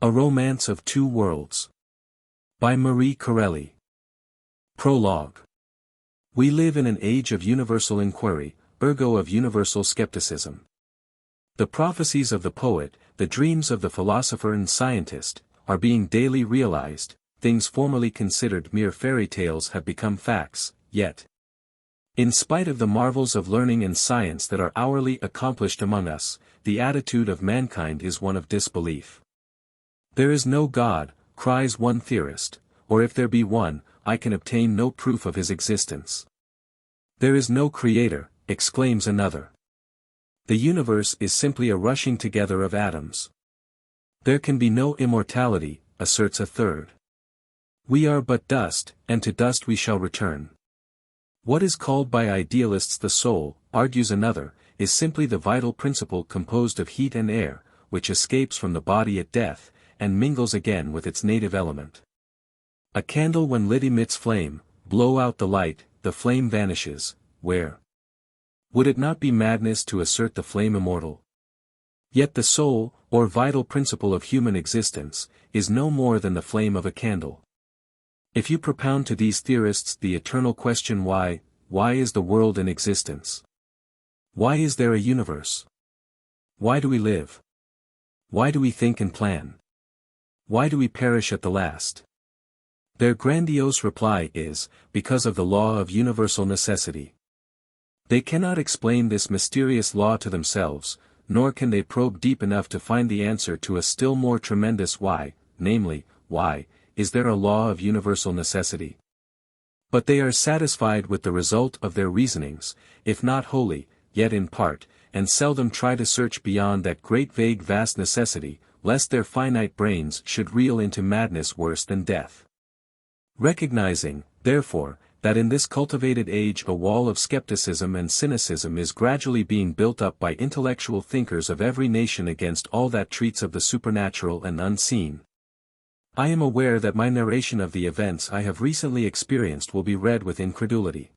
A Romance of Two Worlds. By Marie Corelli. Prologue. We live in an age of universal inquiry, ergo of universal skepticism. The prophecies of the poet, the dreams of the philosopher and scientist, are being daily realized. Things formerly considered mere fairy tales have become facts, yet, in spite of the marvels of learning and science that are hourly accomplished among us, the attitude of mankind is one of disbelief. There is no God, cries one theorist, or if there be one, I can obtain no proof of his existence. There is no creator, exclaims another. The universe is simply a rushing together of atoms. There can be no immortality, asserts a third. We are but dust, and to dust we shall return. What is called by idealists the soul, argues another, is simply the vital principle composed of heat and air, which escapes from the body at death, and mingles again with its native element. A candle when lit emits flame, blow out the light, the flame vanishes, where? Would it not be madness to assert the flame immortal? Yet the soul, or vital principle of human existence, is no more than the flame of a candle. If you propound to these theorists the eternal question why is the world in existence? Why is there a universe? Why do we live? Why do we think and plan? Why do we perish at the last? Their grandiose reply is, because of the law of universal necessity. They cannot explain this mysterious law to themselves, nor can they probe deep enough to find the answer to a still more tremendous why, namely, why is there a law of universal necessity? But they are satisfied with the result of their reasonings, if not wholly, yet in part, and seldom try to search beyond that great vague vast necessity, lest their finite brains should reel into madness worse than death. Recognizing, therefore, that in this cultivated age a wall of skepticism and cynicism is gradually being built up by intellectual thinkers of every nation against all that treats of the supernatural and unseen, I am aware that my narration of the events I have recently experienced will be read with incredulity.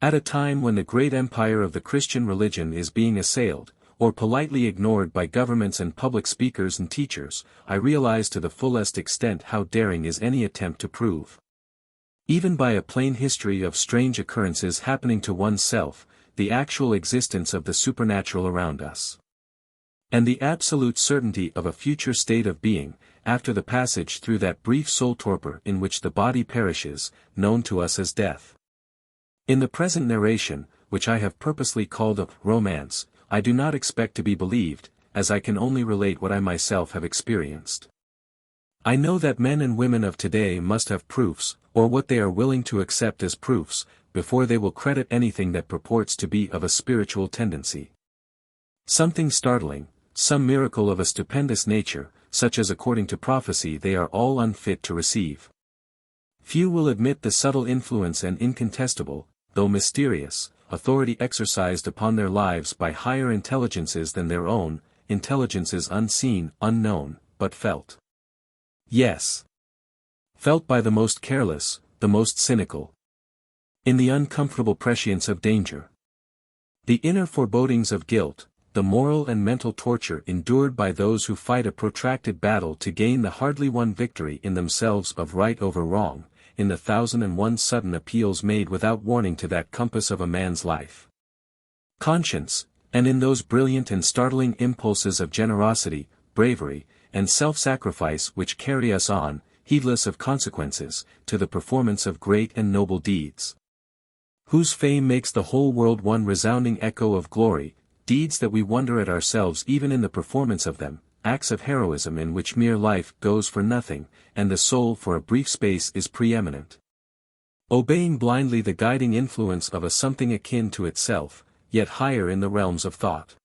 At a time when the great empire of the Christian religion is being assailed, or politely ignored by governments and public speakers and teachers, I realize to the fullest extent how daring is any attempt to prove, even by a plain history of strange occurrences happening to oneself, the actual existence of the supernatural around us, and the absolute certainty of a future state of being, after the passage through that brief soul torpor in which the body perishes, known to us as death. In the present narration, which I have purposely called a romance, I do not expect to be believed, as I can only relate what I myself have experienced. I know that men and women of today must have proofs, or what they are willing to accept as proofs, before they will credit anything that purports to be of a spiritual tendency. Something startling, some miracle of a stupendous nature, such as according to prophecy they are all unfit to receive. Few will admit the subtle influence and incontestable, though mysterious, authority exercised upon their lives by higher intelligences than their own, intelligences unseen, unknown, but felt. Yes. Felt by the most careless, the most cynical. In the uncomfortable prescience of danger. The inner forebodings of guilt, the moral and mental torture endured by those who fight a protracted battle to gain the hardly won victory in themselves of right over wrong, in the 1,001 sudden appeals made without warning to that compass of a man's life. Conscience, and in those brilliant and startling impulses of generosity, bravery, and self-sacrifice which carry us on, heedless of consequences, to the performance of great and noble deeds, whose fame makes the whole world one resounding echo of glory, deeds that we wonder at ourselves even in the performance of them, acts of heroism in which mere life goes for nothing, and the soul for a brief space is preeminent. Obeying blindly the guiding influence of a something akin to itself, yet higher in the realms of thought.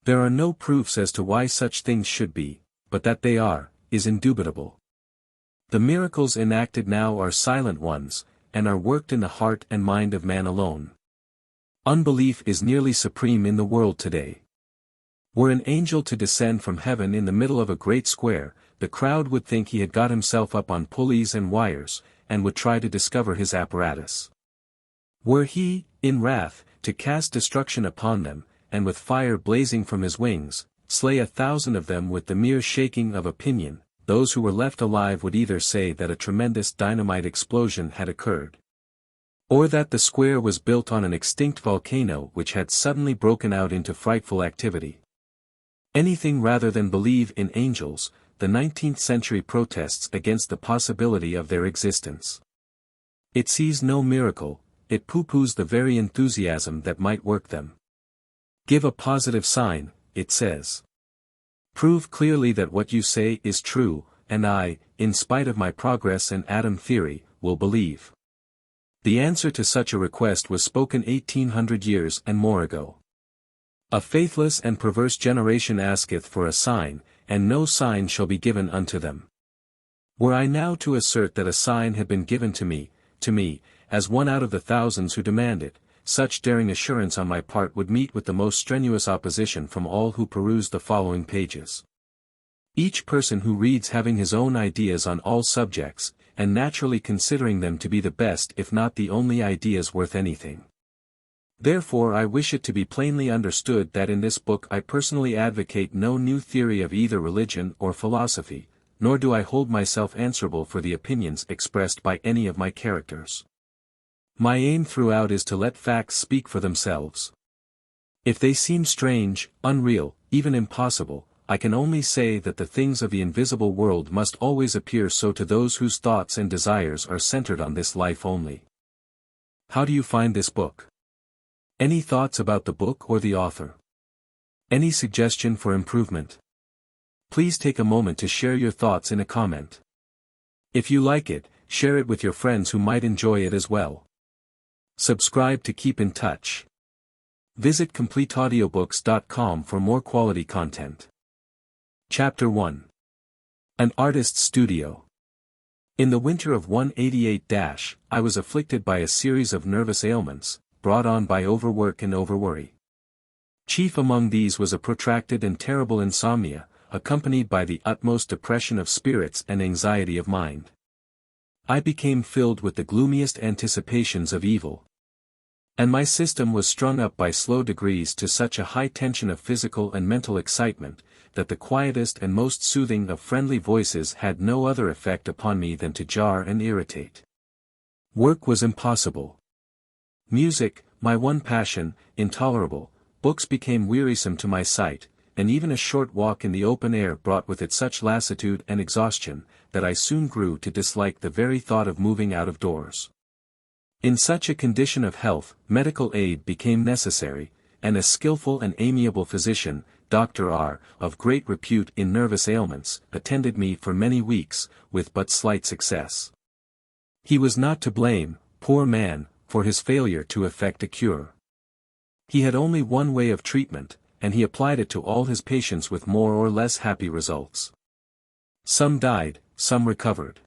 There are no proofs as to why such things should be, but that they are, is indubitable. The miracles enacted now are silent ones, and are worked in the heart and mind of man alone. Unbelief is nearly supreme in the world today. Were an angel to descend from heaven in the middle of a great square, the crowd would think he had got himself up on pulleys and wires, and would try to discover his apparatus. Were he, in wrath, to cast destruction upon them, and with fire blazing from his wings, slay 1,000 of them with the mere shaking of a pinion, those who were left alive would either say that a tremendous dynamite explosion had occurred, or that the square was built on an extinct volcano which had suddenly broken out into frightful activity. Anything rather than believe in angels, the 19th century protests against the possibility of their existence. It sees no miracle, it pooh-poohs the very enthusiasm that might work them. Give a positive sign, it says. Prove clearly that what you say is true, and I, in spite of my progress and atom theory, will believe. The answer to such a request was spoken 1800 years and more ago. A faithless and perverse generation asketh for a sign, and no sign shall be given unto them. Were I now to assert that a sign had been given to me, as one out of the thousands who demand it, such daring assurance on my part would meet with the most strenuous opposition from all who peruse the following pages. Each person who reads having his own ideas on all subjects, and naturally considering them to be the best if not the only ideas worth anything. Therefore I wish it to be plainly understood that in this book I personally advocate no new theory of either religion or philosophy, nor do I hold myself answerable for the opinions expressed by any of my characters. My aim throughout is to let facts speak for themselves. If they seem strange, unreal, even impossible, I can only say that the things of the invisible world must always appear so to those whose thoughts and desires are centered on this life only. How do you find this book? Any thoughts about the book or the author? Any suggestion for improvement? Please take a moment to share your thoughts in a comment. If you like it, share it with your friends who might enjoy it as well. Subscribe to keep in touch. Visit CompleteAudiobooks.com for more quality content. Chapter 1. An Artist's Studio. In the winter of 188 I was afflicted by a series of nervous ailments, brought on by overwork and overworry. Chief among these was a protracted and terrible insomnia, accompanied by the utmost depression of spirits and anxiety of mind. I became filled with the gloomiest anticipations of evil. And my system was strung up by slow degrees to such a high tension of physical and mental excitement, that the quietest and most soothing of friendly voices had no other effect upon me than to jar and irritate. Work was impossible. Music, my one passion, intolerable, books became wearisome to my sight, and even a short walk in the open air brought with it such lassitude and exhaustion, that I soon grew to dislike the very thought of moving out of doors. In such a condition of health, medical aid became necessary, and a skillful and amiable physician, Dr. R., of great repute in nervous ailments, attended me for many weeks, with but slight success. He was not to blame, poor man, for his failure to effect a cure. He had only one way of treatment, and he applied it to all his patients with more or less happy results. Some died, some recovered.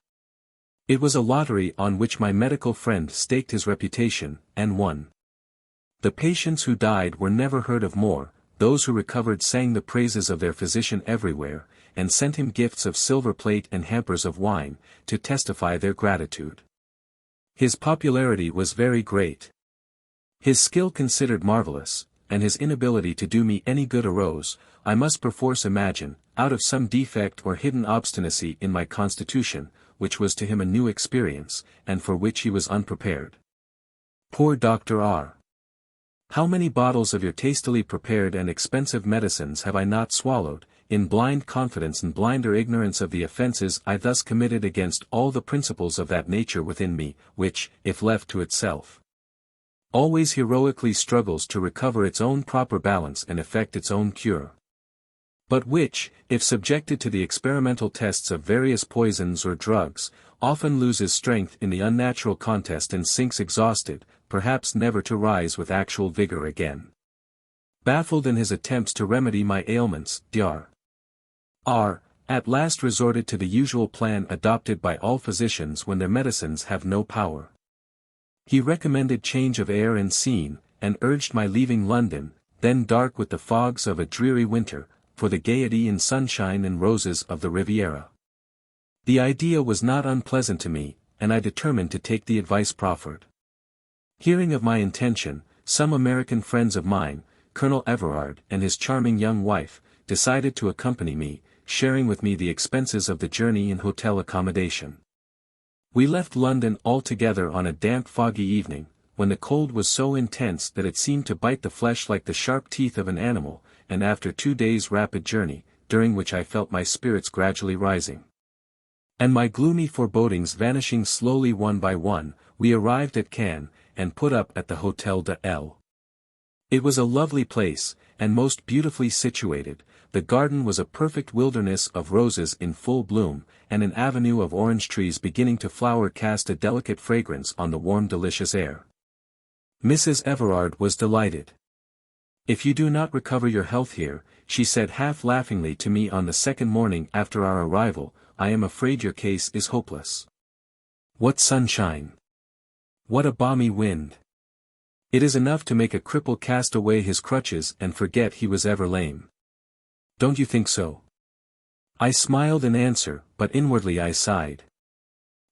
It was a lottery on which my medical friend staked his reputation, and won. The patients who died were never heard of more, those who recovered sang the praises of their physician everywhere, and sent him gifts of silver plate and hampers of wine, to testify their gratitude. His popularity was very great. His skill considered marvelous, and his inability to do me any good arose, I must perforce imagine, out of some defect or hidden obstinacy in my constitution, which was to him a new experience, and for which he was unprepared. Poor Dr. R. How many bottles of your tastily prepared and expensive medicines have I not swallowed, in blind confidence and blinder ignorance of the offences I thus committed against all the principles of that nature within me, which, if left to itself, always heroically struggles to recover its own proper balance and effect its own cure. But which, if subjected to the experimental tests of various poisons or drugs, often loses strength in the unnatural contest and sinks exhausted, perhaps never to rise with actual vigor again. Baffled in his attempts to remedy my ailments, Dr. R. at last resorted to the usual plan adopted by all physicians when their medicines have no power. He recommended change of air and scene, and urged my leaving London, then dark with the fogs of a dreary winter, for the gaiety and sunshine and roses of the Riviera. The idea was not unpleasant to me, and I determined to take the advice proffered. Hearing of my intention, some American friends of mine, Colonel Everard and his charming young wife, decided to accompany me, sharing with me the expenses of the journey in hotel accommodation. We left London all together on a damp foggy evening, when the cold was so intense that it seemed to bite the flesh like the sharp teeth of an animal, and after 2 days' rapid journey, during which I felt my spirits gradually rising, and my gloomy forebodings vanishing slowly one by one, we arrived at Cannes, and put up at the Hôtel de L. It was a lovely place, and most beautifully situated. The garden was a perfect wilderness of roses in full bloom, and an avenue of orange trees beginning to flower cast a delicate fragrance on the warm delicious air. Mrs. Everard was delighted. "If you do not recover your health here," she said half-laughingly to me on the second morning after our arrival, "I am afraid your case is hopeless. What sunshine! What a balmy wind! It is enough to make a cripple cast away his crutches and forget he was ever lame. Don't you think so?" I smiled in answer, but inwardly I sighed.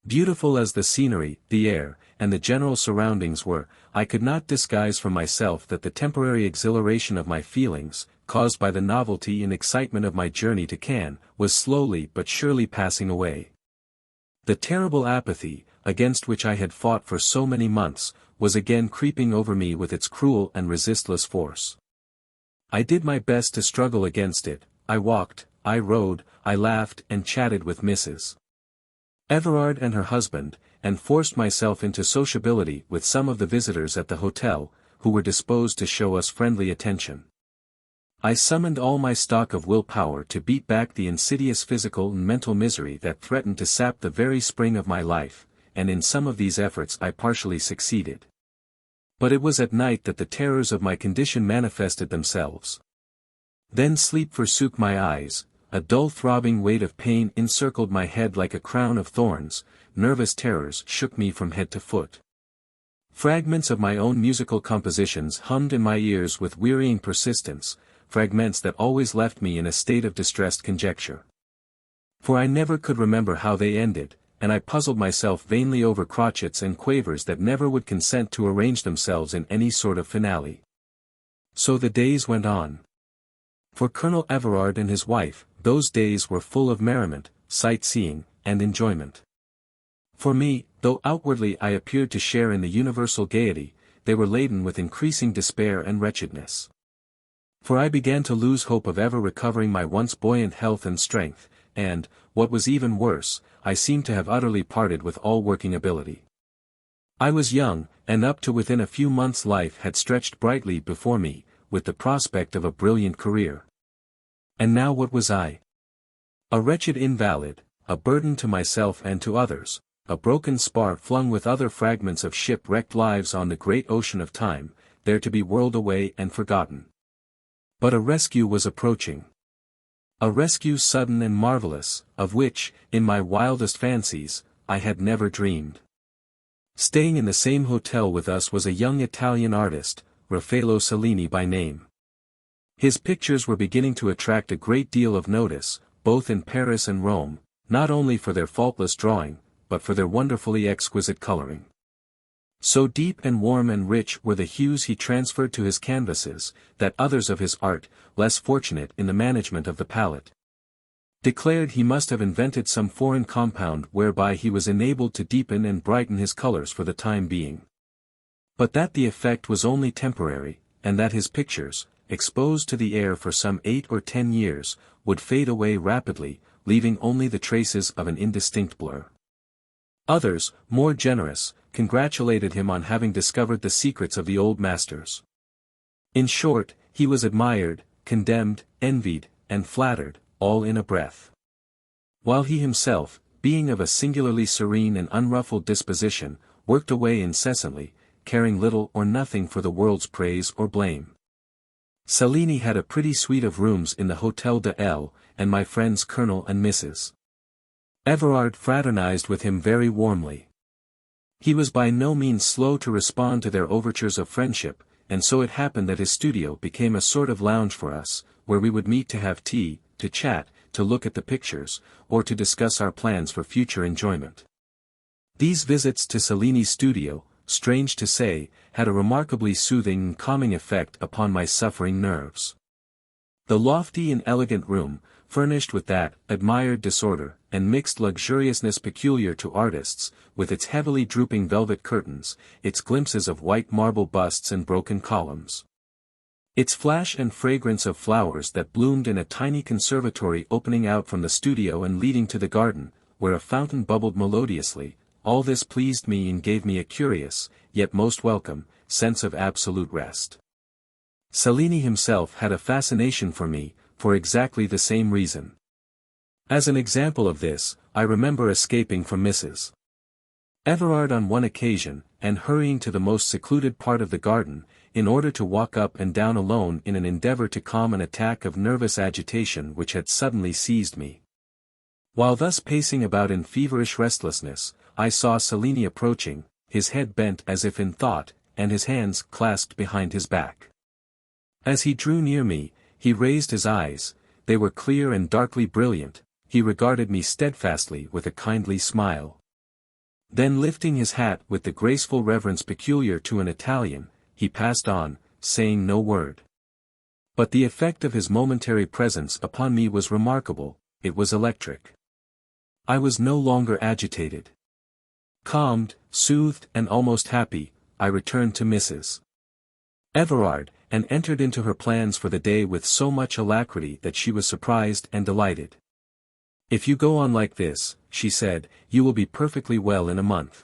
Beautiful as the scenery, the air, and the general surroundings were, I could not disguise from myself that the temporary exhilaration of my feelings, caused by the novelty and excitement of my journey to Cannes, was slowly but surely passing away. The terrible apathy, against which I had fought for so many months, was again creeping over me with its cruel and resistless force. I did my best to struggle against it. I walked, I rode, I laughed and chatted with Mrs. Everard and her husband, and forced myself into sociability with some of the visitors at the hotel, who were disposed to show us friendly attention. I summoned all my stock of willpower to beat back the insidious physical and mental misery that threatened to sap the very spring of my life, and in some of these efforts I partially succeeded. But it was at night that the terrors of my condition manifested themselves. Then sleep forsook my eyes, a dull throbbing weight of pain encircled my head like a crown of thorns, nervous terrors shook me from head to foot. Fragments of my own musical compositions hummed in my ears with wearying persistence, fragments that always left me in a state of distressed conjecture. For I never could remember how they ended, and I puzzled myself vainly over crotchets and quavers that never would consent to arrange themselves in any sort of finale. So the days went on. For Colonel Everard and his wife, those days were full of merriment, sightseeing, and enjoyment. For me, though outwardly I appeared to share in the universal gaiety, they were laden with increasing despair and wretchedness. For I began to lose hope of ever recovering my once buoyant health and strength, and, what was even worse, I seemed to have utterly parted with all working ability. I was young, and up to within a few months life had stretched brightly before me, with the prospect of a brilliant career. And now what was I? A wretched invalid, a burden to myself and to others, a broken spar flung with other fragments of shipwrecked lives on the great ocean of time, there to be whirled away and forgotten. But a rescue was approaching. A rescue sudden and marvelous, of which, in my wildest fancies, I had never dreamed. Staying in the same hotel with us was a young Italian artist, Raffello Cellini by name. His pictures were beginning to attract a great deal of notice, both in Paris and Rome, not only for their faultless drawing, but for their wonderfully exquisite coloring. So deep and warm and rich were the hues he transferred to his canvases, that others of his art, less fortunate in the management of the palette, declared he must have invented some foreign compound whereby he was enabled to deepen and brighten his colors for the time being. But that the effect was only temporary, and that his pictures, exposed to the air for some 8 or 10 years, would fade away rapidly, leaving only the traces of an indistinct blur. Others, more generous, congratulated him on having discovered the secrets of the old masters. In short, he was admired, condemned, envied, and flattered, all in a breath. While he himself, being of a singularly serene and unruffled disposition, worked away incessantly, caring little or nothing for the world's praise or blame. Cellini had a pretty suite of rooms in the Hôtel de L, and my friends Colonel and Mrs. Everard fraternized with him very warmly. He was by no means slow to respond to their overtures of friendship, and so it happened that his studio became a sort of lounge for us, where we would meet to have tea, to chat, to look at the pictures, or to discuss our plans for future enjoyment. These visits to Cellini's studio, strange to say, had a remarkably soothing and calming effect upon my suffering nerves. The lofty and elegant room, furnished with that admired disorder and mixed luxuriousness peculiar to artists, with its heavily drooping velvet curtains, its glimpses of white marble busts and broken columns. Its flash and fragrance of flowers that bloomed in a tiny conservatory opening out from the studio and leading to the garden, where a fountain bubbled melodiously, all this pleased me and gave me a curious, yet most welcome, sense of absolute rest. Cellini himself had a fascination for me, for exactly the same reason. As an example of this, I remember escaping from Mrs. Everard on one occasion, and hurrying to the most secluded part of the garden, in order to walk up and down alone in an endeavor to calm an attack of nervous agitation which had suddenly seized me. While thus pacing about in feverish restlessness, I saw Cellini approaching, his head bent as if in thought, and his hands clasped behind his back. As he drew near me, he raised his eyes, they were clear and darkly brilliant, he regarded me steadfastly with a kindly smile. Then lifting his hat with the graceful reverence peculiar to an Italian, he passed on, saying no word. But the effect of his momentary presence upon me was remarkable, it was electric. I was no longer agitated. Calmed, soothed and almost happy, I returned to Mrs. Everard, and entered into her plans for the day with so much alacrity that she was surprised and delighted. "If you go on like this," she said, "you will be perfectly well in a month."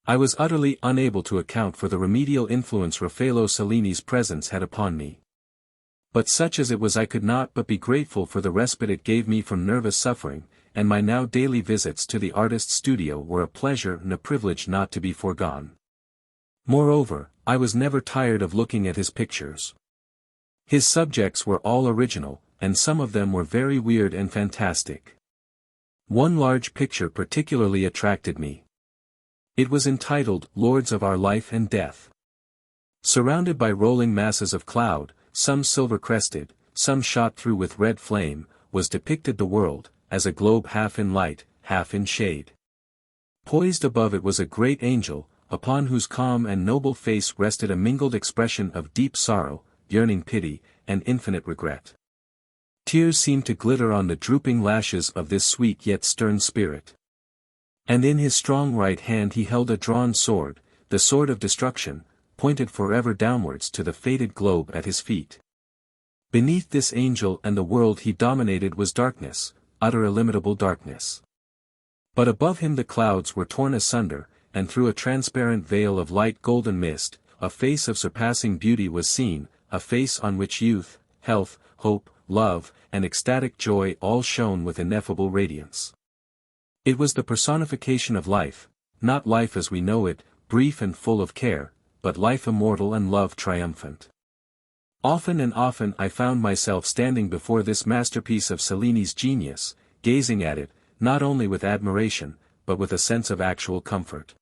I was utterly unable to account for the remedial influence Raffello Cellini's presence had upon me. But such as it was I could not but be grateful for the respite it gave me from nervous suffering, and my now daily visits to the artist's studio were a pleasure and a privilege not to be foregone. Moreover, I was never tired of looking at his pictures. His subjects were all original, and some of them were very weird and fantastic. One large picture particularly attracted me. It was entitled Lords of Our Life and Death. Surrounded by rolling masses of cloud, some silver-crested, some shot through with red flame, was depicted the world, as a globe half in light, half in shade. Poised above it was a great angel, upon whose calm and noble face rested a mingled expression of deep sorrow, yearning pity, and infinite regret. Tears seemed to glitter on the drooping lashes of this sweet yet stern spirit. And in his strong right hand he held a drawn sword, the sword of destruction, pointed forever downwards to the fated globe at his feet. Beneath this angel and the world he dominated was darkness, utter illimitable darkness. But above him the clouds were torn asunder, and through a transparent veil of light golden mist, a face of surpassing beauty was seen, a face on which youth, health, hope, love, and ecstatic joy all shone with ineffable radiance. It was the personification of life, not life as we know it, brief and full of care, but life immortal and love triumphant. Often and often I found myself standing before this masterpiece of Cellini's genius, gazing at it, not only with admiration, but with a sense of actual comfort.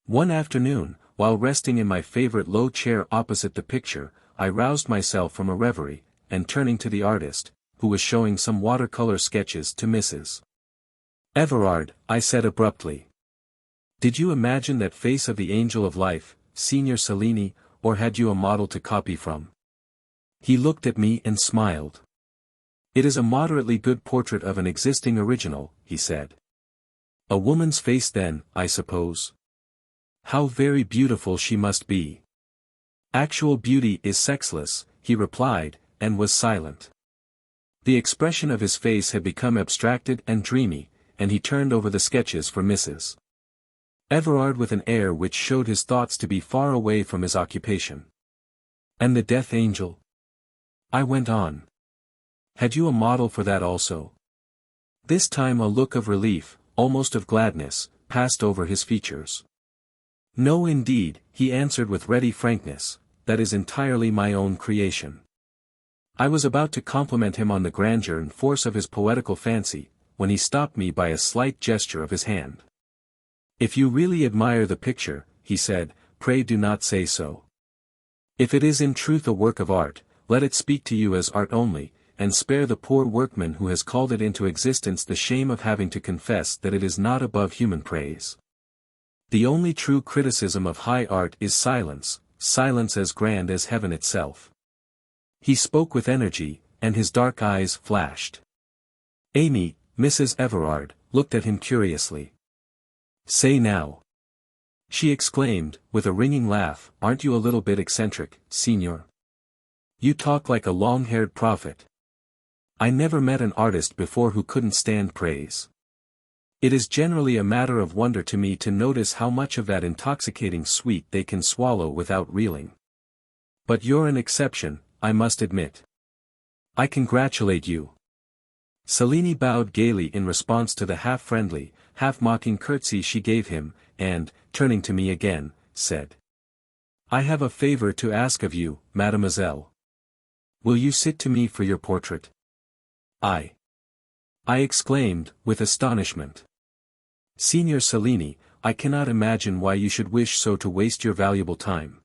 One afternoon, while resting in my favorite low chair opposite the picture, I roused myself from a reverie, and turning to the artist, who was showing some watercolor sketches to Mrs. Everard, I said abruptly, "Did you imagine that face of the angel of life, Signor Cellini, or had you a model to copy from?" He looked at me and smiled. "It is a moderately good portrait of an existing original," he said. "A woman's face then, I suppose? How very beautiful she must be." "Actual beauty is sexless," he replied, and was silent. The expression of his face had become abstracted and dreamy, and he turned over the sketches for Mrs. Everard with an air which showed his thoughts to be far away from his occupation. "And the death angel?" I went on. "Had you a model for that also?" This time a look of relief, almost of gladness, passed over his features. "No indeed," he answered with ready frankness, "that is entirely my own creation." I was about to compliment him on the grandeur and force of his poetical fancy, when he stopped me by a slight gesture of his hand. "If you really admire the picture," he said, "pray do not say so. If it is in truth a work of art, let it speak to you as art only, and spare the poor workman who has called it into existence the shame of having to confess that it is not above human praise. The only true criticism of high art is silence, silence as grand as heaven itself." He spoke with energy, and his dark eyes flashed. Amy, Mrs. Everard, looked at him curiously. "Say now," she exclaimed, with a ringing laugh, "aren't you a little bit eccentric, Signor? You talk like a long-haired prophet. I never met an artist before who couldn't stand praise. It is generally a matter of wonder to me to notice how much of that intoxicating sweet they can swallow without reeling. But you're an exception, I must admit. I congratulate you." Cellini bowed gaily in response to the half-friendly, half-mocking curtsy she gave him, and, turning to me again, said, "I have a favor to ask of you, mademoiselle. Will you sit to me for your portrait?" I exclaimed, with astonishment. "Signor Cellini, I cannot imagine why you should wish so to waste your valuable time.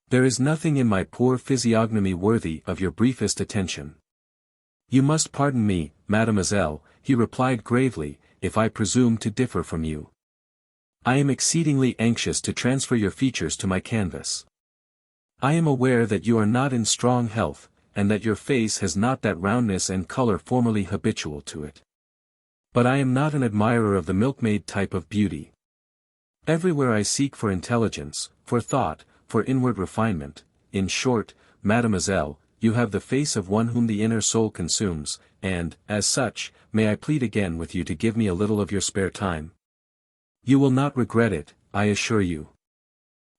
There is nothing in my poor physiognomy worthy of your briefest attention." "You must pardon me, mademoiselle," he replied gravely, "if I presume to differ from you. I am exceedingly anxious to transfer your features to my canvas. I am aware that you are not in strong health, and that your face has not that roundness and color formerly habitual to it. But I am not an admirer of the milkmaid type of beauty. Everywhere I seek for intelligence, for thought, for inward refinement, in short, mademoiselle, you have the face of one whom the inner soul consumes, and, as such, may I plead again with you to give me a little of your spare time? You will not regret it, I assure you."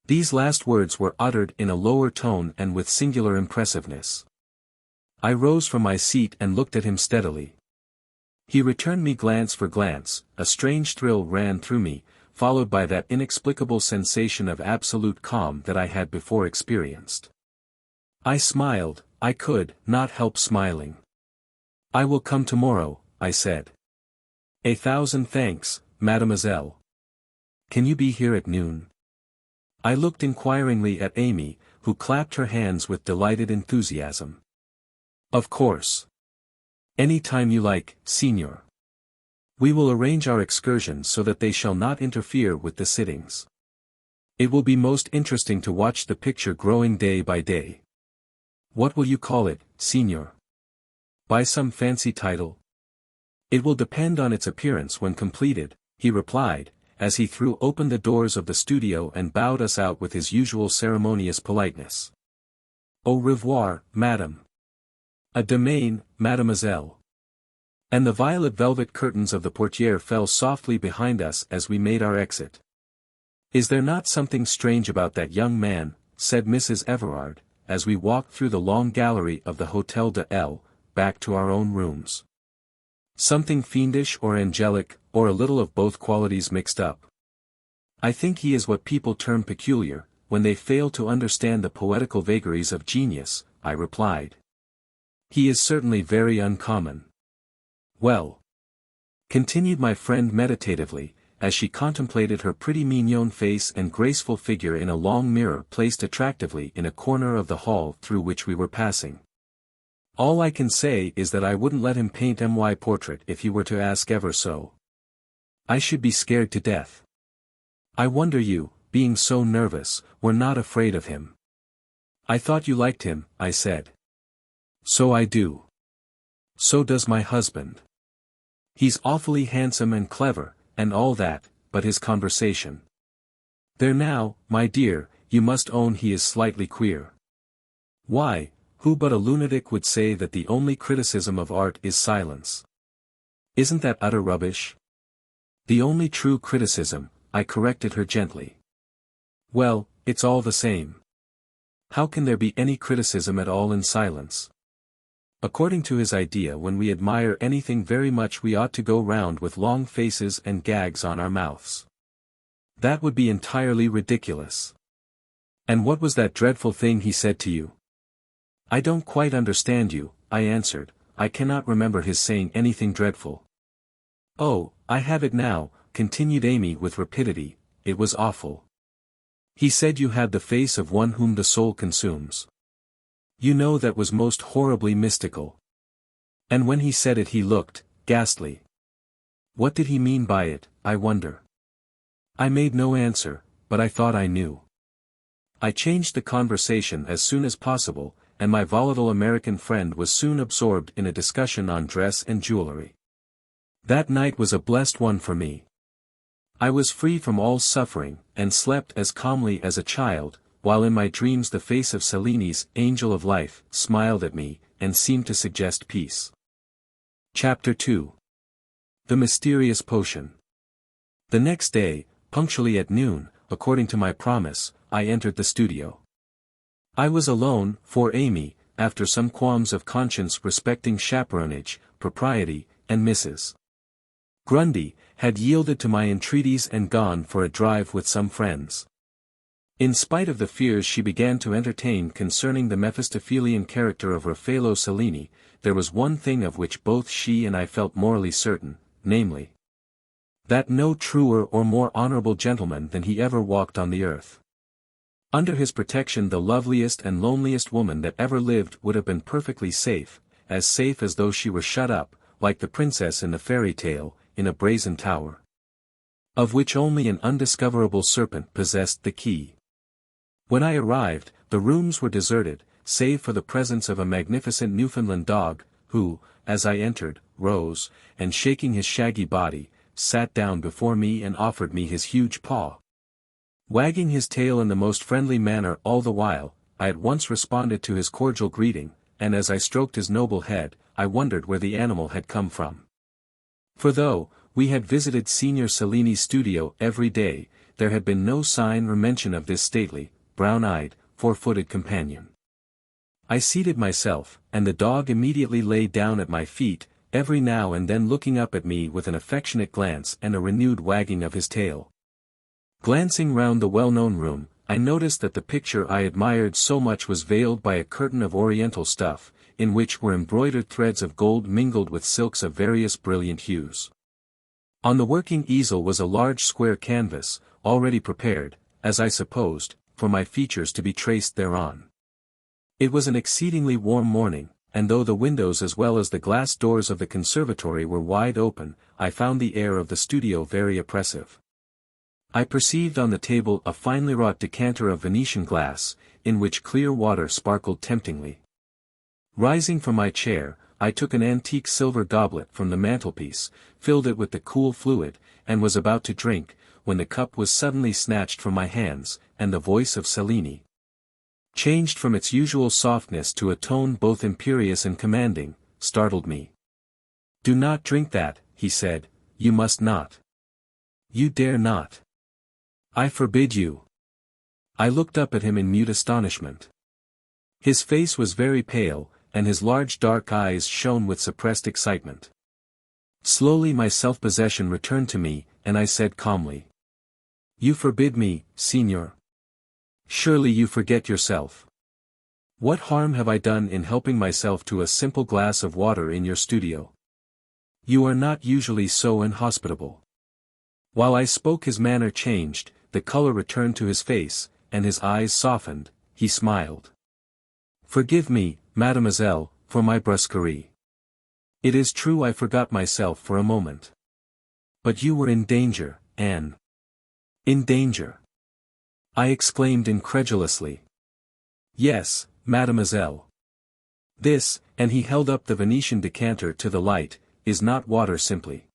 These last words were uttered in a lower tone and with singular impressiveness. I rose from my seat and looked at him steadily. He returned me glance for glance, a strange thrill ran through me, followed by that inexplicable sensation of absolute calm that I had before experienced. I smiled, I could not help smiling. "I will come tomorrow," I said. "1,000 thanks, mademoiselle. Can you be here at noon?" I looked inquiringly at Amy, who clapped her hands with delighted enthusiasm. "Of course. Any time you like, Signor. We will arrange our excursions so that they shall not interfere with the sittings. It will be most interesting to watch the picture growing day by day. What will you call it, Signor? By some fancy title?" "It will depend on its appearance when completed," he replied, as he threw open the doors of the studio and bowed us out with his usual ceremonious politeness. "Au revoir, madame. A demain, mademoiselle." And the violet velvet curtains of the portière fell softly behind us as we made our exit. "Is there not something strange about that young man?" said Mrs. Everard, as we walked through the long gallery of the Hôtel de L, back to our own rooms. "Something fiendish or angelic, or a little of both qualities mixed up. I think he is what people term peculiar, when they fail to understand the poetical vagaries of genius," I replied. "He is certainly very uncommon. Well," continued my friend meditatively, as she contemplated her pretty mignon face and graceful figure in a long mirror placed attractively in a corner of the hall through which we were passing, "all I can say is that I wouldn't let him paint my portrait if he were to ask ever so. I should be scared to death. I wonder you, being so nervous, were not afraid of him." "I thought you liked him," I said. "So I do. So does my husband. He's awfully handsome and clever, and all that, but his conversation. There now, my dear, you must own he is slightly queer. Why, who but a lunatic would say that the only criticism of art is silence? Isn't that utter rubbish?" "The only true criticism," I corrected her gently. "Well, it's all the same. How can there be any criticism at all in silence? According to his idea, when we admire anything very much we ought to go round with long faces and gags on our mouths. That would be entirely ridiculous." "And what was that dreadful thing he said to you?" "I don't quite understand you," I answered. "I cannot remember his saying anything dreadful." "Oh, I have it now," continued Amy with rapidity, "it was awful. He said you had the face of one whom the soul consumes. You know that was most horribly mystical. And when he said it he looked ghastly. What did he mean by it, I wonder?" I made no answer, but I thought I knew. I changed the conversation as soon as possible, and my volatile American friend was soon absorbed in a discussion on dress and jewelry. That night was a blessed one for me. I was free from all suffering, and slept as calmly as a child, while in my dreams the face of Cellini's angel of life smiled at me, and seemed to suggest peace. Chapter 2. The Mysterious Potion. The next day, punctually at noon, according to my promise, I entered the studio. I was alone, for Amy, after some qualms of conscience respecting chaperonage, propriety, and Mrs. Grundy, had yielded to my entreaties and gone for a drive with some friends. In spite of the fears she began to entertain concerning the Mephistophelian character of Raffello Cellini, there was one thing of which both she and I felt morally certain, namely, that no truer or more honorable gentleman than he ever walked on the earth. Under his protection the loveliest and loneliest woman that ever lived would have been perfectly safe as though she were shut up, like the princess in the fairy tale, in a brazen tower, of which only an undiscoverable serpent possessed the key. When I arrived, the rooms were deserted, save for the presence of a magnificent Newfoundland dog, who, as I entered, rose, and shaking his shaggy body, sat down before me and offered me his huge paw. Wagging his tail in the most friendly manner all the while, I at once responded to his cordial greeting, and as I stroked his noble head, I wondered where the animal had come from. For though we had visited Signor Cellini's studio every day, there had been no sign or mention of this stately, brown-eyed, four-footed companion. I seated myself, and the dog immediately lay down at my feet, every now and then looking up at me with an affectionate glance and a renewed wagging of his tail. Glancing round the well-known room, I noticed that the picture I admired so much was veiled by a curtain of oriental stuff, in which were embroidered threads of gold mingled with silks of various brilliant hues. On the working easel was a large square canvas, already prepared, as I supposed, for my features to be traced thereon. It was an exceedingly warm morning, and though the windows as well as the glass doors of the conservatory were wide open, I found the air of the studio very oppressive. I perceived on the table a finely wrought decanter of Venetian glass, in which clear water sparkled temptingly. Rising from my chair, I took an antique silver goblet from the mantelpiece, filled it with the cool fluid, and was about to drink, when the cup was suddenly snatched from my hands, and the voice of Cellini, changed from its usual softness to a tone both imperious and commanding, startled me. "Do not drink that," he said, "you must not. You dare not. I forbid you." I looked up at him in mute astonishment. His face was very pale, and his large dark eyes shone with suppressed excitement. Slowly my self-possession returned to me, and I said calmly, "You forbid me, Signor. Surely you forget yourself. What harm have I done in helping myself to a simple glass of water in your studio? You are not usually so inhospitable." While I spoke his manner changed, the color returned to his face, and his eyes softened, he smiled. "Forgive me, mademoiselle, for my brusquerie. It is true I forgot myself for a moment. But you were in danger, Anne." "In danger?" I exclaimed incredulously. "Yes, mademoiselle. This," and he held up the Venetian decanter to the light, "is not water simply.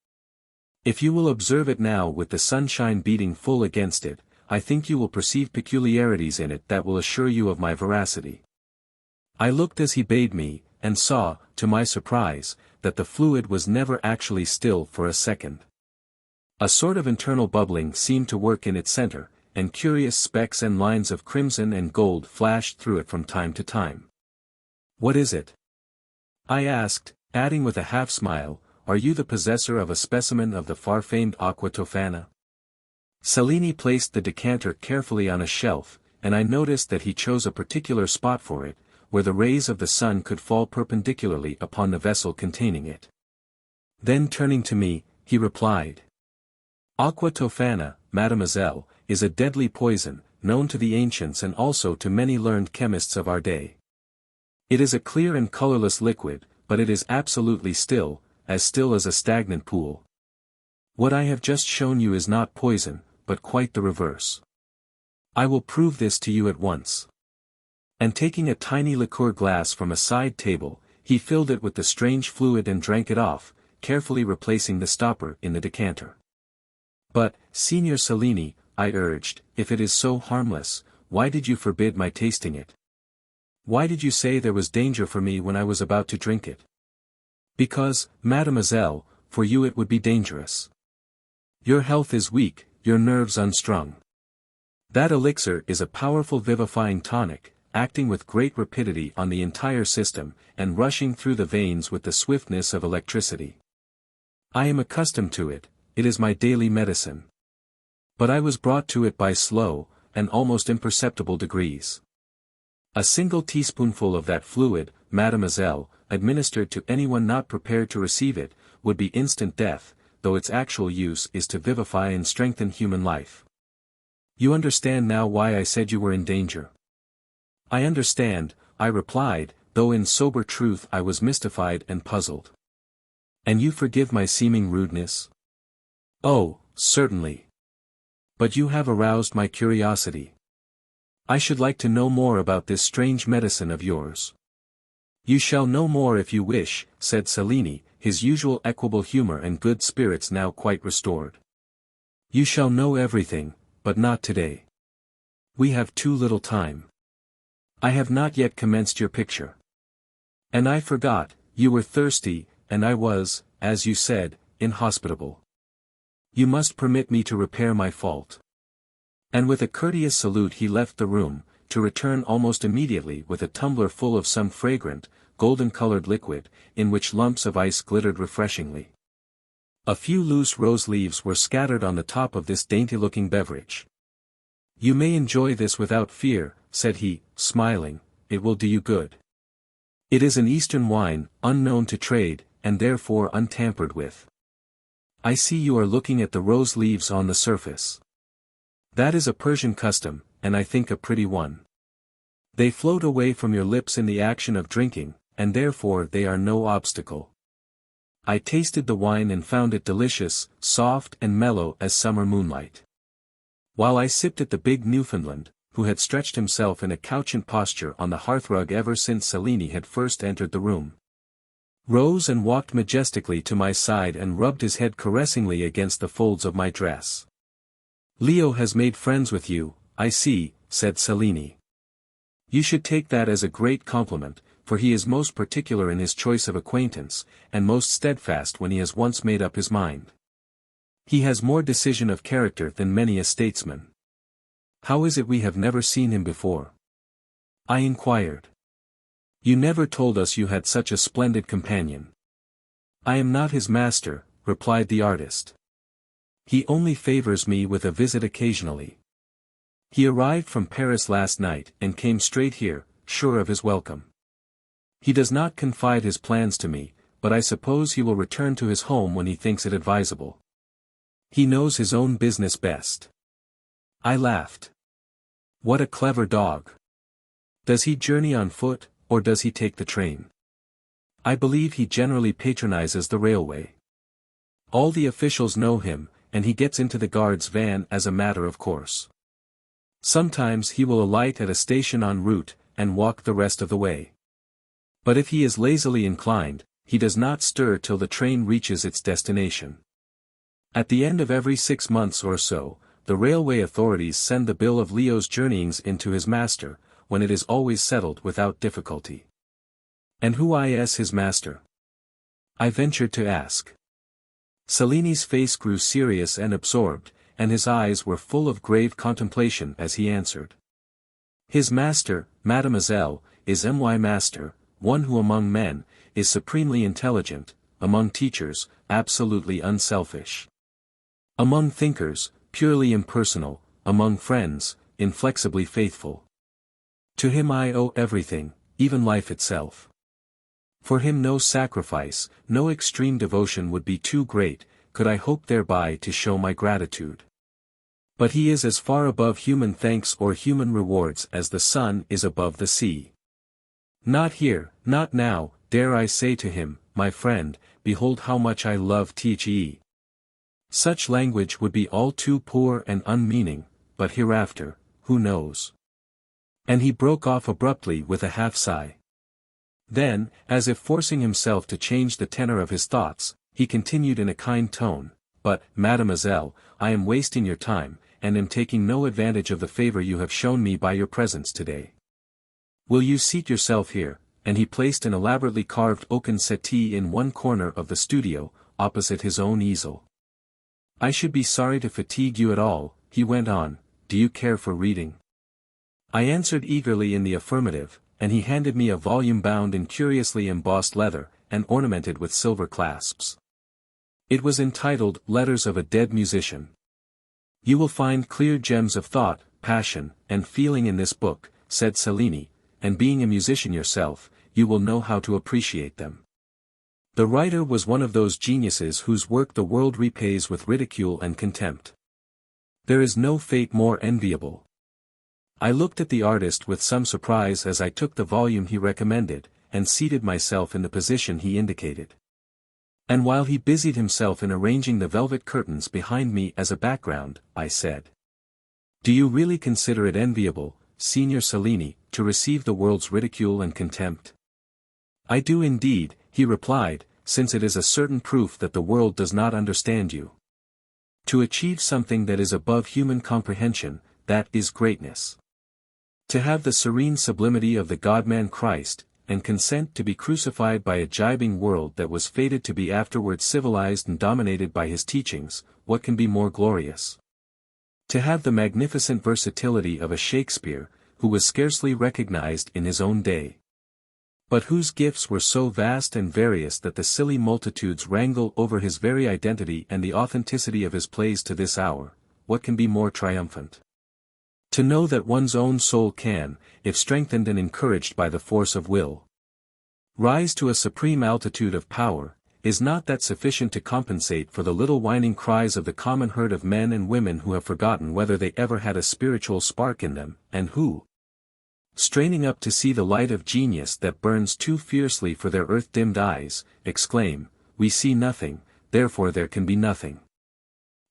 If you will observe it now with the sunshine beating full against it, I think you will perceive peculiarities in it that will assure you of my veracity." I looked as he bade me, and saw, to my surprise, that the fluid was never actually still for a second. A sort of internal bubbling seemed to work in its center, and curious specks and lines of crimson and gold flashed through it from time to time. "What is it?" I asked, adding with a half-smile, "Are you the possessor of a specimen of the far-famed aqua tofana?" Cellini placed the decanter carefully on a shelf, and I noticed that he chose a particular spot for it, where the rays of the sun could fall perpendicularly upon the vessel containing it. Then turning to me, he replied, "Aqua tofana, mademoiselle, is a deadly poison, known to the ancients and also to many learned chemists of our day. It is a clear and colorless liquid, but it is absolutely still as a stagnant pool. What I have just shown you is not poison, but quite the reverse. I will prove this to you at once." And taking a tiny liqueur glass from a side table, he filled it with the strange fluid and drank it off, carefully replacing the stopper in the decanter. But, Signor Cellini, I urged, if it is so harmless, why did you forbid my tasting it? Why did you say there was danger for me when I was about to drink it? Because, mademoiselle, for you it would be dangerous. Your health is weak, your nerves unstrung. That elixir is a powerful vivifying tonic, acting with great rapidity on the entire system, and rushing through the veins with the swiftness of electricity. I am accustomed to it, it is my daily medicine. But I was brought to it by slow, and almost imperceptible degrees. A single teaspoonful of that fluid, mademoiselle, administered to anyone not prepared to receive it, would be instant death, though its actual use is to vivify and strengthen human life. You understand now why I said you were in danger. I understand, I replied, though in sober truth I was mystified and puzzled. And you forgive my seeming rudeness? Oh, certainly. But you have aroused my curiosity. I should like to know more about this strange medicine of yours. You shall know more if you wish, said Cellini, his usual equable humor and good spirits now quite restored. You shall know everything, but not today. We have too little time. I have not yet commenced your picture. And I forgot, you were thirsty, and I was, as you said, inhospitable. You must permit me to repair my fault. And with a courteous salute he left the room, to return almost immediately with a tumbler full of some fragrant, golden-colored liquid, in which lumps of ice glittered refreshingly. A few loose rose leaves were scattered on the top of this dainty-looking beverage. You may enjoy this without fear, said he, smiling, it will do you good. It is an Eastern wine, unknown to trade, and therefore untampered with. I see you are looking at the rose leaves on the surface. That is a Persian custom, and I think a pretty one. They float away from your lips in the action of drinking, and therefore they are no obstacle. I tasted the wine and found it delicious, soft and mellow as summer moonlight. While I sipped at the big Newfoundland, who had stretched himself in a couchant posture on the hearthrug ever since Cellini had first entered the room, rose and walked majestically to my side and rubbed his head caressingly against the folds of my dress. Leo has made friends with you, I see, said Cellini. You should take that as a great compliment, for he is most particular in his choice of acquaintance, and most steadfast when he has once made up his mind. He has more decision of character than many a statesman. How is it we have never seen him before? I inquired. You never told us you had such a splendid companion. I am not his master, replied the artist. He only favors me with a visit occasionally. He arrived from Paris last night and came straight here, sure of his welcome. He does not confide his plans to me, but I suppose he will return to his home when he thinks it advisable. He knows his own business best. I laughed. What a clever dog. Does he journey on foot, or does he take the train? I believe he generally patronizes the railway. All the officials know him, and he gets into the guard's van as a matter of course. Sometimes he will alight at a station en route, and walk the rest of the way. But if he is lazily inclined, he does not stir till the train reaches its destination. At the end of every 6 months or so, the railway authorities send the bill of Leo's journeyings in to his master, when it is always settled without difficulty. And who is his master? I ventured to ask. Cellini's face grew serious and absorbed, and his eyes were full of grave contemplation as he answered. His master, mademoiselle, is my master, one who among men, is supremely intelligent, among teachers, absolutely unselfish. Among thinkers, purely impersonal, among friends, inflexibly faithful. To him I owe everything, even life itself. For him no sacrifice, no extreme devotion would be too great, could I hope thereby to show my gratitude. But he is as far above human thanks or human rewards as the sun is above the sea. Not here, not now, dare I say to him, my friend, behold how much I love thee. Such language would be all too poor and unmeaning, but hereafter, who knows? And he broke off abruptly with a half-sigh. Then, as if forcing himself to change the tenor of his thoughts, he continued in a kind tone, "But, mademoiselle, I am wasting your time, and am taking no advantage of the favor you have shown me by your presence today. Will you seat yourself here?" And he placed an elaborately carved oaken settee in one corner of the studio, opposite his own easel. "I should be sorry to fatigue you at all," he went on. "Do you care for reading?" I answered eagerly in the affirmative, and he handed me a volume bound in curiously embossed leather, and ornamented with silver clasps. It was entitled Letters of a Dead Musician. "You will find clear gems of thought, passion, and feeling in this book," said Cellini, "and being a musician yourself, you will know how to appreciate them." The writer was one of those geniuses whose work the world repays with ridicule and contempt. There is no fate more enviable. I looked at the artist with some surprise as I took the volume he recommended, and seated myself in the position he indicated. And while he busied himself in arranging the velvet curtains behind me as a background, I said, "Do you really consider it enviable, Signor Cellini, to receive the world's ridicule and contempt?" "I do indeed," he replied, "since it is a certain proof that the world does not understand you. To achieve something that is above human comprehension, that is greatness. To have the serene sublimity of the God-man Christ, and consent to be crucified by a gibing world that was fated to be afterwards civilized and dominated by his teachings, what can be more glorious? To have the magnificent versatility of a Shakespeare, who was scarcely recognized in his own day, but whose gifts were so vast and various that the silly multitudes wrangle over his very identity and the authenticity of his plays to this hour, what can be more triumphant? To know that one's own soul can, if strengthened and encouraged by the force of will, rise to a supreme altitude of power, is not that sufficient to compensate for the little whining cries of the common herd of men and women who have forgotten whether they ever had a spiritual spark in them, and who, straining up to see the light of genius that burns too fiercely for their earth-dimmed eyes, exclaim, 'We see nothing, therefore there can be nothing.'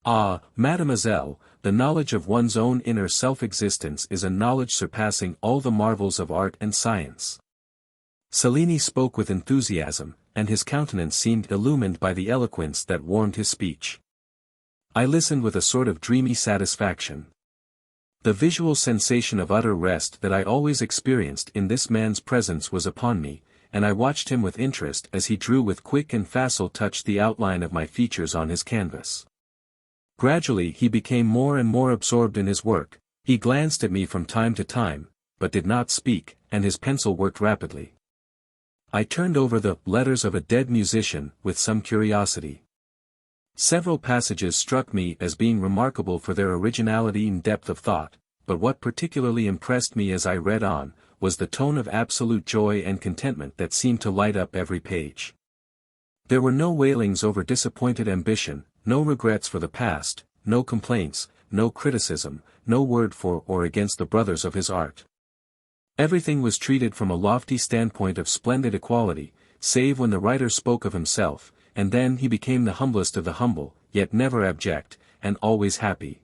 Ah, mademoiselle, the knowledge of one's own inner self-existence is a knowledge surpassing all the marvels of art and science." Cellini spoke with enthusiasm, and his countenance seemed illumined by the eloquence that warmed his speech. I listened with a sort of dreamy satisfaction. The visual sensation of utter rest that I always experienced in this man's presence was upon me, and I watched him with interest as he drew with quick and facile touch the outline of my features on his canvas. Gradually he became more and more absorbed in his work. He glanced at me from time to time, but did not speak, and his pencil worked rapidly. I turned over the Letters of a Dead Musician with some curiosity. Several passages struck me as being remarkable for their originality and depth of thought, but what particularly impressed me as I read on, was the tone of absolute joy and contentment that seemed to light up every page. There were no wailings over disappointed ambition, no regrets for the past, no complaints, no criticism, no word for or against the brothers of his art. Everything was treated from a lofty standpoint of splendid equality, save when the writer spoke of himself, and then he became the humblest of the humble, yet never abject, and always happy.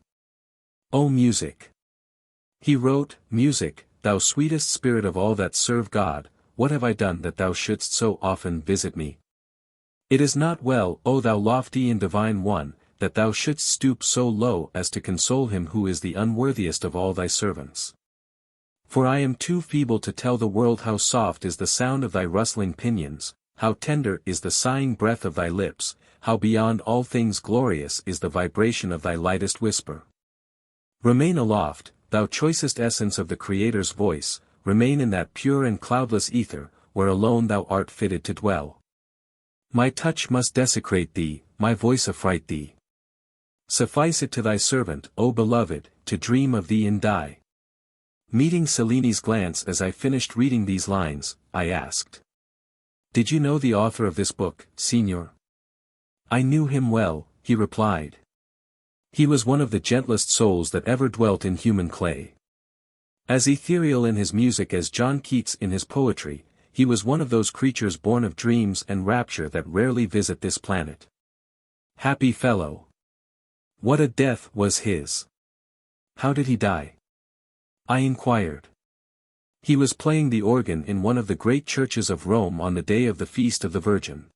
"O music," he wrote, "music, thou sweetest spirit of all that serve God, what have I done that thou shouldst so often visit me? It is not well, O thou lofty and divine one, that thou shouldst stoop so low as to console him who is the unworthiest of all thy servants. For I am too feeble to tell the world how soft is the sound of thy rustling pinions, how tender is the sighing breath of thy lips, how beyond all things glorious is the vibration of thy lightest whisper. Remain aloft, thou choicest essence of the Creator's voice, remain in that pure and cloudless ether, where alone thou art fitted to dwell. My touch must desecrate thee, my voice affright thee. Suffice it to thy servant, O beloved, to dream of thee and die." Meeting Cellini's glance as I finished reading these lines, I asked, "Did you know the author of this book, Signor?" "I knew him well," he replied. "He was one of the gentlest souls that ever dwelt in human clay. As ethereal in his music as John Keats in his poetry, he was one of those creatures born of dreams and rapture that rarely visit this planet. Happy fellow! What a death was his! How did he die?" I inquired. He was playing the organ in one of the great churches of Rome on the day of the Feast of the Virgin.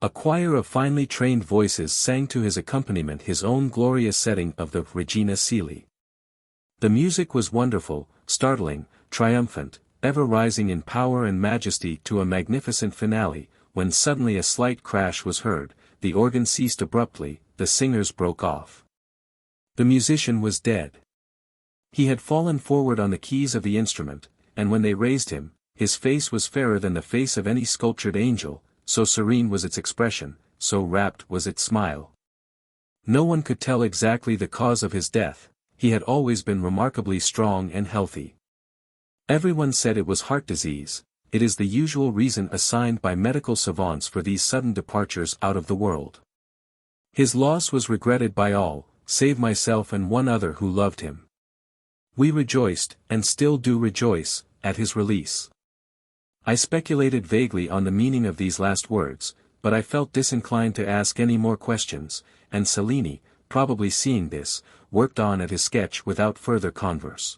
A choir of finely trained voices sang to his accompaniment his own glorious setting of the Regina Coeli. The music was wonderful, startling, triumphant, ever rising in power and majesty to a magnificent finale, when suddenly a slight crash was heard, the organ ceased abruptly, the singers broke off. The musician was dead. He had fallen forward on the keys of the instrument, and when they raised him, his face was fairer than the face of any sculptured angel, so serene was its expression, so rapt was its smile. No one could tell exactly the cause of his death. He had always been remarkably strong and healthy. Everyone said it was heart disease. It is the usual reason assigned by medical savants for these sudden departures out of the world. His loss was regretted by all, save myself and one other who loved him. We rejoiced, and still do rejoice, at his release. I speculated vaguely on the meaning of these last words, but I felt disinclined to ask any more questions, and Cellini, probably seeing this, worked on at his sketch without further converse.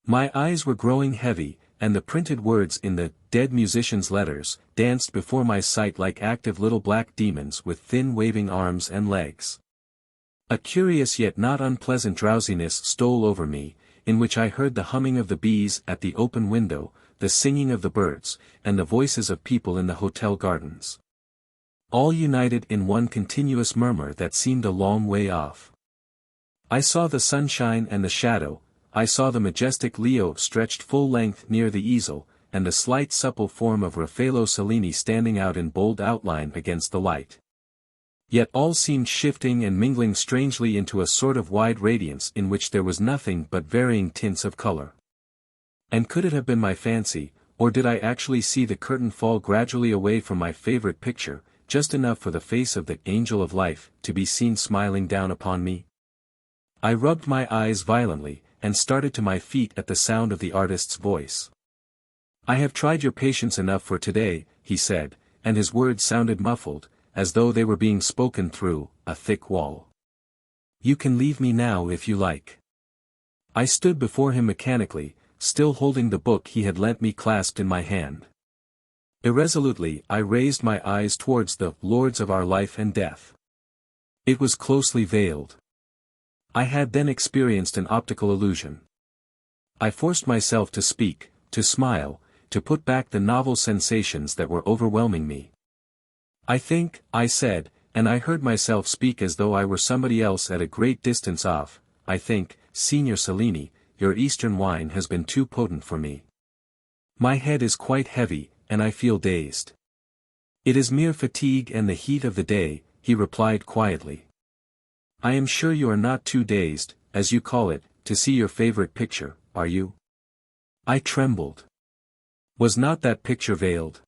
My eyes were growing heavy, and the printed words in the dead musician's letters danced before my sight like active little black demons with thin waving arms and legs. A curious yet not unpleasant drowsiness stole over me, in which I heard the humming of the bees at the open window, the singing of the birds, and the voices of people in the hotel gardens. All united in one continuous murmur that seemed a long way off. I saw the sunshine and the shadow, I saw the majestic Leo stretched full length near the easel, and the slight supple form of Raffello Cellini standing out in bold outline against the light. Yet all seemed shifting and mingling strangely into a sort of wide radiance in which there was nothing but varying tints of color. And could it have been my fancy, or did I actually see the curtain fall gradually away from my favorite picture, just enough for the face of the angel of life to be seen smiling down upon me? I rubbed my eyes violently, and started to my feet at the sound of the artist's voice. "I have tried your patience enough for today," he said, and his words sounded muffled, as though they were being spoken through a thick wall. "You can leave me now if you like." I stood before him mechanically, still holding the book he had lent me clasped in my hand. Irresolutely I raised my eyes towards the Lords of our life and death. It was closely veiled. I had then experienced an optical illusion. I forced myself to speak, to smile, to put back the novel sensations that were overwhelming me. "I think," I said, and I heard myself speak as though I were somebody else at a great distance off, "I think, Signor Cellini, your Eastern wine has been too potent for me. My head is quite heavy, and I feel dazed." "It is mere fatigue and the heat of the day," he replied quietly. "I am sure you are not too dazed, as you call it, to see your favorite picture, are you?" I trembled. Was not that picture veiled?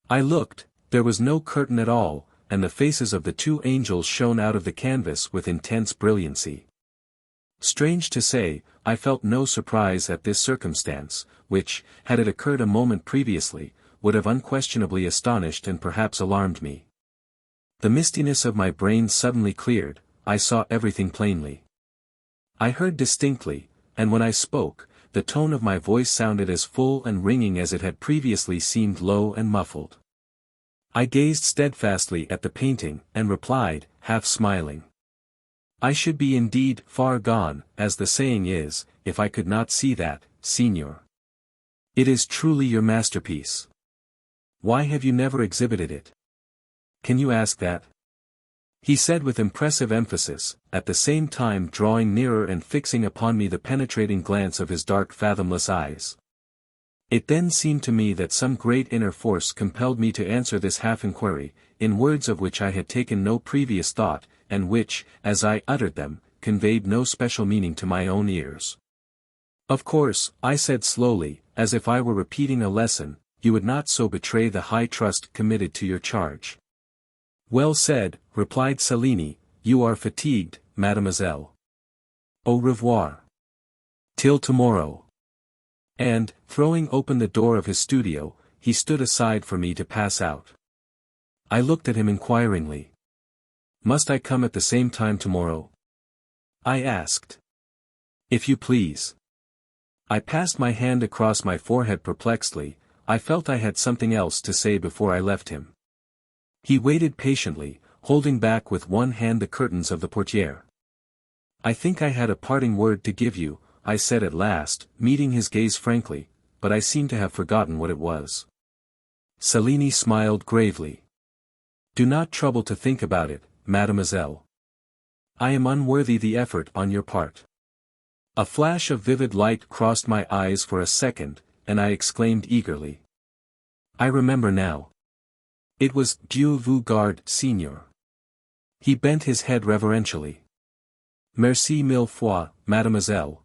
I looked, there was no curtain at all, and the faces of the two angels shone out of the canvas with intense brilliancy. Strange to say, I felt no surprise at this circumstance, which, had it occurred a moment previously, would have unquestionably astonished and perhaps alarmed me. The mistiness of my brain suddenly cleared, I saw everything plainly. I heard distinctly, and when I spoke, the tone of my voice sounded as full and ringing as it had previously seemed low and muffled. I gazed steadfastly at the painting, and replied, half smiling. "I should be indeed far gone, as the saying is, if I could not see that, Signor. It is truly your masterpiece. Why have you never exhibited it? Can you ask that?" He said with impressive emphasis, at the same time drawing nearer and fixing upon me the penetrating glance of his dark fathomless eyes. It then seemed to me that some great inner force compelled me to answer this half-inquiry, in words of which I had taken no previous thought, and which, as I uttered them, conveyed no special meaning to my own ears. "Of course," I said slowly, as if I were repeating a lesson, "you would not so betray the high trust committed to your charge." "Well said," replied Cellini, "you are fatigued, mademoiselle. Au revoir. Till tomorrow." And, throwing open the door of his studio, he stood aside for me to pass out. I looked at him inquiringly. "Must I come at the same time tomorrow?" I asked. "If you please." I passed my hand across my forehead perplexedly. I felt I had something else to say before I left him. He waited patiently, holding back with one hand the curtains of the portière. "I think I had a parting word to give you," I said at last, meeting his gaze frankly, "but I seem to have forgotten what it was." Cellini smiled gravely. "Do not trouble to think about it, mademoiselle. I am unworthy the effort on your part." A flash of vivid light crossed my eyes for a second, and I exclaimed eagerly. "I remember now. It was Dieu vous garde, Seigneur." He bent his head reverentially. "Merci mille fois, mademoiselle.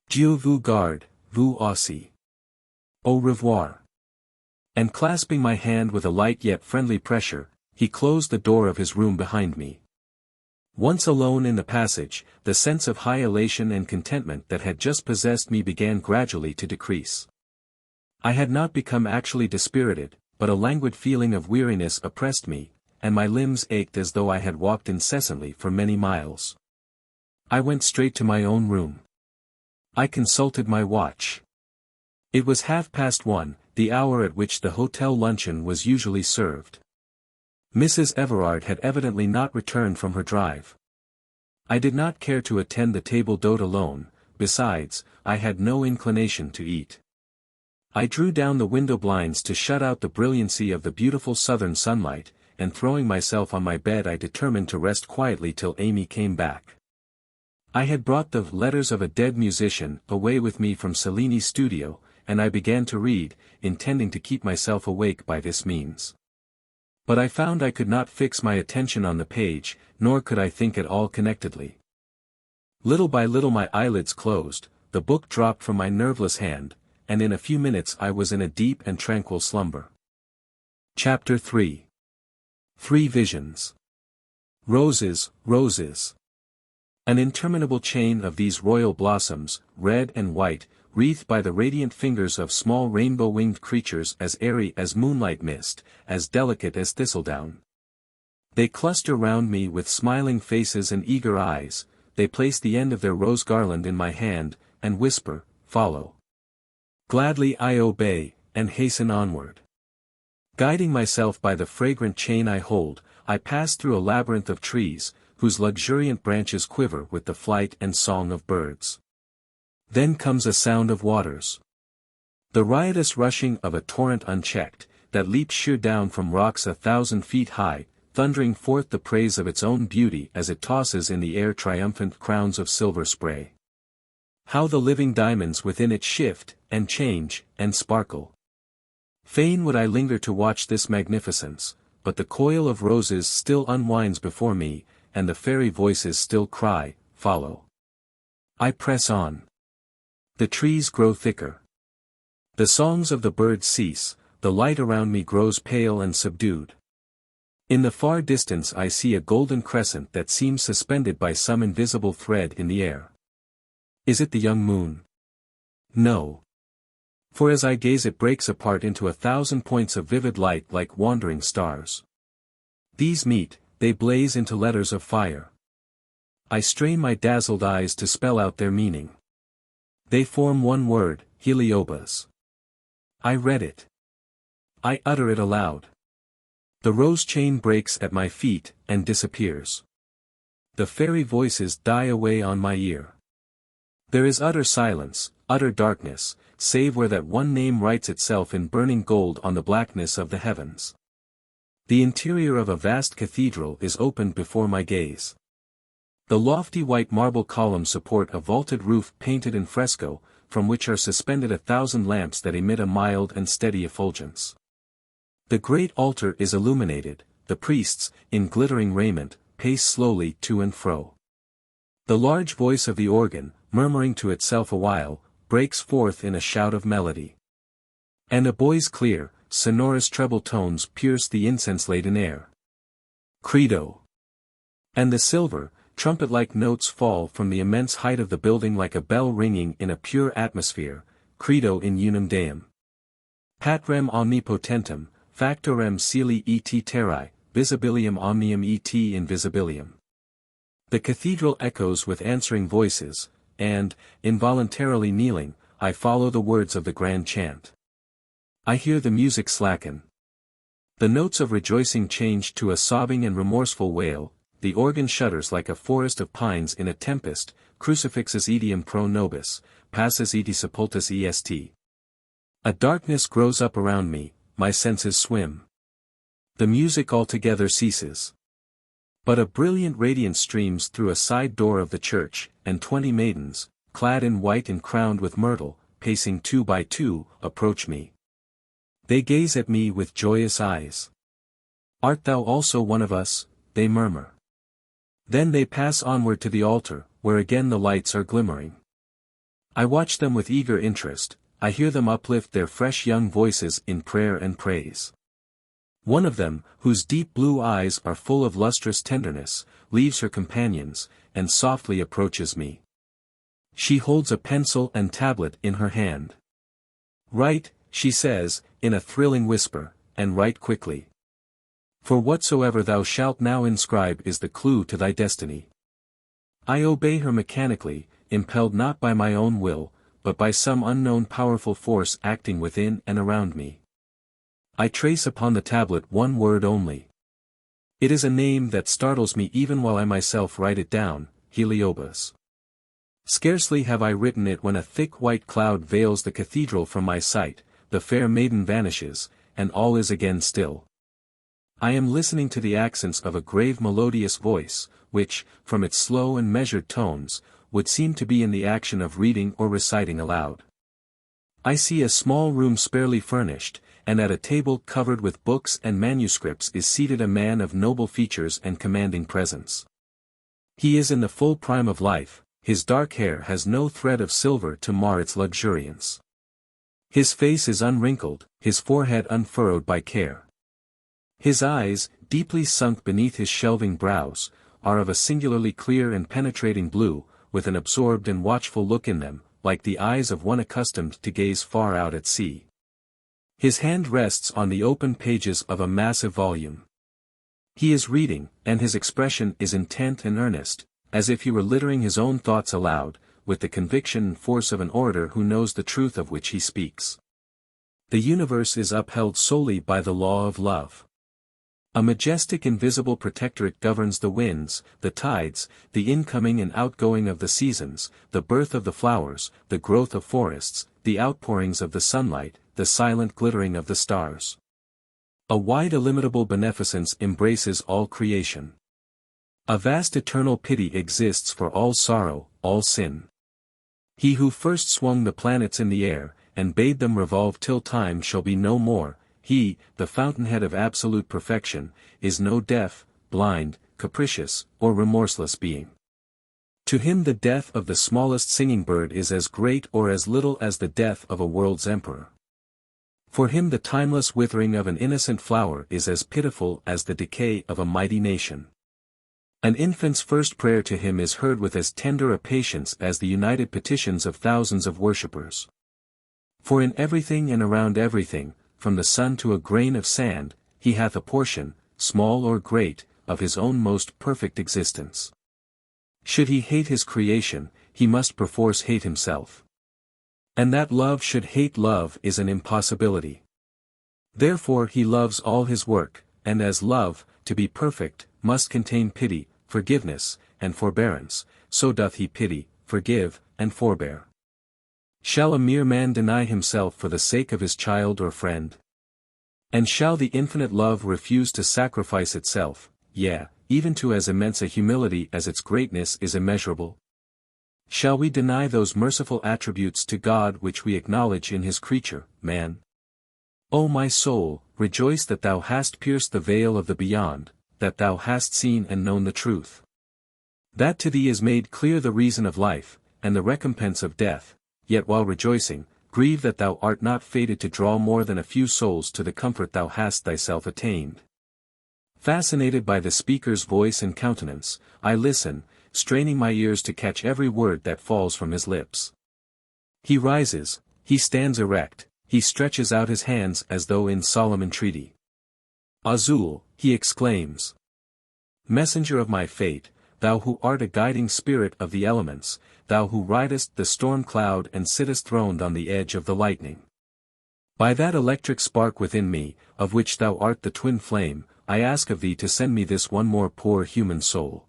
Dieu vous garde, vous aussi. Au revoir." And clasping my hand with a light yet friendly pressure, he closed the door of his room behind me. Once alone in the passage, the sense of high elation and contentment that had just possessed me began gradually to decrease. I had not become actually dispirited, but a languid feeling of weariness oppressed me, and my limbs ached as though I had walked incessantly for many miles. I went straight to my own room. I consulted my watch. It was 1:30, the hour at which the hotel luncheon was usually served. Mrs. Everard had evidently not returned from her drive. I did not care to attend the table d'hôte alone, besides, I had no inclination to eat. I drew down the window blinds to shut out the brilliancy of the beautiful southern sunlight, and throwing myself on my bed I determined to rest quietly till Amy came back. I had brought the Letters of a Dead Musician away with me from Cellini's studio, and I began to read, intending to keep myself awake by this means. But I found I could not fix my attention on the page, nor could I think at all connectedly. Little by little my eyelids closed, the book dropped from my nerveless hand, and in a few minutes I was in a deep and tranquil slumber. Chapter 3. 3 Visions. Roses, roses. An interminable chain of these royal blossoms, red and white, wreathed by the radiant fingers of small rainbow-winged creatures as airy as moonlight mist, as delicate as thistledown. They cluster round me with smiling faces and eager eyes, they place the end of their rose garland in my hand, and whisper, "Follow." Gladly I obey, and hasten onward. Guiding myself by the fragrant chain I hold, I pass through a labyrinth of trees, whose luxuriant branches quiver with the flight and song of birds. Then comes a sound of waters. The riotous rushing of a torrent unchecked, that leaps sheer down from rocks 1,000 feet high, thundering forth the praise of its own beauty as it tosses in the air triumphant crowns of silver spray. How the living diamonds within it shift, and change, and sparkle. Fain would I linger to watch this magnificence, but the coil of roses still unwinds before me, and the fairy voices still cry, "Follow." I press on. The trees grow thicker. The songs of the birds cease, the light around me grows pale and subdued. In the far distance I see a golden crescent that seems suspended by some invisible thread in the air. Is it the young moon? No. For as I gaze it breaks apart into 1,000 points of vivid light like wandering stars. These meet, they blaze into letters of fire. I strain my dazzled eyes to spell out their meaning. They form one word, Heliobas. I read it. I utter it aloud. The rose chain breaks at my feet, and disappears. The fairy voices die away on my ear. There is utter silence, utter darkness, save where that one name writes itself in burning gold on the blackness of the heavens. The interior of a vast cathedral is opened before my gaze. The lofty white marble columns support a vaulted roof painted in fresco, from which are suspended 1,000 lamps that emit a mild and steady effulgence. The great altar is illuminated, the priests, in glittering raiment, pace slowly to and fro. The large voice of the organ, murmuring to itself awhile, breaks forth in a shout of melody. And a boy's clear, sonorous treble tones pierce the incense-laden air. Credo. And the silver, trumpet-like notes fall from the immense height of the building like a bell ringing in a pure atmosphere, Credo in unum Deum. Patrem omnipotentem, factorem celi et terrae, visibilium omnium et invisibilium. The cathedral echoes with answering voices, and, involuntarily kneeling, I follow the words of the grand chant. I hear the music slacken. The notes of rejoicing change to a sobbing and remorseful wail, the organ shudders like a forest of pines in a tempest, crucifixus etiam pro nobis, passus eti sepultus est. A darkness grows up around me, my senses swim. The music altogether ceases. But a brilliant radiance streams through a side door of the church, and 20 maidens, clad in white and crowned with myrtle, pacing 2 by 2, approach me. They gaze at me with joyous eyes. Art thou also one of us? They murmur. Then they pass onward to the altar, where again the lights are glimmering. I watch them with eager interest, I hear them uplift their fresh young voices in prayer and praise. One of them, whose deep blue eyes are full of lustrous tenderness, leaves her companions, and softly approaches me. She holds a pencil and tablet in her hand. Write, she says, in a thrilling whisper, and write quickly. For whatsoever thou shalt now inscribe is the clue to thy destiny. I obey her mechanically, impelled not by my own will, but by some unknown powerful force acting within and around me. I trace upon the tablet one word only. It is a name that startles me even while I myself write it down, Heliobas. Scarcely have I written it when a thick white cloud veils the cathedral from my sight, the fair maiden vanishes, and all is again still. I am listening to the accents of a grave melodious voice, which, from its slow and measured tones, would seem to be in the action of reading or reciting aloud. I see a small room sparely furnished, and at a table covered with books and manuscripts is seated a man of noble features and commanding presence. He is in the full prime of life, his dark hair has no thread of silver to mar its luxuriance. His face is unwrinkled, his forehead unfurrowed by care. His eyes, deeply sunk beneath his shelving brows, are of a singularly clear and penetrating blue, with an absorbed and watchful look in them, like the eyes of one accustomed to gaze far out at sea. His hand rests on the open pages of a massive volume. He is reading, and his expression is intent and earnest, as if he were littering his own thoughts aloud, with the conviction and force of an orator who knows the truth of which he speaks. The universe is upheld solely by the law of love. A majestic invisible protectorate governs the winds, the tides, the incoming and outgoing of the seasons, the birth of the flowers, the growth of forests, the outpourings of the sunlight, the silent glittering of the stars. A wide illimitable beneficence embraces all creation. A vast eternal pity exists for all sorrow, all sin. He who first swung the planets in the air, and bade them revolve till time shall be no more, he, the fountainhead of absolute perfection, is no deaf, blind, capricious, or remorseless being. To him the death of the smallest singing bird is as great or as little as the death of a world's emperor. For him the timeless withering of an innocent flower is as pitiful as the decay of a mighty nation. An infant's first prayer to him is heard with as tender a patience as the united petitions of thousands of worshippers. For in everything and around everything, from the sun to a grain of sand, he hath a portion, small or great, of his own most perfect existence. Should he hate his creation, he must perforce hate himself. And that love should hate love is an impossibility. Therefore he loves all his work, and as love, to be perfect, must contain pity, forgiveness, and forbearance, so doth he pity, forgive, and forbear. Shall a mere man deny himself for the sake of his child or friend? And shall the infinite love refuse to sacrifice itself, yea, even to as immense a humility as its greatness is immeasurable? Shall we deny those merciful attributes to God which we acknowledge in his creature, man? O my soul, rejoice that thou hast pierced the veil of the beyond, that thou hast seen and known the truth. That to thee is made clear the reason of life, and the recompense of death, yet while rejoicing, grieve that thou art not fated to draw more than a few souls to the comfort thou hast thyself attained. Fascinated by the speaker's voice and countenance, I listen, straining my ears to catch every word that falls from his lips. He rises, he stands erect, he stretches out his hands as though in solemn entreaty. Azul, he exclaims. Messenger of my fate, thou who art a guiding spirit of the elements, thou who ridest the storm cloud and sittest throned on the edge of the lightning. By that electric spark within me, of which thou art the twin flame, I ask of thee to send me this one more poor human soul.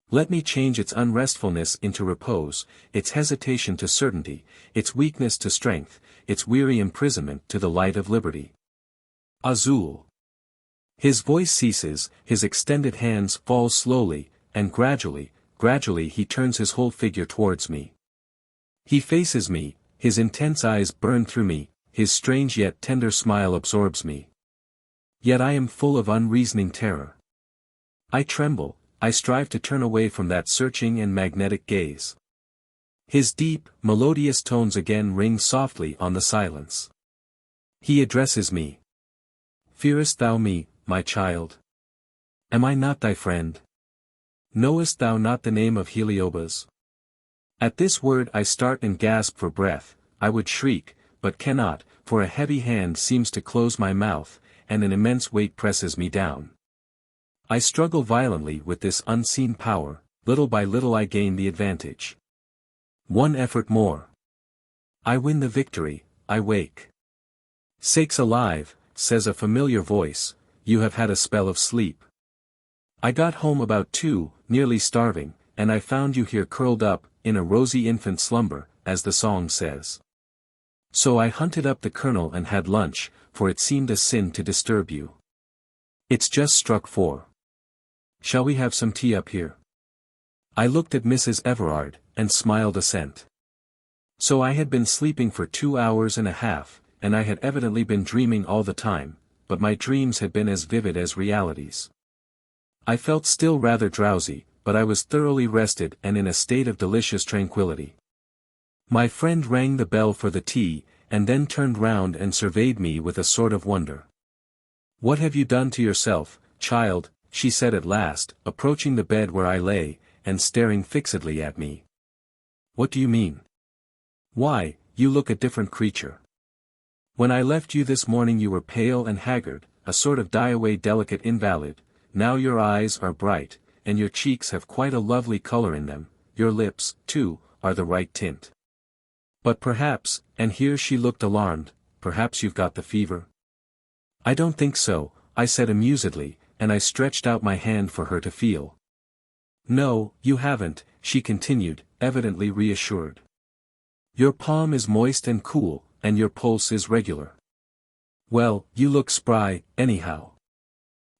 Let me change its unrestfulness into repose, its hesitation to certainty, its weakness to strength, its weary imprisonment to the light of liberty. Azul. His voice ceases, his extended hands fall slowly, and gradually he turns his whole figure towards me. He faces me, his intense eyes burn through me, his strange yet tender smile absorbs me. Yet I am full of unreasoning terror. I tremble, I strive to turn away from that searching and magnetic gaze. His deep, melodious tones again ring softly on the silence. He addresses me. Fearest thou me, my child? Am I not thy friend? Knowest thou not the name of Heliobas? At this word I start and gasp for breath, I would shriek, but cannot, for a heavy hand seems to close my mouth, and an immense weight presses me down. I struggle violently with this unseen power, little by little I gain the advantage. One effort more. I win the victory, I wake. Sakes alive, says a familiar voice, you have had a spell of sleep. I got home about 2, nearly starving, and I found you here curled up, in a rosy infant slumber, as the song says. So I hunted up the colonel and had lunch, for it seemed a sin to disturb you. It's just struck 4. Shall we have some tea up here? I looked at Mrs. Everard, and smiled assent. So I had been sleeping for 2 hours and a half, and I had evidently been dreaming all the time, but my dreams had been as vivid as realities. I felt still rather drowsy, but I was thoroughly rested and in a state of delicious tranquility. My friend rang the bell for the tea, and then turned round and surveyed me with a sort of wonder. What have you done to yourself, child? She said at last, approaching the bed where I lay, and staring fixedly at me. What do you mean? Why, you look a different creature. When I left you this morning you were pale and haggard, a sort of die-away delicate invalid, now your eyes are bright, and your cheeks have quite a lovely color in them, your lips, too, are the right tint. But perhaps, and here she looked alarmed, perhaps you've got the fever? I don't think so, I said amusedly, and I stretched out my hand for her to feel. No, you haven't, she continued, evidently reassured. Your palm is moist and cool, and your pulse is regular. Well, you look spry, anyhow.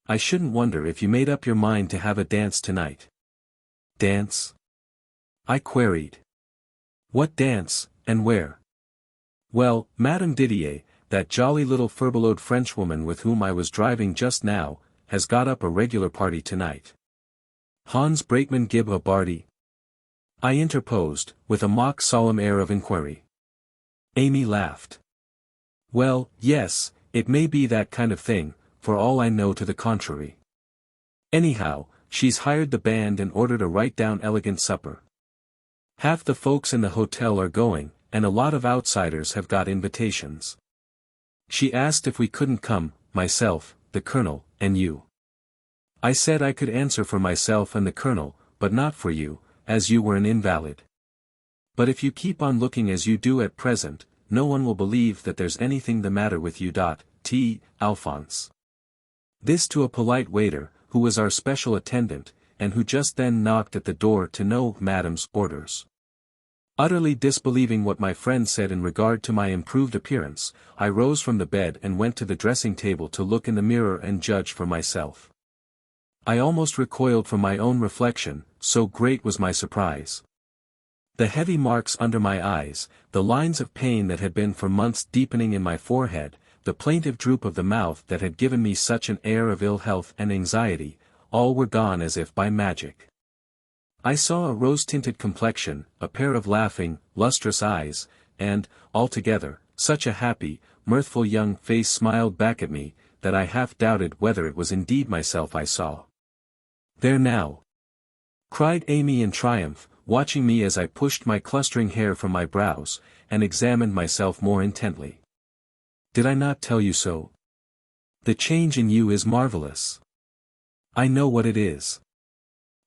I shouldn't wonder if you made up your mind to have a dance tonight. Dance? I queried. What dance, and where? Well, Madame Didier, that jolly little furbelowed Frenchwoman with whom I was driving just now, has got up a regular party tonight. Hans Brakeman give a party? I interposed, with a mock solemn air of inquiry. Amy laughed. Well, yes, it may be that kind of thing, for all I know to the contrary. Anyhow, she's hired the band and ordered a right-down elegant supper. Half the folks in the hotel are going, and a lot of outsiders have got invitations. She asked if we couldn't come, myself, the colonel, and you. I said I could answer for myself and the colonel, but not for you, as you were an invalid. But if you keep on looking as you do at present, no one will believe that there's anything the matter with you. T. Alphonse. This to a polite waiter, who was our special attendant, and who just then knocked at the door to know Madame's orders. Utterly disbelieving what my friend said in regard to my improved appearance, I rose from the bed and went to the dressing table to look in the mirror and judge for myself. I almost recoiled from my own reflection, so great was my surprise. The heavy marks under my eyes, the lines of pain that had been for months deepening in my forehead, the plaintive droop of the mouth that had given me such an air of ill health and anxiety, all were gone as if by magic. I saw a rose-tinted complexion, a pair of laughing, lustrous eyes, and, altogether, such a happy, mirthful young face smiled back at me, that I half doubted whether it was indeed myself I saw. There now! Cried Amy in triumph, watching me as I pushed my clustering hair from my brows, and examined myself more intently. Did I not tell you so? The change in you is marvelous. I know what it is.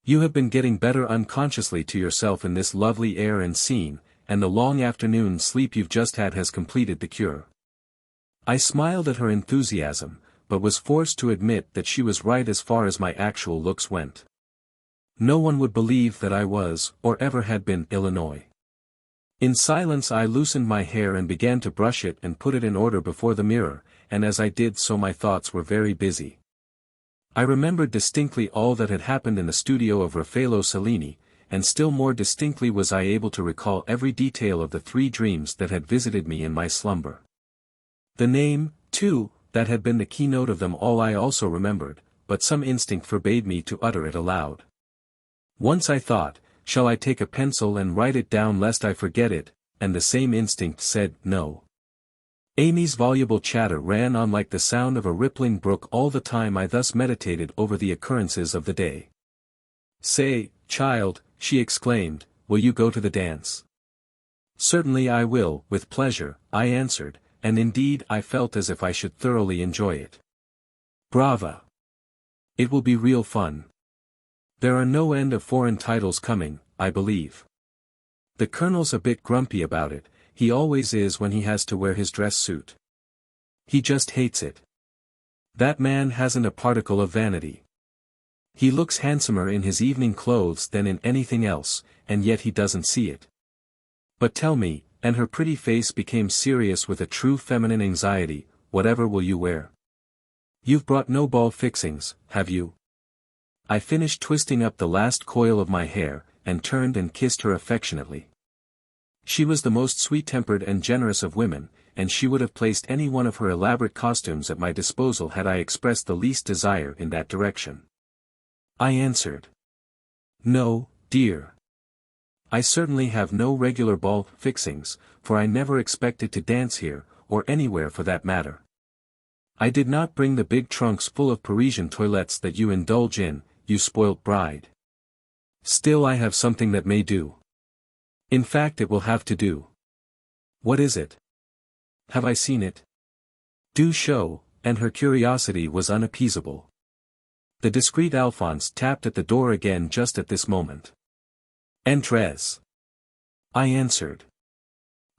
You have been getting better unconsciously to yourself in this lovely air and scene, and the long afternoon sleep you've just had has completed the cure. I smiled at her enthusiasm, but was forced to admit that she was right as far as my actual looks went. No one would believe that I was, or ever had been, Illinois. In silence I loosened my hair and began to brush it and put it in order before the mirror, and as I did so my thoughts were very busy. I remembered distinctly all that had happened in the studio of Raffello Cellini, and still more distinctly was I able to recall every detail of the 3 dreams that had visited me in my slumber. The name, too, that had been the keynote of them all I also remembered, but some instinct forbade me to utter it aloud. Once I thought, shall I take a pencil and write it down lest I forget it, and the same instinct said, no. Amy's voluble chatter ran on like the sound of a rippling brook all the time I thus meditated over the occurrences of the day. Say, child, she exclaimed, will you go to the dance? Certainly I will, with pleasure, I answered, and indeed I felt as if I should thoroughly enjoy it. Brava! It will be real fun. There are no end of foreign titles coming, I believe. The Colonel's a bit grumpy about it, he always is when he has to wear his dress suit. He just hates it. That man hasn't a particle of vanity. He looks handsomer in his evening clothes than in anything else, and yet he doesn't see it. But tell me, and her pretty face became serious with a true feminine anxiety, whatever will you wear? You've brought no ball fixings, have you? I finished twisting up the last coil of my hair, and turned and kissed her affectionately. She was the most sweet-tempered and generous of women, and she would have placed any one of her elaborate costumes at my disposal had I expressed the least desire in that direction. I answered. No, dear. I certainly have no regular ball fixings, for I never expected to dance here, or anywhere for that matter. I did not bring the big trunks full of Parisian toilettes that you indulge in, you spoilt bride. Still I have something that may do. In fact it will have to do. What is it? Have I seen it? Do show, and her curiosity was unappeasable. The discreet Alphonse tapped at the door again just at this moment. Entrez. I answered.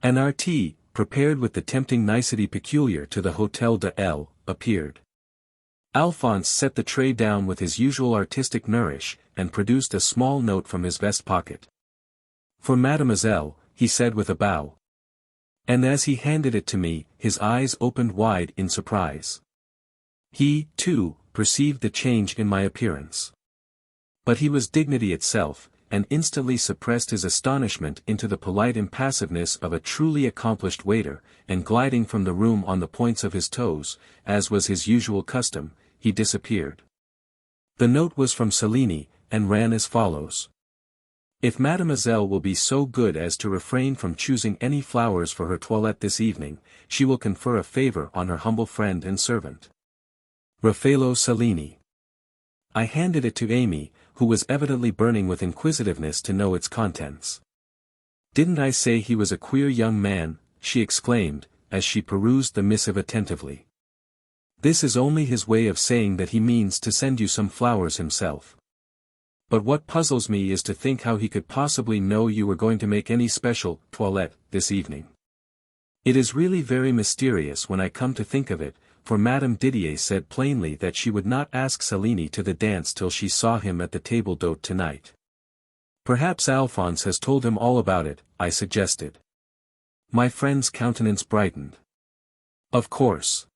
An artiste, prepared with the tempting nicety peculiar to the Hôtel de L, appeared. Alphonse set the tray down with his usual artistic nourish, and produced a small note from his vest pocket. For mademoiselle, he said with a bow. And as he handed it to me, his eyes opened wide in surprise. He, too, perceived the change in my appearance. But he was dignity itself, and instantly suppressed his astonishment into the polite impassiveness of a truly accomplished waiter, and gliding from the room on the points of his toes, as was his usual custom, he disappeared. The note was from Cellini, and ran as follows. If mademoiselle will be so good as to refrain from choosing any flowers for her toilette this evening, she will confer a favor on her humble friend and servant. Raffello Cellini. I handed it to Amy, who was evidently burning with inquisitiveness to know its contents. Didn't I say he was a queer young man, she exclaimed, as she perused the missive attentively. This is only his way of saying that he means to send you some flowers himself. But what puzzles me is to think how he could possibly know you were going to make any special toilette this evening. It is really very mysterious when I come to think of it, for Madame Didier said plainly that she would not ask Cellini to the dance till she saw him at the table d'hôte tonight. Perhaps Alphonse has told him all about it, I suggested. My friend's countenance brightened. Of course.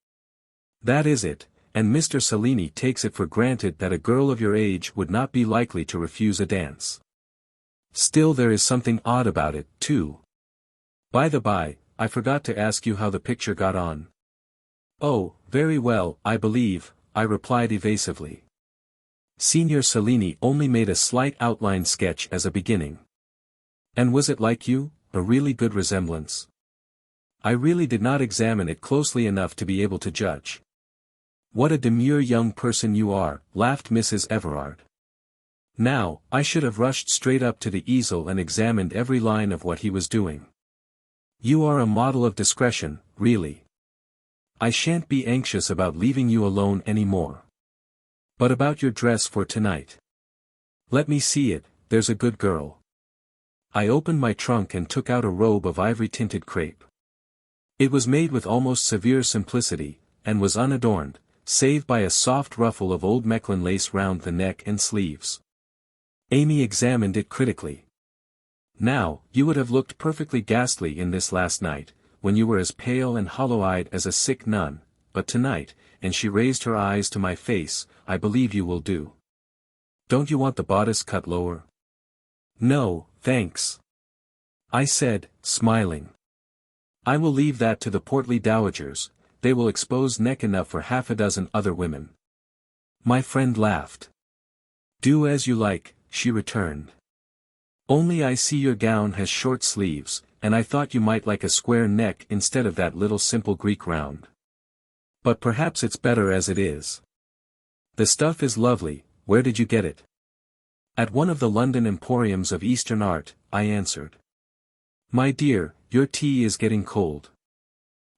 That is it, and Mr. Cellini takes it for granted that a girl of your age would not be likely to refuse a dance. Still there is something odd about it, too. By the by, I forgot to ask you how the picture got on. Oh, very well, I believe, I replied evasively. Signor Cellini only made a slight outline sketch as a beginning. And was it like you, a really good resemblance? I really did not examine it closely enough to be able to judge. What a demure young person you are, laughed Mrs. Everard. Now, I should have rushed straight up to the easel and examined every line of what he was doing. You are a model of discretion, really. I shan't be anxious about leaving you alone any more. But about your dress for tonight. Let me see it, there's a good girl. I opened my trunk and took out a robe of ivory-tinted crepe. It was made with almost severe simplicity, and was unadorned, save by a soft ruffle of old Mechlin lace round the neck and sleeves. Amy examined it critically. Now, you would have looked perfectly ghastly in this last night, when you were as pale and hollow-eyed as a sick nun, but tonight, and she raised her eyes to my face, I believe you will do. Don't you want the bodice cut lower? No, thanks. I said, smiling. I will leave that to the portly dowagers, they will expose neck enough for half a dozen other women. My friend laughed. Do as you like, she returned. Only I see your gown has short sleeves, and I thought you might like a square neck instead of that little simple Greek round. But perhaps it's better as it is. The stuff is lovely, where did you get it? At one of the London emporiums of Eastern art, I answered. My dear, your tea is getting cold.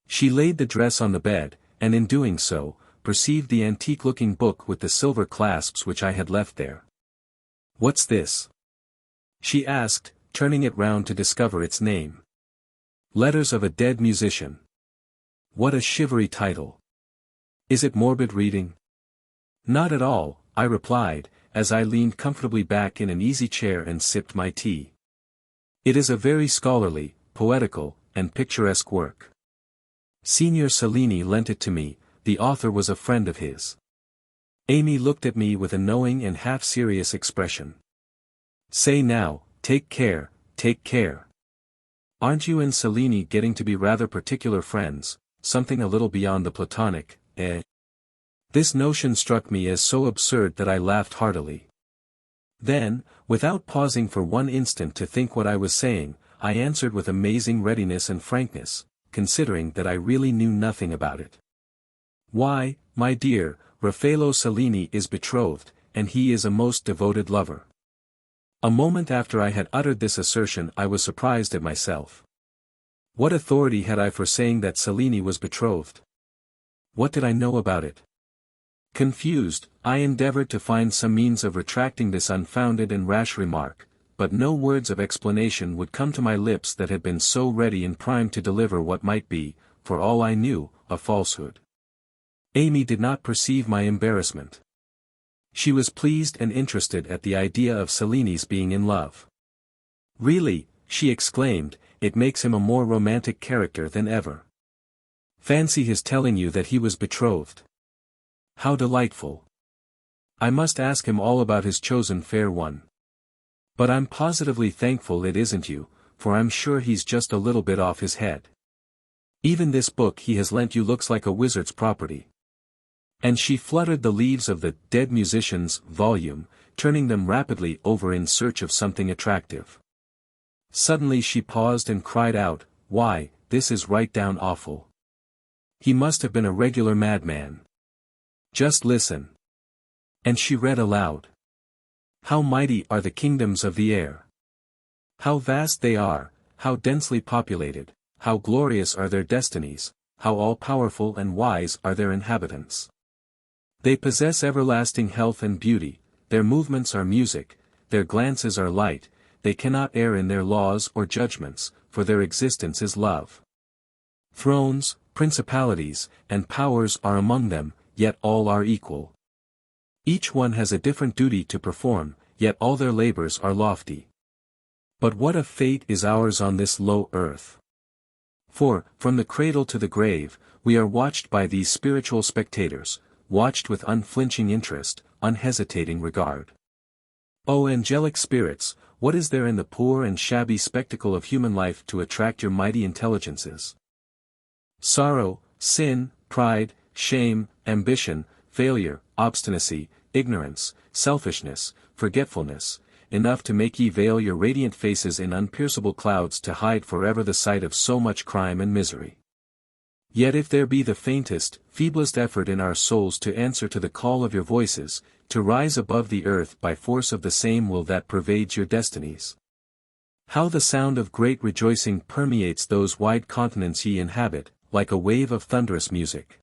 She laid the dress on the bed, and in doing so, perceived the antique-looking book with the silver clasps which I had left there. What's this? She asked, turning it round to discover its name. Letters of a Dead Musician. What a shivery title. Is it morbid reading? Not at all, I replied, as I leaned comfortably back in an easy chair and sipped my tea. It is a very scholarly, poetical, and picturesque work. Signor Cellini lent it to me, the author was a friend of his. Amy looked at me with a knowing and half-serious expression. Say now, take care, take care. Aren't you and Cellini getting to be rather particular friends, something a little beyond the platonic, eh? This notion struck me as so absurd that I laughed heartily. Then, without pausing for one instant to think what I was saying, I answered with amazing readiness and frankness, considering that I really knew nothing about it. Why, my dear, Raffello Cellini is betrothed, and he is a most devoted lover. A moment after I had uttered this assertion I was surprised at myself. What authority had I for saying that Cellini was betrothed? What did I know about it? Confused, I endeavored to find some means of retracting this unfounded and rash remark, but no words of explanation would come to my lips that had been so ready and primed to deliver what might be, for all I knew, a falsehood. Amy did not perceive my embarrassment. She was pleased and interested at the idea of Cellini's being in love. Really, she exclaimed, it makes him a more romantic character than ever. Fancy his telling you that he was betrothed. How delightful. I must ask him all about his chosen fair one. But I'm positively thankful it isn't you, for I'm sure he's just a little bit off his head. Even this book he has lent you looks like a wizard's property. And she fluttered the leaves of the Dead Musicians volume, turning them rapidly over in search of something attractive. Suddenly she paused and cried out, why, this is right down awful. He must have been a regular madman. Just listen. And she read aloud. How mighty are the kingdoms of the air. How vast they are, how densely populated, how glorious are their destinies, how all-powerful and wise are their inhabitants. They possess everlasting health and beauty, their movements are music, their glances are light, they cannot err in their laws or judgments, for their existence is love. Thrones, principalities, and powers are among them, yet all are equal. Each one has a different duty to perform, yet all their labors are lofty. But what a fate is ours on this low earth! For, from the cradle to the grave, we are watched by these spiritual spectators, watched with unflinching interest, unhesitating regard. O angelic spirits, what is there in the poor and shabby spectacle of human life to attract your mighty intelligences? Sorrow, sin, pride, shame, ambition, failure, obstinacy, ignorance, selfishness, forgetfulness, enough to make ye veil your radiant faces in unpierceable clouds to hide forever the sight of so much crime and misery. Yet if there be the faintest, feeblest effort in our souls to answer to the call of your voices, to rise above the earth by force of the same will that pervades your destinies. How the sound of great rejoicing permeates those wide continents ye inhabit, like a wave of thunderous music.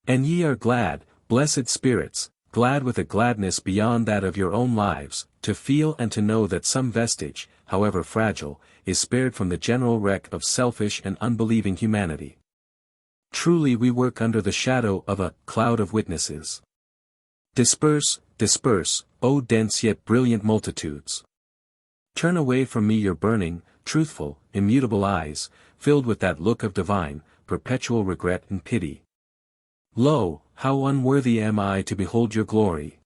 And ye are glad, blessed spirits, glad with a gladness beyond that of your own lives, to feel and to know that some vestige, however fragile, is spared from the general wreck of selfish and unbelieving humanity. Truly we work under the shadow of a cloud of witnesses. Disperse, disperse, O dense yet brilliant multitudes. Turn away from me your burning, truthful, immutable eyes, filled with that look of divine, perpetual regret and pity. Lo, how unworthy am I to behold your glory!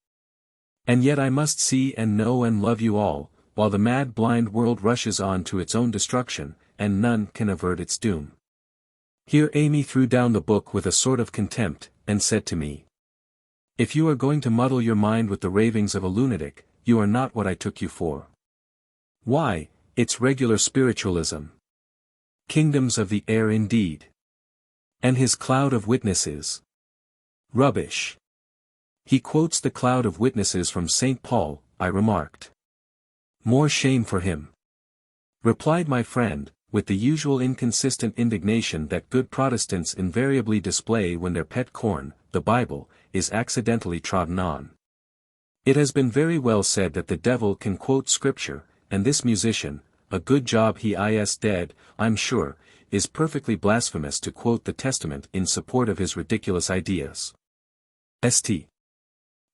And yet I must see and know and love you all, while the mad blind world rushes on to its own destruction, and none can avert its doom. Here Amy threw down the book with a sort of contempt, and said to me, "If you are going to muddle your mind with the ravings of a lunatic, you are not what I took you for. Why, it's regular spiritualism. Kingdoms of the air indeed. And his cloud of witnesses. Rubbish." "He quotes the cloud of witnesses from St. Paul," I remarked. "More shame for him," replied my friend, with the usual inconsistent indignation that good Protestants invariably display when their pet corn, the Bible, is accidentally trodden on. It has been very well said that the devil can quote scripture, and this musician, a good job he is dead, I'm sure, is perfectly blasphemous to quote the Testament in support of his ridiculous ideas. St.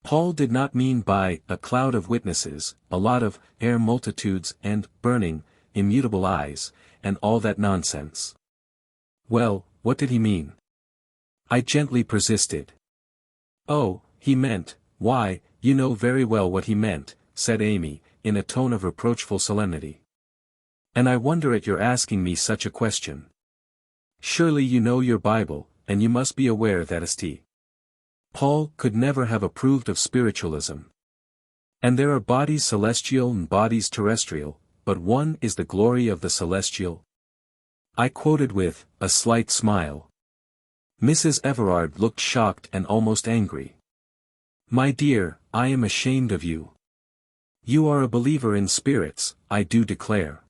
Paul did not mean by a cloud of witnesses, a lot of air multitudes and burning, immutable eyes, and all that nonsense. Well, what did he mean? I gently persisted. Oh, he meant, why, you know very well what he meant, said Amy, in a tone of reproachful solemnity. And I wonder at your asking me such a question. Surely you know your Bible, and you must be aware that St. Paul could never have approved of spiritualism. And there are bodies celestial and bodies terrestrial, but one is the glory of the celestial. I quoted with a slight smile. Mrs. Everard looked shocked and almost angry. My dear, I am ashamed of you. You are a believer in spirits, I do declare.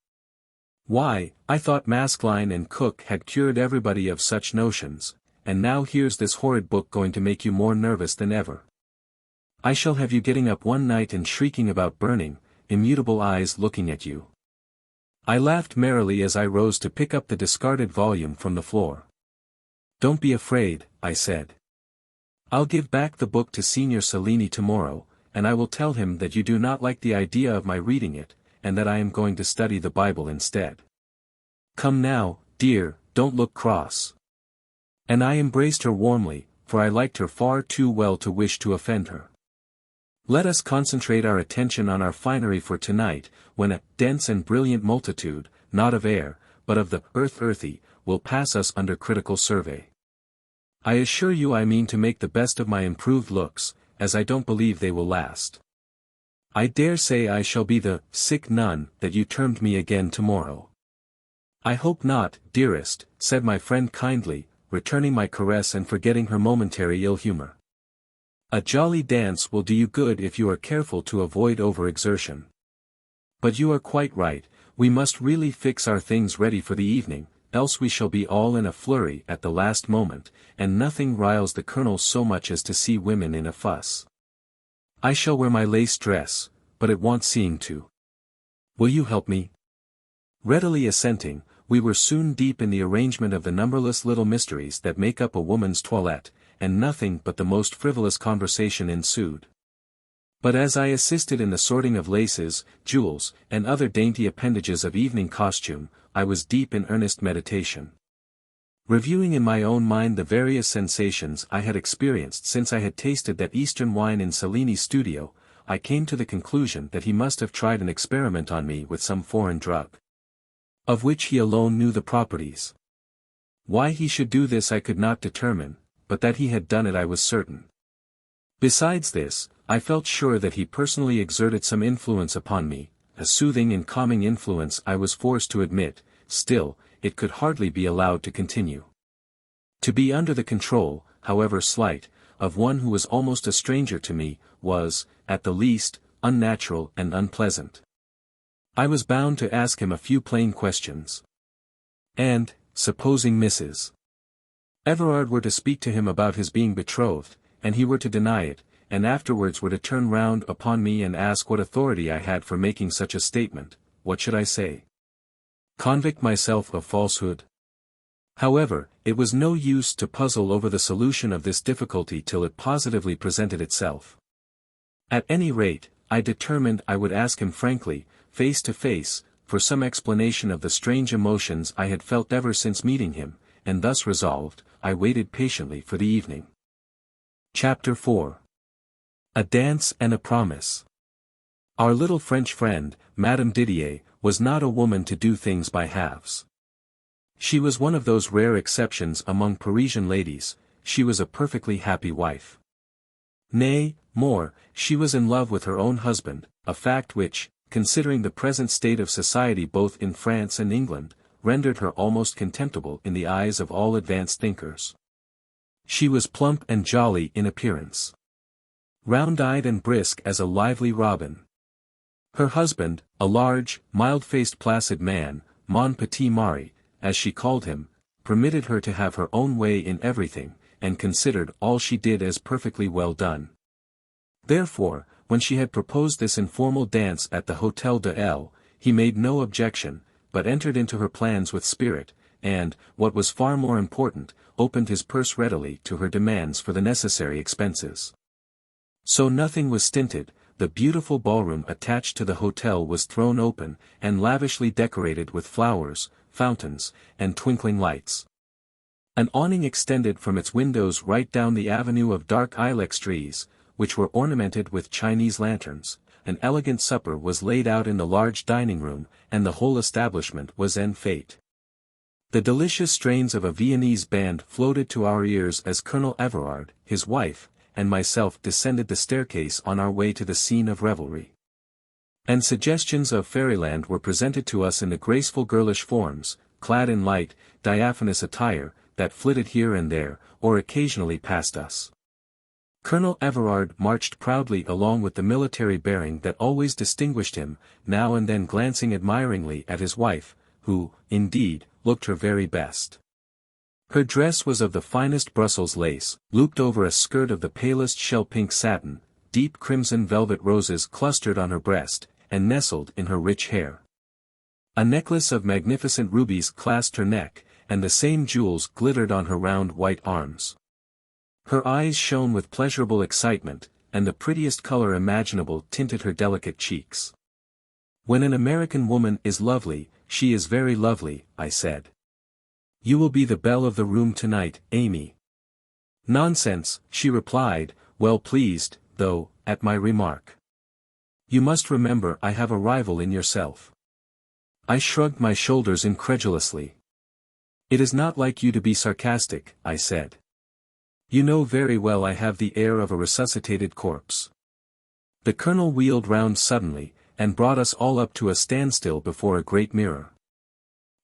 Why, I thought Maskelyne and Cook had cured everybody of such notions, and now here's this horrid book going to make you more nervous than ever. I shall have you getting up one night and shrieking about burning, immutable eyes looking at you. I laughed merrily as I rose to pick up the discarded volume from the floor. Don't be afraid, I said. I'll give back the book to Signor Cellini tomorrow, and I will tell him that you do not like the idea of my reading it, and that I am going to study the Bible instead. Come now, dear, don't look cross. And I embraced her warmly, for I liked her far too well to wish to offend her. Let us concentrate our attention on our finery for tonight, when a dense and brilliant multitude, not of air, but of the earthy, will pass us under critical survey. I assure you I mean to make the best of my improved looks, as I don't believe they will last. I dare say I shall be the sick nun that you termed me again tomorrow. I hope not, dearest, said my friend kindly, returning my caress and forgetting her momentary ill humor. A jolly dance will do you good if you are careful to avoid overexertion. But you are quite right, we must really fix our things ready for the evening, else we shall be all in a flurry at the last moment, and nothing riles the colonel so much as to see women in a fuss. I shall wear my lace dress, but it wants seeing to. Will you help me? Readily assenting, we were soon deep in the arrangement of the numberless little mysteries that make up a woman's toilette, and nothing but the most frivolous conversation ensued. But as I assisted in the sorting of laces, jewels, and other dainty appendages of evening costume, I was deep in earnest meditation. Reviewing in my own mind the various sensations I had experienced since I had tasted that Eastern wine in Cellini's studio, I came to the conclusion that he must have tried an experiment on me with some foreign drug, of which he alone knew the properties. Why he should do this I could not determine, but that he had done it I was certain. Besides this, I felt sure that he personally exerted some influence upon me, a soothing and calming influence I was forced to admit, still, it could hardly be allowed to continue. To be under the control, however slight, of one who was almost a stranger to me, was, at the least, unnatural and unpleasant. I was bound to ask him a few plain questions. And, supposing Mrs. Everard were to speak to him about his being betrothed, and he were to deny it, and afterwards were to turn round upon me and ask what authority I had for making such a statement, what should I say? Convict myself of falsehood? However, it was no use to puzzle over the solution of this difficulty till it positively presented itself. At any rate, I determined I would ask him frankly, face to face, for some explanation of the strange emotions I had felt ever since meeting him, and thus resolved, I waited patiently for the evening. Chapter 4. A Dance and a Promise. Our little French friend, Madame Didier, was not a woman to do things by halves. She was one of those rare exceptions among Parisian ladies, she was a perfectly happy wife. Nay, more, she was in love with her own husband, a fact which, considering the present state of society both in France and England, rendered her almost contemptible in the eyes of all advanced thinkers. She was plump and jolly in appearance, round-eyed and brisk as a lively robin. Her husband, a large, mild-faced placid man, mon petit mari, as she called him, permitted her to have her own way in everything, and considered all she did as perfectly well done. Therefore, when she had proposed this informal dance at the Hôtel de L, he made no objection, but entered into her plans with spirit, and, what was far more important, opened his purse readily to her demands for the necessary expenses. So nothing was stinted, the beautiful ballroom attached to the hotel was thrown open, and lavishly decorated with flowers, fountains, and twinkling lights. An awning extended from its windows right down the avenue of dark ilex trees, which were ornamented with Chinese lanterns. An elegant supper was laid out in the large dining room, and the whole establishment was en fete. The delicious strains of a Viennese band floated to our ears as Colonel Everard, his wife, and myself descended the staircase on our way to the scene of revelry. And suggestions of fairyland were presented to us in the graceful girlish forms, clad in light, diaphanous attire, that flitted here and there, or occasionally passed us. Colonel Everard marched proudly along with the military bearing that always distinguished him, now and then glancing admiringly at his wife, who, indeed, looked her very best. Her dress was of the finest Brussels lace, looped over a skirt of the palest shell-pink satin, deep crimson velvet roses clustered on her breast, and nestled in her rich hair. A necklace of magnificent rubies clasped her neck, and the same jewels glittered on her round white arms. Her eyes shone with pleasurable excitement, and the prettiest color imaginable tinted her delicate cheeks. When an American woman is lovely, she is very lovely, I said. You will be the belle of the room tonight, Amy. Nonsense, she replied, well pleased, though, at my remark. You must remember I have a rival in yourself. I shrugged my shoulders incredulously. It is not like you to be sarcastic, I said. You know very well I have the air of a resuscitated corpse. The colonel wheeled round suddenly, and brought us all up to a standstill before a great mirror.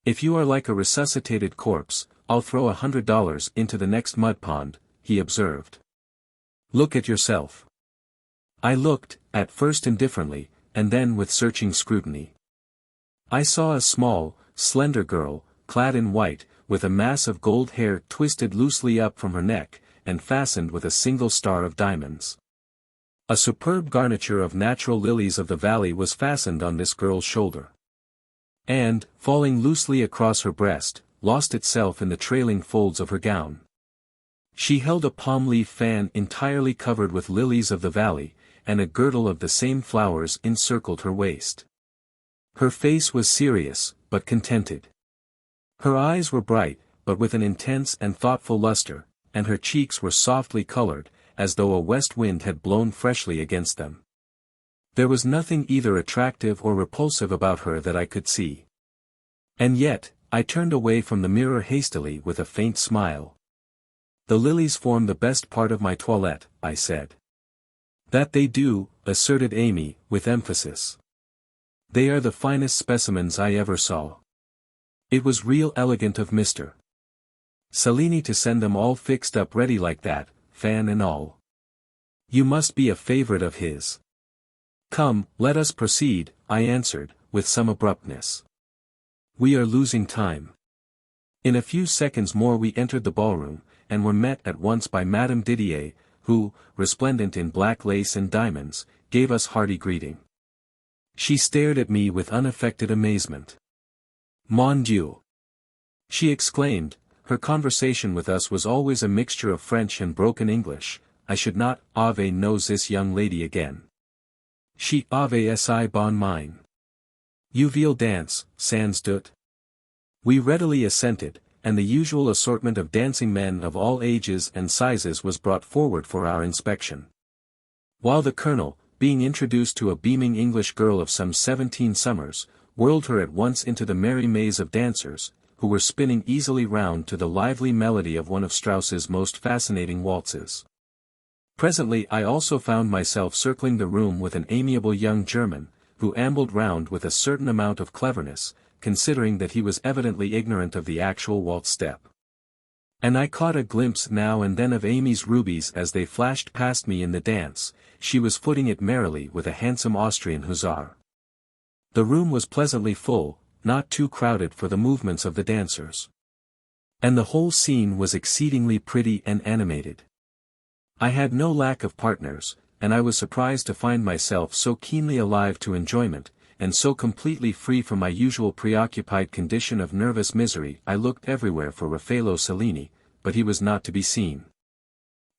If you are like a resuscitated corpse, I'll throw $100 into the next mud pond, he observed. Look at yourself. I looked, at first indifferently, and then with searching scrutiny. I saw a small, slender girl, clad in white, with a mass of gold hair twisted loosely up from her neck, and fastened with a single star of diamonds. A superb garniture of natural lilies of the valley was fastened on this girl's shoulder, and, falling loosely across her breast, lost itself in the trailing folds of her gown. She held a palm-leaf fan entirely covered with lilies of the valley, and a girdle of the same flowers encircled her waist. Her face was serious, but contented. Her eyes were bright, but with an intense and thoughtful luster, and her cheeks were softly colored, as though a west wind had blown freshly against them. There was nothing either attractive or repulsive about her that I could see. And yet, I turned away from the mirror hastily with a faint smile. The lilies form the best part of my toilette, I said. That they do, asserted Amy, with emphasis. They are the finest specimens I ever saw. It was real elegant of Mr. Cellini to send them all fixed up ready like that, fan and all. You must be a favorite of his. Come, let us proceed, I answered, with some abruptness. We are losing time. In a few seconds more we entered the ballroom, and were met at once by Madame Didier, who, resplendent in black lace and diamonds, gave us hearty greeting. She stared at me with unaffected amazement. "Mon Dieu!" she exclaimed. Her conversation with us was always a mixture of French and broken English. I should not ave knows this young lady again. She avait si bon mine. You veal dance, sans doute? We readily assented, and the usual assortment of dancing men of all ages and sizes was brought forward for our inspection. While the colonel, being introduced to a beaming English girl of some 17 summers, whirled her at once into the merry maze of dancers, who were spinning easily round to the lively melody of one of Strauss's most fascinating waltzes. Presently I also found myself circling the room with an amiable young German, who ambled round with a certain amount of cleverness, considering that he was evidently ignorant of the actual waltz step. And I caught a glimpse now and then of Amy's rubies as they flashed past me in the dance. She was footing it merrily with a handsome Austrian hussar. The room was pleasantly full, not too crowded for the movements of the dancers. And the whole scene was exceedingly pretty and animated. I had no lack of partners, and I was surprised to find myself so keenly alive to enjoyment, and so completely free from my usual preoccupied condition of nervous misery. I looked everywhere for Raffello Cellini, but he was not to be seen.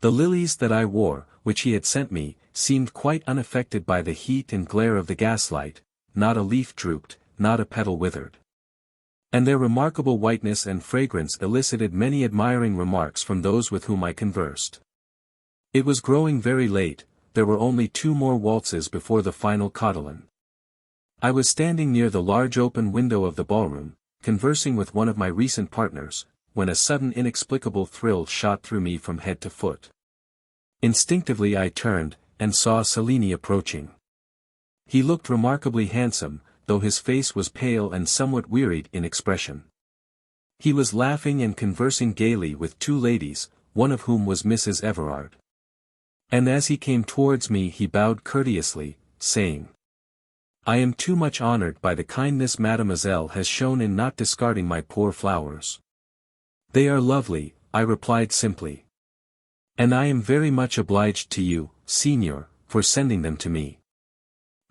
The lilies that I wore, which he had sent me, seemed quite unaffected by the heat and glare of the gaslight. Not a leaf drooped, not a petal withered. And their remarkable whiteness and fragrance elicited many admiring remarks from those with whom I conversed. It was growing very late. There were only 2 more waltzes before the final cotillion. I was standing near the large open window of the ballroom, conversing with one of my recent partners, when a sudden inexplicable thrill shot through me from head to foot. Instinctively I turned, and saw Cellini approaching. He looked remarkably handsome, though his face was pale and somewhat wearied in expression. He was laughing and conversing gaily with 2 ladies, one of whom was Mrs. Everard. And as he came towards me he bowed courteously, saying, "I am too much honored by the kindness mademoiselle has shown in not discarding my poor flowers." "They are lovely," I replied simply. "And I am very much obliged to you, Signor, for sending them to me."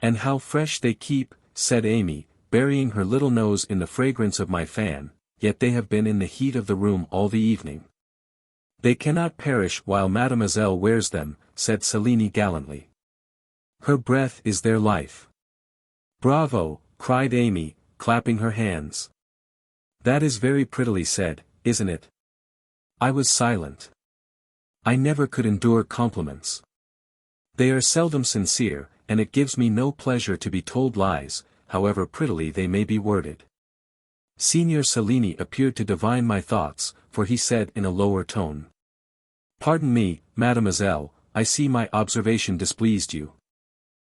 "And how fresh they keep," said Amy, burying her little nose in the fragrance of my fan, "yet they have been in the heat of the room all the evening." "They cannot perish while mademoiselle wears them," said Cellini gallantly. "Her breath is their life." "Bravo," cried Amy, clapping her hands. "That is very prettily said, isn't it?" I was silent. I never could endure compliments. They are seldom sincere, and it gives me no pleasure to be told lies, however prettily they may be worded. Signor Cellini appeared to divine my thoughts, for he said in a lower tone, "Pardon me, mademoiselle, I see my observation displeased you.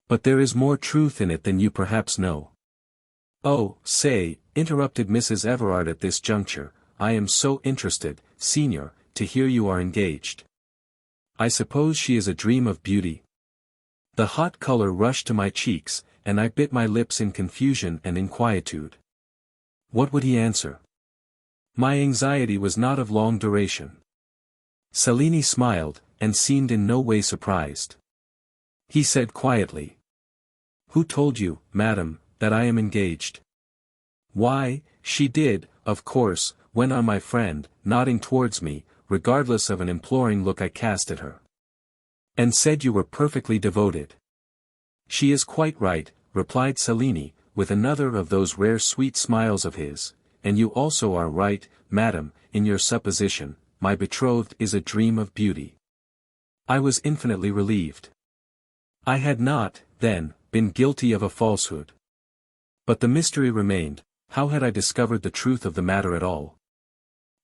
But there is more truth in it than you perhaps know." "Oh, say," interrupted Mrs. Everard at this juncture, "I am so interested, Signor, to hear you are engaged. I suppose she is a dream of beauty?" The hot color rushed to my cheeks, and I bit my lips in confusion and inquietude. What would he answer? My anxiety was not of long duration. Cellini smiled, and seemed in no way surprised. He said quietly, "Who told you, madam, that I am engaged?" "Why, she did, of course," went on my friend, nodding towards me, regardless of an imploring look I cast at her. "And said you were perfectly devoted." "She is quite right," replied Cellini, with another of those rare sweet smiles of his, "and you also are right, madam, in your supposition. My betrothed is a dream of beauty." I was infinitely relieved. I had not, then, been guilty of a falsehood. But the mystery remained. How had I discovered the truth of the matter at all?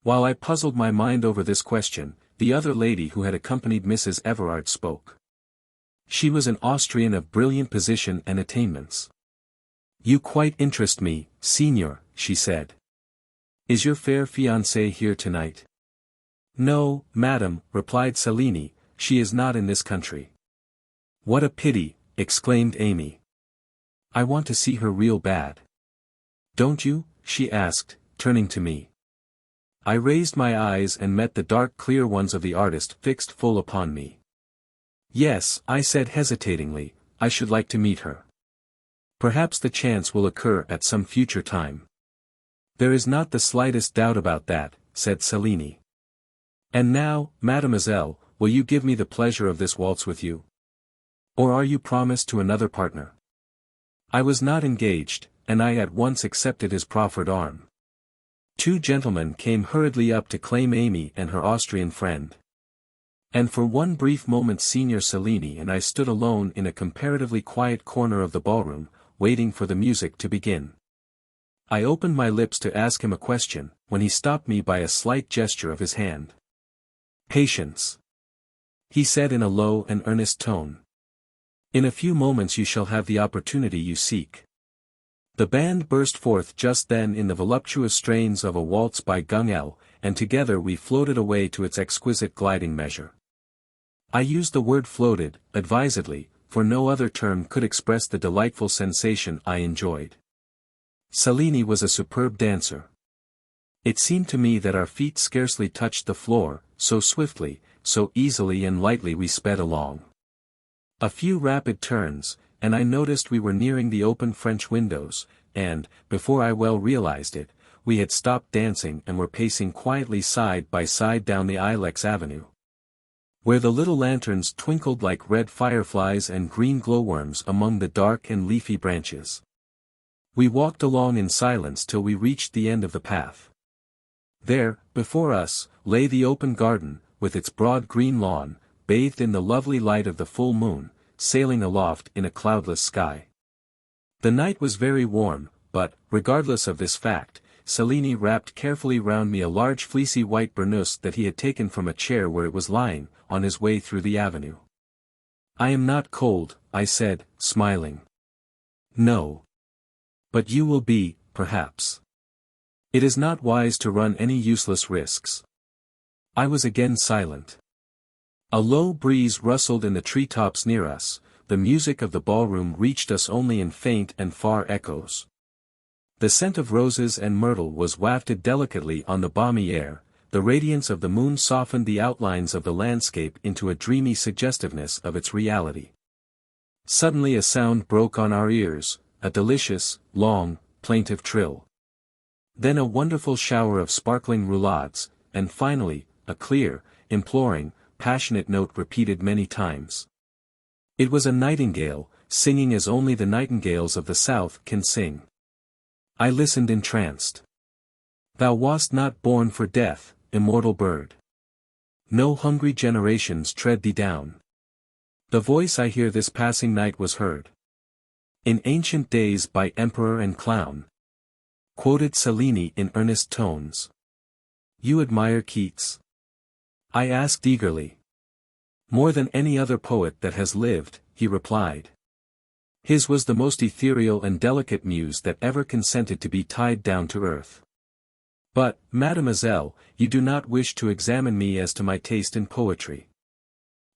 While I puzzled my mind over this question, the other lady who had accompanied Mrs. Everard spoke. She was an Austrian of brilliant position and attainments. "You quite interest me, Signor," she said. "Is your fair fiancée here tonight?" "No, madam," replied Cellini, "she is not in this country." "What a pity," exclaimed Amy. "I want to see her real bad." "Don't you?" she asked, turning to me. I raised my eyes and met the dark clear ones of the artist fixed full upon me. Yes, I said hesitatingly, I should like to meet her. Perhaps the chance will occur at some future time. There is not the slightest doubt about that, said Cellini. And now, mademoiselle, will you give me the pleasure of this waltz with you? Or are you promised to another partner? I was not engaged, and I at once accepted his proffered arm. Two gentlemen came hurriedly up to claim Amy and her Austrian friend. And for one brief moment Signor Cellini and I stood alone in a comparatively quiet corner of the ballroom, waiting for the music to begin. I opened my lips to ask him a question, when he stopped me by a slight gesture of his hand. Patience, he said in a low and earnest tone. In a few moments you shall have the opportunity you seek. The band burst forth just then in the voluptuous strains of a waltz by Gungel, and together we floated away to its exquisite gliding measure. I used the word floated, advisedly, for no other term could express the delightful sensation I enjoyed. Cellini was a superb dancer. It seemed to me that our feet scarcely touched the floor, so swiftly, so easily and lightly we sped along. A few rapid turns, and I noticed we were nearing the open French windows, and, before I well realized it, we had stopped dancing and were pacing quietly side by side down the Ilex Avenue, where the little lanterns twinkled like red fireflies and green glowworms among the dark and leafy branches. We walked along in silence till we reached the end of the path. There, before us, lay the open garden, with its broad green lawn, bathed in the lovely light of the full moon, sailing aloft in a cloudless sky. The night was very warm, but, regardless of this fact, Cellini wrapped carefully round me a large fleecy white burnous that he had taken from a chair where it was lying, on his way through the avenue. I am not cold, I said, smiling. No. But you will be, perhaps. It is not wise to run any useless risks. I was again silent. A low breeze rustled in the treetops near us, the music of the ballroom reached us only in faint and far echoes. The scent of roses and myrtle was wafted delicately on the balmy air, the radiance of the moon softened the outlines of the landscape into a dreamy suggestiveness of its reality. Suddenly a sound broke on our ears, a delicious, long, plaintive trill. Then a wonderful shower of sparkling roulades, and finally, a clear, imploring, passionate note repeated many times. It was a nightingale, singing as only the nightingales of the south can sing. I listened entranced. Thou wast not born for death, immortal bird. No hungry generations tread thee down. The voice I hear this passing night was heard in ancient days by emperor and clown. Quoted Cellini in earnest tones. You admire Keats? I asked eagerly. More than any other poet that has lived, he replied. His was the most ethereal and delicate muse that ever consented to be tied down to earth. But, mademoiselle, you do not wish to examine me as to my taste in poetry.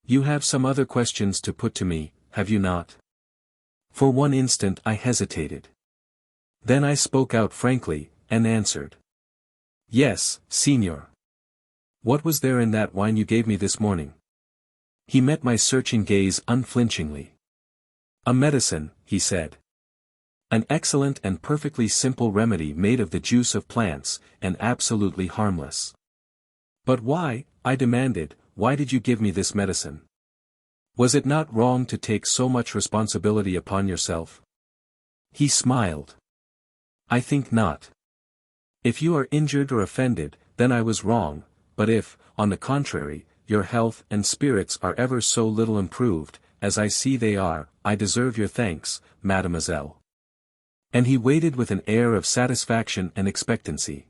You have some other questions to put to me, have you not? For one instant I hesitated. Then I spoke out frankly, and answered. Yes, signor. What was there in that wine you gave me this morning? He met my searching gaze unflinchingly. A medicine, he said. An excellent and perfectly simple remedy made of the juice of plants, and absolutely harmless. But why, I demanded, why did you give me this medicine? Was it not wrong to take so much responsibility upon yourself? He smiled. I think not. If you are injured or offended, then I was wrong, but if, on the contrary, your health and spirits are ever so little improved, as I see they are, I deserve your thanks, mademoiselle. And he waited with an air of satisfaction and expectancy.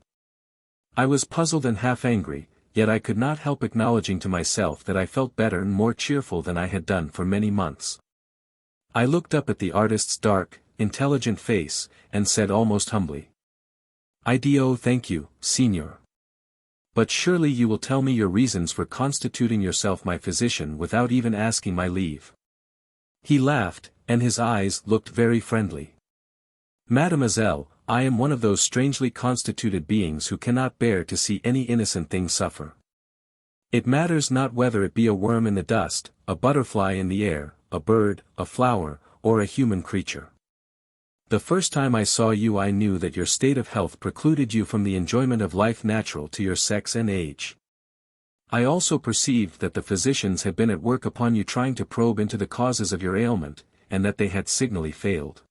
I was puzzled and half angry, yet I could not help acknowledging to myself that I felt better and more cheerful than I had done for many months. I looked up at the artist's dark, intelligent face, and said almost humbly. I do thank you, signor. But surely you will tell me your reasons for constituting yourself my physician without even asking my leave. He laughed, and his eyes looked very friendly. Mademoiselle, I am one of those strangely constituted beings who cannot bear to see any innocent thing suffer. It matters not whether it be a worm in the dust, a butterfly in the air, a bird, a flower, or a human creature. The first time I saw you I knew that your state of health precluded you from the enjoyment of life natural to your sex and age. I also perceived that the physicians had been at work upon you trying to probe into the causes of your ailment, and that they had signally failed.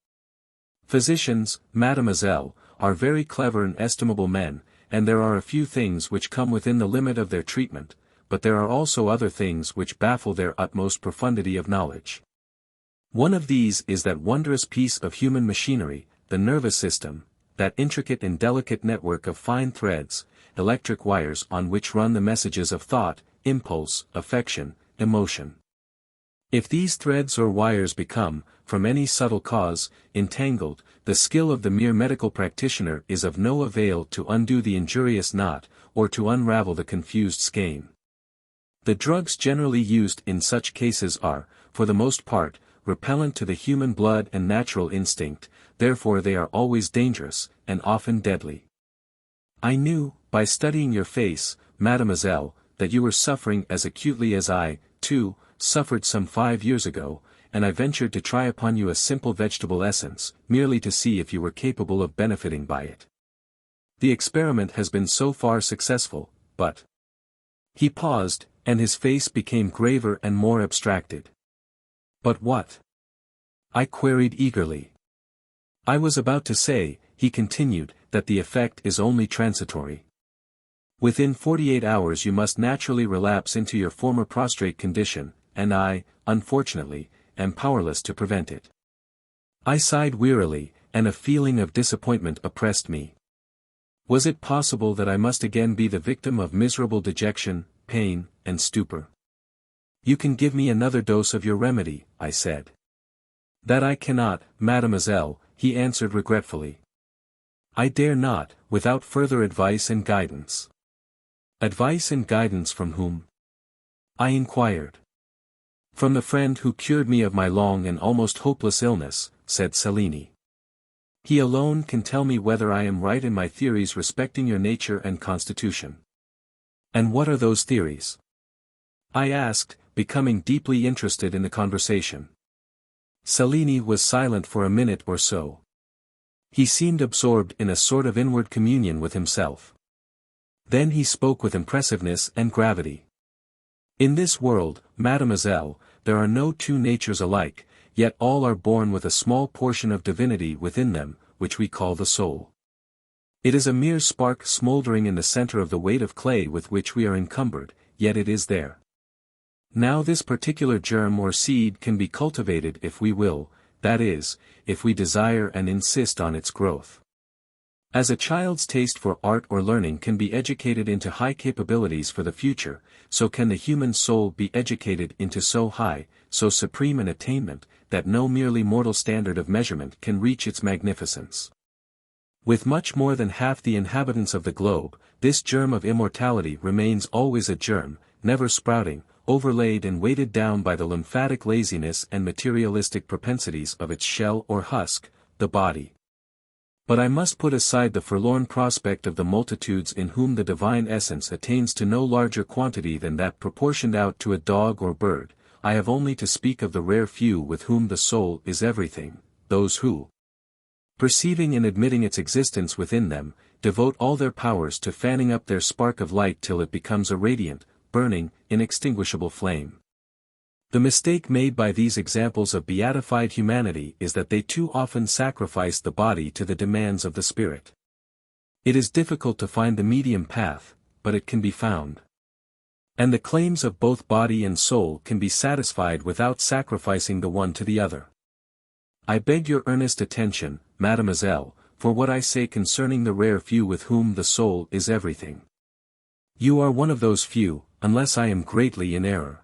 Physicians, mademoiselle, are very clever and estimable men, and there are a few things which come within the limit of their treatment, but there are also other things which baffle their utmost profundity of knowledge. One of these is that wondrous piece of human machinery, the nervous system, that intricate and delicate network of fine threads, electric wires on which run the messages of thought, impulse, affection, emotion. If these threads or wires become, from any subtle cause, entangled, the skill of the mere medical practitioner is of no avail to undo the injurious knot, or to unravel the confused skein. The drugs generally used in such cases are, for the most part, repellent to the human blood and natural instinct, therefore they are always dangerous, and often deadly. I knew, by studying your face, mademoiselle, that you were suffering as acutely as I, too, suffered some 5 years ago, and I ventured to try upon you a simple vegetable essence, merely to see if you were capable of benefiting by it. The experiment has been so far successful, but... He paused, and his face became graver and more abstracted. But what? I queried eagerly. I was about to say, he continued, that the effect is only transitory. Within 48 hours you must naturally relapse into your former prostrate condition, and I, unfortunately, am powerless to prevent it. I sighed wearily, and a feeling of disappointment oppressed me. Was it possible that I must again be the victim of miserable dejection, pain, and stupor? You can give me another dose of your remedy, I said. That I cannot, mademoiselle, he answered regretfully. I dare not, without further advice and guidance. Advice and guidance from whom? I inquired. From the friend who cured me of my long and almost hopeless illness, said Cellini. He alone can tell me whether I am right in my theories respecting your nature and constitution. And what are those theories? I asked, becoming deeply interested in the conversation. Cellini was silent for a minute or so. He seemed absorbed in a sort of inward communion with himself. Then he spoke with impressiveness and gravity. In this world, mademoiselle, there are no two natures alike, yet all are born with a small portion of divinity within them, which we call the soul. It is a mere spark smouldering in the center of the weight of clay with which we are encumbered, yet it is there. Now this particular germ or seed can be cultivated if we will, that is, if we desire and insist on its growth. As a child's taste for art or learning can be educated into high capabilities for the future, so can the human soul be educated into so high, so supreme an attainment, that no merely mortal standard of measurement can reach its magnificence. With much more than half the inhabitants of the globe, this germ of immortality remains always a germ, never sprouting, overlaid and weighted down by the lymphatic laziness and materialistic propensities of its shell or husk, the body. But I must put aside the forlorn prospect of the multitudes in whom the divine essence attains to no larger quantity than that proportioned out to a dog or bird. I have only to speak of the rare few with whom the soul is everything, those who, perceiving and admitting its existence within them, devote all their powers to fanning up their spark of light till it becomes a radiant, burning, inextinguishable flame. The mistake made by these examples of beatified humanity is that they too often sacrifice the body to the demands of the spirit. It is difficult to find the medium path, but it can be found. And the claims of both body and soul can be satisfied without sacrificing the one to the other. I beg your earnest attention, mademoiselle, for what I say concerning the rare few with whom the soul is everything. You are one of those few, unless I am greatly in error.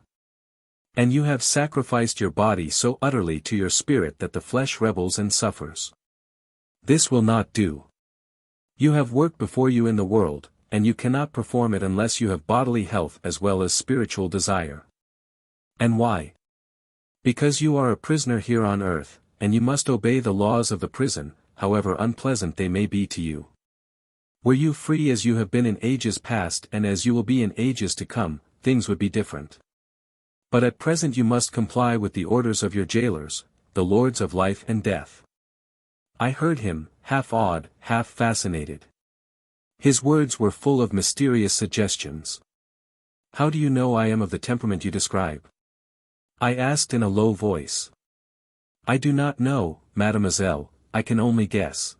And you have sacrificed your body so utterly to your spirit that the flesh rebels and suffers. This will not do. You have work before you in the world, and you cannot perform it unless you have bodily health as well as spiritual desire. And why? Because you are a prisoner here on earth, and you must obey the laws of the prison, however unpleasant they may be to you. Were you free as you have been in ages past and as you will be in ages to come, things would be different. But at present you must comply with the orders of your jailers, the lords of life and death." I heard him, half awed, half fascinated. His words were full of mysterious suggestions. "How do you know I am of the temperament you describe?" I asked in a low voice. "I do not know, mademoiselle, I can only guess.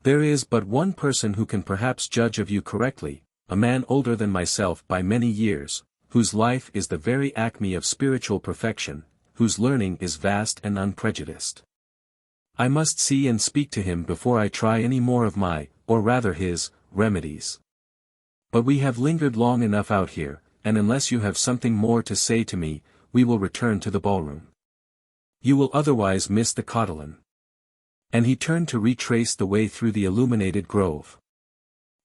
There is but one person who can perhaps judge of you correctly, a man older than myself by many years, whose life is the very acme of spiritual perfection, whose learning is vast and unprejudiced. I must see and speak to him before I try any more of my, or rather his, remedies. But we have lingered long enough out here, and unless you have something more to say to me, we will return to the ballroom. You will otherwise miss the cotillion." And he turned to retrace the way through the illuminated grove.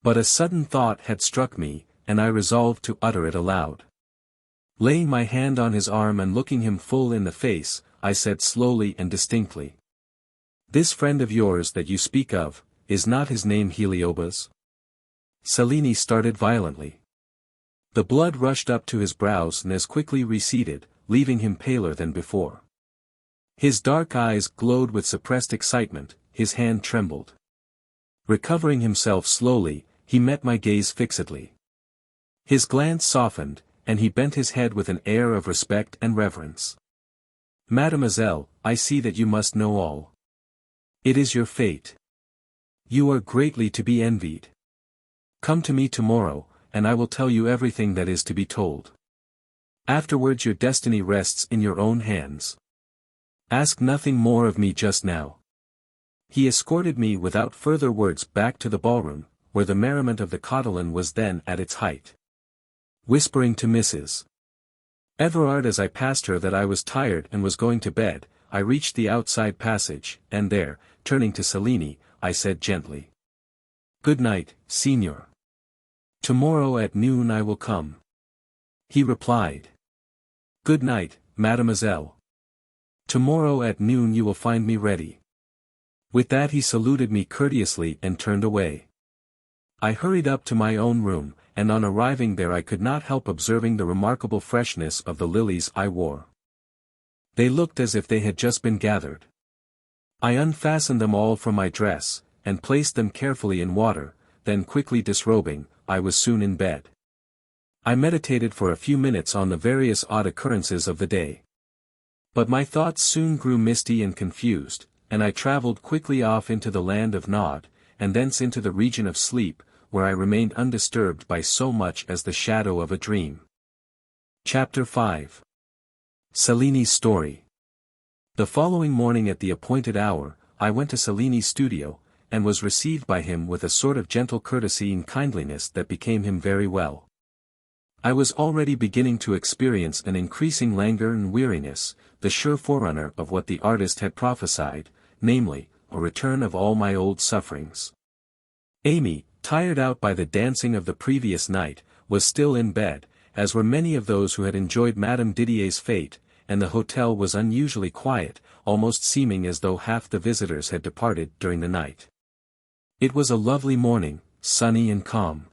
But a sudden thought had struck me, and I resolved to utter it aloud. Laying my hand on his arm and looking him full in the face, I said slowly and distinctly, "This friend of yours that you speak of, is not his name Heliobas?" Cellini started violently. The blood rushed up to his brows and as quickly receded, leaving him paler than before. His dark eyes glowed with suppressed excitement, his hand trembled. Recovering himself slowly, he met my gaze fixedly. His glance softened, and he bent his head with an air of respect and reverence. "Mademoiselle, I see that you must know all. It is your fate. You are greatly to be envied. Come to me tomorrow, and I will tell you everything that is to be told. Afterwards your destiny rests in your own hands. Ask nothing more of me just now." He escorted me without further words back to the ballroom, where the merriment of the cotillion was then at its height. Whispering to Mrs. Everard as I passed her that I was tired and was going to bed, I reached the outside passage, and there, turning to Cellini, I said gently, "Good night, signor. Tomorrow at noon I will come." He replied, "Good night, mademoiselle. Tomorrow at noon you will find me ready." With that he saluted me courteously and turned away. I hurried up to my own room, and on arriving there I could not help observing the remarkable freshness of the lilies I wore. They looked as if they had just been gathered. I unfastened them all from my dress, and placed them carefully in water, then quickly disrobing, I was soon in bed. I meditated for a few minutes on the various odd occurrences of the day. But my thoughts soon grew misty and confused, and I travelled quickly off into the land of Nod, and thence into the region of sleep, where I remained undisturbed by so much as the shadow of a dream. Chapter 5. Cellini's Story. The following morning at the appointed hour, I went to Cellini's studio, and was received by him with a sort of gentle courtesy and kindliness that became him very well. I was already beginning to experience an increasing languor and weariness, the sure forerunner of what the artist had prophesied, namely, a return of all my old sufferings. Amy, tired out by the dancing of the previous night, was still in bed, as were many of those who had enjoyed Madame Didier's fête, and the hotel was unusually quiet, almost seeming as though half the visitors had departed during the night. It was a lovely morning, sunny and calm.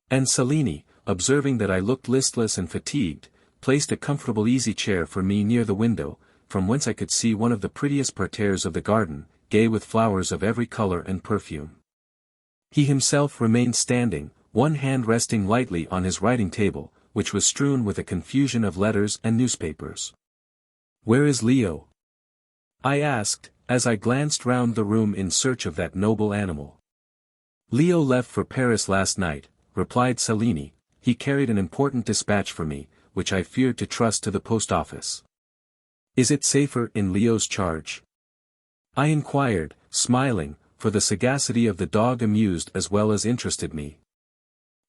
And Cellini, observing that I looked listless and fatigued, placed a comfortable easy chair for me near the window, from whence I could see one of the prettiest parterres of the garden, gay with flowers of every color and perfume. He himself remained standing, one hand resting lightly on his writing table, which was strewn with a confusion of letters and newspapers. "Where is Leo?" I asked, as I glanced round the room in search of that noble animal. "Leo left for Paris last night," replied Cellini. "He carried an important dispatch for me, which I feared to trust to the post office." "Is it safer in Leo's charge?" I inquired, smiling, for the sagacity of the dog amused as well as interested me.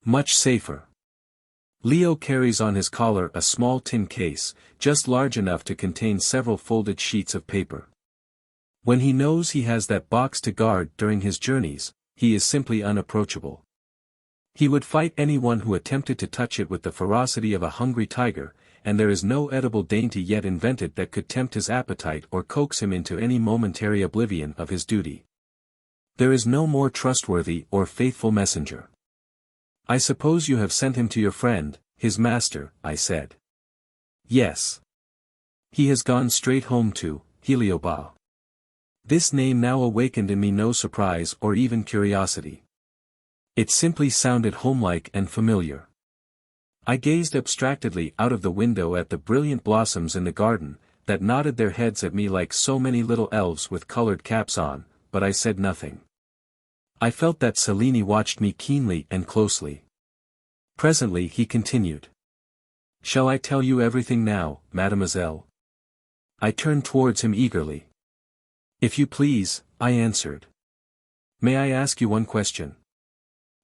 "Much safer. Leo carries on his collar a small tin case, just large enough to contain several folded sheets of paper. When he knows he has that box to guard during his journeys, he is simply unapproachable. He would fight anyone who attempted to touch it with the ferocity of a hungry tiger, and there is no edible dainty yet invented that could tempt his appetite or coax him into any momentary oblivion of his duty. There is no more trustworthy or faithful messenger. I suppose you have sent him to your friend, his master, I said. Yes. He has gone straight home to Heliobas. This name now awakened in me no surprise or even curiosity. It simply sounded homelike and familiar. I gazed abstractedly out of the window at the brilliant blossoms in the garden, that nodded their heads at me like so many little elves with colored caps on, but I said nothing. I felt that Cellini watched me keenly and closely. Presently he continued. Shall I tell you everything now, mademoiselle? I turned towards him eagerly. If you please, I answered. May I ask you one question?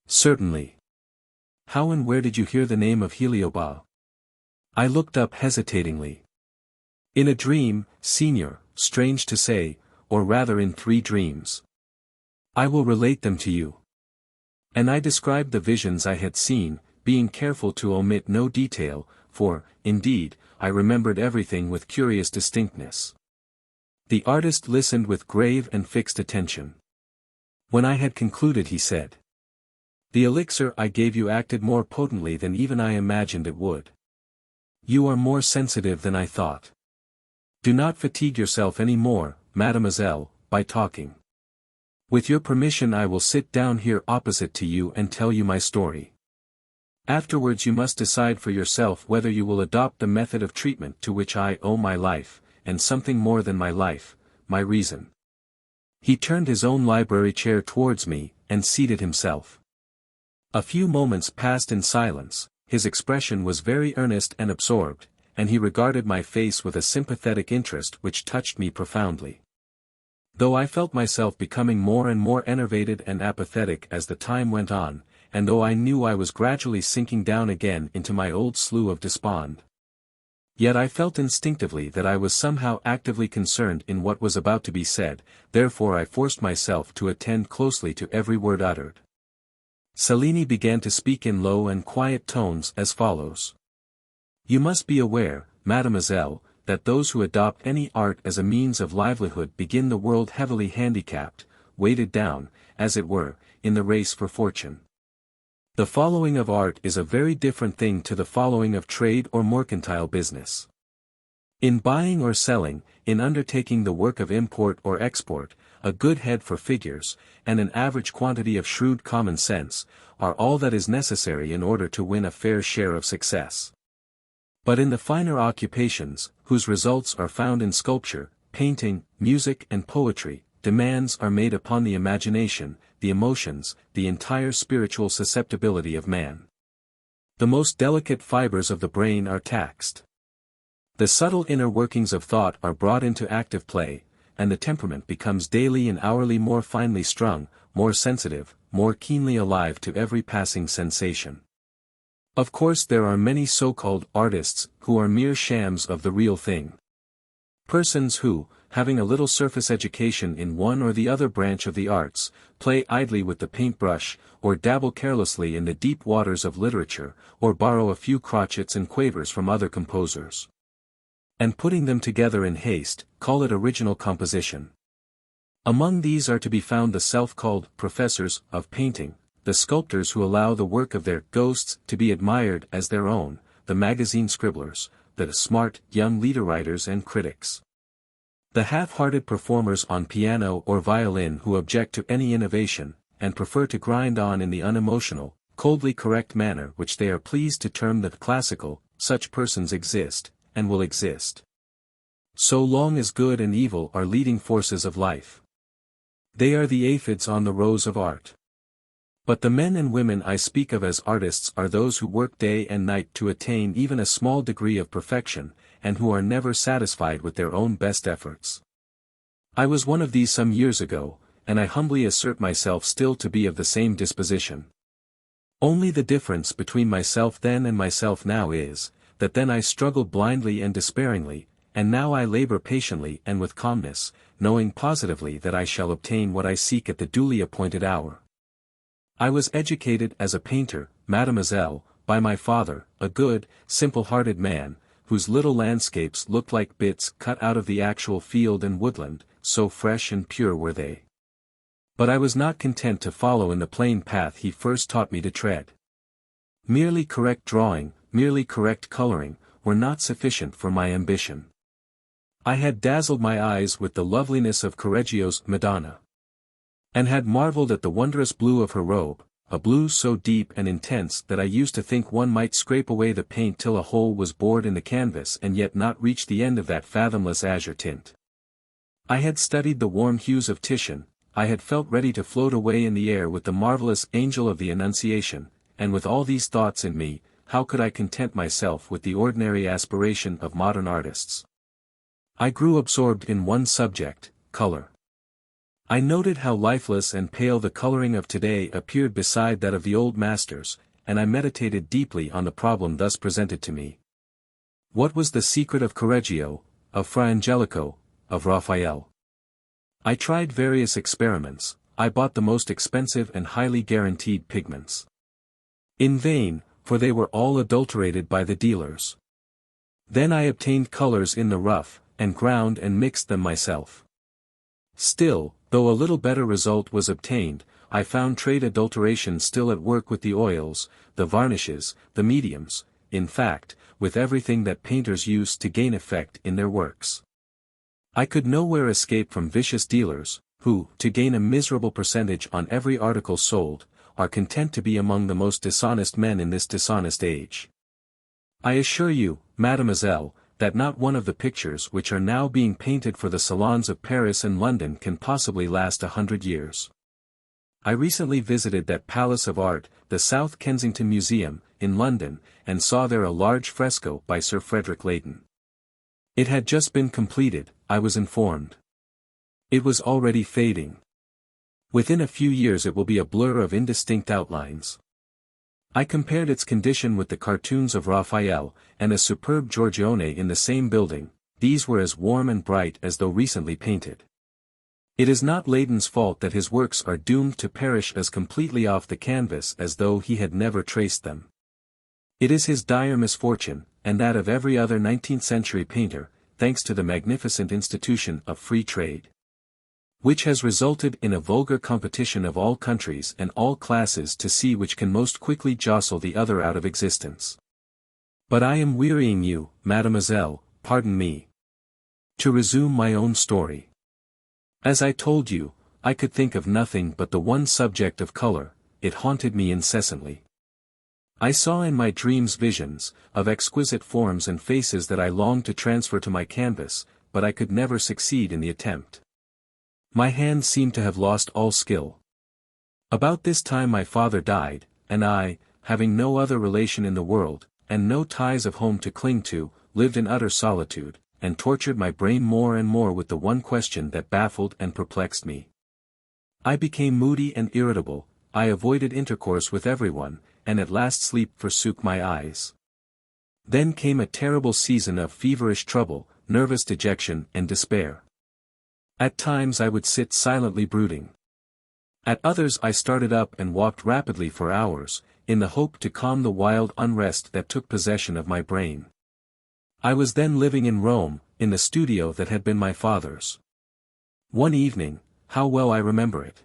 Certainly. How and where did you hear the name of Heliobas? I looked up hesitatingly. In a dream, Senior, strange to say, or rather in 3 dreams. I will relate them to you. And I described the visions I had seen, being careful to omit no detail, for, indeed, I remembered everything with curious distinctness. The artist listened with grave and fixed attention. When I had concluded he said. The elixir I gave you acted more potently than even I imagined it would. You are more sensitive than I thought. Do not fatigue yourself any more, mademoiselle, by talking. With your permission I will sit down here opposite to you and tell you my story. Afterwards you must decide for yourself whether you will adopt the method of treatment to which I owe my life, and something more than my life, my reason. He turned his own library chair towards me, and seated himself. A few moments passed in silence, his expression was very earnest and absorbed, and he regarded my face with a sympathetic interest which touched me profoundly. Though I felt myself becoming more and more enervated and apathetic as the time went on, and though I knew I was gradually sinking down again into my old slough of despond, yet I felt instinctively that I was somehow actively concerned in what was about to be said, therefore I forced myself to attend closely to every word uttered. Cellini began to speak in low and quiet tones as follows. You must be aware, mademoiselle, that those who adopt any art as a means of livelihood begin the world heavily handicapped, weighted down, as it were, in the race for fortune. The following of art is a very different thing to the following of trade or mercantile business. In buying or selling, in undertaking the work of import or export, a good head for figures, and an average quantity of shrewd common sense, are all that is necessary in order to win a fair share of success. But in the finer occupations, whose results are found in sculpture, painting, music and poetry, demands are made upon the imagination, the emotions, the entire spiritual susceptibility of man. The most delicate fibers of the brain are taxed. The subtle inner workings of thought are brought into active play, and the temperament becomes daily and hourly more finely strung, more sensitive, more keenly alive to every passing sensation. Of course there are many so-called artists who are mere shams of the real thing. Persons who, having a little surface education in one or the other branch of the arts, play idly with the paintbrush, or dabble carelessly in the deep waters of literature, or borrow a few crotchets and quavers from other composers, and putting them together in haste, call it original composition. Among these are to be found the self-called professors of painting, the sculptors who allow the work of their ghosts to be admired as their own, the magazine scribblers, the smart young leader writers and critics. The half-hearted performers on piano or violin who object to any innovation, and prefer to grind on in the unemotional, coldly correct manner which they are pleased to term the classical, such persons exist, and will exist, so long as good and evil are leading forces of life. They are the aphids on the rose of art. But the men and women I speak of as artists are those who work day and night to attain even a small degree of perfection, and who are never satisfied with their own best efforts. I was one of these some years ago, and I humbly assert myself still to be of the same disposition. Only the difference between myself then and myself now is, that then I struggled blindly and despairingly, and now I labor patiently and with calmness, knowing positively that I shall obtain what I seek at the duly appointed hour. I was educated as a painter, mademoiselle, by my father, a good, simple-hearted man, whose little landscapes looked like bits cut out of the actual field and woodland, so fresh and pure were they. But I was not content to follow in the plain path he first taught me to tread. Merely correct drawing, merely correct coloring, were not sufficient for my ambition. I had dazzled my eyes with the loveliness of Correggio's Madonna, and had marveled at the wondrous blue of her robe, a blue so deep and intense that I used to think one might scrape away the paint till a hole was bored in the canvas and yet not reach the end of that fathomless azure tint. I had studied the warm hues of Titian, I had felt ready to float away in the air with the marvelous Angel of the Annunciation, and with all these thoughts in me, how could I content myself with the ordinary aspiration of modern artists? I grew absorbed in one subject, color. I noted how lifeless and pale the coloring of today appeared beside that of the old masters, and I meditated deeply on the problem thus presented to me. What was the secret of Correggio, of Fra Angelico, of Raphael? I tried various experiments, I bought the most expensive and highly guaranteed pigments. In vain, for they were all adulterated by the dealers. Then I obtained colors in the rough, and ground and mixed them myself. Still, though a little better result was obtained, I found trade adulteration still at work with the oils, the varnishes, the mediums, in fact, with everything that painters use to gain effect in their works. I could nowhere escape from vicious dealers, who, to gain a miserable percentage on every article sold, are content to be among the most dishonest men in this dishonest age. I assure you, mademoiselle, that not one of the pictures which are now being painted for the salons of Paris and London can possibly last 100 years. I recently visited that palace of art, the South Kensington Museum, in London, and saw there a large fresco by Sir Frederick Leighton. It had just been completed, I was informed. It was already fading. Within a few years it will be a blur of indistinct outlines. I compared its condition with the cartoons of Raphael, and a superb Giorgione in the same building. These were as warm and bright as though recently painted. It is not Leighton's fault that his works are doomed to perish as completely off the canvas as though he had never traced them. It is his dire misfortune, and that of every other 19th-century painter, thanks to the magnificent institution of free trade, which has resulted in a vulgar competition of all countries and all classes to see which can most quickly jostle the other out of existence. But I am wearying you, mademoiselle, pardon me. To resume my own story. As I told you, I could think of nothing but the one subject of color, it haunted me incessantly. I saw in my dreams visions, of exquisite forms and faces that I longed to transfer to my canvas, but I could never succeed in the attempt. My hands seemed to have lost all skill. About this time my father died, and I, having no other relation in the world, and no ties of home to cling to, lived in utter solitude, and tortured my brain more and more with the one question that baffled and perplexed me. I became moody and irritable, I avoided intercourse with everyone, and at last sleep forsook my eyes. Then came a terrible season of feverish trouble, nervous dejection and despair. At times I would sit silently brooding. At others I started up and walked rapidly for hours, in the hope to calm the wild unrest that took possession of my brain. I was then living in Rome, in the studio that had been my father's. One evening, how well I remember it.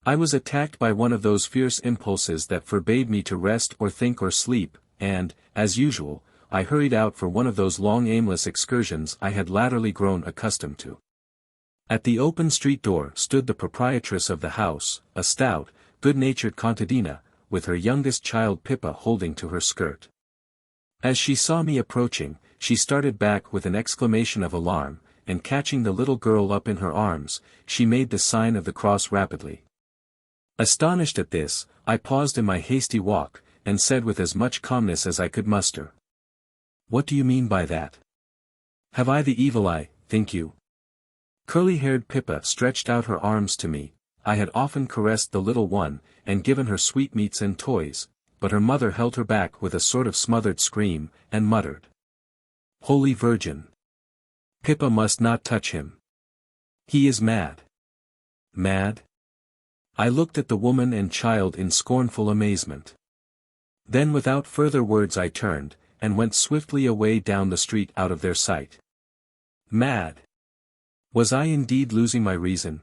I was attacked by one of those fierce impulses that forbade me to rest or think or sleep, and, as usual, I hurried out for one of those long aimless excursions I had latterly grown accustomed to. At the open street door stood the proprietress of the house, a stout, good-natured contadina, with her youngest child Pippa holding to her skirt. As she saw me approaching, she started back with an exclamation of alarm, and catching the little girl up in her arms, she made the sign of the cross rapidly. Astonished at this, I paused in my hasty walk, and said with as much calmness as I could muster. "What do you mean by that? Have I the evil eye, think you?" Curly-haired Pippa stretched out her arms to me. I had often caressed the little one, and given her sweetmeats and toys, but her mother held her back with a sort of smothered scream, and muttered, "Holy Virgin! Pippa must not touch him. He is mad." Mad? I looked at the woman and child in scornful amazement. Then without further words I turned, and went swiftly away down the street out of their sight. Mad! Was I indeed losing my reason?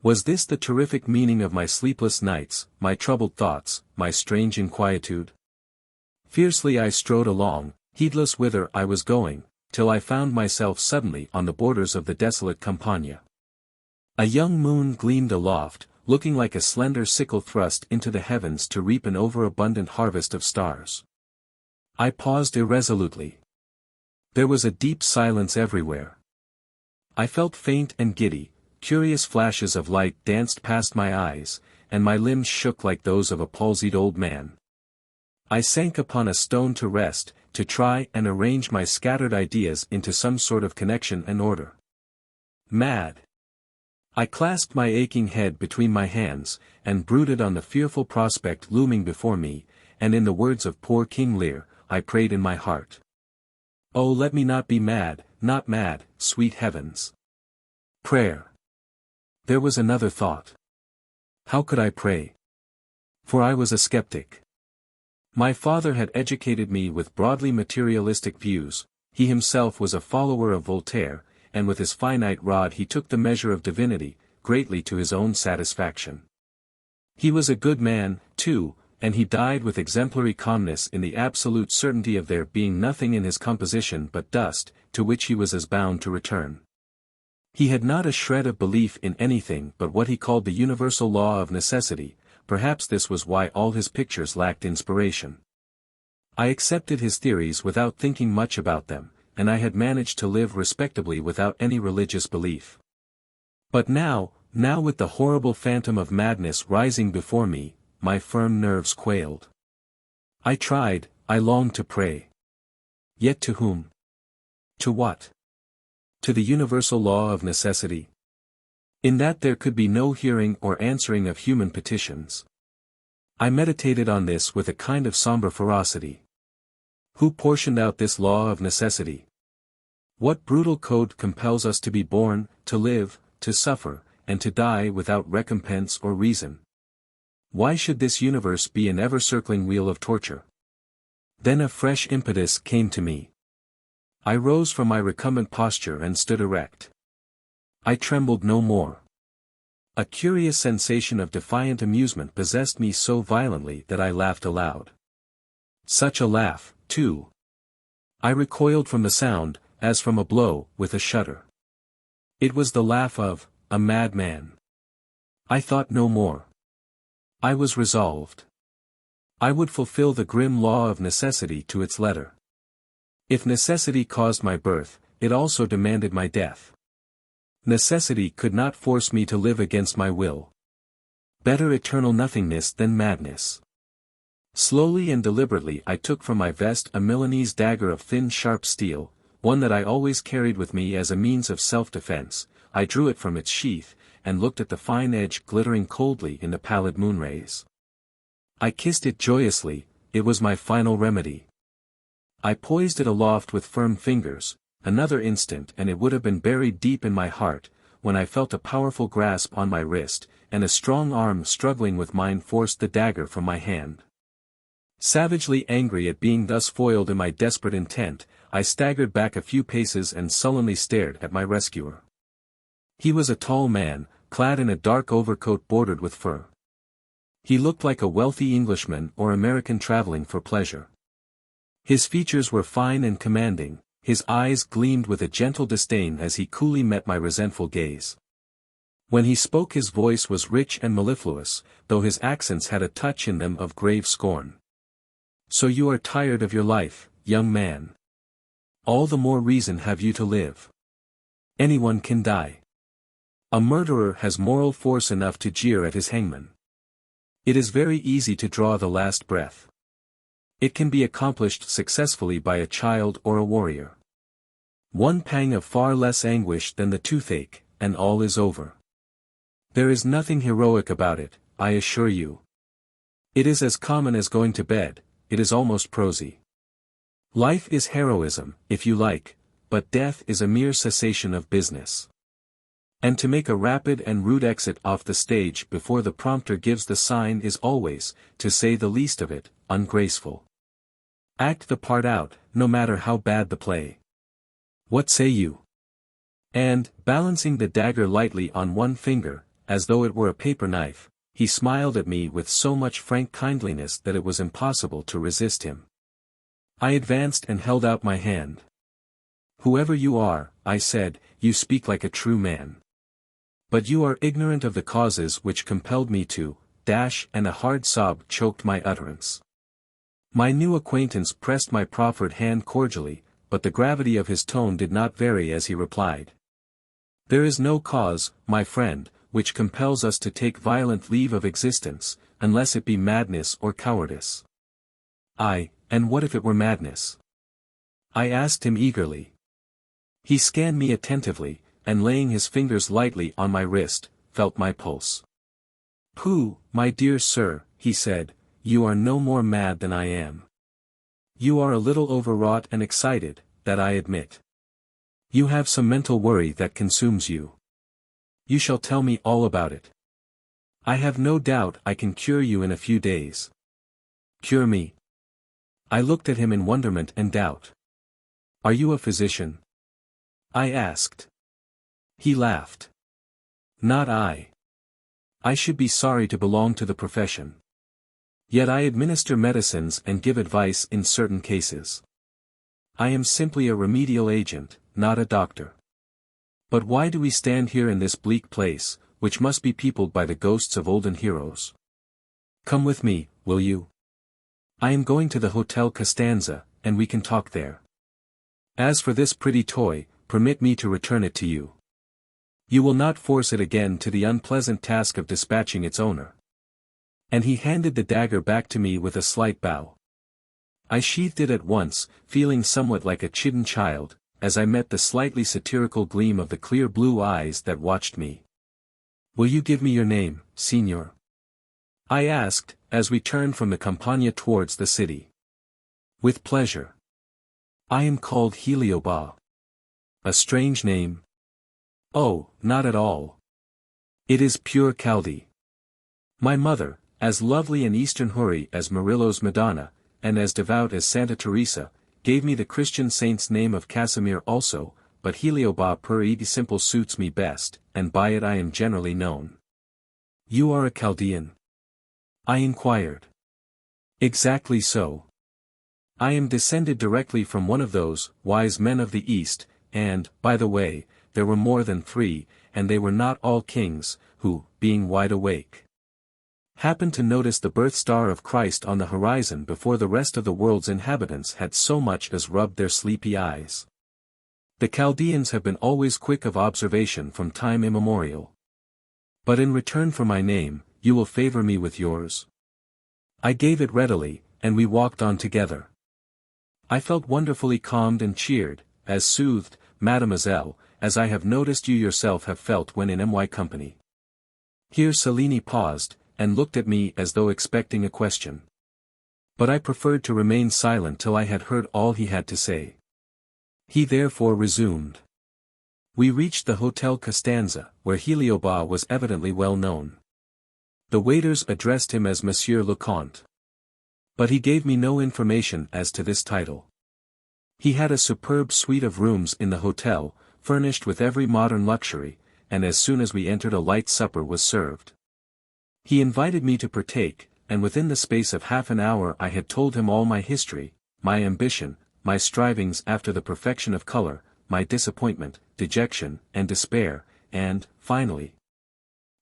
Was this the terrific meaning of my sleepless nights, my troubled thoughts, my strange inquietude? Fiercely I strode along, heedless whither I was going, till I found myself suddenly on the borders of the desolate Campagna. A young moon gleamed aloft, looking like a slender sickle thrust into the heavens to reap an overabundant harvest of stars. I paused irresolutely. There was a deep silence everywhere. I felt faint and giddy, curious flashes of light danced past my eyes, and my limbs shook like those of a palsied old man. I sank upon a stone to rest, to try and arrange my scattered ideas into some sort of connection and order. Mad. I clasped my aching head between my hands, and brooded on the fearful prospect looming before me, and in the words of poor King Lear, I prayed in my heart. Oh, let me not be mad, not mad, sweet heavens. Prayer. There was another thought. How could I pray? For I was a skeptic. My father had educated me with broadly materialistic views, he himself was a follower of Voltaire, and with his finite rod he took the measure of divinity, greatly to his own satisfaction. He was a good man, too, and he died with exemplary calmness in the absolute certainty of there being nothing in his composition but dust, to which he was as bound to return. He had not a shred of belief in anything but what he called the universal law of necessity. Perhaps this was why all his pictures lacked inspiration. I accepted his theories without thinking much about them, and I had managed to live respectably without any religious belief. But now with the horrible phantom of madness rising before me, my firm nerves quailed. I longed to pray. Yet to whom? To what? To the universal law of necessity? In that there could be no hearing or answering of human petitions. I meditated on this with a kind of somber ferocity. Who portioned out this law of necessity? What brutal code compels us to be born, to live, to suffer, and to die without recompense or reason? Why should this universe be an ever-circling wheel of torture? Then a fresh impetus came to me. I rose from my recumbent posture and stood erect. I trembled no more. A curious sensation of defiant amusement possessed me so violently that I laughed aloud. Such a laugh, too! I recoiled from the sound, as from a blow, with a shudder. It was the laugh of a madman. I thought no more. I was resolved. I would fulfill the grim law of necessity to its letter. If necessity caused my birth, it also demanded my death. Necessity could not force me to live against my will. Better eternal nothingness than madness. Slowly and deliberately I took from my vest a Milanese dagger of thin sharp steel, one that I always carried with me as a means of self-defense. I drew it from its sheath, and looked at the fine edge glittering coldly in the pallid moonrays. I kissed it joyously, it was my final remedy. I poised it aloft with firm fingers, another instant and it would have been buried deep in my heart, when I felt a powerful grasp on my wrist, and a strong arm struggling with mine forced the dagger from my hand. Savagely angry at being thus foiled in my desperate intent, I staggered back a few paces and sullenly stared at my rescuer. He was a tall man, clad in a dark overcoat bordered with fur. He looked like a wealthy Englishman or American traveling for pleasure. His features were fine and commanding, his eyes gleamed with a gentle disdain as he coolly met my resentful gaze. When he spoke his voice was rich and mellifluous, though his accents had a touch in them of grave scorn. So you are tired of your life, young man. All the more reason have you to live. Anyone can die. A murderer has moral force enough to jeer at his hangman. It is very easy to draw the last breath. It can be accomplished successfully by a child or a warrior. One pang of far less anguish than the toothache, and all is over. There is nothing heroic about it, I assure you. It is as common as going to bed, it is almost prosy. Life is heroism, if you like, but death is a mere cessation of business. And to make a rapid and rude exit off the stage before the prompter gives the sign is always, to say the least of it, ungraceful. Act the part out, no matter how bad the play. What say you? And, balancing the dagger lightly on one finger, as though it were a paper knife, he smiled at me with so much frank kindliness that it was impossible to resist him. I advanced and held out my hand. Whoever you are, I said, you speak like a true man. But you are ignorant of the causes which compelled me to, and a hard sob choked my utterance. My new acquaintance pressed my proffered hand cordially, but the gravity of his tone did not vary as he replied. There is no cause, my friend, which compels us to take violent leave of existence, unless it be madness or cowardice. And what if it were madness? I asked him eagerly. He scanned me attentively, and laying his fingers lightly on my wrist, felt my pulse. Pooh, my dear sir, he said, you are no more mad than I am. You are a little overwrought and excited, that I admit. You have some mental worry that consumes you. You shall tell me all about it. I have no doubt I can cure you in a few days. Cure me? I looked at him in wonderment and doubt. Are you a physician? I asked. He laughed. Not I. I should be sorry to belong to the profession. Yet I administer medicines and give advice in certain cases. I am simply a remedial agent, not a doctor. But why do we stand here in this bleak place, which must be peopled by the ghosts of olden heroes? Come with me, will you? I am going to the Hotel Costanza, and we can talk there. As for this pretty toy, permit me to return it to you. You will not force it again to the unpleasant task of dispatching its owner. And he handed the dagger back to me with a slight bow. I sheathed it at once, feeling somewhat like a chidden child, as I met the slightly satirical gleam of the clear blue eyes that watched me. Will you give me your name, Signor? I asked, as we turned from the Campagna towards the city. With pleasure. I am called Heliobas. A strange name? Oh, not at all. It is pure Chaldee. My mother, as lovely an Eastern Houri as Murillo's Madonna, and as devout as Santa Teresa, gave me the Christian saint's name of Casimir also, but Heliobas per e simple suits me best, and by it I am generally known. You are a Chaldean? I inquired. Exactly so. I am descended directly from one of those wise men of the East, and, by the way, there were more than 3, and they were not all kings, who, being wide awake, happened to notice the birth star of Christ on the horizon before the rest of the world's inhabitants had so much as rubbed their sleepy eyes. The Chaldeans have been always quick of observation from time immemorial. But in return for my name, you will favor me with yours? I gave it readily, and we walked on together. I felt wonderfully calmed and cheered, as soothed, mademoiselle, as I have noticed you yourself have felt when in my company. Here Cellini paused, and looked at me as though expecting a question. But I preferred to remain silent till I had heard all he had to say. He therefore resumed. We reached the Hotel Costanza, where Heliobas was evidently well known. The waiters addressed him as Monsieur le Comte. But he gave me no information as to this title. He had a superb suite of rooms in the hotel, furnished with every modern luxury, and as soon as we entered a light supper was served. He invited me to partake, and within the space of half an hour I had told him all my history, my ambition, my strivings after the perfection of color, my disappointment, dejection, and despair, and, finally,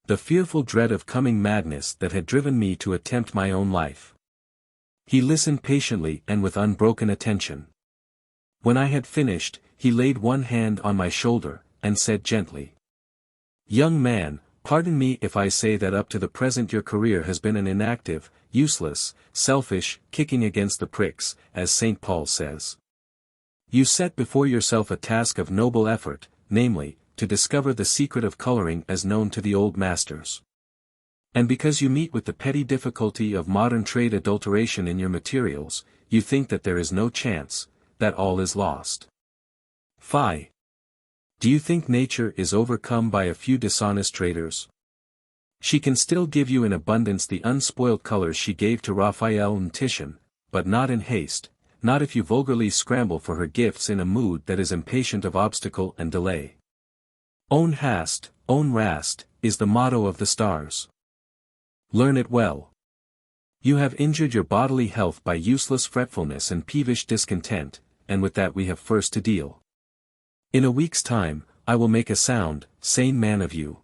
the fearful dread of coming madness that had driven me to attempt my own life. He listened patiently and with unbroken attention. When I had finished, he laid one hand on my shoulder, and said gently, "Young man, pardon me if I say that up to the present your career has been an inactive, useless, selfish, kicking against the pricks, as St. Paul says. You set before yourself a task of noble effort, namely, to discover the secret of coloring as known to the old masters. And because you meet with the petty difficulty of modern trade adulteration in your materials, you think that there is no chance, that all is lost. Fie! Do you think nature is overcome by a few dishonest traders? She can still give you in abundance the unspoiled colors she gave to Raphael and Titian, but not in haste, not if you vulgarly scramble for her gifts in a mood that is impatient of obstacle and delay. Ohne Hast, ohne Rast, is the motto of the stars. Learn it well. You have injured your bodily health by useless fretfulness and peevish discontent, and with that we have first to deal. In a week's time, I will make a sound, sane man of you.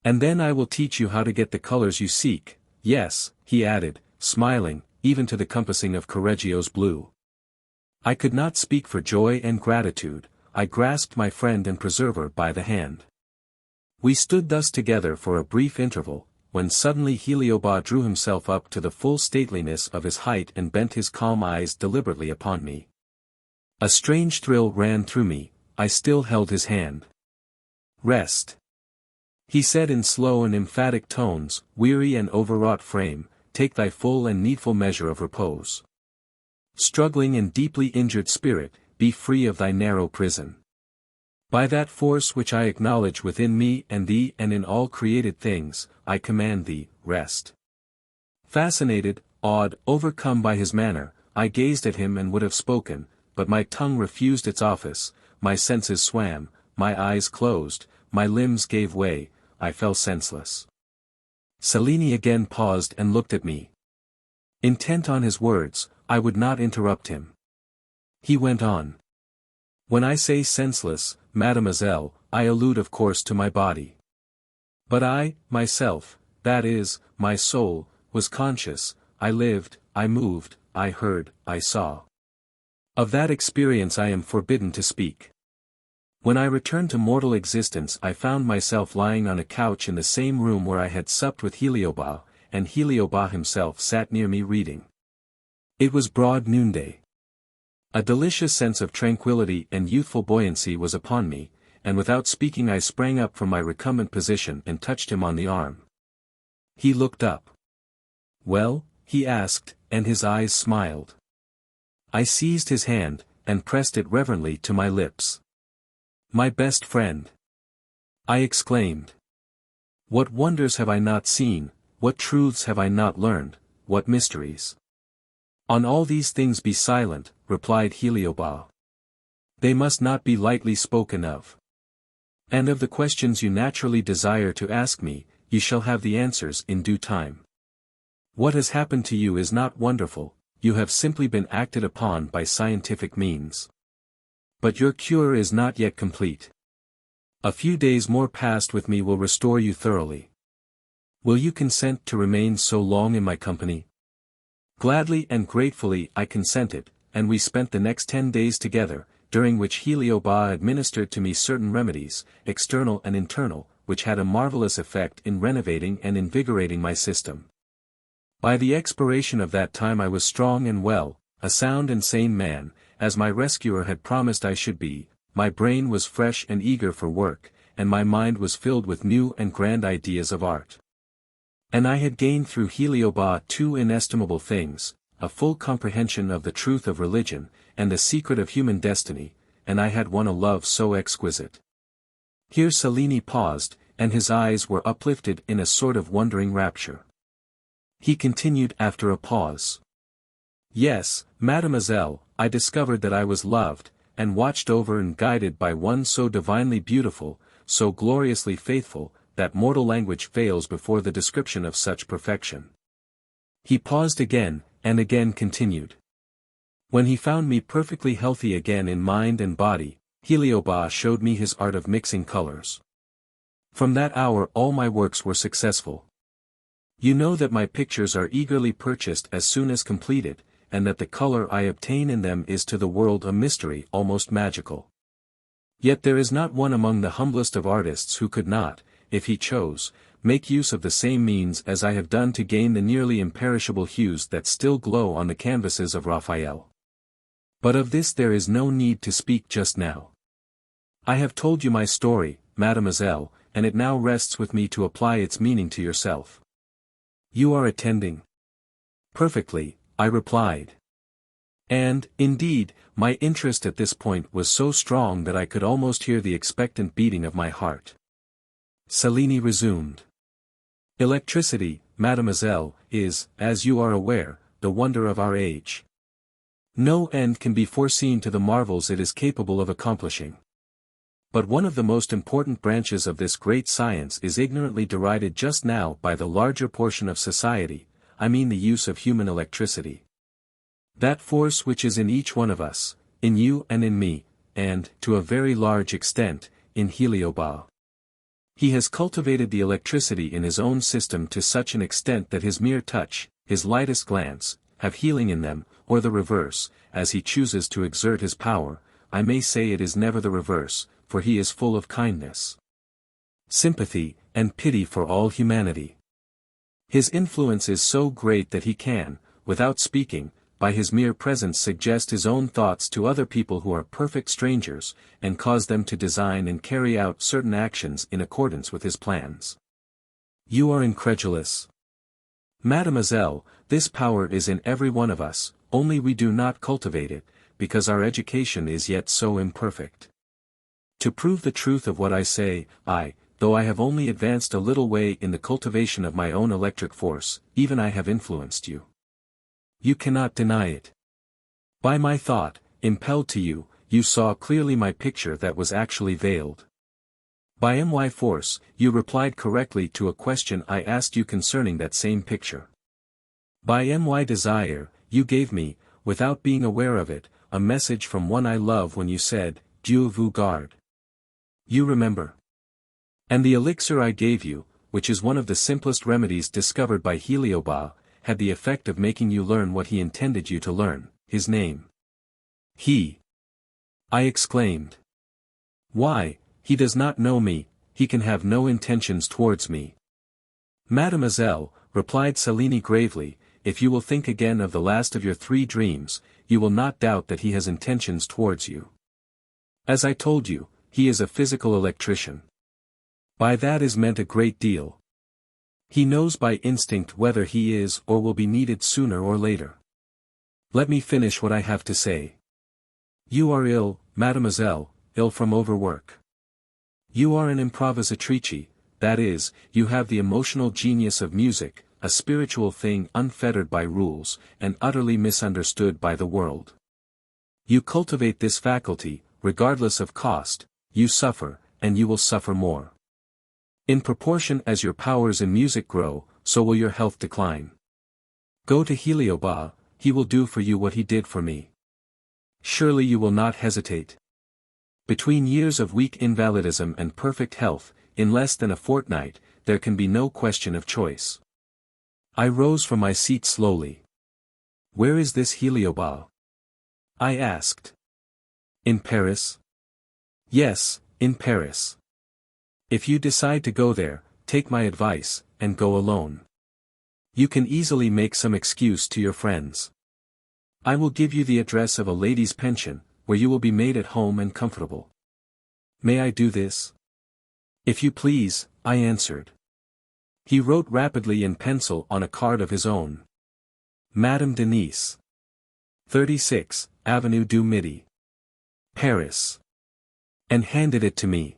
And then I will teach you how to get the colors you seek, yes," he added, smiling, even to the compassing of Correggio's blue. I could not speak for joy and gratitude. I grasped my friend and preserver by the hand. We stood thus together for a brief interval, when suddenly Heliobas drew himself up to the full stateliness of his height and bent his calm eyes deliberately upon me. A strange thrill ran through me. I still held his hand. "Rest," he said in slow and emphatic tones, "weary and overwrought frame, take thy full and needful measure of repose. Struggling and deeply injured spirit, be free of thy narrow prison. By that force which I acknowledge within me and thee and in all created things, I command thee, rest." Fascinated, awed, overcome by his manner, I gazed at him and would have spoken, but my tongue refused its office, my senses swam, my eyes closed, my limbs gave way, I fell senseless. Cellini again paused and looked at me. Intent on his words, I would not interrupt him. He went on. "When I say senseless, mademoiselle, I allude of course to my body. But I, myself, that is, my soul, was conscious, I lived, I moved, I heard, I saw. Of that experience I am forbidden to speak. When I returned to mortal existence I found myself lying on a couch in the same room where I had supped with Heliobas, and Heliobas himself sat near me reading. It was broad noonday. A delicious sense of tranquility and youthful buoyancy was upon me, and without speaking I sprang up from my recumbent position and touched him on the arm. He looked up. "Well?" he asked, and his eyes smiled. I seized his hand, and pressed it reverently to my lips. "My best friend!" I exclaimed. "What wonders have I not seen, what truths have I not learned, what mysteries!" "On all these things be silent," replied Heliobas. "They must not be lightly spoken of. And of the questions you naturally desire to ask me, you shall have the answers in due time. What has happened to you is not wonderful, you have simply been acted upon by scientific means. But your cure is not yet complete. A few days more passed with me will restore you thoroughly. Will you consent to remain so long in my company?" Gladly and gratefully I consented, and we spent the next 10 days together, during which Heliobas administered to me certain remedies, external and internal, which had a marvelous effect in renovating and invigorating my system. By the expiration of that time I was strong and well, a sound and sane man, as my rescuer had promised I should be, my brain was fresh and eager for work, and my mind was filled with new and grand ideas of art. And I had gained through Heliobas two inestimable things, a full comprehension of the truth of religion, and the secret of human destiny, and I had won a love so exquisite. Here Cellini paused, and his eyes were uplifted in a sort of wondering rapture. He continued after a pause. "Yes, mademoiselle, I discovered that I was loved, and watched over and guided by one so divinely beautiful, so gloriously faithful, that mortal language fails before the description of such perfection." He paused again, and again continued. "When he found me perfectly healthy again in mind and body, Heliobas showed me his art of mixing colors. From that hour all my works were successful. You know that my pictures are eagerly purchased as soon as completed, and that the color I obtain in them is to the world a mystery almost magical. Yet there is not one among the humblest of artists who could not, if he chose, make use of the same means as I have done to gain the nearly imperishable hues that still glow on the canvases of Raphael. But of this there is no need to speak just now. I have told you my story, mademoiselle, and it now rests with me to apply its meaning to yourself. You are attending?" "Perfectly," I replied. And, indeed, my interest at this point was so strong that I could almost hear the expectant beating of my heart. Cellini resumed. "Electricity, mademoiselle, is, as you are aware, the wonder of our age. No end can be foreseen to the marvels it is capable of accomplishing. But one of the most important branches of this great science is ignorantly derided just now by the larger portion of society, I mean the use of human electricity. That force which is in each one of us, in you and in me, and, to a very large extent, in Heliobas. He has cultivated the electricity in his own system to such an extent that his mere touch, his lightest glance, have healing in them, or the reverse, as he chooses to exert his power. I may say it is never the reverse, for he is full of kindness, sympathy, and pity for all humanity. His influence is so great that he can, without speaking, by his mere presence suggest his own thoughts to other people who are perfect strangers, and cause them to design and carry out certain actions in accordance with his plans. You are incredulous. Mademoiselle, this power is in every one of us, only we do not cultivate it, because our education is yet so imperfect. To prove the truth of what I say, though I have only advanced a little way in the cultivation of my own electric force, even I have influenced you. You cannot deny it. By my thought, impelled to you, you saw clearly my picture that was actually veiled. By my force, you replied correctly to a question I asked you concerning that same picture. By my desire, you gave me, without being aware of it, a message from one I love when you said, Dieu vous garde. You remember. And the elixir I gave you, which is one of the simplest remedies discovered by Heliobas, had the effect of making you learn what he intended you to learn, his name. I exclaimed. Why, he does not know me, he can have no intentions towards me. Mademoiselle, replied Cellini gravely, if you will think again of the last of your 3 dreams, you will not doubt that he has intentions towards you. As I told you, he is a physical electrician. By that is meant a great deal. He knows by instinct whether he is or will be needed sooner or later. Let me finish what I have to say. You are ill, mademoiselle, ill from overwork. You are an improvisatrice, that is, you have the emotional genius of music, a spiritual thing unfettered by rules, and utterly misunderstood by the world. You cultivate this faculty, regardless of cost, you suffer, and you will suffer more. In proportion as your powers in music grow, so will your health decline. Go to Heliobas, he will do for you what he did for me. Surely you will not hesitate. Between years of weak invalidism and perfect health, in less than a fortnight, there can be no question of choice. I rose from my seat slowly. Where is this Heliobas? I asked. In Paris? Yes, in Paris. If you decide to go there, take my advice, and go alone. You can easily make some excuse to your friends. I will give you the address of a ladies' pension, where you will be made at home and comfortable. May I do this? If you please, I answered. He wrote rapidly in pencil on a card of his own. Madame Denise. 36, Avenue du Midi. Paris. And handed it to me.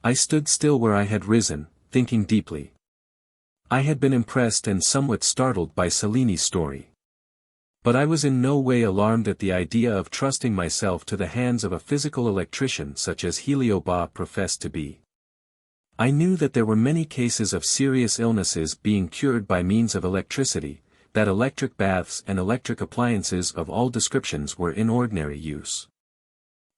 I stood still where I had risen, thinking deeply. I had been impressed and somewhat startled by Cellini's story. But I was in no way alarmed at the idea of trusting myself to the hands of a physical electrician such as Heliobas professed to be. I knew that there were many cases of serious illnesses being cured by means of electricity, that electric baths and electric appliances of all descriptions were in ordinary use.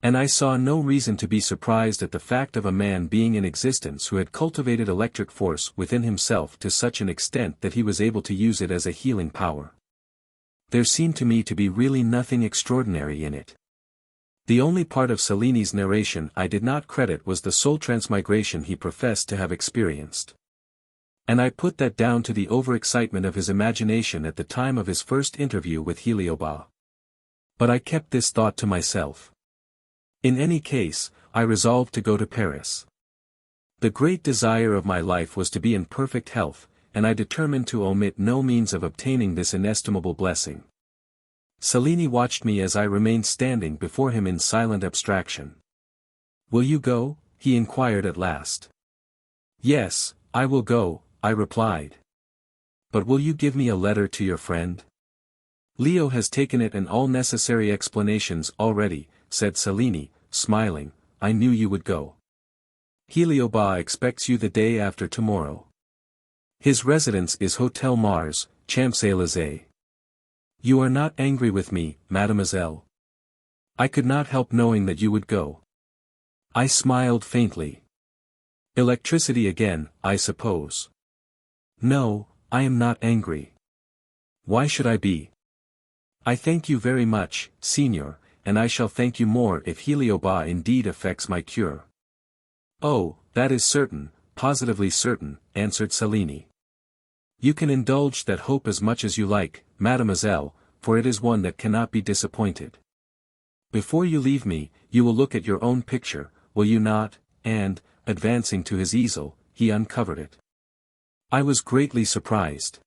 And I saw no reason to be surprised at the fact of a man being in existence who had cultivated electric force within himself to such an extent that he was able to use it as a healing power. There seemed to me to be really nothing extraordinary in it. The only part of Cellini's narration I did not credit was the soul transmigration he professed to have experienced. And I put that down to the overexcitement of his imagination at the time of his first interview with Heliobas. But I kept this thought to myself. In any case, I resolved to go to Paris. The great desire of my life was to be in perfect health, and I determined to omit no means of obtaining this inestimable blessing. Cellini watched me as I remained standing before him in silent abstraction. Will you go? He inquired at last. Yes, I will go, I replied. But will you give me a letter to your friend? Leo has taken it and all necessary explanations already, said Cellini, smiling. I knew you would go. Heliobas expects you the day after tomorrow. His residence is Hotel Mars, Champs-Élysées. You are not angry with me, mademoiselle? I could not help knowing that you would go. I smiled faintly. Electricity again, I suppose. No, I am not angry. Why should I be? I thank you very much, Signor, and I shall thank you more if Heliobas indeed effects my cure. Oh, that is certain, positively certain, answered Cellini. You can indulge that hope as much as you like, mademoiselle, for it is one that cannot be disappointed. Before you leave me, you will look at your own picture, will you not? And, advancing to his easel, he uncovered it. I was greatly surprised.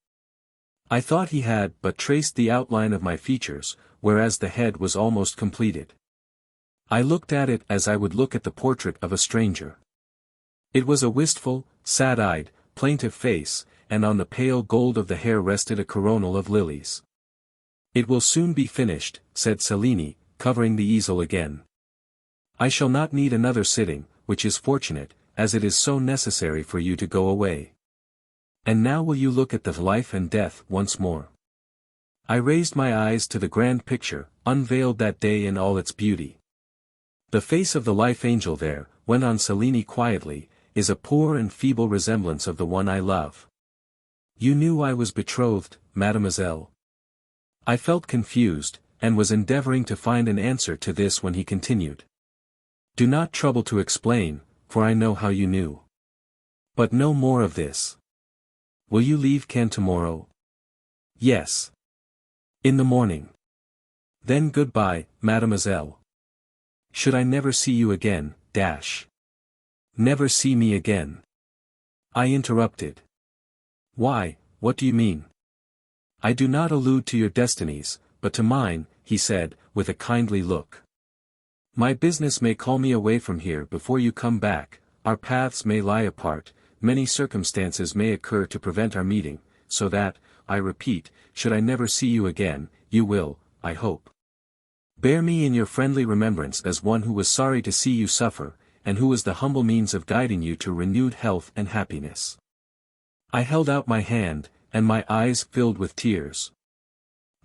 I thought he had but traced the outline of my features, whereas the head was almost completed. I looked at it as I would look at the portrait of a stranger. It was a wistful, sad-eyed, plaintive face, and on the pale gold of the hair rested a coronal of lilies. It will soon be finished, said Cellini, covering the easel again. I shall not need another sitting, which is fortunate, as it is so necessary for you to go away. And now will you look at the life and death once more? I raised my eyes to the grand picture, unveiled that day in all its beauty. The face of the life angel there, went on Cellini quietly, is a poor and feeble resemblance of the one I love. You knew I was betrothed, mademoiselle? I felt confused, and was endeavoring to find an answer to this when he continued. Do not trouble to explain, for I know how you knew. But no more of this. Will you leave Cannes tomorrow? Yes. In the morning. Then goodbye, mademoiselle. Should I never see you again, dash. Never see me again. I interrupted. Why, what do you mean? I do not allude to your destinies, but to mine, he said, with a kindly look. My business may call me away from here before you come back, our paths may lie apart, many circumstances may occur to prevent our meeting, so that, I repeat, should I never see you again, you will, I hope, bear me in your friendly remembrance as one who was sorry to see you suffer, and who was the humble means of guiding you to renewed health and happiness. I held out my hand, and my eyes filled with tears.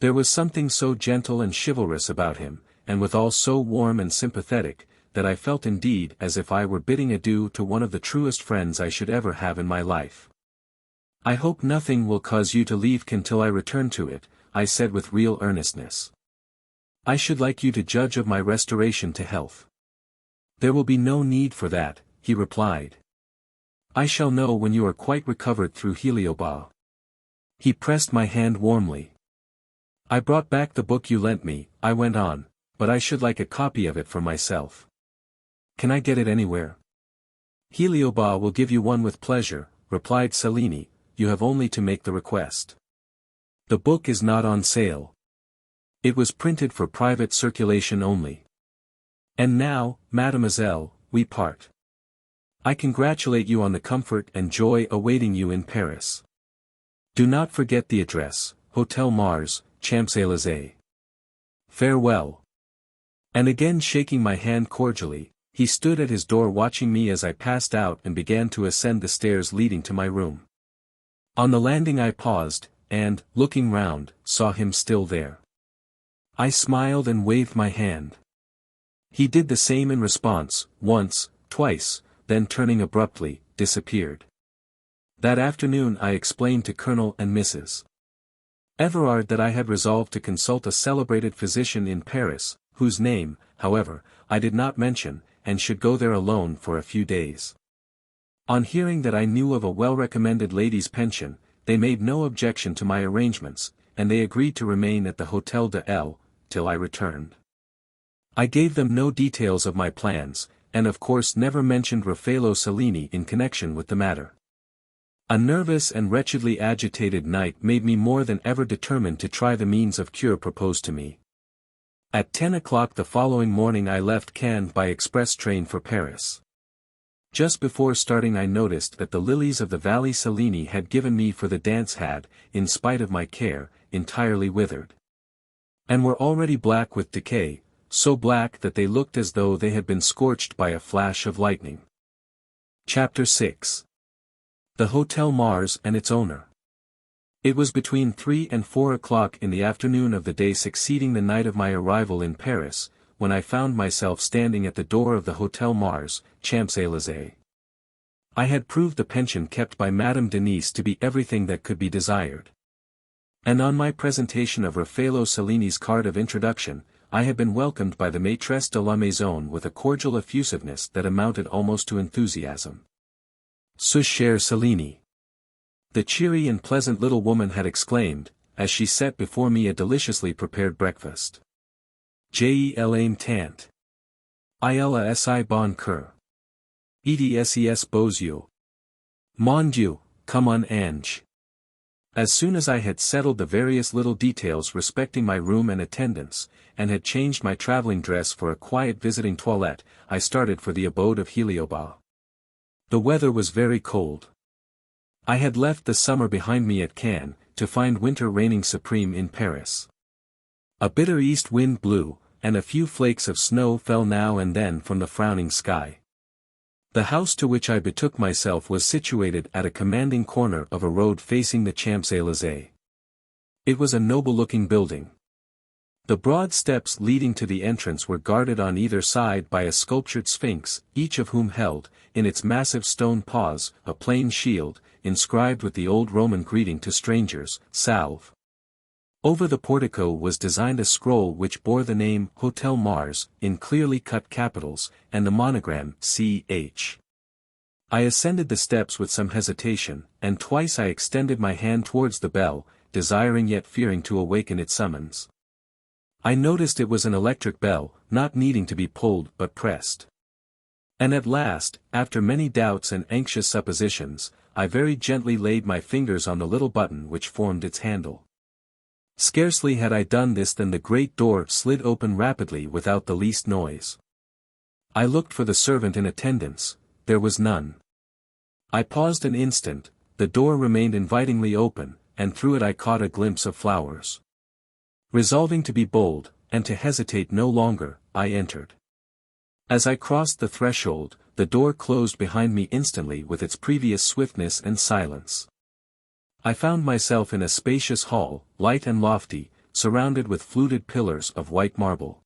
There was something so gentle and chivalrous about him, and withal so warm and sympathetic, that I felt indeed as if I were bidding adieu to one of the truest friends I should ever have in my life. I hope nothing will cause you to leave Cannes till I return to it, I said with real earnestness. I should like you to judge of my restoration to health. There will be no need for that, he replied. I shall know when you are quite recovered through Heliobas. He pressed my hand warmly. I brought back the book you lent me, I went on, but I should like a copy of it for myself. Can I get it anywhere? Heliobas will give you one with pleasure, replied Cellini, you have only to make the request. The book is not on sale. It was printed for private circulation only. And now, mademoiselle, we part. I congratulate you on the comfort and joy awaiting you in Paris. Do not forget the address, Hotel Mars, Champs-Élysées. Farewell. And again shaking my hand cordially, he stood at his door watching me as I passed out and began to ascend the stairs leading to my room. On the landing I paused, and, looking round, saw him still there. I smiled and waved my hand. He did the same in response, once, twice, then turning abruptly, disappeared. That afternoon I explained to Colonel and Mrs. Everard that I had resolved to consult a celebrated physician in Paris, whose name, however, I did not mention, and should go there alone for a few days. On hearing that I knew of a well-recommended ladies' pension, they made no objection to my arrangements, and they agreed to remain at the Hôtel de L, till I returned. I gave them no details of my plans, and of course never mentioned Raffello Cellini in connection with the matter. A nervous and wretchedly agitated night made me more than ever determined to try the means of cure proposed to me. At 10 o'clock the following morning I left Cannes by express train for Paris. Just before starting I noticed that the lilies of the valley Cellini had given me for the dance had, in spite of my care, entirely withered. And were already black with decay, so black that they looked as though they had been scorched by a flash of lightning. Chapter 6. The Hotel Mars and its owner. It was between 3 and 4 o'clock in the afternoon of the day succeeding the night of my arrival in Paris, when I found myself standing at the door of the Hotel Mars, Champs-Élysées. I had proved the pension kept by Madame Denise to be everything that could be desired. And on my presentation of Raffello Cellini's card of introduction, I had been welcomed by the maîtresse de la maison with a cordial effusiveness that amounted almost to enthusiasm. "Ce cher Cellini!" the cheery and pleasant little woman had exclaimed, as she set before me a deliciously prepared breakfast. "Je l'aime tant. Il a si bon cœur. Ses beaux yeux. Mon Dieu, comme un ange." As soon as I had settled the various little details respecting my room and attendance, and had changed my traveling dress for a quiet visiting toilette, I started for the abode of Heliobas. The weather was very cold. I had left the summer behind me at Cannes, to find winter reigning supreme in Paris. A bitter east wind blew, and a few flakes of snow fell now and then from the frowning sky. The house to which I betook myself was situated at a commanding corner of a road facing the Champs-Élysées. It was a noble-looking building. The broad steps leading to the entrance were guarded on either side by a sculptured sphinx, each of whom held, in its massive stone paws, a plain shield, inscribed with the old Roman greeting to strangers, Salve. Over the portico was designed a scroll which bore the name Hotel Mars, in clearly cut capitals, and the monogram CH. I ascended the steps with some hesitation, and twice I extended my hand towards the bell, desiring yet fearing to awaken its summons. I noticed it was an electric bell, not needing to be pulled but pressed. And at last, after many doubts and anxious suppositions, I very gently laid my fingers on the little button which formed its handle. Scarcely had I done this than the great door slid open rapidly without the least noise. I looked for the servant in attendance, there was none. I paused an instant, the door remained invitingly open, and through it I caught a glimpse of flowers. Resolving to be bold, and to hesitate no longer, I entered. As I crossed the threshold, the door closed behind me instantly with its previous swiftness and silence. I found myself in a spacious hall, light and lofty, surrounded with fluted pillars of white marble.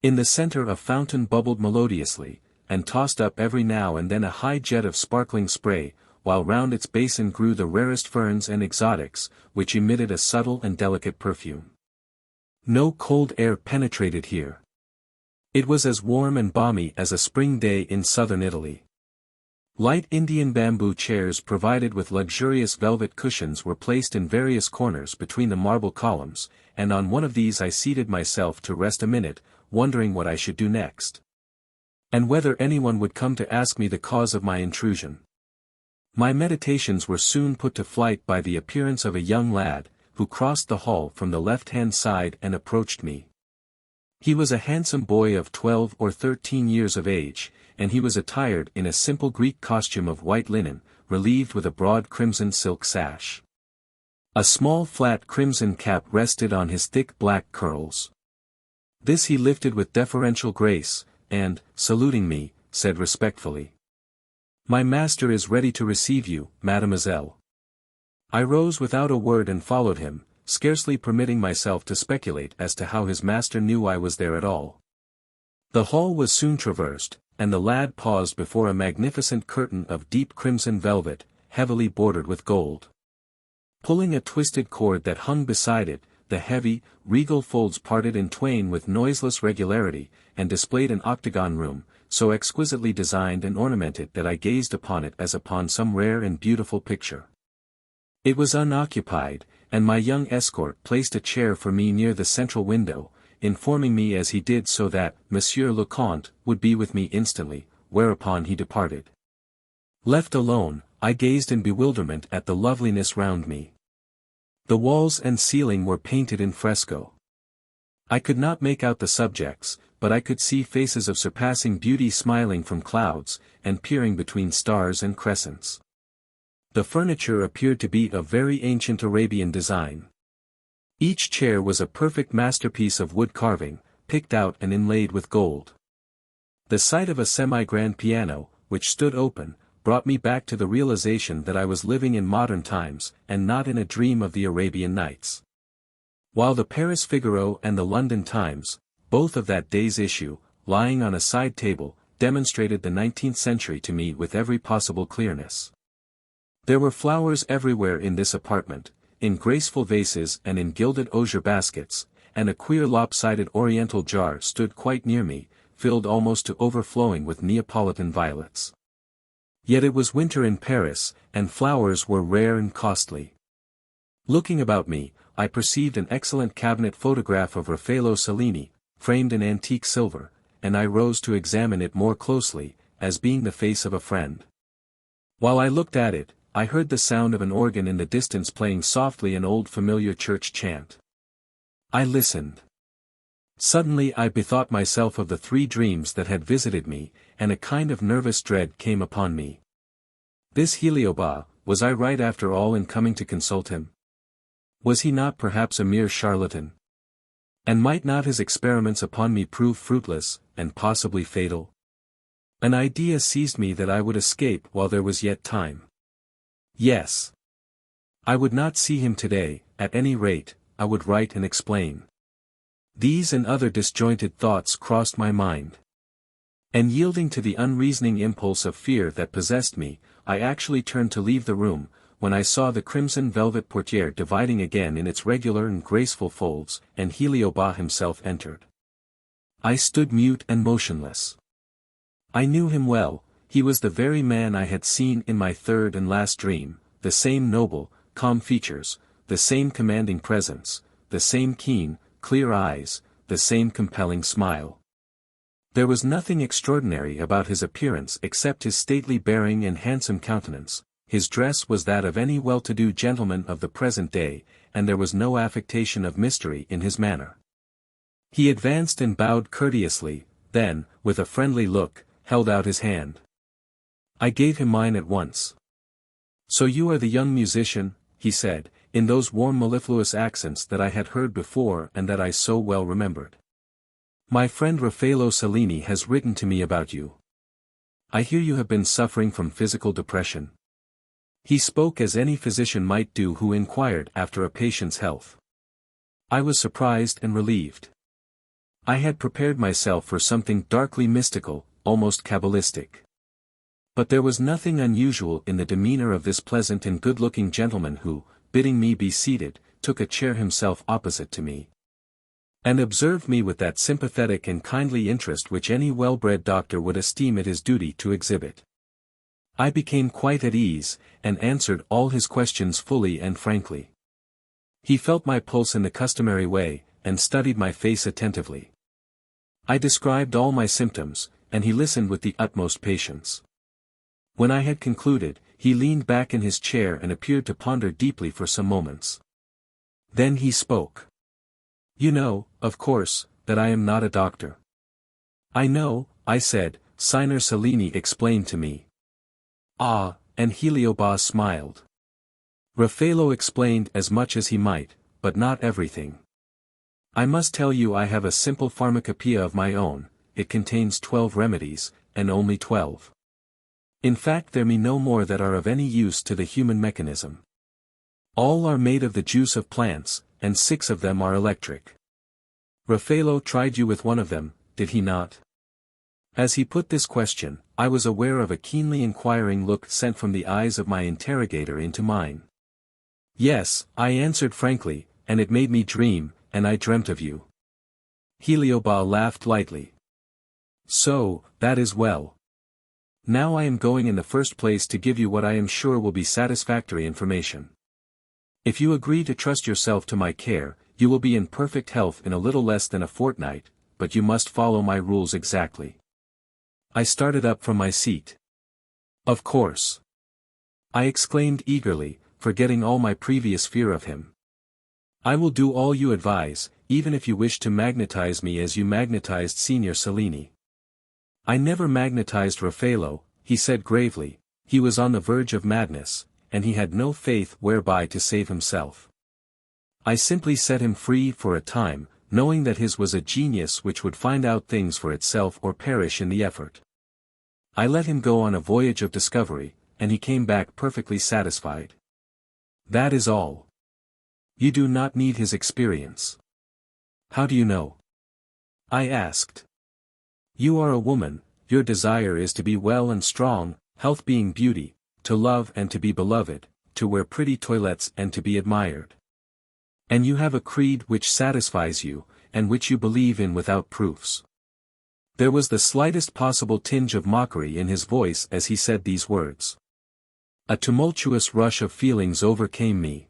In the center a fountain bubbled melodiously, and tossed up every now and then a high jet of sparkling spray, while round its basin grew the rarest ferns and exotics, which emitted a subtle and delicate perfume. No cold air penetrated here. It was as warm and balmy as a spring day in southern Italy. Light Indian bamboo chairs provided with luxurious velvet cushions were placed in various corners between the marble columns, and on one of these I seated myself to rest a minute, wondering what I should do next. And whether anyone would come to ask me the cause of my intrusion. My meditations were soon put to flight by the appearance of a young lad, who crossed the hall from the left-hand side and approached me. He was a handsome boy of 12 or 13 years of age, and he was attired in a simple Greek costume of white linen, relieved with a broad crimson silk sash. A small flat crimson cap rested on his thick black curls. This he lifted with deferential grace, and, saluting me, said respectfully, "My master is ready to receive you, mademoiselle." I rose without a word and followed him, scarcely permitting myself to speculate as to how his master knew I was there at all. The hall was soon traversed, and the lad paused before a magnificent curtain of deep crimson velvet, heavily bordered with gold. Pulling a twisted cord that hung beside it, the heavy, regal folds parted in twain with noiseless regularity, and displayed an octagon room, so exquisitely designed and ornamented that I gazed upon it as upon some rare and beautiful picture. It was unoccupied, and my young escort placed a chair for me near the central window, informing me as he did so that Monsieur le Comte would be with me instantly, whereupon he departed. Left alone, I gazed in bewilderment at the loveliness round me. The walls and ceiling were painted in fresco. I could not make out the subjects, but I could see faces of surpassing beauty smiling from clouds, and peering between stars and crescents. The furniture appeared to be of very ancient Arabian design. Each chair was a perfect masterpiece of wood carving, picked out and inlaid with gold. The sight of a semi-grand piano, which stood open, brought me back to the realization that I was living in modern times, and not in a dream of the Arabian Nights. While the Paris Figaro and the London Times, both of that day's issue, lying on a side table, demonstrated the 19th century to me with every possible clearness. There were flowers everywhere in this apartment, in graceful vases and in gilded osier baskets, and a queer lopsided oriental jar stood quite near me, filled almost to overflowing with Neapolitan violets. Yet it was winter in Paris, and flowers were rare and costly. Looking about me, I perceived an excellent cabinet photograph of Raffello Cellini, framed in antique silver, and I rose to examine it more closely, as being the face of a friend. While I looked at it, I heard the sound of an organ in the distance playing softly an old familiar church chant. I listened. Suddenly I bethought myself of the 3 dreams that had visited me, and a kind of nervous dread came upon me. This Heliobas, was I right after all in coming to consult him? Was he not perhaps a mere charlatan? And might not his experiments upon me prove fruitless, and possibly fatal? An idea seized me that I would escape while there was yet time. Yes. I would not see him today, at any rate, I would write and explain. These and other disjointed thoughts crossed my mind. And yielding to the unreasoning impulse of fear that possessed me, I actually turned to leave the room, when I saw the crimson velvet portière dividing again in its regular and graceful folds, and Heliobas himself entered. I stood mute and motionless. I knew him well, he was the very man I had seen in my third and last dream, the same noble, calm features, the same commanding presence, the same keen, clear eyes, the same compelling smile. There was nothing extraordinary about his appearance except his stately bearing and handsome countenance. His dress was that of any well-to-do gentleman of the present day, and there was no affectation of mystery in his manner. He advanced and bowed courteously, then, with a friendly look, held out his hand. I gave him mine at once. "So you are the young musician," he said, in those warm mellifluous accents that I had heard before and that I so well remembered. "My friend Raffello Cellini has written to me about you. I hear you have been suffering from physical depression." He spoke as any physician might do who inquired after a patient's health. I was surprised and relieved. I had prepared myself for something darkly mystical, almost cabalistic. But there was nothing unusual in the demeanor of this pleasant and good-looking gentleman who, bidding me be seated, took a chair himself opposite to me, and observed me with that sympathetic and kindly interest which any well-bred doctor would esteem it his duty to exhibit. I became quite at ease, and answered all his questions fully and frankly. He felt my pulse in the customary way, and studied my face attentively. I described all my symptoms, and he listened with the utmost patience. When I had concluded, he leaned back in his chair and appeared to ponder deeply for some moments. Then he spoke. "You know, of course, that I am not a doctor." "I know," I said, "Signor Cellini explained to me." "Ah," and Heliobas smiled. "Raffello explained as much as he might, but not everything. I must tell you I have a simple pharmacopoeia of my own, it contains 12 remedies, and only 12. In fact there be no more that are of any use to the human mechanism. All are made of the juice of plants, and 6 of them are electric. Raffello tried you with one of them, did he not?" As he put this question, I was aware of a keenly inquiring look sent from the eyes of my interrogator into mine. "Yes," I answered frankly, "and it made me dream, and I dreamt of you." Heliobas laughed lightly. "So, that is well. Now I am going in the first place to give you what I am sure will be satisfactory information. If you agree to trust yourself to my care, you will be in perfect health in a little less than a fortnight, but you must follow my rules exactly." I started up from my seat. "Of course," I exclaimed eagerly, forgetting all my previous fear of him. "I will do all you advise, even if you wish to magnetize me as you magnetized Signor Cellini." "I never magnetized Raffello," he said gravely. "He was on the verge of madness, and he had no faith whereby to save himself. I simply set him free for a time, knowing that his was a genius which would find out things for itself or perish in the effort. I let him go on a voyage of discovery, and he came back perfectly satisfied. That is all. You do not need his experience. How do you know? I asked. You are a woman, your desire is to be well and strong, health being beauty, to love and to be beloved, to wear pretty toilettes and to be admired. And you have a creed which satisfies you, and which you believe in without proofs. There was the slightest possible tinge of mockery in his voice as he said these words. A tumultuous rush of feelings overcame me.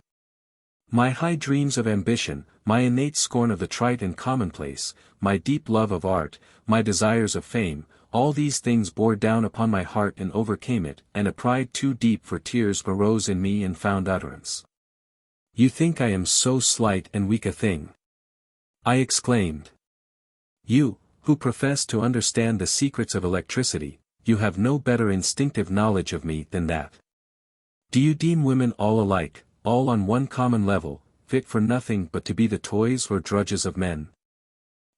My high dreams of ambition, my innate scorn of the trite and commonplace, my deep love of art, my desires of fame, all these things bore down upon my heart and overcame it, and a pride too deep for tears arose in me and found utterance. You think I am so slight and weak a thing? I exclaimed. You, who profess to understand the secrets of electricity, you have no better instinctive knowledge of me than that. Do you deem women all alike, all on one common level, fit for nothing but to be the toys or drudges of men?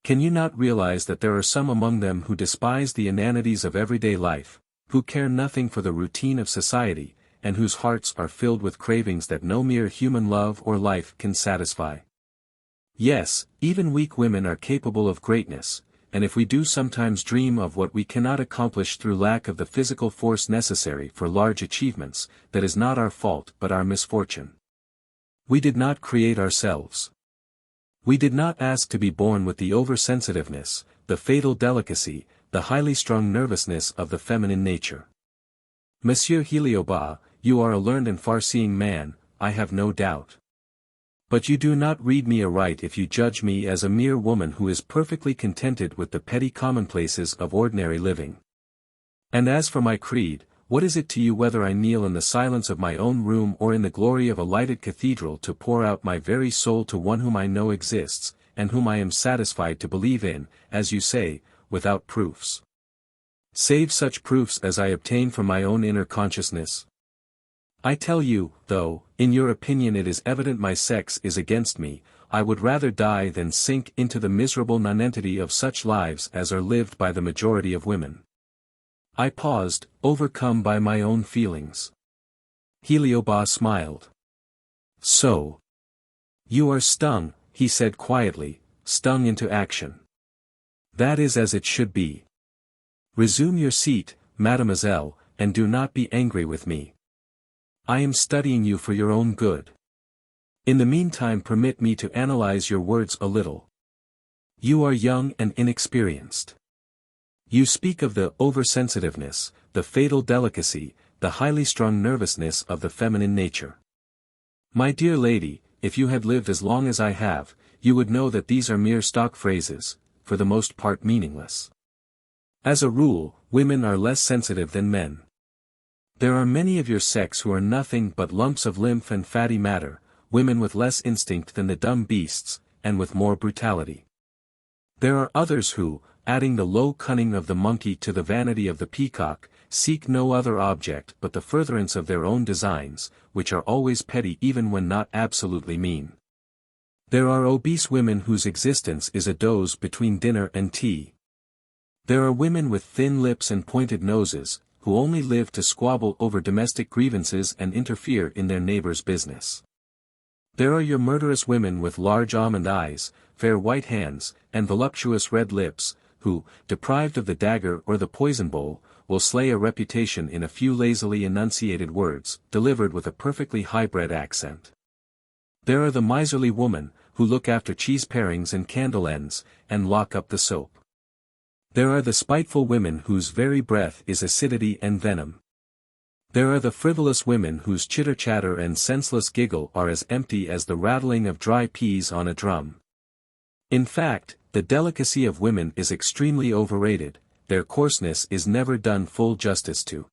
Can you not realize that there are some among them who despise the inanities of everyday life, who care nothing for the routine of society, and whose hearts are filled with cravings that no mere human love or life can satisfy? Yes, even weak women are capable of greatness, and if we do sometimes dream of what we cannot accomplish through lack of the physical force necessary for large achievements, that is not our fault but our misfortune. We did not create ourselves. We did not ask to be born with the oversensitiveness, the fatal delicacy, the highly strung nervousness of the feminine nature. Monsieur Heliobas, you are a learned and far-seeing man, I have no doubt. But you do not read me aright if you judge me as a mere woman who is perfectly contented with the petty commonplaces of ordinary living. And as for my creed, what is it to you whether I kneel in the silence of my own room or in the glory of a lighted cathedral to pour out my very soul to one whom I know exists, and whom I am satisfied to believe in, as you say, without proofs? Save such proofs as I obtain from my own inner consciousness. I tell you, though, in your opinion it is evident my sex is against me, I would rather die than sink into the miserable nonentity of such lives as are lived by the majority of women. I paused, overcome by my own feelings. Heliobas smiled. So. You are stung, he said quietly, stung into action. That is as it should be. Resume your seat, mademoiselle, and do not be angry with me. I am studying you for your own good. In the meantime permit me to analyze your words a little. You are young and inexperienced. You speak of the oversensitiveness, the fatal delicacy, the highly strung nervousness of the feminine nature. My dear lady, if you had lived as long as I have, you would know that these are mere stock phrases, for the most part meaningless. As a rule, women are less sensitive than men. There are many of your sex who are nothing but lumps of lymph and fatty matter, women with less instinct than the dumb beasts, and with more brutality. There are others who, adding the low cunning of the monkey to the vanity of the peacock, seek no other object but the furtherance of their own designs, which are always petty even when not absolutely mean. There are obese women whose existence is a doze between dinner and tea. There are women with thin lips and pointed noses, who only live to squabble over domestic grievances and interfere in their neighbors' business. There are your murderous women with large almond eyes, fair white hands, and voluptuous red lips, who, deprived of the dagger or the poison bowl, will slay a reputation in a few lazily enunciated words, delivered with a perfectly high-bred accent. There are the miserly women, who look after cheese parings and candle ends, and lock up the soap. There are the spiteful women whose very breath is acidity and venom. There are the frivolous women whose chitter-chatter and senseless giggle are as empty as the rattling of dry peas on a drum. In fact, the delicacy of women is extremely overrated, their coarseness is never done full justice to.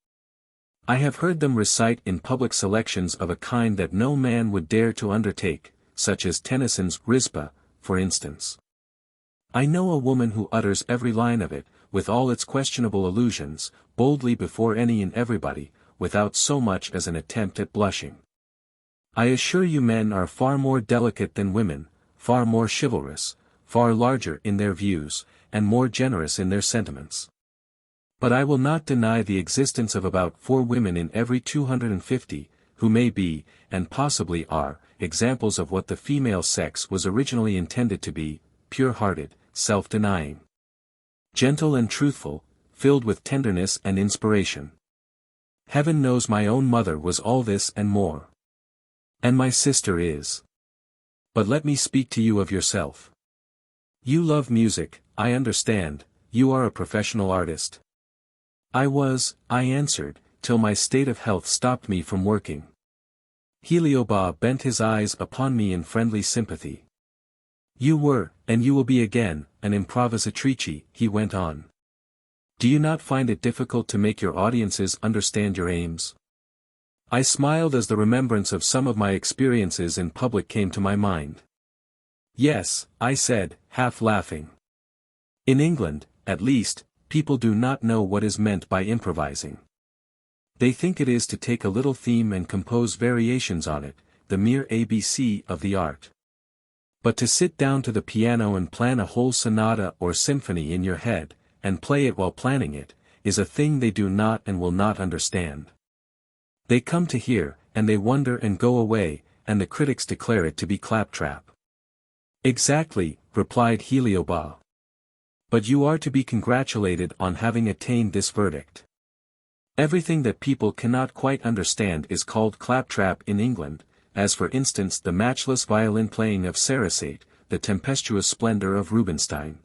I have heard them recite in public selections of a kind that no man would dare to undertake, such as Tennyson's Rizpah, for instance. I know a woman who utters every line of it, with all its questionable allusions, boldly before any and everybody, without so much as an attempt at blushing. I assure you men are far more delicate than women, far more chivalrous, far larger in their views, and more generous in their sentiments. But I will not deny the existence of about 4 women in every 250, who may be, and possibly are, examples of what the female sex was originally intended to be, pure-hearted, self-denying, gentle and truthful, filled with tenderness and inspiration. Heaven knows my own mother was all this and more. And my sister is. But let me speak to you of yourself. You love music, I understand, you are a professional artist. I answered, till my state of health stopped me from working. Heliobas bent his eyes upon me in friendly sympathy. You were, and you will be again, an improvisatrice, he went on. Do you not find it difficult to make your audiences understand your aims? I smiled as the remembrance of some of my experiences in public came to my mind. Yes, I said, half laughing. In England, at least, people do not know what is meant by improvising. They think it is to take a little theme and compose variations on it, the mere ABC of the art. But to sit down to the piano and plan a whole sonata or symphony in your head, and play it while planning it, is a thing they do not and will not understand. They come to hear, and they wonder and go away, and the critics declare it to be claptrap. Exactly, replied Heliobas. But you are to be congratulated on having attained this verdict. Everything that people cannot quite understand is called claptrap in England, as for instance the matchless violin playing of Sarasate, the tempestuous splendor of Rubinstein.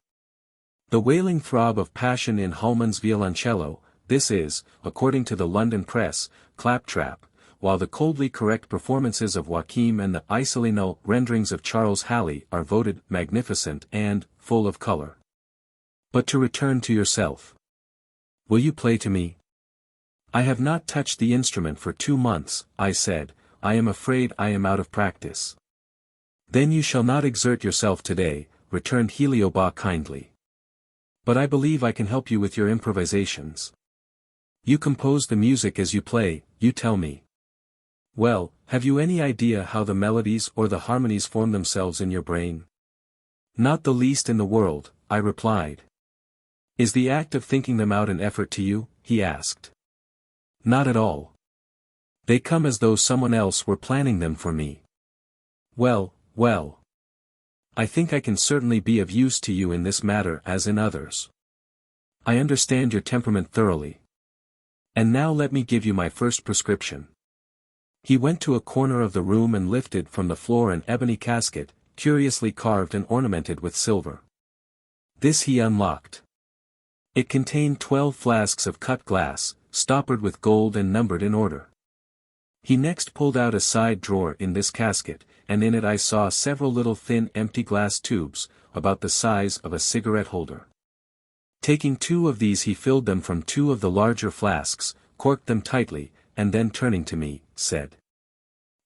The wailing throb of passion in Hullman's violoncello, this is, according to the London press, claptrap, while the coldly correct performances of Joachim and the isolinal renderings of Charles Halley are voted magnificent and full of color. But to return to yourself. Will you play to me? I have not touched the instrument for 2 months, I said, I am afraid I am out of practice. Then you shall not exert yourself today, returned Heliobas kindly. But I believe I can help you with your improvisations. You compose the music as you play, you tell me. Well, have you any idea how the melodies or the harmonies form themselves in your brain? Not the least in the world, I replied. Is the act of thinking them out an effort to you? He asked. Not at all. They come as though someone else were planning them for me. Well, well. I think I can certainly be of use to you in this matter as in others. I understand your temperament thoroughly. And now let me give you my first prescription. He went to a corner of the room and lifted from the floor an ebony casket, curiously carved and ornamented with silver. This he unlocked. It contained 12 flasks of cut glass, stoppered with gold and numbered in order. He next pulled out a side drawer in this casket, and in it I saw several little thin empty glass tubes, about the size of a cigarette holder. Taking 2 of these he filled them from 2 of the larger flasks, corked them tightly, and then turning to me, said.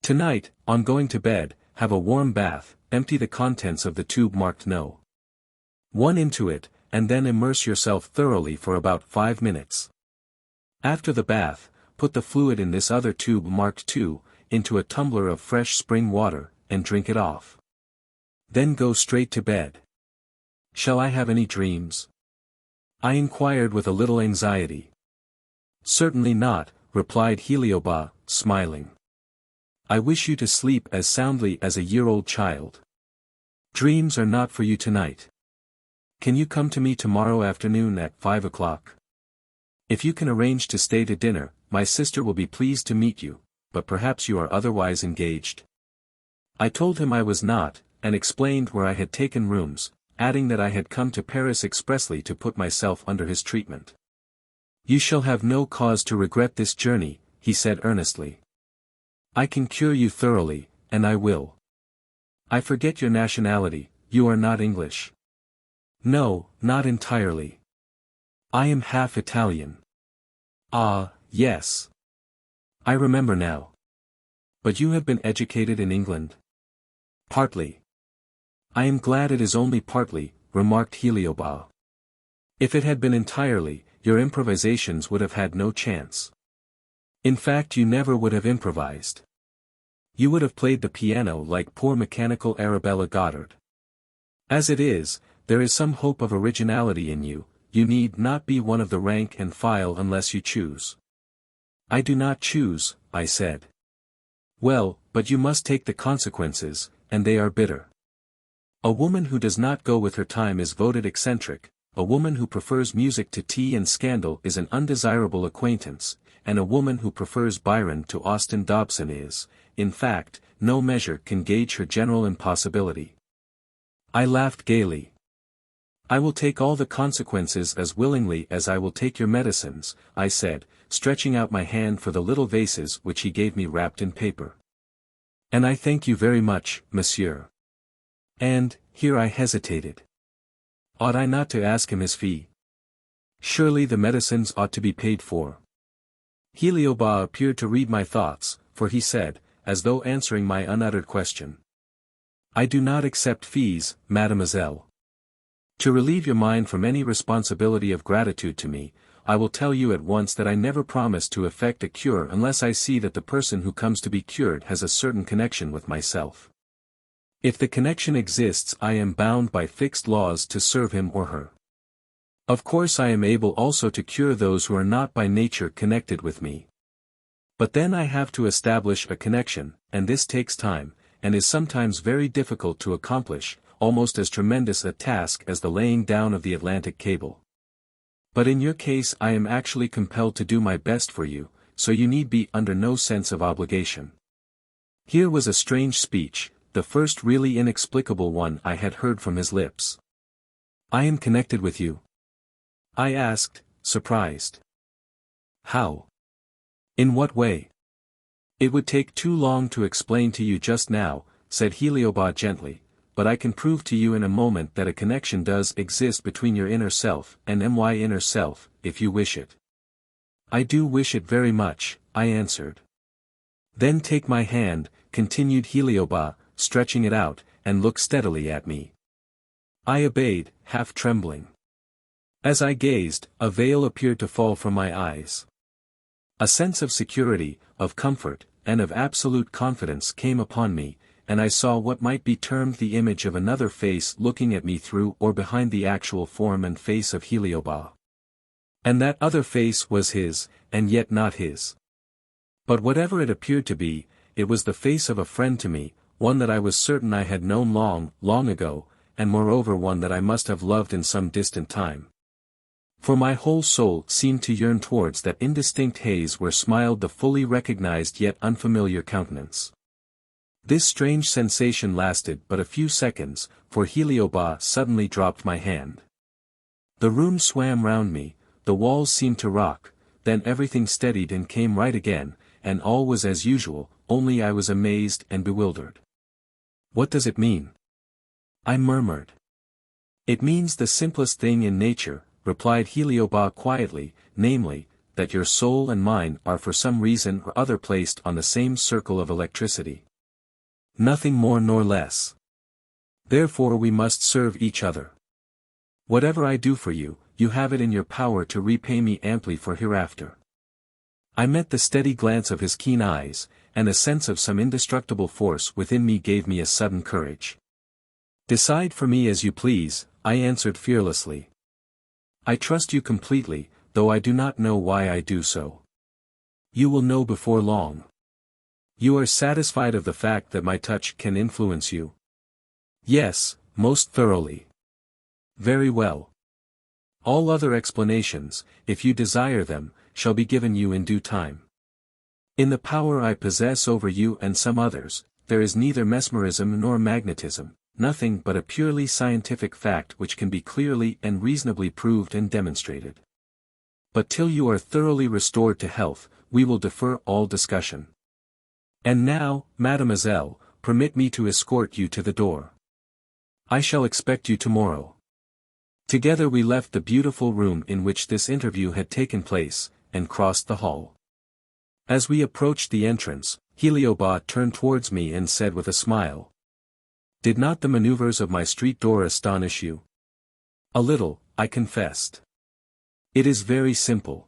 Tonight, on going to bed, have a warm bath, empty the contents of the tube marked No. 1 into it, and then immerse yourself thoroughly for about 5 minutes. After the bath, put the fluid in this other tube marked 2, into a tumbler of fresh spring water, and drink it off. Then go straight to bed. Shall I have any dreams? I inquired with a little anxiety. Certainly not, replied Heliobas, smiling. I wish you to sleep as soundly as a year-old child. Dreams are not for you tonight. Can you come to me tomorrow afternoon at 5 o'clock? If you can arrange to stay to dinner, my sister will be pleased to meet you, but perhaps you are otherwise engaged. I told him I was not, and explained where I had taken rooms, adding that I had come to Paris expressly to put myself under his treatment. You shall have no cause to regret this journey, he said earnestly. I can cure you thoroughly, and I will. I forget your nationality, you are not English. No, not entirely. I am half Italian. Ah, yes. I remember now. But you have been educated in England? Partly. I am glad it is only partly, remarked Heliobas. If it had been entirely, your improvisations would have had no chance. In fact, you never would have improvised. You would have played the piano like poor mechanical Arabella Goddard. As it is, there is some hope of originality in you, you need not be one of the rank and file unless you choose. I do not choose, I said. Well, but you must take the consequences, and they are bitter. A woman who does not go with her time is voted eccentric, a woman who prefers music to tea and scandal is an undesirable acquaintance, and a woman who prefers Byron to Austin Dobson is, in fact, no measure can gauge her general impossibility. I laughed gaily. I will take all the consequences as willingly as I will take your medicines, I said, stretching out my hand for the little vases which he gave me wrapped in paper. And I thank you very much, monsieur. And, here I hesitated. Ought I not to ask him his fee? Surely the medicines ought to be paid for. Heliobas appeared to read my thoughts, for he said, as though answering my unuttered question. I do not accept fees, mademoiselle. To relieve your mind from any responsibility of gratitude to me, I will tell you at once that I never promise to effect a cure unless I see that the person who comes to be cured has a certain connection with myself. If the connection exists, I am bound by fixed laws to serve him or her. Of course I am able also to cure those who are not by nature connected with me. But then I have to establish a connection, and this takes time, and is sometimes very difficult to accomplish, almost as tremendous a task as the laying down of the Atlantic cable. But in your case I am actually compelled to do my best for you, so you need be under no sense of obligation. Here was a strange speech, the first really inexplicable one I had heard from his lips. I am connected with you? I asked, surprised. How? In what way? It would take too long to explain to you just now, said Heliobas gently, but I can prove to you in a moment that a connection does exist between your inner self and my inner self, if you wish it. I do wish it very much, I answered. Then take my hand, continued Heliobas, stretching it out, and look steadily at me. I obeyed, half trembling. As I gazed, a veil appeared to fall from my eyes. A sense of security, of comfort, and of absolute confidence came upon me, and I saw what might be termed the image of another face looking at me through or behind the actual form and face of Heliobas. And that other face was his, and yet not his. But whatever it appeared to be, it was the face of a friend to me, one that I was certain I had known long, long ago, and moreover one that I must have loved in some distant time. For my whole soul seemed to yearn towards that indistinct haze where smiled the fully recognized yet unfamiliar countenance. This strange sensation lasted but a few seconds, for Heliobas suddenly dropped my hand. The room swam round me, the walls seemed to rock, then everything steadied and came right again, and all was as usual, only I was amazed and bewildered. What does it mean? I murmured. It means the simplest thing in nature, replied Heliobas quietly, namely, that your soul and mine are for some reason or other placed on the same circle of electricity. Nothing more nor less. Therefore we must serve each other. Whatever I do for you, you have it in your power to repay me amply for hereafter. I met the steady glance of his keen eyes, and a sense of some indestructible force within me gave me a sudden courage. Decide for me as you please, I answered fearlessly. I trust you completely, though I do not know why I do so. You will know before long. You are satisfied of the fact that my touch can influence you? Yes, most thoroughly. Very well. All other explanations, if you desire them, shall be given you in due time. In the power I possess over you and some others, there is neither mesmerism nor magnetism, nothing but a purely scientific fact which can be clearly and reasonably proved and demonstrated. But till you are thoroughly restored to health, we will defer all discussion. And now, mademoiselle, permit me to escort you to the door. I shall expect you tomorrow. Together we left the beautiful room in which this interview had taken place, and crossed the hall. As we approached the entrance, Heliobas turned towards me and said with a smile, "Did not the maneuvers of my street door astonish you?" "A little," I confessed. "It is very simple.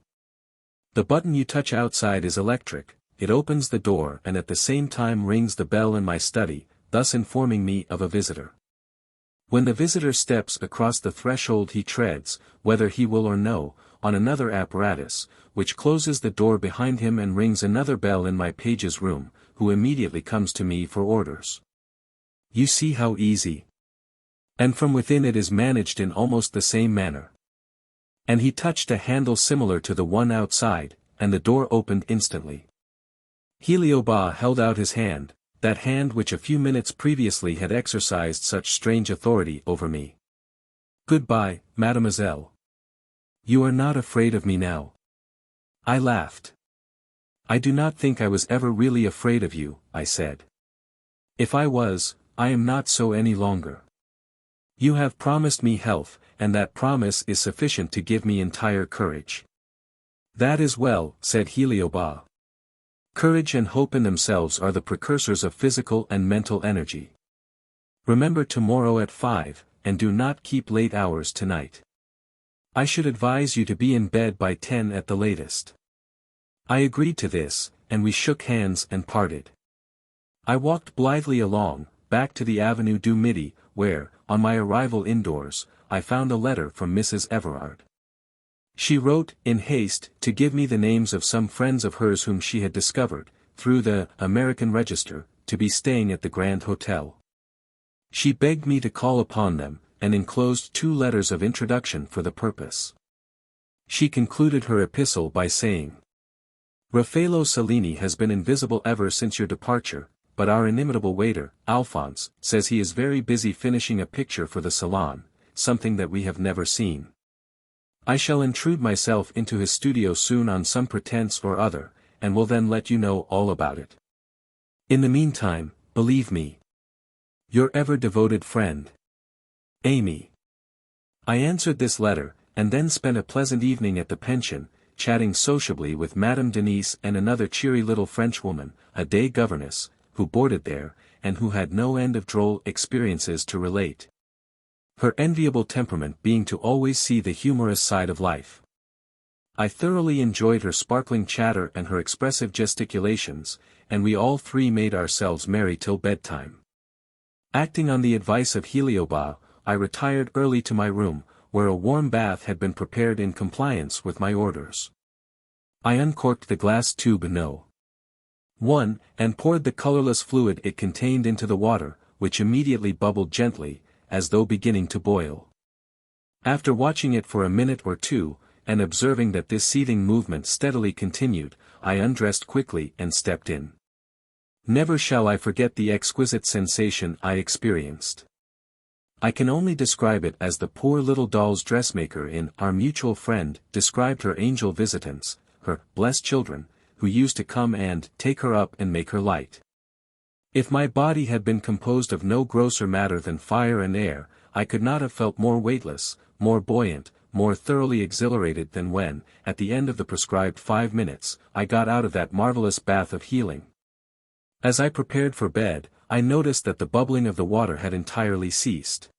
The button you touch outside is electric, it opens the door and at the same time rings the bell in my study, thus informing me of a visitor. When the visitor steps across the threshold he treads, whether he will or no, on another apparatus, which closes the door behind him and rings another bell in my page's room, who immediately comes to me for orders. You see how easy. And from within it is managed in almost the same manner. And he touched a handle similar to the one outside, and the door opened instantly. Heliobas held out his hand, that hand which a few minutes previously had exercised such strange authority over me. Goodbye, mademoiselle. You are not afraid of me now. I laughed. I do not think I was ever really afraid of you, I said. If I was, I am not so any longer. You have promised me health, and that promise is sufficient to give me entire courage. That is well, said Heliobas. Courage and hope in themselves are the precursors of physical and mental energy. Remember tomorrow at 5, and do not keep late hours tonight. I should advise you to be in bed by 10 at the latest. I agreed to this, and we shook hands and parted. I walked blithely along, back to the Avenue du Midi, where, on my arrival indoors, I found a letter from Mrs. Everard. She wrote, in haste, to give me the names of some friends of hers whom she had discovered, through the American Register, to be staying at the Grand Hotel. She begged me to call upon them, and enclosed 2 letters of introduction for the purpose. She concluded her epistle by saying, Raffello Cellini has been invisible ever since your departure, but our inimitable waiter, Alphonse, says he is very busy finishing a picture for the Salon, something that we have never seen. I shall intrude myself into his studio soon on some pretense or other, and will then let you know all about it. In the meantime, believe me, your ever devoted friend, Amy. I answered this letter, and then spent a pleasant evening at the pension, chatting sociably with Madame Denise and another cheery little Frenchwoman, a day governess, who boarded there, and who had no end of droll experiences to relate. Her enviable temperament being to always see the humorous side of life. I thoroughly enjoyed her sparkling chatter and her expressive gesticulations, and we all 3 made ourselves merry till bedtime. Acting on the advice of Heliobas, I retired early to my room, where a warm bath had been prepared in compliance with my orders. I uncorked the glass tube No. 1, and poured the colorless fluid it contained into the water, which immediately bubbled gently, as though beginning to boil. After watching it for a minute or 2, and observing that this seething movement steadily continued, I undressed quickly and stepped in. Never shall I forget the exquisite sensation I experienced. I can only describe it as the poor little doll's dressmaker in Our Mutual Friend described her angel visitants, her blessed children, who used to come and take her up and make her light. If my body had been composed of no grosser matter than fire and air, I could not have felt more weightless, more buoyant, more thoroughly exhilarated than when, at the end of the prescribed 5 minutes, I got out of that marvelous bath of healing. As I prepared for bed, I noticed that the bubbling of the water had entirely ceased.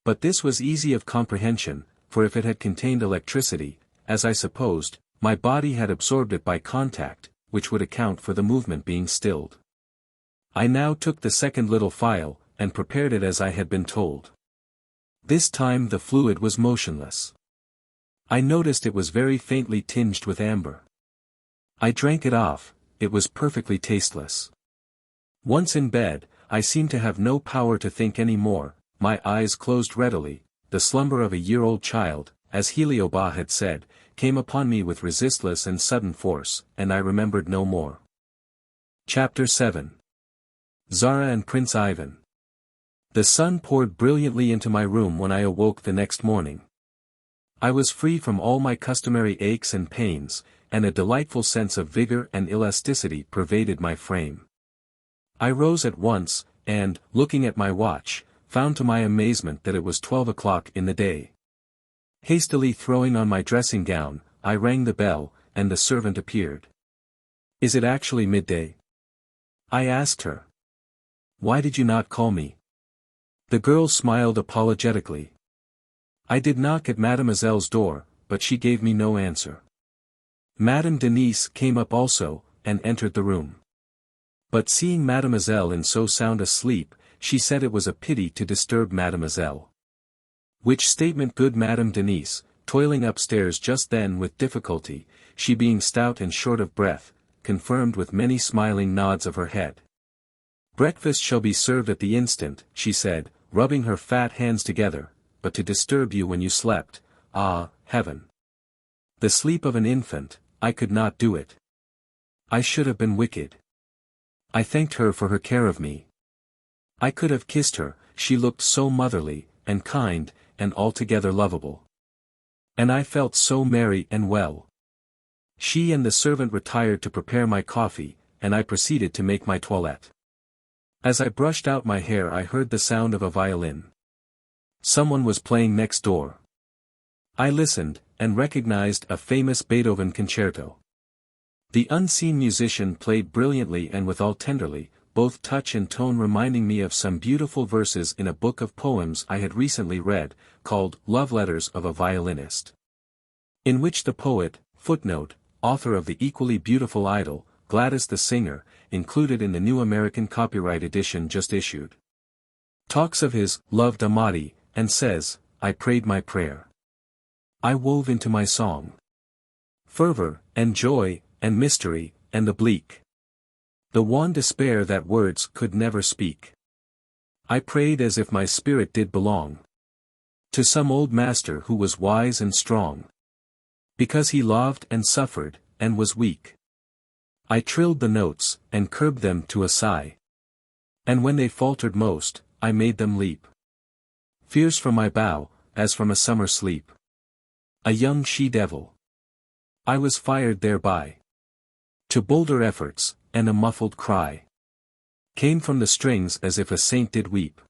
But this was easy of comprehension, for if it had contained electricity, as I supposed, my body had absorbed it by contact, which would account for the movement being stilled. I now took the second little phial, and prepared it as I had been told. This time the fluid was motionless. I noticed it was very faintly tinged with amber. I drank it off, it was perfectly tasteless. Once in bed, I seemed to have no power to think any more, my eyes closed readily, the slumber of a year-old child, as Heliobas had said, came upon me with resistless and sudden force, and I remembered no more. Chapter 7. Zara and Prince Ivan. The sun poured brilliantly into my room when I awoke the next morning. I was free from all my customary aches and pains, and a delightful sense of vigor and elasticity pervaded my frame. I rose at once, and, looking at my watch, found to my amazement that it was 12 o'clock in the day. Hastily throwing on my dressing gown, I rang the bell, and the servant appeared. "Is it actually midday?" I asked her. "Why did you not call me?" The girl smiled apologetically. I did knock at Mademoiselle's door, but she gave me no answer. Madame Denise came up also, and entered the room. But seeing Mademoiselle in so sound a sleep, she said it was a pity to disturb mademoiselle. Which statement good Madame Denise, toiling upstairs just then with difficulty, she being stout and short of breath, confirmed with many smiling nods of her head. Breakfast shall be served at the instant, she said, rubbing her fat hands together, but to disturb you when you slept, ah, heaven! The sleep of an infant, I could not do it. I should have been wicked. I thanked her for her care of me. I could have kissed her, she looked so motherly, and kind, and altogether lovable. And I felt so merry and well. She and the servant retired to prepare my coffee, and I proceeded to make my toilette. As I brushed out my hair I heard the sound of a violin. Someone was playing next door. I listened, and recognized a famous Beethoven concerto. The unseen musician played brilliantly and withal tenderly, both touch and tone reminding me of some beautiful verses in a book of poems I had recently read, called Love Letters of a Violinist. In which the poet, author of the equally beautiful idyll, Gladys the Singer, included in the new American copyright edition just issued, talks of his love d'amati, and says, I prayed my prayer. I wove into my song fervor, and joy, and mystery, and the bleak, the wan despair that words could never speak. I prayed as if my spirit did belong to some old master who was wise and strong, because he loved and suffered, and was weak. I trilled the notes, and curbed them to a sigh. And when they faltered most, I made them leap fierce from my bow, as from a summer sleep. A young she-devil. I was fired thereby to bolder efforts, and a muffled cry came from the strings as if a saint did weep.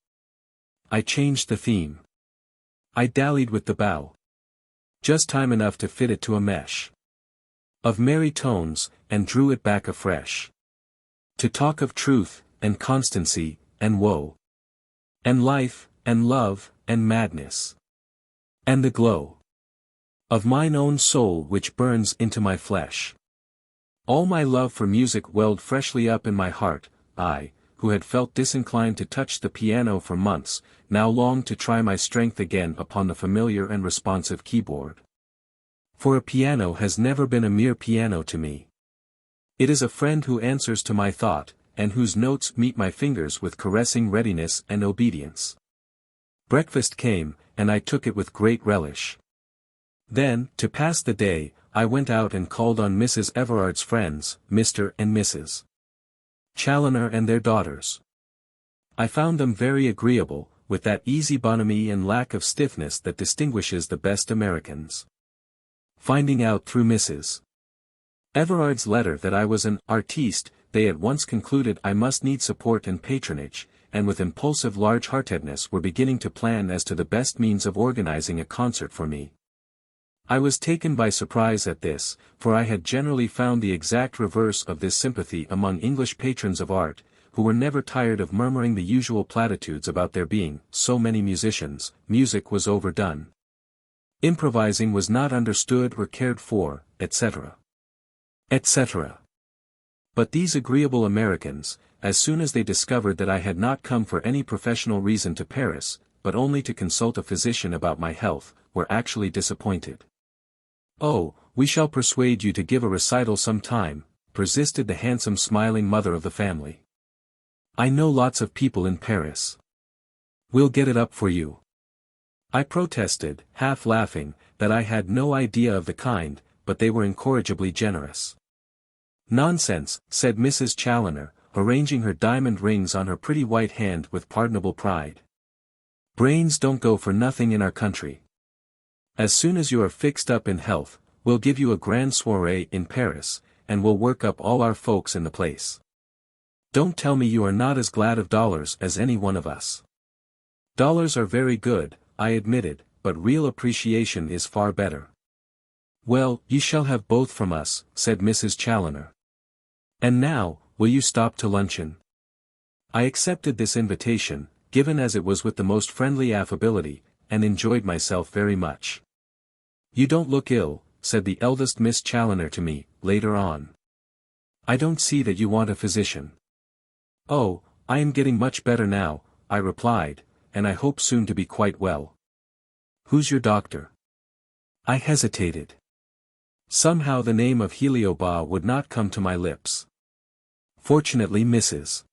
I changed the theme. I dallied with the bow, just time enough to fit it to a mesh of merry tones, and drew it back afresh to talk of truth, and constancy, and woe, and life, and love, and madness, and the glow of mine own soul which burns into my flesh. All my love for music welled freshly up in my heart. I, who had felt disinclined to touch the piano for months, now longed to try my strength again upon the familiar and responsive keyboard. For a piano has never been a mere piano to me. It is a friend who answers to my thought, and whose notes meet my fingers with caressing readiness and obedience. Breakfast came, and I took it with great relish. Then, to pass the day, I went out and called on Mrs. Everard's friends, Mr. and Mrs. Challoner and their daughters. I found them very agreeable, with that easy bonhomie and lack of stiffness that distinguishes the best Americans. Finding out through Mrs. Everard's letter that I was an artiste, they at once concluded I must need support and patronage, and with impulsive large-heartedness were beginning to plan as to the best means of organizing a concert for me. I was taken by surprise at this, for I had generally found the exact reverse of this sympathy among English patrons of art, who were never tired of murmuring the usual platitudes about there being so many musicians. Music was overdone. Improvising was not understood or cared for, etc. etc. But these agreeable Americans, as soon as they discovered that I had not come for any professional reason to Paris, but only to consult a physician about my health, were actually disappointed. Oh, we shall persuade you to give a recital some time, persisted the handsome smiling mother of the family. I know lots of people in Paris. We'll get it up for you. I protested, half laughing, that I had no idea of the kind, but they were incorrigibly generous. Nonsense, said Mrs. Challoner, arranging her diamond rings on her pretty white hand with pardonable pride. Brains don't go for nothing in our country. As soon as you are fixed up in health, we'll give you a grand soirée in Paris, and we'll work up all our folks in the place. Don't tell me you are not as glad of dollars as any one of us. Dollars are very good, I admitted, but real appreciation is far better. Well, you shall have both from us, said Mrs. Challoner. And now, will you stop to luncheon? I accepted this invitation, given as it was with the most friendly affability, and enjoyed myself very much. You don't look ill, said the eldest Miss Challoner to me, later on. I don't see that you want a physician. Oh, I am getting much better now, I replied, and I hope soon to be quite well. Who's your doctor? I hesitated. Somehow the name of Heliobas would not come to my lips. Fortunately Mrs.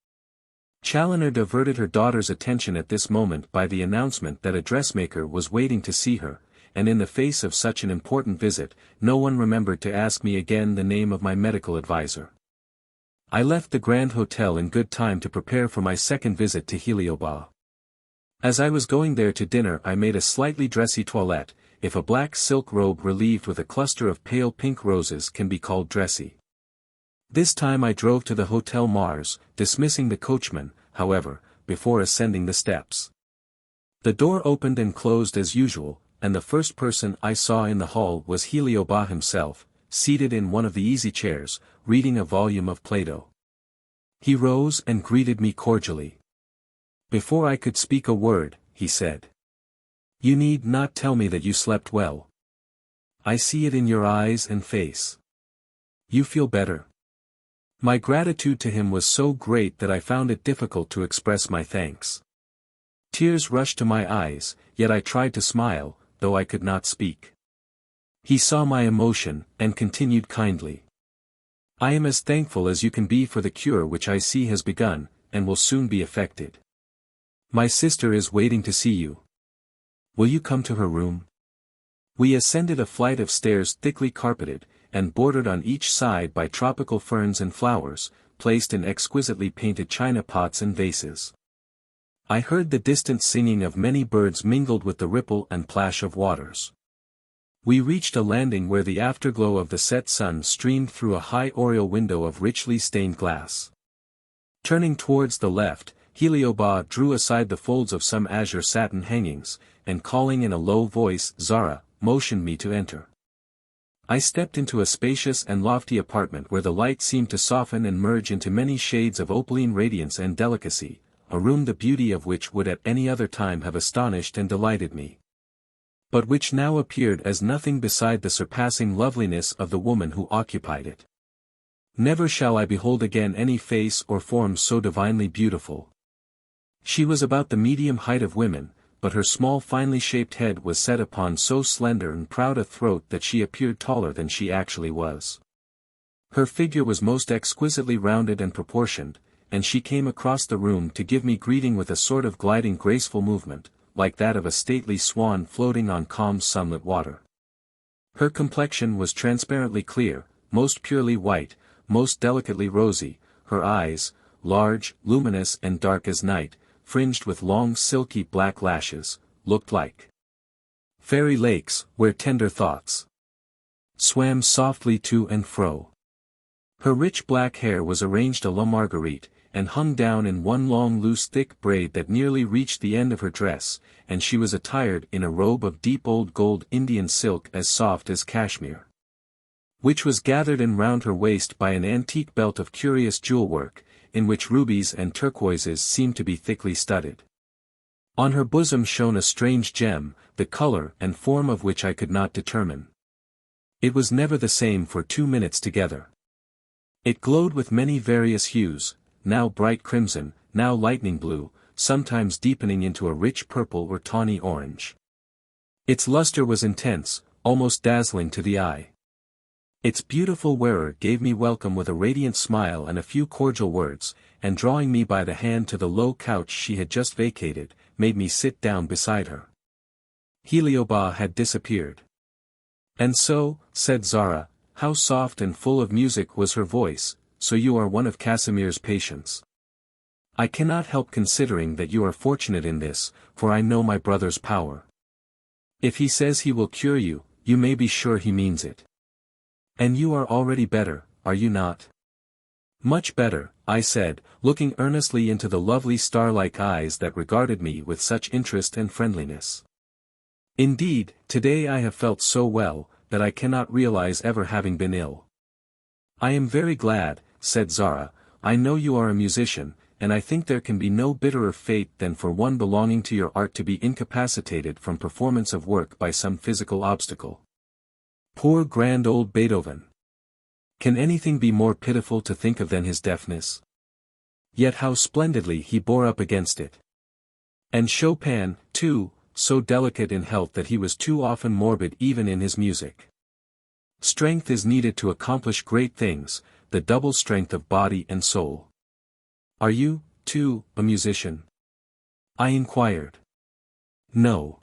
Challoner diverted her daughter's attention at this moment by the announcement that a dressmaker was waiting to see her, and in the face of such an important visit, no one remembered to ask me again the name of my medical advisor. I left the Grand Hotel in good time to prepare for my second visit to Heliobas. As I was going there to dinner I made a slightly dressy toilette, if a black silk robe relieved with a cluster of pale pink roses can be called dressy. This time I drove to the Hotel Mars, dismissing the coachman, however, before ascending the steps. The door opened and closed as usual, and the first person I saw in the hall was Heliobas himself, seated in one of the easy chairs, reading a volume of Plato. He rose and greeted me cordially. Before I could speak a word, he said. You need not tell me that you slept well. I see it in your eyes and face. You feel better. My gratitude to him was so great that I found it difficult to express my thanks. Tears rushed to my eyes, yet I tried to smile, though I could not speak. He saw my emotion, and continued kindly. I am as thankful as you can be for the cure which I see has begun, and will soon be effected. My sister is waiting to see you. Will you come to her room? We ascended a flight of stairs thickly carpeted, and bordered on each side by tropical ferns and flowers, placed in exquisitely painted china pots and vases. I heard the distant singing of many birds mingled with the ripple and plash of waters. We reached a landing where the afterglow of the set sun streamed through a high oriel window of richly stained glass. Turning towards the left, Heliobas drew aside the folds of some azure satin hangings, and calling in a low voice Zara, motioned me to enter. I stepped into a spacious and lofty apartment where the light seemed to soften and merge into many shades of opaline radiance and delicacy, a room the beauty of which would at any other time have astonished and delighted me, but which now appeared as nothing beside the surpassing loveliness of the woman who occupied it. Never shall I behold again any face or form so divinely beautiful. She was about the medium height of women, but her small finely shaped head was set upon so slender and proud a throat that she appeared taller than she actually was. Her figure was most exquisitely rounded and proportioned, and she came across the room to give me greeting with a sort of gliding graceful movement, like that of a stately swan floating on calm sunlit water. Her complexion was transparently clear, most purely white, most delicately rosy, her eyes, large, luminous and dark as night, fringed with long silky black lashes, looked like fairy lakes, where tender thoughts swam softly to and fro. Her rich black hair was arranged a la Marguerite, and hung down in one long loose thick braid that nearly reached the end of her dress, and she was attired in a robe of deep old gold Indian silk as soft as cashmere, which was gathered in round her waist by an antique belt of curious jewel-work, in which rubies and turquoises seemed to be thickly studded. On her bosom shone a strange gem, the color and form of which I could not determine. It was never the same for 2 minutes together. It glowed with many various hues, now bright crimson, now lightning blue, sometimes deepening into a rich purple or tawny orange. Its luster was intense, almost dazzling to the eye. Its beautiful wearer gave me welcome with a radiant smile and a few cordial words, and drawing me by the hand to the low couch she had just vacated, made me sit down beside her. Heliobas had disappeared. And so, said Zara, how soft and full of music was her voice, so you are one of Casimir's patients. I cannot help considering that you are fortunate in this, for I know my brother's power. If he says he will cure you, you may be sure he means it. And you are already better, are you not? Much better, I said, looking earnestly into the lovely star-like eyes that regarded me with such interest and friendliness. Indeed, today I have felt so well, that I cannot realize ever having been ill. I am very glad, said Zara. I know you are a musician, and I think there can be no bitterer fate than for one belonging to your art to be incapacitated from performance of work by some physical obstacle. Poor grand old Beethoven! Can anything be more pitiful to think of than his deafness? Yet how splendidly he bore up against it. And Chopin, too, so delicate in health that he was too often morbid even in his music. Strength is needed to accomplish great things, the double strength of body and soul. Are you, too, a musician? I inquired. No.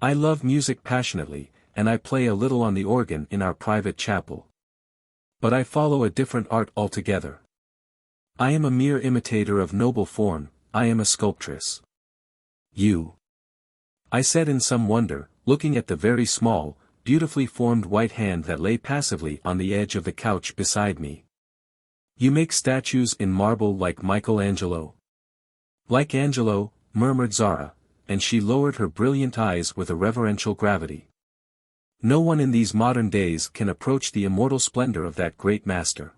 I love music passionately, and I play a little on the organ in our private chapel. But I follow a different art altogether. I am a mere imitator of noble form, I am a sculptress. You? I said in some wonder, looking at the very small, beautifully formed white hand that lay passively on the edge of the couch beside me. You make statues in marble like Michelangelo? Like Angelo, murmured Zara, and she lowered her brilliant eyes with a reverential gravity. No one in these modern days can approach the immortal splendor of that great master.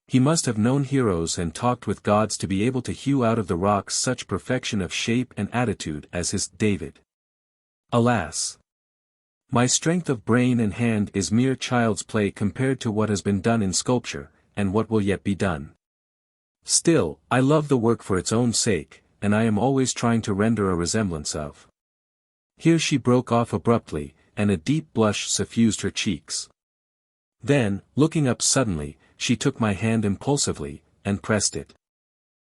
He must have known heroes and talked with gods to be able to hew out of the rocks such perfection of shape and attitude as his David. Alas! My strength of brain and hand is mere child's play compared to what has been done in sculpture, and what will yet be done. Still, I love the work for its own sake, and I am always trying to render a resemblance of. Here she broke off abruptly, and a deep blush suffused her cheeks. Then, looking up suddenly, she took my hand impulsively, and pressed it.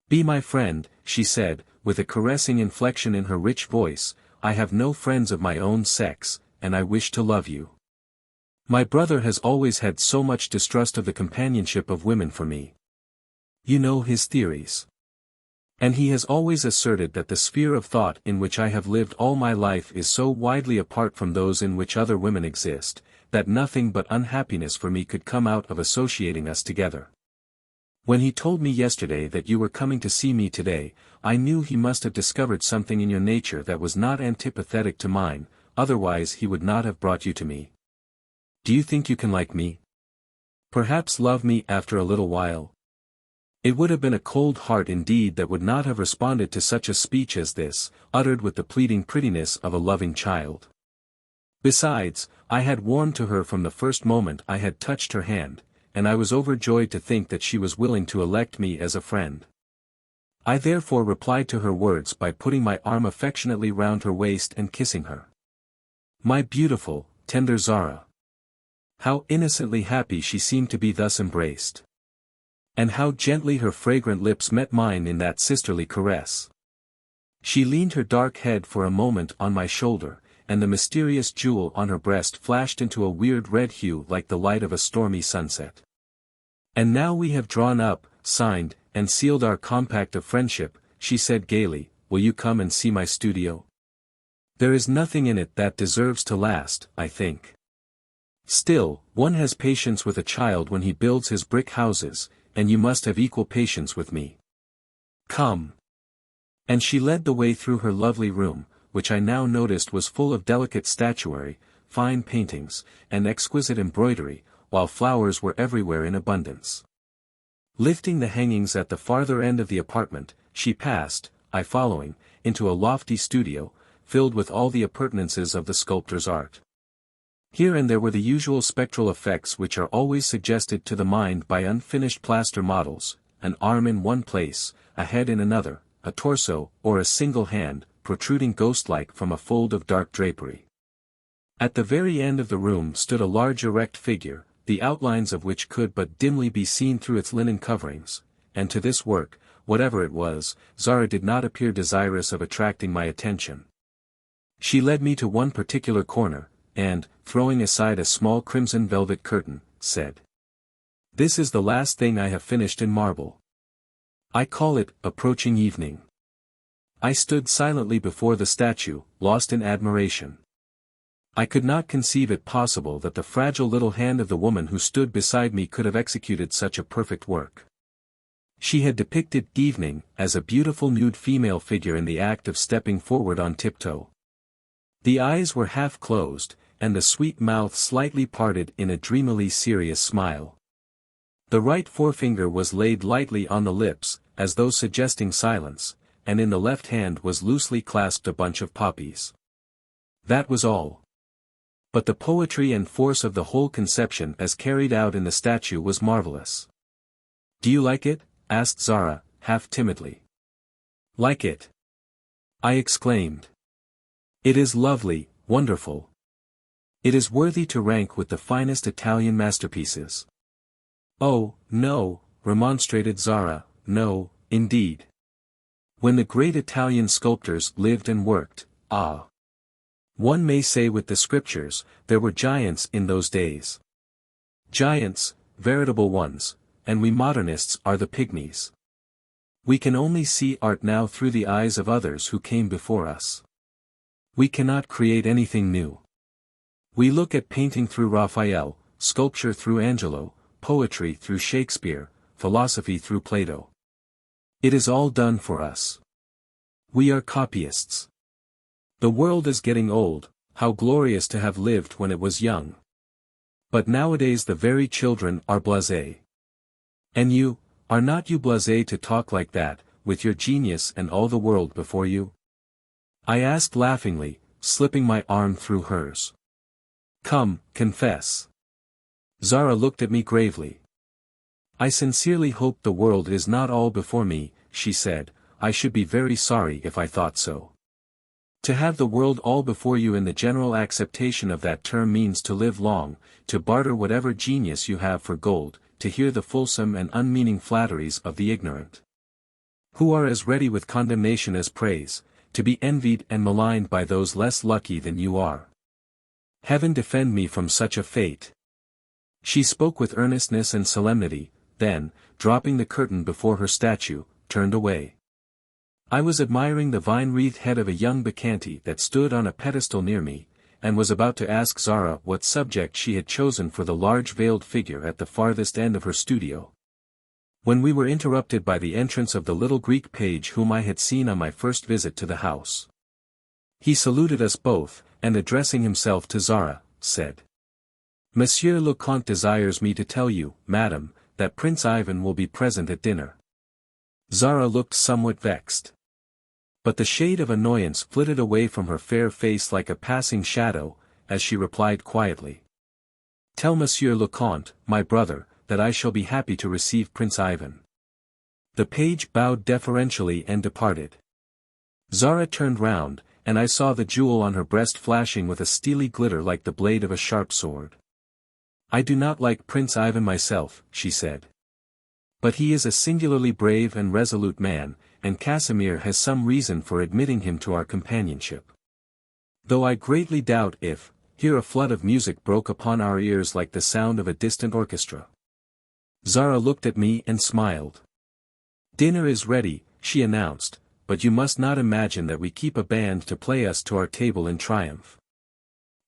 Be my friend, she said, with a caressing inflection in her rich voice, I have no friends of my own sex, and I wish to love you. My brother has always had so much distrust of the companionship of women for me. You know his theories. And he has always asserted that the sphere of thought in which I have lived all my life is so widely apart from those in which other women exist, that nothing but unhappiness for me could come out of associating us together. When he told me yesterday that you were coming to see me today, I knew he must have discovered something in your nature that was not antipathetic to mine, otherwise he would not have brought you to me. Do you think you can like me? Perhaps love me after a little while? It would have been a cold heart indeed that would not have responded to such a speech as this, uttered with the pleading prettiness of a loving child. Besides, I had warmed to her from the first moment I had touched her hand, and I was overjoyed to think that she was willing to elect me as a friend. I therefore replied to her words by putting my arm affectionately round her waist and kissing her. My beautiful, tender Zara! How innocently happy she seemed to be thus embraced. And how gently her fragrant lips met mine in that sisterly caress. She leaned her dark head for a moment on my shoulder, and the mysterious jewel on her breast flashed into a weird red hue like the light of a stormy sunset. And now we have drawn up, signed, and sealed our compact of friendship, she said gaily, will you come and see my studio? There is nothing in it that deserves to last, I think. Still, one has patience with a child when he builds his brick houses, and you must have equal patience with me. Come. And she led the way through her lovely room, which I now noticed was full of delicate statuary, fine paintings, and exquisite embroidery, while flowers were everywhere in abundance. Lifting the hangings at the farther end of the apartment, she passed, I following, into a lofty studio, filled with all the appurtenances of the sculptor's art. Here and there were the usual spectral effects which are always suggested to the mind by unfinished plaster models, an arm in one place, a head in another, a torso, or a single hand, protruding ghost-like from a fold of dark drapery. At the very end of the room stood a large erect figure, the outlines of which could but dimly be seen through its linen coverings, and to this work, whatever it was, Zara did not appear desirous of attracting my attention. She led me to one particular corner, and, throwing aside a small crimson velvet curtain, said, "This is the last thing I have finished in marble. I call it, Approaching Evening." I stood silently before the statue, lost in admiration. I could not conceive it possible that the fragile little hand of the woman who stood beside me could have executed such a perfect work. She had depicted evening as a beautiful nude female figure in the act of stepping forward on tiptoe. The eyes were half closed, and the sweet mouth slightly parted in a dreamily serious smile. The right forefinger was laid lightly on the lips, as though suggesting silence, and in the left hand was loosely clasped a bunch of poppies. That was all. But the poetry and force of the whole conception as carried out in the statue was marvelous. "Do you like it?" asked Zara, half timidly. "Like it? I exclaimed. It is lovely, wonderful. It is worthy to rank with the finest Italian masterpieces. Oh, no, remonstrated Zara, no, indeed. When the great Italian sculptors lived and worked, ah! One may say with the scriptures, there were giants in those days. Giants, veritable ones, and we modernists are the pygmies. We can only see art now through the eyes of others who came before us. We cannot create anything new. We look at painting through Raphael, sculpture through Angelo, poetry through Shakespeare, philosophy through Plato. It is all done for us. We are copyists. The world is getting old, how glorious to have lived when it was young. But nowadays the very children are blasé. And you, are not you blasé to talk like that, with your genius and all the world before you? I asked laughingly, slipping my arm through hers. Come, confess. Zara looked at me gravely. I sincerely hope the world is not all before me, she said. I should be very sorry if I thought so. To have the world all before you in the general acceptation of that term means to live long, to barter whatever genius you have for gold, to hear the fulsome and unmeaning flatteries of the ignorant, who are as ready with condemnation as praise, to be envied and maligned by those less lucky than you are. Heaven defend me from such a fate. She spoke with earnestness and solemnity, then, dropping the curtain before her statue, turned away. I was admiring the vine-wreathed head of a young Bacchante that stood on a pedestal near me, and was about to ask Zara what subject she had chosen for the large veiled figure at the farthest end of her studio, when we were interrupted by the entrance of the little Greek page whom I had seen on my first visit to the house. He saluted us both, and addressing himself to Zara, said, Monsieur le Comte desires me to tell you, madam, that Prince Ivan will be present at dinner. Zara looked somewhat vexed. But the shade of annoyance flitted away from her fair face like a passing shadow, as she replied quietly. Tell Monsieur le Comte, my brother, that I shall be happy to receive Prince Ivan. The page bowed deferentially and departed. Zara turned round, and I saw the jewel on her breast flashing with a steely glitter like the blade of a sharp sword. I do not like Prince Ivan myself, she said. But he is a singularly brave and resolute man, and Casimir has some reason for admitting him to our companionship. Though I greatly doubt if, here a flood of music broke upon our ears like the sound of a distant orchestra. Zara looked at me and smiled. Dinner is ready, she announced, but you must not imagine that we keep a band to play us to our table in triumph.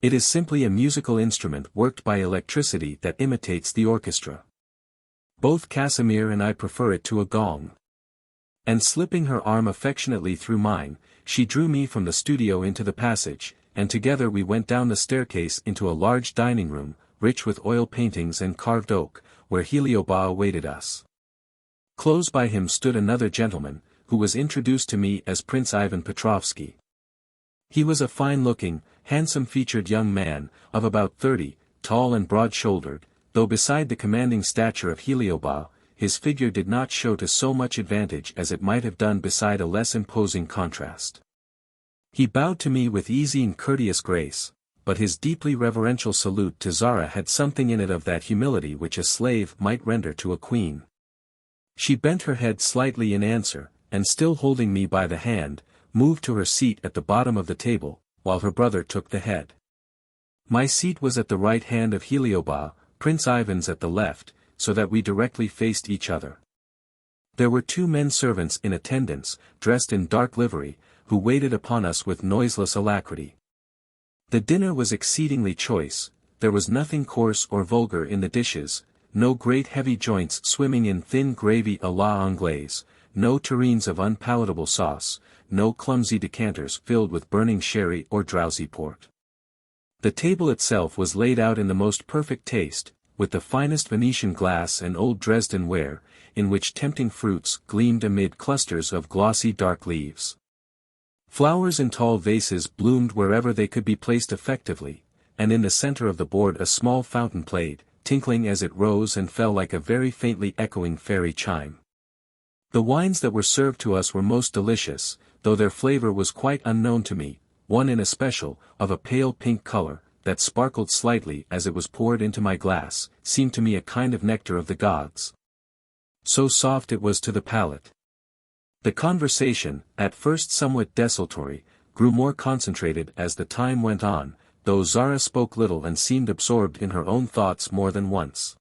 It is simply a musical instrument worked by electricity that imitates the orchestra. Both Casimir and I prefer it to a gong. And slipping her arm affectionately through mine, she drew me from the studio into the passage, and together we went down the staircase into a large dining room, rich with oil paintings and carved oak, where Heliobas awaited us. Close by him stood another gentleman, who was introduced to me as Prince Ivan Petrovsky. He was a fine-looking, handsome-featured young man, of about 30, tall and broad-shouldered, though beside the commanding stature of Heliobas, his figure did not show to so much advantage as it might have done beside a less imposing contrast. He bowed to me with easy and courteous grace, but his deeply reverential salute to Zara had something in it of that humility which a slave might render to a queen. She bent her head slightly in answer, and still holding me by the hand, moved to her seat at the bottom of the table, while her brother took the head. My seat was at the right hand of Heliobas, Prince Ivan's at the left, so that we directly faced each other. There were 2 men servants in attendance, dressed in dark livery, who waited upon us with noiseless alacrity. The dinner was exceedingly choice, there was nothing coarse or vulgar in the dishes, no great heavy joints swimming in thin gravy à la Anglaise, no tureens of unpalatable sauce, no clumsy decanters filled with burning sherry or drowsy port. The table itself was laid out in the most perfect taste, with the finest Venetian glass and old Dresden ware, in which tempting fruits gleamed amid clusters of glossy dark leaves. Flowers in tall vases bloomed wherever they could be placed effectively, and in the center of the board a small fountain played, tinkling as it rose and fell like a very faintly echoing fairy chime. The wines that were served to us were most delicious, though their flavor was quite unknown to me, one in especial, of a pale pink color, that sparkled slightly as it was poured into my glass, seemed to me a kind of nectar of the gods. So soft it was to the palate. The conversation, at first somewhat desultory, grew more concentrated as the time went on, though Zara spoke little and seemed absorbed in her own thoughts more than once.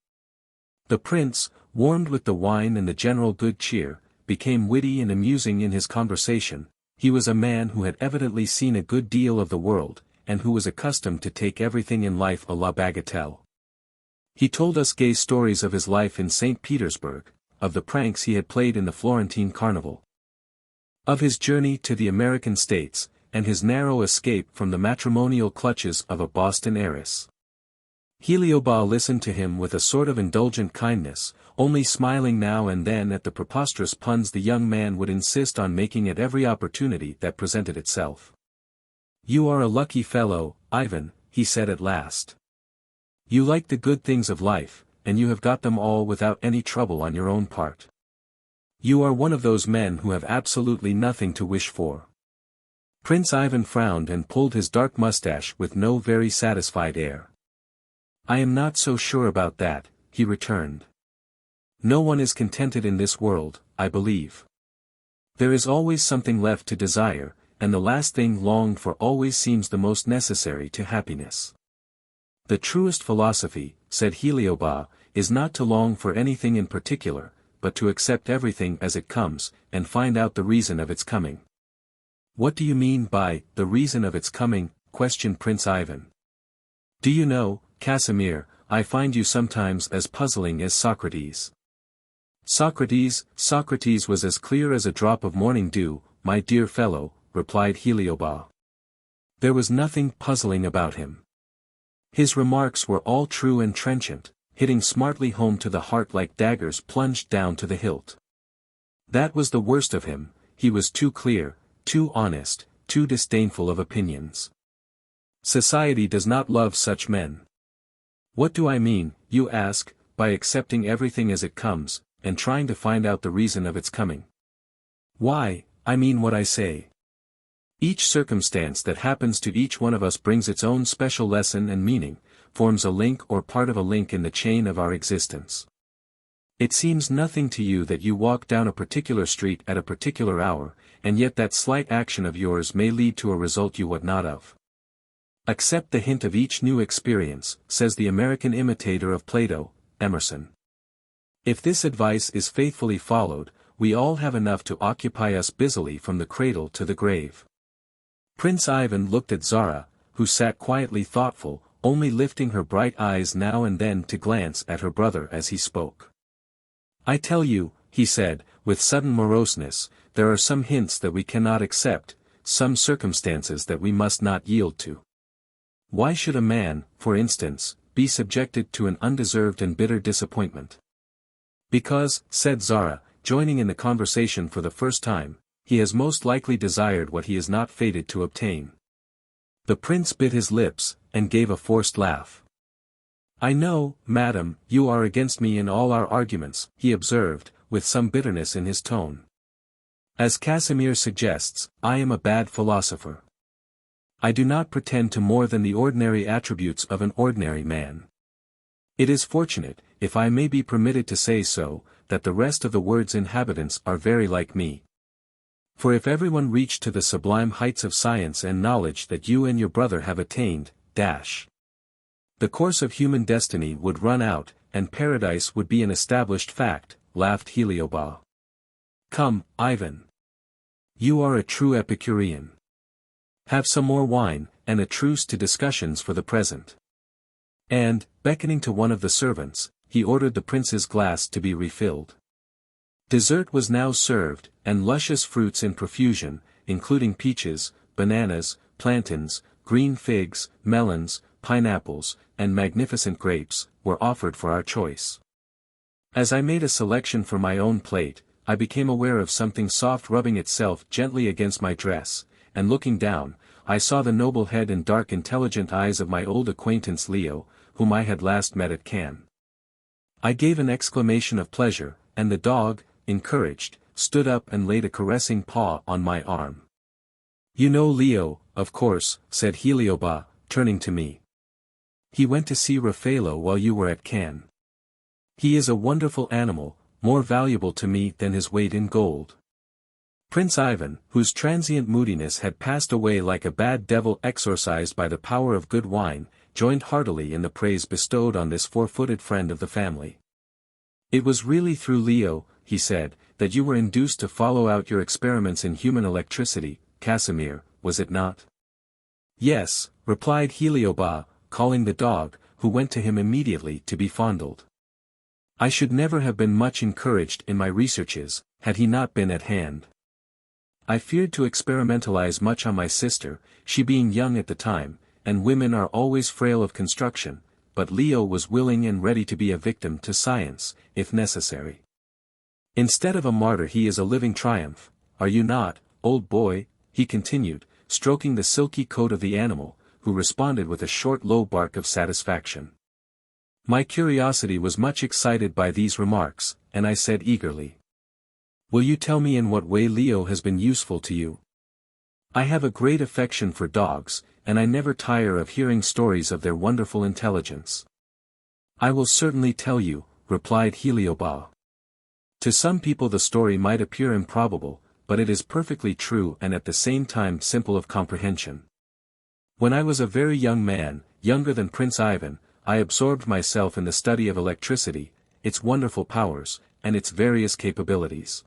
The prince, warmed with the wine and the general good cheer, became witty and amusing in his conversation. He was a man who had evidently seen a good deal of the world, and who was accustomed to take everything in life a la bagatelle. He told us gay stories of his life in St. Petersburg, of the pranks he had played in the Florentine carnival, of his journey to the American states, and his narrow escape from the matrimonial clutches of a Boston heiress. Heliobas listened to him with a sort of indulgent kindness, only smiling now and then at the preposterous puns the young man would insist on making at every opportunity that presented itself. "You are a lucky fellow, Ivan," he said at last. "You like the good things of life, and you have got them all without any trouble on your own part. You are one of those men who have absolutely nothing to wish for." Prince Ivan frowned and pulled his dark mustache with no very satisfied air. "I am not so sure about that," he returned. "No one is contented in this world, I believe. There is always something left to desire, and the last thing longed for always seems the most necessary to happiness. The truest philosophy," said Heliobas, "is not to long for anything in particular, but to accept everything as it comes, and find out the reason of its coming." "What do you mean by, the reason of its coming?" questioned Prince Ivan. "Do you know, Casimir, I find you sometimes as puzzling as Socrates." Socrates was as clear as a drop of morning dew, my dear fellow," replied Heliobas. "There was nothing puzzling about him. His remarks were all true and trenchant, hitting smartly home to the heart like daggers plunged down to the hilt. That was the worst of him, he was too clear, too honest, too disdainful of opinions. Society does not love such men. What do I mean, you ask, by accepting everything as it comes, and trying to find out the reason of its coming? Why, I mean what I say. Each circumstance that happens to each one of us brings its own special lesson and meaning, forms a link or part of a link in the chain of our existence. It seems nothing to you that you walk down a particular street at a particular hour, and yet that slight action of yours may lead to a result you wot not of. Accept the hint of each new experience, says the American imitator of Plato, Emerson. If this advice is faithfully followed, we all have enough to occupy us busily from the cradle to the grave. Prince Ivan looked at Zara, who sat quietly thoughtful, only lifting her bright eyes now and then to glance at her brother as he spoke. "I tell you," he said, with sudden moroseness, "there are some hints that we cannot accept, some circumstances that we must not yield to. Why should a man, for instance, be subjected to an undeserved and bitter disappointment?" "Because," said Zara, joining in the conversation for the first time, "he has most likely desired what he is not fated to obtain." The prince bit his lips, and gave a forced laugh. "I know, madam, you are against me in all our arguments," he observed, with some bitterness in his tone. "As Casimir suggests, I am a bad philosopher. I do not pretend to more than the ordinary attributes of an ordinary man. It is fortunate, if I may be permitted to say so, that the rest of the world's inhabitants are very like me. For if everyone reached to the sublime heights of science and knowledge that you and your brother have attained, the course of human destiny would run out, and paradise would be an established fact," laughed Heliobas. "Come, Ivan. You are a true Epicurean. Have some more wine, and a truce to discussions for the present." And, beckoning to one of the servants, he ordered the prince's glass to be refilled. Dessert was now served, and luscious fruits in profusion, including peaches, bananas, plantains, green figs, melons, pineapples, and magnificent grapes, were offered for our choice. As I made a selection for my own plate, I became aware of something soft rubbing itself gently against my dress, and looking down, I saw the noble head and dark intelligent eyes of my old acquaintance Leo, whom I had last met at Cannes. I gave an exclamation of pleasure, and the dog, encouraged, stood up and laid a caressing paw on my arm. You know Leo, of course, said Heliobas, turning to me. He went to see Raffello while you were at Cannes. He is a wonderful animal, more valuable to me than his weight in gold. Prince Ivan, whose transient moodiness had passed away like a bad devil exorcised by the power of good wine, joined heartily in the praise bestowed on this four-footed friend of the family. It was really through Leo, he said, that you were induced to follow out your experiments in human electricity, Casimir, was it not? Yes, replied Heliobas, calling the dog, who went to him immediately to be fondled. I should never have been much encouraged in my researches, had he not been at hand. I feared to experimentalize much on my sister, she being young at the time, and women are always frail of construction, but Leo was willing and ready to be a victim to science, if necessary. Instead of a martyr he is a living triumph, are you not, old boy, he continued, stroking the silky coat of the animal, who responded with a short low bark of satisfaction. My curiosity was much excited by these remarks, and I said eagerly, will you tell me in what way Leo has been useful to you? I have a great affection for dogs, and I never tire of hearing stories of their wonderful intelligence. I will certainly tell you, replied Heliobas. To some people the story might appear improbable, but it is perfectly true and at the same time simple of comprehension. When I was a very young man, younger than Prince Ivan, I absorbed myself in the study of electricity, its wonderful powers, and its various capabilities.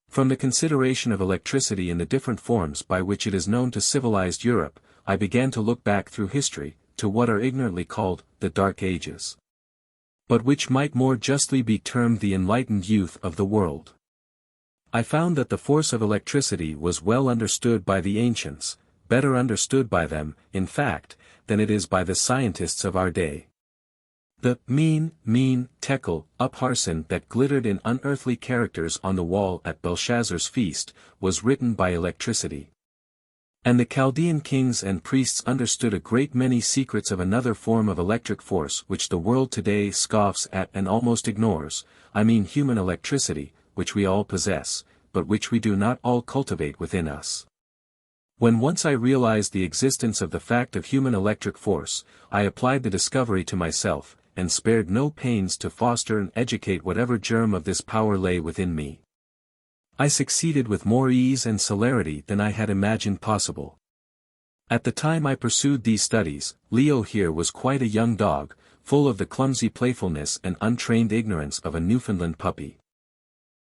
From the consideration of electricity in the different forms by which it is known to civilized Europe, I began to look back through history, to what are ignorantly called, the Dark Ages. But which might more justly be termed the enlightened youth of the world. I found that the force of electricity was well understood by the ancients, better understood by them, in fact, than it is by the scientists of our day. The mean, tekel, upharsin that glittered in unearthly characters on the wall at Belshazzar's feast, was written by electricity. And the Chaldean kings and priests understood a great many secrets of another form of electric force which the world today scoffs at and almost ignores, I mean human electricity, which we all possess, but which we do not all cultivate within us. When once I realized the existence of the fact of human electric force, I applied the discovery to myself, and spared no pains to foster and educate whatever germ of this power lay within me. I succeeded with more ease and celerity than I had imagined possible. At the time I pursued these studies, Leo here was quite a young dog, full of the clumsy playfulness and untrained ignorance of a Newfoundland puppy.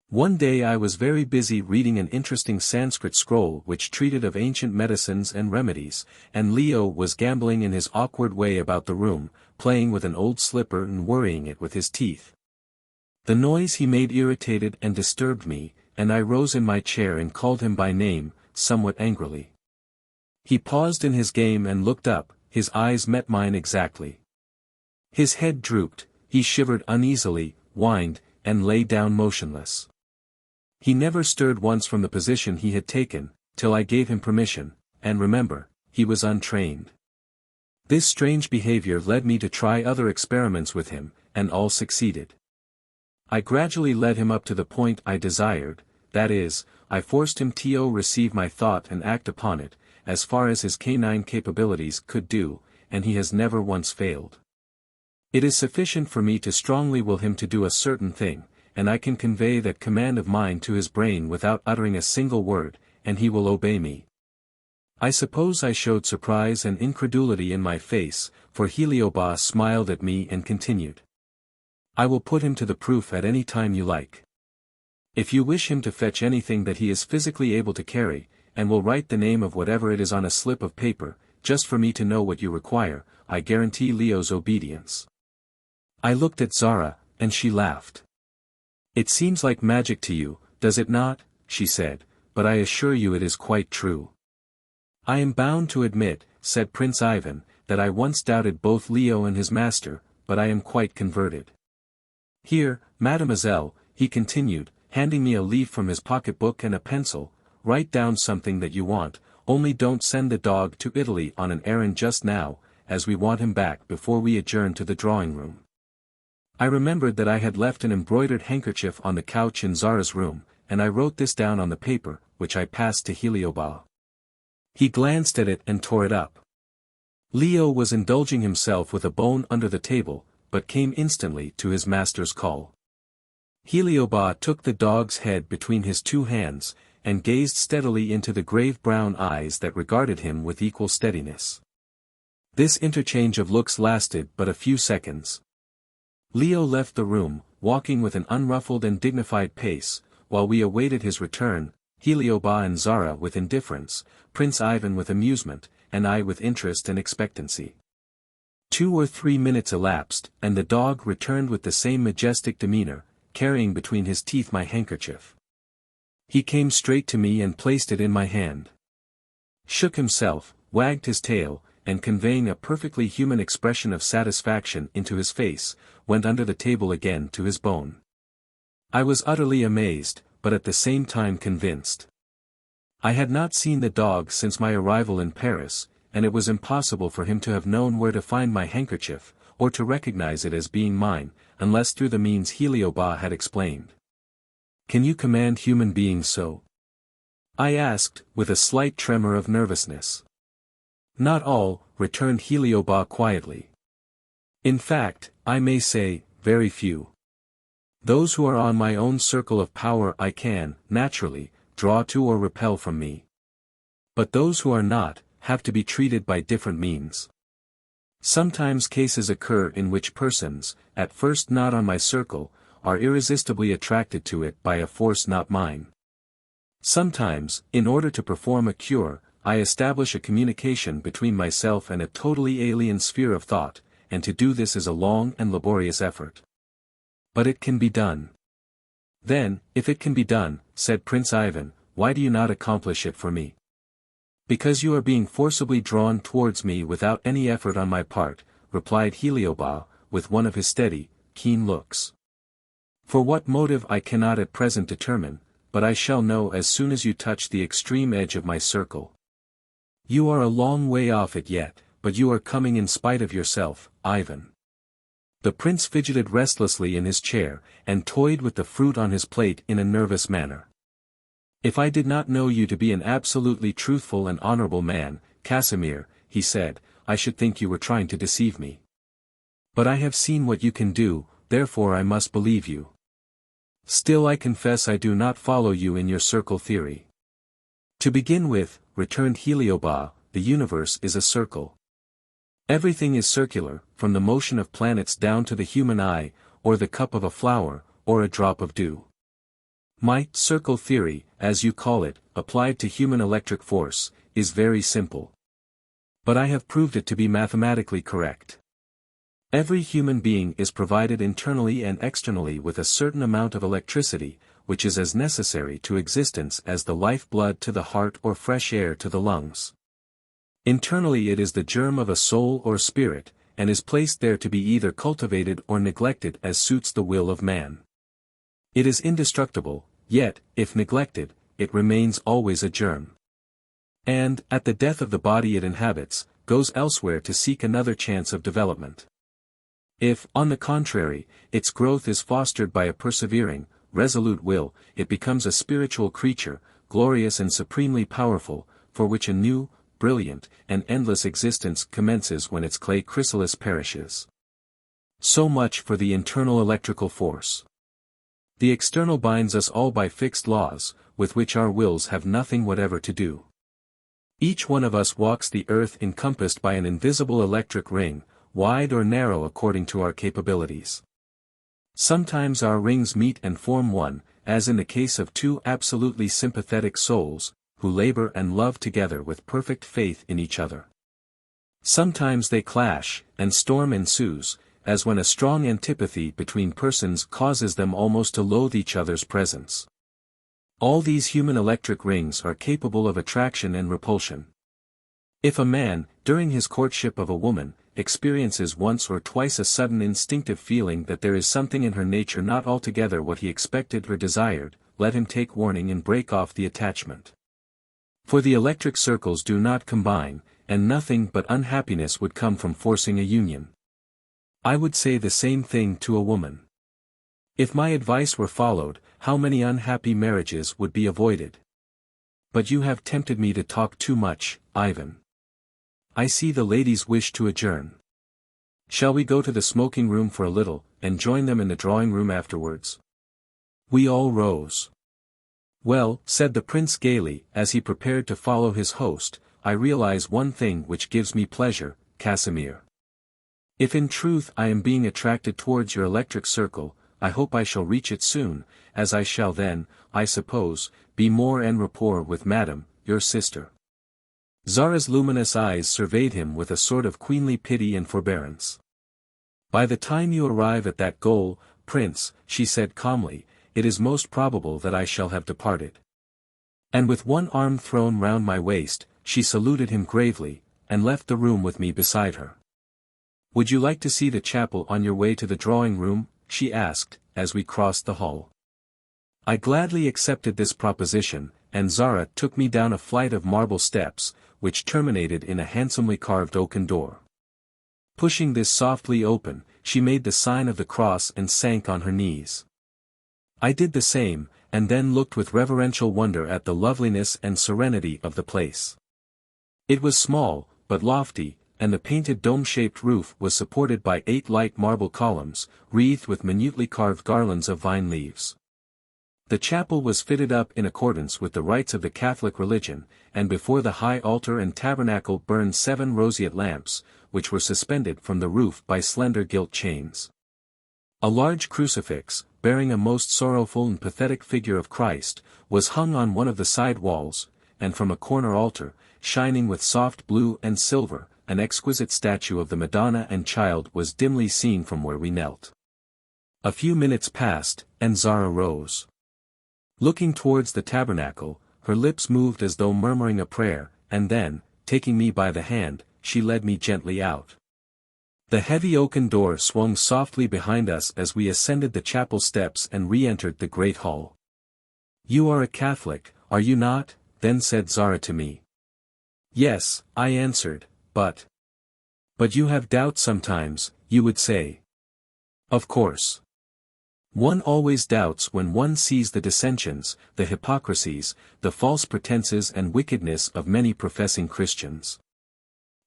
One day I was very busy reading an interesting Sanskrit scroll which treated of ancient medicines and remedies, and Leo was gambling in his awkward way about the room, playing with an old slipper and worrying it with his teeth. The noise he made irritated and disturbed me, and I rose in my chair and called him by name, somewhat angrily. He paused in his game and looked up, his eyes met mine exactly. His head drooped, he shivered uneasily, whined, and lay down motionless. He never stirred once from the position he had taken, till I gave him permission, and remember, he was untrained. This strange behavior led me to try other experiments with him, and all succeeded. I gradually led him up to the point I desired, that is, I forced him to receive my thought and act upon it, as far as his canine capabilities could do, and he has never once failed. It is sufficient for me to strongly will him to do a certain thing, and I can convey that command of mine to his brain without uttering a single word, and he will obey me. I suppose I showed surprise and incredulity in my face, for Heliobas smiled at me and continued. I will put him to the proof at any time you like. If you wish him to fetch anything that he is physically able to carry, and will write the name of whatever it is on a slip of paper, just for me to know what you require, I guarantee Leo's obedience. I looked at Zara, and she laughed. It seems like magic to you, does it not? She said, but I assure you it is quite true. I am bound to admit, said Prince Ivan, that I once doubted both Leo and his master, but I am quite converted. Here, mademoiselle, he continued, handing me a leaf from his pocket-book and a pencil, write down something that you want, only don't send the dog to Italy on an errand just now, as we want him back before we adjourn to the drawing-room. I remembered that I had left an embroidered handkerchief on the couch in Zara's room, and I wrote this down on the paper, which I passed to Heliobas. He glanced at it and tore it up. Leo was indulging himself with a bone under the table, but came instantly to his master's call. Heliobas took the dog's head between his two hands, and gazed steadily into the grave brown eyes that regarded him with equal steadiness. This interchange of looks lasted but a few seconds. Leo left the room, walking with an unruffled and dignified pace, while we awaited his return, Heliobas and Zara with indifference, Prince Ivan with amusement, and I with interest and expectancy. 2 or 3 minutes elapsed, and the dog returned with the same majestic demeanor, carrying between his teeth my handkerchief. He came straight to me and placed it in my hand. Shook himself, wagged his tail, and conveying a perfectly human expression of satisfaction into his face, went under the table again to his bone. I was utterly amazed, but at the same time convinced. I had not seen the dog since my arrival in Paris, and it was impossible for him to have known where to find my handkerchief, or to recognize it as being mine, unless through the means Heliobas had explained. "Can you command human beings so?" I asked, with a slight tremor of nervousness. "Not all," returned Heliobas quietly. "In fact, I may say, very few. Those who are on my own circle of power I can, naturally, draw to or repel from me. But those who are not, have to be treated by different means. Sometimes cases occur in which persons, at first not on my circle, are irresistibly attracted to it by a force not mine. Sometimes, in order to perform a cure, I establish a communication between myself and a totally alien sphere of thought, and to do this is a long and laborious effort. But it can be done." "Then, if it can be done," said Prince Ivan, "why do you not accomplish it for me?" "Because you are being forcibly drawn towards me without any effort on my part," replied Heliobas, with one of his steady, keen looks. "For what motive I cannot at present determine, but I shall know as soon as you touch the extreme edge of my circle. You are a long way off it yet, but you are coming in spite of yourself, Ivan." The prince fidgeted restlessly in his chair, and toyed with the fruit on his plate in a nervous manner. "If I did not know you to be an absolutely truthful and honorable man, Casimir," he said, "I should think you were trying to deceive me. But I have seen what you can do, therefore I must believe you. Still I confess I do not follow you in your circle theory." "To begin with," returned Heliobas, "the universe is a circle. Everything is circular, from the motion of planets down to the human eye, or the cup of a flower, or a drop of dew. My circle theory, as you call it, applied to human electric force, is very simple. But I have proved it to be mathematically correct. Every human being is provided internally and externally with a certain amount of electricity, which is as necessary to existence as the life blood to the heart or fresh air to the lungs. Internally it is the germ of a soul or spirit, and is placed there to be either cultivated or neglected as suits the will of man. It is indestructible, yet, if neglected, it remains always a germ. And, at the death of the body it inhabits, goes elsewhere to seek another chance of development. If, on the contrary, its growth is fostered by a persevering, resolute will, it becomes a spiritual creature, glorious and supremely powerful, for which a new, brilliant, and endless existence commences when its clay chrysalis perishes. So much for the internal electrical force. The external binds us all by fixed laws, with which our wills have nothing whatever to do. Each one of us walks the earth encompassed by an invisible electric ring, wide or narrow according to our capabilities. Sometimes our rings meet and form one, as in the case of two absolutely sympathetic souls, who labor and love together with perfect faith in each other. Sometimes they clash, and storm ensues, as when a strong antipathy between persons causes them almost to loathe each other's presence. All these human electric rings are capable of attraction and repulsion. If a man, during his courtship of a woman, experiences once or twice a sudden instinctive feeling that there is something in her nature not altogether what he expected or desired, let him take warning and break off the attachment. For the electric circles do not combine, and nothing but unhappiness would come from forcing a union. I would say the same thing to a woman. If my advice were followed, how many unhappy marriages would be avoided? But you have tempted me to talk too much, Ivan. I see the ladies wish to adjourn. Shall we go to the smoking room for a little, and join them in the drawing room afterwards? We all rose. Well, said the prince gaily, as he prepared to follow his host, I realize one thing which gives me pleasure, Casimir. If in truth I am being attracted towards your electric circle, I hope I shall reach it soon, as I shall then, I suppose, be more en rapport with Madame, your sister. Zara's luminous eyes surveyed him with a sort of queenly pity and forbearance. By the time you arrive at that goal, Prince, she said calmly, it is most probable that I shall have departed. And with one arm thrown round my waist, she saluted him gravely, and left the room with me beside her. Would you like to see the chapel on your way to the drawing room? She asked, as we crossed the hall. I gladly accepted this proposition, and Zara took me down a flight of marble steps, which terminated in a handsomely carved oaken door. Pushing this softly open, she made the sign of the cross and sank on her knees. I did the same, and then looked with reverential wonder at the loveliness and serenity of the place. It was small, but lofty, and the painted dome-shaped roof was supported by 8 light marble columns, wreathed with minutely carved garlands of vine leaves. The chapel was fitted up in accordance with the rites of the Catholic religion, and before the high altar and tabernacle burned 7 roseate lamps, which were suspended from the roof by slender gilt chains. A large crucifix, bearing a most sorrowful and pathetic figure of Christ, was hung on one of the side walls, and from a corner altar, shining with soft blue and silver, an exquisite statue of the Madonna and Child was dimly seen from where we knelt. A few minutes passed, and Zara rose. Looking towards the tabernacle, her lips moved as though murmuring a prayer, and then, taking me by the hand, she led me gently out. The heavy oaken door swung softly behind us as we ascended the chapel steps and re-entered the great hall. You are a Catholic, are you not? Then said Zara to me. Yes, I answered, but you have doubts sometimes, you would say. Of course. One always doubts when one sees the dissensions, the hypocrisies, the false pretenses and wickedness of many professing Christians.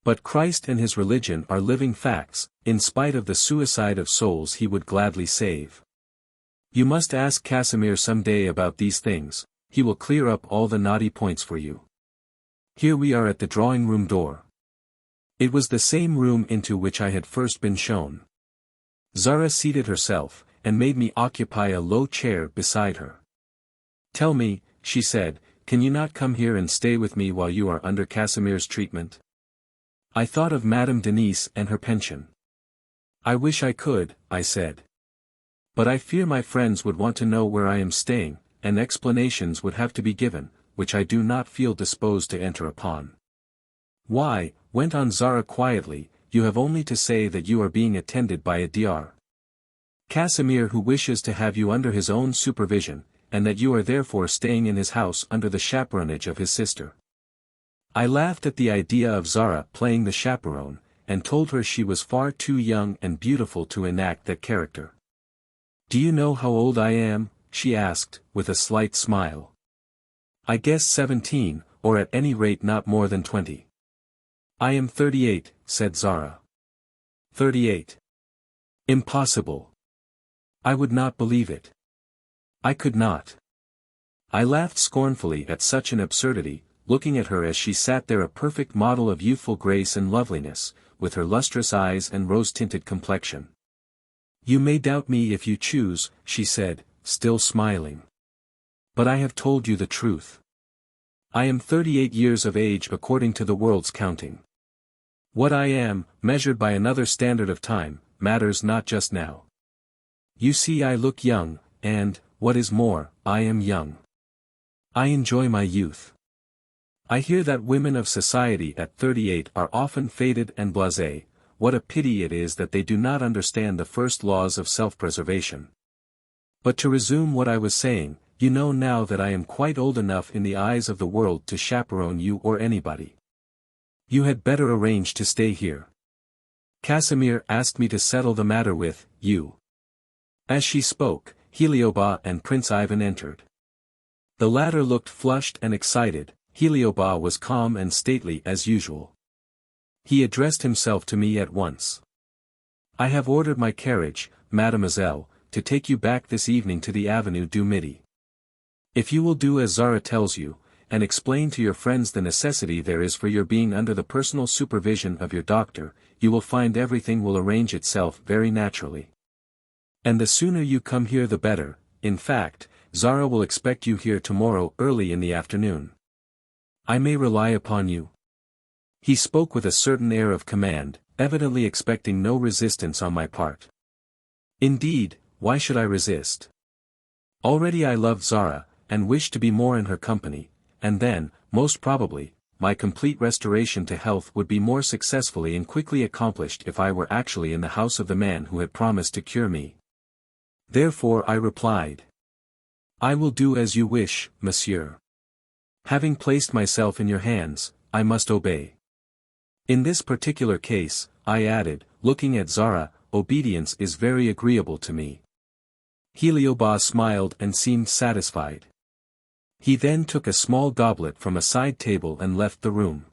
But Christ and his religion are living facts, in spite of the suicide of souls he would gladly save. You must ask Casimir some day about these things, he will clear up all the knotty points for you. Here we are at the drawing-room door. It was the same room into which I had first been shown. Zara seated herself, and made me occupy a low chair beside her. Tell me, she said, can you not come here and stay with me while you are under Casimir's treatment? I thought of Madame Denise and her pension. I wish I could, I said. But I fear my friends would want to know where I am staying, and explanations would have to be given, which I do not feel disposed to enter upon. Why, went on Zara quietly, you have only to say that you are being attended by a Dr. Casimir who wishes to have you under his own supervision, and that you are therefore staying in his house under the chaperonage of his sister. I laughed at the idea of Zara playing the chaperone, and told her she was far too young and beautiful to enact that character. Do you know how old I am? She asked, with a slight smile. I guess 17, or at any rate not more than 20. I am 38, said Zara. 38. Impossible. I would not believe it. I could not. I laughed scornfully at such an absurdity, looking at her as she sat there a perfect model of youthful grace and loveliness, with her lustrous eyes and rose-tinted complexion. You may doubt me if you choose, she said, still smiling. But I have told you the truth. I am 38 years of age according to the world's counting. What I am, measured by another standard of time, matters not just now. You see I look young, and, what is more, I am young. I enjoy my youth. I hear that women of society at 38 are often faded and blasé. What a pity it is that they do not understand the first laws of self-preservation. But to resume what I was saying, you know now that I am quite old enough in the eyes of the world to chaperone you or anybody. You had better arrange to stay here. Casimir asked me to settle the matter with you. As she spoke, Heliobas and Prince Ivan entered. The latter looked flushed and excited, Heliobas was calm and stately as usual. He addressed himself to me at once. "I have ordered my carriage, mademoiselle, to take you back this evening to the Avenue du Midi. If you will do as Zara tells you, and explain to your friends the necessity there is for your being under the personal supervision of your doctor, you will find everything will arrange itself very naturally. And the sooner you come here the better. In fact, Zara will expect you here tomorrow early in the afternoon. I may rely upon you?" He spoke with a certain air of command, evidently expecting no resistance on my part. Indeed, why should I resist? Already I loved Zara, and wished to be more in her company, and then, most probably, my complete restoration to health would be more successfully and quickly accomplished if I were actually in the house of the man who had promised to cure me. Therefore I replied, "I will do as you wish, monsieur. Having placed myself in your hands, I must obey." In this particular case, I added, looking at Zara, obedience is very agreeable to me. Heliobas smiled and seemed satisfied. He then took a small goblet from a side table and left the room.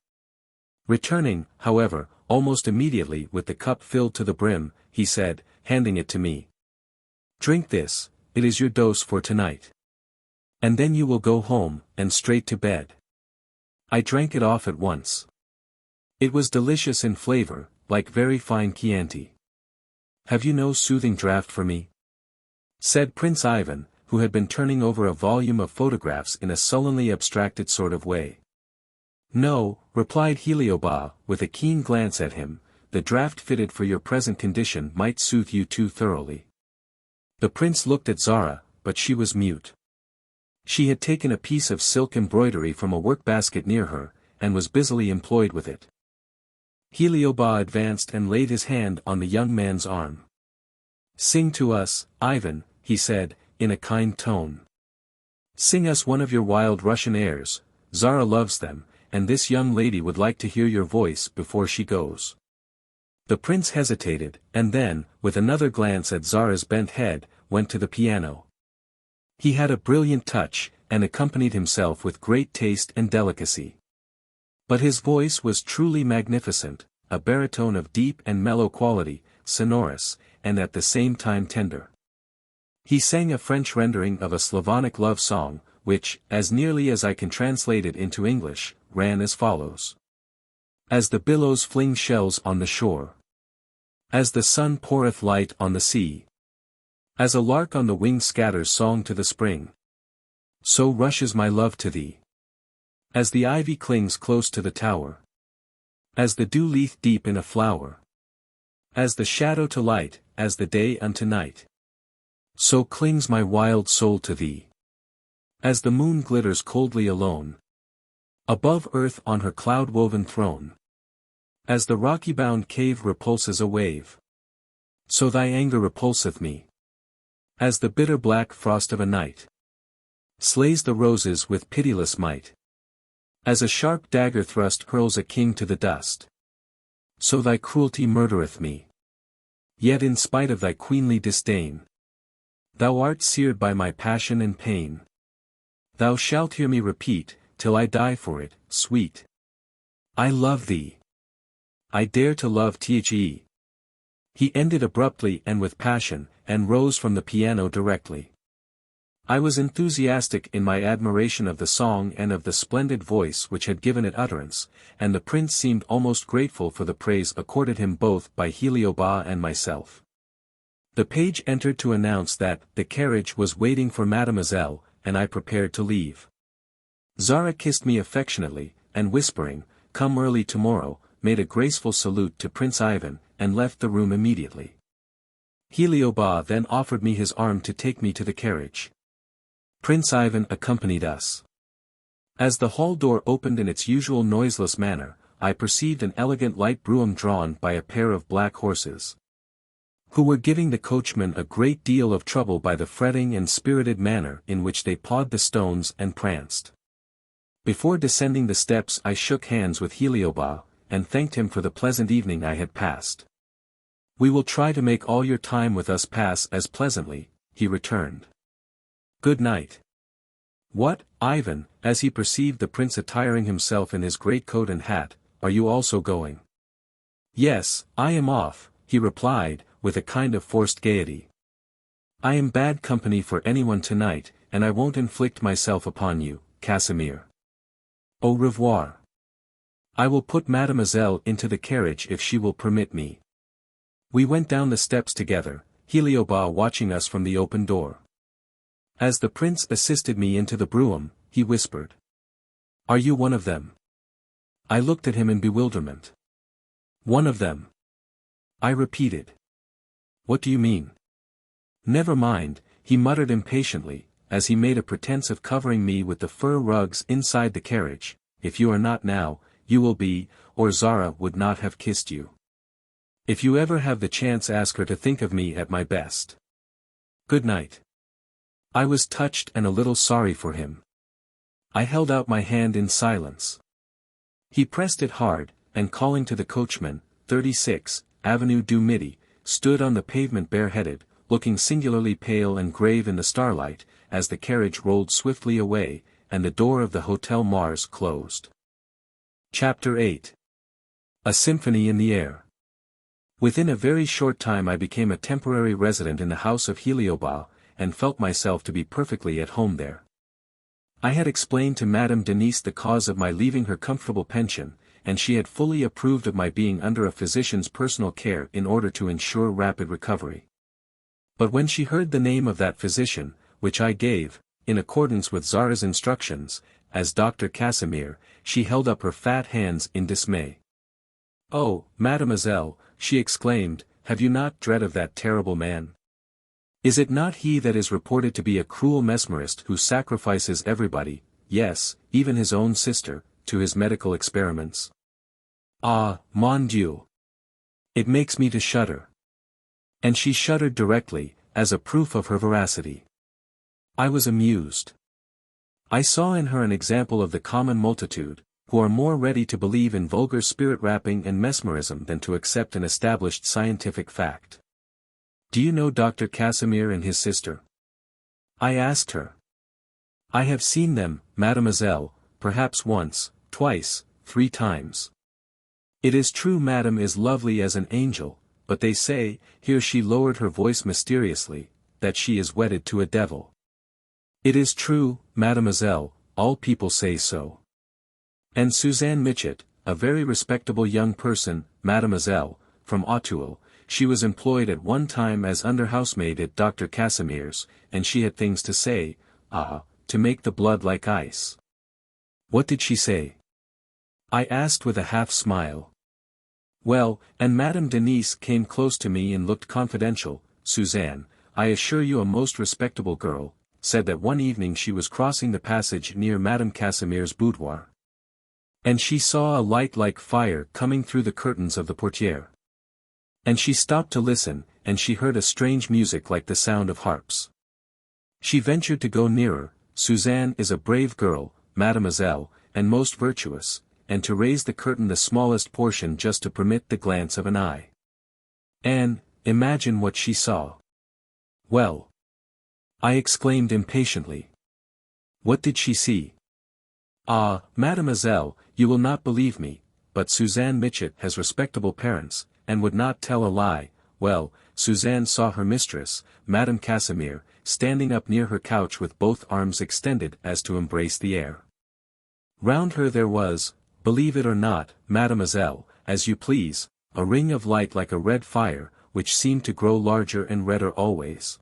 Returning, however, almost immediately with the cup filled to the brim, he said, handing it to me, "Drink this, it is your dose for tonight. And then you will go home, and straight to bed." I drank it off at once. It was delicious in flavor, like very fine Chianti. "Have you no soothing draught for me?" said Prince Ivan, who had been turning over a volume of photographs in a sullenly abstracted sort of way. "No," replied Heliobas, with a keen glance at him, "the draught fitted for your present condition might soothe you too thoroughly." The prince looked at Zara, but she was mute. She had taken a piece of silk embroidery from a work-basket near her, and was busily employed with it. Heliobas advanced and laid his hand on the young man's arm. "Sing to us, Ivan," he said, in a kind tone. "Sing us one of your wild Russian airs. Zara loves them, and this young lady would like to hear your voice before she goes." The prince hesitated, and then, with another glance at Zara's bent head, went to the piano. He had a brilliant touch, and accompanied himself with great taste and delicacy. But his voice was truly magnificent, a baritone of deep and mellow quality, sonorous, and at the same time tender. He sang a French rendering of a Slavonic love song, which, as nearly as I can translate it into English, ran as follows. "As the billows fling shells on the shore. As the sun poureth light on the sea. As a lark on the wing scatters song to the spring. So rushes my love to thee. As the ivy clings close to the tower. As the dew leaf deep in a flower. As the shadow to light, as the day unto night. So clings my wild soul to thee. As the moon glitters coldly alone. Above earth on her cloud-woven throne. As the rocky-bound cave repulses a wave. So thy anger repulseth me. As the bitter black frost of a night. Slays the roses with pitiless might. As a sharp dagger thrust hurls a king to the dust. So thy cruelty murdereth me. Yet in spite of thy queenly disdain. Thou art seared by my passion and pain. Thou shalt hear me repeat, till I die for it, sweet. I love thee. I dare to love thee. He ended abruptly and with passion, and rose from the piano directly. I was enthusiastic in my admiration of the song and of the splendid voice which had given it utterance, and the prince seemed almost grateful for the praise accorded him both by Heliobas and myself. The page entered to announce that the carriage was waiting for mademoiselle, and I prepared to leave. Zara kissed me affectionately, and whispering, "Come early tomorrow," made a graceful salute to Prince Ivan, and left the room immediately. Heliobas then offered me his arm to take me to the carriage. Prince Ivan accompanied us. As the hall door opened in its usual noiseless manner, I perceived an elegant light brougham drawn by a pair of black horses, who were giving the coachman a great deal of trouble by the fretting and spirited manner in which they pawed the stones and pranced. Before descending the steps I shook hands with Heliobas, and thanked him for the pleasant evening I had passed. "We will try to make all your time with us pass as pleasantly," he returned. "Good night." What, Ivan, as he perceived the prince attiring himself in his greatcoat and hat, are you also going? Yes, I am off, he replied, with a kind of forced gaiety. I am bad company for anyone tonight, and I won't inflict myself upon you, Casimir. Au revoir. I will put mademoiselle into the carriage if she will permit me. We went down the steps together, Heliobas watching us from the open door. As the prince assisted me into the brougham, he whispered. Are you one of them? I looked at him in bewilderment. One of them. I repeated. What do you mean? Never mind, he muttered impatiently, as he made a pretense of covering me with the fur rugs inside the carriage. If you are not now, you will be, or Zara would not have kissed you. If you ever have the chance, ask her to think of me at my best. Good night. I was touched and a little sorry for him. I held out my hand in silence. He pressed it hard, and calling to the coachman, 36, Avenue du Midi, stood on the pavement bareheaded, looking singularly pale and grave in the starlight, as the carriage rolled swiftly away, and the door of the Hotel Mars closed. Chapter 8. A Symphony in the Air. Within a very short time I became a temporary resident in the house of Heliobas, and felt myself to be perfectly at home there. I had explained to Madame Denise the cause of my leaving her comfortable pension, and she had fully approved of my being under a physician's personal care in order to ensure rapid recovery. But when she heard the name of that physician, which I gave, in accordance with Zara's instructions, as Dr. Casimir, she held up her fat hands in dismay. Oh, mademoiselle, she exclaimed, have you not dread of that terrible man? Is it not he that is reported to be a cruel mesmerist who sacrifices everybody, yes, even his own sister, to his medical experiments? Ah, mon Dieu! It makes me to shudder. And she shuddered directly, as a proof of her veracity. I was amused. I saw in her an example of the common multitude, who are more ready to believe in vulgar spirit-rapping and mesmerism than to accept an established scientific fact. Do you know Dr. Casimir and his sister? I asked her. I have seen them, mademoiselle, perhaps once, twice, 3 times. It is true Madame is lovely as an angel, but they say, here she lowered her voice mysteriously, that she is wedded to a devil. It is true, mademoiselle, all people say so. And Suzanne Mitchett, a very respectable young person, mademoiselle, from Auteuil, she was employed at one time as under-housemaid at Dr. Casimir's, and she had things to say, to make the blood like ice. What did she say? I asked with a half-smile. Well, and Madame Denise came close to me and looked confidential. Suzanne, I assure you a most respectable girl, said that one evening she was crossing the passage near Madame Casimir's boudoir. And she saw a light like fire coming through the curtains of the portière. And she stopped to listen, and she heard a strange music like the sound of harps. She ventured to go nearer. Suzanne is a brave girl, mademoiselle, and most virtuous, and to raise the curtain the smallest portion just to permit the glance of an eye. And, imagine what she saw. Well, I exclaimed impatiently. What did she see? Ah, mademoiselle, you will not believe me, but Suzanne Mitchett has respectable parents, and would not tell a lie. Well, Suzanne saw her mistress, Madame Casimir, standing up near her couch with both arms extended as to embrace the air. Round her there was, believe it or not, mademoiselle, as you please, a ring of light like a red fire, which seemed to grow larger and redder always.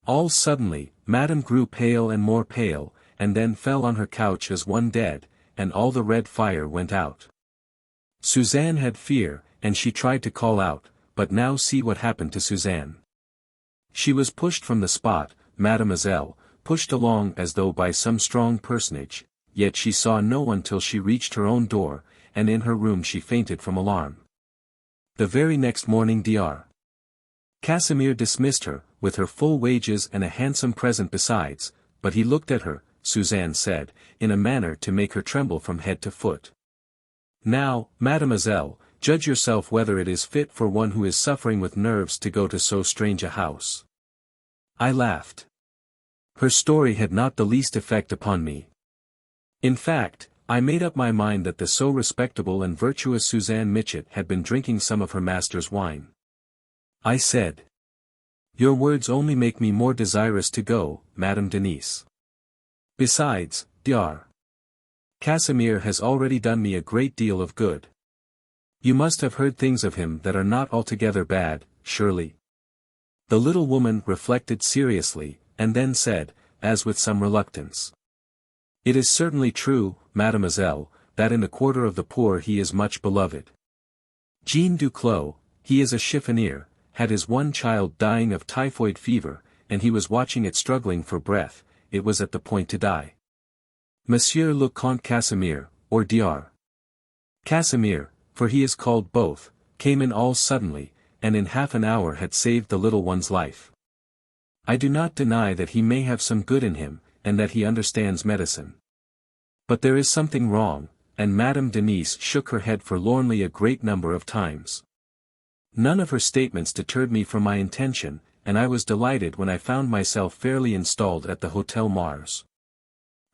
All suddenly, Madame grew pale and more pale, and then fell on her couch as one dead, and all the red fire went out. Suzanne had fear, and she tried to call out, but now see what happened to Suzanne. She was pushed from the spot, mademoiselle, pushed along as though by some strong personage, yet she saw no one till she reached her own door, and in her room she fainted from alarm. The very next morning Dr. Casimir dismissed her, with her full wages and a handsome present besides, but he looked at her, Suzanne said, in a manner to make her tremble from head to foot. Now, mademoiselle, judge yourself whether it is fit for one who is suffering with nerves to go to so strange a house. I laughed. Her story had not the least effect upon me. In fact, I made up my mind that the so respectable and virtuous Suzanne Mitchett had been drinking some of her master's wine. I said, "Your words only make me more desirous to go, Madame Denise. Besides, Dr. Casimir has already done me a great deal of good. You must have heard things of him that are not altogether bad, surely." The little woman reflected seriously, and then said, as with some reluctance, "It is certainly true, mademoiselle, that in the quarter of the poor he is much beloved. Jean Duclos, he is a chiffonier, had his one child dying of typhoid fever, and he was watching it struggling for breath, it was at the point to die. Monsieur le Comte Casimir, or Dr. Casimir, for he is called both, came in all suddenly, and in half an hour had saved the little one's life. I do not deny that he may have some good in him, and that he understands medicine. But there is something wrong," and Madame Denise shook her head forlornly a great number of times. None of her statements deterred me from my intention, and I was delighted when I found myself fairly installed at the Hotel Mars.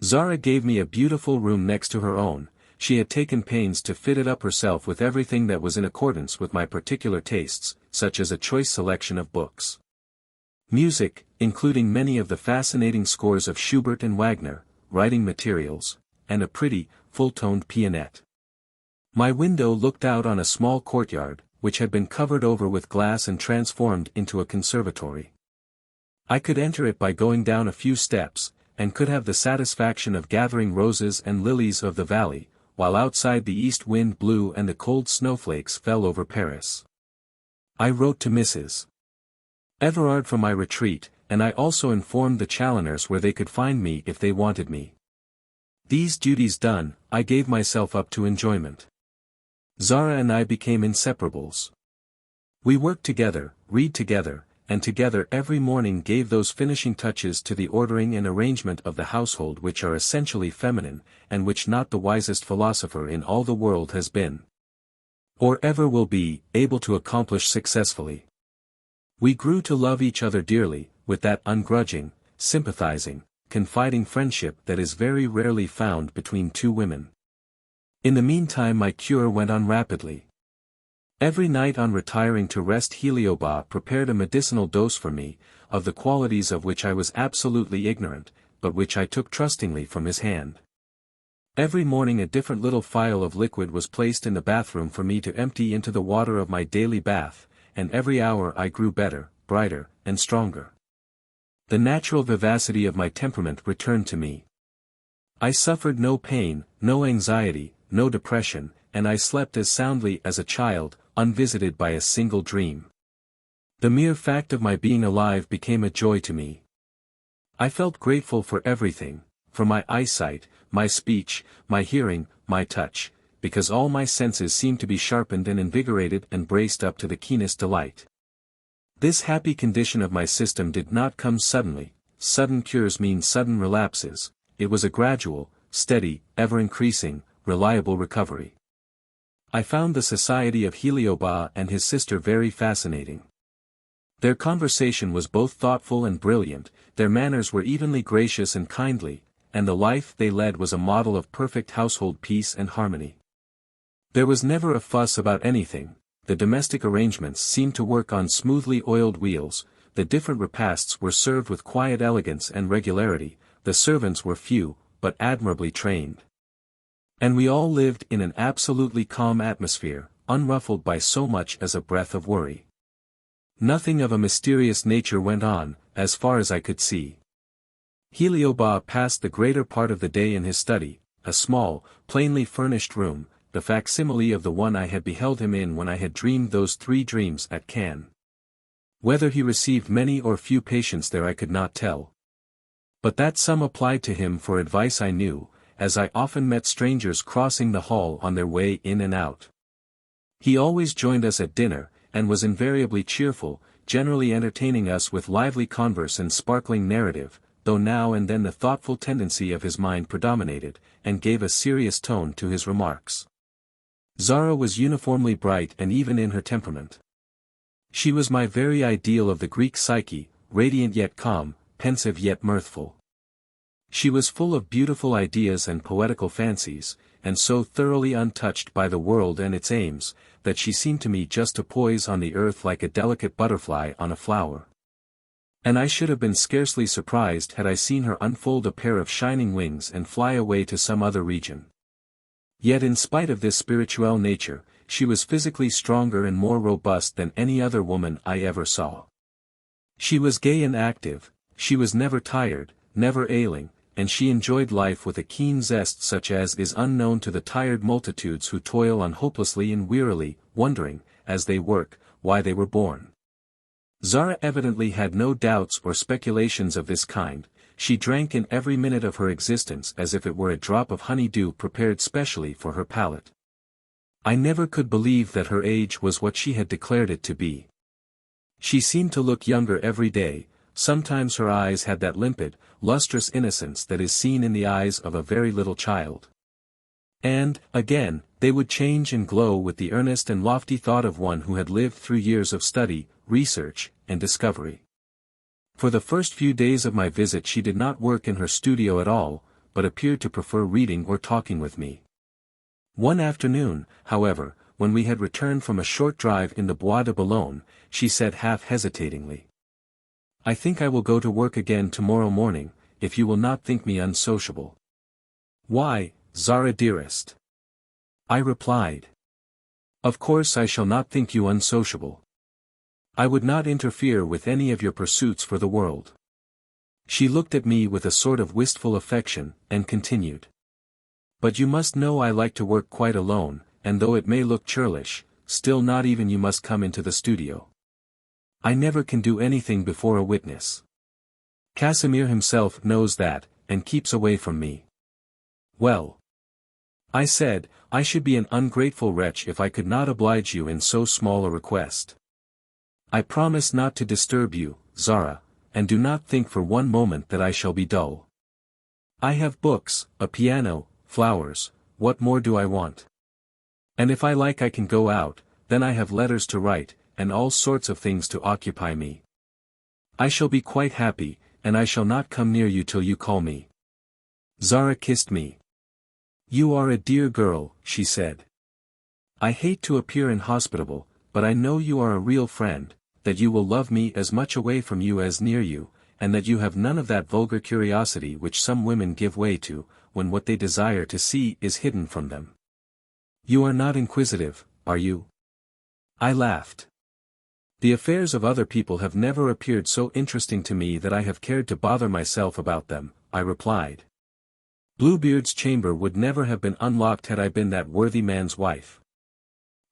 Zara gave me a beautiful room next to her own. She had taken pains to fit it up herself with everything that was in accordance with my particular tastes, such as a choice selection of books. Music, including many of the fascinating scores of Schubert and Wagner, writing materials, and a pretty, full-toned pianette. My window looked out on a small courtyard, which had been covered over with glass and transformed into a conservatory. I could enter it by going down a few steps, and could have the satisfaction of gathering roses and lilies of the valley, while outside the east wind blew and the cold snowflakes fell over Paris. I wrote to Mrs. Everard from my retreat, and I also informed the Chaloner's where they could find me if they wanted me. These duties done, I gave myself up to enjoyment. Zara and I became inseparables. We worked together, read together, and together every morning gave those finishing touches to the ordering and arrangement of the household which are essentially feminine, and which not the wisest philosopher in all the world has been, or ever will be, able to accomplish successfully. We grew to love each other dearly, with that ungrudging, sympathizing, confiding friendship that is very rarely found between two women. In the meantime my cure went on rapidly. Every night on retiring to rest Heliobas prepared a medicinal dose for me, of the qualities of which I was absolutely ignorant, but which I took trustingly from his hand. Every morning a different little phial of liquid was placed in the bathroom for me to empty into the water of my daily bath, and every hour I grew better, brighter, and stronger. The natural vivacity of my temperament returned to me. I suffered no pain, no anxiety, no depression, and I slept as soundly as a child, unvisited by a single dream. The mere fact of my being alive became a joy to me. I felt grateful for everything, for my eyesight, my speech, my hearing, my touch, because all my senses seemed to be sharpened and invigorated and braced up to the keenest delight. This happy condition of my system did not come suddenly. Sudden cures mean sudden relapses. It was a gradual, steady, ever-increasing, reliable recovery. I found the society of Heliobas and his sister very fascinating. Their conversation was both thoughtful and brilliant, their manners were evenly gracious and kindly, and the life they led was a model of perfect household peace and harmony. There was never a fuss about anything, the domestic arrangements seemed to work on smoothly oiled wheels, the different repasts were served with quiet elegance and regularity, the servants were few, but admirably trained. And we all lived in an absolutely calm atmosphere, unruffled by so much as a breath of worry. Nothing of a mysterious nature went on, as far as I could see. Heliobas passed the greater part of the day in his study, a small, plainly furnished room, the facsimile of the one I had beheld him in when I had dreamed those 3 dreams at Cannes. Whether he received many or few patients there I could not tell. But that some applied to him for advice I knew, as I often met strangers crossing the hall on their way in and out. He always joined us at dinner, and was invariably cheerful, generally entertaining us with lively converse and sparkling narrative, though now and then the thoughtful tendency of his mind predominated, and gave a serious tone to his remarks. Zara was uniformly bright and even in her temperament. She was my very ideal of the Greek psyche, radiant yet calm, pensive yet mirthful. She was full of beautiful ideas and poetical fancies, and so thoroughly untouched by the world and its aims, that she seemed to me just to poise on the earth like a delicate butterfly on a flower. And I should have been scarcely surprised had I seen her unfold a pair of shining wings and fly away to some other region. Yet in spite of this spirituelle nature, she was physically stronger and more robust than any other woman I ever saw. She was gay and active, she was never tired, never ailing, and she enjoyed life with a keen zest such as is unknown to the tired multitudes who toil on hopelessly and wearily, wondering, as they work, why they were born. Zara evidently had no doubts or speculations of this kind. She drank in every minute of her existence as if it were a drop of honey-dew prepared specially for her palate. I never could believe that her age was what she had declared it to be. She seemed to look younger every day. Sometimes her eyes had that limpid, lustrous innocence that is seen in the eyes of a very little child. And, again, they would change and glow with the earnest and lofty thought of one who had lived through years of study, research, and discovery. For the first few days of my visit she did not work in her studio at all, but appeared to prefer reading or talking with me. One afternoon, however, when we had returned from a short drive in the Bois de Boulogne, she said half-hesitatingly, "I think I will go to work again tomorrow morning, if you will not think me unsociable." "Why, Zara dearest?" I replied. "Of course I shall not think you unsociable. I would not interfere with any of your pursuits for the world." She looked at me with a sort of wistful affection, and continued. "But you must know I like to work quite alone, and though it may look churlish, still not even you must come into the studio. I never can do anything before a witness. Casimir himself knows that, and keeps away from me." "Well," I said, "I should be an ungrateful wretch if I could not oblige you in so small a request. I promise not to disturb you, Zara, and do not think for one moment that I shall be dull. I have books, a piano, flowers, what more do I want? And if I like I can go out, then I have letters to write, and all sorts of things to occupy me. I shall be quite happy, and I shall not come near you till you call me." Zara kissed me. "You are a dear girl," she said. "I hate to appear inhospitable, but I know you are a real friend, that you will love me as much away from you as near you, and that you have none of that vulgar curiosity which some women give way to, when what they desire to see is hidden from them. You are not inquisitive, are you?" I laughed. "The affairs of other people have never appeared so interesting to me that I have cared to bother myself about them," I replied. "Bluebeard's chamber would never have been unlocked had I been that worthy man's wife."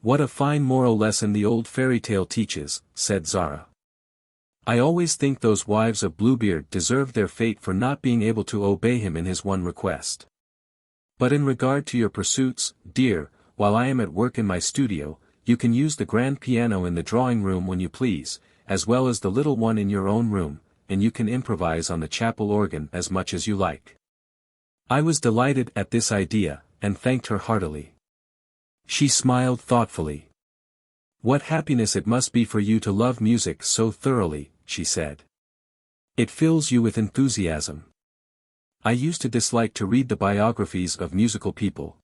"What a fine moral lesson the old fairy tale teaches," said Zara. "I always think those wives of Bluebeard deserved their fate for not being able to obey him in his one request. But in regard to your pursuits, dear, while I am at work in my studio, you can use the grand piano in the drawing room when you please, as well as the little one in your own room, and you can improvise on the chapel organ as much as you like." I was delighted at this idea, and thanked her heartily. She smiled thoughtfully. "What happiness it must be for you to love music so thoroughly," she said. "It fills you with enthusiasm. I used to dislike to read the biographies of musical people.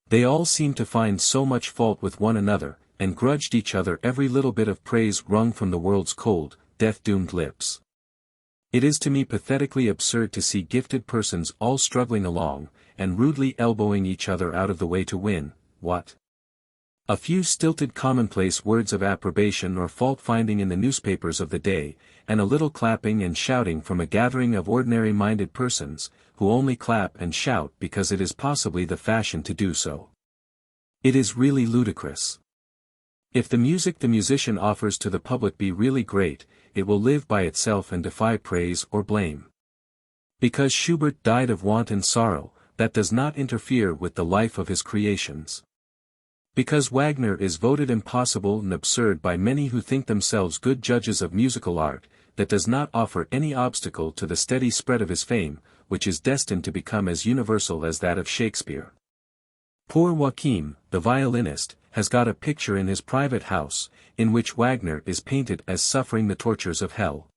They all seemed to find so much fault with one another, and grudged each other every little bit of praise wrung from the world's cold, death-doomed lips. It is to me pathetically absurd to see gifted persons all struggling along, and rudely elbowing each other out of the way to win, what? A few stilted commonplace words of approbation or fault-finding in the newspapers of the day, and a little clapping and shouting from a gathering of ordinary-minded persons, who only clap and shout because it is possibly the fashion to do so. It is really ludicrous. If the music the musician offers to the public be really great, it will live by itself and defy praise or blame. Because Schubert died of want and sorrow, that does not interfere with the life of his creations. Because Wagner is voted impossible and absurd by many who think themselves good judges of musical art, that does not offer any obstacle to the steady spread of his fame, which is destined to become as universal as that of Shakespeare. Poor Joachim, the violinist, has got a picture in his private house, in which Wagner is painted as suffering the tortures of hell.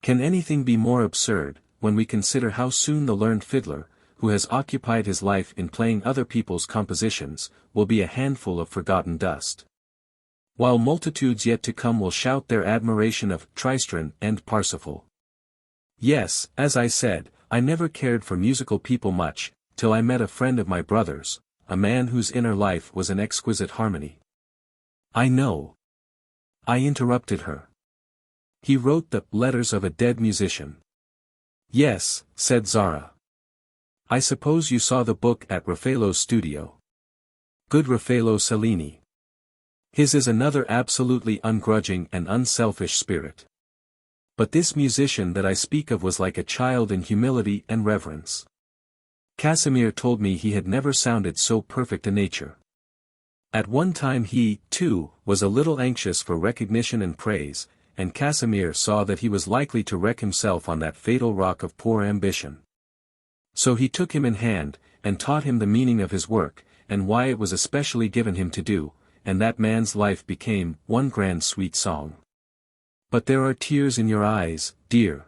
Can anything be more absurd, when we consider how soon the learned fiddler, who has occupied his life in playing other people's compositions, will be a handful of forgotten dust? While multitudes yet to come will shout their admiration of Tristan and Parsifal. Yes, as I said, I never cared for musical people much, till I met a friend of my brother's, a man whose inner life was an exquisite harmony. I know. I interrupted her. He wrote the Letters of a Dead Musician. Yes, said Zara. I suppose you saw the book at Raffello's studio. Good Raffello Cellini. His is another absolutely ungrudging and unselfish spirit. But this musician that I speak of was like a child in humility and reverence. Casimir told me he had never sounded so perfect a nature. At one time he, too, was a little anxious for recognition and praise, and Casimir saw that he was likely to wreck himself on that fatal rock of poor ambition. So he took him in hand, and taught him the meaning of his work, and why it was especially given him to do, and that man's life became one grand sweet song. But there are tears in your eyes, dear.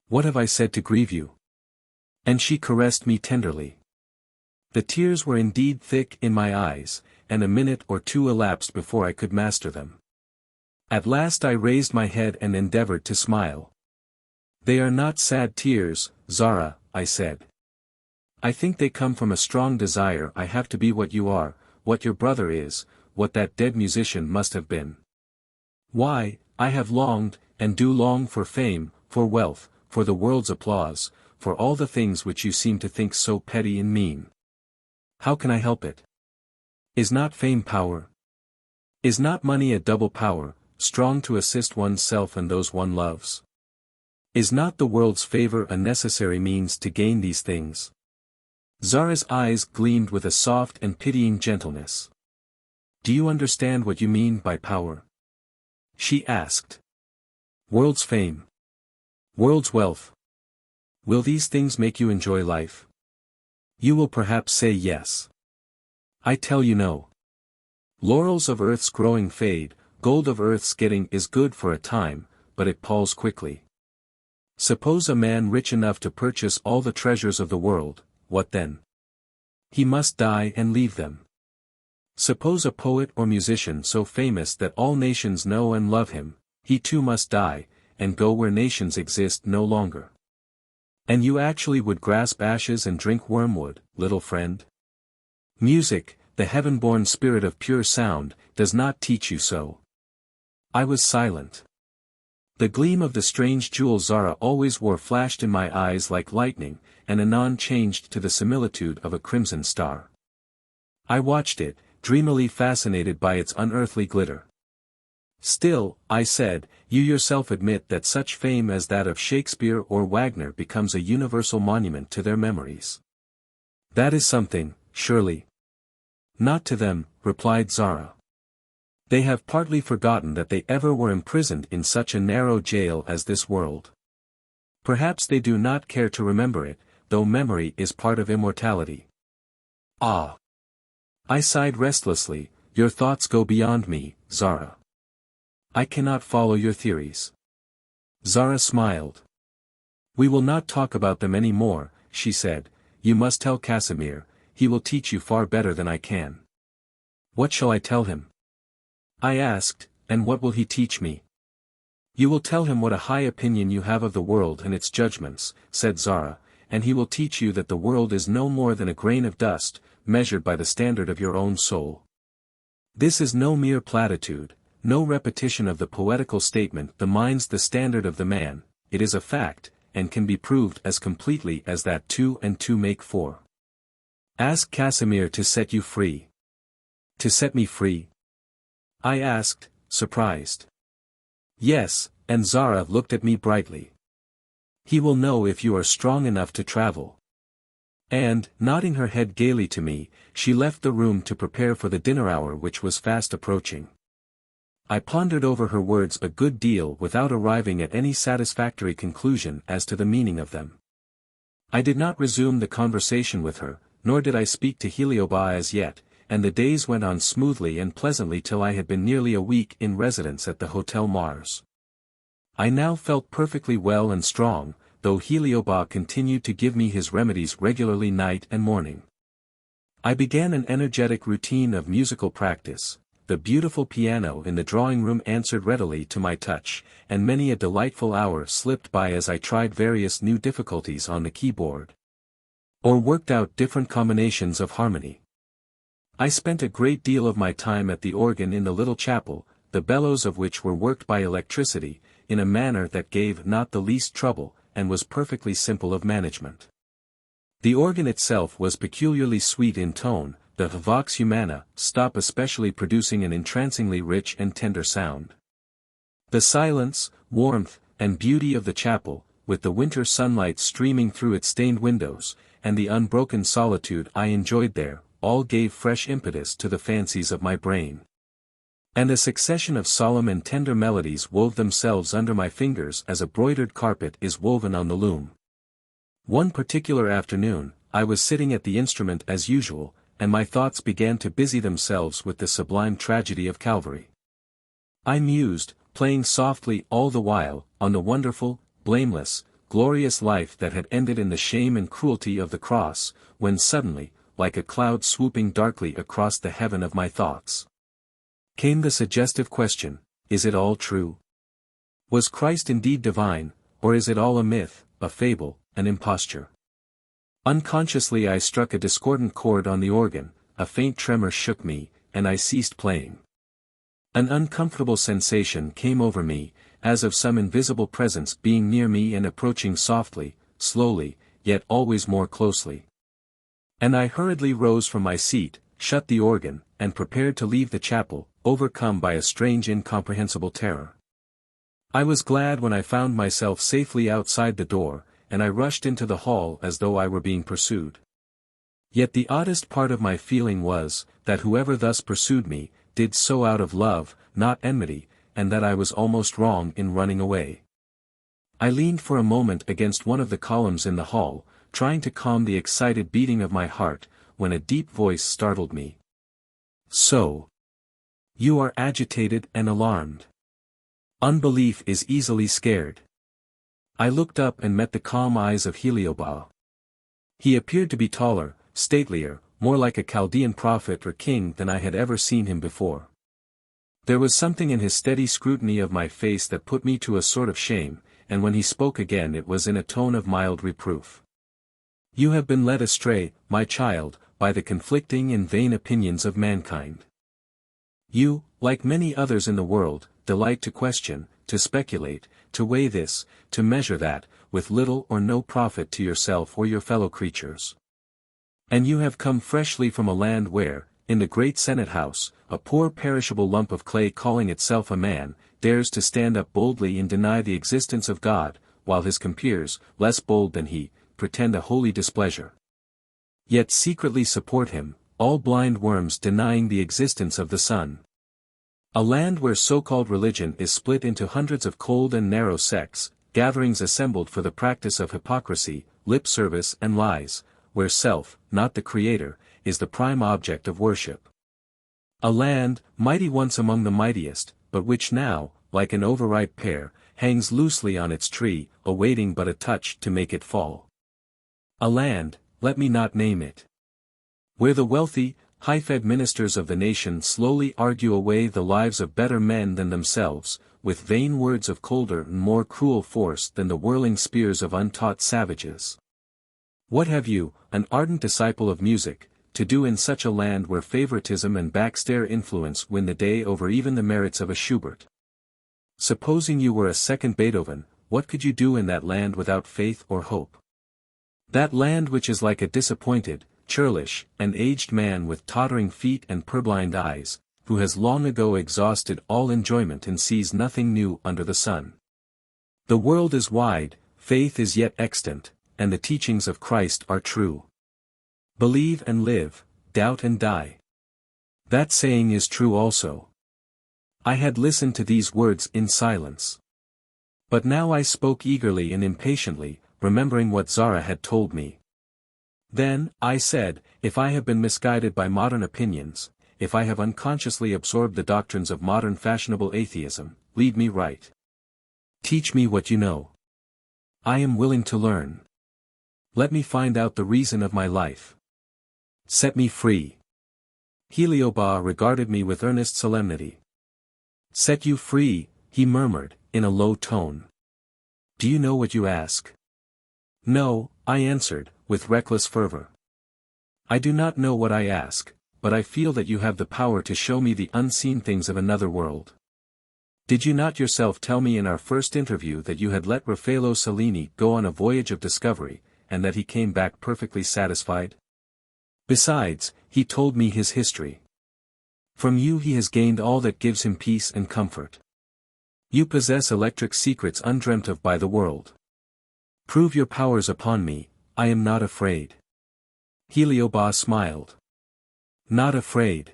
What have I said to grieve you? And she caressed me tenderly. The tears were indeed thick in my eyes, and a minute or two elapsed before I could master them. At last I raised my head and endeavored to smile. They are not sad tears, Zara, I said. I think they come from a strong desire I have to be what you are, what your brother is, what that dead musician must have been. Why, I have longed, and do long for fame, for wealth, for the world's applause, for all the things which you seem to think so petty and mean. How can I help it? Is not fame power? Is not money a double power, strong to assist one's self and those one loves? Is not the world's favor a necessary means to gain these things? Zara's eyes gleamed with a soft and pitying gentleness. Do you understand what you mean by power? She asked. World's fame. World's wealth. Will these things make you enjoy life? You will perhaps say yes. I tell you no. Laurels of earth's growing fade, gold of earth's getting is good for a time, but it palls quickly. Suppose a man rich enough to purchase all the treasures of the world, what then? He must die and leave them. Suppose a poet or musician so famous that all nations know and love him, he too must die, and go where nations exist no longer. And you actually would grasp ashes and drink wormwood, little friend? Music, the heaven-born spirit of pure sound, does not teach you so. I was silent. The gleam of the strange jewel Zara always wore flashed in my eyes like lightning, and anon changed to the similitude of a crimson star. I watched it, dreamily fascinated by its unearthly glitter. Still, I said, you yourself admit that such fame as that of Shakespeare or Wagner becomes a universal monument to their memories. That is something, surely. Not to them, replied Zara. They have partly forgotten that they ever were imprisoned in such a narrow jail as this world. Perhaps they do not care to remember it, though memory is part of immortality. Ah! I sighed restlessly, your thoughts go beyond me, Zara. I cannot follow your theories. Zara smiled. We will not talk about them any more, she said, you must tell Casimir, he will teach you far better than I can. What shall I tell him? I asked, and what will he teach me? You will tell him what a high opinion you have of the world and its judgments, said Zara, and he will teach you that the world is no more than a grain of dust, measured by the standard of your own soul. This is no mere platitude, no repetition of the poetical statement the mind's the standard of the man, it is a fact, and can be proved as completely as that 2 and 2 make 4. Ask Casimir to set you free. To set me free? I asked, surprised. Yes, and Zara looked at me brightly. He will know if you are strong enough to travel. And, nodding her head gaily to me, she left the room to prepare for the dinner hour which was fast approaching. I pondered over her words a good deal without arriving at any satisfactory conclusion as to the meaning of them. I did not resume the conversation with her, nor did I speak to Heliobas as yet, and the days went on smoothly and pleasantly till I had been nearly a week in residence at the Hotel Mars. I now felt perfectly well and strong, though Heliobas continued to give me his remedies regularly night and morning. I began an energetic routine of musical practice. The beautiful piano in the drawing room answered readily to my touch, and many a delightful hour slipped by as I tried various new difficulties on the keyboard, or worked out different combinations of harmony. I spent a great deal of my time at the organ in the little chapel, the bellows of which were worked by electricity, in a manner that gave not the least trouble, and was perfectly simple of management. The organ itself was peculiarly sweet in tone, the vox humana stop especially producing an entrancingly rich and tender sound. The silence, warmth, and beauty of the chapel, with the winter sunlight streaming through its stained windows, and the unbroken solitude I enjoyed there, all gave fresh impetus to the fancies of my brain. And a succession of solemn and tender melodies wove themselves under my fingers as a broidered carpet is woven on the loom. One particular afternoon, I was sitting at the instrument as usual, and my thoughts began to busy themselves with the sublime tragedy of Calvary. I mused, playing softly all the while, on the wonderful, blameless, glorious life that had ended in the shame and cruelty of the cross, when suddenly, like a cloud swooping darkly across the heaven of my thoughts, came the suggestive question, is it all true? Was Christ indeed divine, or is it all a myth, a fable, an imposture? Unconsciously I struck a discordant chord on the organ, a faint tremor shook me, and I ceased playing. An uncomfortable sensation came over me, as of some invisible presence being near me and approaching softly, slowly, yet always more closely. And I hurriedly rose from my seat, shut the organ, and prepared to leave the chapel, overcome by a strange incomprehensible terror. I was glad when I found myself safely outside the door, and I rushed into the hall as though I were being pursued. Yet the oddest part of my feeling was, that whoever thus pursued me, did so out of love, not enmity, and that I was almost wrong in running away. I leaned for a moment against one of the columns in the hall, trying to calm the excited beating of my heart, when a deep voice startled me. So, you are agitated and alarmed. Unbelief is easily scared. I looked up and met the calm eyes of Heliobas. He appeared to be taller, statelier, more like a Chaldean prophet or king than I had ever seen him before. There was something in his steady scrutiny of my face that put me to a sort of shame, and when he spoke again it was in a tone of mild reproof. You have been led astray, my child, by the conflicting and vain opinions of mankind. You, like many others in the world, delight to question, to speculate, to weigh this, to measure that, with little or no profit to yourself or your fellow creatures. And you have come freshly from a land where, in the great Senate house, a poor perishable lump of clay calling itself a man, dares to stand up boldly and deny the existence of God, while his compeers, less bold than he, pretend a holy displeasure. Yet secretly support him, all blind worms denying the existence of the Son. A land where so-called religion is split into hundreds of cold and narrow sects, gatherings assembled for the practice of hypocrisy, lip service and lies, where self, not the Creator, is the prime object of worship. A land, mighty once among the mightiest, but which now, like an overripe pear, hangs loosely on its tree, awaiting but a touch to make it fall. A land, let me not name it, where the wealthy, high-fed ministers of the nation slowly argue away the lives of better men than themselves, with vain words of colder and more cruel force than the whirling spears of untaught savages. What have you, an ardent disciple of music, to do in such a land where favoritism and backstair influence win the day over even the merits of a Schubert? Supposing you were a second Beethoven, what could you do in that land without faith or hope? That land which is like a disappointed, churlish, and aged man with tottering feet and purblind eyes, who has long ago exhausted all enjoyment and sees nothing new under the sun. The world is wide, faith is yet extant, and the teachings of Christ are true. Believe and live, doubt and die. That saying is true also. I had listened to these words in silence. But now I spoke eagerly and impatiently, remembering what Zara had told me. Then, I said, if I have been misguided by modern opinions, if I have unconsciously absorbed the doctrines of modern fashionable atheism, lead me right. Teach me what you know. I am willing to learn. Let me find out the reason of my life. Set me free. Heliobas regarded me with earnest solemnity. Set you free, he murmured, in a low tone. Do you know what you ask? No, I answered, with reckless fervor. I do not know what I ask, but I feel that you have the power to show me the unseen things of another world. Did you not yourself tell me in our first interview that you had let Raffello Cellini go on a voyage of discovery, and that he came back perfectly satisfied? Besides, he told me his history. From you he has gained all that gives him peace and comfort. You possess electric secrets undreamt of by the world. Prove your powers upon me, I am not afraid. Heliobas smiled. Not afraid.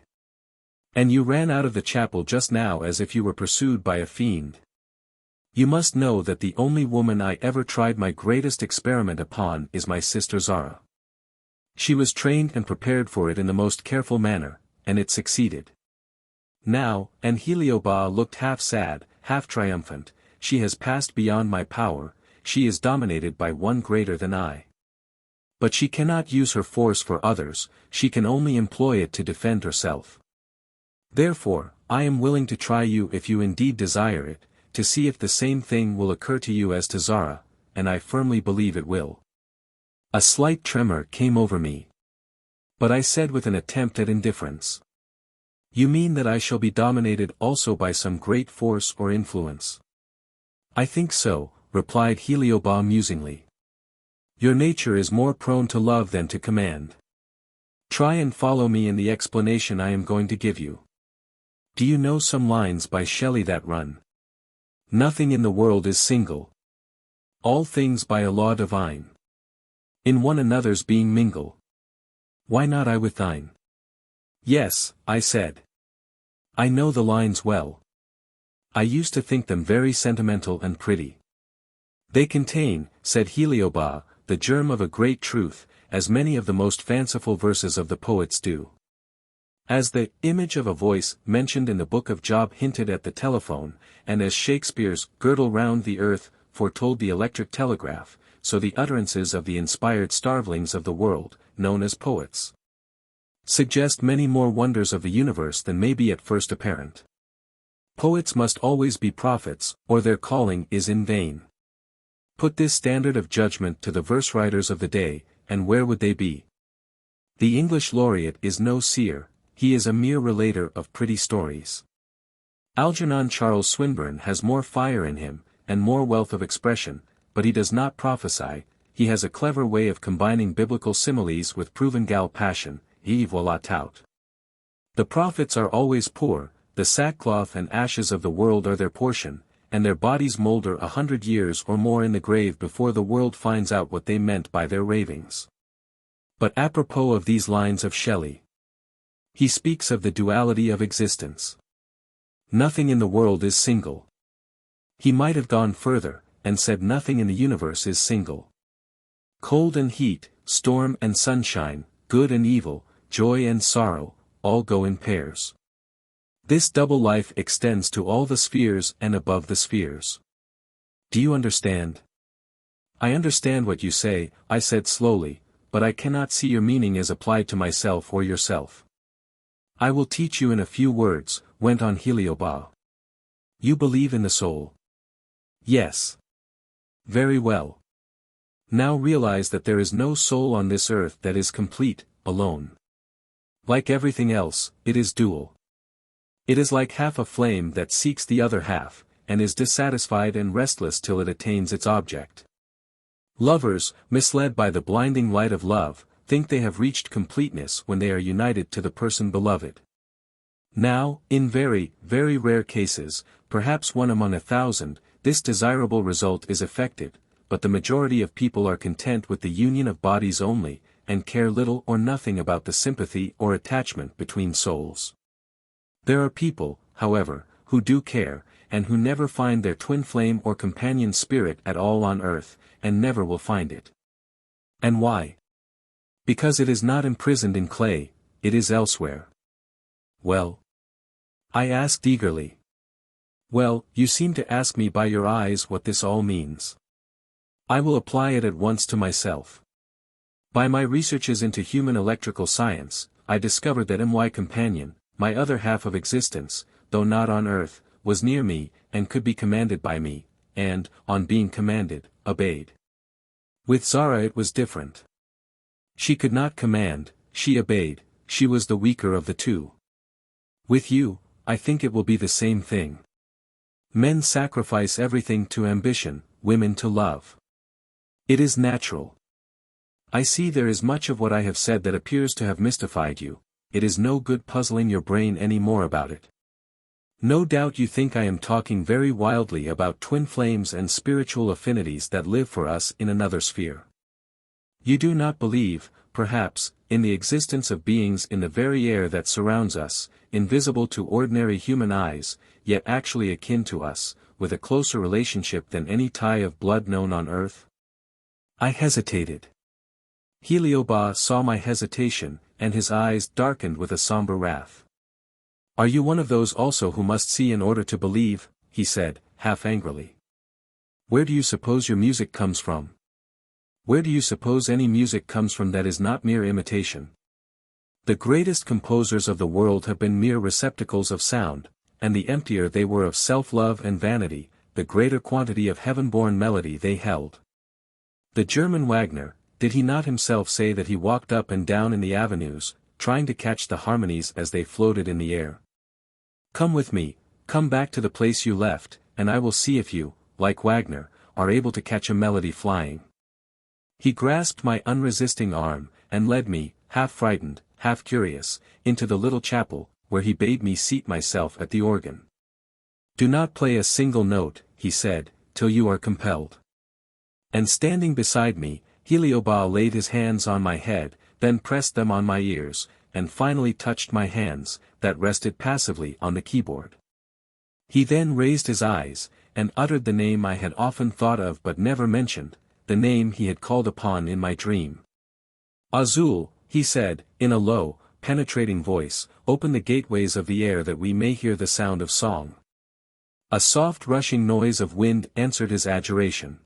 And you ran out of the chapel just now as if you were pursued by a fiend. You must know that the only woman I ever tried my greatest experiment upon is my sister Zara. She was trained and prepared for it in the most careful manner, and it succeeded. Now, and Heliobas looked half sad, half triumphant, she has passed beyond my power, she is dominated by one greater than I. But she cannot use her force for others, she can only employ it to defend herself. Therefore, I am willing to try you if you indeed desire it, to see if the same thing will occur to you as to Zara, and I firmly believe it will. A slight tremor came over me. But I said with an attempt at indifference. You mean that I shall be dominated also by some great force or influence? I think so, replied Heliobas musingly. Your nature is more prone to love than to command. Try and follow me in the explanation I am going to give you. Do you know some lines by Shelley that run? Nothing in the world is single. All things by a law divine. In one another's being mingle. Why not I with thine? Yes, I said. I know the lines well. I used to think them very sentimental and pretty. They contain, said Heliobas, the germ of a great truth, as many of the most fanciful verses of the poets do. As the image of a voice mentioned in the book of Job hinted at the telephone, and as Shakespeare's girdle round the earth foretold the electric telegraph, so the utterances of the inspired starvelings of the world, known as poets, suggest many more wonders of the universe than may be at first apparent. Poets must always be prophets, or their calling is in vain. Put this standard of judgment to the verse writers of the day, and where would they be? The English laureate is no seer, he is a mere relater of pretty stories. Algernon Charles Swinburne has more fire in him, and more wealth of expression, but he does not prophesy, he has a clever way of combining biblical similes with Provengal passion, et voilà tout. The prophets are always poor, the sackcloth and ashes of the world are their portion, and their bodies moulder 100 years or more in the grave before the world finds out what they meant by their ravings. But apropos of these lines of Shelley. He speaks of the duality of existence. Nothing in the world is single. He might have gone further, and said nothing in the universe is single. Cold and heat, storm and sunshine, good and evil, joy and sorrow, all go in pairs. This double life extends to all the spheres and above the spheres. Do you understand? I understand what you say, I said slowly, but I cannot see your meaning as applied to myself or yourself. I will teach you in a few words, went on Heliobas. You believe in the soul? Yes. Very well. Now realize that there is no soul on this earth that is complete, alone. Like everything else, it is dual. It is like half a flame that seeks the other half, and is dissatisfied and restless till it attains its object. Lovers, misled by the blinding light of love, think they have reached completeness when they are united to the person beloved. Now, in very, very rare cases, perhaps one among 1,000, this desirable result is effected, but the majority of people are content with the union of bodies only, and care little or nothing about the sympathy or attachment between souls. There are people, however, who do care, and who never find their twin flame or companion spirit at all on earth, and never will find it. And why? Because it is not imprisoned in clay, it is elsewhere. Well? I asked eagerly. Well, you seem to ask me by your eyes what this all means. I will apply it at once to myself. By my researches into human electrical science, I discovered that my companion, my other half of existence, though not on earth, was near me, and could be commanded by me, and, on being commanded, obeyed. With Zara it was different. She could not command, she obeyed, she was the weaker of the two. With you, I think it will be the same thing. Men sacrifice everything to ambition, women to love. It is natural. I see there is much of what I have said that appears to have mystified you. It is no good puzzling your brain any more about it. No doubt you think I am talking very wildly about twin flames and spiritual affinities that live for us in another sphere. You do not believe, perhaps, in the existence of beings in the very air that surrounds us, invisible to ordinary human eyes, yet actually akin to us, with a closer relationship than any tie of blood known on earth? I hesitated. Heliobas saw my hesitation, and his eyes darkened with a somber wrath. Are you one of those also who must see in order to believe? He said, half angrily. Where do you suppose your music comes from? Where do you suppose any music comes from that is not mere imitation? The greatest composers of the world have been mere receptacles of sound, and the emptier they were of self-love and vanity, the greater quantity of heaven-born melody they held. The German Wagner, did he not himself say that he walked up and down in the avenues, trying to catch the harmonies as they floated in the air? Come with me, come back to the place you left, and I will see if you, like Wagner, are able to catch a melody flying. He grasped my unresisting arm, and led me, half frightened, half curious, into the little chapel, where he bade me seat myself at the organ. Do not play a single note, he said, till you are compelled. And standing beside me, Heliobas laid his hands on my head, then pressed them on my ears, and finally touched my hands, that rested passively on the keyboard. He then raised his eyes, and uttered the name I had often thought of but never mentioned, the name he had called upon in my dream. Azul, he said, in a low, penetrating voice, open the gateways of the air that we may hear the sound of song. A soft rushing noise of wind answered his adjuration.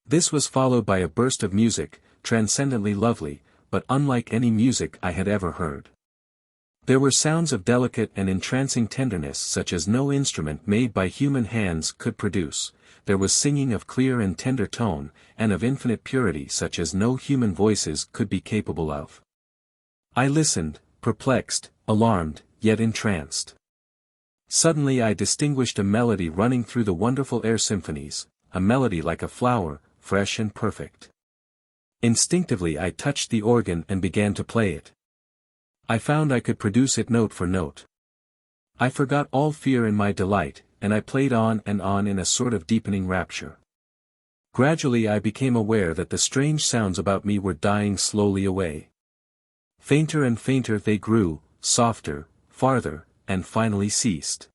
This was followed by a burst of music, transcendently lovely, but unlike any music I had ever heard. There were sounds of delicate and entrancing tenderness such as no instrument made by human hands could produce. There was singing of clear and tender tone, and of infinite purity such as no human voices could be capable of. I listened, perplexed, alarmed, yet entranced. Suddenly I distinguished a melody running through the wonderful air symphonies, a melody like a flower, fresh and perfect. Instinctively I touched the organ and began to play it. I found I could produce it note for note. I forgot all fear in my delight, and I played on and on in a sort of deepening rapture. Gradually I became aware that the strange sounds about me were dying slowly away. Fainter and fainter they grew, softer, farther, and finally ceased.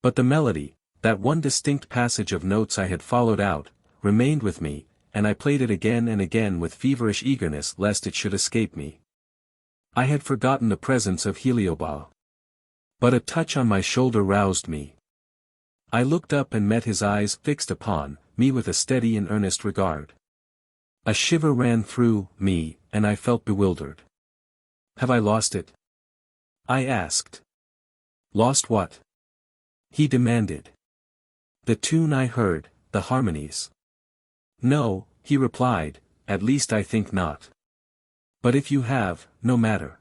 But the melody, that one distinct passage of notes I had followed out, remained with me, and I played it again and again with feverish eagerness lest it should escape me. I had forgotten the presence of Heliobas. But a touch on my shoulder roused me. I looked up and met his eyes fixed upon me with a steady and earnest regard. A shiver ran through me, and I felt bewildered. Have I lost it? I asked. Lost what? He demanded. The tune I heard, the harmonies. No, he replied, at least I think not. But if you have, no matter.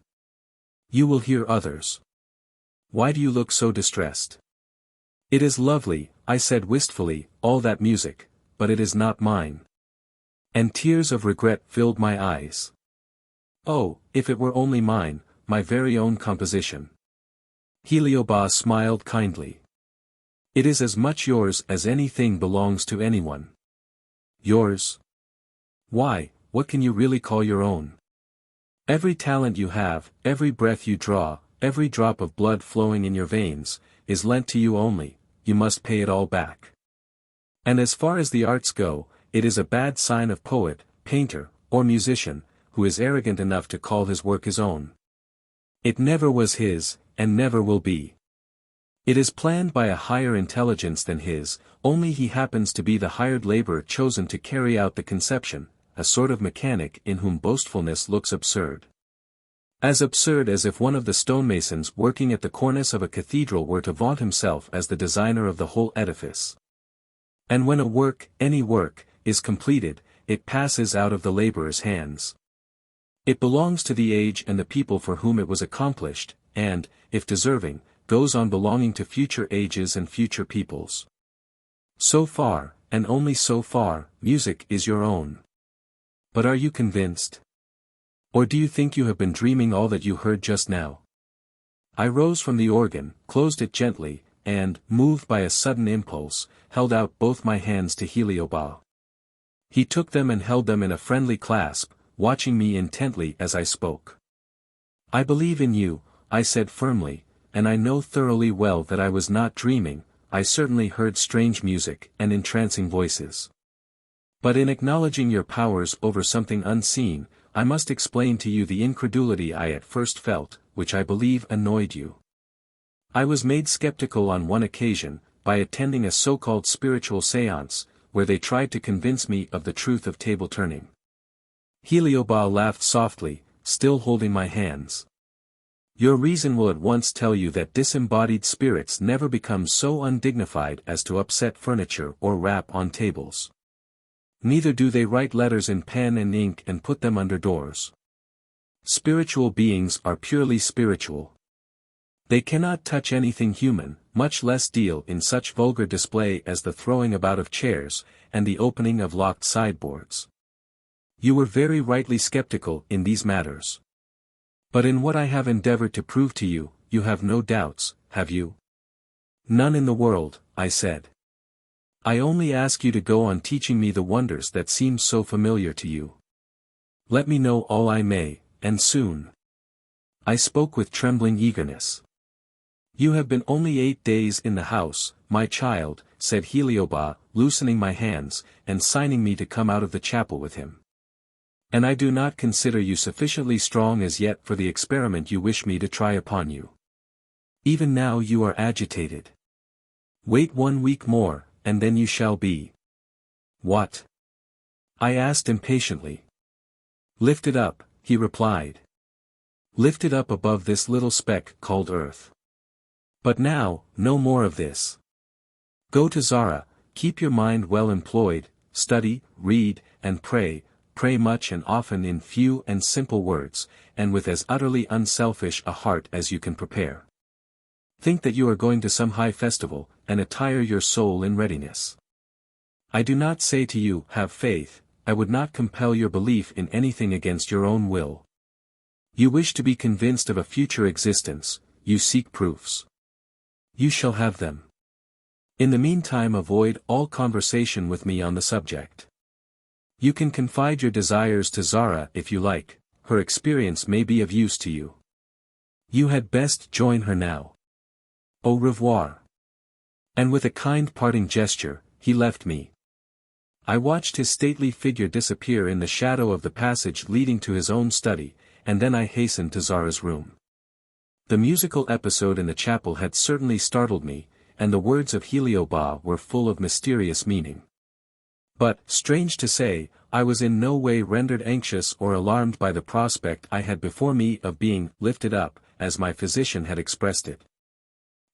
You will hear others. Why do you look so distressed? It is lovely, I said wistfully, all that music, but it is not mine. And tears of regret filled my eyes. Oh, if it were only mine, my very own composition. Heliobas smiled kindly. It is as much yours as anything belongs to anyone. Yours? Why, what can you really call your own? Every talent you have, every breath you draw, every drop of blood flowing in your veins, is lent to you only, you must pay it all back. And as far as the arts go, it is a bad sign of poet, painter, or musician, who is arrogant enough to call his work his own. It never was his, and never will be. It is planned by a higher intelligence than his, only he happens to be the hired labor chosen to carry out the conception, a sort of mechanic in whom boastfulness looks absurd. As absurd as if one of the stonemasons working at the cornice of a cathedral were to vaunt himself as the designer of the whole edifice. And when a work, any work, is completed, it passes out of the laborer's hands. It belongs to the age and the people for whom it was accomplished, and, if deserving, goes on belonging to future ages and future peoples. So far, and only so far, music is your own. But are you convinced? Or do you think you have been dreaming all that you heard just now? I rose from the organ, closed it gently, and, moved by a sudden impulse, held out both my hands to Heliobas. He took them and held them in a friendly clasp, watching me intently as I spoke. "I believe in you," I said firmly, "and I know thoroughly well that I was not dreaming. I certainly heard strange music and entrancing voices. But in acknowledging your powers over something unseen, I must explain to you the incredulity I at first felt, which I believe annoyed you. I was made skeptical on one occasion, by attending a so-called spiritual séance, where they tried to convince me of the truth of table turning." Heliobas laughed softly, still holding my hands. "Your reason will at once tell you that disembodied spirits never become so undignified as to upset furniture or rap on tables. Neither do they write letters in pen and ink and put them under doors. Spiritual beings are purely spiritual. They cannot touch anything human, much less deal in such vulgar display as the throwing about of chairs, and the opening of locked sideboards. You were very rightly skeptical in these matters. But in what I have endeavored to prove to you, you have no doubts, have you?" "None in the world," I said. "I only ask you to go on teaching me the wonders that seem so familiar to you. Let me know all I may, and soon." I spoke with trembling eagerness. "You have been only 8 days in the house, my child," said Heliobas, loosening my hands, and signing me to come out of the chapel with him. "And I do not consider you sufficiently strong as yet for the experiment you wish me to try upon you. Even now you are agitated. Wait 1 week more, and then you shall be." "What?" I asked impatiently. "Lifted up," he replied. "Lifted up above this little speck called earth. But now, no more of this. Go to Zara, keep your mind well employed, study, read, and pray much and often in few and simple words, and with as utterly unselfish a heart as you can prepare. Think that you are going to some high festival, and attire your soul in readiness. I do not say to you, have faith. I would not compel your belief in anything against your own will. You wish to be convinced of a future existence, you seek proofs. You shall have them. In the meantime avoid all conversation with me on the subject. You can confide your desires to Zara if you like, her experience may be of use to you. You had best join her now. Au revoir." And with a kind parting gesture, he left me. I watched his stately figure disappear in the shadow of the passage leading to his own study, and then I hastened to Zara's room. The musical episode in the chapel had certainly startled me, and the words of Heliobas were full of mysterious meaning. But, strange to say, I was in no way rendered anxious or alarmed by the prospect I had before me of being "lifted up," as my physician had expressed it.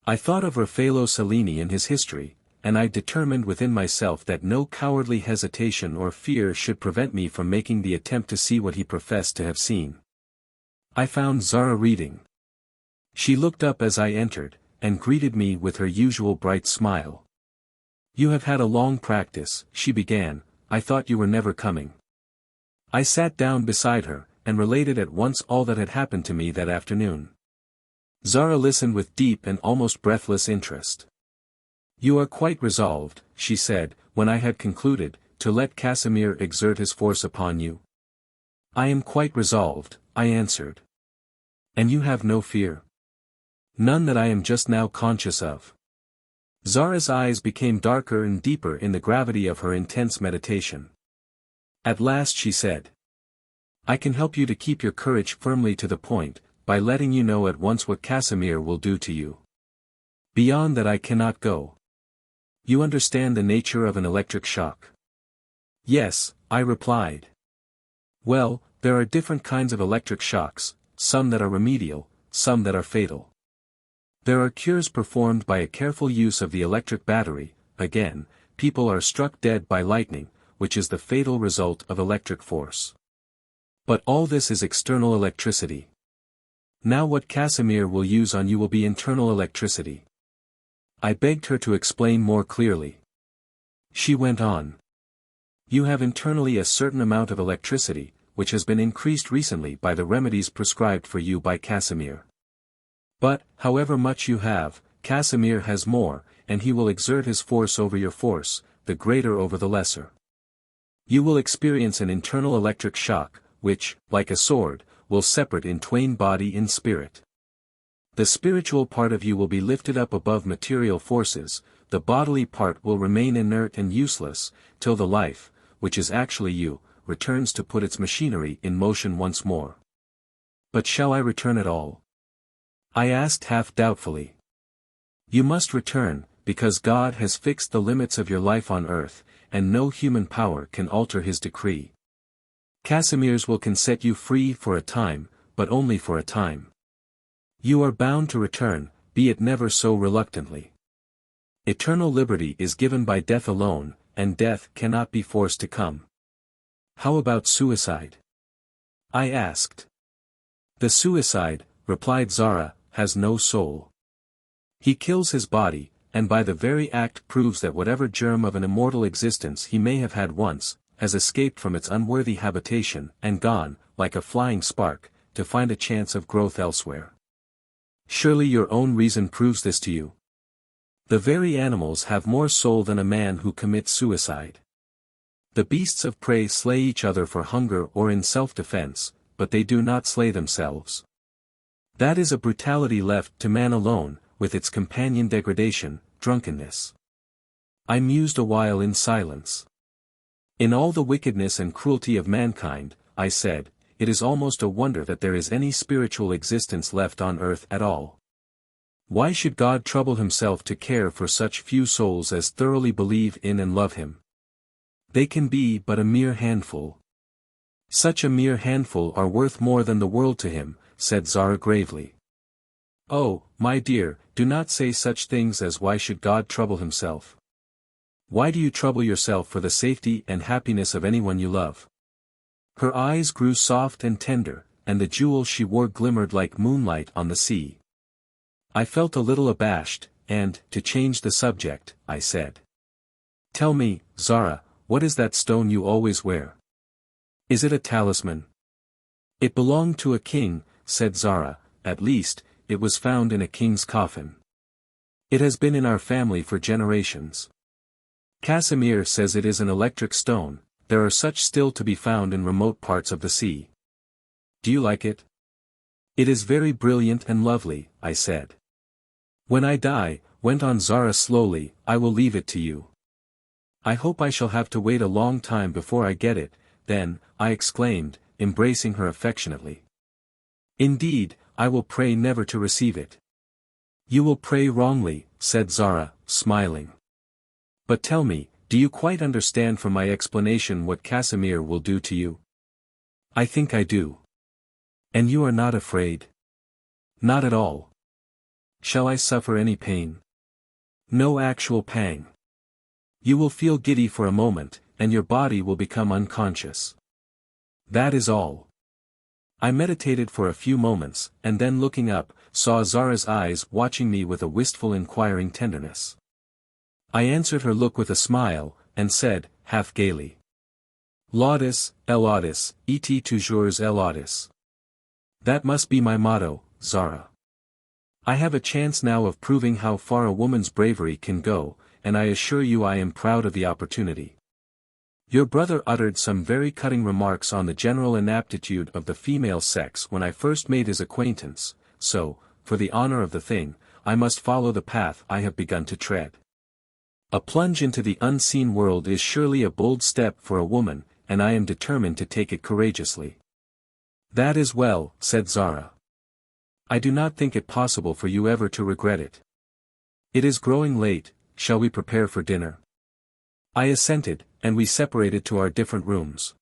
I thought of Raffello Cellini and his history, and I determined within myself that no cowardly hesitation or fear should prevent me from making the attempt to see what he professed to have seen. I found Zara reading. She looked up as I entered, and greeted me with her usual bright smile. "You have had a long practice," she began. "I thought you were never coming." I sat down beside her, and related at once all that had happened to me that afternoon. Zara listened with deep and almost breathless interest. "You are quite resolved," she said, when I had concluded, "to let Casimir exert his force upon you?" "I am quite resolved," I answered. "And you have no fear?" "None that I am just now conscious of." Zara's eyes became darker and deeper in the gravity of her intense meditation. At last she said, "I can help you to keep your courage firmly to the point, by letting you know at once what Casimir will do to you." Beyond that I cannot go. You understand the nature of an electric shock? Yes, I replied. Well, there are different kinds of electric shocks, some that are remedial, some that are fatal. There are cures performed by a careful use of the electric battery. Again, people are struck dead by lightning, which is the fatal result of electric force. But all this is external electricity. Now what Casimir will use on you will be internal electricity. I begged her to explain more clearly. She went on. You have internally a certain amount of electricity, which has been increased recently by the remedies prescribed for you by Casimir. But, however much you have, Casimir has more, and he will exert his force over your force, the greater over the lesser. You will experience an internal electric shock, which, like a sword, will separate in twain body and spirit. The spiritual part of you will be lifted up above material forces, the bodily part will remain inert and useless, till the life, which is actually you, returns to put its machinery in motion once more. But shall I return at all? I asked half doubtfully. You must return, because God has fixed the limits of your life on earth, and no human power can alter his decree. Casimir's will can set you free for a time, but only for a time. You are bound to return, be it never so reluctantly. Eternal liberty is given by death alone, and death cannot be forced to come. How about suicide? I asked. The suicide, replied Zara, has no soul. He kills his body, and by the very act proves that whatever germ of an immortal existence he may have had once, has escaped from its unworthy habitation and gone, like a flying spark, to find a chance of growth elsewhere. Surely your own reason proves this to you. The very animals have more soul than a man who commits suicide. The beasts of prey slay each other for hunger or in self-defense, but they do not slay themselves. That is a brutality left to man alone, with its companion degradation, drunkenness. I mused a while in silence. In all the wickedness and cruelty of mankind, I said, it is almost a wonder that there is any spiritual existence left on earth at all. Why should God trouble himself to care for such few souls as thoroughly believe in and love him? They can be but a mere handful. Such a mere handful are worth more than the world to him, said Zara gravely. Oh, my dear, do not say such things as why should God trouble himself? Why do you trouble yourself for the safety and happiness of anyone you love? Her eyes grew soft and tender, and the jewels she wore glimmered like moonlight on the sea. I felt a little abashed, and, to change the subject, I said. Tell me, Zara, what is that stone you always wear? Is it a talisman? It belonged to a king, said Zara, at least, it was found in a king's coffin. It has been in our family for generations. Casimir says it is an electric stone, there are such still to be found in remote parts of the sea. Do you like it? It is very brilliant and lovely, I said. When I die, went on Zara slowly, I will leave it to you. I hope I shall have to wait a long time before I get it, then, I exclaimed, embracing her affectionately. Indeed, I will pray never to receive it. You will pray wrongly, said Zara, smiling. But tell me, do you quite understand from my explanation what Casimir will do to you? I think I do. And you are not afraid? Not at all. Shall I suffer any pain? No actual pang. You will feel giddy for a moment, and your body will become unconscious. That is all. I meditated for a few moments, and then looking up, saw Zara's eyes watching me with a wistful inquiring tenderness. I answered her look with a smile, and said, half gaily. Laudis, elaudis, et toujours elaudis. That must be my motto, Zara. I have a chance now of proving how far a woman's bravery can go, and I assure you I am proud of the opportunity. Your brother uttered some very cutting remarks on the general inaptitude of the female sex when I first made his acquaintance, so, for the honor of the thing, I must follow the path I have begun to tread. A plunge into the unseen world is surely a bold step for a woman, and I am determined to take it courageously. That is well, said Zara. I do not think it possible for you ever to regret it. "It is growing late, shall we prepare for dinner?" I assented, and we separated to our different rooms.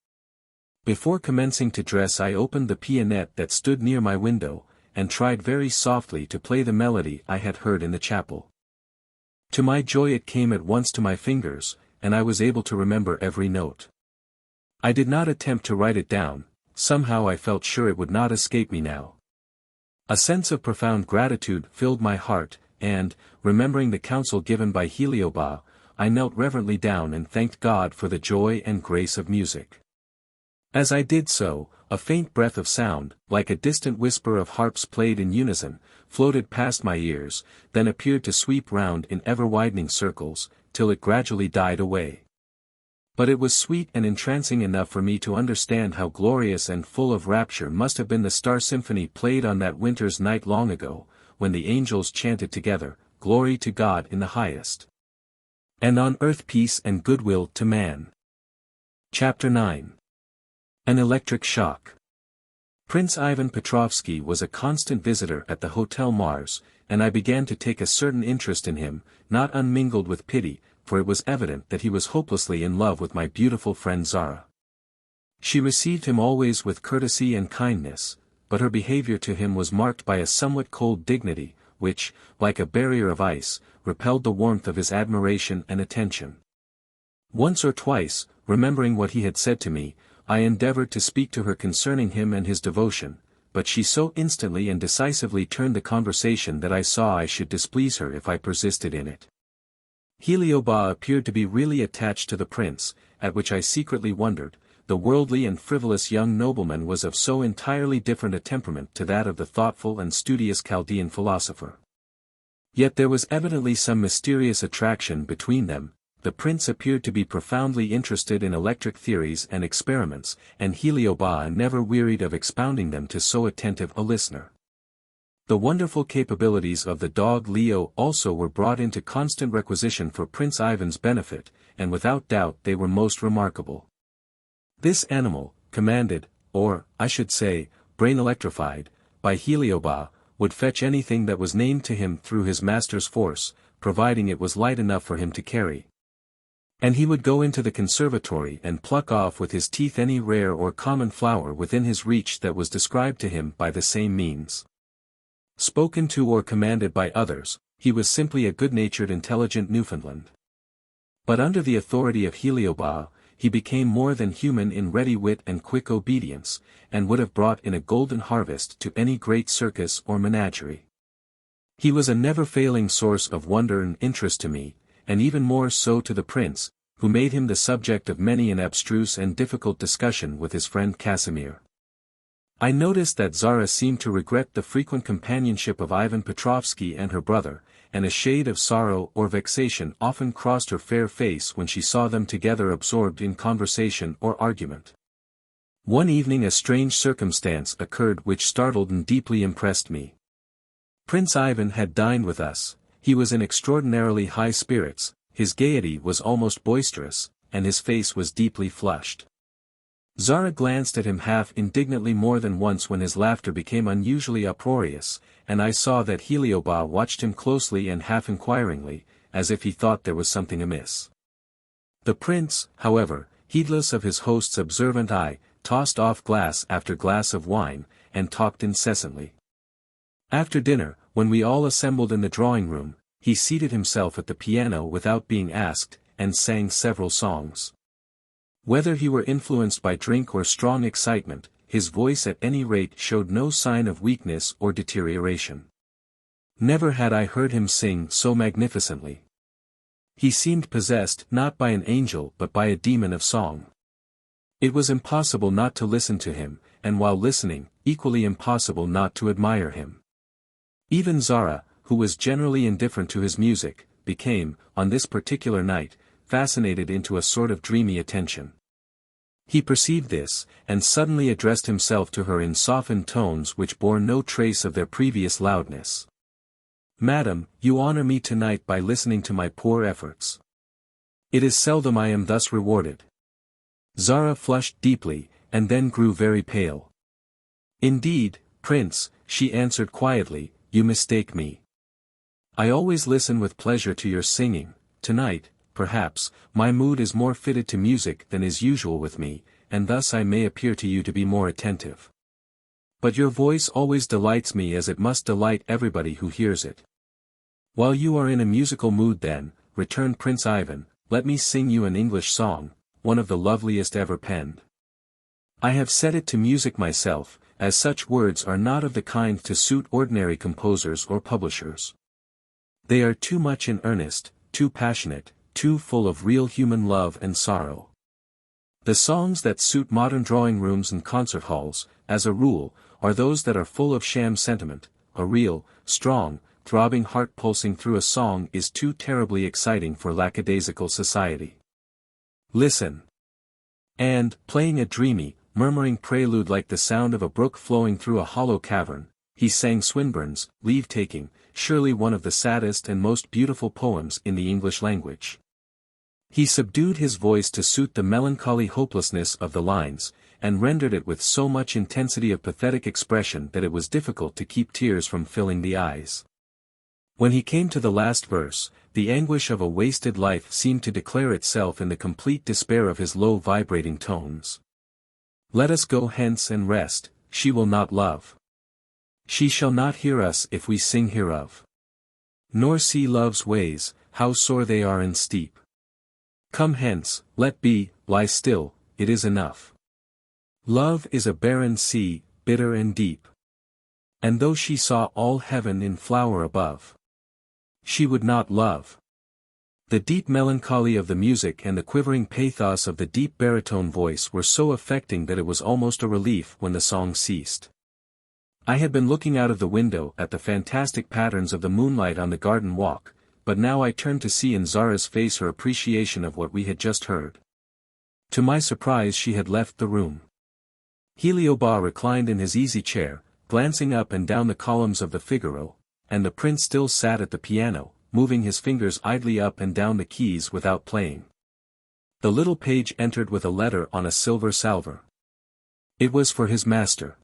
Before commencing to dress I opened the pianette that stood near my window, and tried very softly to play the melody I had heard in the chapel. To my joy it came at once to my fingers, and I was able to remember every note. I did not attempt to write it down, somehow I felt sure it would not escape me now. A sense of profound gratitude filled my heart, and, remembering the counsel given by Heliobas, I knelt reverently down and thanked God for the joy and grace of music. As I did so, a faint breath of sound, like a distant whisper of harps played in unison, floated past my ears, then appeared to sweep round in ever-widening circles, till it gradually died away. But it was sweet and entrancing enough for me to understand how glorious and full of rapture must have been the star symphony played on that winter's night long ago, when the angels chanted together, "Glory to God in the highest, and on earth peace and goodwill to man." Chapter 9. An Electric Shock. Prince Ivan Petrovsky was a constant visitor at the Hotel Mars, and I began to take a certain interest in him, not unmingled with pity, for it was evident that he was hopelessly in love with my beautiful friend Zara. She received him always with courtesy and kindness, but her behavior to him was marked by a somewhat cold dignity, which, like a barrier of ice, repelled the warmth of his admiration and attention. Once or twice, remembering what he had said to me, I endeavored to speak to her concerning him and his devotion, but she so instantly and decisively turned the conversation that I saw I should displease her if I persisted in it. Heliobas appeared to be really attached to the prince, at which I secretly wondered. The worldly and frivolous young nobleman was of so entirely different a temperament to that of the thoughtful and studious Chaldean philosopher. Yet there was evidently some mysterious attraction between them. The prince appeared to be profoundly interested in electric theories and experiments, and Heliobas never wearied of expounding them to so attentive a listener. The wonderful capabilities of the dog Leo also were brought into constant requisition for Prince Ivan's benefit, and without doubt they were most remarkable. This animal, commanded, or, I should say, brain electrified, by Heliobas, would fetch anything that was named to him through his master's force, providing it was light enough for him to carry. And he would go into the conservatory and pluck off with his teeth any rare or common flower within his reach that was described to him by the same means. Spoken to or commanded by others, he was simply a good-natured intelligent Newfoundland. But under the authority of Heliobas, he became more than human in ready wit and quick obedience, and would have brought in a golden harvest to any great circus or menagerie. He was a never-failing source of wonder and interest to me, and even more so to the prince, who made him the subject of many an abstruse and difficult discussion with his friend Casimir. I noticed that Zara seemed to regret the frequent companionship of Ivan Petrovsky and her brother, and a shade of sorrow or vexation often crossed her fair face when she saw them together absorbed in conversation or argument. One evening a strange circumstance occurred which startled and deeply impressed me. Prince Ivan had dined with us. He was in extraordinarily high spirits, his gaiety was almost boisterous, and his face was deeply flushed. Zara glanced at him half indignantly more than once when his laughter became unusually uproarious, and I saw that Heliobas watched him closely and half inquiringly, as if he thought there was something amiss. The prince, however, heedless of his host's observant eye, tossed off glass after glass of wine, and talked incessantly. After dinner, when we all assembled in the drawing-room, he seated himself at the piano without being asked, and sang several songs. Whether he were influenced by drink or strong excitement, his voice at any rate showed no sign of weakness or deterioration. Never had I heard him sing so magnificently. He seemed possessed not by an angel but by a demon of song. It was impossible not to listen to him, and while listening, equally impossible not to admire him. Even Zara, who was generally indifferent to his music, became, on this particular night, fascinated into a sort of dreamy attention. He perceived this, and suddenly addressed himself to her in softened tones which bore no trace of their previous loudness. "Madam, you honor me tonight by listening to my poor efforts. It is seldom I am thus rewarded." Zara flushed deeply, and then grew very pale. "Indeed, Prince," she answered quietly, "you mistake me. I always listen with pleasure to your singing. Tonight, perhaps, my mood is more fitted to music than is usual with me, and thus I may appear to you to be more attentive. But your voice always delights me as it must delight everybody who hears it. While you are in a musical mood then, returned Prince Ivan, let me sing you an English song, one of the loveliest ever penned. I have set it to music myself, as such words are not of the kind to suit ordinary composers or publishers. They are too much in earnest, too passionate, too full of real human love and sorrow. The songs that suit modern drawing rooms and concert halls, as a rule, are those that are full of sham sentiment. A real, strong, throbbing heart pulsing through a song is too terribly exciting for lackadaisical society. Listen. And, playing a dreamy, murmuring prelude like the sound of a brook flowing through a hollow cavern, he sang Swinburne's Leave-Taking, surely one of the saddest and most beautiful poems in the English language. He subdued his voice to suit the melancholy hopelessness of the lines, and rendered it with so much intensity of pathetic expression that it was difficult to keep tears from filling the eyes. When he came to the last verse, the anguish of a wasted life seemed to declare itself in the complete despair of his low vibrating tones. Let us go hence and rest, she will not love. She shall not hear us if we sing hereof. Nor see love's ways, how sore they are and steep. Come hence, let be, lie still, it is enough. Love is a barren sea, bitter and deep. And though she saw all heaven in flower above, she would not love. The deep melancholy of the music and the quivering pathos of the deep baritone voice were so affecting that it was almost a relief when the song ceased. I had been looking out of the window at the fantastic patterns of the moonlight on the garden walk, but now I turned to see in Zara's face her appreciation of what we had just heard. To my surprise she had left the room. Heliobas reclined in his easy chair, glancing up and down the columns of the Figaro, and the prince still sat at the piano, moving his fingers idly up and down the keys without playing. The little page entered with a letter on a silver salver. It was for his master.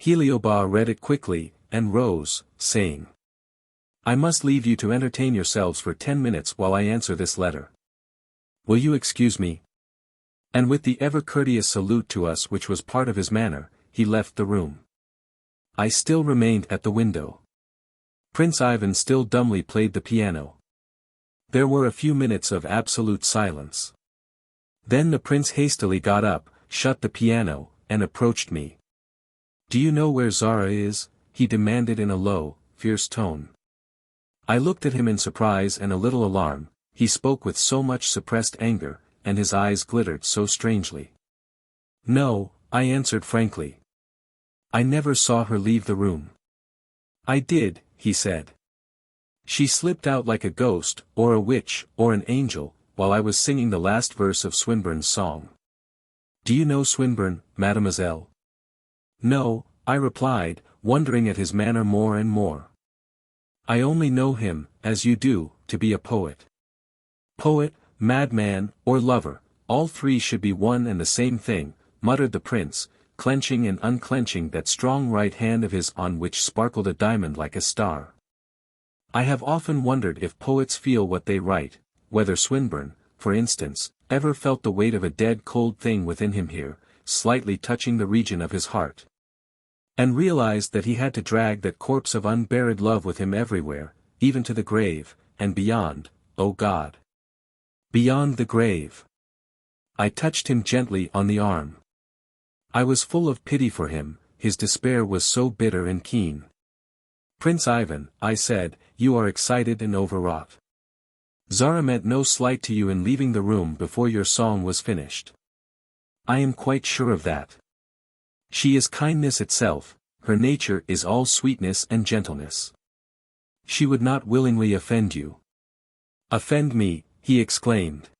Heliobas read it quickly, and rose, saying, I must leave you to entertain yourselves for 10 minutes while I answer this letter. Will you excuse me? And with the ever-courteous salute to us which was part of his manner, he left the room. I still remained at the window. Prince Ivan still dumbly played the piano. There were a few minutes of absolute silence. Then the prince hastily got up, shut the piano, and approached me. Do you know where Zara is? He demanded in a low, fierce tone. I looked at him in surprise and a little alarm. He spoke with so much suppressed anger, and his eyes glittered so strangely. No, I answered frankly. I never saw her leave the room. I did, he said. She slipped out like a ghost, or a witch, or an angel, while I was singing the last verse of Swinburne's song. Do you know Swinburne, mademoiselle? No, I replied, wondering at his manner more and more. I only know him, as you do, to be a poet. Poet, madman, or lover, all three should be one and the same thing, muttered the prince, clenching and unclenching that strong right hand of his on which sparkled a diamond like a star. I have often wondered if poets feel what they write, whether Swinburne, for instance, ever felt the weight of a dead cold thing within him here, slightly touching the region of his heart. And realized that he had to drag that corpse of unburied love with him everywhere, even to the grave, and beyond, O God. Beyond the grave. I touched him gently on the arm. I was full of pity for him, his despair was so bitter and keen. Prince Ivan, I said, you are excited and overwrought. Zara meant no slight to you in leaving the room before your song was finished. I am quite sure of that. She is kindness itself, her nature is all sweetness and gentleness. She would not willingly offend you. Offend me, he exclaimed.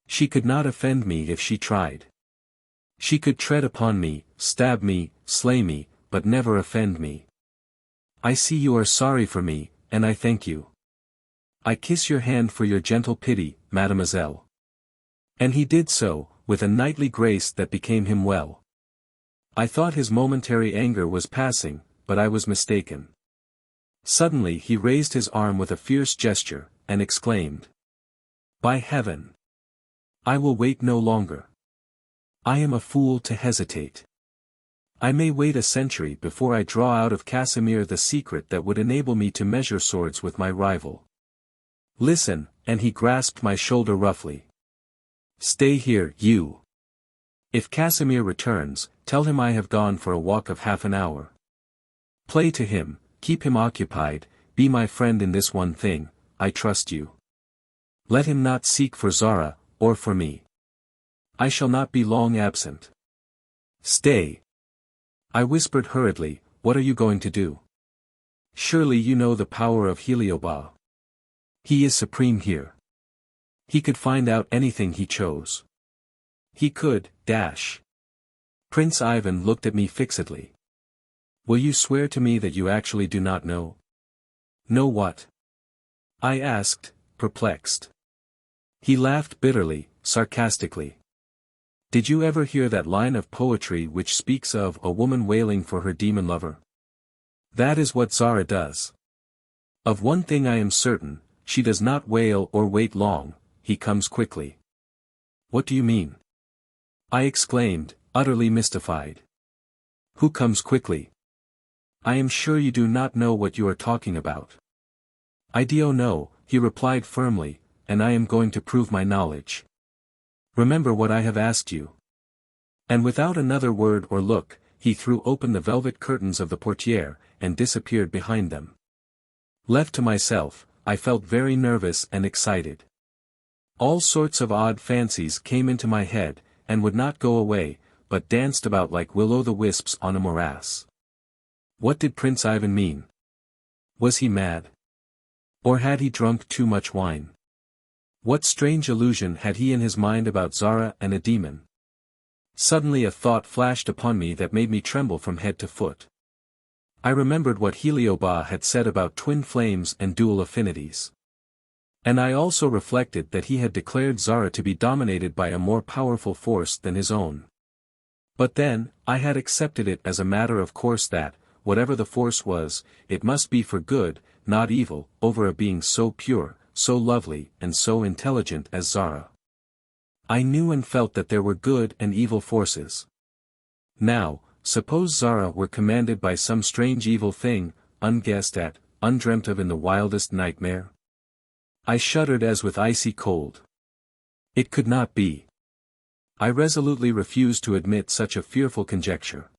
She could not offend me if she tried. She could tread upon me, stab me, slay me, but never offend me. I see you are sorry for me, and I thank you. I kiss your hand for your gentle pity, mademoiselle. And he did so, with a knightly grace that became him well. I thought his momentary anger was passing, but I was mistaken. Suddenly he raised his arm with a fierce gesture, and exclaimed. By heaven! I will wait no longer. I am a fool to hesitate. I may wait a century before I draw out of Casimir the secret that would enable me to measure swords with my rival. Listen, and he grasped my shoulder roughly. Stay here, you. If Casimir returns, tell him I have gone for a walk of half an hour. Play to him, keep him occupied, be my friend in this one thing, I trust you. Let him not seek for Zara, or for me. I shall not be long absent. Stay. I whispered hurriedly, what are you going to do? Surely you know the power of Heliobas. He is supreme here. He could find out anything he chose. He could, dash. Prince Ivan looked at me fixedly. Will you swear to me that you actually do not know? Know what? I asked, perplexed. He laughed bitterly, sarcastically. Did you ever hear that line of poetry which speaks of a woman wailing for her demon lover? That is what Zara does. Of one thing I am certain, she does not wail or wait long, he comes quickly. What do you mean? I exclaimed, utterly mystified. Who comes quickly? I am sure you do not know what you are talking about. I do know, he replied firmly, and I am going to prove my knowledge. Remember what I have asked you. And without another word or look, he threw open the velvet curtains of the portière, and disappeared behind them. Left to myself, I felt very nervous and excited. All sorts of odd fancies came into my head, and would not go away, but danced about like will-o'-the-wisps on a morass. What did Prince Ivan mean? Was he mad? Or had he drunk too much wine? What strange illusion had he in his mind about Zara and a demon? Suddenly a thought flashed upon me that made me tremble from head to foot. I remembered what Heliobas had said about twin flames and dual affinities. And I also reflected that he had declared Zara to be dominated by a more powerful force than his own. But then, I had accepted it as a matter of course that, whatever the force was, it must be for good, not evil, over a being so pure, so lovely, and so intelligent as Zara. I knew and felt that there were good and evil forces. Now, suppose Zara were commanded by some strange evil thing, unguessed at, undreamt of in the wildest nightmare? I shuddered as with icy cold. It could not be. I resolutely refused to admit such a fearful conjecture.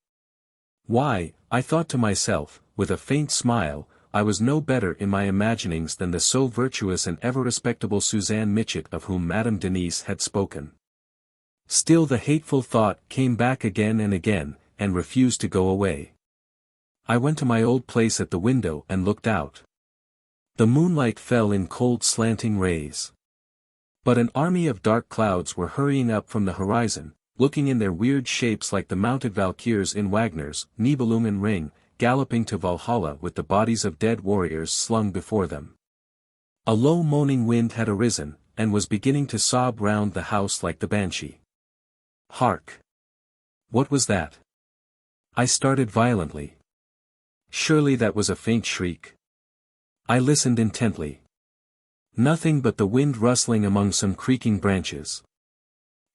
Why, I thought to myself, with a faint smile, I was no better in my imaginings than the so virtuous and ever-respectable Suzanne Mitchett of whom Madame Denise had spoken. Still the hateful thought came back again and again, and refused to go away. I went to my old place at the window and looked out. The moonlight fell in cold slanting rays. But an army of dark clouds were hurrying up from the horizon, looking in their weird shapes like the mounted Valkyrs in Wagner's Nibelungen Ring, galloping to Valhalla with the bodies of dead warriors slung before them. A low moaning wind had arisen, and was beginning to sob round the house like the banshee. Hark! What was that? I started violently. Surely that was a faint shriek. I listened intently. Nothing but the wind rustling among some creaking branches.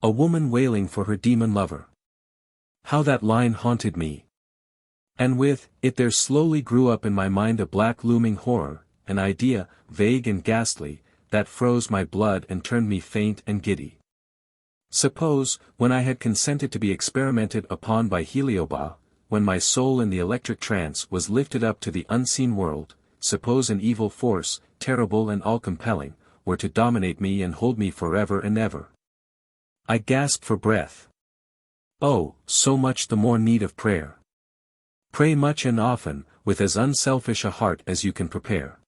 A woman wailing for her demon lover. How that line haunted me! And with it there slowly grew up in my mind a black looming horror, an idea, vague and ghastly, that froze my blood and turned me faint and giddy. Suppose, when I had consented to be experimented upon by Heliobas, when my soul in the electric trance was lifted up to the unseen world, suppose an evil force, terrible and all-compelling, were to dominate me and hold me forever and ever. I gasped for breath. Oh, so much the more need of prayer. Pray much and often, with as unselfish a heart as you can prepare.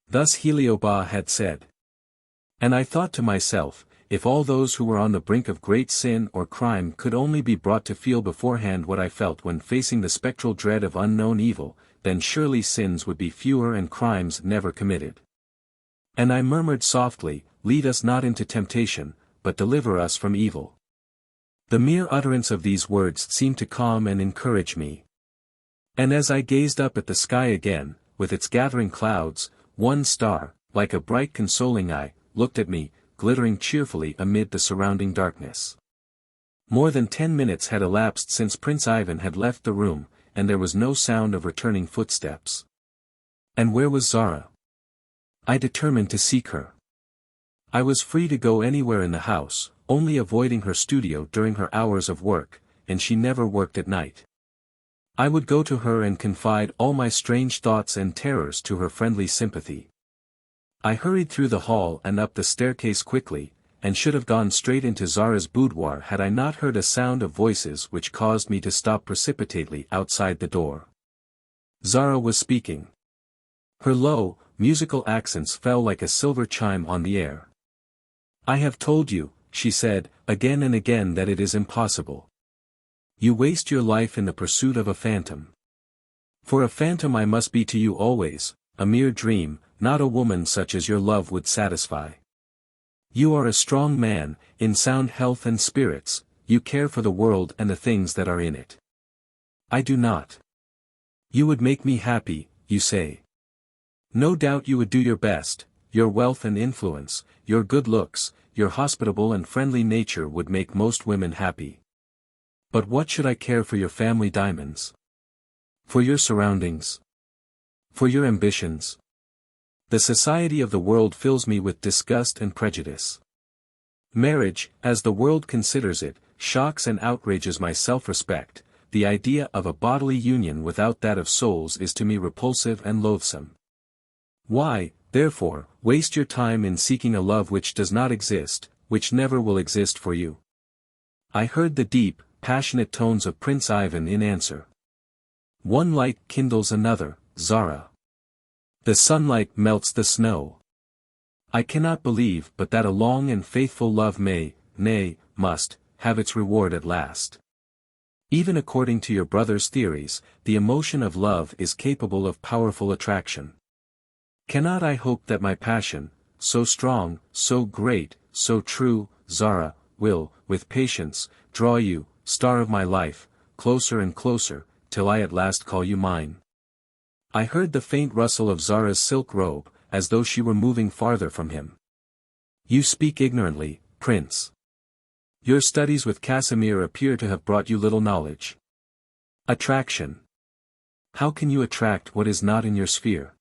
Thus Heliobas had said. And I thought to myself, if all those who were on the brink of great sin or crime could only be brought to feel beforehand what I felt when facing the spectral dread of unknown evil, then surely sins would be fewer and crimes never committed. And I murmured softly, lead us not into temptation, but deliver us from evil. The mere utterance of these words seemed to calm and encourage me. And as I gazed up at the sky again, with its gathering clouds, one star, like a bright consoling eye, looked at me, glittering cheerfully amid the surrounding darkness. More than 10 minutes had elapsed since Prince Ivan had left the room, and there was no sound of returning footsteps. And where was Zara? I determined to seek her. I was free to go anywhere in the house, only avoiding her studio during her hours of work, and she never worked at night. I would go to her and confide all my strange thoughts and terrors to her friendly sympathy. I hurried through the hall and up the staircase quickly, and should have gone straight into Zara's boudoir had I not heard a sound of voices which caused me to stop precipitately outside the door. Zara was speaking. Her low, musical accents fell like a silver chime on the air. "I have told you," she said, "again and again that it is impossible. You waste your life in the pursuit of a phantom. For a phantom I must be to you always, a mere dream, not a woman such as your love would satisfy. You are a strong man, in sound health and spirits, you care for the world and the things that are in it. I do not. You would make me happy, you say. No doubt you would do your best, your wealth and influence, your good looks, your hospitable and friendly nature would make most women happy. But what should I care for your family diamonds? For your surroundings? For your ambitions? The society of the world fills me with disgust and prejudice. Marriage, as the world considers it, shocks and outrages my self-respect. The idea of a bodily union without that of souls is to me repulsive and loathsome. Why, therefore, waste your time in seeking a love which does not exist, which never will exist for you?" I heard the deep, passionate tones of Prince Ivan in answer. "One light kindles another, Zara. The sunlight melts the snow. I cannot believe but that a long and faithful love may, nay, must, have its reward at last. Even according to your brother's theories, the emotion of love is capable of powerful attraction. Cannot I hope that my passion, so strong, so great, so true, Zara, will, with patience, draw you, star of my life, closer and closer, till I at last call you mine?" I heard the faint rustle of Zara's silk robe, as though she were moving farther from him. "You speak ignorantly, Prince. Your studies with Casimir appear to have brought you little knowledge. Attraction. How can you attract what is not in your sphere?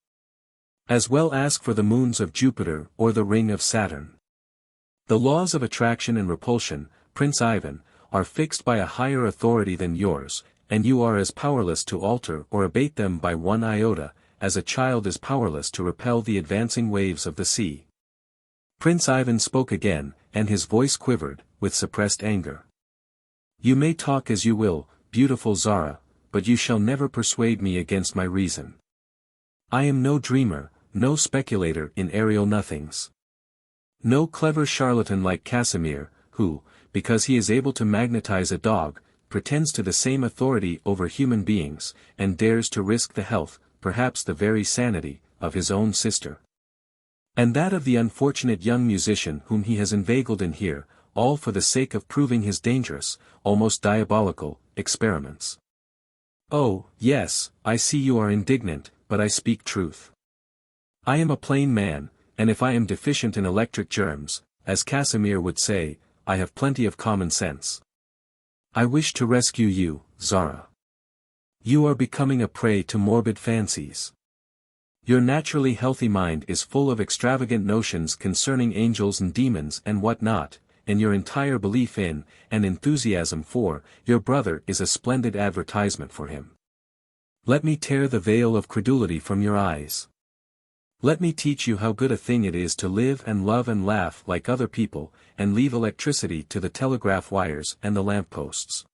As well ask for the moons of Jupiter or the ring of Saturn. The laws of attraction and repulsion, Prince Ivan, are fixed by a higher authority than yours, and you are as powerless to alter or abate them by one iota, as a child is powerless to repel the advancing waves of the sea." Prince Ivan spoke again, and his voice quivered, with suppressed anger. "You may talk as you will, beautiful Zara, but you shall never persuade me against my reason. I am no dreamer, no speculator in aerial nothings. No clever charlatan like Casimir, who, because he is able to magnetize a dog, pretends to the same authority over human beings, and dares to risk the health, perhaps the very sanity, of his own sister. And that of the unfortunate young musician whom he has inveigled in here, all for the sake of proving his dangerous, almost diabolical, experiments. Oh, yes, I see you are indignant, but I speak truth. I am a plain man, and if I am deficient in electric germs, as Casimir would say, I have plenty of common sense. I wish to rescue you, Zara. You are becoming a prey to morbid fancies. Your naturally healthy mind is full of extravagant notions concerning angels and demons and what not, and your entire belief in, and enthusiasm for, your brother is a splendid advertisement for him. Let me tear the veil of credulity from your eyes. Let me teach you how good a thing it is to live and love and laugh like other people, and leave electricity to the telegraph wires and the lampposts."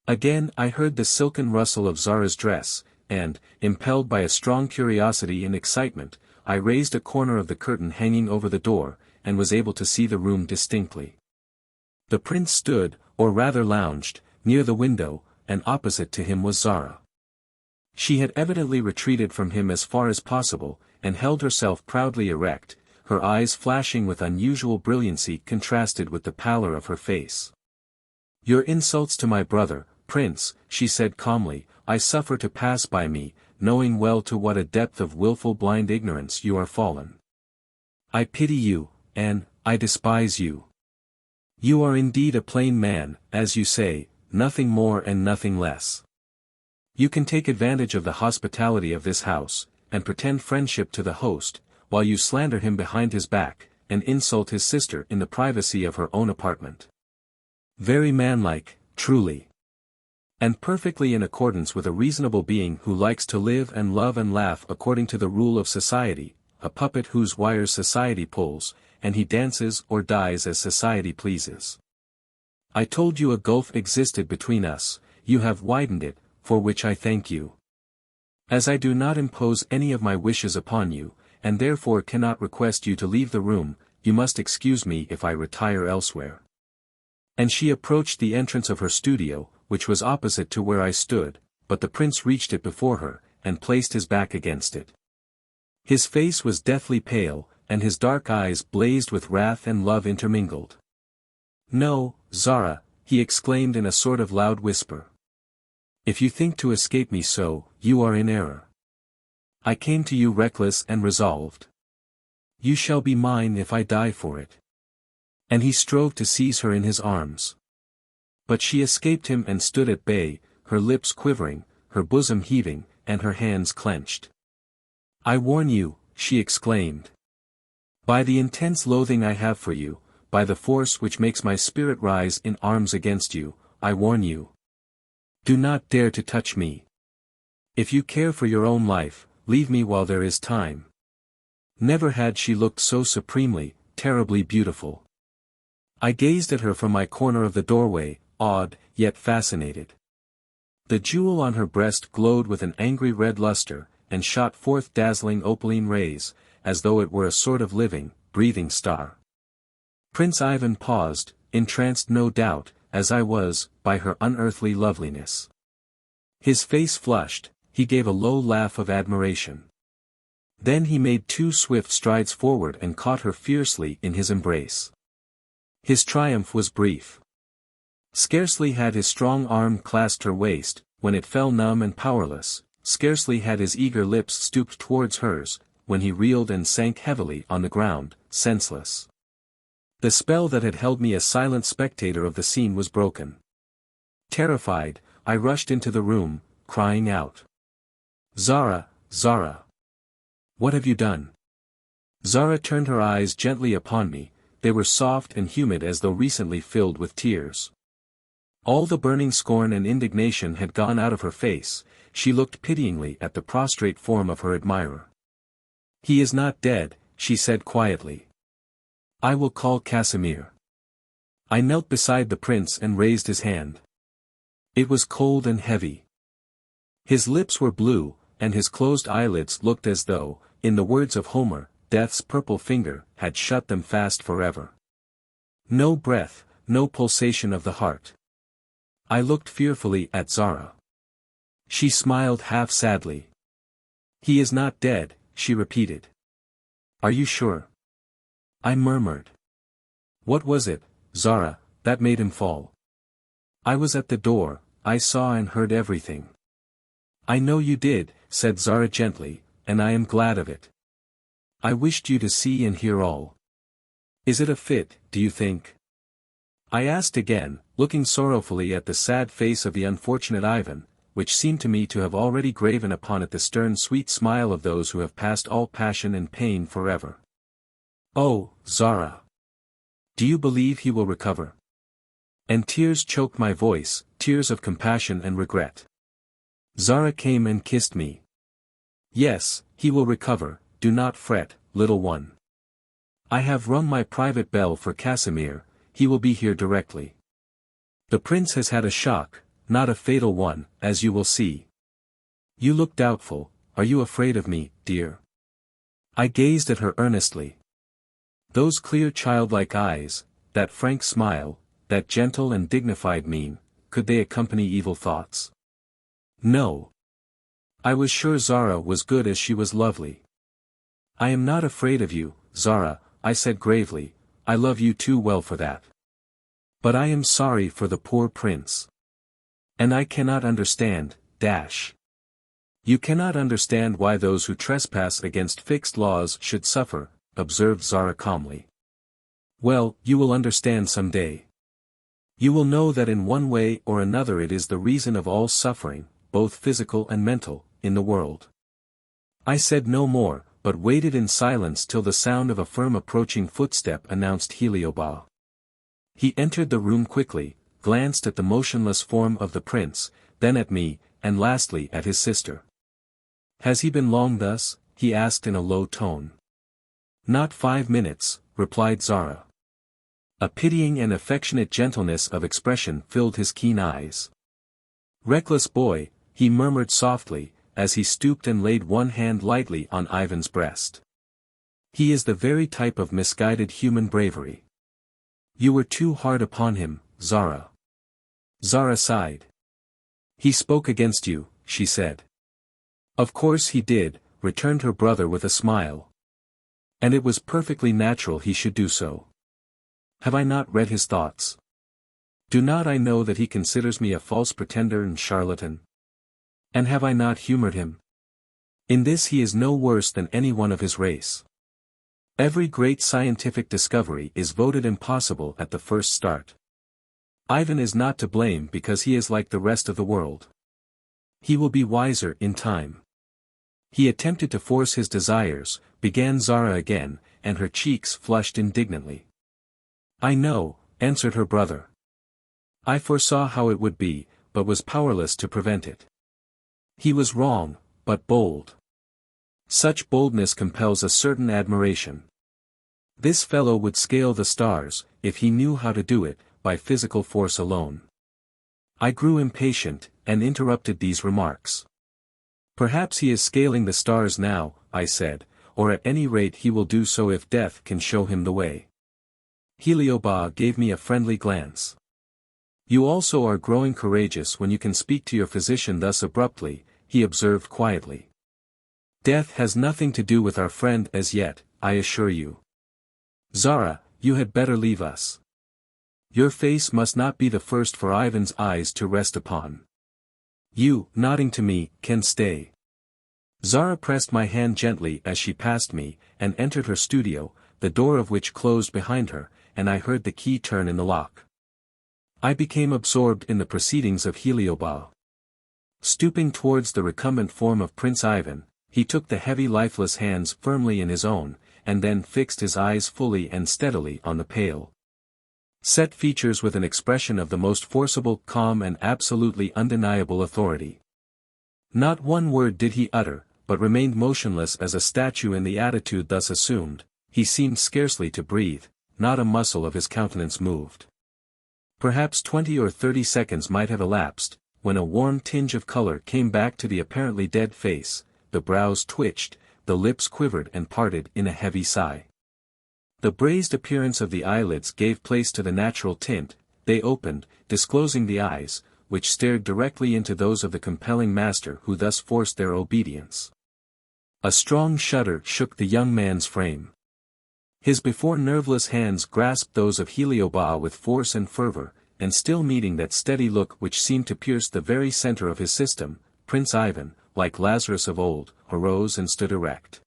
Again I heard the silken rustle of Zara's dress, and, impelled by a strong curiosity and excitement, I raised a corner of the curtain hanging over the door, and was able to see the room distinctly. The prince stood, or rather lounged, near the window, and opposite to him was Zara. She had evidently retreated from him as far as possible, and held herself proudly erect, her eyes flashing with unusual brilliancy contrasted with the pallor of her face. "Your insults to my brother, Prince," she said calmly, "I suffer to pass by me, knowing well to what a depth of wilful blind ignorance you are fallen. I pity you, and I despise you. You are indeed a plain man, as you say, nothing more and nothing less. You can take advantage of the hospitality of this house, and pretend friendship to the host, while you slander him behind his back, and insult his sister in the privacy of her own apartment. Very manlike, truly. And perfectly in accordance with a reasonable being who likes to live and love and laugh according to the rule of society, a puppet whose wires society pulls, and he dances or dies as society pleases. I told you a gulf existed between us, you have widened it, for which I thank you. As I do not impose any of my wishes upon you, and therefore cannot request you to leave the room, you must excuse me if I retire elsewhere. And she approached the entrance of her studio, which was opposite to where I stood, but the prince reached it before her, and placed his back against it. His face was deathly pale, and his dark eyes blazed with wrath and love intermingled. No, Zara, he exclaimed in a sort of loud whisper. If you think to escape me so, you are in error. I came to you reckless and resolved. You shall be mine if I die for it. And he strove to seize her in his arms. But she escaped him and stood at bay, her lips quivering, her bosom heaving, and her hands clenched. I warn you, she exclaimed. By the intense loathing I have for you, by the force which makes my spirit rise in arms against you, I warn you. Do not dare to touch me. If you care for your own life, leave me while there is time. Never had she looked so supremely, terribly beautiful. I gazed at her from my corner of the doorway, awed, yet fascinated. The jewel on her breast glowed with an angry red luster, and shot forth dazzling opaline rays, as though it were a sort of living, breathing star. Prince Ivan paused, entranced no doubt, as I was, by her unearthly loveliness. His face flushed, he gave a low laugh of admiration. Then he made 2 swift strides forward and caught her fiercely in his embrace. His triumph was brief. Scarcely had his strong arm clasped her waist, when it fell numb and powerless, scarcely had his eager lips stooped towards hers, when he reeled and sank heavily on the ground, senseless. The spell that had held me a silent spectator of the scene was broken. Terrified, I rushed into the room, crying out. Zara, Zara! What have you done? Zara turned her eyes gently upon me, they were soft and humid as though recently filled with tears. All the burning scorn and indignation had gone out of her face, she looked pityingly at the prostrate form of her admirer. He is not dead, she said quietly. I will call Casimir. I knelt beside the prince and raised his hand. It was cold and heavy. His lips were blue, and his closed eyelids looked as though, in the words of Homer, death's purple finger had shut them fast forever. No breath, no pulsation of the heart. I looked fearfully at Zara. She smiled half sadly. He is not dead, she repeated. Are you sure? I murmured. What was it, Zara, that made him fall? I was at the door, I saw and heard everything. I know you did, said Zara gently, and I am glad of it. I wished you to see and hear all. Is it a fit, do you think? I asked again, looking sorrowfully at the sad face of the unfortunate Ivan, which seemed to me to have already graven upon it the stern sweet smile of those who have passed all passion and pain forever. Oh, Zara! Do you believe he will recover? And tears choked my voice, tears of compassion and regret. Zara came and kissed me. Yes, he will recover, do not fret, little one. I have rung my private bell for Casimir, he will be here directly. The prince has had a shock, not a fatal one, as you will see. You look doubtful, are you afraid of me, dear? I gazed at her earnestly. Those clear childlike eyes, that frank smile, that gentle and dignified mien, could they accompany evil thoughts? No. I was sure Zara was good as she was lovely. I am not afraid of you, Zara, I said gravely, I love you too well for that. But I am sorry for the poor prince. And I cannot understand, dash. You cannot understand why those who trespass against fixed laws should suffer, observed Zara calmly. Well, you will understand someday. You will know that in one way or another it is the reason of all suffering, both physical and mental, in the world. I said no more, but waited in silence till the sound of a firm approaching footstep announced Heliobas. He entered the room quickly, glanced at the motionless form of the prince, then at me, and lastly at his sister. Has he been long thus? He asked in a low tone. Not 5 minutes, replied Zara. A pitying and affectionate gentleness of expression filled his keen eyes. Reckless boy, he murmured softly, as he stooped and laid one hand lightly on Ivan's breast. He is the very type of misguided human bravery. You were too hard upon him, Zara. Zara sighed. He spoke against you, she said. Of course he did, returned her brother with a smile. And it was perfectly natural he should do so. Have I not read his thoughts? Do not I know that he considers me a false pretender and charlatan? And have I not humored him? In this he is no worse than any one of his race. Every great scientific discovery is voted impossible at the first start. Ivan is not to blame because he is like the rest of the world. He will be wiser in time. He attempted to force his desires, began Zara again, and her cheeks flushed indignantly. I know, answered her brother. I foresaw how it would be, but was powerless to prevent it. He was wrong, but bold. Such boldness compels a certain admiration. This fellow would scale the stars, if he knew how to do it, by physical force alone. I grew impatient, and interrupted these remarks. Perhaps he is scaling the stars now, I said, or at any rate he will do so if death can show him the way. Heliobas gave me a friendly glance. You also are growing courageous when you can speak to your physician thus abruptly, he observed quietly. Death has nothing to do with our friend as yet, I assure you. Zara, you had better leave us. Your face must not be the first for Ivan's eyes to rest upon. You, nodding to me, can stay. Zara pressed my hand gently as she passed me, and entered her studio, the door of which closed behind her, and I heard the key turn in the lock. I became absorbed in the proceedings of Heliobas. Stooping towards the recumbent form of Prince Ivan, he took the heavy lifeless hands firmly in his own, and then fixed his eyes fully and steadily on the pale set features with an expression of the most forcible, calm and absolutely undeniable authority. Not one word did he utter, but remained motionless as a statue in the attitude thus assumed. He seemed scarcely to breathe, not a muscle of his countenance moved. Perhaps 20 or 30 seconds might have elapsed, when a warm tinge of color came back to the apparently dead face, the brows twitched, the lips quivered and parted in a heavy sigh. The braised appearance of the eyelids gave place to the natural tint, they opened, disclosing the eyes, which stared directly into those of the compelling master who thus forced their obedience. A strong shudder shook the young man's frame. His before nerveless hands grasped those of Heliobas with force and fervor, and still meeting that steady look which seemed to pierce the very center of his system, Prince Ivan, like Lazarus of old, arose and stood erect.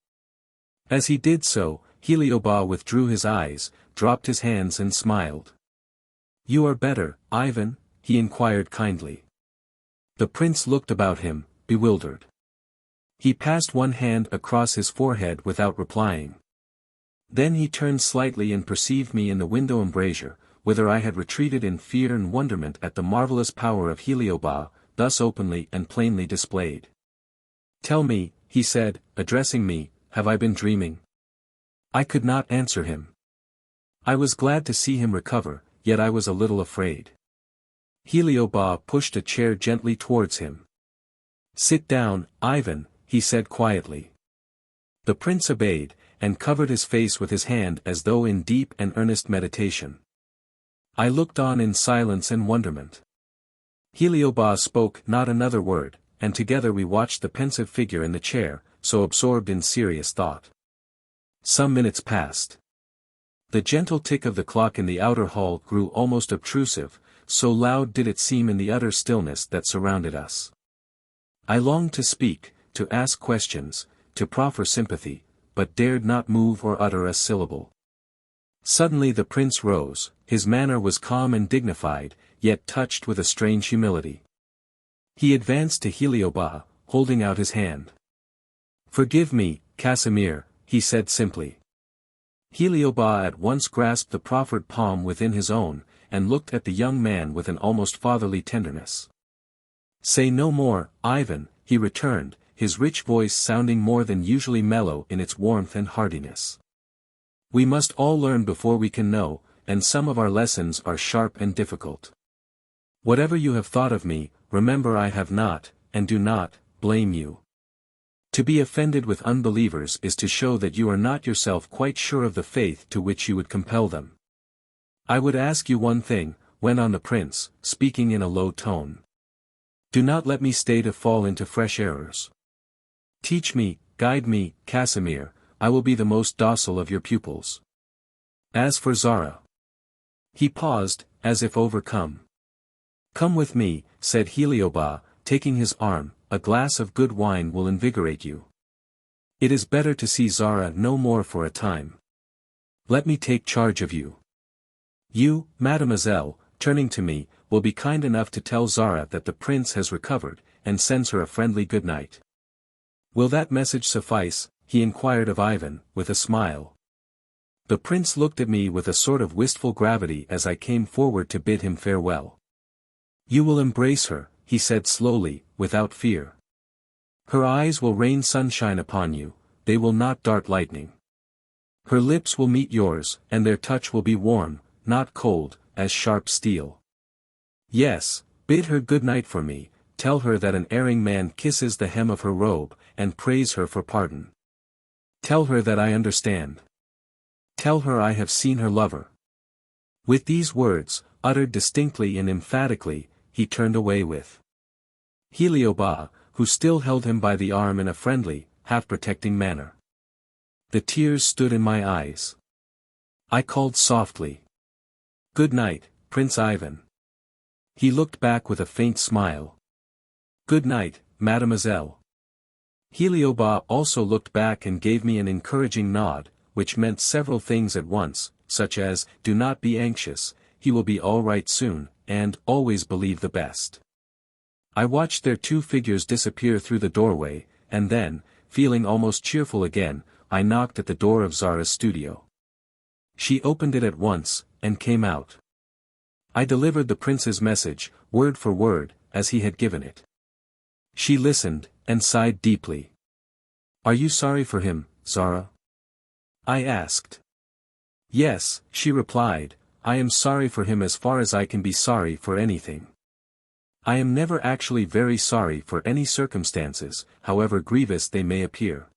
As he did so, Heliobas withdrew his eyes, dropped his hands and smiled. You are better, Ivan? He inquired kindly. The prince looked about him, bewildered. He passed one hand across his forehead without replying. Then he turned slightly and perceived me in the window embrasure, whither I had retreated in fear and wonderment at the marvelous power of Heliobas, thus openly and plainly displayed. Tell me, he said, addressing me, have I been dreaming? I could not answer him. I was glad to see him recover, yet I was a little afraid. Heliobas pushed a chair gently towards him. Sit down, Ivan, he said quietly. The prince obeyed, and covered his face with his hand as though in deep and earnest meditation. I looked on in silence and wonderment. Heliobas spoke not another word, and together we watched the pensive figure in the chair, so absorbed in serious thought. Some minutes passed. The gentle tick of the clock in the outer hall grew almost obtrusive, so loud did it seem in the utter stillness that surrounded us. I longed to speak, to ask questions, to proffer sympathy, but dared not move or utter a syllable. Suddenly the prince rose, his manner was calm and dignified, yet touched with a strange humility. He advanced to Heliobas, holding out his hand. "Forgive me, Casimir," he said simply. Heliobas at once grasped the proffered palm within his own, and looked at the young man with an almost fatherly tenderness. "Say no more, Ivan," he returned, his rich voice sounding more than usually mellow in its warmth and heartiness. "We must all learn before we can know, and some of our lessons are sharp and difficult. Whatever you have thought of me, remember I have not, and do not, blame you. To be offended with unbelievers is to show that you are not yourself quite sure of the faith to which you would compel them. I would ask you one thing," went on the prince, speaking in a low tone. "Do not let me stay to fall into fresh errors. Teach me, guide me, Casimir, I will be the most docile of your pupils. As for Zara." He paused, as if overcome. "Come with me," said Heliobas, taking his arm, "a glass of good wine will invigorate you. It is better to see Zara no more for a time. Let me take charge of you. You, mademoiselle," turning to me, "will be kind enough to tell Zara that the prince has recovered, and sends her a friendly good night." "Will that message suffice?" he inquired of Ivan, with a smile. The prince looked at me with a sort of wistful gravity as I came forward to bid him farewell. "You will embrace her," he said slowly, "without fear. Her eyes will rain sunshine upon you, they will not dart lightning. Her lips will meet yours, and their touch will be warm, not cold, as sharp steel. Yes, bid her good night for me, tell her that an erring man kisses the hem of her robe, and prays her for pardon. Tell her that I understand. Tell her I have seen her lover." With these words, uttered distinctly and emphatically, he turned away with Heliobas, who still held him by the arm in a friendly, half-protecting manner. The tears stood in my eyes. I called softly, "Good night, Prince Ivan." He looked back with a faint smile. "Good night, mademoiselle." Heliobas also looked back and gave me an encouraging nod, which meant several things at once, such as, "Do not be anxious, he will be all right soon," and, "Always believe the best." I watched their two figures disappear through the doorway, and then, feeling almost cheerful again, I knocked at the door of Zara's studio. She opened it at once, and came out. I delivered the prince's message, word for word, as he had given it. She listened, and sighed deeply. "Are you sorry for him, Zara?" I asked. "Yes," she replied, "I am sorry for him as far as I can be sorry for anything. I am never actually very sorry for any circumstances, however grievous they may appear."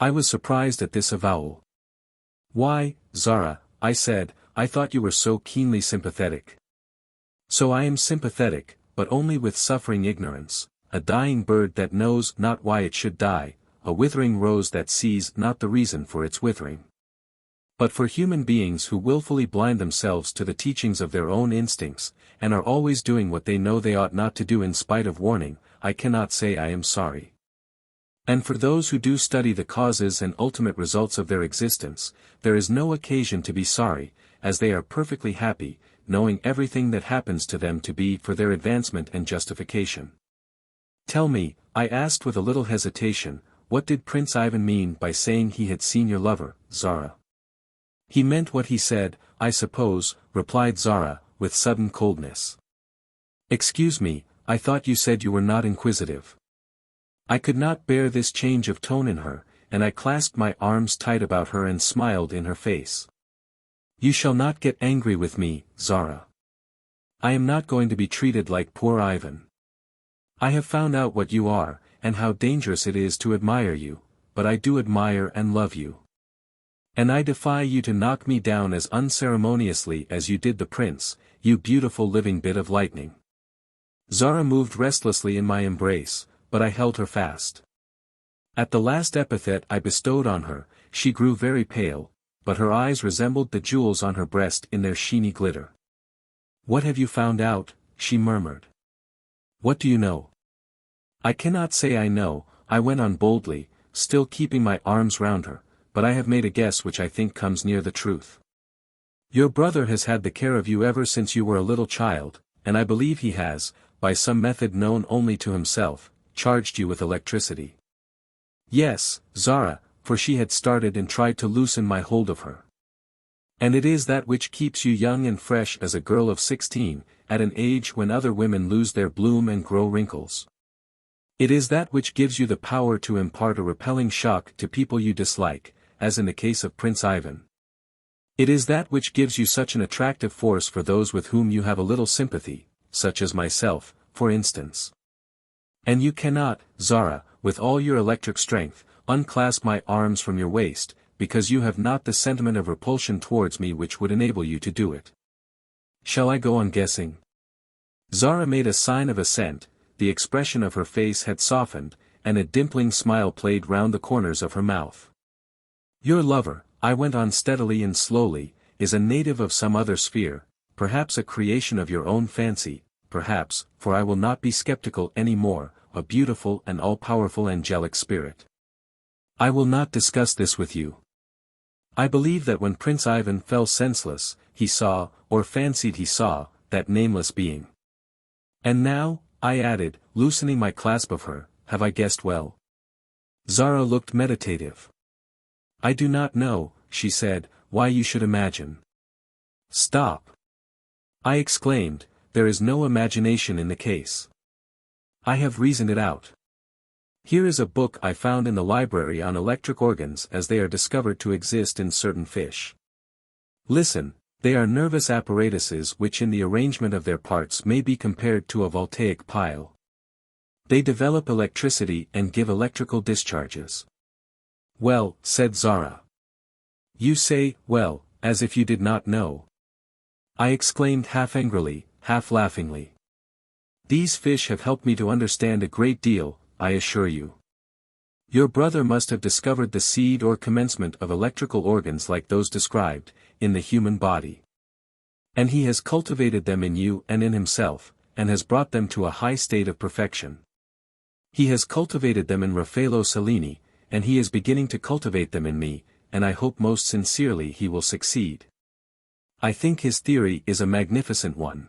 I was surprised at this avowal. "Why, Zara," I said, "I thought you were so keenly sympathetic." "So I am sympathetic, but only with suffering ignorance, a dying bird that knows not why it should die, a withering rose that sees not the reason for its withering. But for human beings who willfully blind themselves to the teachings of their own instincts, and are always doing what they know they ought not to do in spite of warning, I cannot say I am sorry. And for those who do study the causes and ultimate results of their existence, there is no occasion to be sorry, as they are perfectly happy, knowing everything that happens to them to be for their advancement and justification. Tell me," I asked with a little hesitation, "what did Prince Ivan mean by saying he had seen your lover, Zara?" "He meant what he said, I suppose," replied Zara, with sudden coldness. "Excuse me, I thought you said you were not inquisitive." I could not bear this change of tone in her, and I clasped my arms tight about her and smiled in her face. "You shall not get angry with me, Zara. I am not going to be treated like poor Ivan. I have found out what you are, and how dangerous it is to admire you, but I do admire and love you. And I defy you to knock me down as unceremoniously as you did the prince, you beautiful living bit of lightning." Zara moved restlessly in my embrace, but I held her fast. At the last epithet I bestowed on her, she grew very pale, but her eyes resembled the jewels on her breast in their sheeny glitter. "What have you found out?" she murmured. "What do you know?" "I cannot say I know, I went on boldly, still keeping my arms round her, but I have made a guess which I think comes near the truth. Your brother has had the care of you ever since you were a little child, and I believe he has, by some method known only to himself, charged you with electricity. Yes, Zara, for she had started and tried to loosen my hold of her. And it is that which keeps you young and fresh as a girl of 16, at an age when other women lose their bloom and grow wrinkles. It is that which gives you the power to impart a repelling shock to people you dislike, as in the case of Prince Ivan. It is that which gives you such an attractive force for those with whom you have a little sympathy, such as myself, for instance. And you cannot, Zara, with all your electric strength, unclasp my arms from your waist, because you have not the sentiment of repulsion towards me which would enable you to do it. Shall I go on guessing? Zara made a sign of assent, the expression of her face had softened, and a dimpling smile played round the corners of her mouth. Your lover, I went on steadily and slowly, is a native of some other sphere, perhaps a creation of your own fancy, perhaps, for I will not be skeptical any more, a beautiful and all-powerful angelic spirit. I will not discuss this with you. I believe that when Prince Ivan fell senseless, he saw, or fancied he saw, that nameless being. And now, I added, loosening my clasp of her, have I guessed well? Zara looked meditative. I do not know, she said, why you should imagine. Stop! I exclaimed, there is no imagination in the case. I have reasoned it out. Here is a book I found in the library on electric organs as they are discovered to exist in certain fish. Listen, they are nervous apparatuses which in the arrangement of their parts may be compared to a voltaic pile. They develop electricity and give electrical discharges. Well, said Zara. You say, well, as if you did not know. I exclaimed half angrily, half laughingly. These fish have helped me to understand a great deal, I assure you. Your brother must have discovered the seed or commencement of electrical organs like those described, in the human body. And he has cultivated them in you and in himself, and has brought them to a high state of perfection. He has cultivated them in Raffello Cellini, and he is beginning to cultivate them in me, and I hope most sincerely he will succeed. I think his theory is a magnificent one.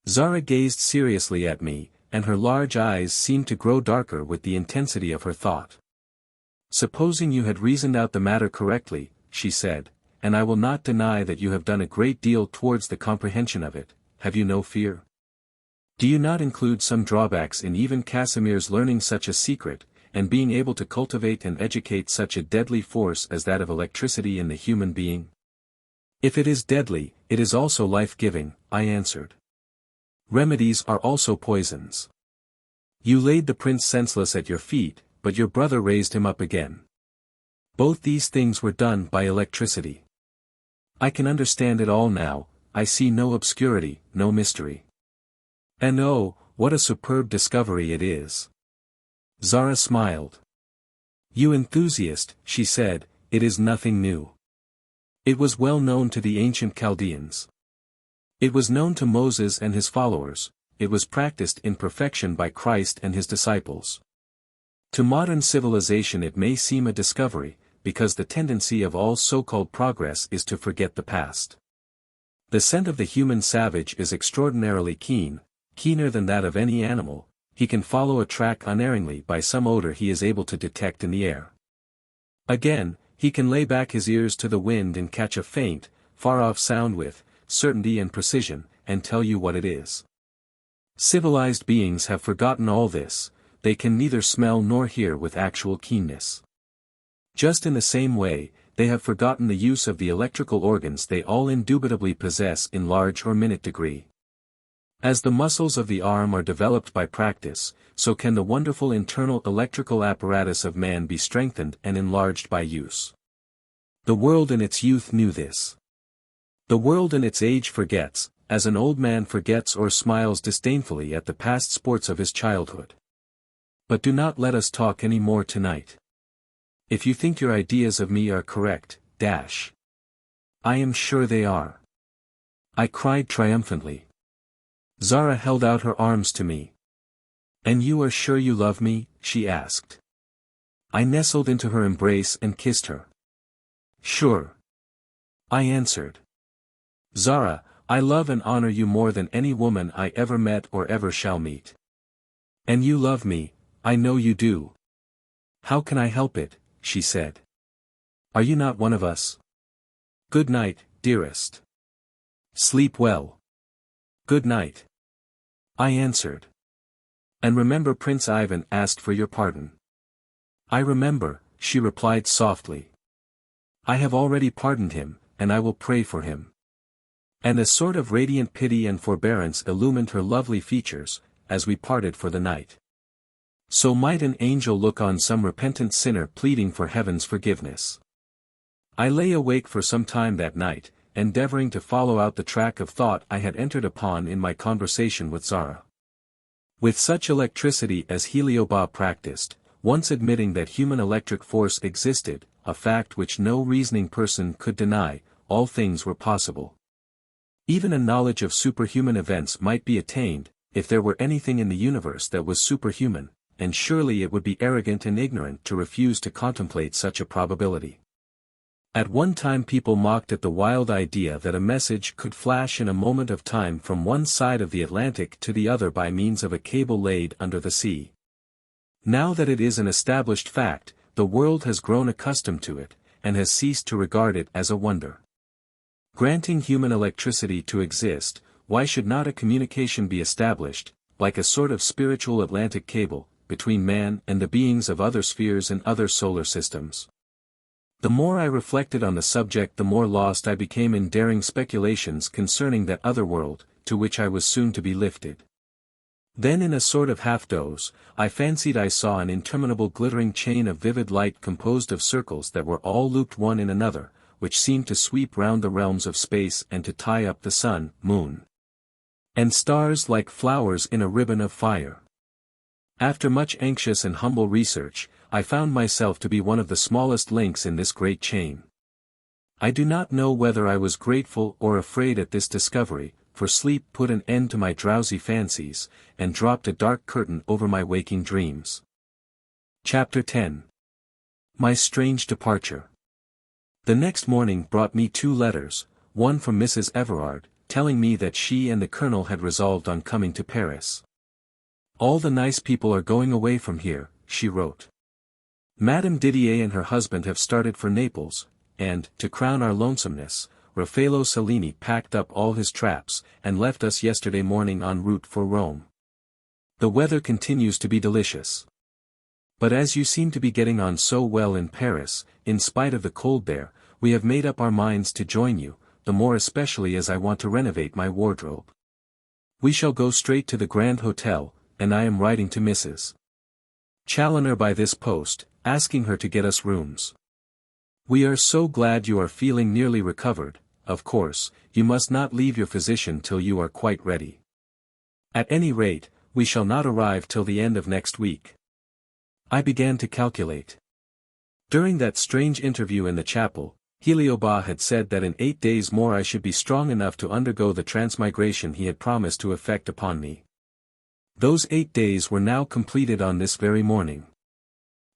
Zara gazed seriously at me, and her large eyes seemed to grow darker with the intensity of her thought. Supposing you had reasoned out the matter correctly, she said, and I will not deny that you have done a great deal towards the comprehension of it, have you no fear? Do you not include some drawbacks in even Casimir's learning such a secret, and being able to cultivate and educate such a deadly force as that of electricity in the human being? If it is deadly, it is also life-giving, I answered. Remedies are also poisons. You laid the prince senseless at your feet, but your brother raised him up again. Both these things were done by electricity. I can understand it all now, I see no obscurity, no mystery. And oh, what a superb discovery it is. Zara smiled. You enthusiast, she said, it is nothing new. It was well known to the ancient Chaldeans. It was known to Moses and his followers, it was practiced in perfection by Christ and his disciples. To modern civilization it may seem a discovery, because the tendency of all so-called progress is to forget the past. The scent of the human savage is extraordinarily keen, keener than that of any animal, he can follow a track unerringly by some odor he is able to detect in the air. Again, he can lay back his ears to the wind and catch a faint, far-off sound with certainty and precision, and tell you what it is. Civilized beings have forgotten all this, they can neither smell nor hear with actual keenness. Just in the same way, they have forgotten the use of the electrical organs they all indubitably possess in large or minute degree. As the muscles of the arm are developed by practice, so can the wonderful internal electrical apparatus of man be strengthened and enlarged by use. The world in its youth knew this. The world in its age forgets, as an old man forgets or smiles disdainfully at the past sports of his childhood. But do not let us talk any more tonight. If you think your ideas of me are correct, dash. I am sure they are. I cried triumphantly. Zara held out her arms to me. And you are sure you love me? She asked. I nestled into her embrace and kissed her. Sure. I answered. Zara, I love and honor you more than any woman I ever met or ever shall meet. And you love me, I know you do. How can I help it, she said. Are you not one of us? Good night, dearest. Sleep well. Good night. I answered. And remember Prince Ivan asked for your pardon. I remember, she replied softly. I have already pardoned him, and I will pray for him. And a sort of radiant pity and forbearance illumined her lovely features, as we parted for the night. So might an angel look on some repentant sinner pleading for heaven's forgiveness. I lay awake for some time that night, endeavoring to follow out the track of thought I had entered upon in my conversation with Zara. With such electricity as Heliobas practiced, once admitting that human electric force existed, a fact which no reasoning person could deny, all things were possible. Even a knowledge of superhuman events might be attained, if there were anything in the universe that was superhuman, and surely it would be arrogant and ignorant to refuse to contemplate such a probability. At one time people mocked at the wild idea that a message could flash in a moment of time from one side of the Atlantic to the other by means of a cable laid under the sea. Now that it is an established fact, the world has grown accustomed to it, and has ceased to regard it as a wonder. Granting human electricity to exist, why should not a communication be established, like a sort of spiritual Atlantic cable, between man and the beings of other spheres and other solar systems? The more I reflected on the subject the more lost I became in daring speculations concerning that other world, to which I was soon to be lifted. Then in a sort of half-doze, I fancied I saw an interminable glittering chain of vivid light composed of circles that were all looped one in another, which seemed to sweep round the realms of space and to tie up the sun, moon, and stars like flowers in a ribbon of fire. After much anxious and humble research, I found myself to be one of the smallest links in this great chain. I do not know whether I was grateful or afraid at this discovery, for sleep put an end to my drowsy fancies, and dropped a dark curtain over my waking dreams. Chapter 10. My strange departure. The next morning brought me 2 letters, one from Mrs. Everard, telling me that she and the Colonel had resolved on coming to Paris. All the nice people are going away from here, she wrote. Madame Didier and her husband have started for Naples, and, to crown our lonesomeness, Raffello Cellini packed up all his traps, and left us yesterday morning en route for Rome. The weather continues to be delicious. But as you seem to be getting on so well in Paris, in spite of the cold there, we have made up our minds to join you, the more especially as I want to renovate my wardrobe. We shall go straight to the Grand Hotel, and I am writing to Mrs. Challoner by this post, asking her to get us rooms. We are so glad you are feeling nearly recovered. Of course, you must not leave your physician till you are quite ready. At any rate, we shall not arrive till the end of next week. I began to calculate. During that strange interview in the chapel, Heliobas had said that in 8 days more I should be strong enough to undergo the transmigration he had promised to effect upon me. Those 8 days were now completed on this very morning.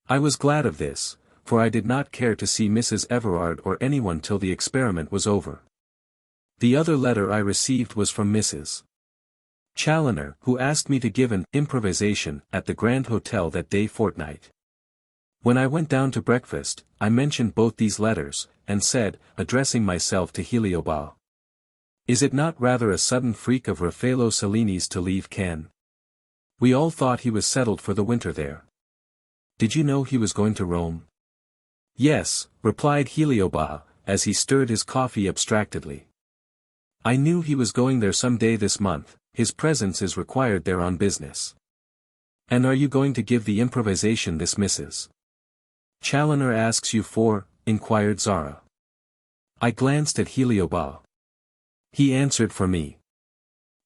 I was glad of this, for I did not care to see Mrs. Everard or anyone till the experiment was over. The other letter I received was from Mrs. Challoner, who asked me to give an improvisation at the Grand Hotel that day fortnight. When I went down to breakfast, I mentioned both these letters, and said, addressing myself to Heliobas, "Is it not rather a sudden freak of Raffello Cellini's to leave Cannes? We all thought he was settled for the winter there. Did you know he was going to Rome?" "Yes," replied Heliobas, as he stirred his coffee abstractedly. "I knew he was going there some day this month. His presence is required there on business." "And are you going to give the improvisation this Mrs. Challoner asks you for?" inquired Zara. I glanced at Heliobas. He answered for me.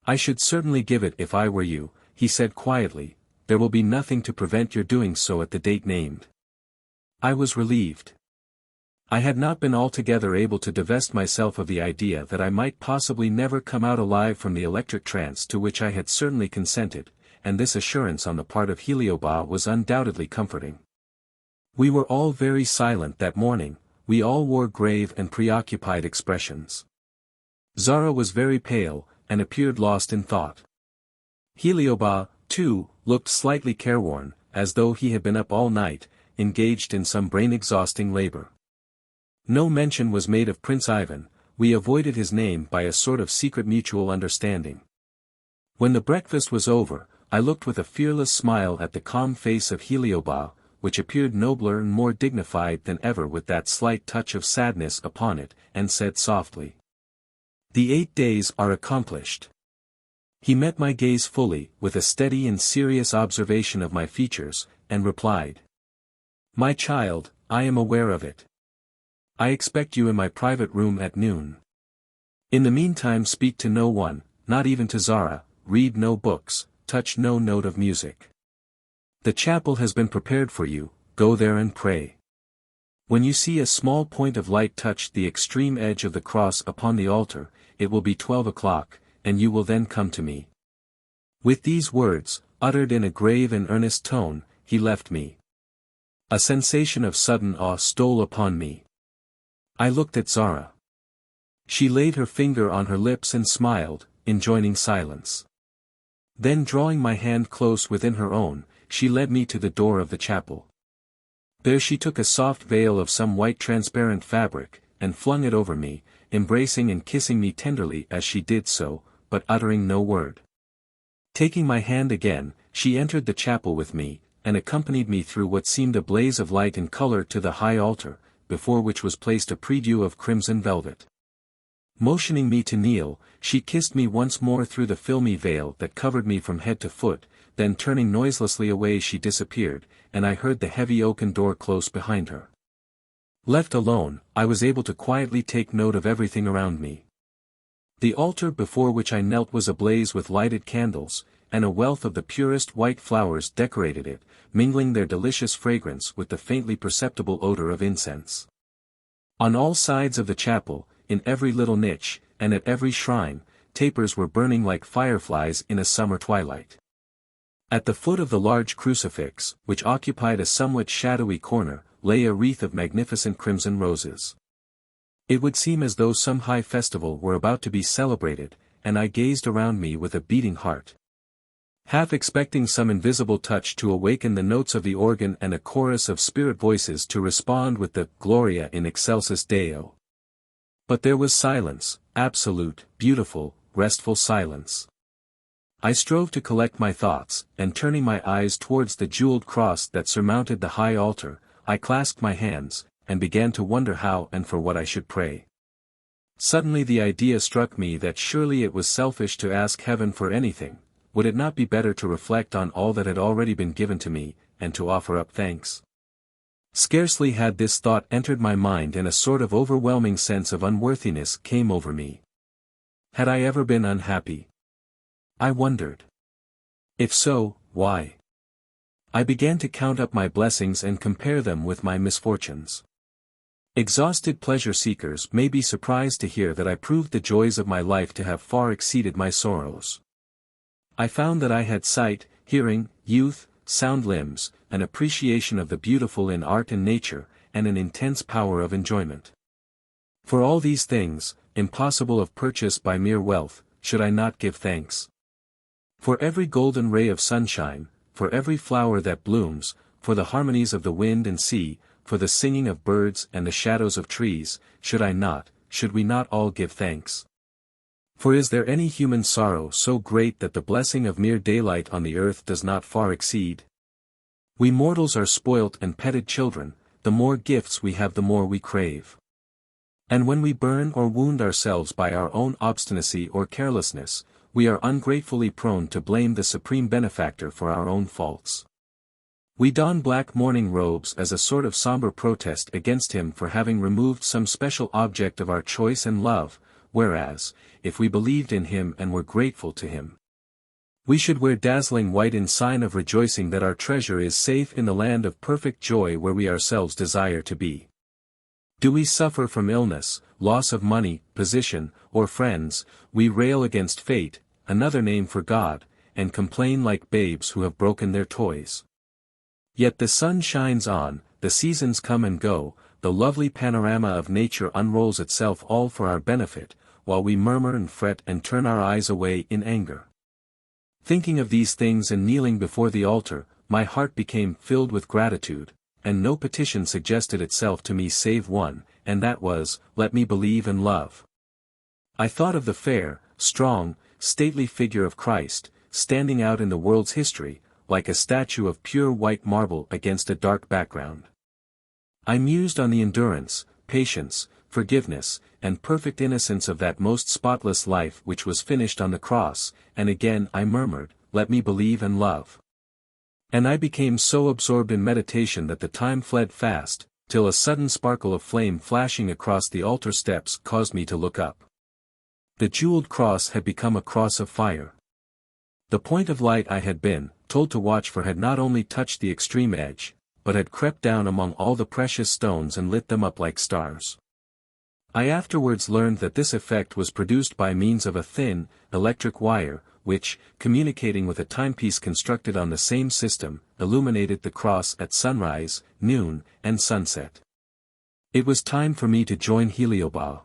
"I should certainly give it if I were you," he said quietly. "There will be nothing to prevent your doing so at the date named." I was relieved. I had not been altogether able to divest myself of the idea that I might possibly never come out alive from the electric trance to which I had certainly consented, and this assurance on the part of Heliobas was undoubtedly comforting. We were all very silent that morning, we all wore grave and preoccupied expressions. Zara was very pale, and appeared lost in thought. Heliobas, too, looked slightly careworn, as though he had been up all night, engaged in some brain-exhausting labor. No mention was made of Prince Ivan, we avoided his name by a sort of secret mutual understanding. When the breakfast was over, I looked with a fearless smile at the calm face of Heliobas, which appeared nobler and more dignified than ever with that slight touch of sadness upon it, and said softly, "The 8 days are accomplished." He met my gaze fully, with a steady and serious observation of my features, and replied, "My child, I am aware of it. I expect you in my private room at noon. In the meantime speak to no one, not even to Zara, read no books, touch no note of music. The chapel has been prepared for you, go there and pray. When you see a small point of light touch the extreme edge of the cross upon the altar, it will be 12 o'clock, and you will then come to me." With these words, uttered in a grave and earnest tone, he left me. A sensation of sudden awe stole upon me. I looked at Zara. She laid her finger on her lips and smiled, enjoining silence. Then drawing my hand close within her own, she led me to the door of the chapel. There she took a soft veil of some white transparent fabric, and flung it over me, embracing and kissing me tenderly as she did so, but uttering no word. Taking my hand again, she entered the chapel with me, and accompanied me through what seemed a blaze of light and color to the high altar, before which was placed a prie-dieu of crimson velvet. Motioning me to kneel, she kissed me once more through the filmy veil that covered me from head to foot, then turning noiselessly away she disappeared, and I heard the heavy oaken door close behind her. Left alone, I was able to quietly take note of everything around me. The altar before which I knelt was ablaze with lighted candles, and a wealth of the purest white flowers decorated it, mingling their delicious fragrance with the faintly perceptible odor of incense. On all sides of the chapel, in every little niche, and at every shrine, tapers were burning like fireflies in a summer twilight. At the foot of the large crucifix, which occupied a somewhat shadowy corner, lay a wreath of magnificent crimson roses. It would seem as though some high festival were about to be celebrated, and I gazed around me with a beating heart, half expecting some invisible touch to awaken the notes of the organ and a chorus of spirit voices to respond with the Gloria in excelsis Deo. But there was silence, absolute, beautiful, restful silence. I strove to collect my thoughts, and turning my eyes towards the jeweled cross that surmounted the high altar, I clasped my hands, and began to wonder how and for what I should pray. Suddenly the idea struck me that surely it was selfish to ask heaven for anything. Would it not be better to reflect on all that had already been given to me, and to offer up thanks? Scarcely had this thought entered my mind and a sort of overwhelming sense of unworthiness came over me. Had I ever been unhappy? I wondered. If so, why? I began to count up my blessings and compare them with my misfortunes. Exhausted pleasure-seekers may be surprised to hear that I proved the joys of my life to have far exceeded my sorrows. I found that I had sight, hearing, youth, sound limbs, an appreciation of the beautiful in art and nature, and an intense power of enjoyment. For all these things, impossible of purchase by mere wealth, should I not give thanks? For every golden ray of sunshine, for every flower that blooms, for the harmonies of the wind and sea, for the singing of birds and the shadows of trees, should we not all give thanks? For is there any human sorrow so great that the blessing of mere daylight on the earth does not far exceed? We mortals are spoilt and petted children, the more gifts we have the more we crave. And when we burn or wound ourselves by our own obstinacy or carelessness, we are ungratefully prone to blame the supreme benefactor for our own faults. We don black mourning robes as a sort of somber protest against him for having removed some special object of our choice and love, whereas, if we believed in him and were grateful to him, we should wear dazzling white in sign of rejoicing that our treasure is safe in the land of perfect joy where we ourselves desire to be. Do we suffer from illness, loss of money, position, or friends, we rail against fate, another name for God, and complain like babes who have broken their toys. Yet the sun shines on, the seasons come and go, the lovely panorama of nature unrolls itself all for our benefit, while we murmur and fret and turn our eyes away in anger. Thinking of these things and kneeling before the altar, my heart became filled with gratitude, and no petition suggested itself to me save one, and that was, let me believe and love. I thought of the fair, strong, stately figure of Christ, standing out in the world's history, like a statue of pure white marble against a dark background. I mused on the endurance, patience, forgiveness, and perfect innocence of that most spotless life which was finished on the cross, and again I murmured, let me believe and love. And I became so absorbed in meditation that the time fled fast, till a sudden sparkle of flame flashing across the altar steps caused me to look up. The jeweled cross had become a cross of fire. The point of light I had been told to watch for had not only touched the extreme edge, but had crept down among all the precious stones and lit them up like stars. I afterwards learned that this effect was produced by means of a thin, electric wire, which, communicating with a timepiece constructed on the same system, illuminated the cross at sunrise, noon, and sunset. It was time for me to join Heliobas.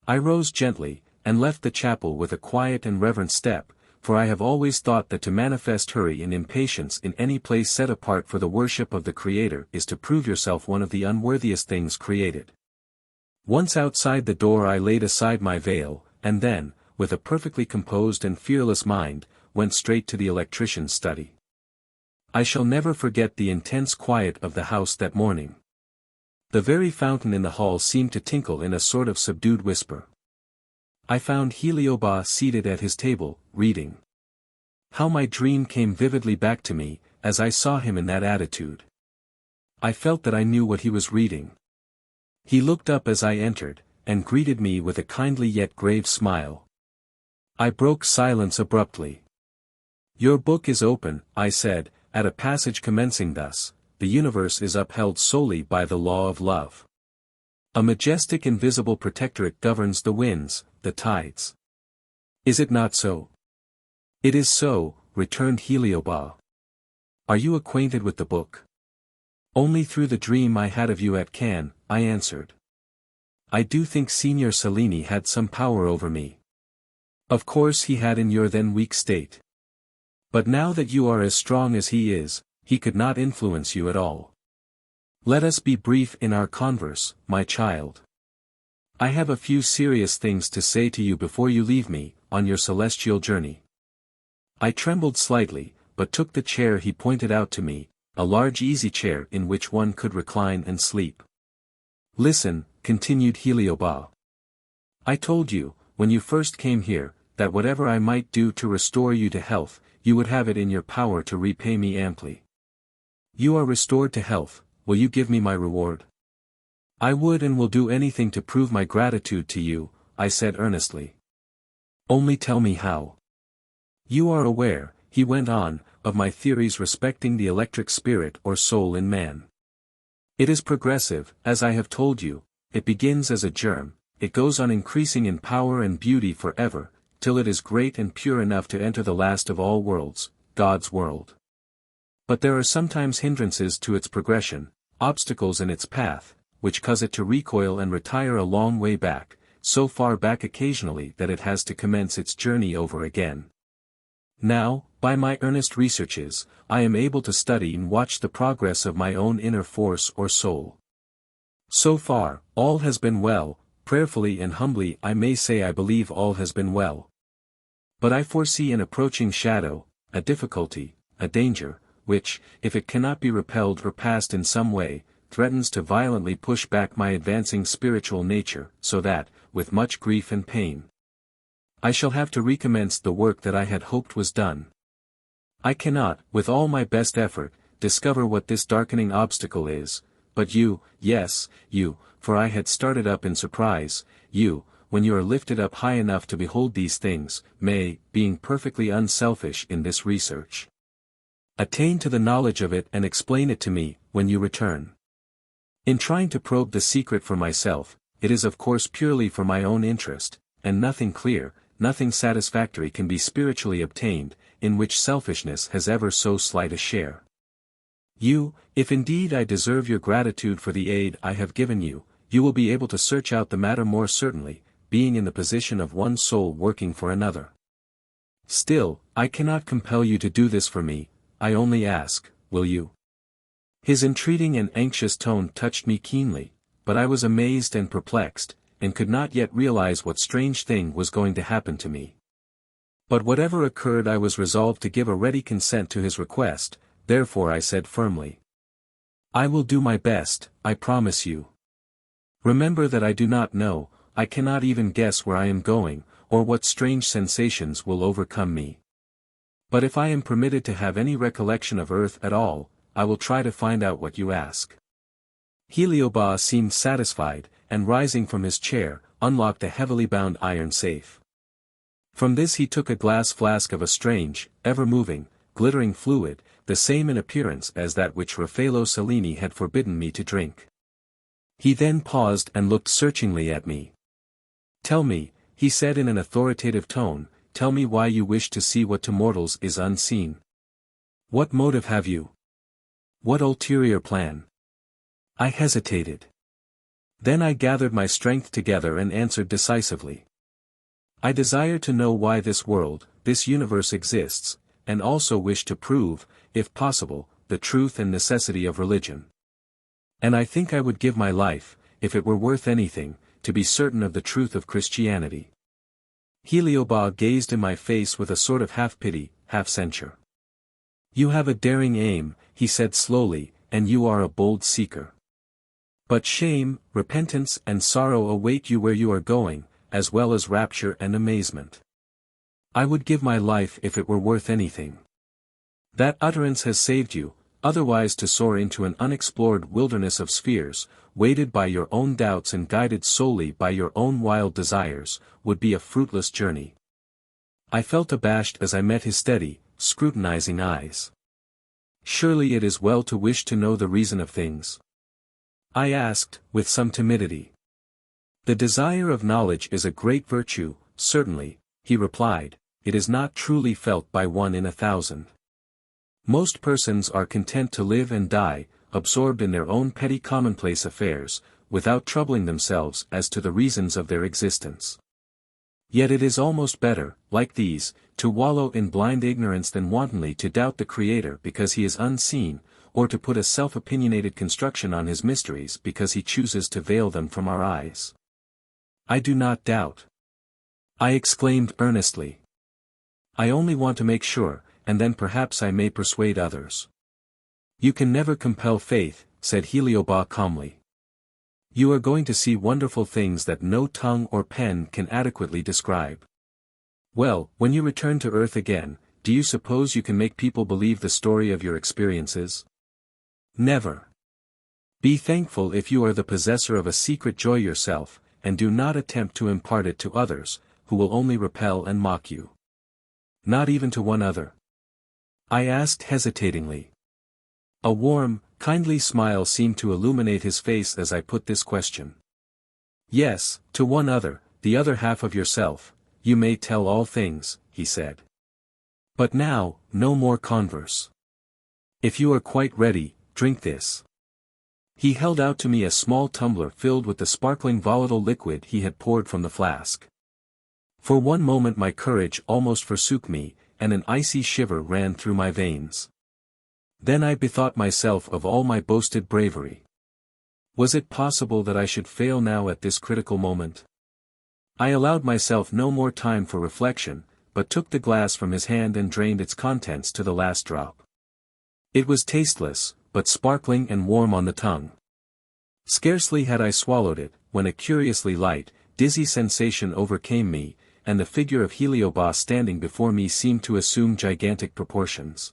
I rose gently, and left the chapel with a quiet and reverent step, for I have always thought that to manifest hurry and impatience in any place set apart for the worship of the Creator is to prove yourself one of the unworthiest things created. Once outside the door I laid aside my veil, and then, with a perfectly composed and fearless mind, went straight to the electrician's study. I shall never forget the intense quiet of the house that morning. The very fountain in the hall seemed to tinkle in a sort of subdued whisper. I found Heliobas seated at his table, reading. How my dream came vividly back to me, as I saw him in that attitude. I felt that I knew what he was reading. He looked up as I entered, and greeted me with a kindly yet grave smile. I broke silence abruptly. Your book is open, I said, at a passage commencing thus, the universe is upheld solely by the law of love. A majestic invisible protectorate governs the winds, the tides. Is it not so? It is so, returned Heliobas. Are you acquainted with the book? Only through the dream I had of you at Cannes, I answered. I do think Signor Cellini had some power over me. Of course he had in your then weak state. But now that you are as strong as he is, he could not influence you at all. Let us be brief in our converse, my child. I have a few serious things to say to you before you leave me, on your celestial journey. I trembled slightly, but took the chair he pointed out to me, a large easy chair in which one could recline and sleep. Listen, continued Heliobas. I told you, when you first came here, that whatever I might do to restore you to health, you would have it in your power to repay me amply. You are restored to health, will you give me my reward? I would and will do anything to prove my gratitude to you, I said earnestly. Only tell me how. You are aware, he went on, of my theories respecting the electric spirit or soul in man. It is progressive, as I have told you, it begins as a germ, it goes on increasing in power and beauty forever, till it is great and pure enough to enter the last of all worlds, God's world. But there are sometimes hindrances to its progression, obstacles in its path, which cause it to recoil and retire a long way back, so far back occasionally that it has to commence its journey over again. Now, by my earnest researches, I am able to study and watch the progress of my own inner force or soul. So far, all has been well, prayerfully and humbly I may say I believe all has been well. But I foresee an approaching shadow, a difficulty, a danger, which, if it cannot be repelled or passed in some way, threatens to violently push back my advancing spiritual nature, so that, with much grief and pain, I shall have to recommence the work that I had hoped was done. I cannot, with all my best effort, discover what this darkening obstacle is, but you, yes, you, for I had started up in surprise, you, when you are lifted up high enough to behold these things, may, being perfectly unselfish in this research, attain to the knowledge of it and explain it to me, when you return. In trying to probe the secret for myself, it is of course purely for my own interest, and nothing clear, nothing satisfactory can be spiritually obtained, in which selfishness has ever so slight a share. If indeed I deserve your gratitude for the aid I have given you, you will be able to search out the matter more certainly, being in the position of one soul working for another. Still, I cannot compel you to do this for me, I only ask, will you? His entreating and anxious tone touched me keenly, but I was amazed and perplexed, and could not yet realize what strange thing was going to happen to me. But whatever occurred, I was resolved to give a ready consent to his request, therefore I said firmly, I will do my best, I promise you. Remember that I do not know, I cannot even guess where I am going, or what strange sensations will overcome me. But if I am permitted to have any recollection of earth at all, I will try to find out what you ask. Heliobas seemed satisfied, and rising from his chair, unlocked a heavily bound iron safe. From this he took a glass flask of a strange, ever-moving, glittering fluid, the same in appearance as that which Raffello Cellini had forbidden me to drink. He then paused and looked searchingly at me. Tell me, he said in an authoritative tone, tell me why you wish to see what to mortals is unseen. What motive have you? What ulterior plan? I hesitated. Then I gathered my strength together and answered decisively. I desire to know why this world, this universe exists, and also wish to prove, if possible, the truth and necessity of religion. And I think I would give my life, if it were worth anything, to be certain of the truth of Christianity. Heliobas gazed in my face with a sort of half-pity, half-censure. You have a daring aim, he said slowly, and you are a bold seeker. But shame, repentance and sorrow await you where you are going, as well as rapture and amazement. I would give my life if it were worth anything. That utterance has saved you, otherwise to soar into an unexplored wilderness of spheres, weighted by your own doubts and guided solely by your own wild desires, would be a fruitless journey. I felt abashed as I met his steady, scrutinizing eyes. Surely it is well to wish to know the reason of things? I asked, with some timidity. The desire of knowledge is a great virtue, certainly, he replied, it is not truly felt by 1 in 1,000. Most persons are content to live and die, absorbed in their own petty commonplace affairs, without troubling themselves as to the reasons of their existence. Yet it is almost better, like these, to wallow in blind ignorance than wantonly to doubt the Creator because he is unseen, or to put a self-opinionated construction on his mysteries because he chooses to veil them from our eyes. I do not doubt. I exclaimed earnestly. I only want to make sure, and then perhaps I may persuade others. You can never compel faith, said Heliobas calmly. You are going to see wonderful things that no tongue or pen can adequately describe. Well, when you return to earth again, do you suppose you can make people believe the story of your experiences? Never. Be thankful if you are the possessor of a secret joy yourself, and do not attempt to impart it to others, who will only repel and mock you. Not even to one other? I asked hesitatingly. A warm, kindly smile seemed to illuminate his face as I put this question. Yes, to one other, the other half of yourself, you may tell all things, he said. But now, no more converse. If you are quite ready, drink this. He held out to me a small tumbler filled with the sparkling volatile liquid he had poured from the flask. For one moment my courage almost forsook me, and an icy shiver ran through my veins. Then I bethought myself of all my boasted bravery. Was it possible that I should fail now at this critical moment? I allowed myself no more time for reflection, but took the glass from his hand and drained its contents to the last drop. It was tasteless, but sparkling and warm on the tongue. Scarcely had I swallowed it, when a curiously light, dizzy sensation overcame me, and the figure of Heliobas standing before me seemed to assume gigantic proportions.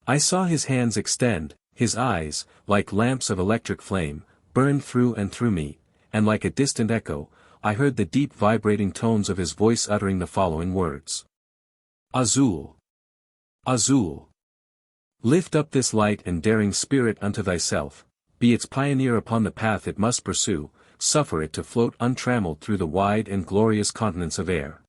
I saw his hands extend, his eyes, like lamps of electric flame, burned through and through me, and like a distant echo, I heard the deep vibrating tones of his voice uttering the following words. Azul! Azul! Lift up this light and daring spirit unto thyself, be its pioneer upon the path it must pursue, suffer it to float untrammeled through the wide and glorious continents of air.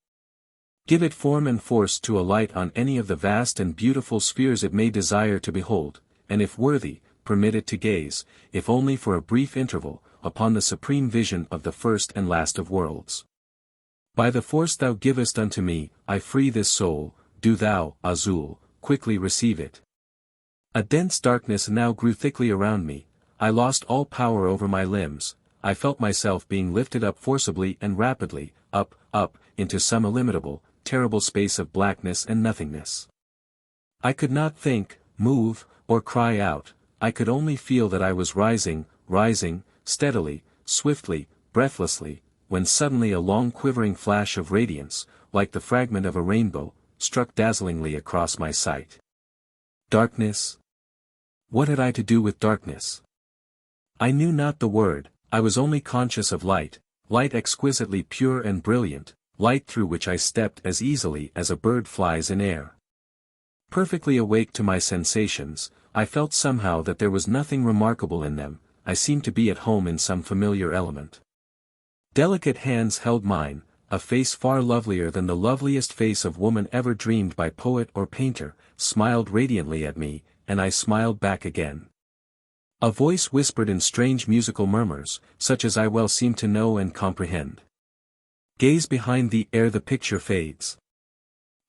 Give it form and force to alight on any of the vast and beautiful spheres it may desire to behold, and if worthy, permitted to gaze, if only for a brief interval, upon the supreme vision of the first and last of worlds. By the force thou givest unto me, I free this soul, do thou, Azul, quickly receive it. A dense darkness now grew thickly around me, I lost all power over my limbs, I felt myself being lifted up forcibly and rapidly, up, into some illimitable, terrible space of blackness and nothingness. I could not think, move, or cry out, I could only feel that I was rising, steadily, swiftly, breathlessly, when suddenly a long quivering flash of radiance, like the fragment of a rainbow, struck dazzlingly across my sight. Darkness? What had I to do with darkness? I knew not the word, I was only conscious of light exquisitely pure and brilliant, light through which I stepped as easily as a bird flies in air. Perfectly awake to my sensations, I felt somehow that there was nothing remarkable in them, I seemed to be at home in some familiar element. Delicate hands held mine, a face far lovelier than the loveliest face of woman ever dreamed by poet or painter, smiled radiantly at me, and I smiled back again. A voice whispered in strange musical murmurs, such as I well seem to know and comprehend. Gaze behind thee ere the picture fades.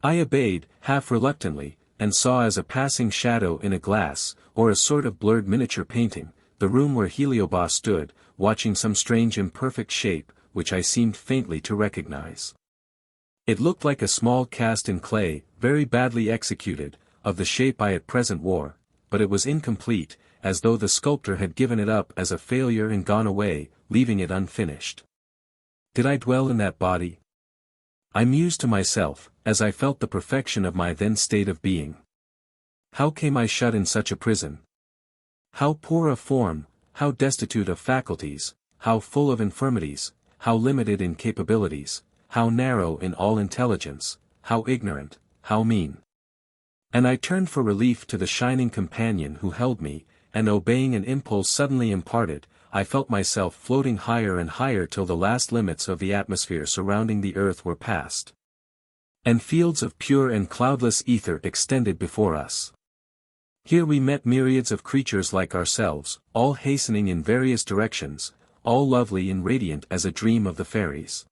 I obeyed, half reluctantly, and saw as a passing shadow in a glass, or a sort of blurred miniature painting, the room where Heliobas stood, watching some strange imperfect shape, which I seemed faintly to recognize. It looked like a small cast in clay, very badly executed, of the shape I at present wore, but it was incomplete, as though the sculptor had given it up as a failure and gone away, leaving it unfinished. Did I dwell in that body? I mused to myself, as I felt the perfection of my then state of being. How came I shut in such a prison? How poor of form, how destitute of faculties, how full of infirmities, how limited in capabilities, how narrow in all intelligence, how ignorant, how mean. And I turned for relief to the shining companion who held me, and obeying an impulse suddenly imparted, I felt myself floating higher and higher till the last limits of the atmosphere surrounding the earth were passed. And fields of pure and cloudless ether extended before us. Here we met myriads of creatures like ourselves, all hastening in various directions, all lovely and radiant as a dream of the fairies.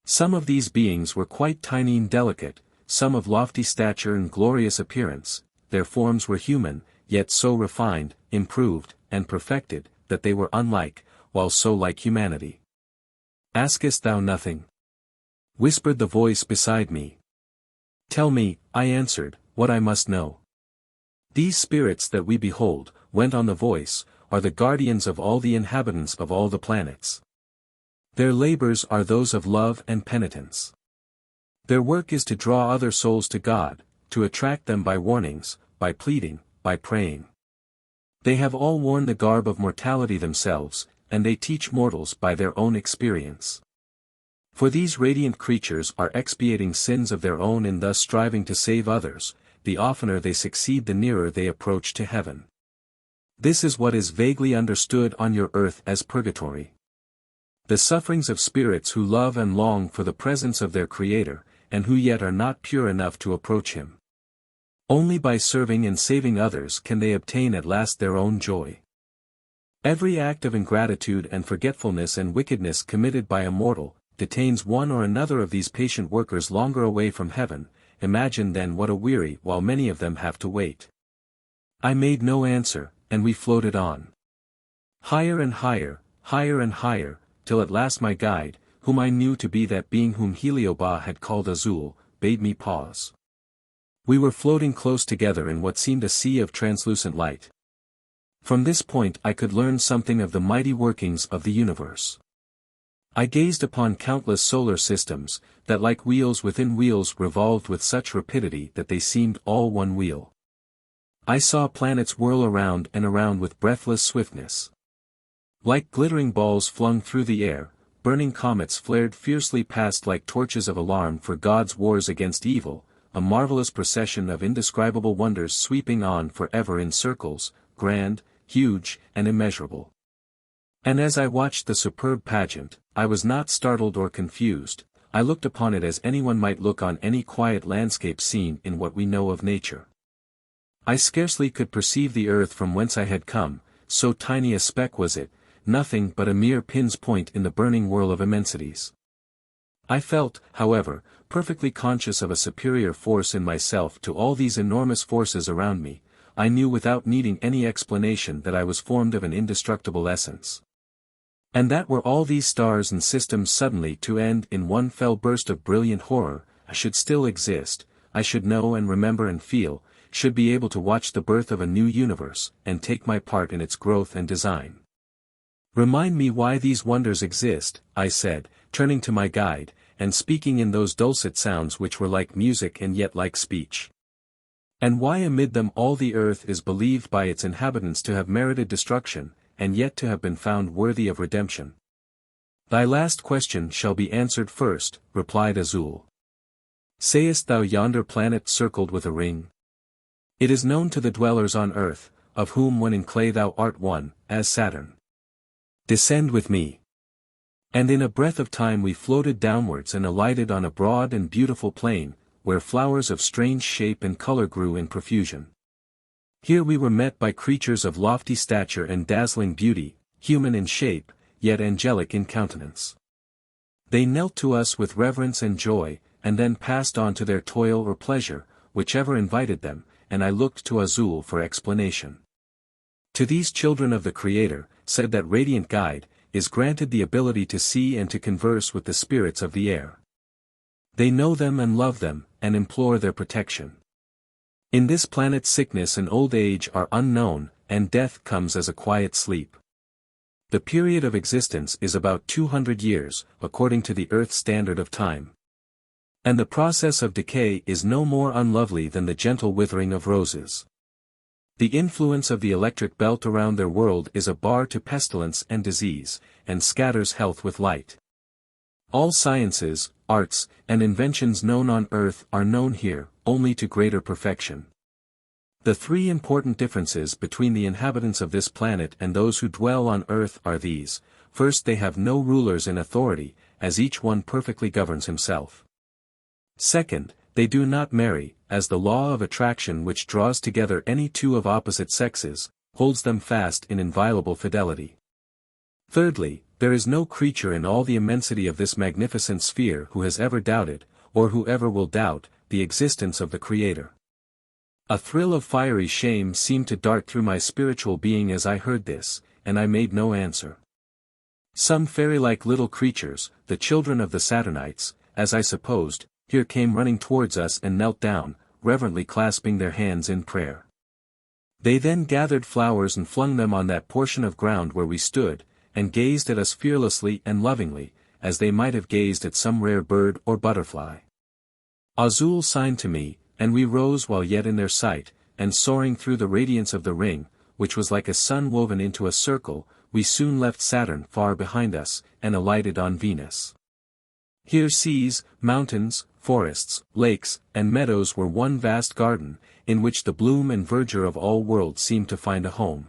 Some of these beings were quite tiny and delicate, some of lofty stature and glorious appearance, their forms were human, yet so refined, improved, and perfected, that they were unlike, while so like humanity. Askest thou nothing? Whispered the voice beside me. Tell me, I answered, what I must know. These spirits that we behold, went on the voice, are the guardians of all the inhabitants of all the planets. Their labors are those of love and penitence. Their work is to draw other souls to God, to attract them by warnings, by pleading, by praying. They have all worn the garb of mortality themselves, and they teach mortals by their own experience. For these radiant creatures are expiating sins of their own and thus striving to save others, the oftener they succeed the nearer they approach to heaven. This is what is vaguely understood on your earth as purgatory. The sufferings of spirits who love and long for the presence of their Creator, and who yet are not pure enough to approach Him. Only by serving and saving others can they obtain at last their own joy. Every act of ingratitude and forgetfulness and wickedness committed by a mortal, detains one or another of these patient workers longer away from heaven. Imagine then what a weary while many of them have to wait. I made no answer, and we floated on. Higher and higher, till at last my guide, whom I knew to be that being whom Heliobas had called Azul, bade me pause. We were floating close together in what seemed a sea of translucent light. From this point I could learn something of the mighty workings of the universe. I gazed upon countless solar systems, that like wheels within wheels revolved with such rapidity that they seemed all one wheel. I saw planets whirl around and around with breathless swiftness. Like glittering balls flung through the air, burning comets flared fiercely past like torches of alarm for God's wars against evil, a marvelous procession of indescribable wonders sweeping on forever in circles, grand, huge, and immeasurable. And as I watched the superb pageant, I was not startled or confused, I looked upon it as anyone might look on any quiet landscape scene in what we know of nature. I scarcely could perceive the earth from whence I had come, so tiny a speck was it, nothing but a mere pin's point in the burning whirl of immensities. I felt, however, perfectly conscious of a superior force in myself to all these enormous forces around me. I knew without needing any explanation that I was formed of an indestructible essence. And that were all these stars and systems suddenly to end in one fell burst of brilliant horror, I should still exist, I should know and remember and feel, should be able to watch the birth of a new universe, and take my part in its growth and design. Remind me why these wonders exist, I said, turning to my guide, and speaking in those dulcet sounds which were like music and yet like speech. And why amid them all the earth is believed by its inhabitants to have merited destruction, and yet to have been found worthy of redemption. Thy last question shall be answered first, replied Azul. Sayest thou yonder planet circled with a ring? It is known to the dwellers on earth, of whom when in clay thou art one, as Saturn. Descend with me. And in a breath of time we floated downwards and alighted on a broad and beautiful plain, where flowers of strange shape and color grew in profusion. Here we were met by creatures of lofty stature and dazzling beauty, human in shape, yet angelic in countenance. They knelt to us with reverence and joy, and then passed on to their toil or pleasure, whichever invited them, and I looked to Azul for explanation. To these children of the Creator, said that radiant guide, is granted the ability to see and to converse with the spirits of the air. They know them and love them, and implore their protection. In this planet sickness and old age are unknown, and death comes as a quiet sleep. The period of existence is about 200 years, according to the Earth's standard of time. And the process of decay is no more unlovely than the gentle withering of roses. The influence of the electric belt around their world is a bar to pestilence and disease, and scatters health with light. All sciences, arts, and inventions known on earth are known here, only to greater perfection. The three important differences between the inhabitants of this planet and those who dwell on earth are these: first, they have no rulers in authority, as each one perfectly governs himself. Second, they do not marry, as the law of attraction which draws together any two of opposite sexes, holds them fast in inviolable fidelity. Thirdly, there is no creature in all the immensity of this magnificent sphere who has ever doubted, or who ever will doubt, the existence of the Creator. A thrill of fiery shame seemed to dart through my spiritual being as I heard this, and I made no answer. Some fairy-like little creatures, the children of the Saturnites, as I supposed, here came running towards us and knelt down, reverently clasping their hands in prayer. They then gathered flowers and flung them on that portion of ground where we stood, and gazed at us fearlessly and lovingly, as they might have gazed at some rare bird or butterfly. Azul signed to me, and we rose while yet in their sight, and soaring through the radiance of the ring, which was like a sun woven into a circle, we soon left Saturn far behind us, and alighted on Venus. Here seas, mountains, forests, lakes, and meadows were one vast garden, in which the bloom and verdure of all worlds seemed to find a home.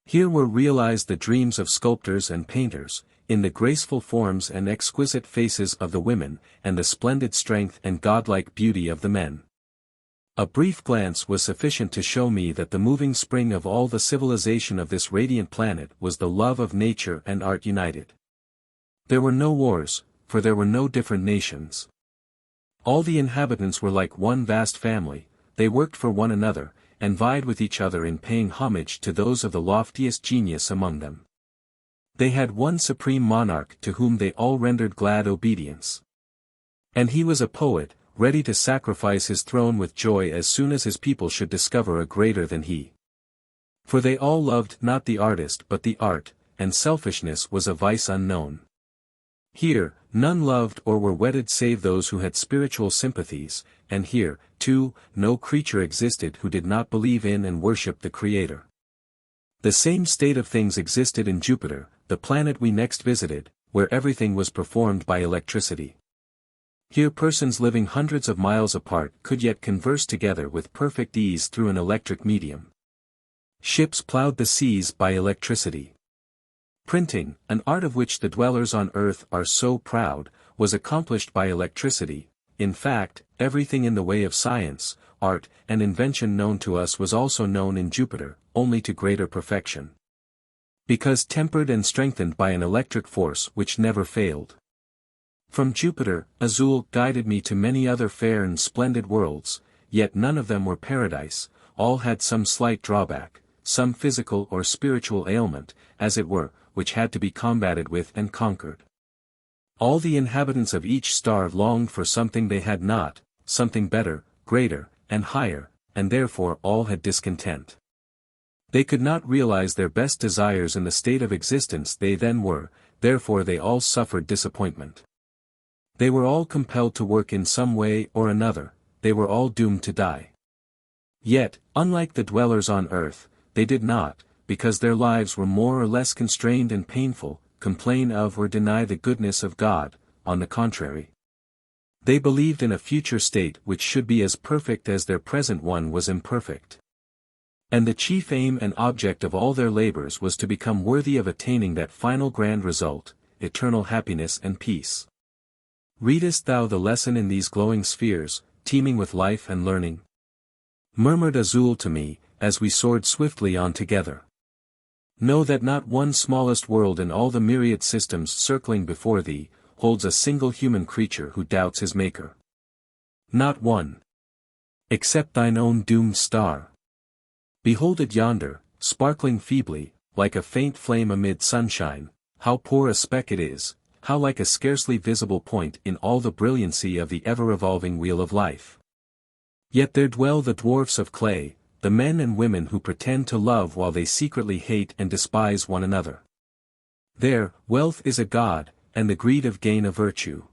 Here were realized the dreams of sculptors and painters, in the graceful forms and exquisite faces of the women, and the splendid strength and godlike beauty of the men. A brief glance was sufficient to show me that the moving spring of all the civilization of this radiant planet was the love of nature and art united. There were no wars, for there were no different nations. All the inhabitants were like one vast family, they worked for one another, and vied with each other in paying homage to those of the loftiest genius among them. They had one supreme monarch to whom they all rendered glad obedience. And he was a poet, ready to sacrifice his throne with joy as soon as his people should discover a greater than he. For they all loved not the artist but the art, and selfishness was a vice unknown. Here, none loved or were wedded save those who had spiritual sympathies, and here, too, no creature existed who did not believe in and worship the Creator. The same state of things existed in Jupiter, the planet we next visited, where everything was performed by electricity. Here persons living hundreds of miles apart could yet converse together with perfect ease through an electric medium. Ships plowed the seas by electricity. Printing, an art of which the dwellers on earth are so proud, was accomplished by electricity. In fact, everything in the way of science, art, and invention known to us was also known in Jupiter, only to greater perfection. Because tempered and strengthened by an electric force which never failed. From Jupiter, Azul guided me to many other fair and splendid worlds, yet none of them were paradise, all had some slight drawback, some physical or spiritual ailment, as it were, which had to be combated with and conquered. All the inhabitants of each star longed for something they had not, something better, greater, and higher, and therefore all had discontent. They could not realize their best desires in the state of existence they then were, therefore they all suffered disappointment. They were all compelled to work in some way or another, they were all doomed to die. Yet, unlike the dwellers on earth, they did not, because their lives were more or less constrained and painful, complain of or deny the goodness of God. On the contrary. They believed in a future state which should be as perfect as their present one was imperfect. And the chief aim and object of all their labors was to become worthy of attaining that final grand result, eternal happiness and peace. Readest thou the lesson in these glowing spheres, teeming with life and learning? Murmured Azul to me, as we soared swiftly on together. Know that not one smallest world in all the myriad systems circling before thee, holds a single human creature who doubts his maker. Not one. Except thine own doomed star. Behold it yonder, sparkling feebly, like a faint flame amid sunshine, how poor a speck it is, how like a scarcely visible point in all the brilliancy of the ever-revolving wheel of life. Yet there dwell the dwarfs of clay, the men and women who pretend to love while they secretly hate and despise one another. There, wealth is a god, and the greed of gain a virtue.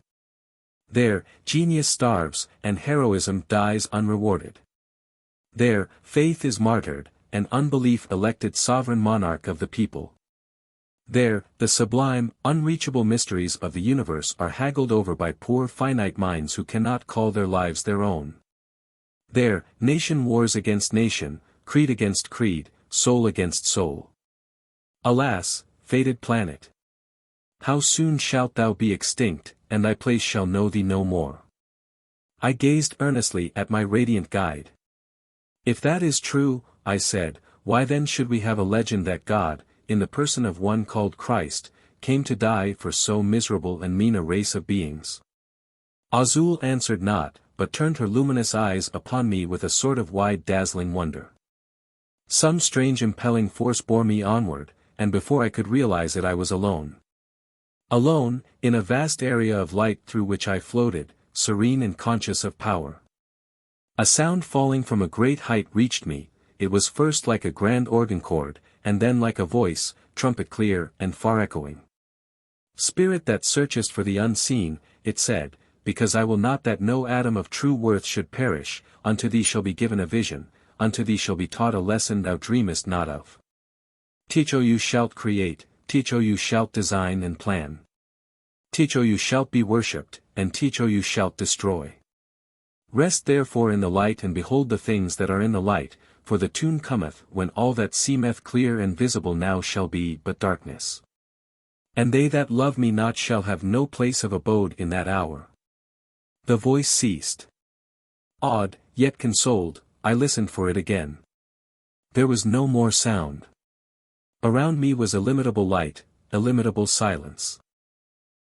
There, genius starves, and heroism dies unrewarded. There, faith is martyred, and unbelief elected sovereign monarch of the people. There, the sublime, unreachable mysteries of the universe are haggled over by poor finite minds who cannot call their lives their own. There, nation wars against nation, creed against creed, soul against soul. Alas, fated planet! How soon shalt thou be extinct, and thy place shall know thee no more. I gazed earnestly at my radiant guide. If that is true, I said, why then should we have a legend that God, in the person of one called Christ, came to die for so miserable and mean a race of beings? Azul answered not, but turned her luminous eyes upon me with a sort of wide dazzling wonder. Some strange impelling force bore me onward, and before I could realize it I was alone. Alone, in a vast area of light through which I floated, serene and conscious of power. A sound falling from a great height reached me, it was first like a grand organ chord, and then like a voice, trumpet clear and far-echoing. Spirit that searchest for the unseen, it said, because I will not that no atom of true worth should perish, unto thee shall be given a vision, unto thee shall be taught a lesson thou dreamest not of. Teach, O you shalt create, teach, O you shalt design and plan. Teach, O you shalt be worshipped, and teach, O you shalt destroy. Rest therefore in the light and behold the things that are in the light, for the tune cometh when all that seemeth clear and visible now shall be but darkness. And they that love me not shall have no place of abode in that hour. The voice ceased. Awed, yet consoled, I listened for it again. There was no more sound. Around me was illimitable light, illimitable silence.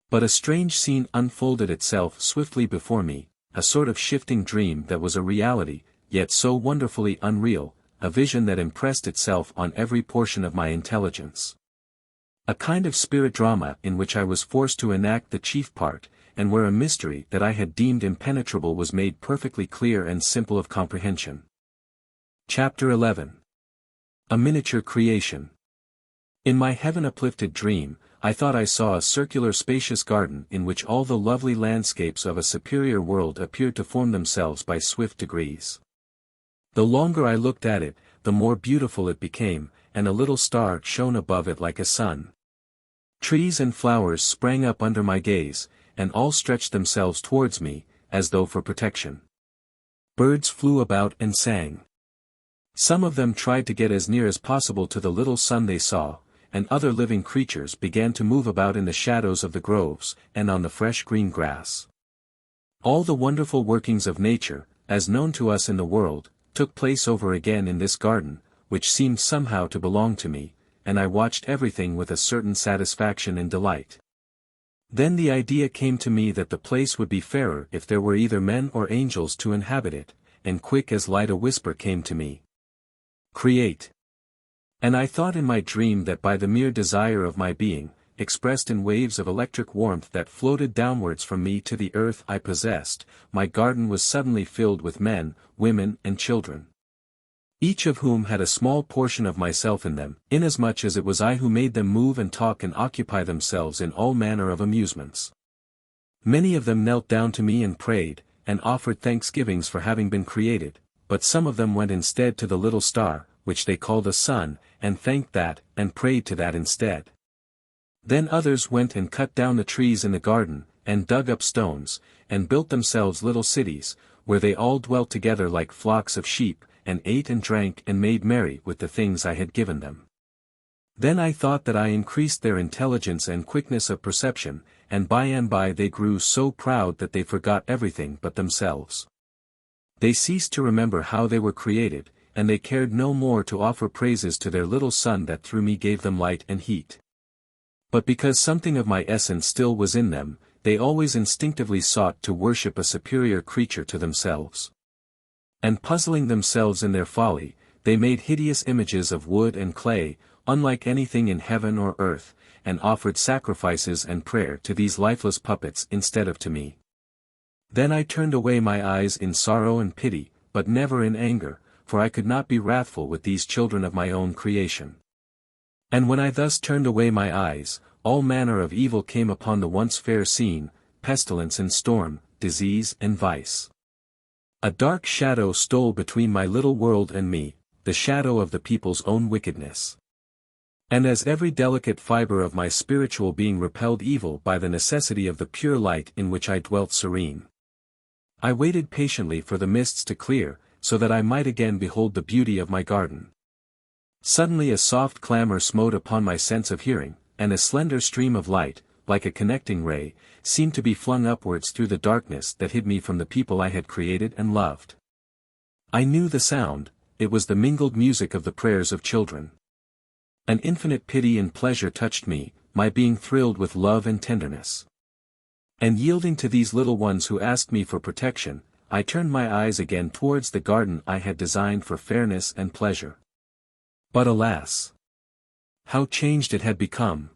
But a strange scene unfolded itself swiftly before me, a sort of shifting dream that was a reality, yet so wonderfully unreal, a vision that impressed itself on every portion of my intelligence. A kind of spirit drama in which I was forced to enact the chief part, and where a mystery that I had deemed impenetrable was made perfectly clear and simple of comprehension. Chapter 11. A Miniature Creation. In my heaven-uplifted dream, I thought I saw a circular spacious garden in which all the lovely landscapes of a superior world appeared to form themselves by swift degrees. The longer I looked at it, the more beautiful it became, and a little star shone above it like a sun. Trees and flowers sprang up under my gaze, and all stretched themselves towards me, as though for protection. Birds flew about and sang. Some of them tried to get as near as possible to the little sun they saw, and other living creatures began to move about in the shadows of the groves, and on the fresh green grass. All the wonderful workings of nature, as known to us in the world, took place over again in this garden, which seemed somehow to belong to me, and I watched everything with a certain satisfaction and delight. Then the idea came to me that the place would be fairer if there were either men or angels to inhabit it, and quick as light a whisper came to me. Create. And I thought in my dream that by the mere desire of my being, expressed in waves of electric warmth that floated downwards from me to the earth I possessed, my garden was suddenly filled with men, women and children, each of whom had a small portion of myself in them, inasmuch as it was I who made them move and talk and occupy themselves in all manner of amusements. Many of them knelt down to me and prayed, and offered thanksgivings for having been created, but some of them went instead to the little star, which they called a sun, and thanked that, and prayed to that instead. Then others went and cut down the trees in the garden, and dug up stones, and built themselves little cities, where they all dwelt together like flocks of sheep, and ate and drank and made merry with the things I had given them. Then I thought that I increased their intelligence and quickness of perception, and by they grew so proud that they forgot everything but themselves. They ceased to remember how they were created, and they cared no more to offer praises to their little sun that through me gave them light and heat. But because something of my essence still was in them, they always instinctively sought to worship a superior creature to themselves. And puzzling themselves in their folly, they made hideous images of wood and clay, unlike anything in heaven or earth, and offered sacrifices and prayer to these lifeless puppets instead of to me. Then I turned away my eyes in sorrow and pity, but never in anger, for I could not be wrathful with these children of my own creation. And when I thus turned away my eyes, all manner of evil came upon the once fair scene, pestilence and storm, disease and vice. A dark shadow stole between my little world and me, the shadow of the people's own wickedness. And as every delicate fiber of my spiritual being repelled evil by the necessity of the pure light in which I dwelt serene, I waited patiently for the mists to clear, so that I might again behold the beauty of my garden. Suddenly a soft clamor smote upon my sense of hearing, and a slender stream of light, like a connecting ray, seemed to be flung upwards through the darkness that hid me from the people I had created and loved. I knew the sound, it was the mingled music of the prayers of children. An infinite pity and pleasure touched me, my being thrilled with love and tenderness. And yielding to these little ones who asked me for protection, I turned my eyes again towards the garden I had designed for fairness and pleasure. But alas! How changed it had become!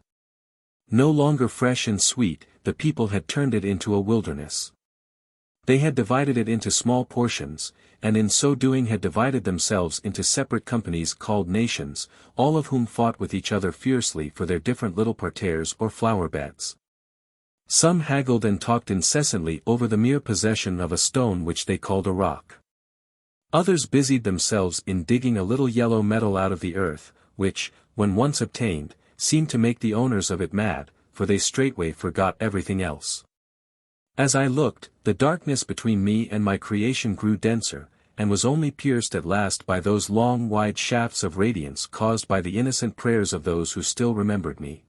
No longer fresh and sweet, the people had turned it into a wilderness. They had divided it into small portions, and in so doing had divided themselves into separate companies called nations, all of whom fought with each other fiercely for their different little parterres or flower beds. Some haggled and talked incessantly over the mere possession of a stone which they called a rock. Others busied themselves in digging a little yellow metal out of the earth, which, when once obtained, seemed to make the owners of it mad, for they straightway forgot everything else. As I looked, the darkness between me and my creation grew denser, and was only pierced at last by those long wide shafts of radiance caused by the innocent prayers of those who still remembered me.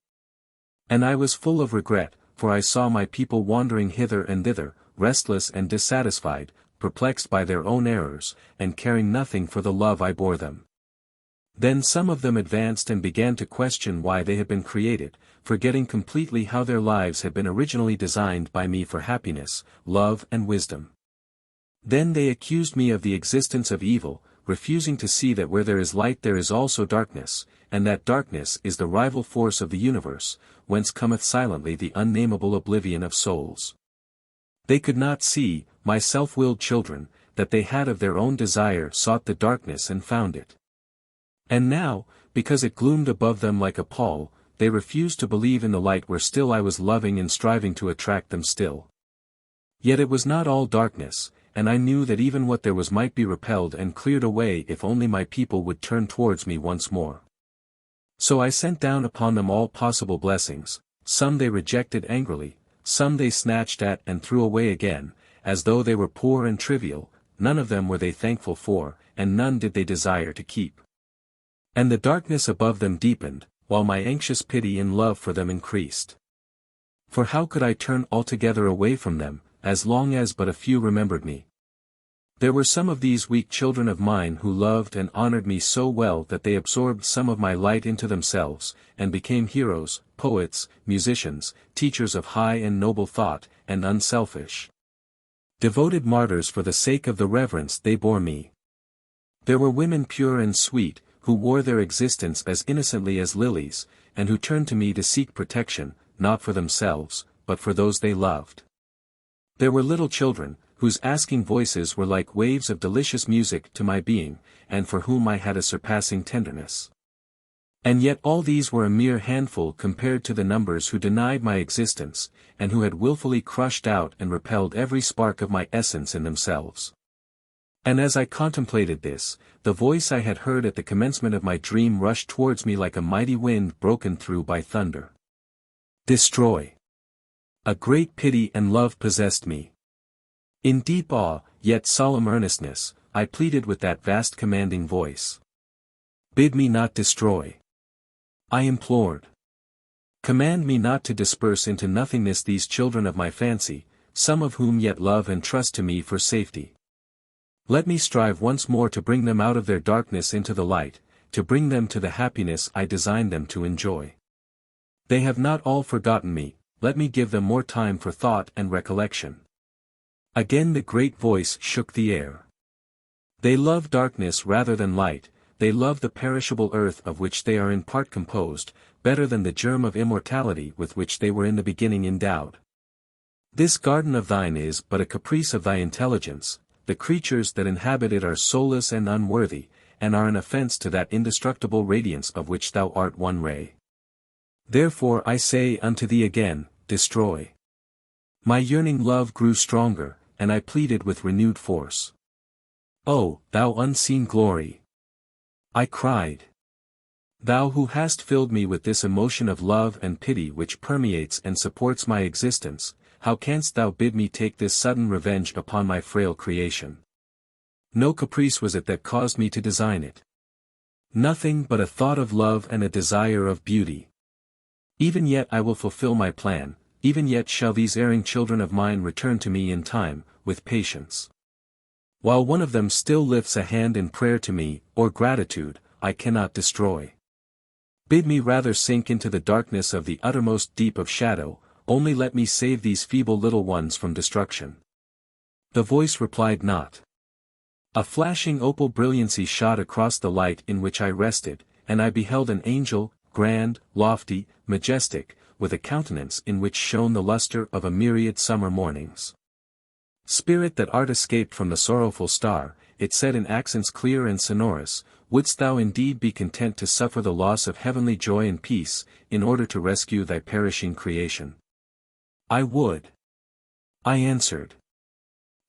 And I was full of regret, for I saw my people wandering hither and thither, restless and dissatisfied, perplexed by their own errors, and caring nothing for the love I bore them. Then some of them advanced and began to question why they had been created, forgetting completely how their lives had been originally designed by me for happiness, love and wisdom. Then they accused me of the existence of evil, refusing to see that where there is light there is also darkness, and that darkness is the rival force of the universe, whence cometh silently the unnameable oblivion of souls. They could not see, my self-willed children, that they had of their own desire sought the darkness and found it. And now, because it gloomed above them like a pall, they refused to believe in the light where still I was loving and striving to attract them still. Yet it was not all darkness, and I knew that even what there was might be repelled and cleared away if only my people would turn towards me once more. So I sent down upon them all possible blessings, some they rejected angrily, some they snatched at and threw away again, as though they were poor and trivial, none of them were they thankful for, and none did they desire to keep. And the darkness above them deepened, while my anxious pity and love for them increased. For how could I turn altogether away from them, as long as but a few remembered me? There were some of these weak children of mine who loved and honored me so well that they absorbed some of my light into themselves, and became heroes, poets, musicians, teachers of high and noble thought, and unselfish, devoted martyrs for the sake of the reverence they bore me. There were women pure and sweet, who wore their existence as innocently as lilies, and who turned to me to seek protection, not for themselves, but for those they loved. There were little children, whose asking voices were like waves of delicious music to my being, and for whom I had a surpassing tenderness. And yet all these were a mere handful compared to the numbers who denied my existence, and who had willfully crushed out and repelled every spark of my essence in themselves. And as I contemplated this, the voice I had heard at the commencement of my dream rushed towards me like a mighty wind broken through by thunder. Destroy! A great pity and love possessed me. In deep awe, yet solemn earnestness, I pleaded with that vast commanding voice. Bid me not destroy. I implored. Command me not to disperse into nothingness these children of my fancy, some of whom yet love and trust to me for safety. Let me strive once more to bring them out of their darkness into the light, to bring them to the happiness I designed them to enjoy. They have not all forgotten me, let me give them more time for thought and recollection. Again the great voice shook the air. They love darkness rather than light, they love the perishable earth of which they are in part composed, better than the germ of immortality with which they were in the beginning endowed. This garden of thine is but a caprice of thy intelligence, the creatures that inhabit it are soulless and unworthy, and are an offense to that indestructible radiance of which thou art one ray. Therefore I say unto thee again, destroy. My yearning love grew stronger, and I pleaded with renewed force. O, thou unseen glory! I cried. Thou who hast filled me with this emotion of love and pity which permeates and supports my existence, how canst thou bid me take this sudden revenge upon my frail creation? No caprice was it that caused me to design it. Nothing but a thought of love and a desire of beauty. Even yet I will fulfill my plan, even yet shall these erring children of mine return to me in time, with patience. While one of them still lifts a hand in prayer to me, or gratitude, I cannot destroy. Bid me rather sink into the darkness of the uttermost deep of shadow, only let me save these feeble little ones from destruction. The voice replied not. A flashing opal brilliancy shot across the light in which I rested, and I beheld an angel, grand, lofty, majestic, with a countenance in which shone the luster of a myriad summer mornings. Spirit that art escaped from the sorrowful star, it said in accents clear and sonorous, wouldst thou indeed be content to suffer the loss of heavenly joy and peace, in order to rescue thy perishing creation? I would. I answered.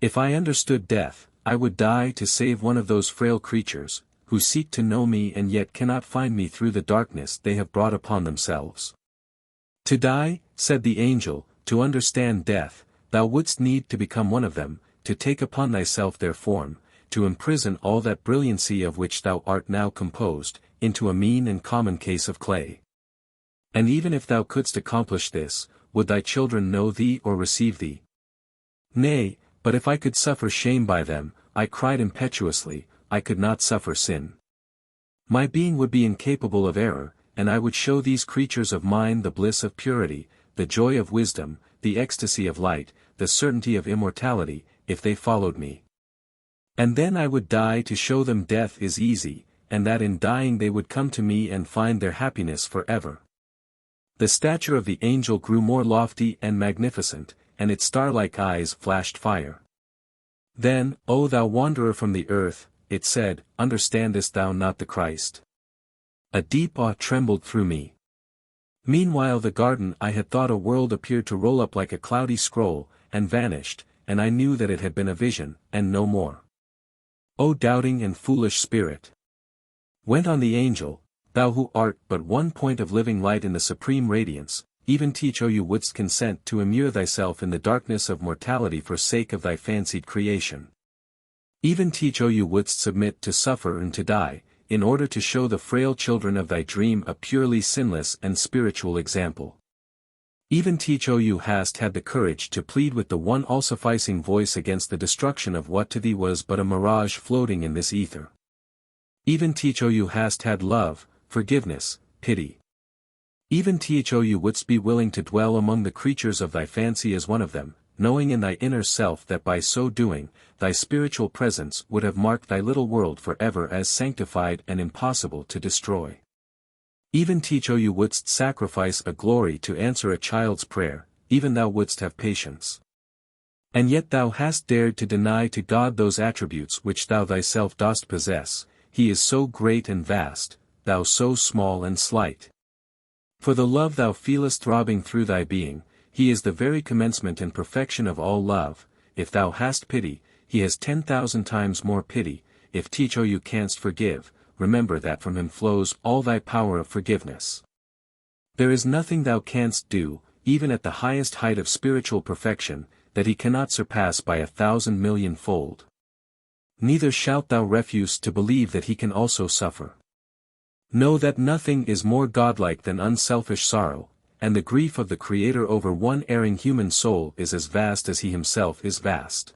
If I understood death, I would die to save one of those frail creatures, who seek to know me and yet cannot find me through the darkness they have brought upon themselves. To die, said the angel, to understand death, thou wouldst need to become one of them, to take upon thyself their form, to imprison all that brilliancy of which thou art now composed, into a mean and common case of clay. And even if thou couldst accomplish this, would thy children know thee or receive thee? Nay, but if I could suffer shame by them, I cried impetuously, I could not suffer sin. My being would be incapable of error, and I would show these creatures of mine the bliss of purity, the joy of wisdom, the ecstasy of light, the certainty of immortality, if they followed me. And then I would die to show them death is easy, and that in dying they would come to me and find their happiness forever. The stature of the angel grew more lofty and magnificent, and its star-like eyes flashed fire. Then, O thou wanderer from the earth, it said, understandest thou not the Christ? A deep awe trembled through me. Meanwhile the garden I had thought a world appeared to roll up like a cloudy scroll, and vanished, and I knew that it had been a vision, and no more. O doubting and foolish spirit! Went on the angel, thou who art but one point of living light in the supreme radiance, even teach you wouldst consent to immure thyself in the darkness of mortality for sake of thy fancied creation. Even teach you wouldst submit to suffer and to die, in order to show the frail children of thy dream a purely sinless and spiritual example. Even thou hast had the courage to plead with the one all-sufficing voice against the destruction of what to thee was but a mirage floating in this ether. Even thou hast had love, forgiveness, pity. Even thou wouldst be willing to dwell among the creatures of thy fancy as one of them, knowing in thy inner self that by so doing, thy spiritual presence would have marked thy little world forever as sanctified and impossible to destroy. Even thou wouldst sacrifice a glory to answer a child's prayer, even thou wouldst have patience. And yet thou hast dared to deny to God those attributes which thou thyself dost possess. He is so great and vast, thou so small and slight. For the love thou feelest throbbing through thy being, he is the very commencement and perfection of all love. If thou hast pity, he has 10,000 times more pity. If thou canst forgive, remember that from him flows all thy power of forgiveness. There is nothing thou canst do, even at the highest height of spiritual perfection, that he cannot surpass by 1,000,000,000-fold. Neither shalt thou refuse to believe that he can also suffer. Know that nothing is more godlike than unselfish sorrow, and the grief of the Creator over one erring human soul is as vast as he himself is vast.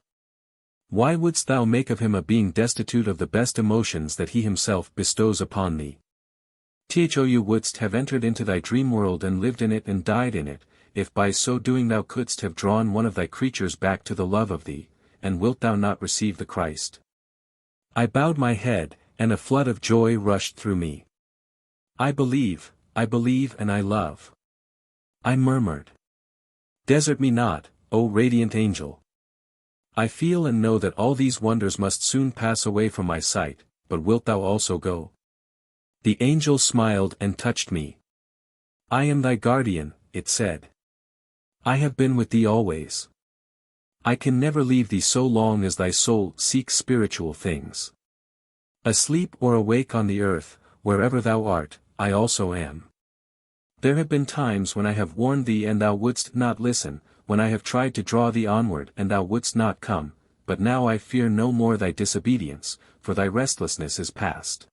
Why wouldst thou make of him a being destitute of the best emotions that he himself bestows upon thee? Thou wouldst have entered into thy dream world and lived in it and died in it, if by so doing thou couldst have drawn one of thy creatures back to the love of thee, and wilt thou not receive the Christ? I bowed my head, and a flood of joy rushed through me. I believe, and I love. I murmured. Desert me not, O radiant angel. I feel and know that all these wonders must soon pass away from my sight, but wilt thou also go? The angel smiled and touched me. I am thy guardian, it said. I have been with thee always. I can never leave thee so long as thy soul seeks spiritual things. Asleep or awake on the earth, wherever thou art, I also am. There have been times when I have warned thee and thou wouldst not listen, when I have tried to draw thee onward and thou wouldst not come, but now I fear no more thy disobedience, for thy restlessness is past.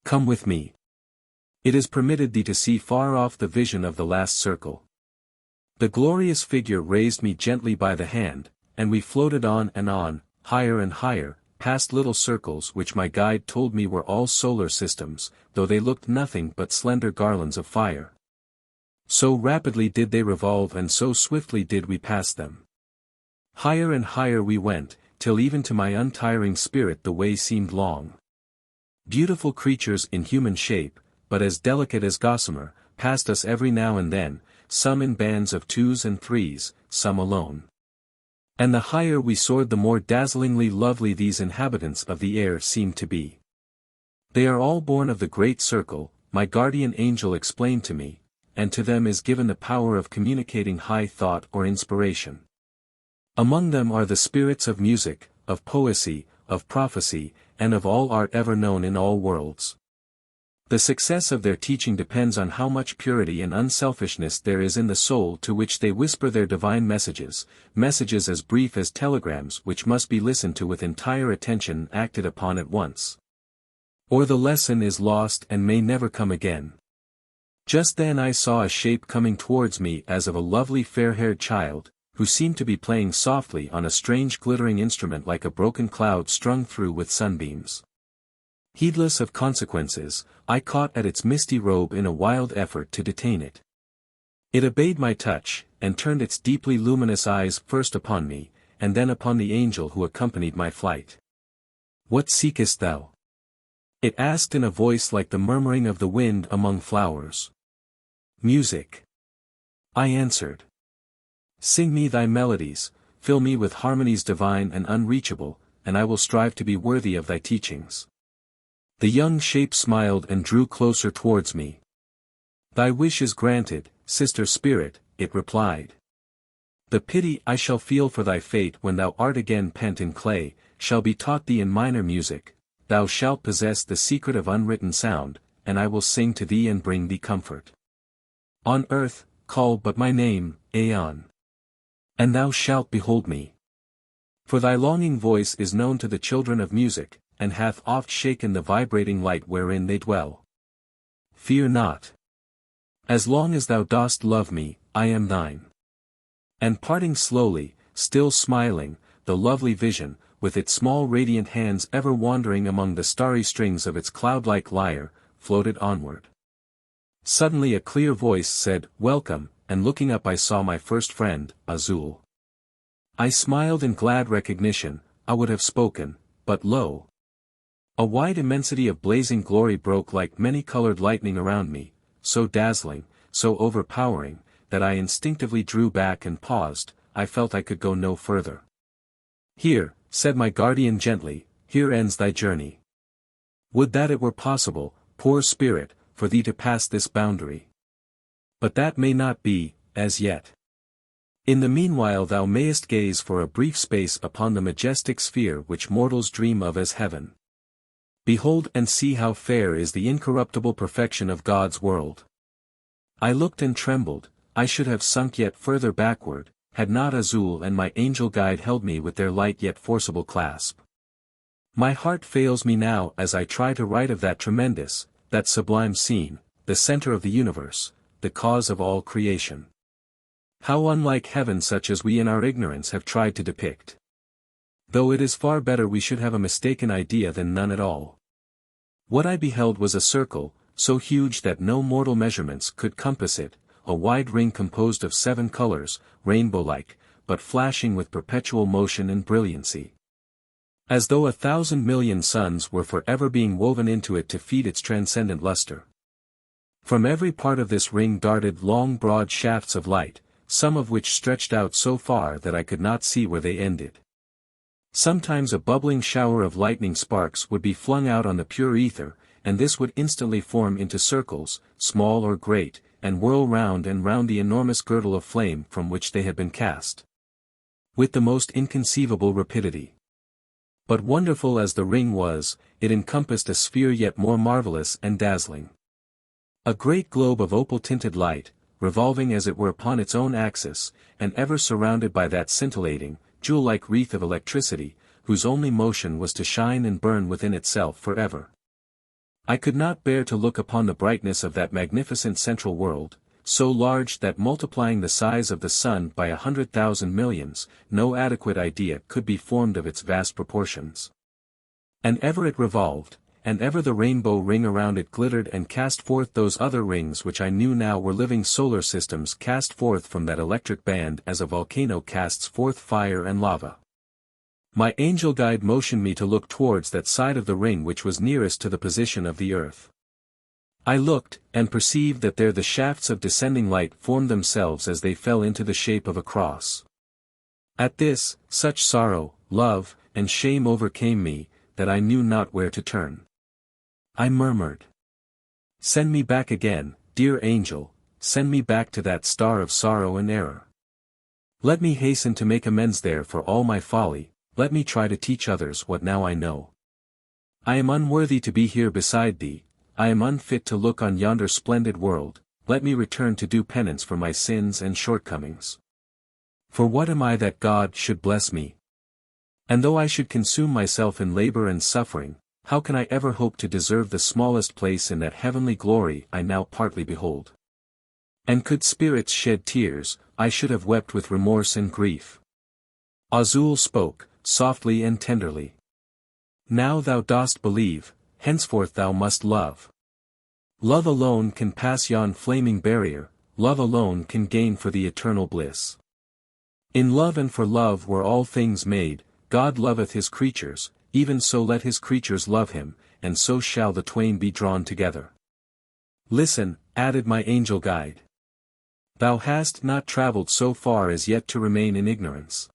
Come with me. It is permitted thee to see far off the vision of the last circle. The glorious figure raised me gently by the hand, and we floated on, higher and higher, past little circles which my guide told me were all solar systems, though they looked nothing but slender garlands of fire. So rapidly did they revolve and so swiftly did we pass them. Higher and higher we went, till even to my untiring spirit the way seemed long. Beautiful creatures in human shape, but as delicate as gossamer, passed us every now and then, some in bands of 2s and 3s, some alone. And the higher we soared the more dazzlingly lovely these inhabitants of the air seemed to be. They are all born of the great circle, my guardian angel explained to me, and to them is given the power of communicating high thought or inspiration. Among them are the spirits of music, of poesy, of prophecy, and of all art ever known in all worlds. The success of their teaching depends on how much purity and unselfishness there is in the soul to which they whisper their divine messages, messages as brief as telegrams which must be listened to with entire attention and acted upon at once. Or the lesson is lost and may never come again. Just then I saw a shape coming towards me as of a lovely fair-haired child, who seemed to be playing softly on a strange glittering instrument like a broken cloud strung through with sunbeams. Heedless of consequences, I caught at its misty robe in a wild effort to detain it. It obeyed my touch, and turned its deeply luminous eyes first upon me, and then upon the angel who accompanied my flight. "What seekest thou?" it asked in a voice like the murmuring of the wind among flowers. "Music," I answered. "Sing me thy melodies, fill me with harmonies divine and unreachable, and I will strive to be worthy of thy teachings." The young shape smiled and drew closer towards me. "Thy wish is granted, sister spirit," it replied. "The pity I shall feel for thy fate when thou art again pent in clay, shall be taught thee in minor music. Thou shalt possess the secret of unwritten sound, and I will sing to thee and bring thee comfort. On earth, call but my name, Aeon. And thou shalt behold me. For thy longing voice is known to the children of music, and hath oft shaken the vibrating light wherein they dwell. Fear not. As long as thou dost love me, I am thine. And parting slowly, still smiling, the lovely vision, with its small radiant hands ever wandering among the starry strings of its cloud-like lyre, floated onward. Suddenly a clear voice said, "Welcome," and looking up I saw my first friend, Azul. I smiled in glad recognition. I would have spoken, but lo! A wide immensity of blazing glory broke like many-colored lightning around me, so dazzling, so overpowering, that I instinctively drew back and paused. I felt I could go no further. "Here," said my guardian gently, "here ends thy journey. Would that it were possible, poor spirit, for thee to pass this boundary. But that may not be, as yet. In the meanwhile thou mayest gaze for a brief space upon the majestic sphere which mortals dream of as heaven. Behold and see how fair is the incorruptible perfection of God's world." I looked and trembled. I should have sunk yet further backward, had not Azul and my angel guide held me with their light yet forcible clasp. My heart fails me now as I try to write of that tremendous, that sublime scene, the center of the universe, the cause of all creation. How unlike heaven such as we in our ignorance have tried to depict. Though it is far better we should have a mistaken idea than none at all. What I beheld was a circle, so huge that no mortal measurements could compass it, a wide ring composed of 7 colors, rainbow-like, but flashing with perpetual motion and brilliancy. As though 1,000 million suns were forever being woven into it to feed its transcendent luster. From every part of this ring darted long broad shafts of light, some of which stretched out so far that I could not see where they ended. Sometimes a bubbling shower of lightning sparks would be flung out on the pure ether, and this would instantly form into circles, small or great, and whirl round and round the enormous girdle of flame from which they had been cast. With the most inconceivable rapidity. But wonderful as the ring was, it encompassed a sphere yet more marvelous and dazzling. A great globe of opal-tinted light, revolving as it were upon its own axis, and ever surrounded by that scintillating, jewel-like wreath of electricity, whose only motion was to shine and burn within itself forever. I could not bear to look upon the brightness of that magnificent central world, so large that multiplying the size of the sun by 100,000 millions, no adequate idea could be formed of its vast proportions. And ever it revolved, and ever the rainbow ring around it glittered and cast forth those other rings which I knew now were living solar systems cast forth from that electric band as a volcano casts forth fire and lava. My angel guide motioned me to look towards that side of the ring which was nearest to the position of the earth. I looked, and perceived that there the shafts of descending light formed themselves as they fell into the shape of a cross. At this, such sorrow, love, and shame overcame me, that I knew not where to turn. I murmured, "Send me back again, dear angel, send me back to that star of sorrow and error. Let me hasten to make amends there for all my folly, let me try to teach others what now I know. I am unworthy to be here beside thee, I am unfit to look on yonder splendid world, let me return to do penance for my sins and shortcomings. For what am I that God should bless me? And though I should consume myself in labor and suffering, how can I ever hope to deserve the smallest place in that heavenly glory I now partly behold? And could spirits shed tears, I should have wept with remorse and grief." Azul spoke, softly and tenderly. "Now thou dost believe, henceforth thou must love. Love alone can pass yon flaming barrier, love alone can gain for the eternal bliss. In love and for love were all things made, God loveth his creatures, even so let his creatures love him, and so shall the twain be drawn together. Listen," added my angel guide. "Thou hast not travelled so far as yet to remain in ignorance.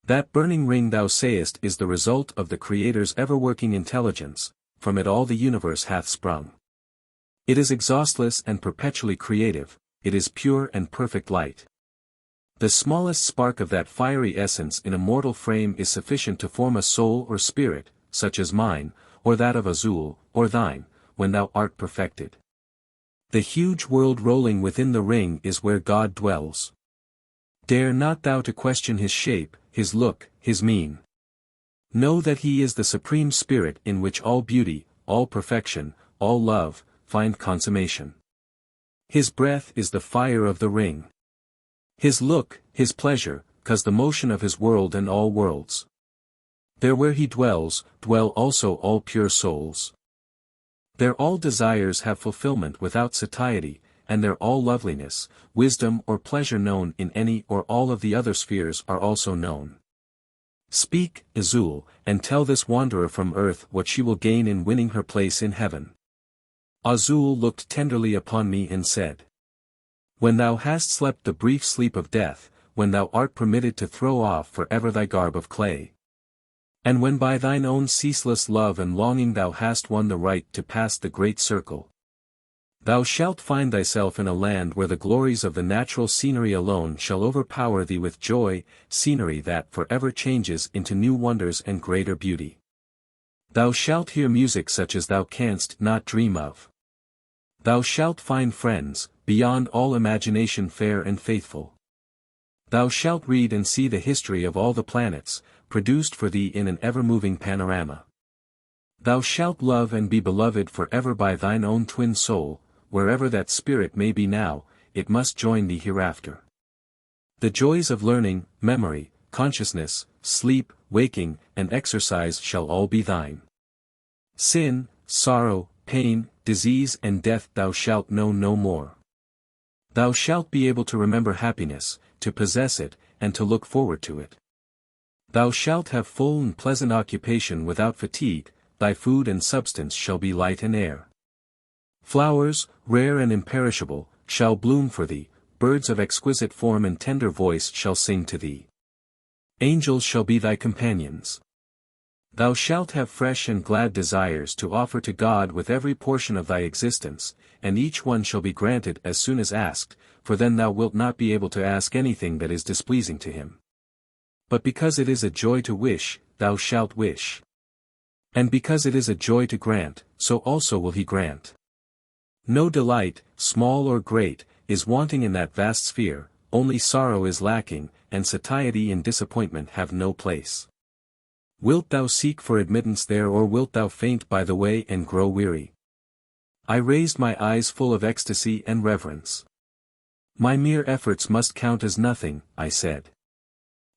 That burning ring thou sayest is the result of the Creator's ever-working intelligence, from it all the universe hath sprung. It is exhaustless and perpetually creative, it is pure and perfect light. The smallest spark of that fiery essence in a mortal frame is sufficient to form a soul or spirit, such as mine, or that of Azul, or thine, when thou art perfected. The huge world rolling within the ring is where God dwells. Dare not thou to question his shape, his look, his mien. Know that he is the supreme spirit in which all beauty, all perfection, all love, find consummation. His breath is the fire of the ring. His look, his pleasure, 'cause the motion of his world and all worlds. There where he dwells, dwell also all pure souls. There all desires have fulfillment without satiety, and there all loveliness, wisdom or pleasure known in any or all of the other spheres are also known. Speak, Azul, and tell this wanderer from earth what she will gain in winning her place in heaven. Azul looked tenderly upon me and said, when thou hast slept the brief sleep of death, when thou art permitted to throw off for ever thy garb of clay. And when by thine own ceaseless love and longing thou hast won the right to pass the great circle, thou shalt find thyself in a land where the glories of the natural scenery alone shall overpower thee with joy, scenery that forever changes into new wonders and greater beauty. Thou shalt hear music such as thou canst not dream of. Thou shalt find friends, beyond all imagination fair and faithful. Thou shalt read and see the history of all the planets, produced for thee in an ever-moving panorama. Thou shalt love and be beloved forever by thine own twin soul, wherever that spirit may be now, it must join thee hereafter. The joys of learning, memory, consciousness, sleep, waking, and exercise shall all be thine. Sin, sorrow, pain, disease and death thou shalt know no more. Thou shalt be able to remember happiness, to possess it, and to look forward to it. Thou shalt have full and pleasant occupation without fatigue, thy food and substance shall be light and air. Flowers, rare and imperishable, shall bloom for thee, birds of exquisite form and tender voice shall sing to thee. Angels shall be thy companions. Thou shalt have fresh and glad desires to offer to God with every portion of thy existence, and each one shall be granted as soon as asked, for then thou wilt not be able to ask anything that is displeasing to him. But because it is a joy to wish, thou shalt wish. And because it is a joy to grant, so also will he grant. No delight, small or great, is wanting in that vast sphere, only sorrow is lacking, and satiety and disappointment have no place. Wilt thou seek for admittance there or wilt thou faint by the way and grow weary? I raised my eyes full of ecstasy and reverence. My mere efforts must count as nothing, I said.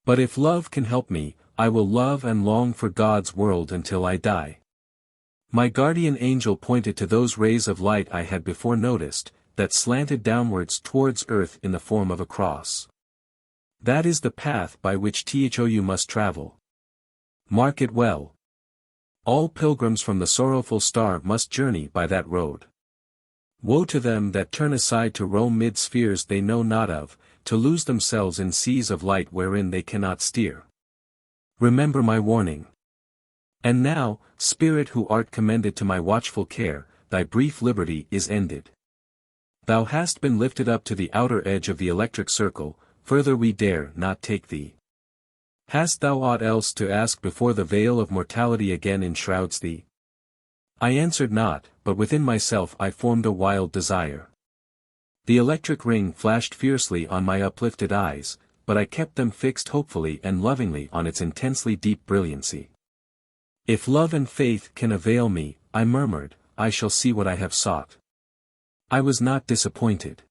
But if love can help me, I will love and long for God's world until I die. My guardian angel pointed to those rays of light I had before noticed, that slanted downwards towards earth in the form of a cross. That is the path by which thou must travel. Mark it well. All pilgrims from the sorrowful star must journey by that road. Woe to them that turn aside to roam mid spheres they know not of, to lose themselves in seas of light wherein they cannot steer. Remember my warning. And now, spirit who art commended to my watchful care, thy brief liberty is ended. Thou hast been lifted up to the outer edge of the electric circle, further we dare not take thee. Hast thou aught else to ask before the veil of mortality again enshrouds thee? I answered not, but within myself I formed a wild desire. The electric ring flashed fiercely on my uplifted eyes, but I kept them fixed hopefully and lovingly on its intensely deep brilliancy. If love and faith can avail me, I murmured, I shall see what I have sought. I was not disappointed.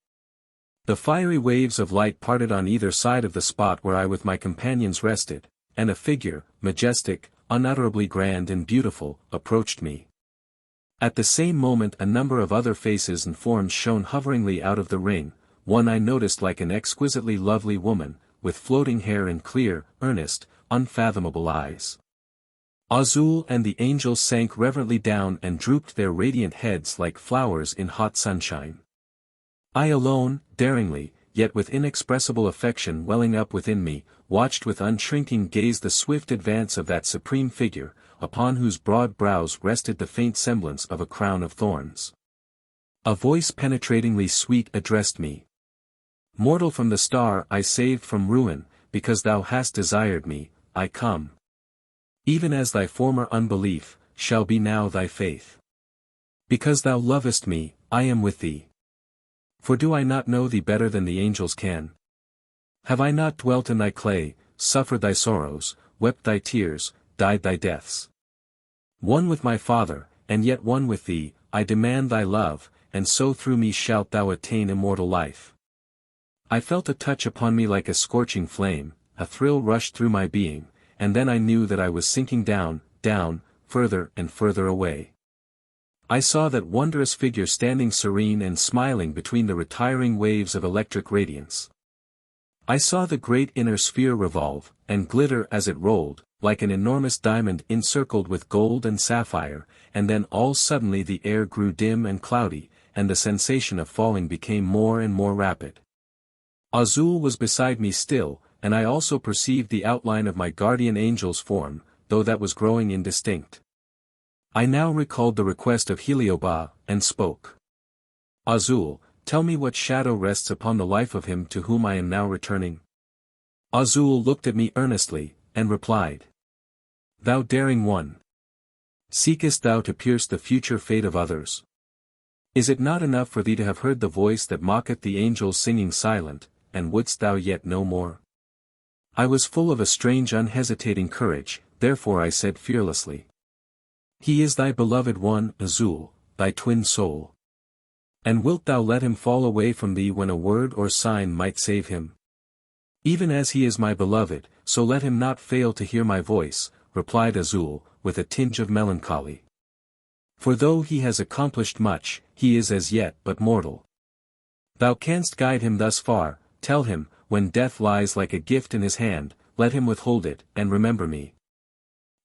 The fiery waves of light parted on either side of the spot where I with my companions rested, and a figure, majestic, unutterably grand and beautiful, approached me. At the same moment a number of other faces and forms shone hoveringly out of the ring, one I noticed like an exquisitely lovely woman, with floating hair and clear, earnest, unfathomable eyes. Azul and the angels sank reverently down and drooped their radiant heads like flowers in hot sunshine. I alone, daringly, yet with inexpressible affection welling up within me, watched with unshrinking gaze the swift advance of that supreme figure, upon whose broad brows rested the faint semblance of a crown of thorns. A voice penetratingly sweet addressed me. Mortal from the star I saved from ruin, because thou hast desired me, I come. Even as thy former unbelief, shall be now thy faith. Because thou lovest me, I am with thee. For do I not know thee better than the angels can? Have I not dwelt in thy clay, suffered thy sorrows, wept thy tears, died thy deaths? One with my Father, and yet one with thee, I demand thy love, and so through me shalt thou attain immortal life. I felt a touch upon me like a scorching flame, a thrill rushed through my being, and then I knew that I was sinking down, further and further away. I saw that wondrous figure standing serene and smiling between the retiring waves of electric radiance. I saw the great inner sphere revolve, and glitter as it rolled, like an enormous diamond encircled with gold and sapphire, and then all suddenly the air grew dim and cloudy, and the sensation of falling became more and more rapid. Azul was beside me still, and I also perceived the outline of my guardian angel's form, though that was growing indistinct. I now recalled the request of Heliobas, and spoke. Azul, tell me what shadow rests upon the life of him to whom I am now returning. Azul looked at me earnestly, and replied. Thou daring one! Seekest thou to pierce the future fate of others? Is it not enough for thee to have heard the voice that mocketh the angels singing silent, and wouldst thou yet know more? I was full of a strange unhesitating courage, therefore I said fearlessly. He is thy beloved one, Azul, thy twin soul. And wilt thou let him fall away from thee when a word or sign might save him? Even as he is my beloved, so let him not fail to hear my voice, replied Azul, with a tinge of melancholy. For though he has accomplished much, he is as yet but mortal. Thou canst guide him thus far, tell him, when death lies like a gift in his hand, let him withhold it, and remember me.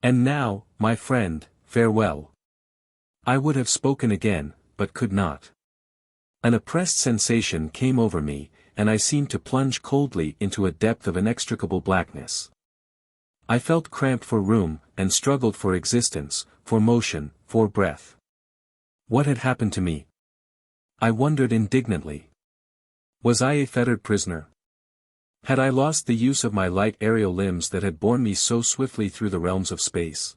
And now, my friend, farewell. I would have spoken again, but could not. An oppressed sensation came over me, and I seemed to plunge coldly into a depth of inextricable blackness. I felt cramped for room, and struggled for existence, for motion, for breath. What had happened to me? I wondered indignantly. Was I a fettered prisoner? Had I lost the use of my light aerial limbs that had borne me so swiftly through the realms of space?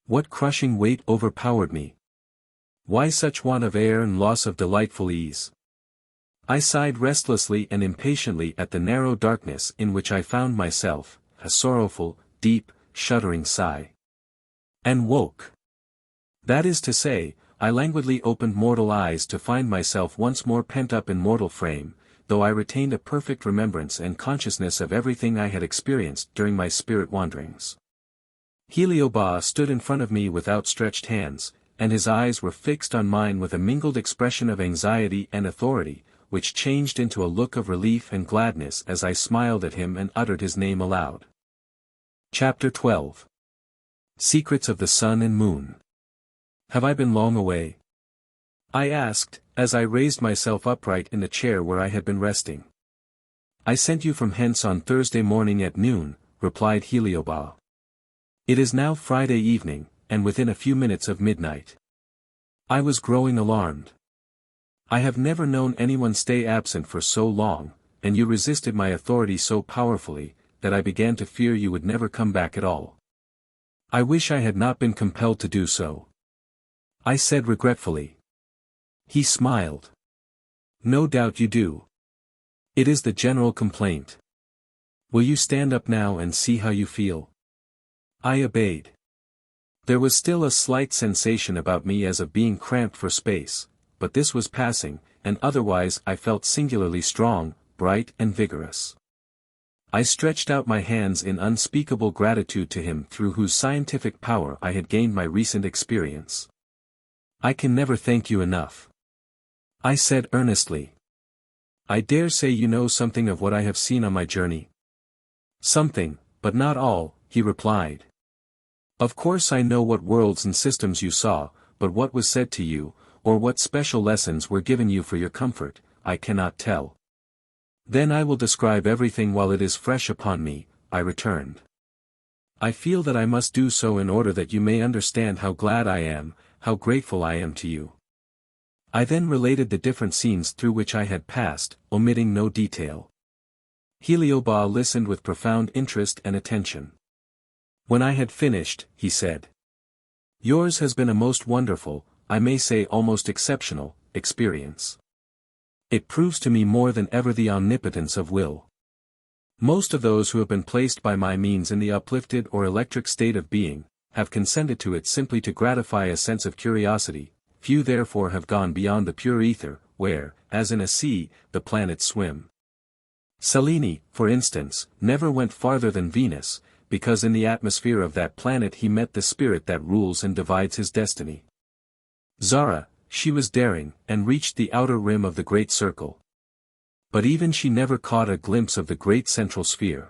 What crushing weight overpowered me? Why such want of air and loss of delightful ease? I sighed restlessly and impatiently at the narrow darkness in which I found myself, a sorrowful, deep, shuddering sigh. And woke. That is to say, I languidly opened mortal eyes to find myself once more pent up in mortal frame, though I retained a perfect remembrance and consciousness of everything I had experienced during my spirit wanderings. Heliobas stood in front of me with outstretched hands, and his eyes were fixed on mine with a mingled expression of anxiety and authority, which changed into a look of relief and gladness as I smiled at him and uttered his name aloud. Chapter 12. Secrets of the Sun and Moon. Have I been long away? I asked, as I raised myself upright in the chair where I had been resting. I sent you from hence on Thursday morning at noon, replied Heliobas. It is now Friday evening, and within a few minutes of midnight. I was growing alarmed. I have never known anyone stay absent for so long, and you resisted my authority so powerfully, that I began to fear you would never come back at all. I wish I had not been compelled to do so. I said regretfully. He smiled. No doubt you do. It is the general complaint. Will you stand up now and see how you feel? I obeyed. There was still a slight sensation about me as of being cramped for space, but this was passing, and otherwise I felt singularly strong, bright and vigorous. I stretched out my hands in unspeakable gratitude to him through whose scientific power I had gained my recent experience. I can never thank you enough. I said earnestly. I dare say you know something of what I have seen on my journey. Something, but not all, he replied. Of course I know what worlds and systems you saw, but what was said to you, or what special lessons were given you for your comfort, I cannot tell. Then I will describe everything while it is fresh upon me, I returned. I feel that I must do so in order that you may understand how glad I am, how grateful I am to you. I then related the different scenes through which I had passed, omitting no detail. Heliobas listened with profound interest and attention. When I had finished, he said. Yours has been a most wonderful, I may say almost exceptional, experience. It proves to me more than ever the omnipotence of will. Most of those who have been placed by my means in the uplifted or electric state of being, have consented to it simply to gratify a sense of curiosity, few therefore have gone beyond the pure ether, where, as in a sea, the planets swim. Cellini, for instance, never went farther than Venus, because in the atmosphere of that planet he met the spirit that rules and divides his destiny. Zara, she was daring, and reached the outer rim of the great circle. But even she never caught a glimpse of the great central sphere.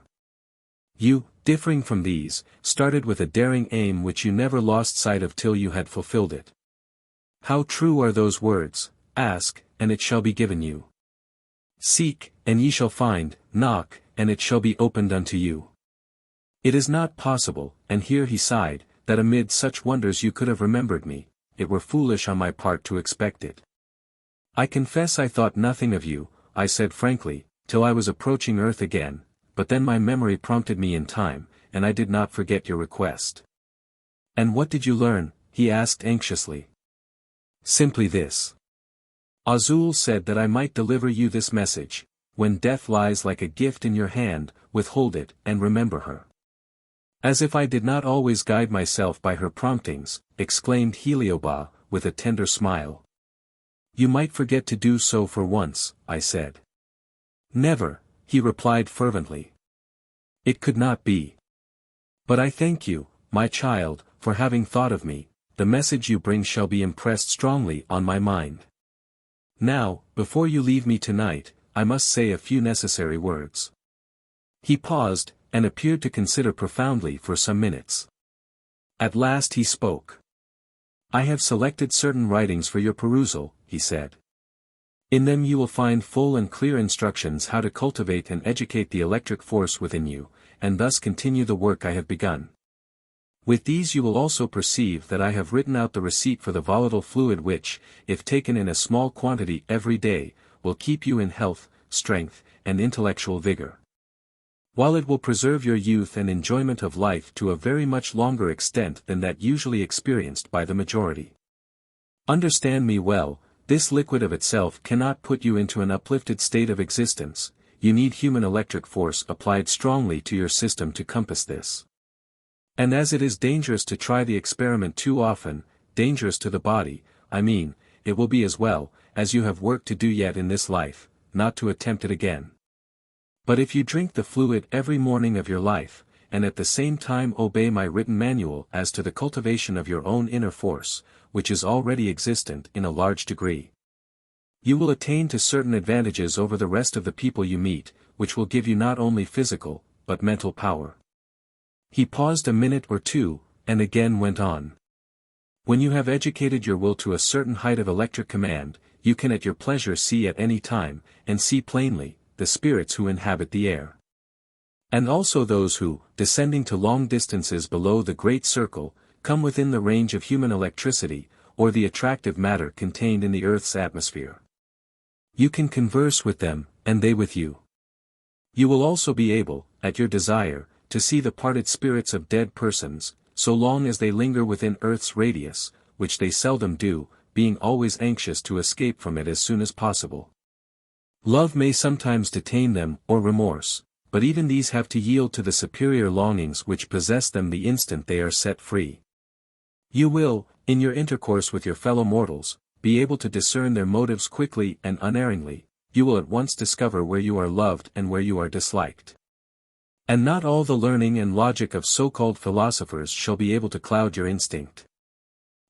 You, differing from these, started with a daring aim which you never lost sight of till you had fulfilled it. How true are those words, ask, and it shall be given you. Seek, and ye shall find, knock, and it shall be opened unto you. It is not possible, and here he sighed, that amid such wonders you could have remembered me. It were foolish on my part to expect it. I confess I thought nothing of you, I said frankly, till I was approaching earth again, but then my memory prompted me in time, and I did not forget your request. And what did you learn? He asked anxiously. Simply this. Azul said that I might deliver you this message: when death lies like a gift in your hand, withhold it, and remember her. As if I did not always guide myself by her promptings, exclaimed Heliobas, with a tender smile. You might forget to do so for once, I said. Never, he replied fervently. It could not be. But I thank you, my child, for having thought of me. The message you bring shall be impressed strongly on my mind. Now, before you leave me tonight, I must say a few necessary words. He paused, and appeared to consider profoundly for some minutes. At last he spoke. I have selected certain writings for your perusal, he said. In them you will find full and clear instructions how to cultivate and educate the electric force within you, and thus continue the work I have begun. With these you will also perceive that I have written out the receipt for the volatile fluid which, if taken in a small quantity every day, will keep you in health, strength, and intellectual vigor. While it will preserve your youth and enjoyment of life to a very much longer extent than that usually experienced by the majority. Understand me well, this liquid of itself cannot put you into an uplifted state of existence. You need human electric force applied strongly to your system to compass this. And as it is dangerous to try the experiment too often, dangerous to the body, I mean, it will be as well, as you have work to do yet in this life, not to attempt it again. But if you drink the fluid every morning of your life, and at the same time obey my written manual as to the cultivation of your own inner force, which is already existent in a large degree, you will attain to certain advantages over the rest of the people you meet, which will give you not only physical, but mental power. He paused a minute or two, and again went on. When you have educated your will to a certain height of electric command, you can at your pleasure see at any time, and see plainly, the spirits who inhabit the air. And also those who, descending to long distances below the great circle, come within the range of human electricity, or the attractive matter contained in the earth's atmosphere. You can converse with them, and they with you. You will also be able, at your desire, to see the parted spirits of dead persons, so long as they linger within earth's radius, which they seldom do, being always anxious to escape from it as soon as possible. Love may sometimes detain them, or remorse, but even these have to yield to the superior longings which possess them the instant they are set free. You will, in your intercourse with your fellow mortals, be able to discern their motives quickly and unerringly. You will at once discover where you are loved and where you are disliked. And not all the learning and logic of so-called philosophers shall be able to cloud your instinct.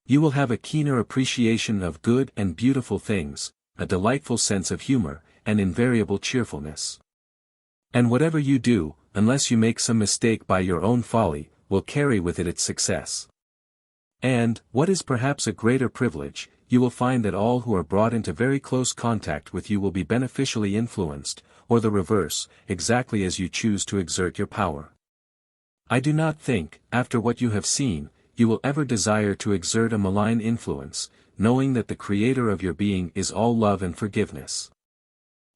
You will have a keener appreciation of good and beautiful things, a delightful sense of humor, and invariable cheerfulness. And whatever you do, unless you make some mistake by your own folly, will carry with it its success. And, what is perhaps a greater privilege, you will find that all who are brought into very close contact with you will be beneficially influenced, or the reverse, exactly as you choose to exert your power. I do not think, after what you have seen, you will ever desire to exert a malign influence, knowing that the creator of your being is all love and forgiveness.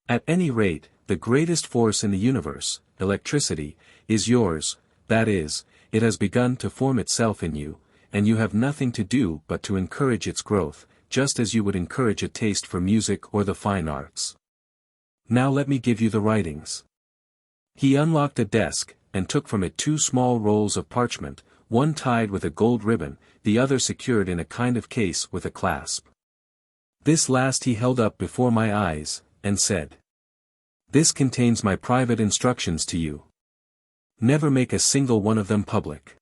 At any rate, the greatest force in the universe, electricity, is yours, that is, it has begun to form itself in you, and you have nothing to do but to encourage its growth, just as you would encourage a taste for music or the fine arts. Now let me give you the writings. He unlocked a desk, and took from it 2 small rolls of parchment, one tied with a gold ribbon, the other secured in a kind of case with a clasp. This last he held up before my eyes, and said, This contains my private instructions to you. Never make a single one of them public.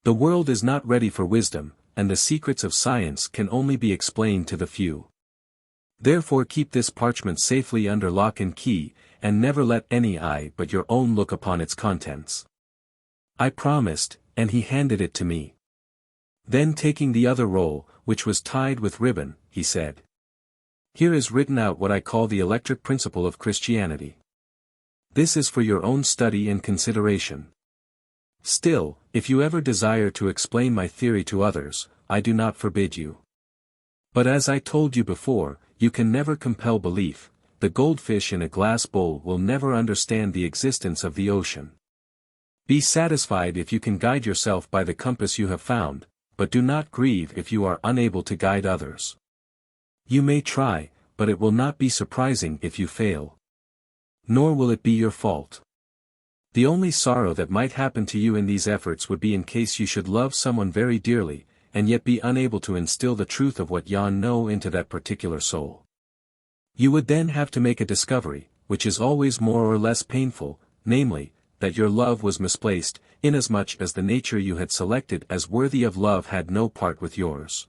The world is not ready for wisdom, and the secrets of science can only be explained to the few. Therefore keep this parchment safely under lock and key, and never let any eye but your own look upon its contents. I promised, and he handed it to me. Then taking the other roll, which was tied with ribbon, he said, "Here is written out what I call the electric principle of Christianity. This is for your own study and consideration. Still, if you ever desire to explain my theory to others, I do not forbid you. But as I told you before, you can never compel belief. The goldfish in a glass bowl will never understand the existence of the ocean. Be satisfied if you can guide yourself by the compass you have found, but do not grieve if you are unable to guide others. You may try, but it will not be surprising if you fail. Nor will it be your fault. The only sorrow that might happen to you in these efforts would be in case you should love someone very dearly, and yet be unable to instill the truth of what you know into that particular soul. You would then have to make a discovery, which is always more or less painful, namely, that your love was misplaced, inasmuch as the nature you had selected as worthy of love had no part with yours.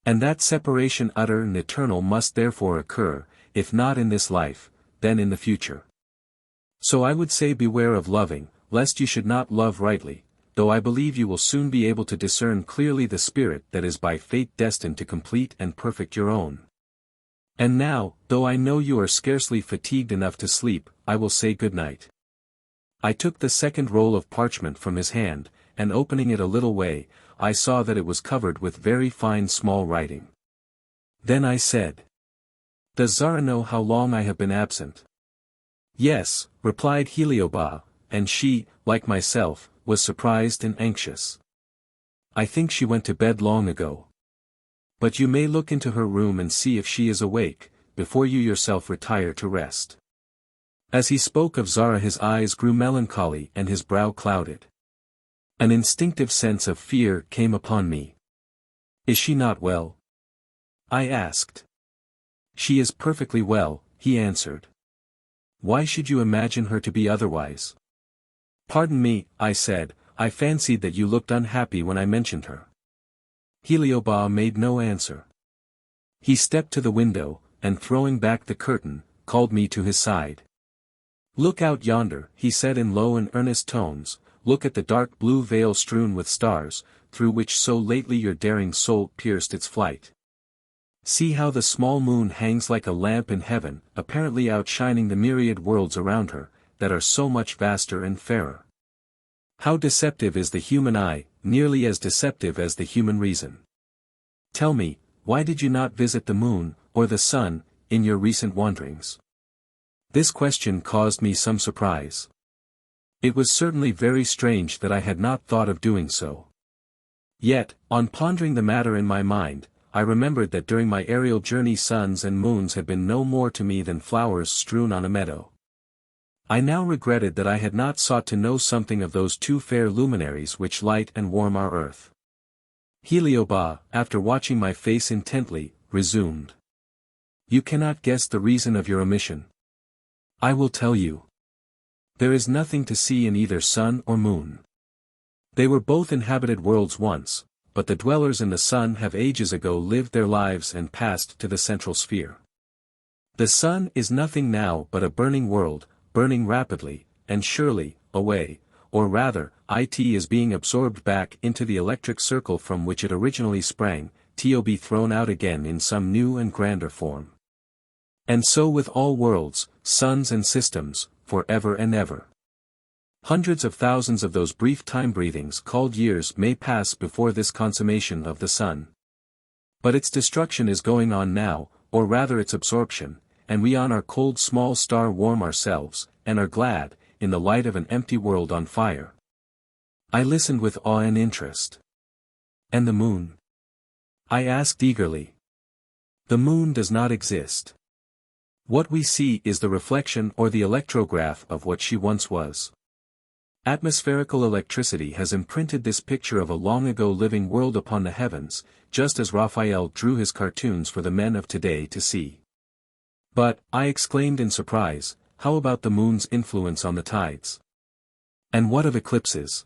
And that separation utter and eternal must therefore occur, if not in this life, then in the future. So I would say beware of loving, lest you should not love rightly, though I believe you will soon be able to discern clearly the spirit that is by fate destined to complete and perfect your own. And now, though I know you are scarcely fatigued enough to sleep, I will say good night." I took the second roll of parchment from his hand, and opening it a little way, I saw that it was covered with very fine small writing. Then I said, "Does Zara know how long I have been absent?" "Yes," replied Heliobas, and she, like myself, was surprised and anxious. "I think she went to bed long ago. But you may look into her room and see if she is awake, before you yourself retire to rest." As he spoke of Zara his eyes grew melancholy and his brow clouded. An instinctive sense of fear came upon me. "Is she not well?" I asked. "She is perfectly well," he answered. "Why should you imagine her to be otherwise?" "Pardon me," I said, "I fancied that you looked unhappy when I mentioned her." Heliobas made no answer. He stepped to the window, and throwing back the curtain, called me to his side. "Look out yonder," he said in low and earnest tones, "look at the dark blue veil strewn with stars, through which so lately your daring soul pierced its flight. See how the small moon hangs like a lamp in heaven, apparently outshining the myriad worlds around her, that are so much vaster and fairer. How deceptive is the human eye, nearly as deceptive as the human reason. Tell me, why did you not visit the moon, or the sun, in your recent wanderings?" This question caused me some surprise. It was certainly very strange that I had not thought of doing so. Yet, on pondering the matter in my mind, I remembered that during my aerial journey suns and moons had been no more to me than flowers strewn on a meadow. I now regretted that I had not sought to know something of those two fair luminaries which light and warm our earth. Heliobas, after watching my face intently, resumed. "You cannot guess the reason of your omission. I will tell you. There is nothing to see in either sun or moon. They were both inhabited worlds once, but the dwellers in the sun have ages ago lived their lives and passed to the central sphere. The sun is nothing now but a burning world, burning rapidly, and surely, away, or rather, it is being absorbed back into the electric circle from which it originally sprang, to be thrown out again in some new and grander form. And so with all worlds, suns and systems, for ever and ever. Hundreds of thousands of those brief time-breathings called years may pass before this consummation of the sun. But its destruction is going on now, or rather its absorption, and we on our cold small star warm ourselves, and are glad, in the light of an empty world on fire." I listened with awe and interest. "And the moon?" I asked eagerly. "The moon does not exist. What we see is the reflection or the electrograph of what she once was. Atmospherical electricity has imprinted this picture of a long-ago living world upon the heavens, just as Raphael drew his cartoons for the men of today to see." "But," I exclaimed in surprise, how about the moon's influence on the tides? And what of eclipses?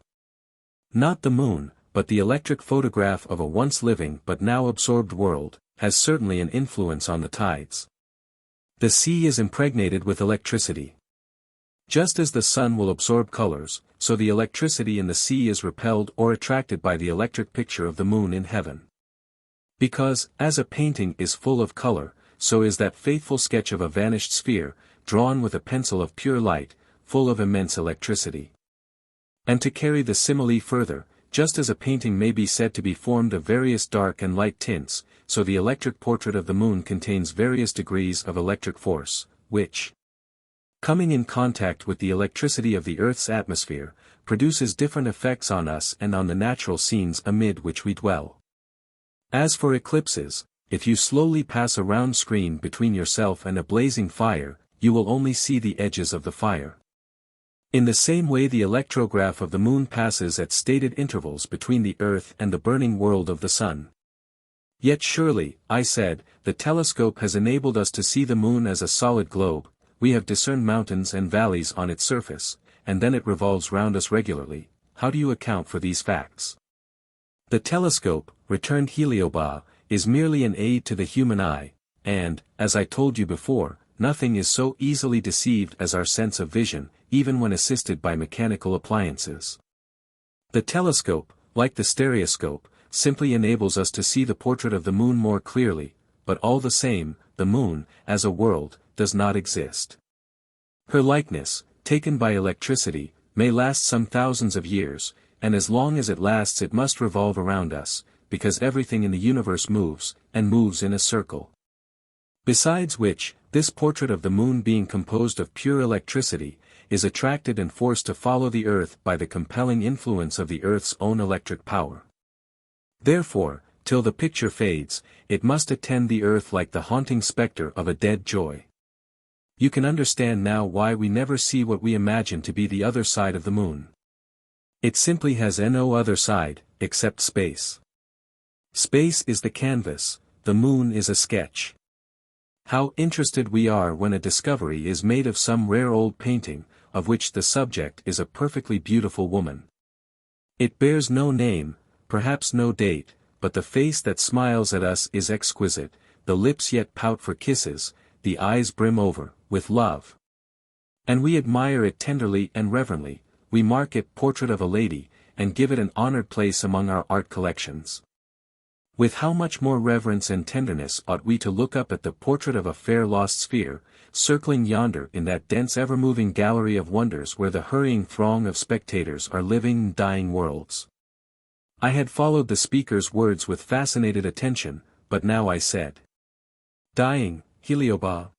Not the moon, but the electric photograph of a once living but now absorbed world, has certainly an influence on the tides. The sea is impregnated with electricity. Just as the sun will absorb colors, so the electricity in the sea is repelled or attracted by the electric picture of the moon in heaven. Because, as a painting is full of color, so is that faithful sketch of a vanished sphere, drawn with a pencil of pure light, full of immense electricity. And to carry the simile further, just as a painting may be said to be formed of various dark and light tints, so the electric portrait of the moon contains various degrees of electric force, which, coming in contact with the electricity of the Earth's atmosphere, produces different effects on us and on the natural scenes amid which we dwell. As for eclipses, if you slowly pass a round screen between yourself and a blazing fire, you will only see the edges of the fire. In the same way the electrograph of the moon passes at stated intervals between the Earth and the burning world of the sun. Yet surely, I said, the telescope has enabled us to see the moon as a solid globe. We have discerned mountains and valleys on its surface, and then it revolves round us regularly. How do you account for these facts? The telescope, returned Heliobas, is merely an aid to the human eye, and, as I told you before, nothing is so easily deceived as our sense of vision, even when assisted by mechanical appliances. The telescope, like the stereoscope, simply enables us to see the portrait of the moon more clearly, but all the same, the moon, as a world, does not exist. Her likeness, taken by electricity, may last some thousands of years, and as long as it lasts it must revolve around us, because everything in the universe moves, and moves in a circle. Besides which, this portrait of the moon being composed of pure electricity, is attracted and forced to follow the Earth by the compelling influence of the Earth's own electric power. Therefore, till the picture fades, it must attend the Earth like the haunting spectre of a dead joy. You can understand now why we never see what we imagine to be the other side of the moon. It simply has no other side, except space. Space is the canvas, the moon is a sketch. How interested we are when a discovery is made of some rare old painting, of which the subject is a perfectly beautiful woman. It bears no name, perhaps no date, but the face that smiles at us is exquisite, the lips yet pout for kisses, the eyes brim over with love. And we admire it tenderly and reverently, we mark it portrait of a lady, and give it an honored place among our art collections. With how much more reverence and tenderness ought we to look up at the portrait of a fair lost sphere, circling yonder in that dense ever-moving gallery of wonders where the hurrying throng of spectators are living and dying worlds. I had followed the speaker's words with fascinated attention, but now I said, "Dying, Heliobas?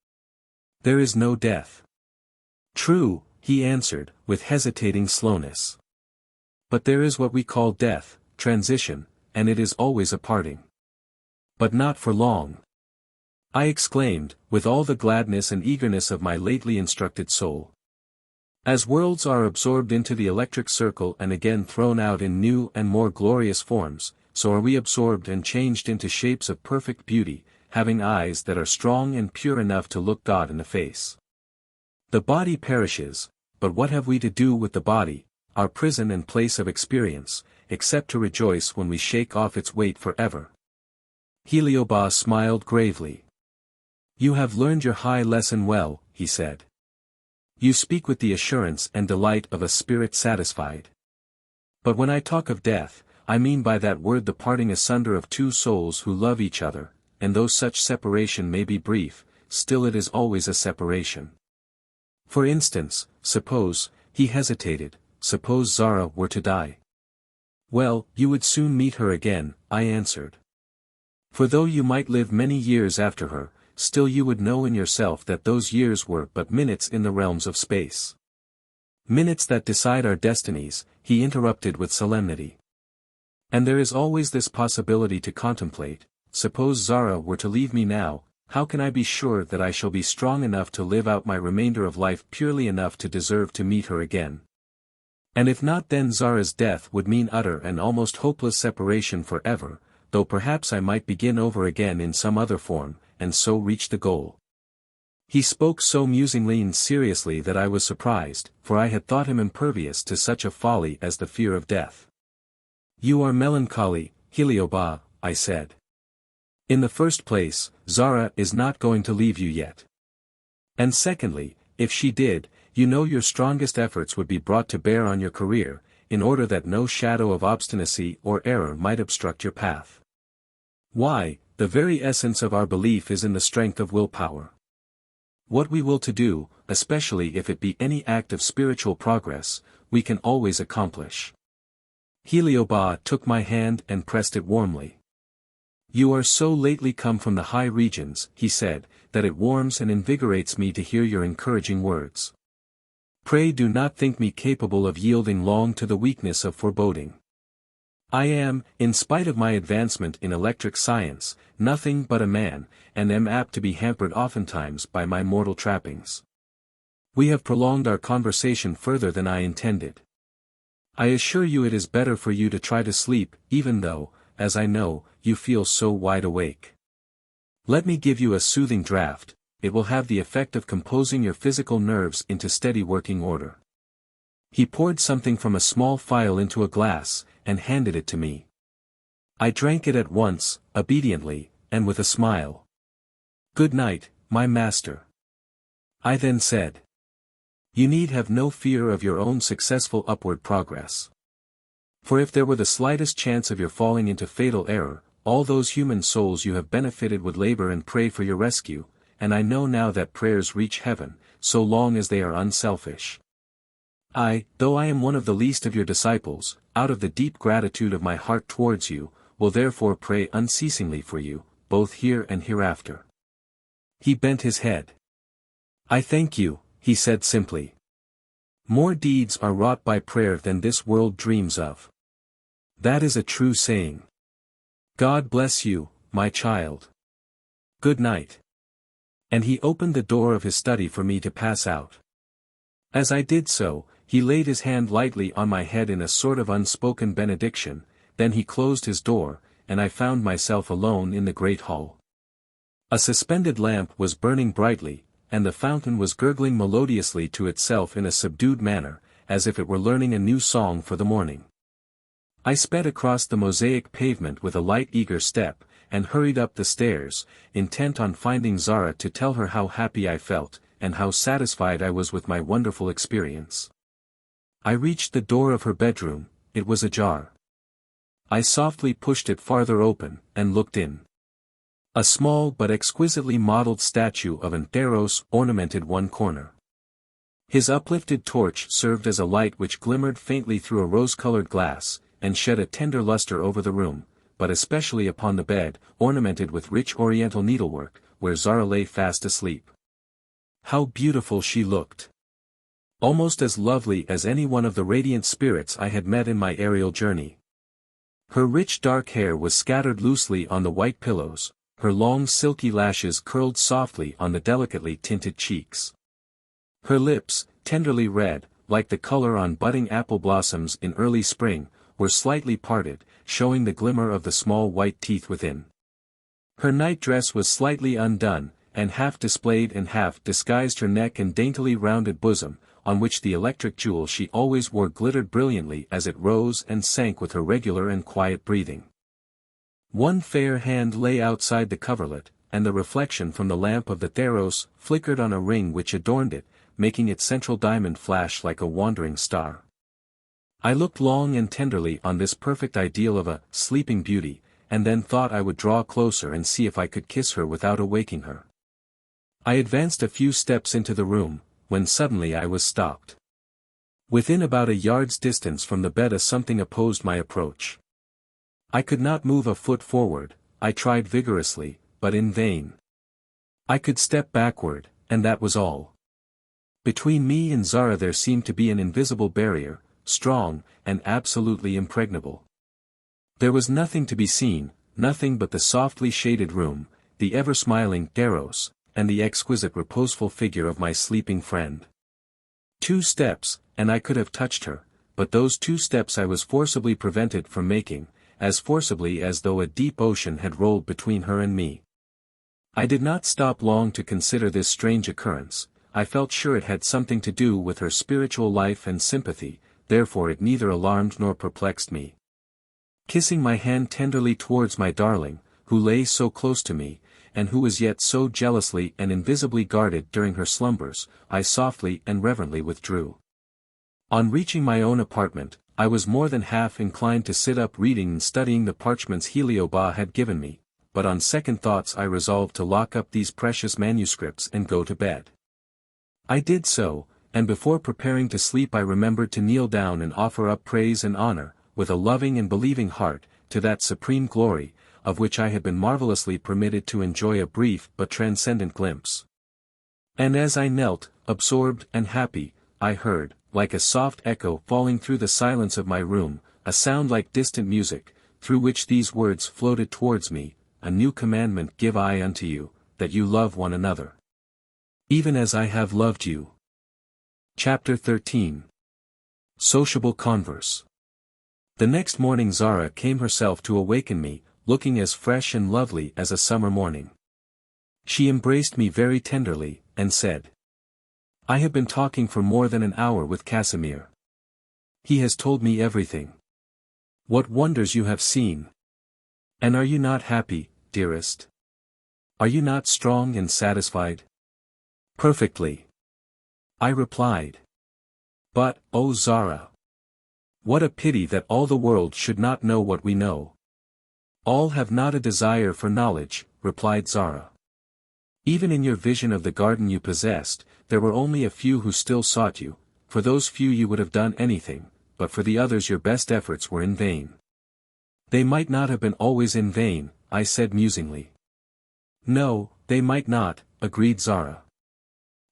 There is no death." "True," he answered, with hesitating slowness. "But there is what we call death, transition, and it is always a parting. But not for long," I exclaimed, with all the gladness and eagerness of my lately instructed soul. As worlds are absorbed into the electric circle and again thrown out in new and more glorious forms, so are we absorbed and changed into shapes of perfect beauty, having eyes that are strong and pure enough to look God in the face. The body perishes, but what have we to do with the body, our prison and place of experience, except to rejoice when we shake off its weight forever? Heliobas smiled gravely. "You have learned your high lesson well," he said. "You speak with the assurance and delight of a spirit satisfied. But when I talk of death, I mean by that word the parting asunder of two souls who love each other, and though such separation may be brief, still it is always a separation. For instance, suppose," he hesitated, "suppose Zara were to die." "Well, you would soon meet her again," I answered. "For though you might live many years after her, still you would know in yourself that those years were but minutes in the realms of space." "Minutes that decide our destinies," he interrupted with solemnity. "And there is always this possibility to contemplate. Suppose Zara were to leave me now, how can I be sure that I shall be strong enough to live out my remainder of life purely enough to deserve to meet her again? And if not, then Zara's death would mean utter and almost hopeless separation forever, though perhaps I might begin over again in some other form, and so reach the goal." He spoke so musingly and seriously that I was surprised, for I had thought him impervious to such a folly as the fear of death. "You are melancholy, Heliobas," I said. "In the first place, Zara is not going to leave you yet. And secondly, if she did, you know your strongest efforts would be brought to bear on your career, in order that no shadow of obstinacy or error might obstruct your path. Why, the very essence of our belief is in the strength of willpower. What we will to do, especially if it be any act of spiritual progress, we can always accomplish." Heliobas took my hand and pressed it warmly. "You are so lately come from the high regions," he said, "that it warms and invigorates me to hear your encouraging words. Pray do not think me capable of yielding long to the weakness of foreboding. I am, in spite of my advancement in electric science, nothing but a man, and am apt to be hampered oftentimes by my mortal trappings. We have prolonged our conversation further than I intended. I assure you it is better for you to try to sleep, even though, as I know, you feel so wide awake. Let me give you a soothing draught, it will have the effect of composing your physical nerves into steady working order." He poured something from a small phial into a glass, and handed it to me. I drank it at once, obediently, and with a smile. "Good night, my master." I then said. "You need have no fear of your own successful upward progress. For if there were the slightest chance of your falling into fatal error, all those human souls you have benefited would labor and pray for your rescue, and I know now that prayers reach heaven, so long as they are unselfish. Though I am one of the least of your disciples, out of the deep gratitude of my heart towards you, will therefore pray unceasingly for you, both here and hereafter." He bent his head. "I thank you," he said simply. "More deeds are wrought by prayer than this world dreams of. That is a true saying. God bless you, my child. Good night." And he opened the door of his study for me to pass out. As I did so, he laid his hand lightly on my head in a sort of unspoken benediction, then he closed his door, and I found myself alone in the great hall. A suspended lamp was burning brightly, and the fountain was gurgling melodiously to itself in a subdued manner, as if it were learning a new song for the morning. I sped across the mosaic pavement with a light eager step, and hurried up the stairs, intent on finding Zara to tell her how happy I felt, and how satisfied I was with my wonderful experience. I reached the door of her bedroom, it was ajar. I softly pushed it farther open, and looked in. A small but exquisitely modeled statue of an Theros ornamented one corner. His uplifted torch served as a light which glimmered faintly through a rose-colored glass, and shed a tender luster over the room, but especially upon the bed, ornamented with rich oriental needlework, where Zara lay fast asleep. How beautiful she looked! Almost as lovely as any one of the radiant spirits I had met in my aerial journey. Her rich dark hair was scattered loosely on the white pillows, her long silky lashes curled softly on the delicately tinted cheeks. Her lips, tenderly red, like the color on budding apple blossoms in early spring, were slightly parted, showing the glimmer of the small white teeth within. Her night-dress was slightly undone, and half displayed and half disguised her neck and daintily rounded bosom, on which the electric jewel she always wore glittered brilliantly as it rose and sank with her regular and quiet breathing. One fair hand lay outside the coverlet, and the reflection from the lamp of the Theros flickered on a ring which adorned it, making its central diamond flash like a wandering star. I looked long and tenderly on this perfect ideal of a sleeping beauty, and then thought I would draw closer and see if I could kiss her without awaking her. I advanced a few steps into the room, when suddenly I was stopped. Within about a yard's distance from the bed something opposed my approach. I could not move a foot forward, I tried vigorously, but in vain. I could step backward, and that was all. Between me and Zara there seemed to be an invisible barrier, strong, and absolutely impregnable. There was nothing to be seen, nothing but the softly shaded room, the ever-smiling Theros, and the exquisite reposeful figure of my sleeping friend. 2 steps, and I could have touched her, but those 2 steps I was forcibly prevented from making, as forcibly as though a deep ocean had rolled between her and me. I did not stop long to consider this strange occurrence. I felt sure it had something to do with her spiritual life and sympathy, therefore it neither alarmed nor perplexed me. Kissing my hand tenderly towards my darling, who lay so close to me, and who was yet so jealously and invisibly guarded during her slumbers, I softly and reverently withdrew. On reaching my own apartment, I was more than half inclined to sit up reading and studying the parchments Heliobas had given me, but on second thoughts I resolved to lock up these precious manuscripts and go to bed. I did so, and before preparing to sleep I remembered to kneel down and offer up praise and honor, with a loving and believing heart, to that supreme glory, of which I had been marvelously permitted to enjoy a brief but transcendent glimpse. And as I knelt, absorbed and happy, I heard, like a soft echo falling through the silence of my room, a sound like distant music, through which these words floated towards me: "A new commandment give I unto you, that you love one another, even as I have loved you." Chapter 13. Sociable Converse. The next morning Zara came herself to awaken me, looking as fresh and lovely as a summer morning. She embraced me very tenderly, and said, "I have been talking for more than an hour with Casimir. He has told me everything. What wonders you have seen! And are you not happy, dearest? Are you not strong and satisfied?" "Perfectly," I replied. "But, oh Zara! What a pity that all the world should not know what we know." "All have not a desire for knowledge," replied Zara. "Even in your vision of the garden you possessed, there were only a few who still sought you. For those few you would have done anything, but for the others your best efforts were in vain." "They might not have been always in vain," I said musingly. "No, they might not," agreed Zara.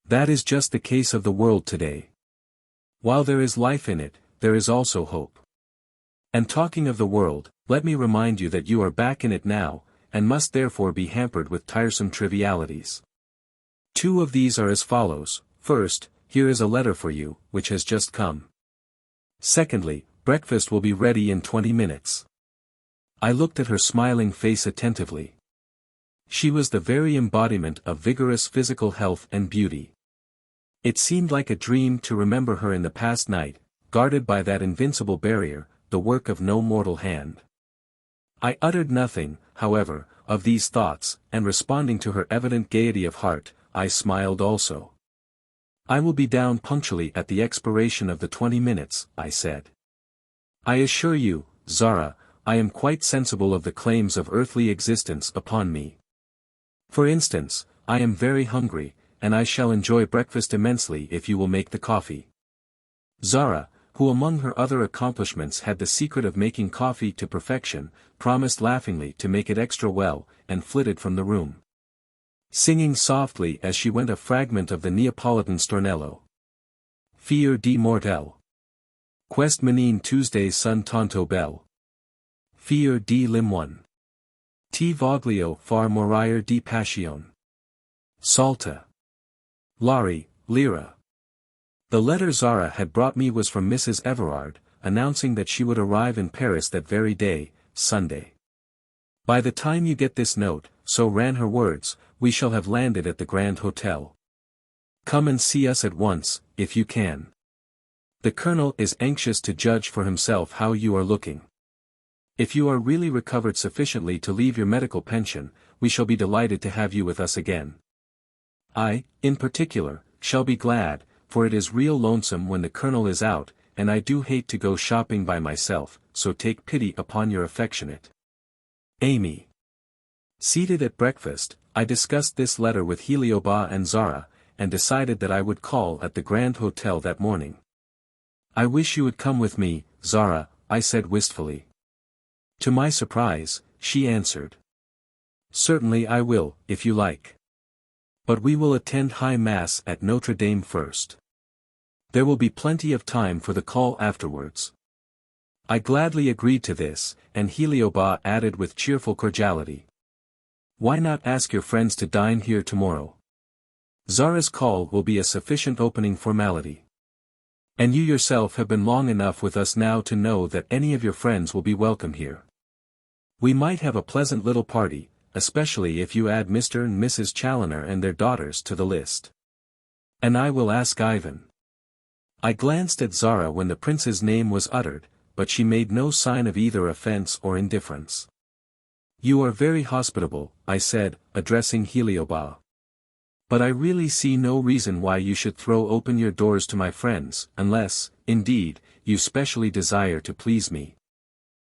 "That is just the case of the world today. While there is life in it, there is also hope. And talking of the world, let me remind you that you are back in it now, and must therefore be hampered with tiresome trivialities. Two of these are as follows: first, here is a letter for you, which has just come. Secondly, breakfast will be ready in 20 minutes. I looked at her smiling face attentively. She was the very embodiment of vigorous physical health and beauty. It seemed like a dream to remember her in the past night, guarded by that invincible barrier, the work of no mortal hand. I uttered nothing, however, of these thoughts, and responding to her evident gaiety of heart, I smiled also. "I will be down punctually at the expiration of the 20 minutes, I said. "I assure you, Zara, I am quite sensible of the claims of earthly existence upon me. For instance, I am very hungry, and I shall enjoy breakfast immensely if you will make the coffee." Zara, who among her other accomplishments had the secret of making coffee to perfection, promised laughingly to make it extra well, and flitted from the room, singing softly as she went a fragment of the Neapolitan stornello. "Fier di mortel. Quest menine Tuesday son tanto bel. Fier di limon. Ti voglio far morire di passion. Salta. Lari, lira." The letter Zara had brought me was from Mrs. Everard, announcing that she would arrive in Paris that very day, Sunday. "By the time you get this note," so ran her words, "we shall have landed at the Grand Hotel. Come and see us at once, if you can. The Colonel is anxious to judge for himself how you are looking. If you are really recovered sufficiently to leave your medical pension, we shall be delighted to have you with us again. I, in particular, shall be glad, for it is real lonesome when the Colonel is out, and I do hate to go shopping by myself, so take pity upon your affectionate Amy." Seated at breakfast, I discussed this letter with Heliobas and Zara, and decided that I would call at the Grand Hotel that morning. "I wish you would come with me, Zara," I said wistfully. To my surprise, she answered, "Certainly I will, if you like. But we will attend High Mass at Notre Dame first. There will be plenty of time for the call afterwards." I gladly agreed to this, and Heliobas added with cheerful cordiality, "Why not ask your friends to dine here tomorrow? Zara's call will be a sufficient opening formality. And you yourself have been long enough with us now to know that any of your friends will be welcome here. We might have a pleasant little party, especially if you add Mr. and Mrs. Challoner and their daughters to the list. And I will ask Ivan. I glanced at Zara when the prince's name was uttered, but she made no sign of either offense or indifference. You are very hospitable, I said, addressing Heliobas. But I really see no reason why you should throw open your doors to my friends, unless, indeed, you specially desire to please me.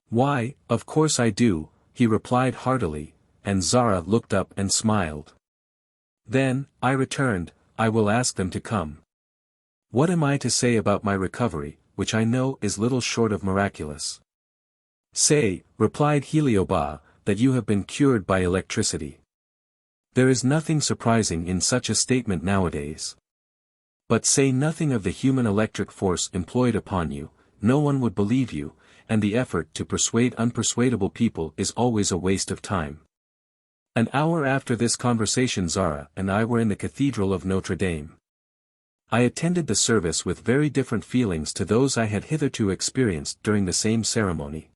Why, of course I do, he replied heartily, and Zara looked up and smiled. Then, I returned, I will ask them to come. What am I to say about my recovery, which I know is little short of miraculous? Say, replied Heliobas, that you have been cured by electricity. There is nothing surprising in such a statement nowadays. But say nothing of the human electric force employed upon you, no one would believe you, and the effort to persuade unpersuadable people is always a waste of time. An hour after this conversation Zara and I were in the Cathedral of Notre Dame. I attended the service with very different feelings to those I had hitherto experienced during the same ceremony.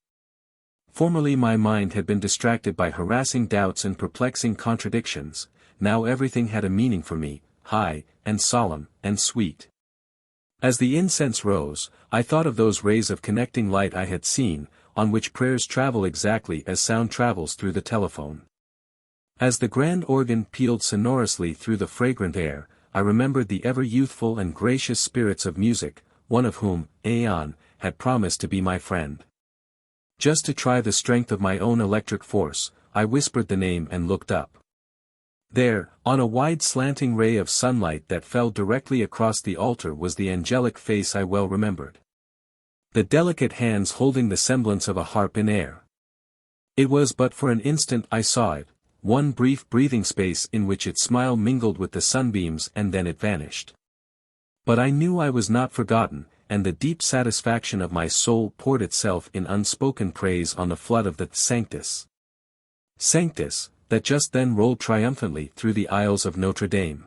Formerly my mind had been distracted by harassing doubts and perplexing contradictions, now everything had a meaning for me, high, and solemn, and sweet. As the incense rose, I thought of those rays of connecting light I had seen, on which prayers travel exactly as sound travels through the telephone. As the grand organ pealed sonorously through the fragrant air, I remembered the ever-youthful and gracious spirits of music, one of whom, Aeon, had promised to be my friend. Just to try the strength of my own electric force, I whispered the name and looked up. There, on a wide slanting ray of sunlight that fell directly across the altar was the angelic face I well remembered. The delicate hands holding the semblance of a harp in air. It was but for an instant I saw it, one brief breathing space in which its smile mingled with the sunbeams and then it vanished. But I knew I was not forgotten, and the deep satisfaction of my soul poured itself in unspoken praise on the flood of the Sanctus. Sanctus, that just then rolled triumphantly through the aisles of Notre Dame.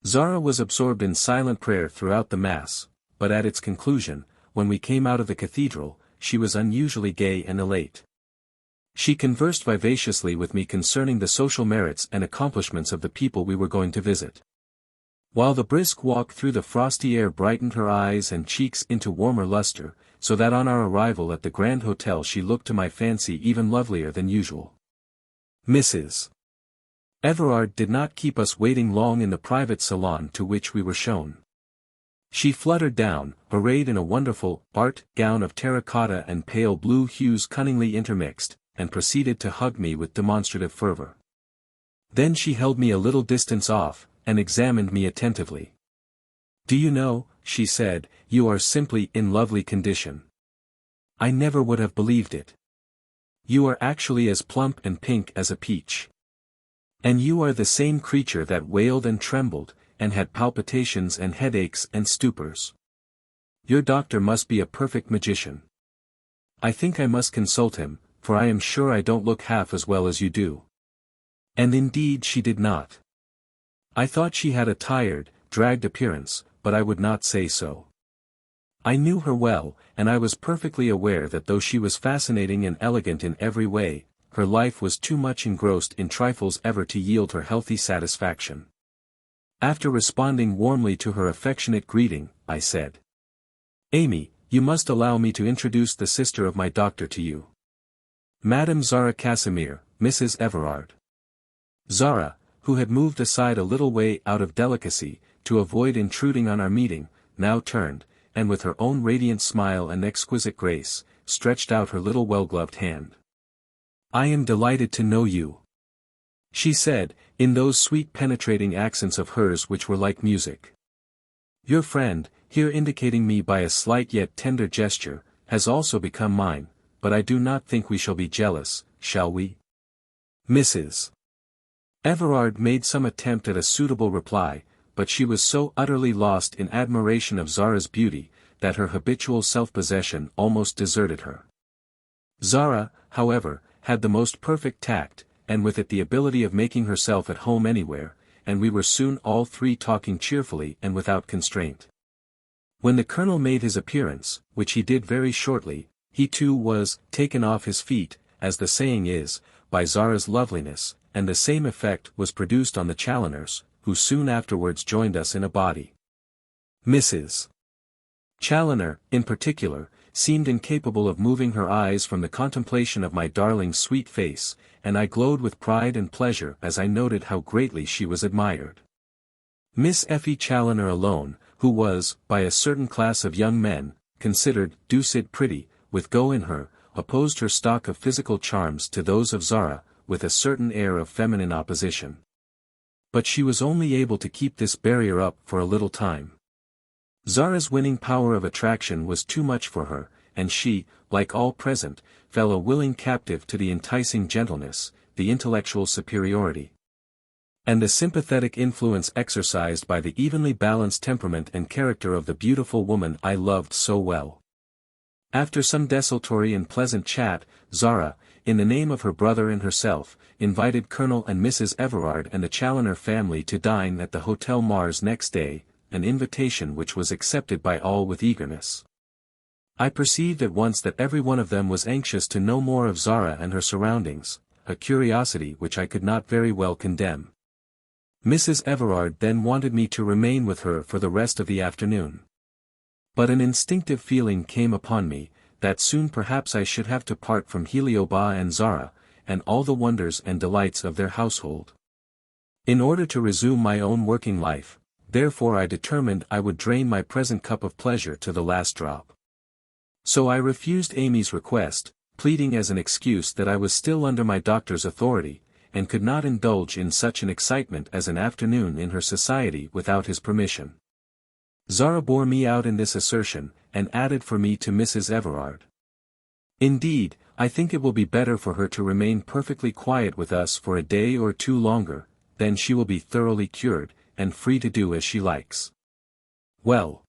Zara was absorbed in silent prayer throughout the Mass, but at its conclusion, when we came out of the cathedral, she was unusually gay and elate. She conversed vivaciously with me concerning the social merits and accomplishments of the people we were going to visit. While the brisk walk through the frosty air brightened her eyes and cheeks into warmer luster, so that on our arrival at the Grand Hotel she looked to my fancy even lovelier than usual. Mrs. Everard did not keep us waiting long in the private salon to which we were shown. She fluttered down, arrayed in a wonderful, art gown of terracotta and pale blue hues cunningly intermixed, and proceeded to hug me with demonstrative fervor. Then she held me a little distance off, and examined me attentively. "Do you know," she said, "you are simply in lovely condition. I never would have believed it. You are actually as plump and pink as a peach. And you are the same creature that wailed and trembled, and had palpitations and headaches and stupors. Your doctor must be a perfect magician. I think I must consult him, for I am sure I don't look half as well as you do." And indeed she did not. I thought she had a tired, dragged appearance, but I would not say so. I knew her well, and I was perfectly aware that though she was fascinating and elegant in every way, her life was too much engrossed in trifles ever to yield her healthy satisfaction. After responding warmly to her affectionate greeting, I said, "Amy, you must allow me to introduce the sister of my doctor to you. Madame Zara Casimir, Mrs. Everard." Zara, who had moved aside a little way out of delicacy, to avoid intruding on our meeting, now turned, and with her own radiant smile and exquisite grace, stretched out her little well-gloved hand. "I am delighted to know you," she said, in those sweet penetrating accents of hers which were like music. "Your friend," here indicating me by a slight yet tender gesture, "has also become mine, but I do not think we shall be jealous, shall we?" Mrs. Everard made some attempt at a suitable reply, but she was so utterly lost in admiration of Zara's beauty, that her habitual self-possession almost deserted her. Zara, however, had the most perfect tact, and with it the ability of making herself at home anywhere, and we were soon all three talking cheerfully and without constraint. When the colonel made his appearance, which he did very shortly, he too was taken off his feet, as the saying is, by Zara's loveliness, and the same effect was produced on the Challeners, who soon afterwards joined us in a body. Mrs. Challoner, in particular, seemed incapable of moving her eyes from the contemplation of my darling's sweet face, and I glowed with pride and pleasure as I noted how greatly she was admired. Miss Effie Challoner alone, who was, by a certain class of young men, considered deuced pretty, with go in her, opposed her stock of physical charms to those of Zara, with a certain air of feminine opposition. But she was only able to keep this barrier up for a little time. Zara's winning power of attraction was too much for her, and she, like all present, fell a willing captive to the enticing gentleness, the intellectual superiority, and the sympathetic influence exercised by the evenly balanced temperament and character of the beautiful woman I loved so well. After some desultory and pleasant chat, Zara, in the name of her brother and herself, invited Colonel and Mrs. Everard and the Challoner family to dine at the Hotel Mars next day, an invitation which was accepted by all with eagerness. I perceived at once that every one of them was anxious to know more of Zara and her surroundings, a curiosity which I could not very well condemn. Mrs. Everard then wanted me to remain with her for the rest of the afternoon. But an instinctive feeling came upon me, that soon perhaps I should have to part from Heliobas and Zara, and all the wonders and delights of their household. In order to resume my own working life, therefore I determined I would drain my present cup of pleasure to the last drop. So I refused Amy's request, pleading as an excuse that I was still under my doctor's authority, and could not indulge in such an excitement as an afternoon in her society without his permission. Zara bore me out in this assertion, and added for me to Mrs. Everard. Indeed, I think it will be better for her to remain perfectly quiet with us for a day or two longer, then she will be thoroughly cured, and free to do as she likes. Well,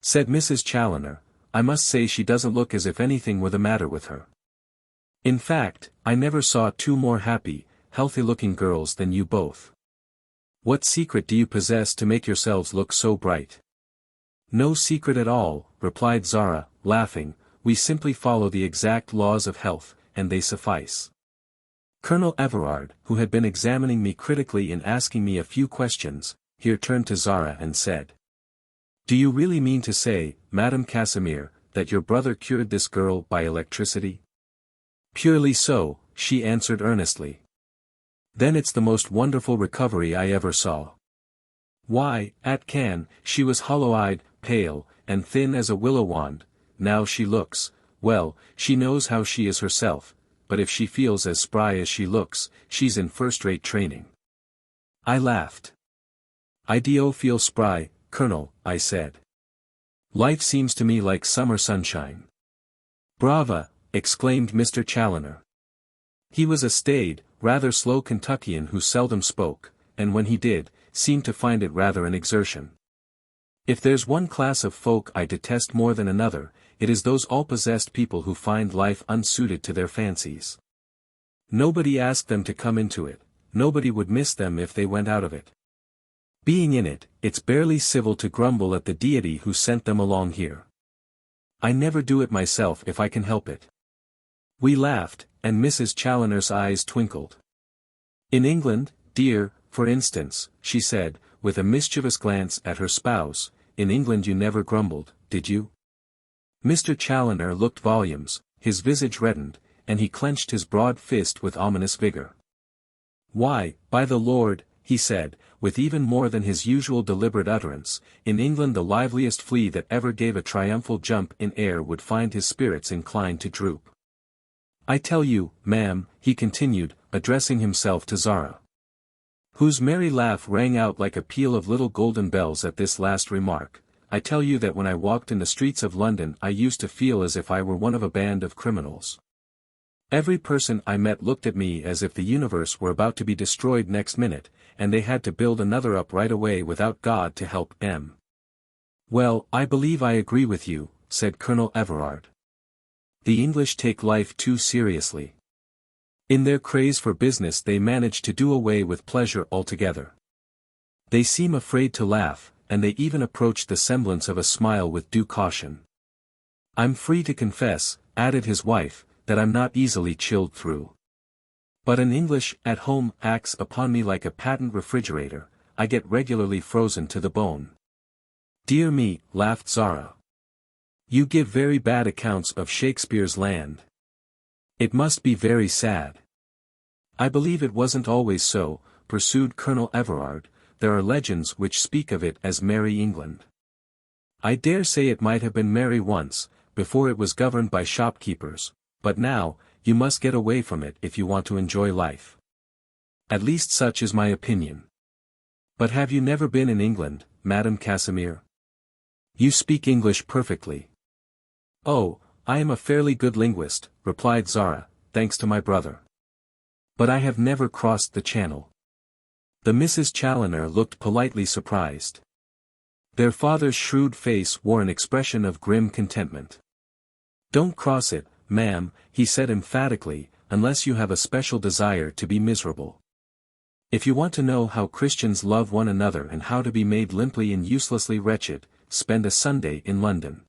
said Mrs. Challoner, I must say she doesn't look as if anything were the matter with her. In fact, I never saw two more happy, healthy-looking girls than you both. What secret do you possess to make yourselves look so bright? No secret at all, replied Zara, laughing, we simply follow the exact laws of health, and they suffice. Colonel Everard, who had been examining me critically and asking me a few questions, here turned to Zara and said, Do you really mean to say, Madame Casimir, that your brother cured this girl by electricity? Purely so, she answered earnestly. Then it's the most wonderful recovery I ever saw. Why, at Cannes, she was hollow-eyed, pale, and thin as a willow wand. Now she looks, well, she knows how she is herself, but if she feels as spry as she looks, she's in first-rate training. I laughed. I do feel spry, Colonel, I said. Life seems to me like summer sunshine. Brava, exclaimed Mr. Challoner. He was a staid, rather slow Kentuckian who seldom spoke, and when he did, seemed to find it rather an exertion. If there's one class of folk I detest more than another, it is those all-possessed people who find life unsuited to their fancies. Nobody asked them to come into it, nobody would miss them if they went out of it. Being in it, it's barely civil to grumble at the deity who sent them along here. I never do it myself if I can help it. We laughed, and Mrs. Challoner's eyes twinkled. In England, dear, for instance, she said, with a mischievous glance at her spouse, in England you never grumbled, did you? Mr. Challoner looked volumes, his visage reddened, and he clenched his broad fist with ominous vigor. Why, by the Lord, he said, with even more than his usual deliberate utterance, in England the liveliest flea that ever gave a triumphal jump in air would find his spirits inclined to droop. I tell you, ma'am, he continued, addressing himself to Zara, whose merry laugh rang out like a peal of little golden bells at this last remark, I tell you that when I walked in the streets of London I used to feel as if I were one of a band of criminals. Every person I met looked at me as if the universe were about to be destroyed next minute, and they had to build another up right away without God to help them. Well, I believe I agree with you, said Colonel Everard. The English take life too seriously. In their craze for business they manage to do away with pleasure altogether. They seem afraid to laugh, and they even approach the semblance of a smile with due caution. I'm free to confess, added his wife, that I'm not easily chilled through. But an English at home acts upon me like a patent refrigerator, I get regularly frozen to the bone. Dear me, laughed Zara. You give very bad accounts of Shakespeare's land. It must be very sad. I believe it wasn't always so, pursued Colonel Everard, there are legends which speak of it as Merry England. I dare say it might have been merry once, before it was governed by shopkeepers, but now, you must get away from it if you want to enjoy life. At least such is my opinion. But have you never been in England, Madame Casimir? You speak English perfectly. Oh, I am a fairly good linguist, replied Zara, thanks to my brother. But I have never crossed the Channel. The Mrs. Challoner looked politely surprised. Their father's shrewd face wore an expression of grim contentment. Don't cross it, ma'am, he said emphatically, unless you have a special desire to be miserable. If you want to know how Christians love one another and how to be made limply and uselessly wretched, spend a Sunday in London.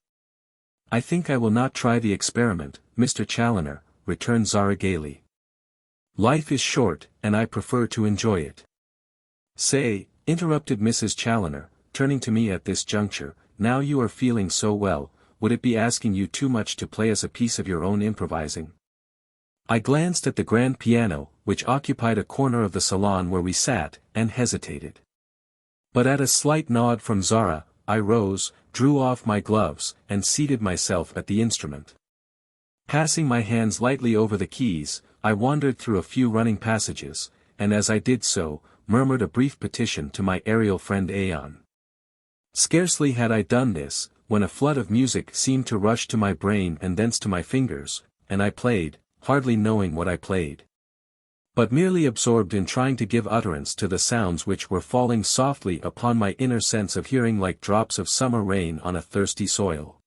I think I will not try the experiment, Mr. Challoner, returned Zara gaily. Life is short, and I prefer to enjoy it. Say, interrupted Mrs. Challoner, turning to me at this juncture, now you are feeling so well, would it be asking you too much to play us a piece of your own improvising? I glanced at the grand piano, which occupied a corner of the salon where we sat, and hesitated. But at a slight nod from Zara, I rose, drew off my gloves, and seated myself at the instrument. Passing my hands lightly over the keys, I wandered through a few running passages, and as I did so, murmured a brief petition to my aerial friend Aeon. Scarcely had I done this, when a flood of music seemed to rush to my brain and thence to my fingers, and I played, hardly knowing what I played. But merely absorbed in trying to give utterance to the sounds which were falling softly upon my inner sense of hearing like drops of summer rain on a thirsty soil.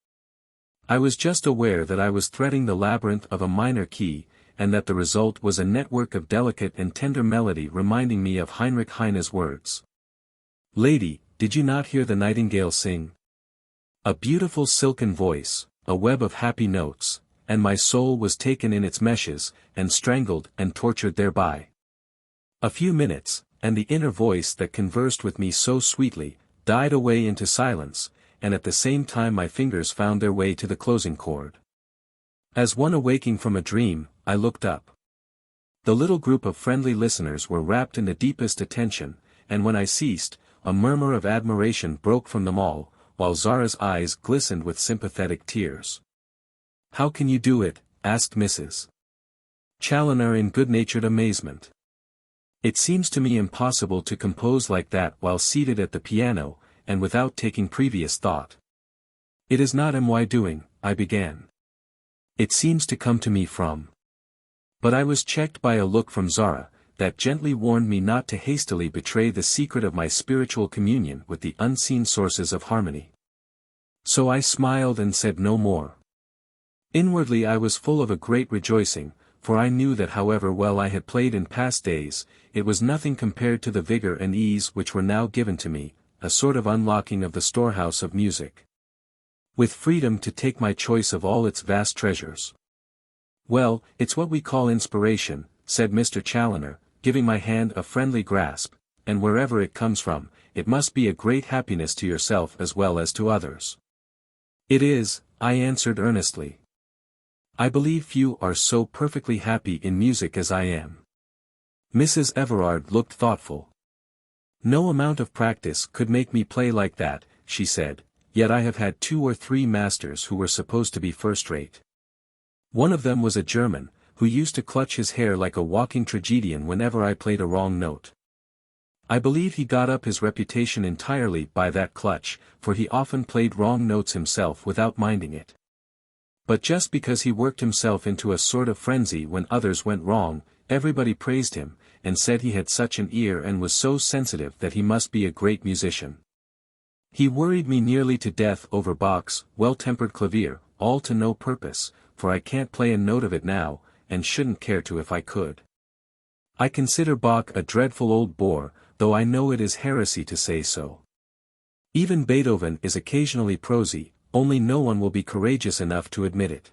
I was just aware that I was threading the labyrinth of a minor key, and that the result was a network of delicate and tender melody reminding me of Heinrich Heine's words. Lady, did you not hear the nightingale sing? A beautiful silken voice, a web of happy notes, and my soul was taken in its meshes, and strangled and tortured thereby. A few minutes, and the inner voice that conversed with me so sweetly, died away into silence, and at the same time my fingers found their way to the closing chord. As one awaking from a dream, I looked up. The little group of friendly listeners were wrapped in the deepest attention, and when I ceased, a murmur of admiration broke from them all, while Zara's eyes glistened with sympathetic tears. How can you do it? Asked Mrs. Challoner in good-natured amazement. It seems to me impossible to compose like that while seated at the piano, and without taking previous thought. It is not my doing, I began. It seems to come to me from. But I was checked by a look from Zara, that gently warned me not to hastily betray the secret of my spiritual communion with the unseen sources of harmony. So I smiled and said no more. Inwardly I was full of a great rejoicing, for I knew that however well I had played in past days, it was nothing compared to the vigor and ease which were now given to me, a sort of unlocking of the storehouse of music. With freedom to take my choice of all its vast treasures. Well, it's what we call inspiration, said Mr. Challoner, giving my hand a friendly grasp, and wherever it comes from, it must be a great happiness to yourself as well as to others. It is, I answered earnestly. I believe few are so perfectly happy in music as I am. Mrs. Everard looked thoughtful. No amount of practice could make me play like that, she said, yet I have had 2 or 3 masters who were supposed to be first-rate. One of them was a German, who used to clutch his hair like a walking tragedian whenever I played a wrong note. I believe he got up his reputation entirely by that clutch, for he often played wrong notes himself without minding it. But just because he worked himself into a sort of frenzy when others went wrong, everybody praised him, and said he had such an ear and was so sensitive that he must be a great musician. He worried me nearly to death over Bach's well-tempered clavier, all to no purpose, for I can't play a note of it now, and shouldn't care to if I could. I consider Bach a dreadful old bore, though I know it is heresy to say so. Even Beethoven is occasionally prosy, only no one will be courageous enough to admit it.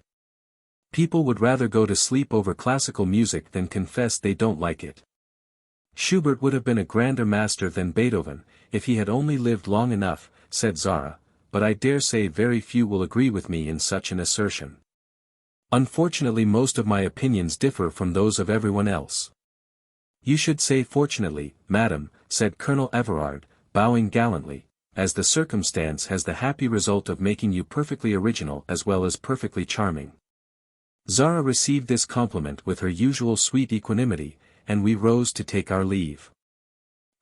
People would rather go to sleep over classical music than confess they don't like it. Schubert would have been a grander master than Beethoven, if he had only lived long enough, said Zara, but I dare say very few will agree with me in such an assertion. Unfortunately, most of my opinions differ from those of everyone else. You should say fortunately, madam, said Colonel Everard, bowing gallantly, as the circumstance has the happy result of making you perfectly original as well as perfectly charming. Zara received this compliment with her usual sweet equanimity, and we rose to take our leave.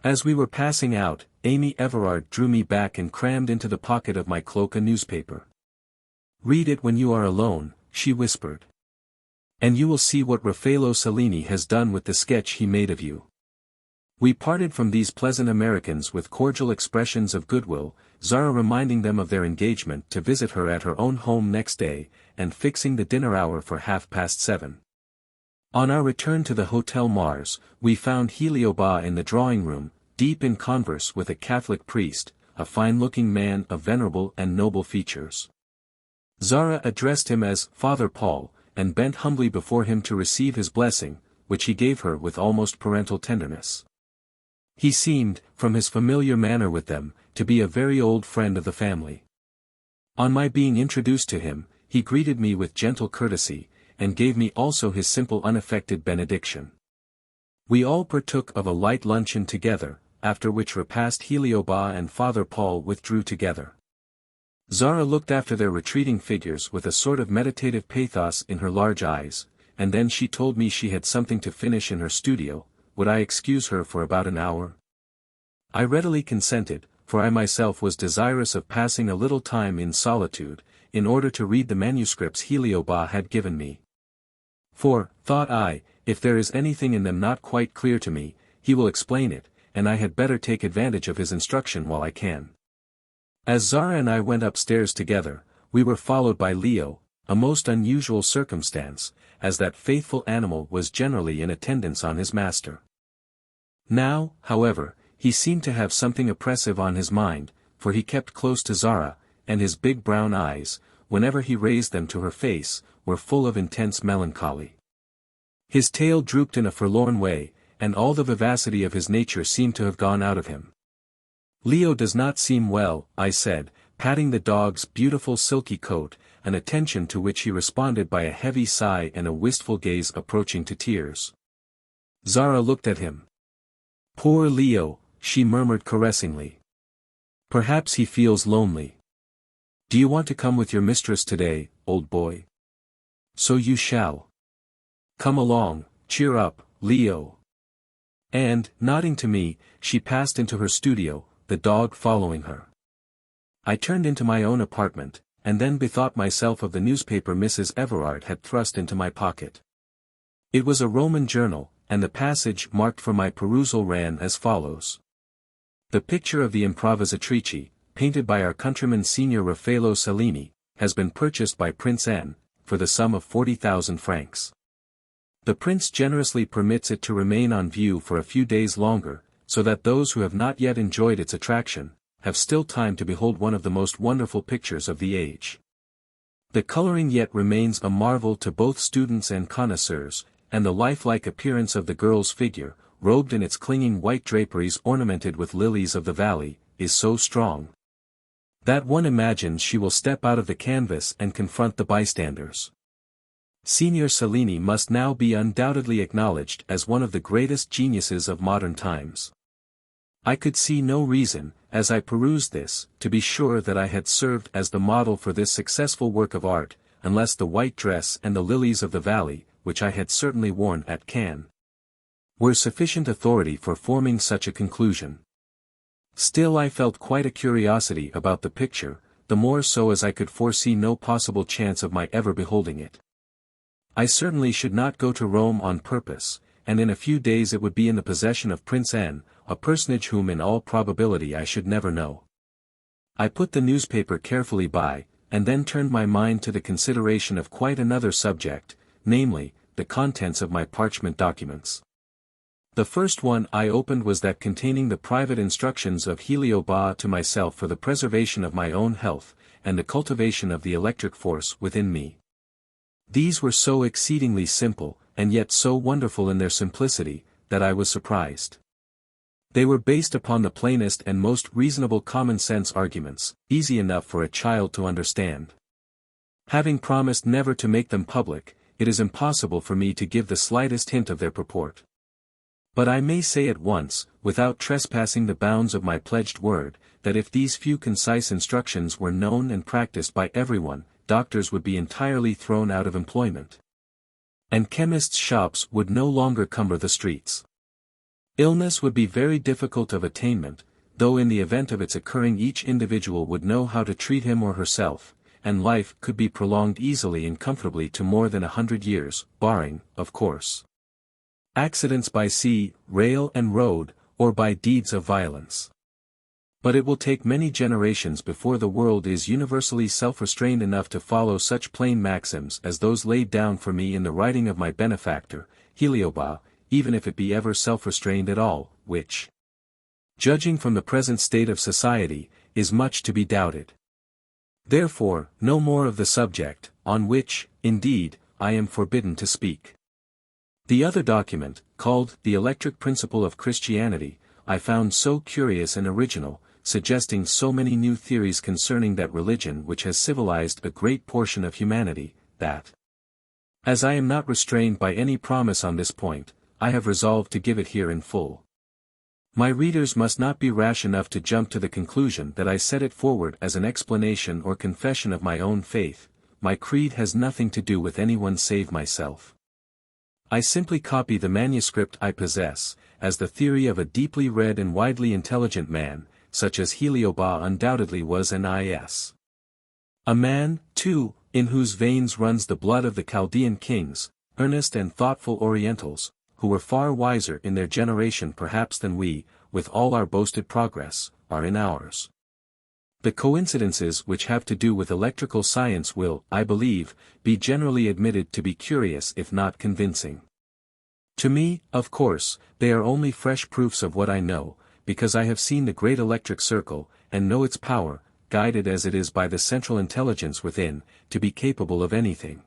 As we were passing out, Amy Everard drew me back and crammed into the pocket of my cloak a newspaper. "Read it when you are alone," she whispered. "And you will see what Raffello Cellini has done with the sketch he made of you." We parted from these pleasant Americans with cordial expressions of goodwill, Zara reminding them of their engagement to visit her at her own home next day, and fixing the dinner hour for 7:30. On our return to the Hotel Mars, we found Heliobas in the drawing-room, deep in converse with a Catholic priest, a fine-looking man of venerable and noble features. Zara addressed him as Father Paul, and bent humbly before him to receive his blessing, which he gave her with almost parental tenderness. He seemed, from his familiar manner with them, to be a very old friend of the family. On my being introduced to him, he greeted me with gentle courtesy, and gave me also his simple unaffected benediction. We all partook of a light luncheon together, after which repast Heliobas and Father Paul withdrew together. Zara looked after their retreating figures with a sort of meditative pathos in her large eyes, and then she told me she had something to finish in her studio. Would I excuse her for about an hour? I readily consented, for I myself was desirous of passing a little time in solitude, in order to read the manuscripts Heliobas had given me. For, thought I, if there is anything in them not quite clear to me, he will explain it, and I had better take advantage of his instruction while I can. As Zara and I went upstairs together, we were followed by Leo, a most unusual circumstance, as that faithful animal was generally in attendance on his master. Now, however, he seemed to have something oppressive on his mind, for he kept close to Zara, and his big brown eyes, whenever he raised them to her face, were full of intense melancholy. His tail drooped in a forlorn way, and all the vivacity of his nature seemed to have gone out of him. "Leo does not seem well," I said, patting the dog's beautiful silky coat, an attention to which he responded by a heavy sigh and a wistful gaze approaching to tears. Zara looked at him. "Poor Leo," she murmured caressingly. "Perhaps he feels lonely. Do you want to come with your mistress today, old boy? So you shall. Come along, cheer up, Leo." And, nodding to me, she passed into her studio, the dog following her. I turned into my own apartment, and then bethought myself of the newspaper Mrs. Everard had thrust into my pocket. It was a Roman journal, and the passage marked for my perusal ran as follows. "The picture of the improvisatrice, painted by our countryman Signor Raffello Cellini, has been purchased by Prince N, for the sum of 40,000 francs. The prince generously permits it to remain on view for a few days longer, so that those who have not yet enjoyed its attraction, have still time to behold one of the most wonderful pictures of the age. The coloring yet remains a marvel to both students and connoisseurs, and the lifelike appearance of the girl's figure, robed in its clinging white draperies ornamented with lilies of the valley, is so strong that one imagines she will step out of the canvas and confront the bystanders. Signor Cellini must now be undoubtedly acknowledged as one of the greatest geniuses of modern times." I could see no reason, as I perused this, to be sure that I had served as the model for this successful work of art, unless the white dress and the lilies of the valley, which I had certainly worn at Cannes, were sufficient authority for forming such a conclusion. Still I felt quite a curiosity about the picture, the more so as I could foresee no possible chance of my ever beholding it. I certainly should not go to Rome on purpose, and in a few days it would be in the possession of Prince N, a personage whom in all probability I should never know. I put the newspaper carefully by, and then turned my mind to the consideration of quite another subject, namely, the contents of my parchment documents. The first one I opened was that containing the private instructions of Heliobas to myself for the preservation of my own health, and the cultivation of the electric force within me. These were so exceedingly simple, and yet so wonderful in their simplicity, that I was surprised. They were based upon the plainest and most reasonable common-sense arguments, easy enough for a child to understand. Having promised never to make them public, it is impossible for me to give the slightest hint of their purport. But I may say at once, without trespassing the bounds of my pledged word, that if these few concise instructions were known and practiced by everyone, doctors would be entirely thrown out of employment. And chemists' shops would no longer cumber the streets. Illness would be very difficult of attainment, though in the event of its occurring each individual would know how to treat him or herself, and life could be prolonged easily and comfortably to more than 100 years, barring, of course, accidents by sea, rail and road, or by deeds of violence. But it will take many generations before the world is universally self-restrained enough to follow such plain maxims as those laid down for me in the writing of my benefactor, Heliobas, even if it be ever self-restrained at all, which, judging from the present state of society, is much to be doubted. Therefore, no more of the subject, on which, indeed, I am forbidden to speak. The other document, called The Electric Principle of Christianity, I found so curious and original, suggesting so many new theories concerning that religion which has civilized a great portion of humanity, that, as I am not restrained by any promise on this point, I have resolved to give it here in full. My readers must not be rash enough to jump to the conclusion that I set it forward as an explanation or confession of my own faith. My creed has nothing to do with anyone save myself. I simply copy the manuscript I possess, as the theory of a deeply read and widely intelligent man, such as Heliobas undoubtedly was an is. A man, too, in whose veins runs the blood of the Chaldean kings, earnest and thoughtful Orientals, who were far wiser in their generation perhaps than we, with all our boasted progress, are in ours. The coincidences which have to do with electrical science will, I believe, be generally admitted to be curious if not convincing. To me, of course, they are only fresh proofs of what I know, because I have seen the great electric circle, and know its power, guided as it is by the central intelligence within, to be capable of anything.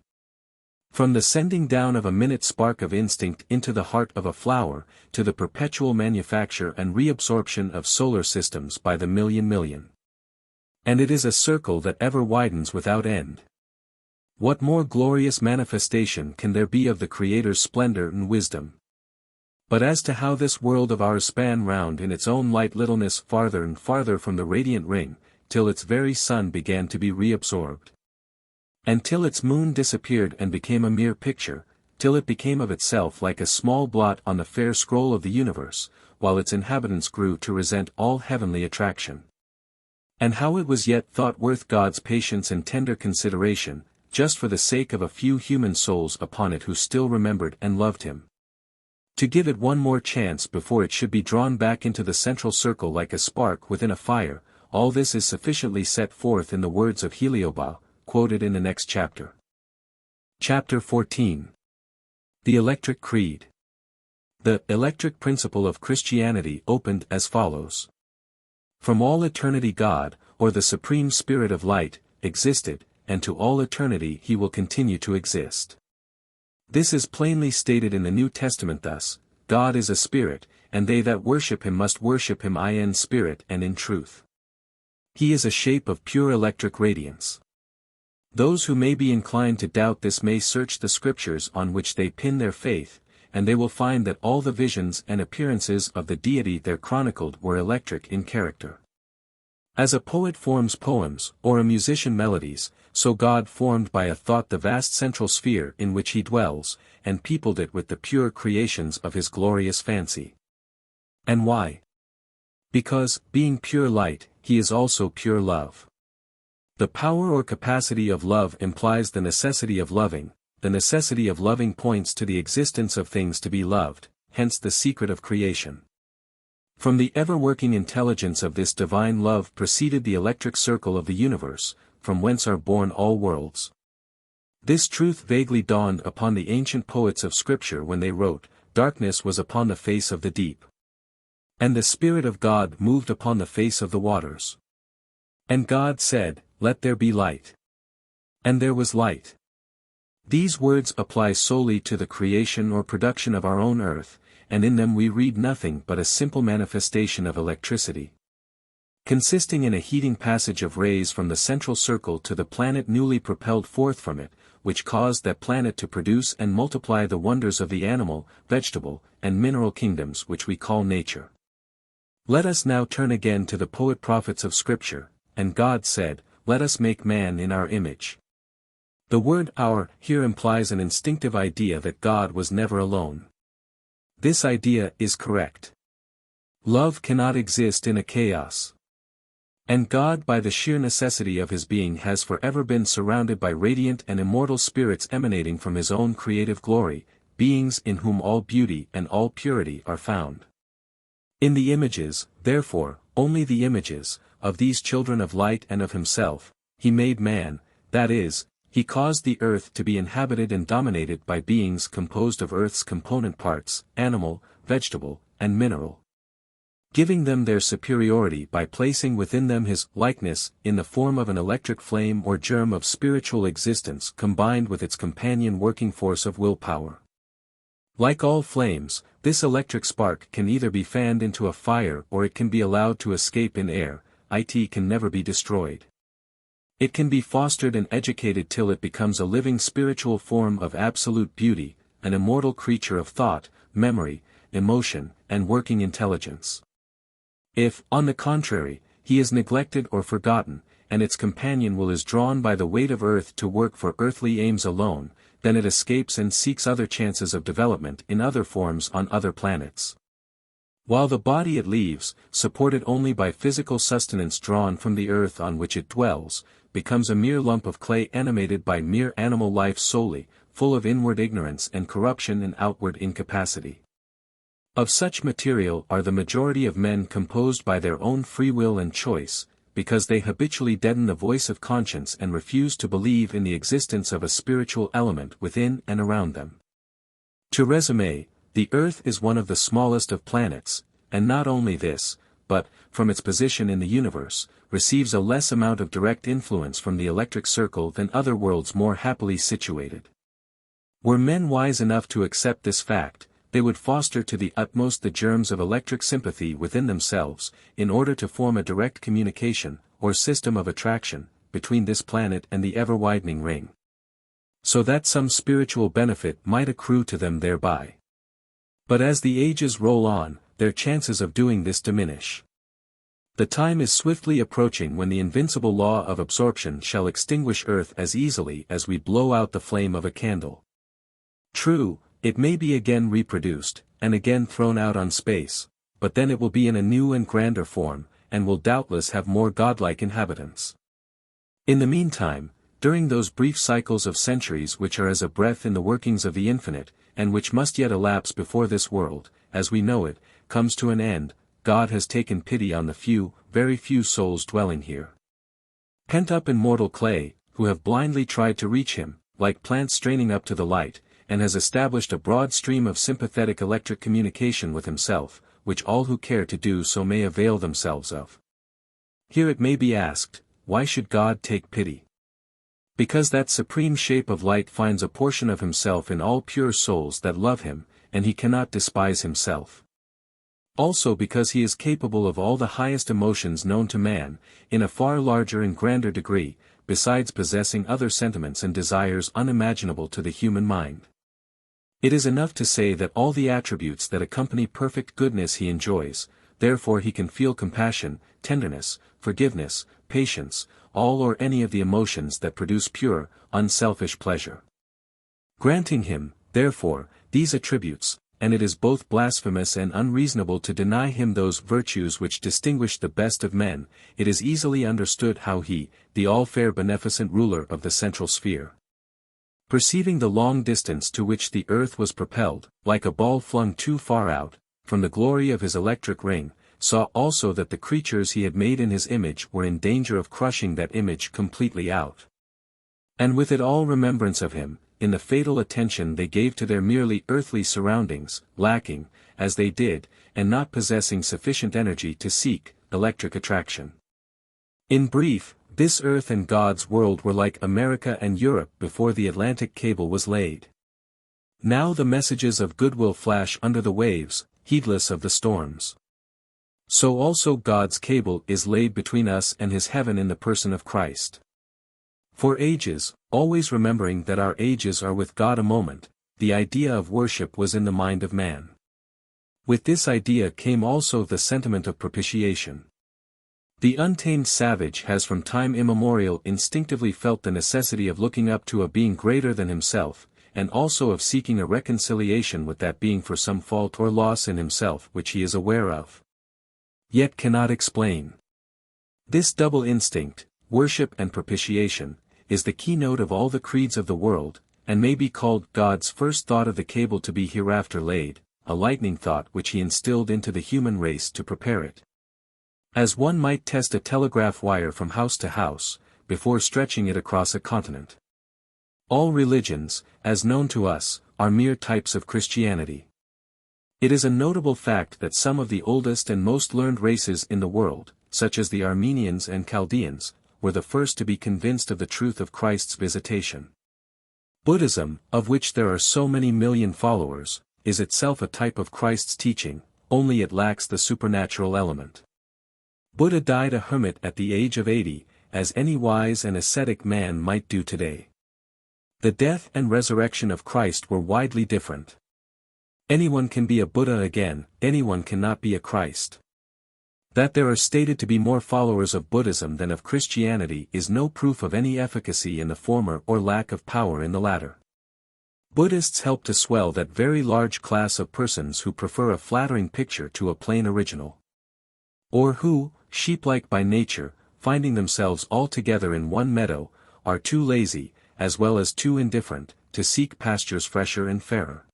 From the sending down of a minute spark of instinct into the heart of a flower, to the perpetual manufacture and reabsorption of solar systems by the million. And it is a circle that ever widens without end. What more glorious manifestation can there be of the Creator's splendor and wisdom? But as to how this world of ours span round in its own light littleness farther and farther from the radiant ring, till its very sun began to be reabsorbed, and till its moon disappeared and became a mere picture, till it became of itself like a small blot on the fair scroll of the universe, while its inhabitants grew to resent all heavenly attraction. And how it was yet thought worth God's patience and tender consideration, just for the sake of a few human souls upon it who still remembered and loved him, to give it one more chance before it should be drawn back into the central circle like a spark within a fire. All this is sufficiently set forth in the words of Heliobas, quoted in the next chapter. Chapter 14. The Electric Creed. The electric principle of Christianity opened as follows. From all eternity God, or the Supreme Spirit of Light, existed, and to all eternity he will continue to exist. This is plainly stated in the New Testament thus: God is a spirit, and they that worship him must worship him in spirit and in truth. He is a shape of pure electric radiance. Those who may be inclined to doubt this may search the scriptures on which they pin their faith, and they will find that all the visions and appearances of the deity there chronicled were electric in character. As a poet forms poems, or a musician melodies, so God formed by a thought the vast central sphere in which he dwells, and peopled it with the pure creations of his glorious fancy. And why? Because, being pure light, he is also pure love. The power or capacity of love implies the necessity of loving. The necessity of loving points to the existence of things to be loved, hence the secret of creation. From the ever-working intelligence of this divine love proceeded the electric circle of the universe, from whence are born all worlds. This truth vaguely dawned upon the ancient poets of Scripture when they wrote, "Darkness was upon the face of the deep. And the Spirit of God moved upon the face of the waters. And God said, Let there be light. And there was light." These words apply solely to the creation or production of our own earth, and in them we read nothing but a simple manifestation of electricity, consisting in a heating passage of rays from the central circle to the planet newly propelled forth from it, which caused that planet to produce and multiply the wonders of the animal, vegetable, and mineral kingdoms which we call nature. Let us now turn again to the poet-prophets of Scripture, and God said, "Let us make man in our image." The word "our" here implies an instinctive idea that God was never alone. This idea is correct. Love cannot exist in a chaos. And God by the sheer necessity of his being has forever been surrounded by radiant and immortal spirits emanating from his own creative glory, beings in whom all beauty and all purity are found. In the images, therefore, only the images, of these children of light and of himself, he made man, that is, he caused the earth to be inhabited and dominated by beings composed of earth's component parts, animal, vegetable, and mineral, giving them their superiority by placing within them his likeness in the form of an electric flame or germ of spiritual existence combined with its companion working force of willpower. Like all flames, this electric spark can either be fanned into a fire or it can be allowed to escape in air. It can never be destroyed. It can be fostered and educated till it becomes a living spiritual form of absolute beauty, an immortal creature of thought, memory, emotion, and working intelligence. If, on the contrary, he is neglected or forgotten, and its companion will is drawn by the weight of earth to work for earthly aims alone, then it escapes and seeks other chances of development in other forms on other planets. While the body it leaves, supported only by physical sustenance drawn from the earth on which it dwells, becomes a mere lump of clay animated by mere animal life solely, full of inward ignorance and corruption and outward incapacity. Of such material are the majority of men composed by their own free will and choice, because they habitually deaden the voice of conscience and refuse to believe in the existence of a spiritual element within and around them. To resume, the Earth is one of the smallest of planets, and not only this, but, from its position in the universe, receives a less amount of direct influence from the electric circle than other worlds more happily situated. Were men wise enough to accept this fact, they would foster to the utmost the germs of electric sympathy within themselves, in order to form a direct communication, or system of attraction, between this planet and the ever-widening ring, so that some spiritual benefit might accrue to them thereby. But as the ages roll on, their chances of doing this diminish. The time is swiftly approaching when the invincible law of absorption shall extinguish Earth as easily as we blow out the flame of a candle. True, it may be again reproduced, and again thrown out on space, but then it will be in a new and grander form, and will doubtless have more godlike inhabitants. In the meantime, during those brief cycles of centuries which are as a breath in the workings of the infinite, and which must yet elapse before this world, as we know it, comes to an end, God has taken pity on the few, very few souls dwelling here, pent up in mortal clay, who have blindly tried to reach him, like plants straining up to the light, and has established a broad stream of sympathetic electric communication with himself, which all who care to do so may avail themselves of. Here it may be asked, why should God take pity? Because that supreme shape of light finds a portion of himself in all pure souls that love him, and he cannot despise himself. Also because he is capable of all the highest emotions known to man, in a far larger and grander degree, besides possessing other sentiments and desires unimaginable to the human mind. It is enough to say that all the attributes that accompany perfect goodness he enjoys, therefore he can feel compassion, tenderness, forgiveness, patience, all or any of the emotions that produce pure, unselfish pleasure. Granting him, therefore, these attributes, and it is both blasphemous and unreasonable to deny him those virtues which distinguish the best of men, it is easily understood how he, the all-fair beneficent ruler of the central sphere, perceiving the long distance to which the earth was propelled, like a ball flung too far out, from the glory of his electric ring, saw also that the creatures he had made in his image were in danger of crushing that image completely out. And with it all remembrance of him, in the fatal attention they gave to their merely earthly surroundings, lacking, as they did, and not possessing sufficient energy to seek, electric attraction. In brief, This earth and God's world were like America and Europe before the Atlantic cable was laid. Now the messages of goodwill flash under the waves, heedless of the storms. So also God's cable is laid between us and his heaven in the person of Christ. For ages, always remembering that our ages are with God a moment, the idea of worship was in the mind of man. With this idea came also the sentiment of propitiation. The untamed savage has from time immemorial instinctively felt the necessity of looking up to a being greater than himself, and also of seeking a reconciliation with that being for some fault or loss in himself which he is aware of, yet cannot explain. This double instinct, worship and propitiation, is the keynote of all the creeds of the world, and may be called God's first thought of the cable to be hereafter laid, a lightning thought which he instilled into the human race to prepare it. As one might test a telegraph wire from house to house, before stretching it across a continent. All religions, as known to us, are mere types of Christianity. It is a notable fact that some of the oldest and most learned races in the world, such as the Armenians and Chaldeans, were the first to be convinced of the truth of Christ's visitation. Buddhism, of which there are so many million followers, is itself a type of Christ's teaching, only it lacks the supernatural element. Buddha died a hermit at the age of 80, as any wise and ascetic man might do today. The death and resurrection of Christ were widely different. Anyone can be a Buddha again, anyone cannot be a Christ. That there are stated to be more followers of Buddhism than of Christianity is no proof of any efficacy in the former or lack of power in the latter. Buddhists help to swell that very large class of persons who prefer a flattering picture to a plain original. Or who, sheep-like by nature, finding themselves all together in one meadow, are too lazy, as well as too indifferent, to seek pastures fresher and fairer.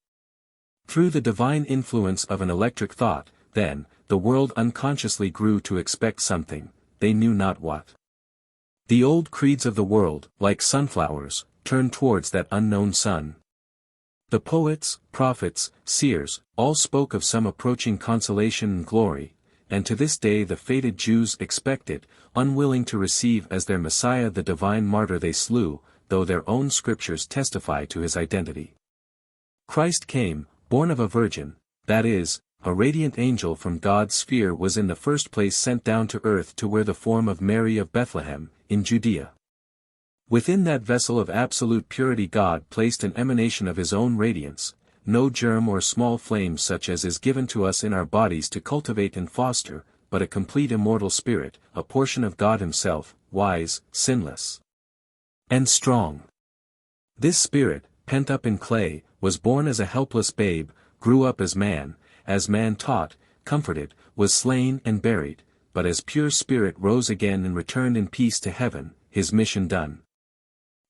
Through the divine influence of an electric thought, then, the world unconsciously grew to expect something, they knew not what. The old creeds of the world, like sunflowers, turned towards that unknown sun. The poets, prophets, seers, all spoke of some approaching consolation and glory, and to this day the fated Jews expect it, unwilling to receive as their Messiah the divine martyr they slew, though their own scriptures testify to his identity. Christ came, born of a virgin, that is, a radiant angel from God's sphere was in the first place sent down to earth to wear the form of Mary of Bethlehem, in Judea. Within that vessel of absolute purity God placed an emanation of his own radiance, no germ or small flame such as is given to us in our bodies to cultivate and foster, but a complete immortal spirit, a portion of God himself, wise, sinless, and strong. This spirit, pent up in clay, was born as a helpless babe, grew up as man taught, comforted, was slain and buried, but as pure spirit rose again and returned in peace to heaven, his mission done.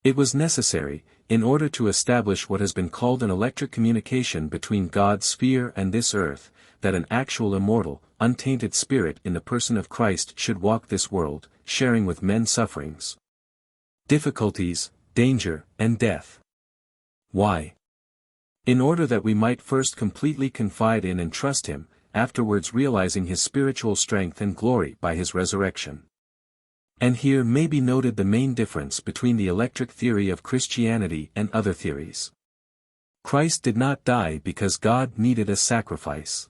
It was necessary, in order to establish what has been called an electric communication between God's sphere and this earth, that an actual immortal, untainted spirit in the person of Christ should walk this world, sharing with men sufferings, difficulties, danger, and death. Why? In order that we might first completely confide in and trust him, afterwards realizing his spiritual strength and glory by his resurrection. And here may be noted the main difference between the electric theory of Christianity and other theories. Christ did not die because God needed a sacrifice.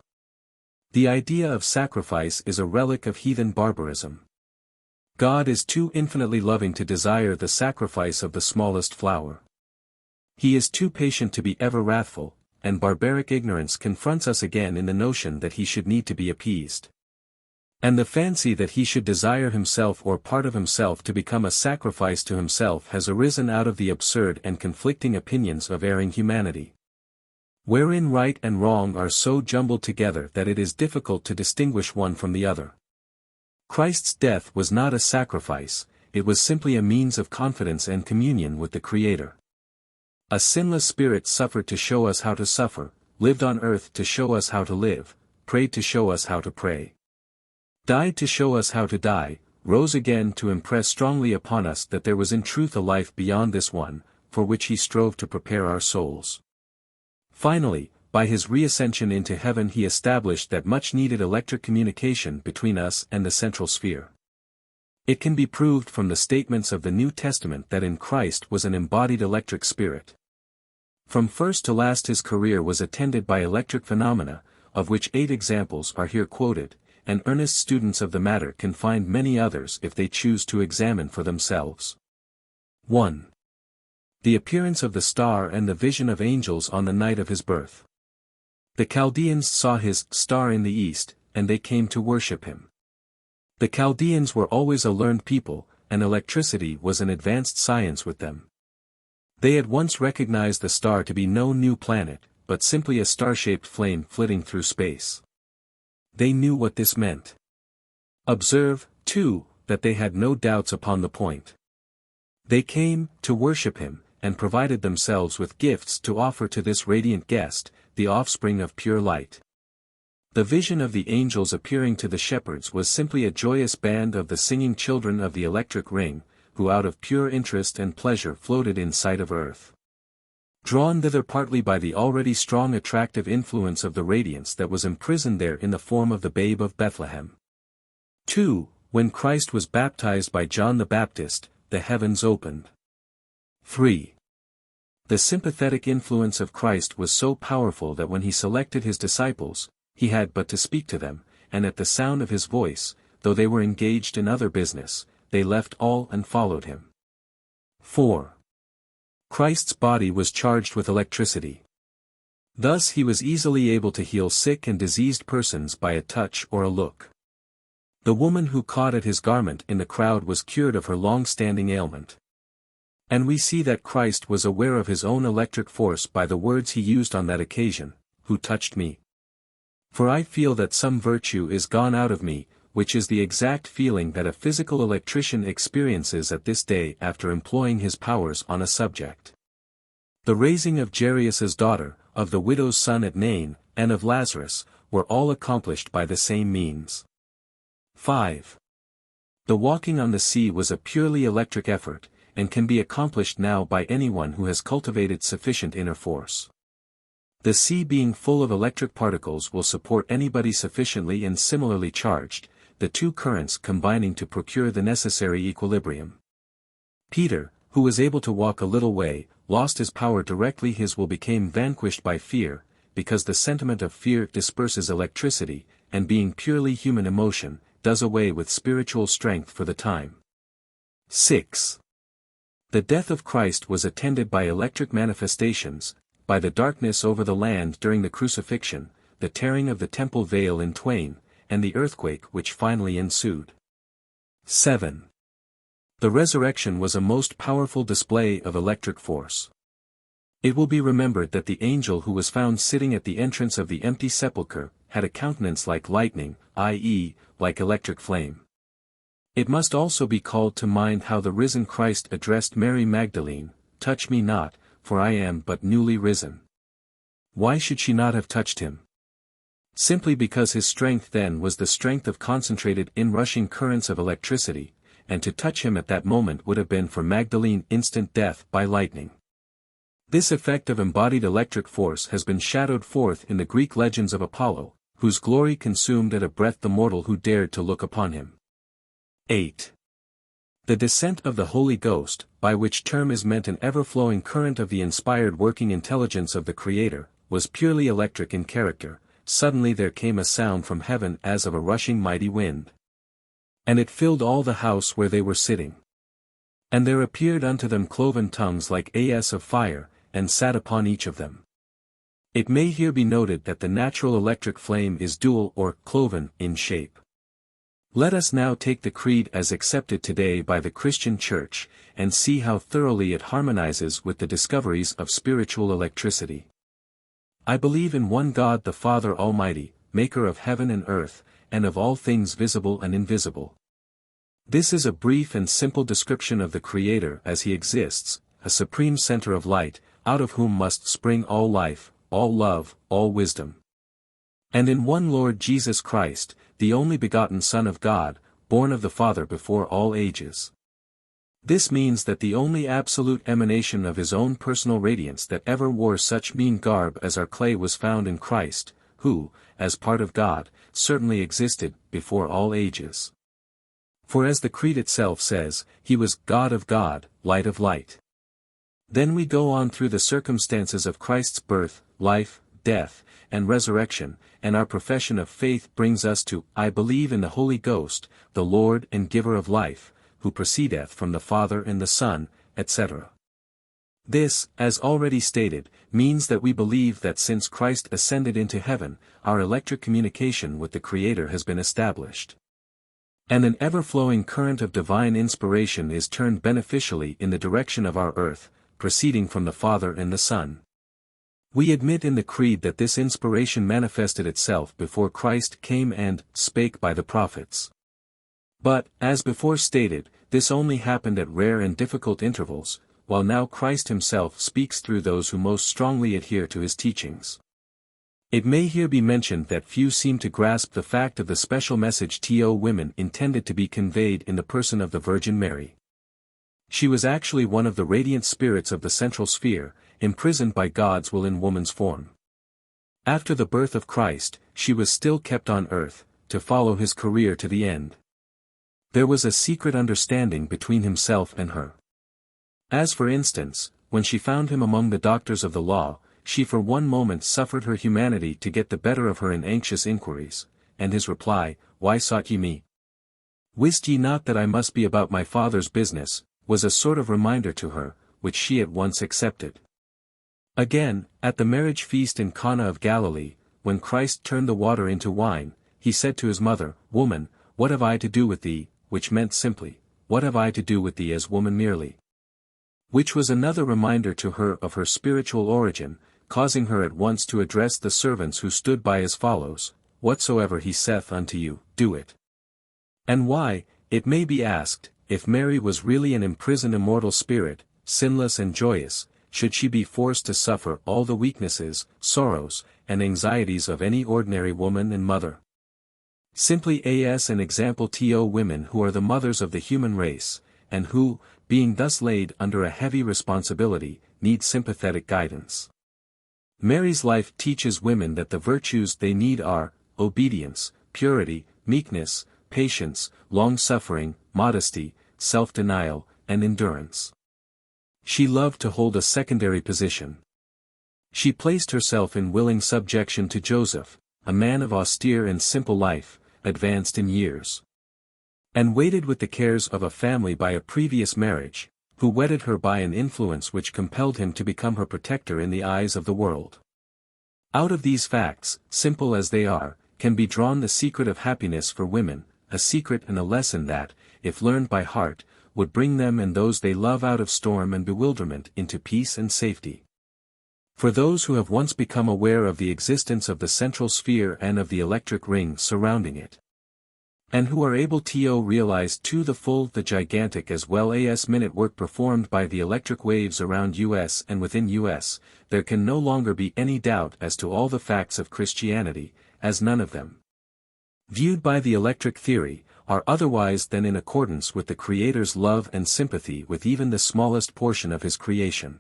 The idea of sacrifice is a relic of heathen barbarism. God is too infinitely loving to desire the sacrifice of the smallest flower. He is too patient to be ever wrathful, and barbaric ignorance confronts us again in the notion that he should need to be appeased. And the fancy that he should desire himself or part of himself to become a sacrifice to himself has arisen out of the absurd and conflicting opinions of erring humanity, wherein right and wrong are so jumbled together that it is difficult to distinguish one from the other. Christ's death was not a sacrifice, it was simply a means of confidence and communion with the Creator. A sinless spirit suffered to show us how to suffer, lived on earth to show us how to live, prayed to show us how to pray, died to show us how to die, rose again to impress strongly upon us that there was in truth a life beyond this one, for which he strove to prepare our souls. Finally, by his reascension into heaven he established that much-needed electric communication between us and the central sphere. It can be proved from the statements of the New Testament that in Christ was an embodied electric spirit. From first to last his career was attended by electric phenomena, of which 8 examples are here quoted, and earnest students of the matter can find many others if they choose to examine for themselves. 1. The appearance of the star and the vision of angels on the night of his birth. The Chaldeans saw his star in the east, and they came to worship him. The Chaldeans were always a learned people, and electricity was an advanced science with them. They at once recognized the star to be no new planet, but simply a star-shaped flame flitting through space. They knew what this meant. Observe, too, that they had no doubts upon the point. They came to worship him, and provided themselves with gifts to offer to this radiant guest, the offspring of pure light. The vision of the angels appearing to the shepherds was simply a joyous band of the singing children of the electric ring, who out of pure interest and pleasure floated in sight of earth. Drawn thither partly by the already strong attractive influence of the radiance that was imprisoned there in the form of the babe of Bethlehem. 2. When Christ was baptized by John the Baptist, the heavens opened. 3. The sympathetic influence of Christ was so powerful that when he selected his disciples, he had but to speak to them, and at the sound of his voice, though they were engaged in other business, they left all and followed him. 4. Christ's body was charged with electricity. Thus he was easily able to heal sick and diseased persons by a touch or a look. The woman who caught at his garment in the crowd was cured of her long-standing ailment. And we see that Christ was aware of his own electric force by the words he used on that occasion, "Who touched me? For I feel that some virtue is gone out of me," which is the exact feeling that a physical electrician experiences at this day after employing his powers on a subject. The raising of Jairus' daughter, of the widow's son at Nain, and of Lazarus, were all accomplished by the same means. 5. The walking on the sea was a purely electric effort, and can be accomplished now by anyone who has cultivated sufficient inner force. The sea being full of electric particles will support anybody sufficiently and similarly charged, the two currents combining to procure the necessary equilibrium. Peter, who was able to walk a little way, lost his power directly his will became vanquished by fear, because the sentiment of fear disperses electricity, and being purely human emotion, does away with spiritual strength for the time. 6. The death of Christ was attended by electric manifestations, by the darkness over the land during the crucifixion, the tearing of the temple veil in twain, and the earthquake which finally ensued. 7. The resurrection was a most powerful display of electric force. It will be remembered that the angel who was found sitting at the entrance of the empty sepulchre, had a countenance like lightning, i.e., like electric flame. It must also be called to mind how the risen Christ addressed Mary Magdalene, "Touch me not, for I am but newly risen." Why should she not have touched him? Simply because his strength then was the strength of concentrated inrushing currents of electricity, and to touch him at that moment would have been for Magdalene instant death by lightning. This effect of embodied electric force has been shadowed forth in the Greek legends of Apollo, whose glory consumed at a breath the mortal who dared to look upon him. 8. The descent of the Holy Ghost, by which term is meant an ever-flowing current of the inspired working intelligence of the Creator, was purely electric in character. Suddenly there came a sound from heaven as of a rushing mighty wind. And it filled all the house where they were sitting. And there appeared unto them cloven tongues like as of fire, and sat upon each of them. It may here be noted that the natural electric flame is dual or cloven in shape. Let us now take the creed as accepted today by the Christian Church, and see how thoroughly it harmonizes with the discoveries of spiritual electricity. I believe in one God the Father Almighty, maker of heaven and earth, and of all things visible and invisible. This is a brief and simple description of the Creator as he exists, a supreme center of light, out of whom must spring all life, all love, all wisdom. And in one Lord Jesus Christ, the only begotten Son of God, born of the Father before all ages. This means that the only absolute emanation of his own personal radiance that ever wore such mean garb as our clay was found in Christ, who, as part of God, certainly existed before all ages. For as the creed itself says, he was God of God, light of light. Then we go on through the circumstances of Christ's birth, life, death, and resurrection, and our profession of faith brings us to, I believe in the Holy Ghost, the Lord and giver of life, who proceedeth from the Father and the Son, etc. This, as already stated, means that we believe that since Christ ascended into heaven, our electric communication with the Creator has been established. And an ever-flowing current of divine inspiration is turned beneficially in the direction of our earth, proceeding from the Father and the Son. We admit in the Creed that this inspiration manifested itself before Christ came and spake by the prophets. But, as before stated, this only happened at rare and difficult intervals, while now Christ himself speaks through those who most strongly adhere to his teachings. It may here be mentioned that few seem to grasp the fact of the special message to women intended to be conveyed in the person of the Virgin Mary. She was actually one of the radiant spirits of the central sphere, imprisoned by God's will in woman's form. After the birth of Christ, she was still kept on earth, to follow his career to the end. There was a secret understanding between himself and her. As for instance, when she found him among the doctors of the law, she for one moment suffered her humanity to get the better of her in anxious inquiries, and his reply, Why sought ye me? Wist ye not that I must be about my Father's business, was a sort of reminder to her, which she at once accepted. Again, at the marriage feast in Cana of Galilee, when Christ turned the water into wine, he said to his mother, Woman, what have I to do with thee, which meant simply, What have I to do with thee as woman merely? Which was another reminder to her of her spiritual origin, causing her at once to address the servants who stood by as follows, Whatsoever he saith unto you, do it. And why, it may be asked, if Mary was really an imprisoned immortal spirit, sinless and joyous, should she be forced to suffer all the weaknesses, sorrows, and anxieties of any ordinary woman and mother? Simply as an example to women who are the mothers of the human race, and who, being thus laid under a heavy responsibility, need sympathetic guidance. Mary's life teaches women that the virtues they need are, obedience, purity, meekness, patience, long-suffering, modesty, self-denial, and endurance. She loved to hold a secondary position. She placed herself in willing subjection to Joseph, a man of austere and simple life, advanced in years, and weighted with the cares of a family by a previous marriage, who wedded her by an influence which compelled him to become her protector in the eyes of the world. Out of these facts, simple as they are, can be drawn the secret of happiness for women, a secret and a lesson that, if learned by heart, would bring them and those they love out of storm and bewilderment into peace and safety. For those who have once become aware of the existence of the central sphere and of the electric ring surrounding it, and who are able to realize to the full the gigantic as well as minute work performed by the electric waves around us and within us, there can no longer be any doubt as to all the facts of Christianity, as none of them, viewed by the electric theory, are otherwise than in accordance with the Creator's love and sympathy with even the smallest portion of his creation.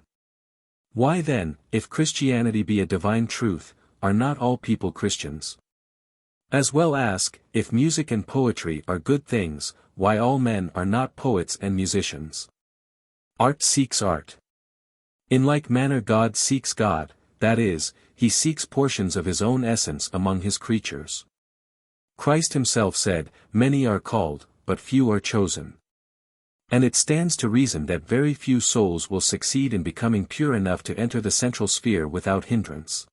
Why then, if Christianity be a divine truth, are not all people Christians? As well ask, if music and poetry are good things, why all men are not poets and musicians? Art seeks art. In like manner God seeks God, that is, he seeks portions of his own essence among his creatures. Christ himself said, Many are called, but few are chosen. And it stands to reason that very few souls will succeed in becoming pure enough to enter the central sphere without hindrance.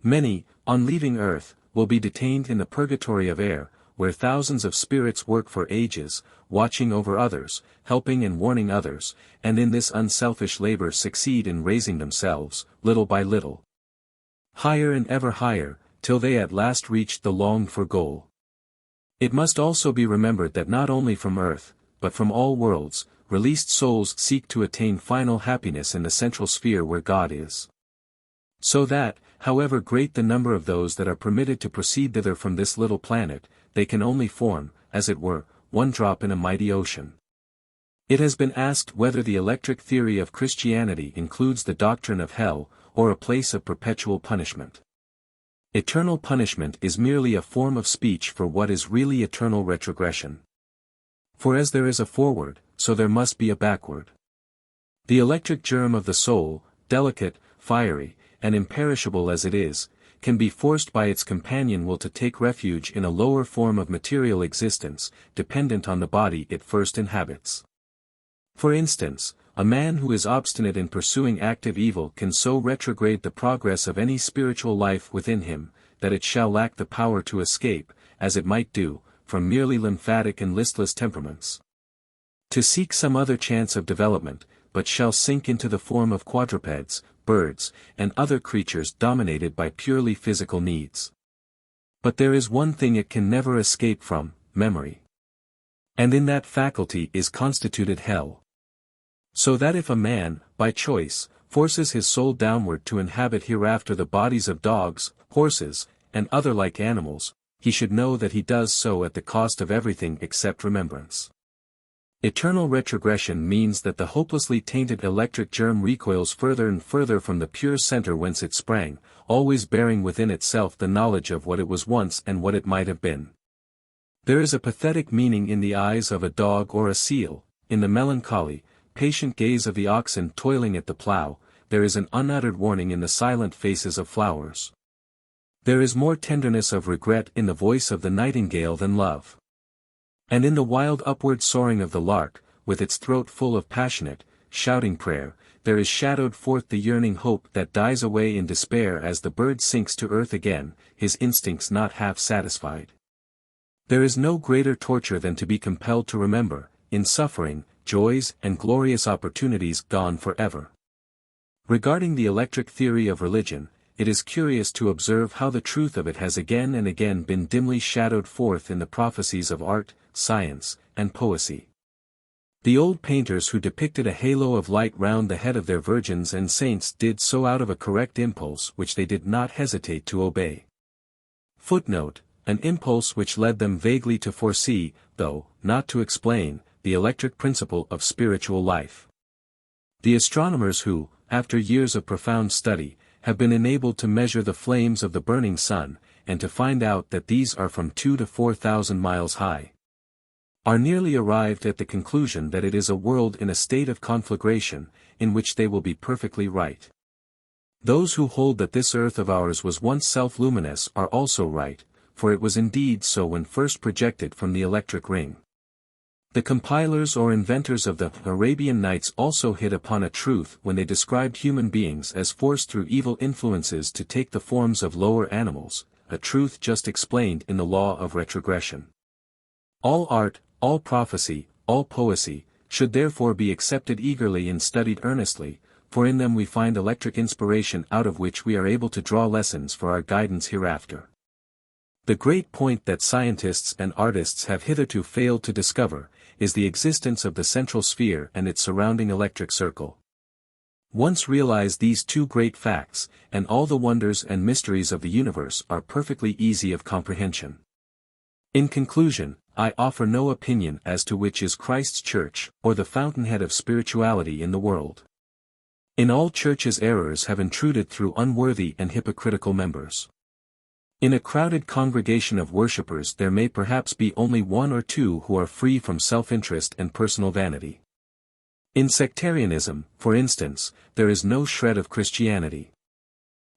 Many, on leaving earth, will be detained in the purgatory of air, where thousands of spirits work for ages, watching over others, helping and warning others, and in this unselfish labor succeed in raising themselves, little by little, higher and ever higher, till they at last reach the longed-for goal. It must also be remembered that not only from earth, but from all worlds, released souls seek to attain final happiness in the central sphere where God is. So that, however great the number of those that are permitted to proceed thither from this little planet, they can only form, as it were, one drop in a mighty ocean. It has been asked whether the electric theory of Christianity includes the doctrine of hell, or a place of perpetual punishment. Eternal punishment is merely a form of speech for what is really eternal retrogression. For as there is a forward, so there must be a backward. The electric germ of the soul, delicate, fiery, and imperishable as it is, can be forced by its companion will to take refuge in a lower form of material existence, dependent on the body it first inhabits. For instance, a man who is obstinate in pursuing active evil can so retrograde the progress of any spiritual life within him, that it shall lack the power to escape, as it might do, from merely lymphatic and listless temperaments. To seek some other chance of development, but shall sink into the form of quadrupeds, birds, and other creatures dominated by purely physical needs. But there is one thing it can never escape from, memory. And in that faculty is constituted hell. So that if a man, by choice, forces his soul downward to inhabit hereafter the bodies of dogs, horses, and other like animals, he should know that he does so at the cost of everything except remembrance. Eternal retrogression means that the hopelessly tainted electric germ recoils further and further from the pure center whence it sprang, always bearing within itself the knowledge of what it was once and what it might have been. There is a pathetic meaning in the eyes of a dog or a seal, in the melancholy, patient gaze of the oxen toiling at the plough. There is an unuttered warning in the silent faces of flowers. There is more tenderness of regret in the voice of the nightingale than love. And in the wild upward soaring of the lark, with its throat full of passionate, shouting prayer, there is shadowed forth the yearning hope that dies away in despair as the bird sinks to earth again, his instincts not half satisfied. There is no greater torture than to be compelled to remember, in suffering, joys and glorious opportunities gone forever. Regarding the electric theory of religion, it is curious to observe how the truth of it has again and again been dimly shadowed forth in the prophecies of art, science, and poesy. The old painters who depicted a halo of light round the head of their virgins and saints did so out of a correct impulse which they did not hesitate to obey. Footnote: an impulse which led them vaguely to foresee, though not to explain, the electric principle of spiritual life. The astronomers who, after years of profound study, have been enabled to measure the flames of the burning sun, and to find out that these are from 2,000 to 4,000 miles high, are nearly arrived at the conclusion that it is a world in a state of conflagration, in which they will be perfectly right. Those who hold that this earth of ours was once self-luminous are also right, for it was indeed so when first projected from the electric ring. The compilers or inventors of the Arabian Nights also hit upon a truth when they described human beings as forced through evil influences to take the forms of lower animals, a truth just explained in the law of retrogression. All art, all prophecy, all poesy, should therefore be accepted eagerly and studied earnestly, for in them we find electric inspiration out of which we are able to draw lessons for our guidance hereafter. The great point that scientists and artists have hitherto failed to discover, is the existence of the central sphere and its surrounding electric circle. Once realize these two great facts, and all the wonders and mysteries of the universe are perfectly easy of comprehension. In conclusion, I offer no opinion as to which is Christ's church, or the fountainhead of spirituality in the world. In all churches errors have intruded through unworthy and hypocritical members. In a crowded congregation of worshippers there may perhaps be only one or two who are free from self-interest and personal vanity. In sectarianism, for instance, there is no shred of Christianity.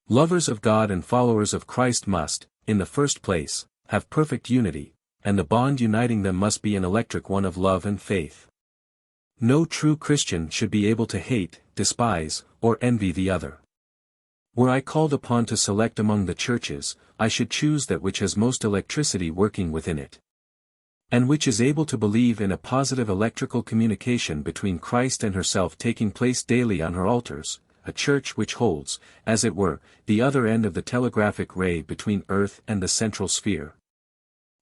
Lovers of God and followers of Christ must, in the first place, have perfect unity, and the bond uniting them must be an electric one of love and faith. No true Christian should be able to hate, despise, or envy the other. Were I called upon to select among the churches, I should choose that which has most electricity working within it, and which is able to believe in a positive electrical communication between Christ and herself taking place daily on her altars, a church which holds, as it were, the other end of the telegraphic ray between earth and the central sphere,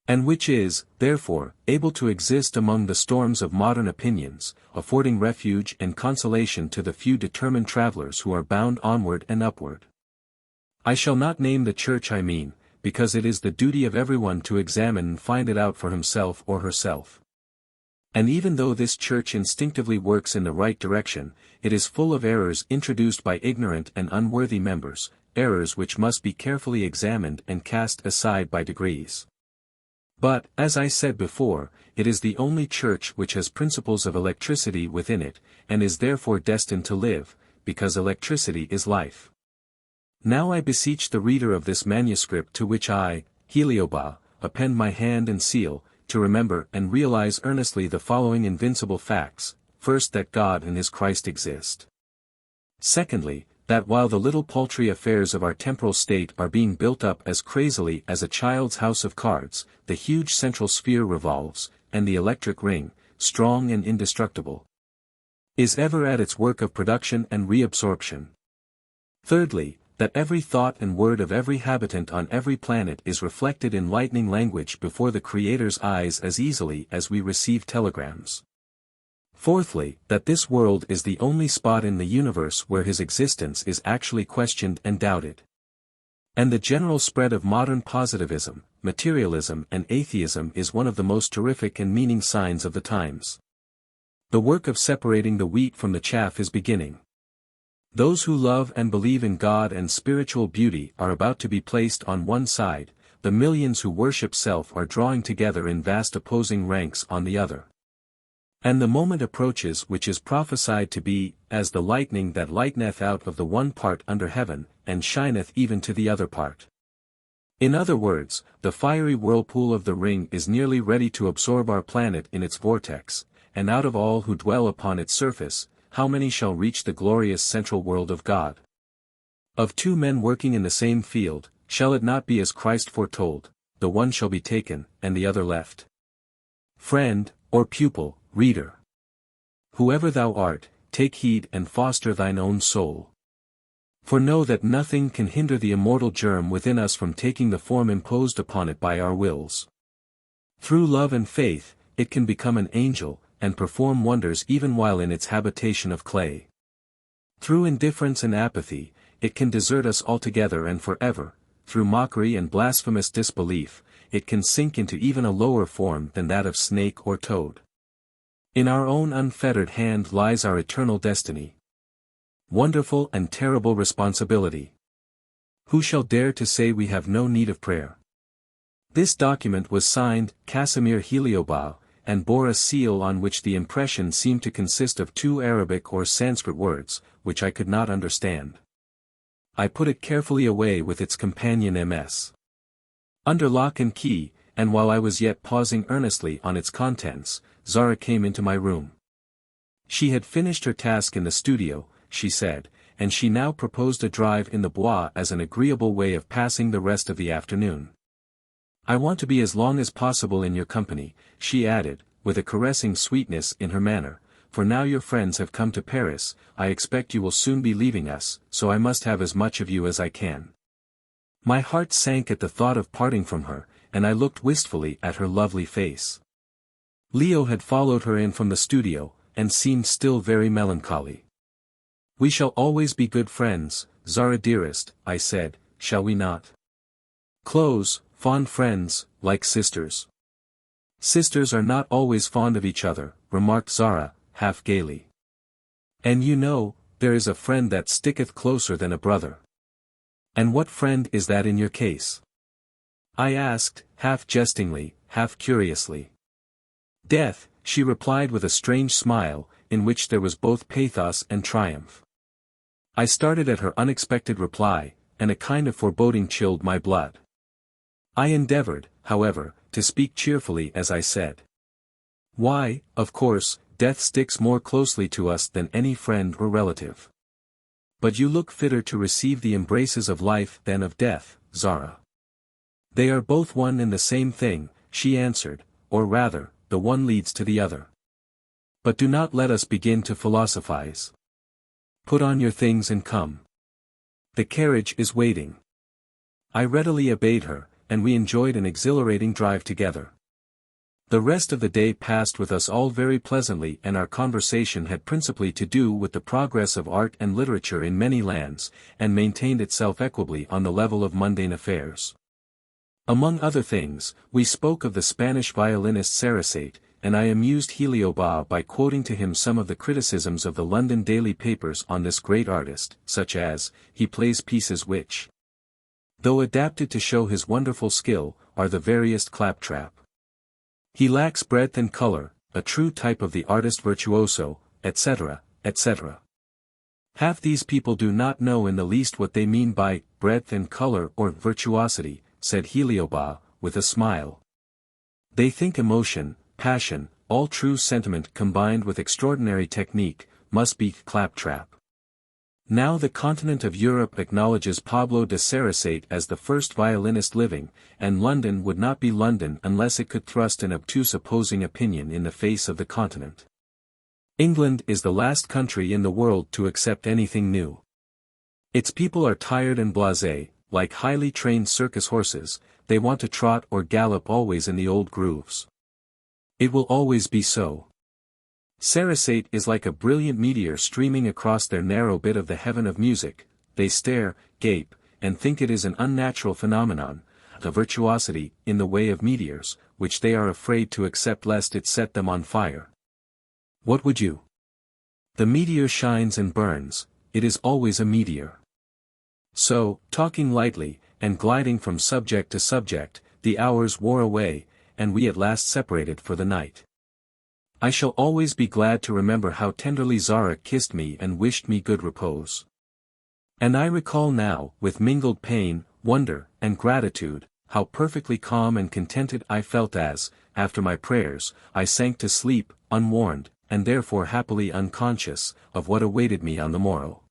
and which is, therefore, able to exist among the storms of modern opinions, affording refuge and consolation to the few determined travelers who are bound onward and upward. I shall not name the church I mean, because it is the duty of everyone to examine and find it out for himself or herself. And even though this church instinctively works in the right direction, it is full of errors introduced by ignorant and unworthy members, errors which must be carefully examined and cast aside by degrees. But, as I said before, it is the only church which has principles of electricity within it, and is therefore destined to live, because electricity is life. Now I beseech the reader of this manuscript to which I, Heliobas, append my hand and seal, to remember and realize earnestly the following invincible facts: first, that God and His Christ exist. Secondly, that while the little paltry affairs of our temporal state are being built up as crazily as a child's house of cards, the huge central sphere revolves, and the electric ring, strong and indestructible, is ever at its work of production and reabsorption. Thirdly, that every thought and word of every habitant on every planet is reflected in lightning language before the Creator's eyes as easily as we receive telegrams. Fourthly, that this world is the only spot in the universe where His existence is actually questioned and doubted. And the general spread of modern positivism, materialism and atheism is one of the most terrific and meaning signs of the times. The work of separating the wheat from the chaff is beginning. Those who love and believe in God and spiritual beauty are about to be placed on one side, the millions who worship self are drawing together in vast opposing ranks on the other. And the moment approaches which is prophesied to be, as the lightning that lighteneth out of the one part under heaven, and shineth even to the other part. In other words, the fiery whirlpool of the ring is nearly ready to absorb our planet in its vortex, and out of all who dwell upon its surface, how many shall reach the glorious central world of God? Of two men working in the same field, shall it not be as Christ foretold, the one shall be taken, and the other left? Friend, or pupil, reader, whoever thou art, take heed and foster thine own soul. For know that nothing can hinder the immortal germ within us from taking the form imposed upon it by our wills. Through love and faith, it can become an angel, and perform wonders even while in its habitation of clay. Through indifference and apathy, it can desert us altogether and forever. Through mockery and blasphemous disbelief, it can sink into even a lower form than that of snake or toad. In our own unfettered hand lies our eternal destiny. Wonderful and terrible responsibility. Who shall dare to say we have no need of prayer? This document was signed, Casimir Heliobas, and bore a seal on which the impression seemed to consist of two Arabic or Sanskrit words, which I could not understand. I put it carefully away with its companion MS. Under lock and key, and while I was yet pausing earnestly on its contents, Zara came into my room. She had finished her task in the studio, she said, and she now proposed a drive in the bois as an agreeable way of passing the rest of the afternoon. I want to be as long as possible in your company, she added, with a caressing sweetness in her manner, for now your friends have come to Paris, I expect you will soon be leaving us, so I must have as much of you as I can. My heart sank at the thought of parting from her, and I looked wistfully at her lovely face. Leo had followed her in from the studio, and seemed still very melancholy. We shall always be good friends, Zara dearest, I said, shall we not? Close, fond friends, like sisters. Sisters are not always fond of each other, remarked Zara, half gaily. And you know, there is a friend that sticketh closer than a brother. And what friend is that in your case? I asked, half jestingly, half curiously. Death, she replied with a strange smile, in which there was both pathos and triumph. I started at her unexpected reply, and a kind of foreboding chilled my blood. I endeavored, however, to speak cheerfully as I said. Why, of course, death sticks more closely to us than any friend or relative. But you look fitter to receive the embraces of life than of death, Zara. They are both one and the same thing, she answered, or rather, the one leads to the other. But do not let us begin to philosophize. Put on your things and come. The carriage is waiting. I readily obeyed her, and we enjoyed an exhilarating drive together. The rest of the day passed with us all very pleasantly, and our conversation had principally to do with the progress of art and literature in many lands, and maintained itself equably on the level of mundane affairs. Among other things, we spoke of the Spanish violinist Sarasate, and I amused Heliobas by quoting to him some of the criticisms of the London daily papers on this great artist, such as, he plays pieces which, though adapted to show his wonderful skill, are the veriest claptrap. He lacks breadth and color, a true type of the artist virtuoso, etc., etc. Half these people do not know in the least what they mean by breadth and color or virtuosity, said Heliobas, with a smile. They think emotion, passion, all true sentiment combined with extraordinary technique, must be claptrap. Now the continent of Europe acknowledges Pablo de Sarasate as the first violinist living, and London would not be London unless it could thrust an obtuse opposing opinion in the face of the continent. England is the last country in the world to accept anything new. Its people are tired and blasé, like highly trained circus horses, they want to trot or gallop always in the old grooves. It will always be so. Sarasate is like a brilliant meteor streaming across their narrow bit of the heaven of music, they stare, gape, and think it is an unnatural phenomenon, a virtuosity, in the way of meteors, which they are afraid to accept lest it set them on fire. What would you? The meteor shines and burns, it is always a meteor. So, talking lightly, and gliding from subject to subject, the hours wore away, and we at last separated for the night. I shall always be glad to remember how tenderly Zara kissed me and wished me good repose. And I recall now, with mingled pain, wonder, and gratitude, how perfectly calm and contented I felt as, after my prayers, I sank to sleep, unwarned, and therefore happily unconscious, of what awaited me on the morrow.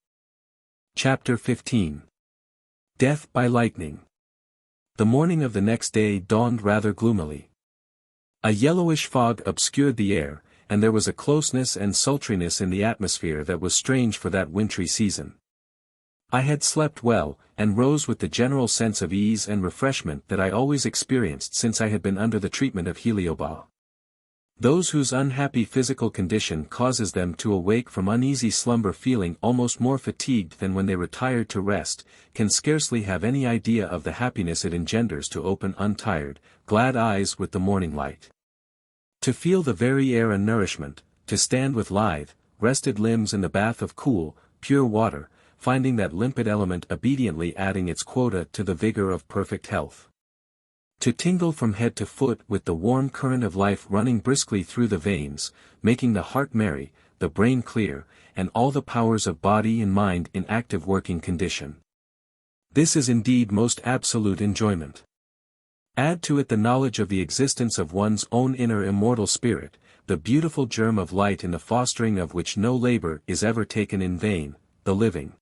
Chapter 15. Death by Lightning. The morning of the next day dawned rather gloomily. A yellowish fog obscured the air, and there was a closeness and sultriness in the atmosphere that was strange for that wintry season. I had slept well, and rose with the general sense of ease and refreshment that I always experienced since I had been under the treatment of Heliobas. Those whose unhappy physical condition causes them to awake from uneasy slumber feeling almost more fatigued than when they retired to rest, can scarcely have any idea of the happiness it engenders to open untired, glad eyes with the morning light. To feel the very air a nourishment, to stand with lithe, rested limbs in the bath of cool, pure water, finding that limpid element obediently adding its quota to the vigor of perfect health. To tingle from head to foot with the warm current of life running briskly through the veins, making the heart merry, the brain clear, and all the powers of body and mind in active working condition. This is indeed most absolute enjoyment. Add to it the knowledge of the existence of one's own inner immortal spirit, the beautiful germ of light in the fostering of which no labor is ever taken in vain, the living,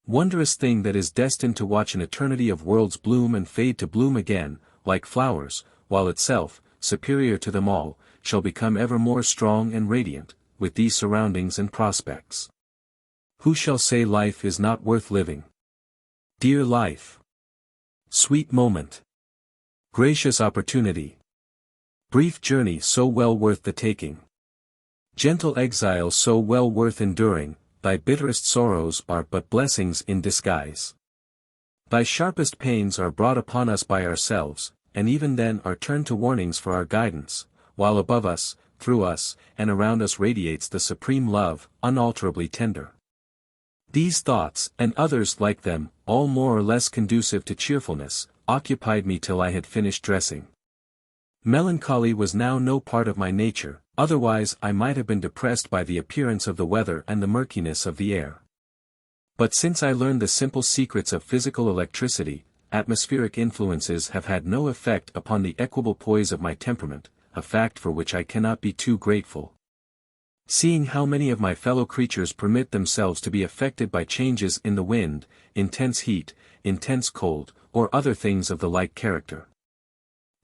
wondrous thing that is destined to watch an eternity of worlds bloom and fade to bloom again, like flowers, while itself, superior to them all, shall become ever more strong and radiant, with these surroundings and prospects. Who shall say life is not worth living? Dear life! Sweet moment! Gracious opportunity! Brief journey so well worth the taking! Gentle exile so well worth enduring, thy bitterest sorrows are but blessings in disguise. Thy sharpest pains are brought upon us by ourselves, and even then are turned to warnings for our guidance, while above us, through us, and around us radiates the supreme love, unalterably tender. These thoughts, and others like them, all more or less conducive to cheerfulness, occupied me till I had finished dressing. Melancholy was now no part of my nature, otherwise I might have been depressed by the appearance of the weather and the murkiness of the air. But since I learned the simple secrets of physical electricity, atmospheric influences have had no effect upon the equable poise of my temperament, a fact for which I cannot be too grateful. Seeing how many of my fellow creatures permit themselves to be affected by changes in the wind, intense heat, intense cold, or other things of the like character.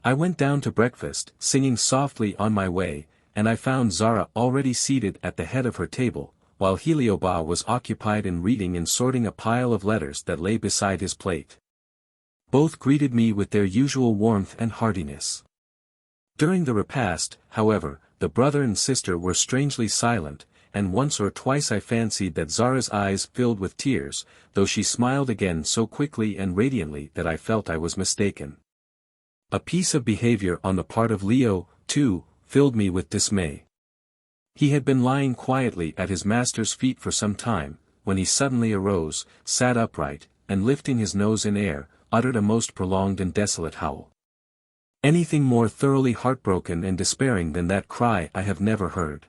I went down to breakfast, singing softly on my way, and I found Zara already seated at the head of her table, while Heliobas was occupied in reading and sorting a pile of letters that lay beside his plate. Both greeted me with their usual warmth and heartiness. During the repast, however, the brother and sister were strangely silent, and once or twice I fancied that Zara's eyes filled with tears, though she smiled again so quickly and radiantly that I felt I was mistaken. A piece of behavior on the part of Leo, too, filled me with dismay. He had been lying quietly at his master's feet for some time, when he suddenly arose, sat upright, and lifting his nose in air, uttered a most prolonged and desolate howl. Anything more thoroughly heartbroken and despairing than that cry I have never heard.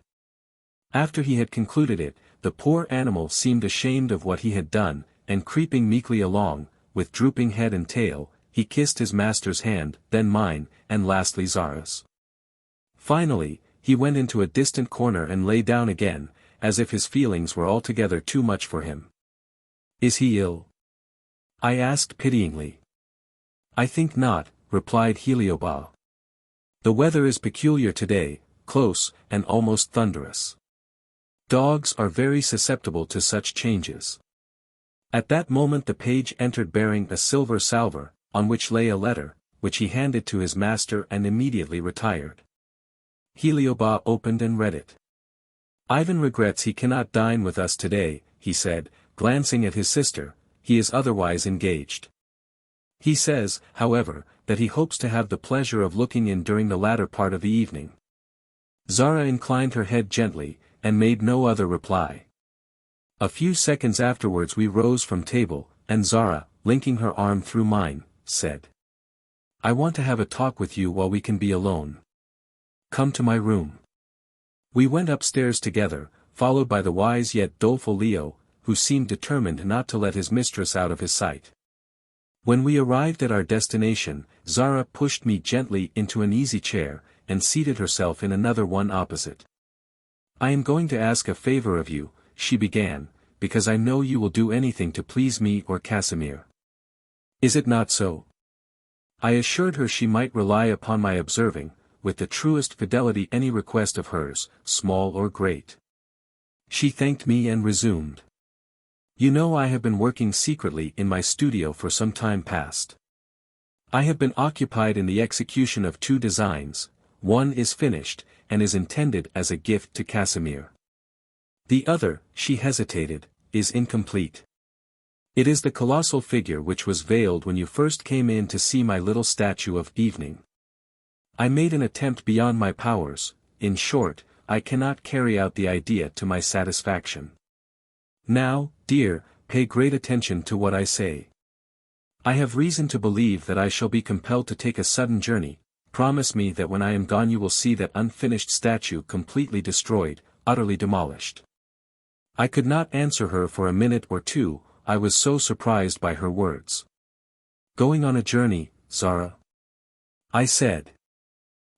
After he had concluded it, the poor animal seemed ashamed of what he had done, and creeping meekly along, with drooping head and tail, he kissed his master's hand, then mine, and lastly Zara's. Finally, he went into a distant corner and lay down again, as if his feelings were altogether too much for him. "Is he ill?" I asked pityingly. "I think not," replied Heliobas. "The weather is peculiar today, close, and almost thunderous. Dogs are very susceptible to such changes." At that moment the page entered bearing a silver salver, on which lay a letter, which he handed to his master and immediately retired. Heliobas opened and read it. "Ivan regrets he cannot dine with us today," he said, glancing at his sister. "He is otherwise engaged. He says, however, that he hopes to have the pleasure of looking in during the latter part of the evening." Zara inclined her head gently, and made no other reply. A few seconds afterwards we rose from table, and Zara, linking her arm through mine, said, "I want to have a talk with you while we can be alone. Come to my room." We went upstairs together, followed by the wise yet doleful Leo, who seemed determined not to let his mistress out of his sight. When we arrived at our destination, Zara pushed me gently into an easy chair, and seated herself in another one opposite. "I am going to ask a favor of you," she began, "because I know you will do anything to please me or Casimir. Is it not so?" I assured her she might rely upon my observing, with the truest fidelity, any request of hers, small or great. She thanked me and resumed. "You know I have been working secretly in my studio for some time past. I have been occupied in the execution of 2 designs. One is finished, and is intended as a gift to Casimir. The other," she hesitated, "is incomplete. It is the colossal figure which was veiled when you first came in to see my little statue of evening. I made an attempt beyond my powers. In short, I cannot carry out the idea to my satisfaction. Now, dear, pay great attention to what I say. I have reason to believe that I shall be compelled to take a sudden journey. Promise me that when I am gone you will see that unfinished statue completely destroyed, utterly demolished." I could not answer her for a minute or two, I was so surprised by her words. "Going on a journey, Zara?" I said.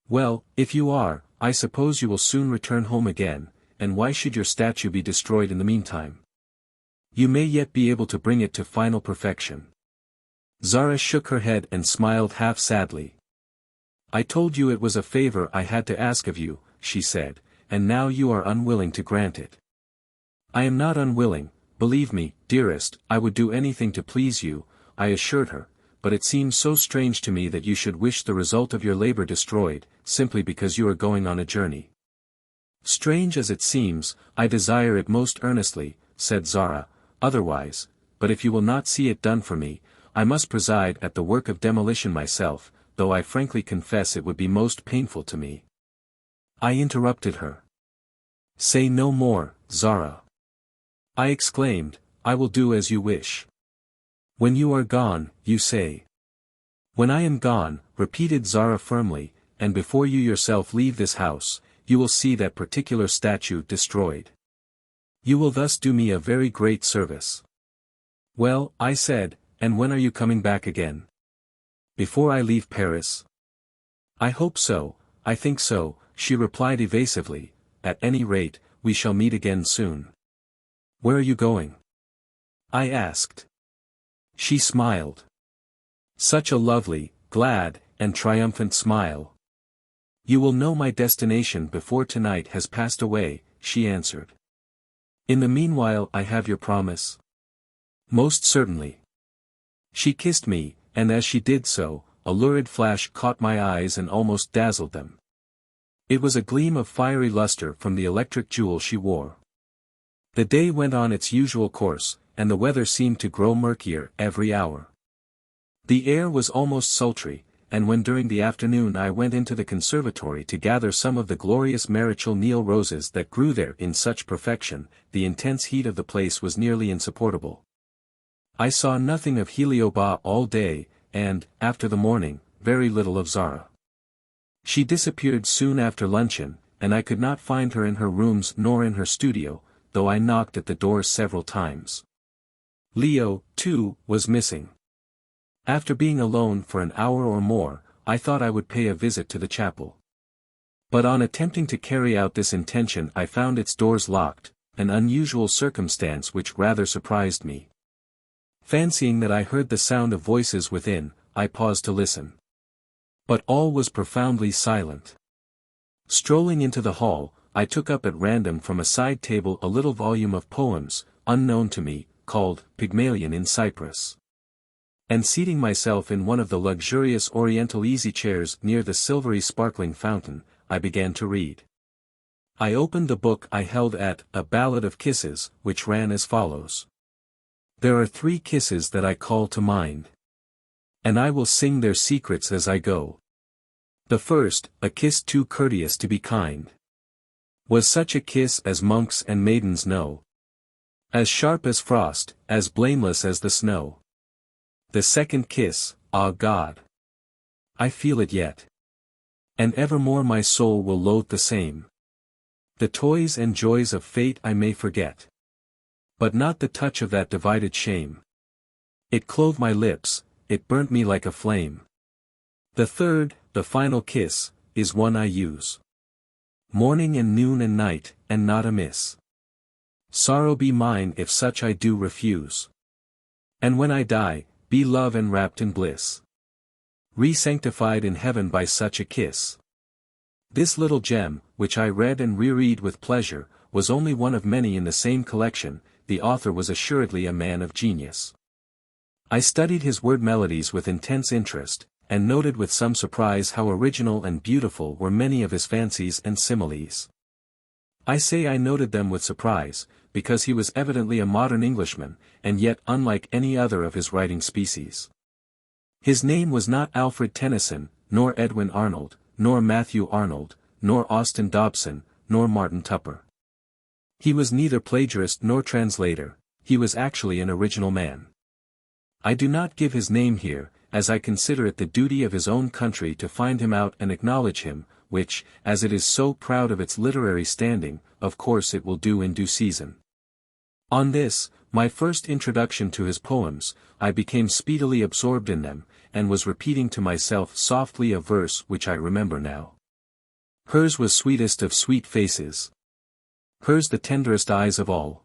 "Well, if you are, I suppose you will soon return home again, and why should your statue be destroyed in the meantime? You may yet be able to bring it to final perfection." Zara shook her head and smiled half sadly. "I told you it was a favor I had to ask of you," she said, "and now you are unwilling to grant it." "I am not unwilling, believe me, dearest, I would do anything to please you," I assured her, "but it seems so strange to me that you should wish the result of your labor destroyed, simply because you are going on a journey." "Strange as it seems, I desire it most earnestly," said Zara, "otherwise, but if you will not see it done for me, I must preside at the work of demolition myself, though I frankly confess it would be most painful to me." I interrupted her. "Say no more, Zara," I exclaimed, "I will do as you wish. When you are gone, you say." "When I am gone," repeated Zara firmly, "and before you yourself leave this house, you will see that particular statue destroyed. You will thus do me a very great service." "Well," I said, "and when are you coming back again?" "Before I leave Paris." "I hope so, I think so," she replied evasively. "At any rate, we shall meet again soon." "Where are you going?" I asked. She smiled. Such a lovely, glad, and triumphant smile. "You will know my destination before tonight has passed away," she answered. "In the meanwhile I have your promise?" "Most certainly." She kissed me, and as she did so, a lurid flash caught my eyes and almost dazzled them. It was a gleam of fiery luster from the electric jewel she wore. The day went on its usual course, and the weather seemed to grow murkier every hour. The air was almost sultry, and when during the afternoon I went into the conservatory to gather some of the glorious Neil roses that grew there in such perfection, the intense heat of the place was nearly insupportable. I saw nothing of Heliobas all day, and, after the morning, very little of Zara. She disappeared soon after luncheon, and I could not find her in her rooms nor in her studio, though I knocked at the door several times. Leo, too, was missing. After being alone for an hour or more, I thought I would pay a visit to the chapel. But on attempting to carry out this intention I found its doors locked, an unusual circumstance which rather surprised me. Fancying that I heard the sound of voices within, I paused to listen. But all was profoundly silent. Strolling into the hall, I took up at random from a side table a little volume of poems, unknown to me, called Pygmalion in Cyprus. And seating myself in one of the luxurious oriental easy-chairs near the silvery sparkling fountain, I began to read. I opened the book I held at A Ballad of Kisses, which ran as follows. There are 3 kisses that I call to mind. And I will sing their secrets as I go. The first, a kiss too courteous to be kind. Was such a kiss as monks and maidens know. As sharp as frost, as blameless as the snow. The second kiss, ah God! I feel it yet. And evermore my soul will loathe the same. The toys and joys of fate I may forget. But not the touch of that divided shame. It clove my lips, it burnt me like a flame. The third, the final kiss, is one I use. Morning and noon and night, and not amiss. Sorrow be mine if such I do refuse. And when I die, be love enwrapped in bliss. Re-sanctified in heaven by such a kiss. This little gem, which I read and reread with pleasure, was only one of many in the same collection. The author was assuredly a man of genius. I studied his word melodies with intense interest, and noted with some surprise how original and beautiful were many of his fancies and similes. I say I noted them with surprise, because he was evidently a modern Englishman, and yet unlike any other of his writing species. His name was not Alfred Tennyson, nor Edwin Arnold, nor Matthew Arnold, nor Austin Dobson, nor Martin Tupper. He was neither plagiarist nor translator, he was actually an original man. I do not give his name here, as I consider it the duty of his own country to find him out and acknowledge him, which, as it is so proud of its literary standing, of course it will do in due season. On this, my first introduction to his poems, I became speedily absorbed in them, and was repeating to myself softly a verse which I remember now. Hers was sweetest of sweet faces. Hers the tenderest eyes of all.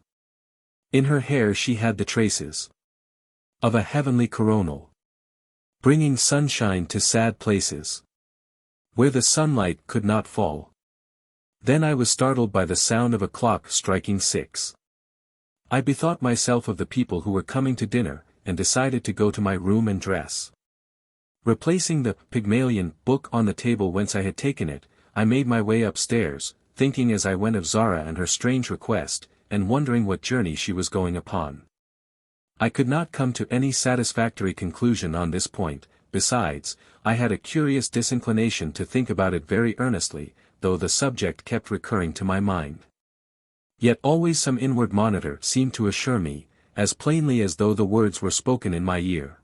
In her hair she had the traces of a heavenly coronal, bringing sunshine to sad places, where the sunlight could not fall. Then I was startled by the sound of a clock striking 6. I bethought myself of the people who were coming to dinner, and decided to go to my room and dress. Replacing the Pygmalion book on the table whence I had taken it, I made my way upstairs, thinking as I went of Zara and her strange request, and wondering what journey she was going upon. I could not come to any satisfactory conclusion on this point. Besides, I had a curious disinclination to think about it very earnestly, though the subject kept recurring to my mind. Yet always some inward monitor seemed to assure me, as plainly as though the words were spoken in my ear.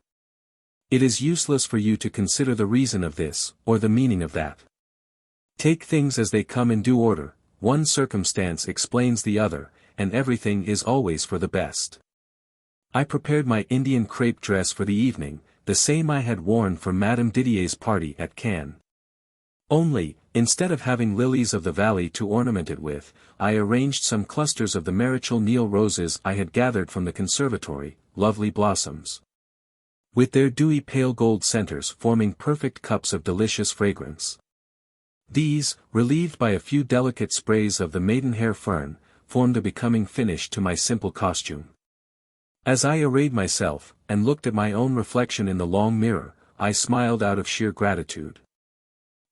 It is useless for you to consider the reason of this, or the meaning of that. Take things as they come in due order, one circumstance explains the other, and everything is always for the best. I prepared my Indian crepe dress for the evening, the same I had worn for Madame Didier's party at Cannes. Only, instead of having lilies of the valley to ornament it with, I arranged some clusters of the Miraculous Neil roses I had gathered from the conservatory, lovely blossoms, with their dewy pale gold centers forming perfect cups of delicious fragrance. These, relieved by a few delicate sprays of the maidenhair fern, formed a becoming finish to my simple costume. As I arrayed myself, and looked at my own reflection in the long mirror, I smiled out of sheer gratitude.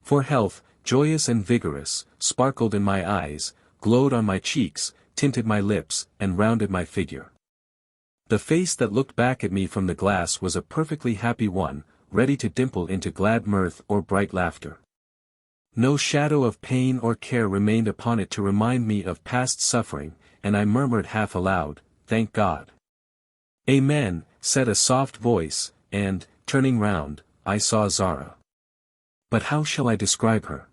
For health, joyous and vigorous, sparkled in my eyes, glowed on my cheeks, tinted my lips, and rounded my figure. The face that looked back at me from the glass was a perfectly happy one, ready to dimple into glad mirth or bright laughter. No shadow of pain or care remained upon it to remind me of past suffering, and I murmured half aloud, "Thank God." "Amen," said a soft voice, and, turning round, I saw Zara. But how shall I describe her?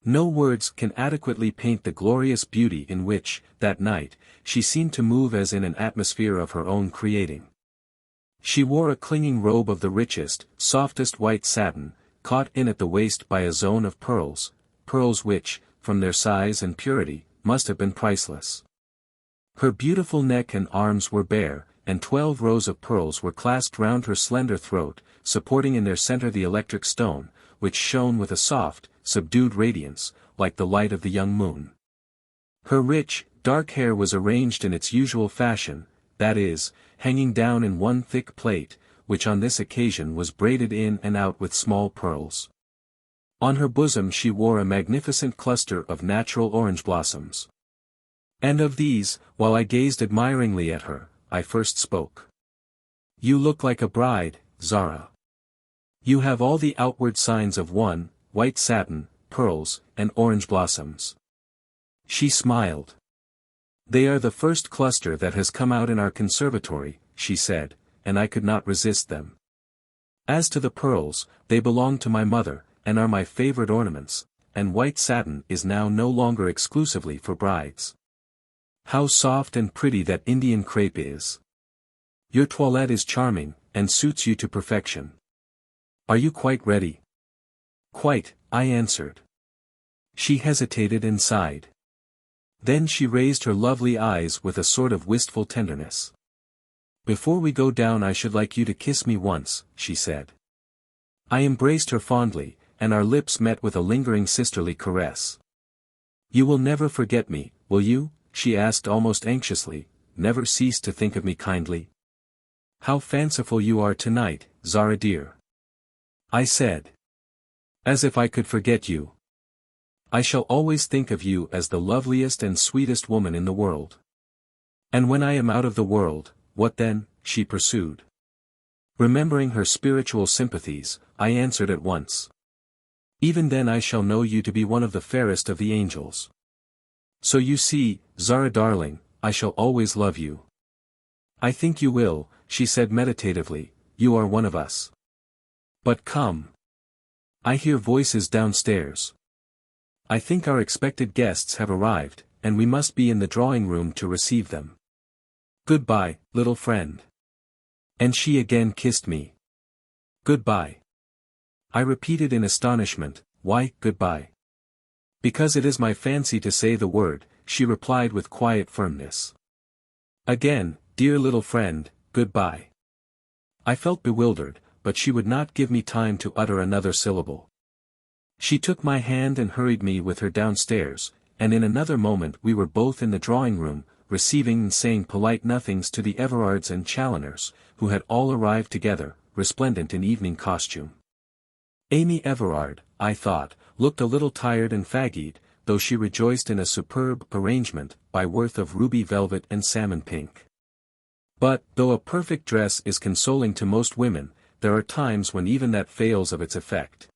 No words can adequately paint the glorious beauty in which, that night, she seemed to move as in an atmosphere of her own creating. She wore a clinging robe of the richest, softest white satin, caught in at the waist by a zone of pearls, pearls which, from their size and purity, must have been priceless. Her beautiful neck and arms were bare, and 12 rows of pearls were clasped round her slender throat, supporting in their center the electric stone, which shone with a soft, subdued radiance, like the light of the young moon. Her rich, dark hair was arranged in its usual fashion, that is, hanging down in one thick plait, which on this occasion was braided in and out with small pearls. On her bosom she wore a magnificent cluster of natural orange blossoms. And of these, while I gazed admiringly at her, I first spoke. "You look like a bride, Zara. You have all the outward signs of one, white satin, pearls, and orange blossoms." She smiled. "They are the first cluster that has come out in our conservatory," she said, and I could not resist them. "As to the pearls, they belong to my mother, and are my favorite ornaments, and white satin is now no longer exclusively for brides. How soft and pretty that Indian crepe is. Your toilette is charming, and suits you to perfection. Are you quite ready?" "Quite," I answered. She hesitated and sighed. Then she raised her lovely eyes with a sort of wistful tenderness. "Before we go down I should like you to kiss me once," she said. I embraced her fondly, and our lips met with a lingering sisterly caress. "You will never forget me, will you?" she asked almost anxiously, "never cease to think of me kindly?" "How fanciful you are tonight, Zara dear," I said. "As if I could forget you. I shall always think of you as the loveliest and sweetest woman in the world." "And when I am out of the world, what then?" she pursued. Remembering her spiritual sympathies, I answered at once. "Even then I shall know you to be one of the fairest of the angels. So you see, Zara darling, I shall always love you." "I think you will," she said meditatively, "you are one of us. But come. I hear voices downstairs. I think our expected guests have arrived, and we must be in the drawing room to receive them. Goodbye, little friend." And she again kissed me. "Goodbye." I repeated in astonishment, "Why, goodbye?" "Because it is my fancy to say the word," she replied with quiet firmness. Again, "Dear little friend, goodbye." I felt bewildered, but she would not give me time to utter another syllable. She took my hand and hurried me with her downstairs, and in another moment we were both in the drawing room, receiving and saying polite nothings to the Everards and Chaloner's, who had all arrived together, resplendent in evening costume. Amy Everard, I thought, looked a little tired and fagged, though she rejoiced in a superb arrangement, by worth of ruby velvet and salmon pink. But, though a perfect dress is consoling to most women, there are times when even that fails of its effect.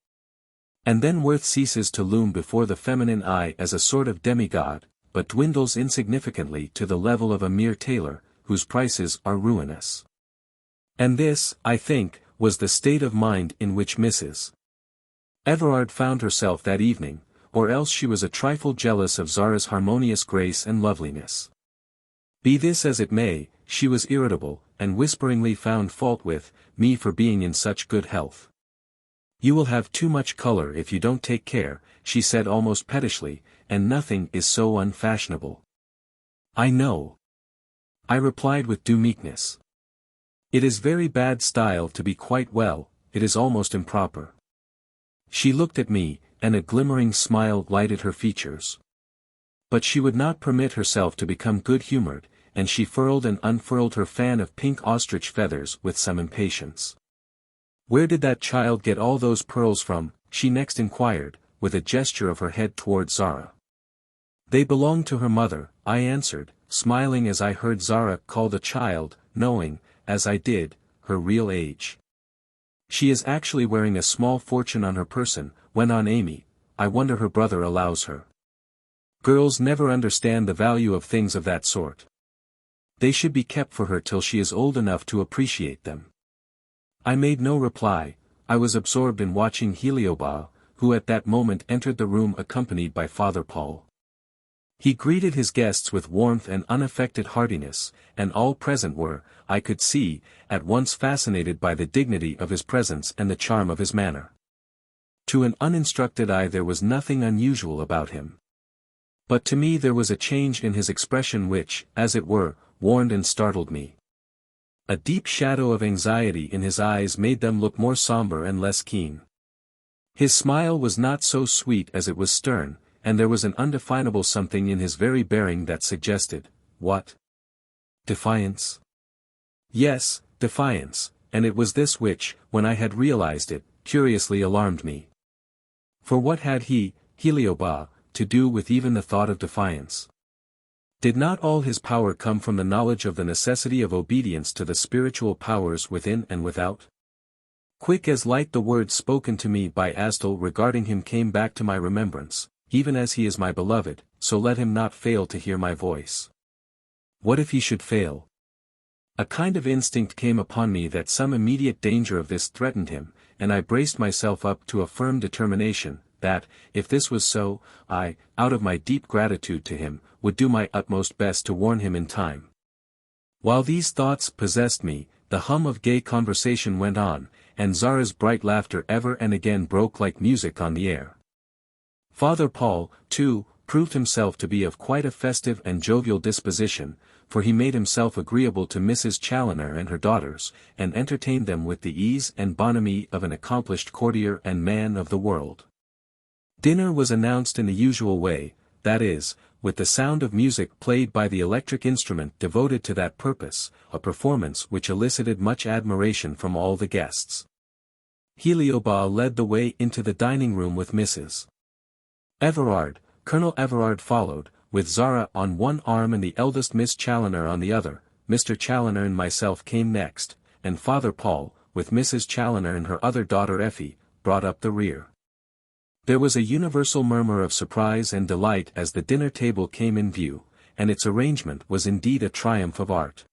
And then worth ceases to loom before the feminine eye as a sort of demigod, but dwindles insignificantly to the level of a mere tailor, whose prices are ruinous. And this, I think, was the state of mind in which Mrs. Everard found herself that evening, or else she was a trifle jealous of Zara's harmonious grace and loveliness. Be this as it may, she was irritable, and whisperingly found fault with me for being in such good health. "You will have too much color if you don't take care," she said almost pettishly, "and nothing is so unfashionable." "I know," I replied with due meekness. "It is very bad style to be quite well, it is almost improper." She looked at me, and a glimmering smile lighted her features. But she would not permit herself to become good-humored, and she furled and unfurled her fan of pink ostrich feathers with some impatience. "Where did that child get all those pearls from?" she next inquired, with a gesture of her head toward Zara. "They belong to her mother," I answered, smiling as I heard Zara called a child, knowing, as I did, her real age. "She is actually wearing a small fortune on her person," went on Amy. "I wonder her brother allows her. Girls never understand the value of things of that sort. They should be kept for her till she is old enough to appreciate them." I made no reply, I was absorbed in watching Heliobas, who at that moment entered the room accompanied by Father Paul. He greeted his guests with warmth and unaffected heartiness, and all present were, I could see, at once fascinated by the dignity of his presence and the charm of his manner. To an uninstructed eye there was nothing unusual about him. But to me there was a change in his expression which, as it were, warned and startled me. A deep shadow of anxiety in his eyes made them look more somber and less keen. His smile was not so sweet as it was stern, and there was an undefinable something in his very bearing that suggested, what? Defiance? Yes, defiance, and it was this which, when I had realized it, curiously alarmed me. For what had he, Heliobas, to do with even the thought of defiance? Did not all his power come from the knowledge of the necessity of obedience to the spiritual powers within and without? Quick as light the words spoken to me by Astle regarding him came back to my remembrance. Even as he is my beloved, so let him not fail to hear my voice. What if he should fail? A kind of instinct came upon me that some immediate danger of this threatened him, and I braced myself up to a firm determination, that, if this was so, I, out of my deep gratitude to him, would do my utmost best to warn him in time. While these thoughts possessed me, the hum of gay conversation went on, and Zara's bright laughter ever and again broke like music on the air. Father Paul, too, proved himself to be of quite a festive and jovial disposition, for he made himself agreeable to Mrs. Challoner and her daughters, and entertained them with the ease and bonhomie of an accomplished courtier and man of the world. Dinner was announced in the usual way, that is, with the sound of music played by the electric instrument devoted to that purpose, a performance which elicited much admiration from all the guests. Heliobas led the way into the dining room with Mrs. Everard. Colonel Everard followed, with Zara on one arm and the eldest Miss Challoner on the other. Mr. Challoner and myself came next, and Father Paul, with Mrs. Challoner and her other daughter Effie, brought up the rear. There was a universal murmur of surprise and delight as the dinner table came in view, and its arrangement was indeed a triumph of art.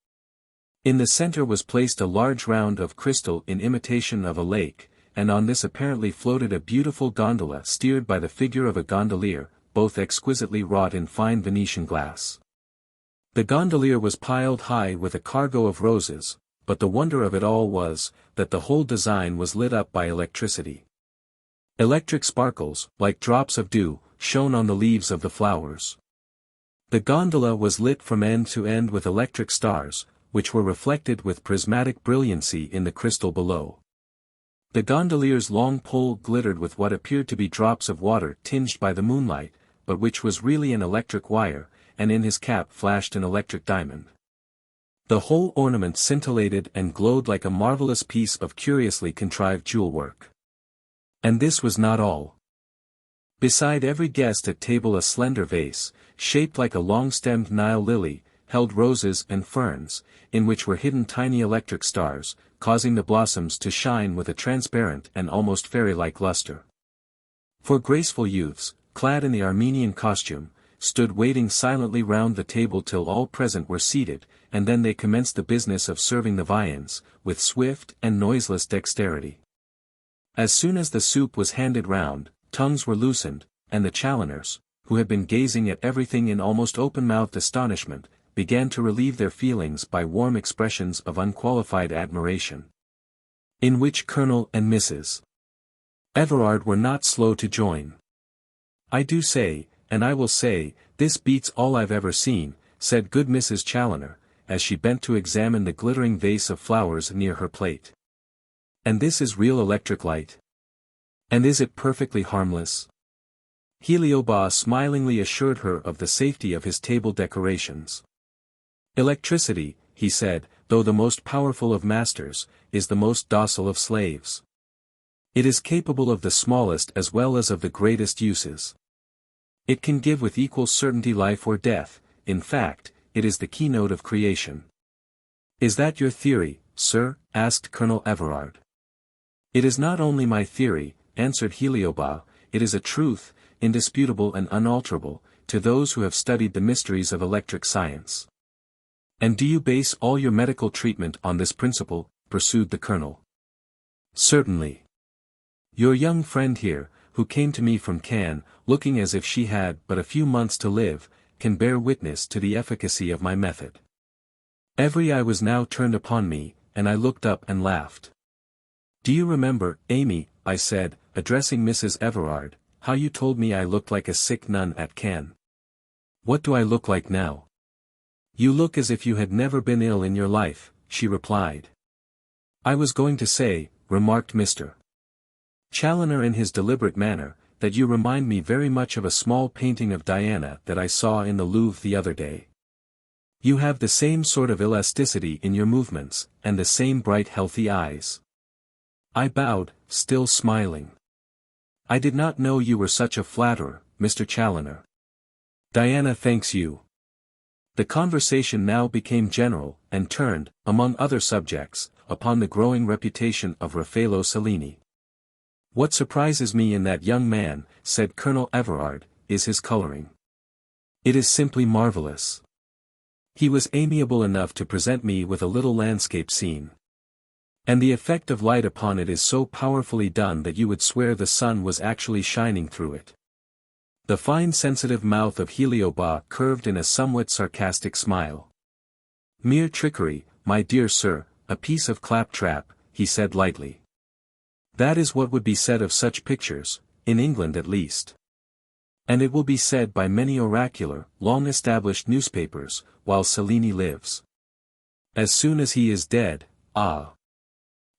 In the center was placed a large round of crystal in imitation of a lake, and on this apparently floated a beautiful gondola steered by the figure of a gondolier, both exquisitely wrought in fine Venetian glass. The gondolier was piled high with a cargo of roses, but the wonder of it all was, that the whole design was lit up by electricity. Electric sparkles, like drops of dew, shone on the leaves of the flowers. The gondola was lit from end to end with electric stars, which were reflected with prismatic brilliancy in the crystal below. The gondolier's long pole glittered with what appeared to be drops of water tinged by the moonlight, but which was really an electric wire, and in his cap flashed an electric diamond. The whole ornament scintillated and glowed like a marvelous piece of curiously contrived jewel work. And this was not all. Beside every guest at table a slender vase, shaped like a long-stemmed Nile lily, held roses and ferns, in which were hidden tiny electric stars, causing the blossoms to shine with a transparent and almost fairy-like luster. Four graceful youths, clad in the Armenian costume, stood waiting silently round the table till all present were seated, and then they commenced the business of serving the viands, with swift and noiseless dexterity. As soon as the soup was handed round, tongues were loosened, and the Challoners, who had been gazing at everything in almost open-mouthed astonishment, began to relieve their feelings by warm expressions of unqualified admiration. In which Colonel and Mrs. Everard were not slow to join. "I do say, and I will say, this beats all I've ever seen," said good Mrs. Challoner, as she bent to examine the glittering vase of flowers near her plate. "And this is real electric light? And is it perfectly harmless?" Heliobas smilingly assured her of the safety of his table decorations. "Electricity," he said, "though the most powerful of masters, is the most docile of slaves. It is capable of the smallest as well as of the greatest uses. It can give with equal certainty life or death, in fact, it is the keynote of creation." "Is that your theory, sir?" asked Colonel Everard. "It is not only my theory," answered Heliobas, "it is a truth, indisputable and unalterable, to those who have studied the mysteries of electric science." "And do you base all your medical treatment on this principle?" pursued the colonel. "Certainly. Your young friend here, who came to me from Cannes, looking as if she had but a few months to live, can bear witness to the efficacy of my method. Every eye was now turned upon me, and I looked up and laughed. Do you remember, Amy, I said, addressing Mrs. Everard, how you told me I looked like a sick nun at Cannes? What do I look like now? You look as if you had never been ill in your life, she replied. I was going to say, remarked Mr. Challoner in his deliberate manner, that you remind me very much of a small painting of Diana that I saw in the Louvre the other day. You have the same sort of elasticity in your movements, and the same bright healthy eyes. I bowed, still smiling. I did not know you were such a flatterer, Mr. Challoner. Diana thanks you. The conversation now became general, and turned, among other subjects, upon the growing reputation of Raffello Cellini. What surprises me in that young man, said Colonel Everard, is his coloring. It is simply marvelous. He was amiable enough to present me with a little landscape scene. And the effect of light upon it is so powerfully done that you would swear the sun was actually shining through it. The fine sensitive mouth of Heliobas curved in a somewhat sarcastic smile. Mere trickery, my dear sir, a piece of claptrap, he said lightly. That is what would be said of such pictures, in England at least. And it will be said by many oracular, long-established newspapers, while Cellini lives. As soon as he is dead,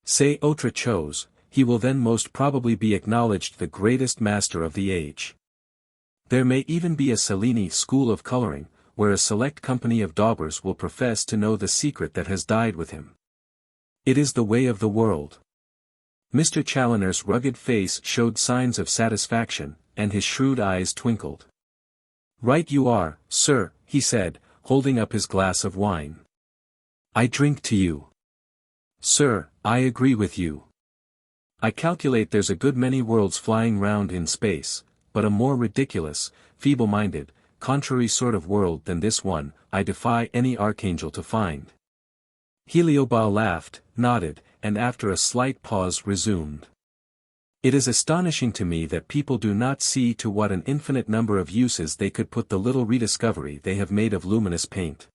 c'est autre chose, he will then most probably be acknowledged the greatest master of the age. There may even be a Cellini school of coloring, where a select company of daubers will profess to know the secret that has died with him. It is the way of the world. Mr. Challoner's rugged face showed signs of satisfaction, and his shrewd eyes twinkled. Right you are, sir, he said, holding up his glass of wine. I drink to you. Sir, I agree with you. I calculate there's a good many worlds flying round in space, but a more ridiculous, feeble-minded, contrary sort of world than this one, I defy any archangel to find. Heliobas laughed, nodded, and after a slight pause resumed. It is astonishing to me that people do not see to what an infinite number of uses they could put the little rediscovery they have made of luminous paint.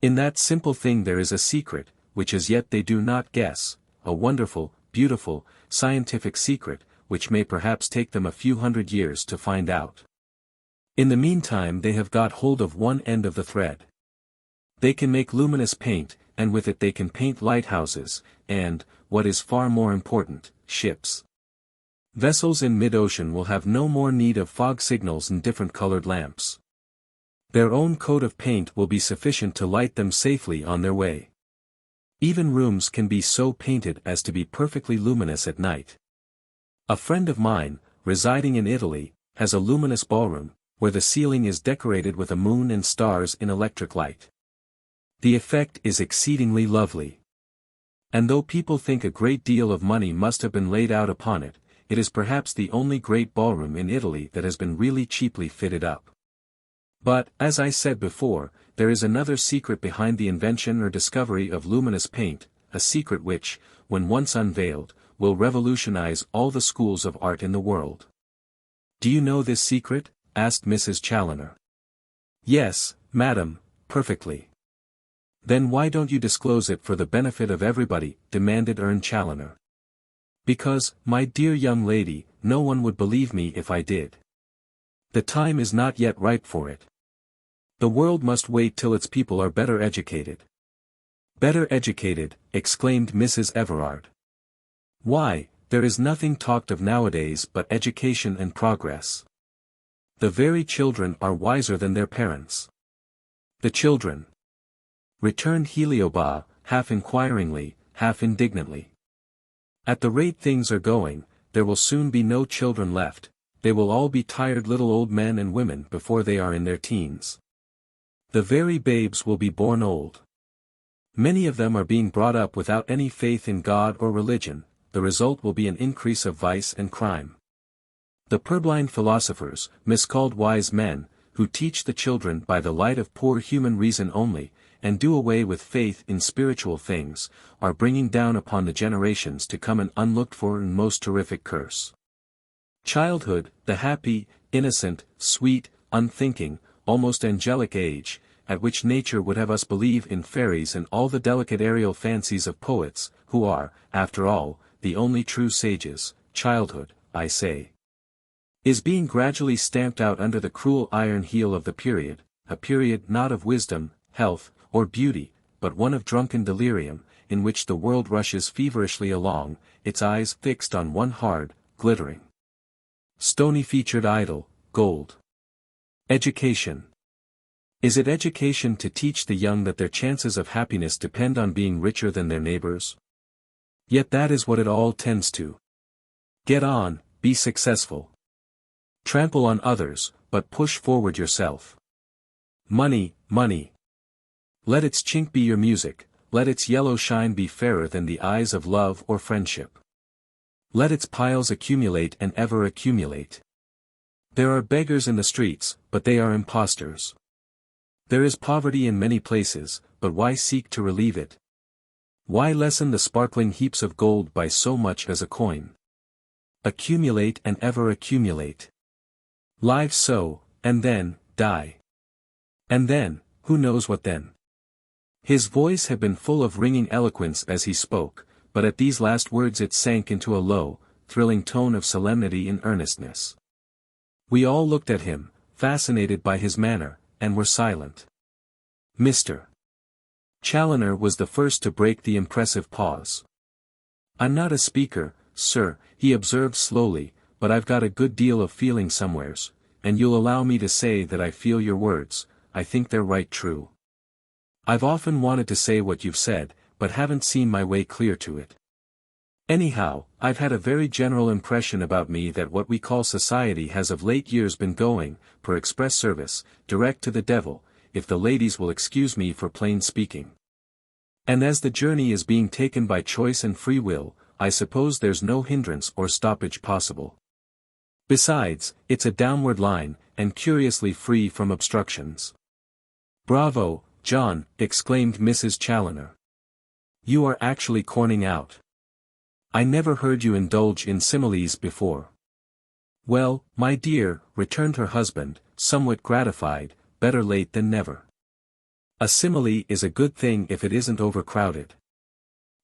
In that simple thing there is a secret, which as yet they do not guess, a wonderful, beautiful, scientific secret, which may perhaps take them a few hundred years to find out. In the meantime they have got hold of one end of the thread. They can make luminous paint, and with it they can paint lighthouses, and, what is far more important, ships. Vessels in mid-ocean will have no more need of fog signals and different-colored lamps. Their own coat of paint will be sufficient to light them safely on their way. Even rooms can be so painted as to be perfectly luminous at night. A friend of mine, residing in Italy, has a luminous ballroom, where the ceiling is decorated with a moon and stars in electric light. The effect is exceedingly lovely. And though people think a great deal of money must have been laid out upon it, it is perhaps the only great ballroom in Italy that has been really cheaply fitted up. But, as I said before, there is another secret behind the invention or discovery of luminous paint, a secret which, when once unveiled, will revolutionize all the schools of art in the world. Do you know this secret? Asked Mrs. Challoner. Yes, madam, perfectly. Then why don't you disclose it for the benefit of everybody? Demanded Challoner. Because, my dear young lady, no one would believe me if I did. The time is not yet ripe for it. The world must wait till its people are better educated. Better educated, exclaimed Mrs. Everard. Why, there is nothing talked of nowadays but education and progress. The very children are wiser than their parents. The children, returned Heliobas, half inquiringly, half indignantly. At the rate things are going, there will soon be no children left, they will all be tired little old men and women before they are in their teens. The very babes will be born old. Many of them are being brought up without any faith in God or religion, the result will be an increase of vice and crime. The purblind philosophers, miscalled wise men, who teach the children by the light of poor human reason only, and do away with faith in spiritual things, are bringing down upon the generations to come an unlooked-for and most terrific curse. Childhood, the happy, innocent, sweet, unthinking, almost angelic age, at which nature would have us believe in fairies and all the delicate aerial fancies of poets, who are, after all, the only true sages, childhood, I say, is being gradually stamped out under the cruel iron heel of the period, a period not of wisdom, health, or beauty, but one of drunken delirium, in which the world rushes feverishly along, its eyes fixed on one hard, glittering, stony-featured idol, gold. Education. Is it education to teach the young that their chances of happiness depend on being richer than their neighbors? Yet that is what it all tends to. Get on, be successful. Trample on others, but push forward yourself. Money, money. Let its chink be your music, let its yellow shine be fairer than the eyes of love or friendship. Let its piles accumulate and ever accumulate. There are beggars in the streets, but they are impostors. There is poverty in many places, but why seek to relieve it? Why lessen the sparkling heaps of gold by so much as a coin? Accumulate and ever accumulate. Live so, and then, die. And then, who knows what then? His voice had been full of ringing eloquence as he spoke, but at these last words it sank into a low, thrilling tone of solemnity and earnestness. We all looked at him, fascinated by his manner, and were silent. Mr. Challoner was the first to break the impressive pause. "I'm not a speaker, sir," he observed slowly, "but I've got a good deal of feeling somewheres, and you'll allow me to say that I feel your words, I think they're right true. I've often wanted to say what you've said, but haven't seen my way clear to it. Anyhow, I've had a very general impression about me that what we call society has of late years been going, per express service, direct to the devil, if the ladies will excuse me for plain speaking. And as the journey is being taken by choice and free will, I suppose there's no hindrance or stoppage possible. Besides, it's a downward line, and curiously free from obstructions." "Bravo, John," exclaimed Mrs. Challoner. "You are actually corning out. I never heard you indulge in similes before." "Well, my dear," returned her husband, somewhat gratified, "better late than never. A simile is a good thing if it isn't overcrowded.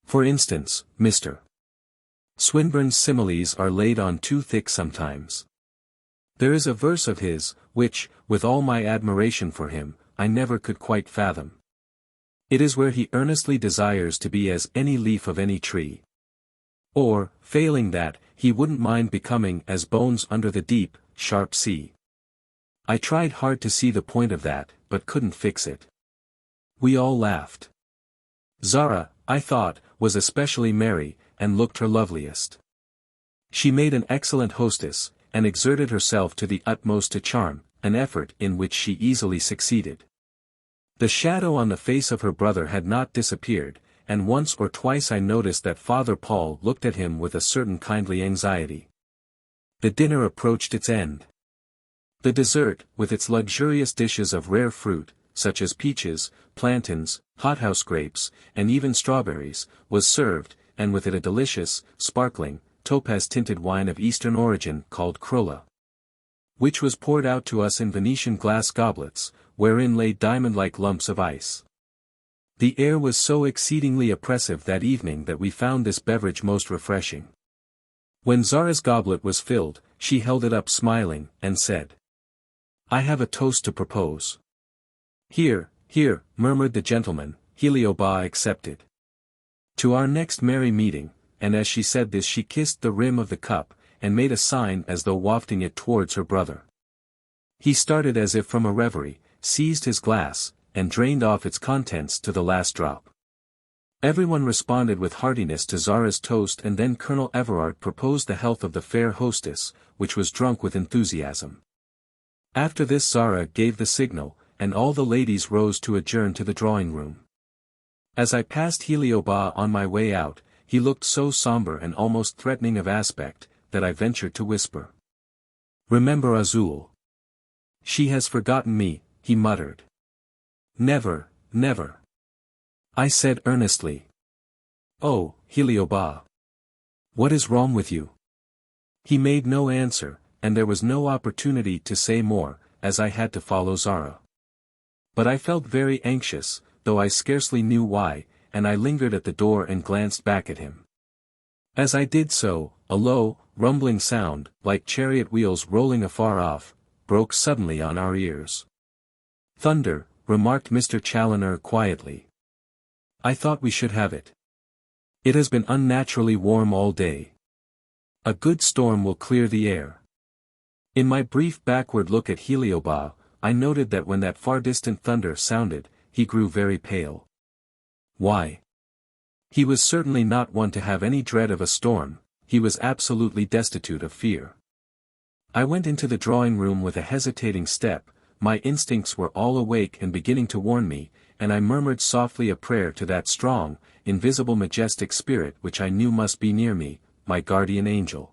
For instance, Mr. Swinburne's similes are laid on too thick sometimes. There is a verse of his, which, with all my admiration for him, I never could quite fathom. It is where he earnestly desires to be as any leaf of any tree. Or, failing that, he wouldn't mind becoming as bones under the deep, sharp sea. I tried hard to see the point of that, but couldn't fix it." We all laughed. Zara, I thought, was especially merry, and looked her loveliest. She made an excellent hostess, and exerted herself to the utmost to charm, an effort in which she easily succeeded. The shadow on the face of her brother had not disappeared, and once or twice I noticed that Father Paul looked at him with a certain kindly anxiety. The dinner approached its end. The dessert, with its luxurious dishes of rare fruit, such as peaches, plantains, hothouse grapes, and even strawberries, was served, and with it a delicious, sparkling, topaz-tinted wine of Eastern origin called Prologue, which was poured out to us in Venetian glass goblets, wherein lay diamond-like lumps of ice. The air was so exceedingly oppressive that evening that we found this beverage most refreshing. When Zara's goblet was filled, she held it up smiling, and said, "I have a toast to propose." "Here, here," murmured the gentleman, Heliobas accepted. "To our next merry meeting," and as she said this she kissed the rim of the cup, and made a sign as though wafting it towards her brother. He started as if from a reverie, seized his glass, and drained off its contents to the last drop. Everyone responded with heartiness to Zara's toast, and then Colonel Everard proposed the health of the fair hostess, which was drunk with enthusiasm. After this Zara gave the signal, and all the ladies rose to adjourn to the drawing-room. As I passed Heliobas on my way out, he looked so sombre and almost threatening of aspect, that I ventured to whisper, "Remember Azul. She has forgotten me," he muttered. "Never, never." I said earnestly. "Oh, Heliobas. What is wrong with you?" He made no answer, and there was no opportunity to say more, as I had to follow Zara. But I felt very anxious, though I scarcely knew why, and I lingered at the door and glanced back at him. As I did so, a low, rumbling sound, like chariot wheels rolling afar off, broke suddenly on our ears. "Thunder," remarked Mr. Challoner quietly. "I thought we should have it. It has been unnaturally warm all day. A good storm will clear the air." In my brief backward look at Heliobas, I noted that when that far-distant thunder sounded, he grew very pale. Why? He was certainly not one to have any dread of a storm, he was absolutely destitute of fear. I went into the drawing-room with a hesitating step, my instincts were all awake and beginning to warn me, and I murmured softly a prayer to that strong, invisible majestic spirit which I knew must be near me, my guardian angel.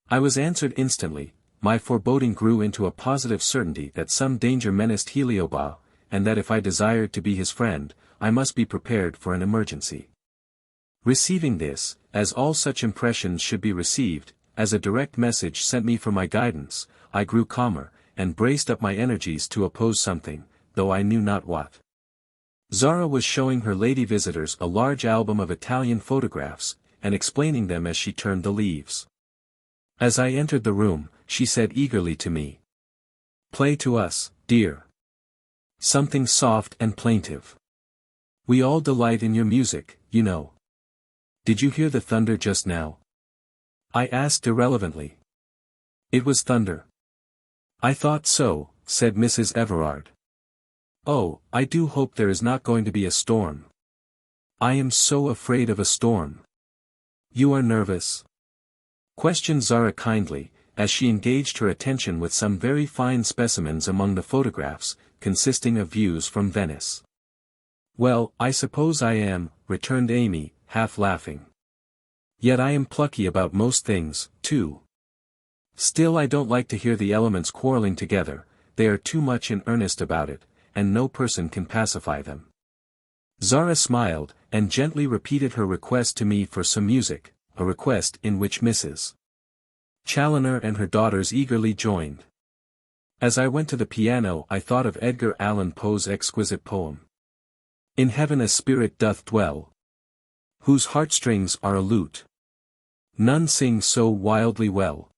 I was answered instantly. My foreboding grew into a positive certainty that some danger menaced Heliobas, and that if I desired to be his friend, I must be prepared for an emergency. Receiving this, as all such impressions should be received, as a direct message sent me for my guidance, I grew calmer, and braced up my energies to oppose something, though I knew not what. Zara was showing her lady visitors a large album of Italian photographs, and explaining them as she turned the leaves. As I entered the room, she said eagerly to me, "Play to us, dear. Something soft and plaintive. We all delight in your music, you know." "Did you hear the thunder just now?" I asked irrelevantly. "It was thunder." "I thought so," said Mrs. Everard. "Oh, I do hope there is not going to be a storm. I am so afraid of a storm." "You are nervous?" questioned Zara kindly, as she engaged her attention with some very fine specimens among the photographs, consisting of views from Venice. "Well, I suppose I am," returned Amy, half laughing. "Yet I am plucky about most things, too. Still I don't like to hear the elements quarreling together, they are too much in earnest about it, and no person can pacify them." Zara smiled, and gently repeated her request to me for some music, a request in which Mrs. Challoner and her daughters eagerly joined. As I went to the piano I thought of Edgar Allan Poe's exquisite poem. "In heaven a spirit doth dwell, whose heartstrings are a lute. None sing so wildly well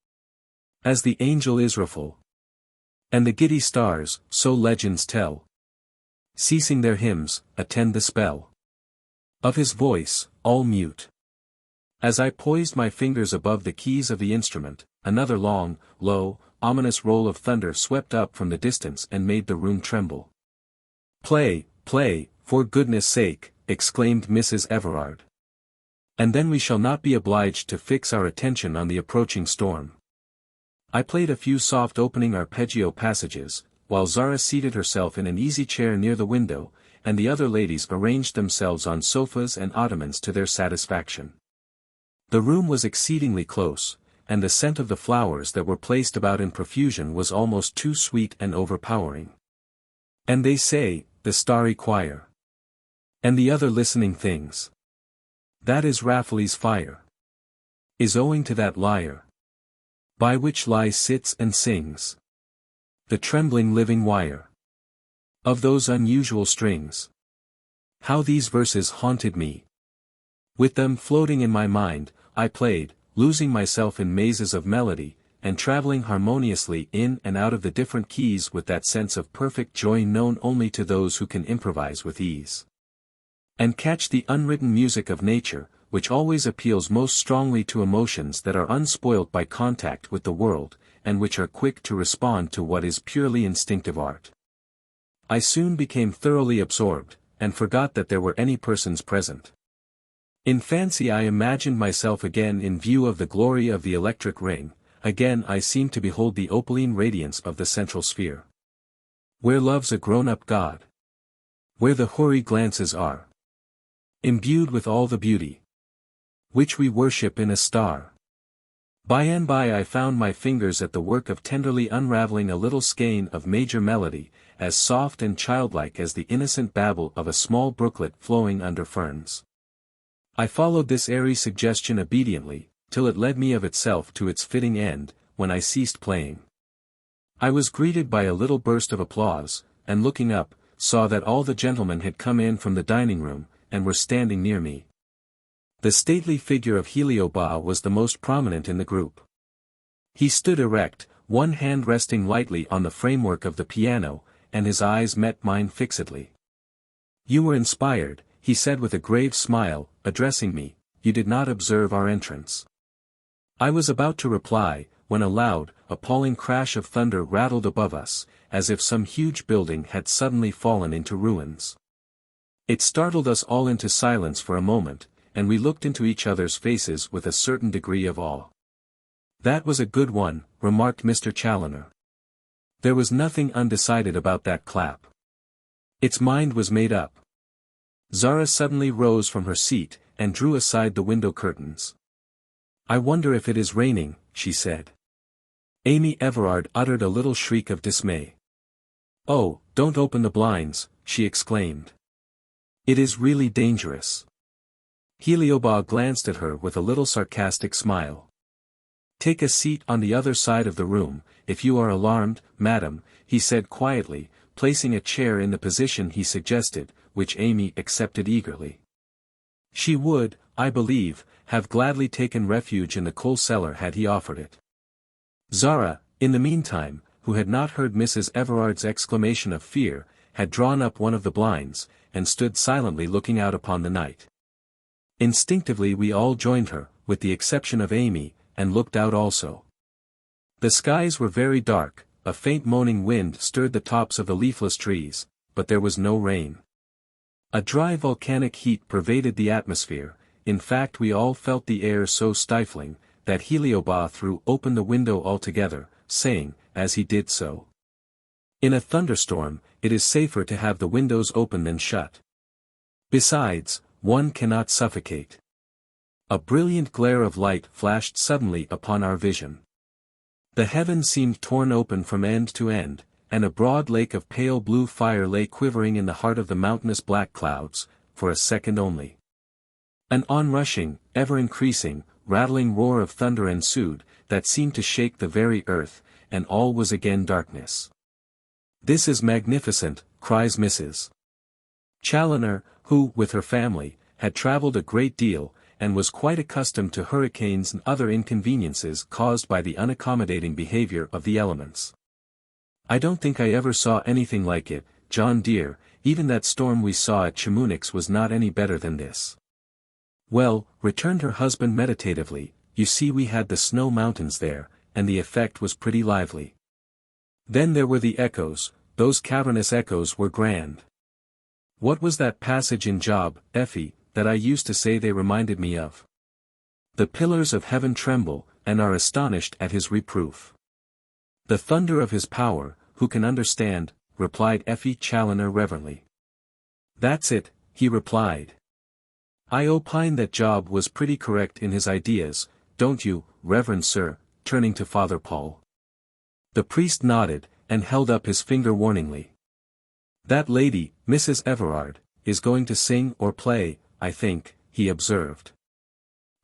as the angel Israfel. And the giddy stars, so legends tell, ceasing their hymns, attend the spell of his voice, all mute." As I poised my fingers above the keys of the instrument, another long, low, ominous roll of thunder swept up from the distance and made the room tremble. "Play, play, for goodness' sake," exclaimed Mrs. Everard. "And then we shall not be obliged to fix our attention on the approaching storm." I played a few soft opening arpeggio passages, while Zara seated herself in an easy chair near the window, and the other ladies arranged themselves on sofas and ottomans to their satisfaction. The room was exceedingly close, and the scent of the flowers that were placed about in profusion was almost too sweet and overpowering. And they say, the starry choir, and the other listening things, that is Raffello's fire, is owing to that lyre, by which lie sits and sings, the trembling living wire of those unusual strings. How these verses haunted me! With them floating in my mind, I played, losing myself in mazes of melody, and traveling harmoniously in and out of the different keys with that sense of perfect joy known only to those who can improvise with ease, and catch the unwritten music of nature, which always appeals most strongly to emotions that are unspoilt by contact with the world, and which are quick to respond to what is purely instinctive art. I soon became thoroughly absorbed, and forgot that there were any persons present. In fancy I imagined myself again in view of the glory of the electric ring, again I seemed to behold the opaline radiance of the central sphere, where love's a grown-up god, where the hoary glances are imbued with all the beauty which we worship in a star. By and by I found my fingers at the work of tenderly unraveling a little skein of major melody, as soft and childlike as the innocent babble of a small brooklet flowing under ferns. I followed this airy suggestion obediently, till it led me of itself to its fitting end, when I ceased playing. I was greeted by a little burst of applause, and looking up, saw that all the gentlemen had come in from the dining room, and were standing near me. The stately figure of Heliobas was the most prominent in the group. He stood erect, one hand resting lightly on the framework of the piano, and his eyes met mine fixedly. "You were inspired," he said with a grave smile, addressing me. "You did not observe our entrance." I was about to reply, when a loud, appalling crash of thunder rattled above us, as if some huge building had suddenly fallen into ruins. It startled us all into silence for a moment, and we looked into each other's faces with a certain degree of awe. "That was a good one," remarked Mr. Challoner. "There was nothing undecided about that clap. Its mind was made up." Zara suddenly rose from her seat, and drew aside the window curtains. "I wonder if it is raining," she said. Amy Everard uttered a little shriek of dismay. "Oh, don't open the blinds," she exclaimed. "It is really dangerous." Heliobas glanced at her with a little sarcastic smile. "Take a seat on the other side of the room, if you are alarmed, madam," he said quietly, placing a chair in the position he suggested, which Amy accepted eagerly. She would, I believe, have gladly taken refuge in the coal cellar had he offered it. Zara, in the meantime, who had not heard Mrs. Everard's exclamation of fear, had drawn up one of the blinds, and stood silently looking out upon the night. Instinctively we all joined her, with the exception of Amy, and looked out also. The skies were very dark, a faint moaning wind stirred the tops of the leafless trees, but there was no rain. A dry volcanic heat pervaded the atmosphere. In fact we all felt the air so stifling, that Heliobas threw open the window altogether, saying, as he did so, "In a thunderstorm, it is safer to have the windows open than shut. Besides, one cannot suffocate." A brilliant glare of light flashed suddenly upon our vision. The heavens seemed torn open from end to end, and a broad lake of pale blue fire lay quivering in the heart of the mountainous black clouds, for a second only. An onrushing, ever-increasing, rattling roar of thunder ensued, that seemed to shake the very earth, and all was again darkness. "This is magnificent," cries Mrs. Challoner, who, with her family, had travelled a great deal, and was quite accustomed to hurricanes and other inconveniences caused by the unaccommodating behavior of the elements. "I don't think I ever saw anything like it, John dear. Even that storm we saw at Chamonix was not any better than this." "Well," returned her husband meditatively, "you see we had the snow mountains there, and the effect was pretty lively. Then there were the echoes, those cavernous echoes were grand. What was that passage in Job, Effie, that I used to say they reminded me of? 'The pillars of heaven tremble, and are astonished at his reproof.' The thunder of his power, who can understand?" replied Effie Challoner reverently. "That's it," he replied. "I opine that Job was pretty correct in his ideas, don't you, Reverend Sir?" turning to Father Paul. The priest nodded, and held up his finger warningly. "That lady, Mrs. Everard, is going to sing or play, I think," he observed.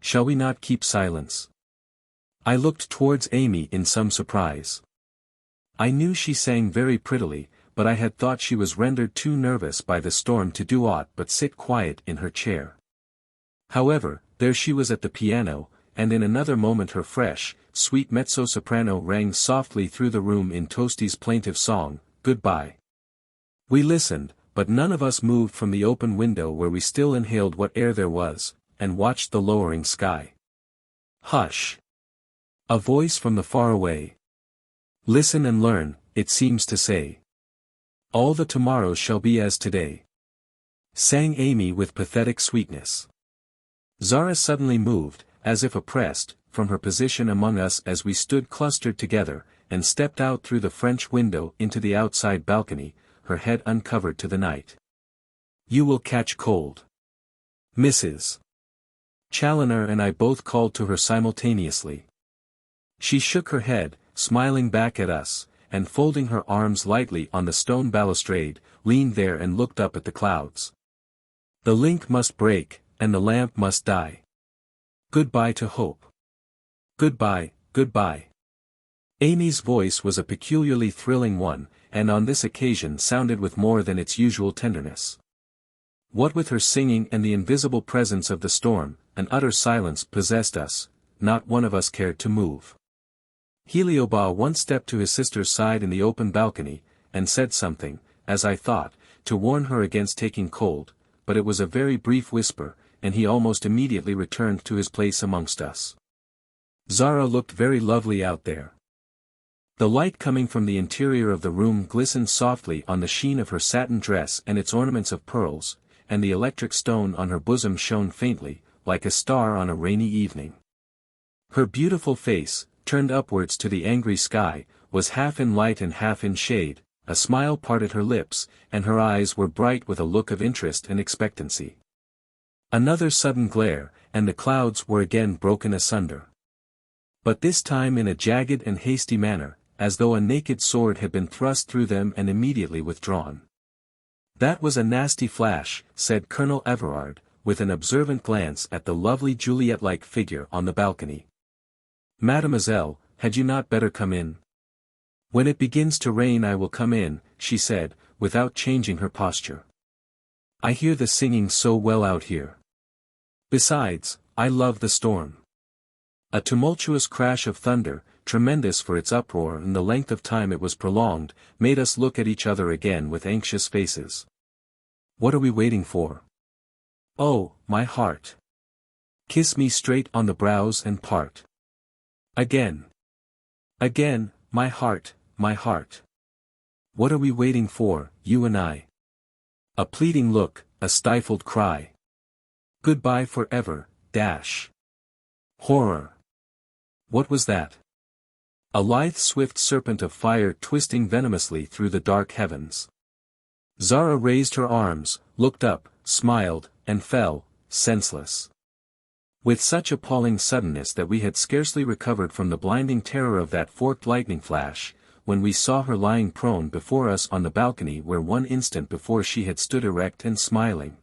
"Shall we not keep silence?" I looked towards Amy in some surprise. I knew she sang very prettily, but I had thought she was rendered too nervous by the storm to do aught but sit quiet in her chair. However, there she was at the piano, and in another moment her fresh, sweet mezzo-soprano rang softly through the room in Tosti's plaintive song, "Goodbye." We listened, but none of us moved from the open window where we still inhaled what air there was, and watched the lowering sky. "Hush!" A voice from the far away. "Listen and learn," it seems to say. "All the tomorrows shall be as today," sang Amy with pathetic sweetness. Zara suddenly moved, as if oppressed, from her position among us as we stood clustered together, and stepped out through the French window into the outside balcony, her head uncovered to the night. "You will catch cold." Mrs. Challoner and I both called to her simultaneously. She shook her head, smiling back at us, and folding her arms lightly on the stone balustrade, leaned there and looked up at the clouds. The link must break, and the lamp must die. Goodbye to hope. Goodbye, goodbye. Amy's voice was a peculiarly thrilling one, and on this occasion sounded with more than its usual tenderness. What with her singing and the invisible presence of the storm, an utter silence possessed us, not one of us cared to move. Heliobas once stepped to his sister's side in the open balcony, and said something, as I thought, to warn her against taking cold, but it was a very brief whisper, and he almost immediately returned to his place amongst us. Zara looked very lovely out there. The light coming from the interior of the room glistened softly on the sheen of her satin dress and its ornaments of pearls, and the electric stone on her bosom shone faintly, like a star on a rainy evening. Her beautiful face, turned upwards to the angry sky, was half in light and half in shade, a smile parted her lips, and her eyes were bright with a look of interest and expectancy. Another sudden glare, and the clouds were again broken asunder. But this time in a jagged and hasty manner, as though a naked sword had been thrust through them and immediately withdrawn. "That was a nasty flash," said Colonel Everard, with an observant glance at the lovely Juliet-like figure on the balcony. "Mademoiselle, had you not better come in?" "When it begins to rain I will come in," she said, without changing her posture. "I hear the singing so well out here. Besides, I love the storm." A tumultuous crash of thunder, tremendous for its uproar and the length of time it was prolonged, made us look at each other again with anxious faces. "What are we waiting for? Oh, my heart! Kiss me straight on the brows and part. Again. Again, my heart, my heart. What are we waiting for, you and I?" A pleading look, a stifled cry. "Goodbye forever, dash." Horror! What was that? A lithe swift serpent of fire twisting venomously through the dark heavens. Zara raised her arms, looked up, smiled, and fell, senseless. With such appalling suddenness that we had scarcely recovered from the blinding terror of that forked lightning flash, when we saw her lying prone before us on the balcony where one instant before she had stood erect and smiling.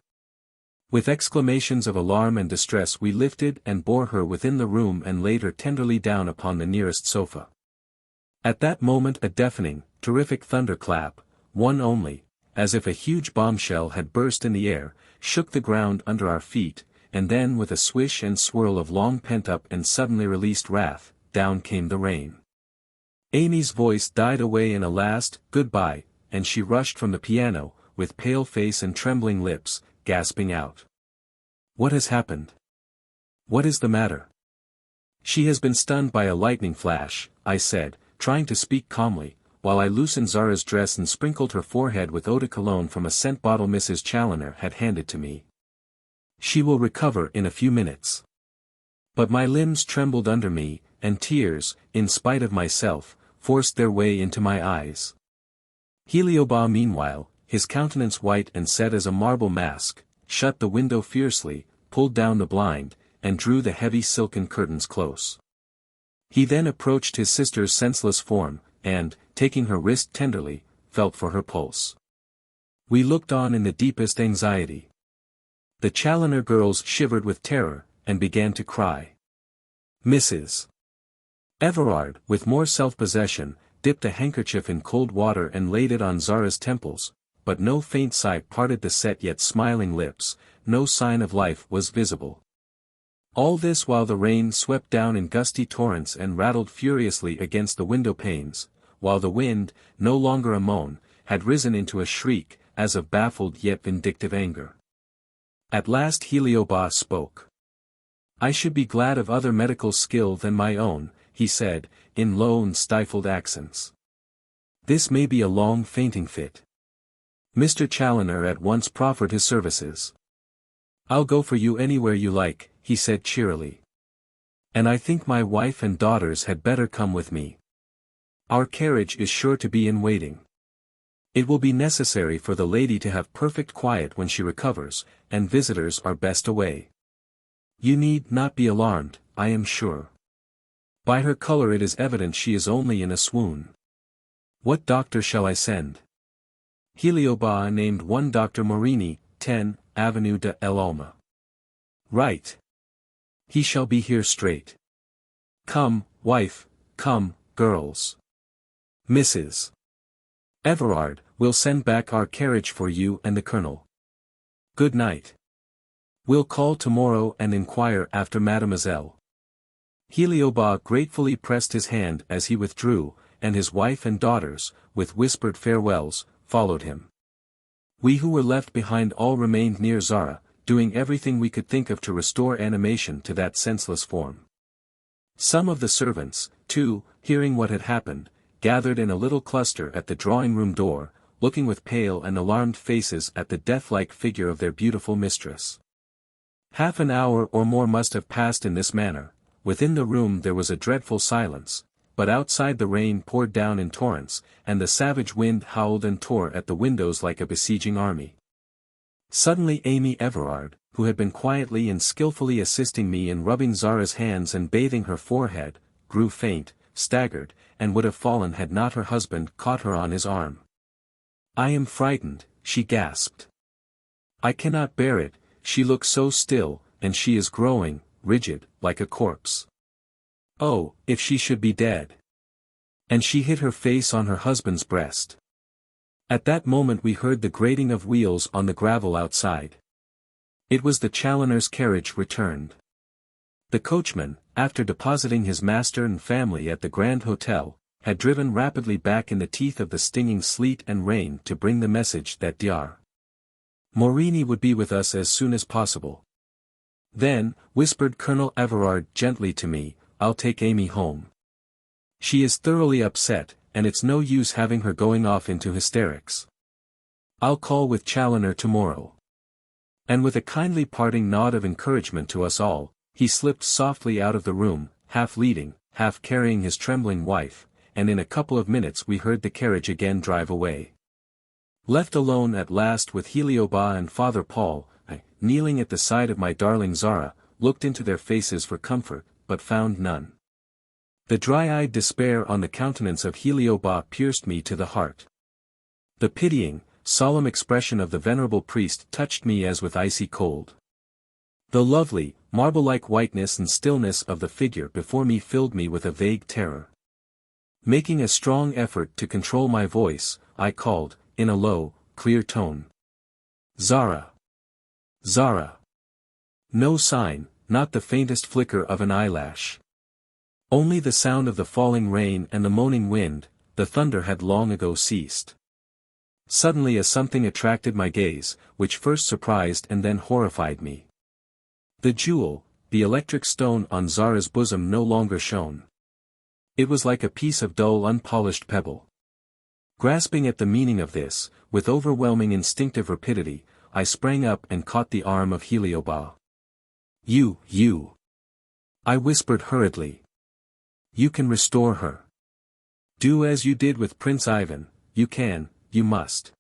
With exclamations of alarm and distress we lifted and bore her within the room and laid her tenderly down upon the nearest sofa. At that moment a deafening, terrific thunderclap, one only, as if a huge bombshell had burst in the air, shook the ground under our feet, and then with a swish and swirl of long pent-up and suddenly released wrath, down came the rain. Amy's voice died away in a last "goodbye," and she rushed from the piano, with pale face and trembling lips, gasping out. "What has happened? What is the matter?" "She has been stunned by a lightning flash," I said, trying to speak calmly, while I loosened Zara's dress and sprinkled her forehead with eau de cologne from a scent bottle Mrs. Challoner had handed to me. "She will recover in a few minutes." But my limbs trembled under me, and tears, in spite of myself, forced their way into my eyes. Heliobas meanwhile, his countenance white and set as a marble mask, shut the window fiercely, pulled down the blind, and drew the heavy silken curtains close. He then approached his sister's senseless form, and, taking her wrist tenderly, felt for her pulse. We looked on in the deepest anxiety. The Challoner girls shivered with terror, and began to cry. Mrs. Everard, with more self-possession, dipped a handkerchief in cold water and laid it on Zara's temples, but no faint sigh parted the set yet smiling lips, no sign of life was visible. All this while the rain swept down in gusty torrents and rattled furiously against the window panes, while the wind, no longer a moan, had risen into a shriek, as of baffled yet vindictive anger. At last Heliobas spoke. "I should be glad of other medical skill than my own," he said, in low and stifled accents. "This may be a long fainting fit." Mr. Challoner at once proffered his services. "I'll go for you anywhere you like," he said cheerily. "And I think my wife and daughters had better come with me. Our carriage is sure to be in waiting. It will be necessary for the lady to have perfect quiet when she recovers, and visitors are best away. You need not be alarmed, I am sure." By her color it is evident she is only in a swoon. What doctor shall I send? Heliobas named one Dr. Morini, 10, Avenue de l'Alma. Right. He shall be here straight. Come, wife, come, girls. Mrs. Everard, we'll send back our carriage for you and the colonel. Good night. We'll call tomorrow and inquire after mademoiselle. Heliobas gratefully pressed his hand as he withdrew, and his wife and daughters, with whispered farewells, followed him. We who were left behind all remained near Zara, doing everything we could think of to restore animation to that senseless form. Some of the servants, too, hearing what had happened, gathered in a little cluster at the drawing-room door, looking with pale and alarmed faces at the death-like figure of their beautiful mistress. Half an hour or more must have passed in this manner. Within the room there was a dreadful silence, but outside the rain poured down in torrents, and the savage wind howled and tore at the windows like a besieging army. Suddenly Amy Everard, who had been quietly and skillfully assisting me in rubbing Zara's hands and bathing her forehead, grew faint, staggered, and would have fallen had not her husband caught her on his arm. I am frightened, she gasped. I cannot bear it, she looks so still, and she is growing, rigid, like a corpse. Oh, if she should be dead. And she hid her face on her husband's breast. At that moment we heard the grating of wheels on the gravel outside. It was the Challoner's carriage returned. The coachman, after depositing his master and family at the Grand Hotel, had driven rapidly back in the teeth of the stinging sleet and rain to bring the message that Dr. Morini would be with us as soon as possible. Then, whispered Colonel Everard gently to me, I'll take Amy home. She is thoroughly upset, and it's no use having her going off into hysterics. I'll call with Challoner tomorrow. And with a kindly parting nod of encouragement to us all, he slipped softly out of the room, half leading, half carrying his trembling wife, and in a couple of minutes we heard the carriage again drive away. Left alone at last with Heliobas and Father Paul, I, kneeling at the side of my darling Zara, looked into their faces for comfort, but found none. The dry-eyed despair on the countenance of Heliobas pierced me to the heart. The pitying, solemn expression of the venerable priest touched me as with icy cold. The lovely, marble-like whiteness and stillness of the figure before me filled me with a vague terror. Making a strong effort to control my voice, I called, in a low, clear tone. Zara! Zara! No sign, not the faintest flicker of an eyelash. Only the sound of the falling rain and the moaning wind, the thunder had long ago ceased. Suddenly a something attracted my gaze, which first surprised and then horrified me. The jewel, the electric stone on Zara's bosom no longer shone. It was like a piece of dull unpolished pebble. Grasping at the meaning of this, with overwhelming instinctive rapidity, I sprang up and caught the arm of Heliobas. You! I whispered hurriedly. You can restore her. Do as you did with Prince Ivan, you can, you must.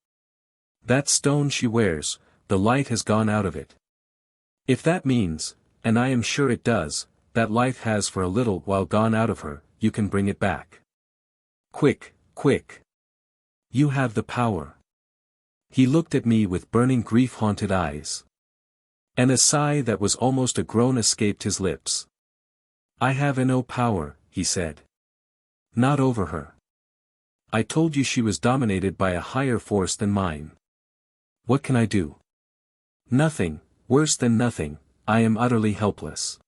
That stone she wears, the light has gone out of it. If that means, and I am sure it does, that life has for a little while gone out of her, you can bring it back. Quick, quick. You have the power. He looked at me with burning grief-haunted eyes. And a sigh that was almost a groan escaped his lips. I have no power, he said. Not over her. I told you she was dominated by a higher force than mine. What can I do? Nothing, worse than nothing, I am utterly helpless.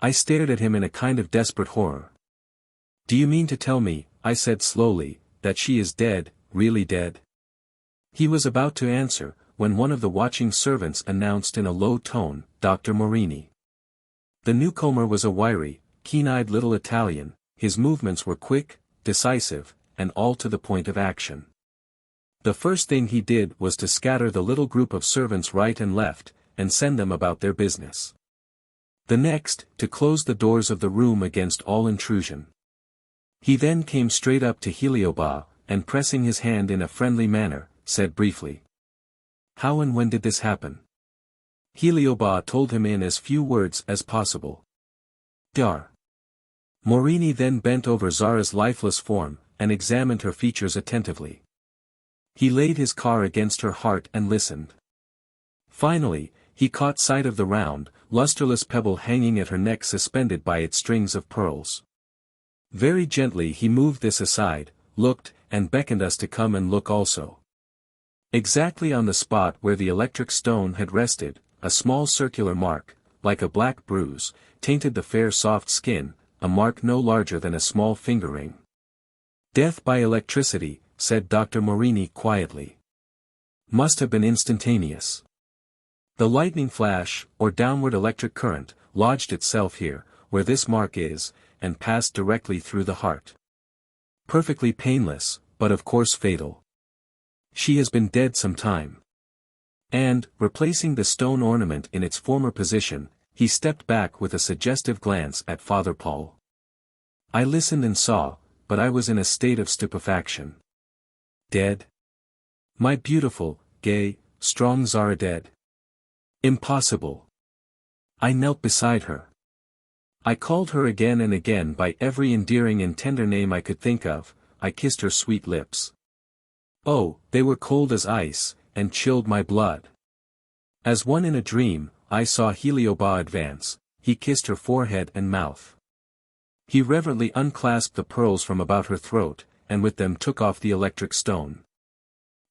I stared at him in a kind of desperate horror. Do you mean to tell me, I said slowly, that she is dead, really dead? He was about to answer, when one of the watching servants announced in a low tone, Dr. Morini. The newcomer was a wiry, keen-eyed little Italian, his movements were quick, decisive, and all to the point of action. The first thing he did was to scatter the little group of servants right and left, and send them about their business. The next, to close the doors of the room against all intrusion. He then came straight up to Heliobas, and pressing his hand in a friendly manner, said briefly. How and when did this happen? Heliobas told him in as few words as possible. Dr. Morini then bent over Zara's lifeless form, and examined her features attentively. He laid his car against her heart and listened. Finally, he caught sight of the round, lusterless pebble hanging at her neck suspended by its strings of pearls. Very gently he moved this aside, looked, and beckoned us to come and look also. Exactly on the spot where the electric stone had rested, a small circular mark, like a black bruise, tainted the fair soft skin, a mark no larger than a small finger ring. "Death by electricity," said Dr. Morini quietly. "Must have been instantaneous. The lightning flash, or downward electric current, lodged itself here, where this mark is, and passed directly through the heart. Perfectly painless, but of course fatal. She has been dead some time." And, replacing the stone ornament in its former position, he stepped back with a suggestive glance at Father Paul. I listened and saw, but I was in a state of stupefaction. Dead? My beautiful, gay, strong Zara dead? Impossible. I knelt beside her. I called her again and again by every endearing and tender name I could think of. I kissed her sweet lips. Oh, they were cold as ice, and chilled my blood. As one in a dream, I saw Heliobas advance. He kissed her forehead and mouth. He reverently unclasped the pearls from about her throat, and with them took off the electric stone.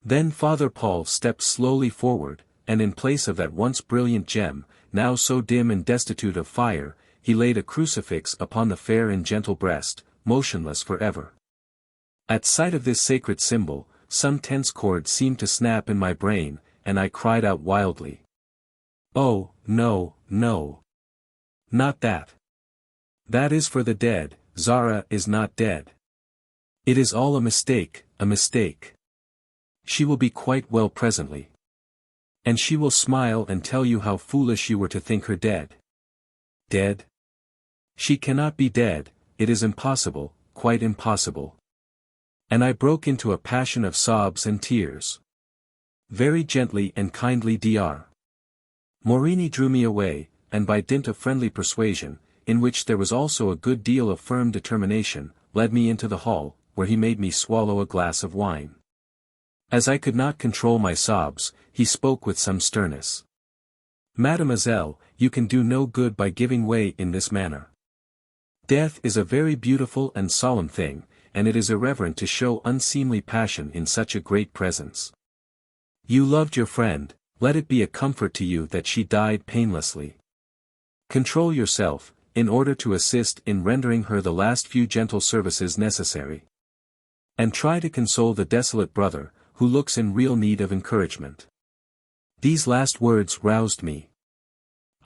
Then Father Paul stepped slowly forward, and in place of that once brilliant gem, now so dim and destitute of fire, he laid a crucifix upon the fair and gentle breast, motionless forever. At sight of this sacred symbol, some tense chord seemed to snap in my brain, and I cried out wildly. Oh, no, no. Not that. That is for the dead. Zara is not dead. It is all a mistake, a mistake. She will be quite well presently. And she will smile and tell you how foolish you were to think her dead. Dead? She cannot be dead, it is impossible, quite impossible. And I broke into a passion of sobs and tears. Very gently and kindly Dr. Morini drew me away, and by dint of friendly persuasion, in which there was also a good deal of firm determination, led me into the hall, where he made me swallow a glass of wine. As I could not control my sobs, he spoke with some sternness. Mademoiselle, you can do no good by giving way in this manner. Death is a very beautiful and solemn thing, and it is irreverent to show unseemly passion in such a great presence. You loved your friend, let it be a comfort to you that she died painlessly. Control yourself, in order to assist in rendering her the last few gentle services necessary. And try to console the desolate brother, who looks in real need of encouragement. These last words roused me.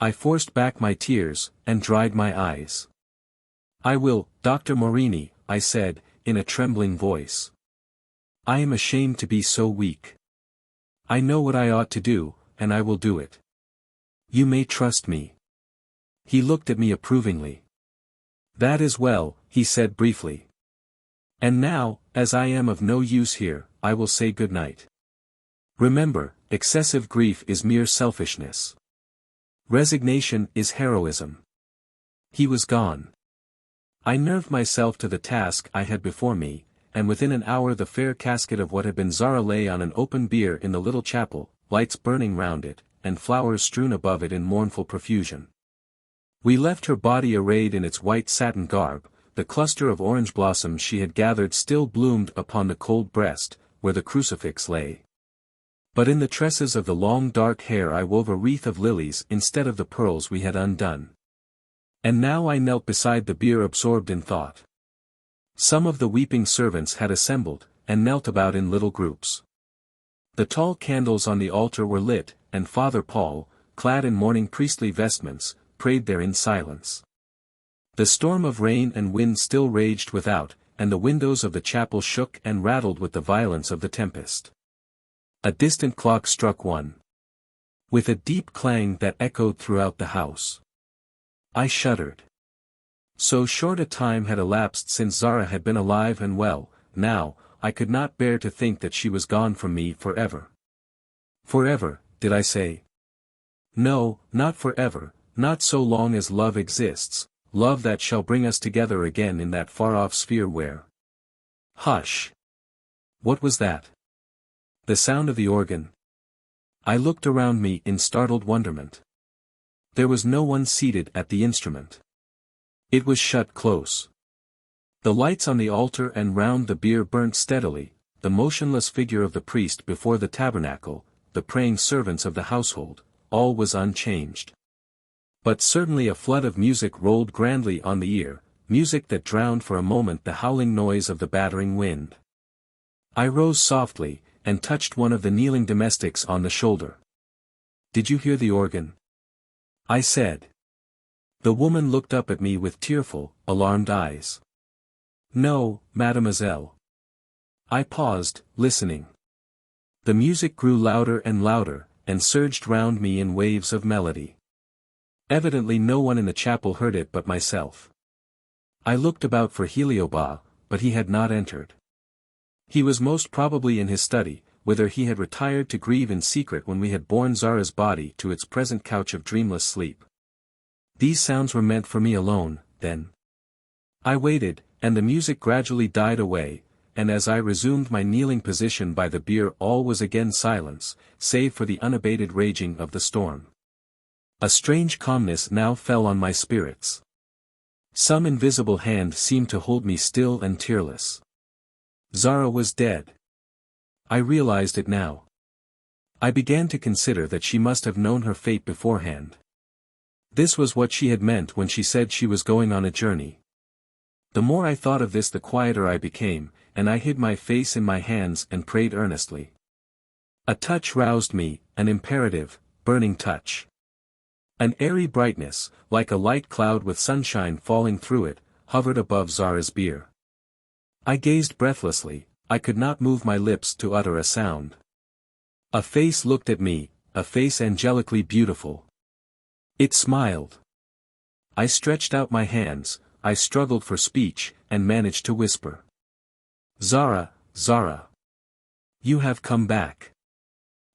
I forced back my tears, and dried my eyes. I will, Dr. Morini, I said, in a trembling voice. I am ashamed to be so weak. I know what I ought to do, and I will do it. You may trust me. He looked at me approvingly. That is well, he said briefly. And now, as I am of no use here, I will say good night. Remember, excessive grief is mere selfishness. Resignation is heroism. He was gone. I nerved myself to the task I had before me, and within an hour the fair casket of what had been Zara lay on an open bier in the little chapel, lights burning round it, and flowers strewn above it in mournful profusion. We left her body arrayed in its white satin garb. The cluster of orange blossoms she had gathered still bloomed upon the cold breast, where the crucifix lay. But in the tresses of the long dark hair I wove a wreath of lilies instead of the pearls we had undone. And now I knelt beside the bier absorbed in thought. Some of the weeping servants had assembled, and knelt about in little groups. The tall candles on the altar were lit, and Father Paul, clad in mourning priestly vestments, prayed there in silence. The storm of rain and wind still raged without, and the windows of the chapel shook and rattled with the violence of the tempest. A distant clock struck 1. With a deep clang that echoed throughout the house. I shuddered. So short a time had elapsed since Zara had been alive and well, now, I could not bear to think that she was gone from me forever. Forever, did I say? No, not forever, not so long as love exists, love that shall bring us together again in that far-off sphere where... Hush! What was that? The sound of the organ. I looked around me in startled wonderment. There was no one seated at the instrument. It was shut close. The lights on the altar and round the bier burnt steadily, the motionless figure of the priest before the tabernacle, the praying servants of the household, all was unchanged. But certainly a flood of music rolled grandly on the ear, music that drowned for a moment the howling noise of the battering wind. I rose softly, and touched one of the kneeling domestics on the shoulder. "Did you hear the organ?" I said. The woman looked up at me with tearful, alarmed eyes. "No, mademoiselle." I paused, listening. The music grew louder and louder, and surged round me in waves of melody. Evidently no one in the chapel heard it but myself. I looked about for Heliobas, but he had not entered. He was most probably in his study, whither he had retired to grieve in secret when we had borne Zara's body to its present couch of dreamless sleep. These sounds were meant for me alone, then. I waited, and the music gradually died away, and as I resumed my kneeling position by the bier all was again silence, save for the unabated raging of the storm. A strange calmness now fell on my spirits. Some invisible hand seemed to hold me still and tearless. Zara was dead. I realized it now. I began to consider that she must have known her fate beforehand. This was what she had meant when she said she was going on a journey. The more I thought of this the quieter I became, and I hid my face in my hands and prayed earnestly. A touch roused me, an imperative, burning touch. An airy brightness, like a light cloud with sunshine falling through it, hovered above Zara's bier. I gazed breathlessly, I could not move my lips to utter a sound. A face looked at me, a face angelically beautiful. It smiled. I stretched out my hands, I struggled for speech, and managed to whisper. "Zara, Zara. You have come back."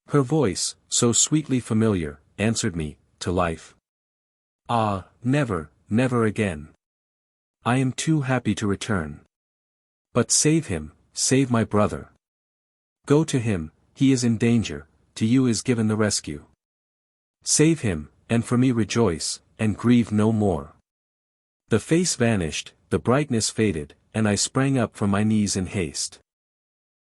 Her voice, so sweetly familiar, answered me, to life. "Ah, never, never again. I am too happy to return. But save him, save my brother. Go to him, he is in danger, to you is given the rescue. Save him, and for me rejoice, and grieve no more." The face vanished, the brightness faded, and I sprang up from my knees in haste.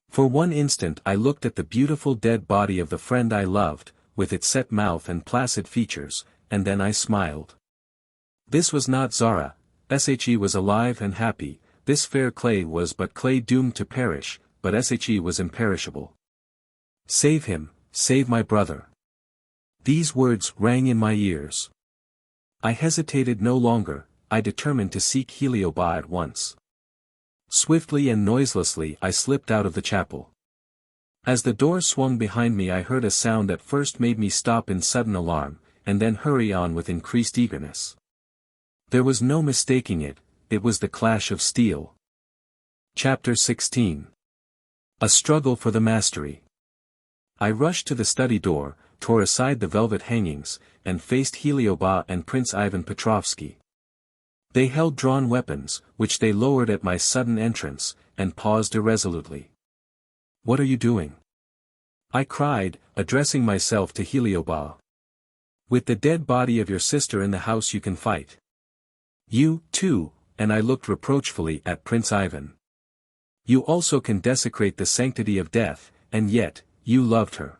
For one instant I looked at the beautiful dead body of the friend I loved, with its set mouth and placid features, and then I smiled. This was not Zara, she was alive and happy, this fair clay was but clay doomed to perish, but she was imperishable. "Save him, save my brother." These words rang in my ears. I hesitated no longer, I determined to seek Heliobas at once. Swiftly and noiselessly I slipped out of the chapel. As the door swung behind me I heard a sound that first made me stop in sudden alarm, and then hurry on with increased eagerness. There was no mistaking it, it was the clash of steel. Chapter 16. A struggle for the mastery. I rushed to the study door, tore aside the velvet hangings, and faced Heliobas and Prince Ivan Petrovsky. They held drawn weapons, which they lowered at my sudden entrance, and paused irresolutely. "What are you doing?" I cried, addressing myself to Heliobas. "With the dead body of your sister in the house you can fight. You, too," and I looked reproachfully at Prince Ivan. "You also can desecrate the sanctity of death, and yet, you loved her."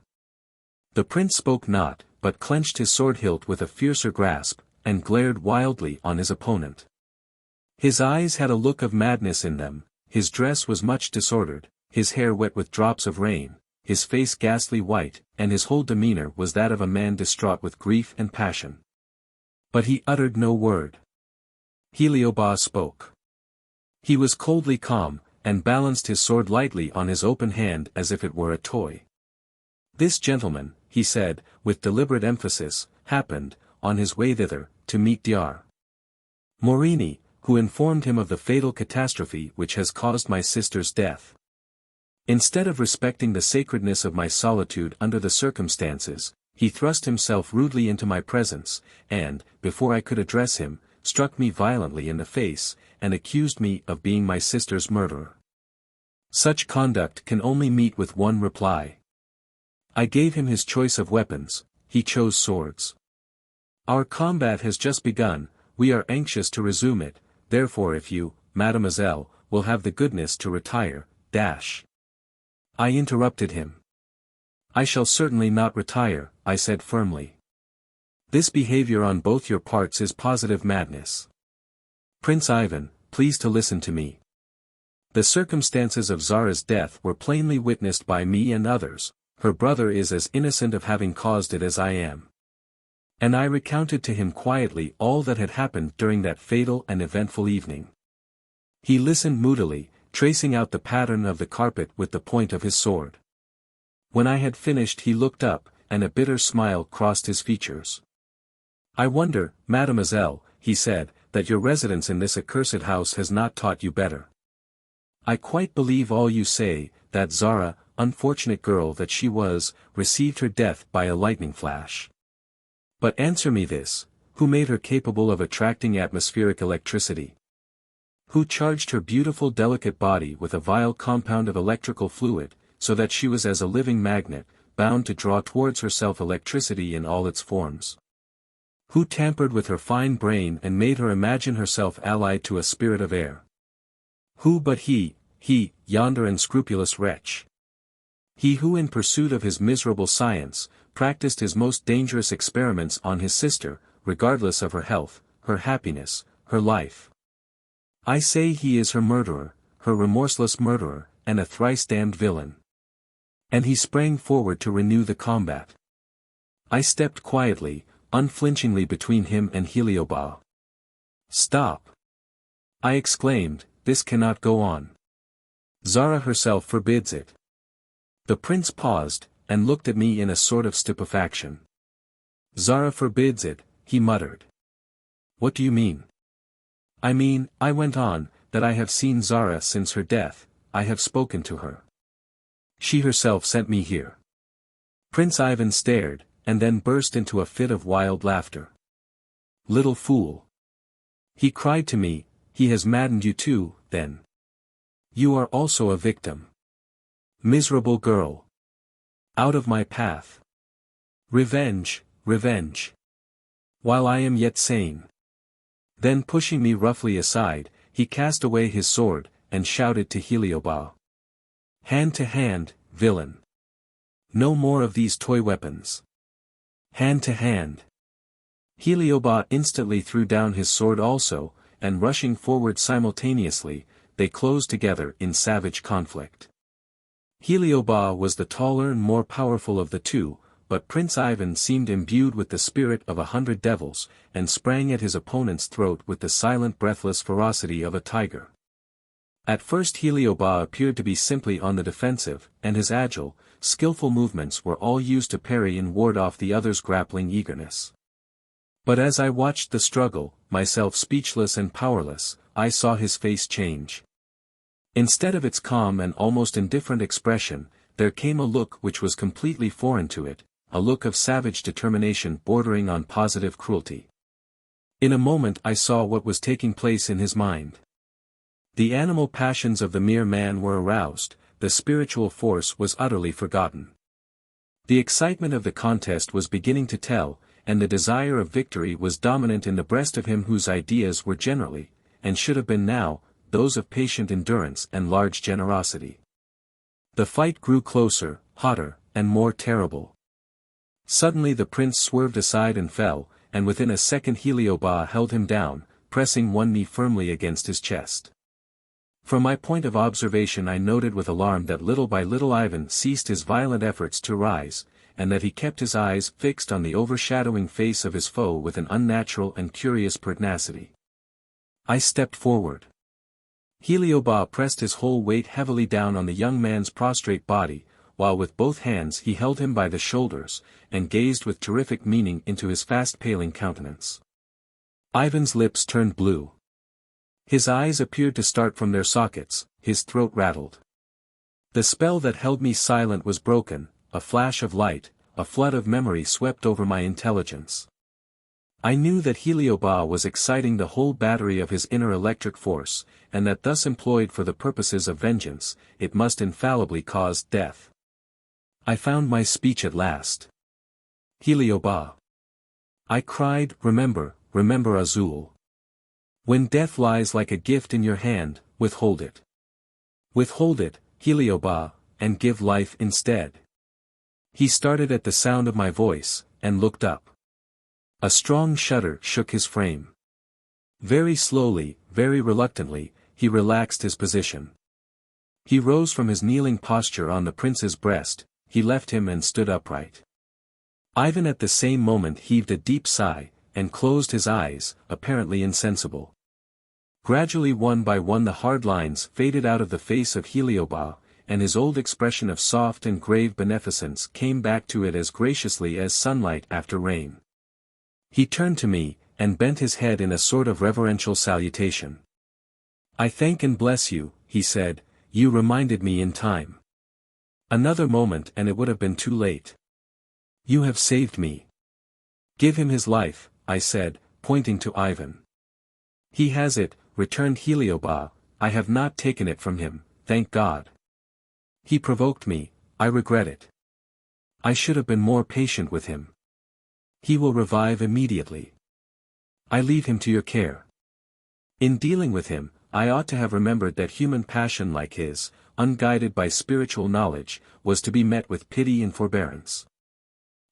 The prince spoke not, but clenched his sword hilt with a fiercer grasp, and glared wildly on his opponent. His eyes had a look of madness in them, his dress was much disordered, his hair wet with drops of rain, his face ghastly white, and his whole demeanor was that of a man distraught with grief and passion. But he uttered no word. Heliobas spoke. He was coldly calm, and balanced his sword lightly on his open hand as if it were a toy. "This gentleman," he said, with deliberate emphasis, "happened, on his way thither, to meet Dr. Morini, who informed him of the fatal catastrophe which has caused my sister's death. Instead of respecting the sacredness of my solitude under the circumstances, he thrust himself rudely into my presence, and, before I could address him, struck me violently in the face, and accused me of being my sister's murderer. Such conduct can only meet with one reply. I gave him his choice of weapons, he chose swords. Our combat has just begun, we are anxious to resume it, therefore if you, mademoiselle, will have the goodness to retire, dash. I interrupted him. I shall certainly not retire, I said firmly. This behavior on both your parts is positive madness. Prince Ivan, please to listen to me. The circumstances of Zara's death were plainly witnessed by me and others, her brother is as innocent of having caused it as I am. And I recounted to him quietly all that had happened during that fatal and eventful evening. He listened moodily, tracing out the pattern of the carpet with the point of his sword. When I had finished he looked up, and a bitter smile crossed his features. I wonder, mademoiselle, he said, that your residence in this accursed house has not taught you better. I quite believe all you say, that Zara, unfortunate girl that she was, received her death by a lightning flash. But answer me this, who made her capable of attracting atmospheric electricity? Who charged her beautiful delicate body with a vile compound of electrical fluid, so that she was as a living magnet, bound to draw towards herself electricity in all its forms? Who tampered with her fine brain and made her imagine herself allied to a spirit of air? Who but he, yonder unscrupulous wretch? He who in pursuit of his miserable science, practiced his most dangerous experiments on his sister, regardless of her health, her happiness, her life. I say he is her murderer, her remorseless murderer, and a thrice damned villain. And he sprang forward to renew the combat. I stepped quietly, unflinchingly between him and Heliobas. Stop! I exclaimed, this cannot go on. Zara herself forbids it. The prince paused, and looked at me in a sort of stupefaction. Zara forbids it, he muttered. What do you mean? I mean, I went on, that I have seen Zara since her death, I have spoken to her. She herself sent me here. Prince Ivan stared, and then burst into a fit of wild laughter. Little fool! He cried to me, he has maddened you too, then. You are also a victim. Miserable girl! Out of my path! Revenge, revenge! While I am yet sane. Then pushing me roughly aside, he cast away his sword, and shouted to Heliobas. Hand to hand, villain! No more of these toy weapons. Hand to hand. Heliobas instantly threw down his sword also, and rushing forward simultaneously, they closed together in savage conflict. Heliobas was the taller and more powerful of the two, but Prince Ivan seemed imbued with the spirit of 100 devils, and sprang at his opponent's throat with the silent breathless ferocity of a tiger. At first Heliobas appeared to be simply on the defensive, and his agile, skillful movements were all used to parry and ward off the other's grappling eagerness. But as I watched the struggle, myself speechless and powerless, I saw his face change. Instead of its calm and almost indifferent expression, there came a look which was completely foreign to it, a look of savage determination bordering on positive cruelty. In a moment I saw what was taking place in his mind. The animal passions of the mere man were aroused, the spiritual force was utterly forgotten. The excitement of the contest was beginning to tell, and the desire of victory was dominant in the breast of him whose ideas were generally, and should have been now, those of patient endurance and large generosity. The fight grew closer, hotter, and more terrible. Suddenly the prince swerved aside and fell, and within a second Heliobas held him down, pressing one knee firmly against his chest. From my point of observation I noted with alarm that little by little Ivan ceased his violent efforts to rise, and that he kept his eyes fixed on the overshadowing face of his foe with an unnatural and curious pertinacity. I stepped forward. Heliobas pressed his whole weight heavily down on the young man's prostrate body, while with both hands he held him by the shoulders, and gazed with terrific meaning into his fast-paling countenance. Ivan's lips turned blue. His eyes appeared to start from their sockets, his throat rattled. The spell that held me silent was broken, a flash of light, a flood of memory swept over my intelligence. I knew that Heliobas was exciting the whole battery of his inner electric force, and that thus employed for the purposes of vengeance, it must infallibly cause death. I found my speech at last. Heliobas. I cried, remember, remember Azul. When death lies like a gift in your hand, withhold it. Withhold it, Heliobas, and give life instead. He started at the sound of my voice, and looked up. A strong shudder shook his frame. Very slowly, very reluctantly, he relaxed his position. He rose from his kneeling posture on the prince's breast, he left him and stood upright. Ivan at the same moment heaved a deep sigh, and closed his eyes, apparently insensible. Gradually one by one the hard lines faded out of the face of Heliobas, and his old expression of soft and grave beneficence came back to it as graciously as sunlight after rain. He turned to me, and bent his head in a sort of reverential salutation. I thank and bless you, he said, you reminded me in time. Another moment and it would have been too late. You have saved me. Give him his life, I said, pointing to Ivan. He has it, returned Heliobas, I have not taken it from him, thank God. He provoked me, I regret it. I should have been more patient with him. He will revive immediately. I leave him to your care. In dealing with him, I ought to have remembered that human passion like his, unguided by spiritual knowledge, was to be met with pity and forbearance.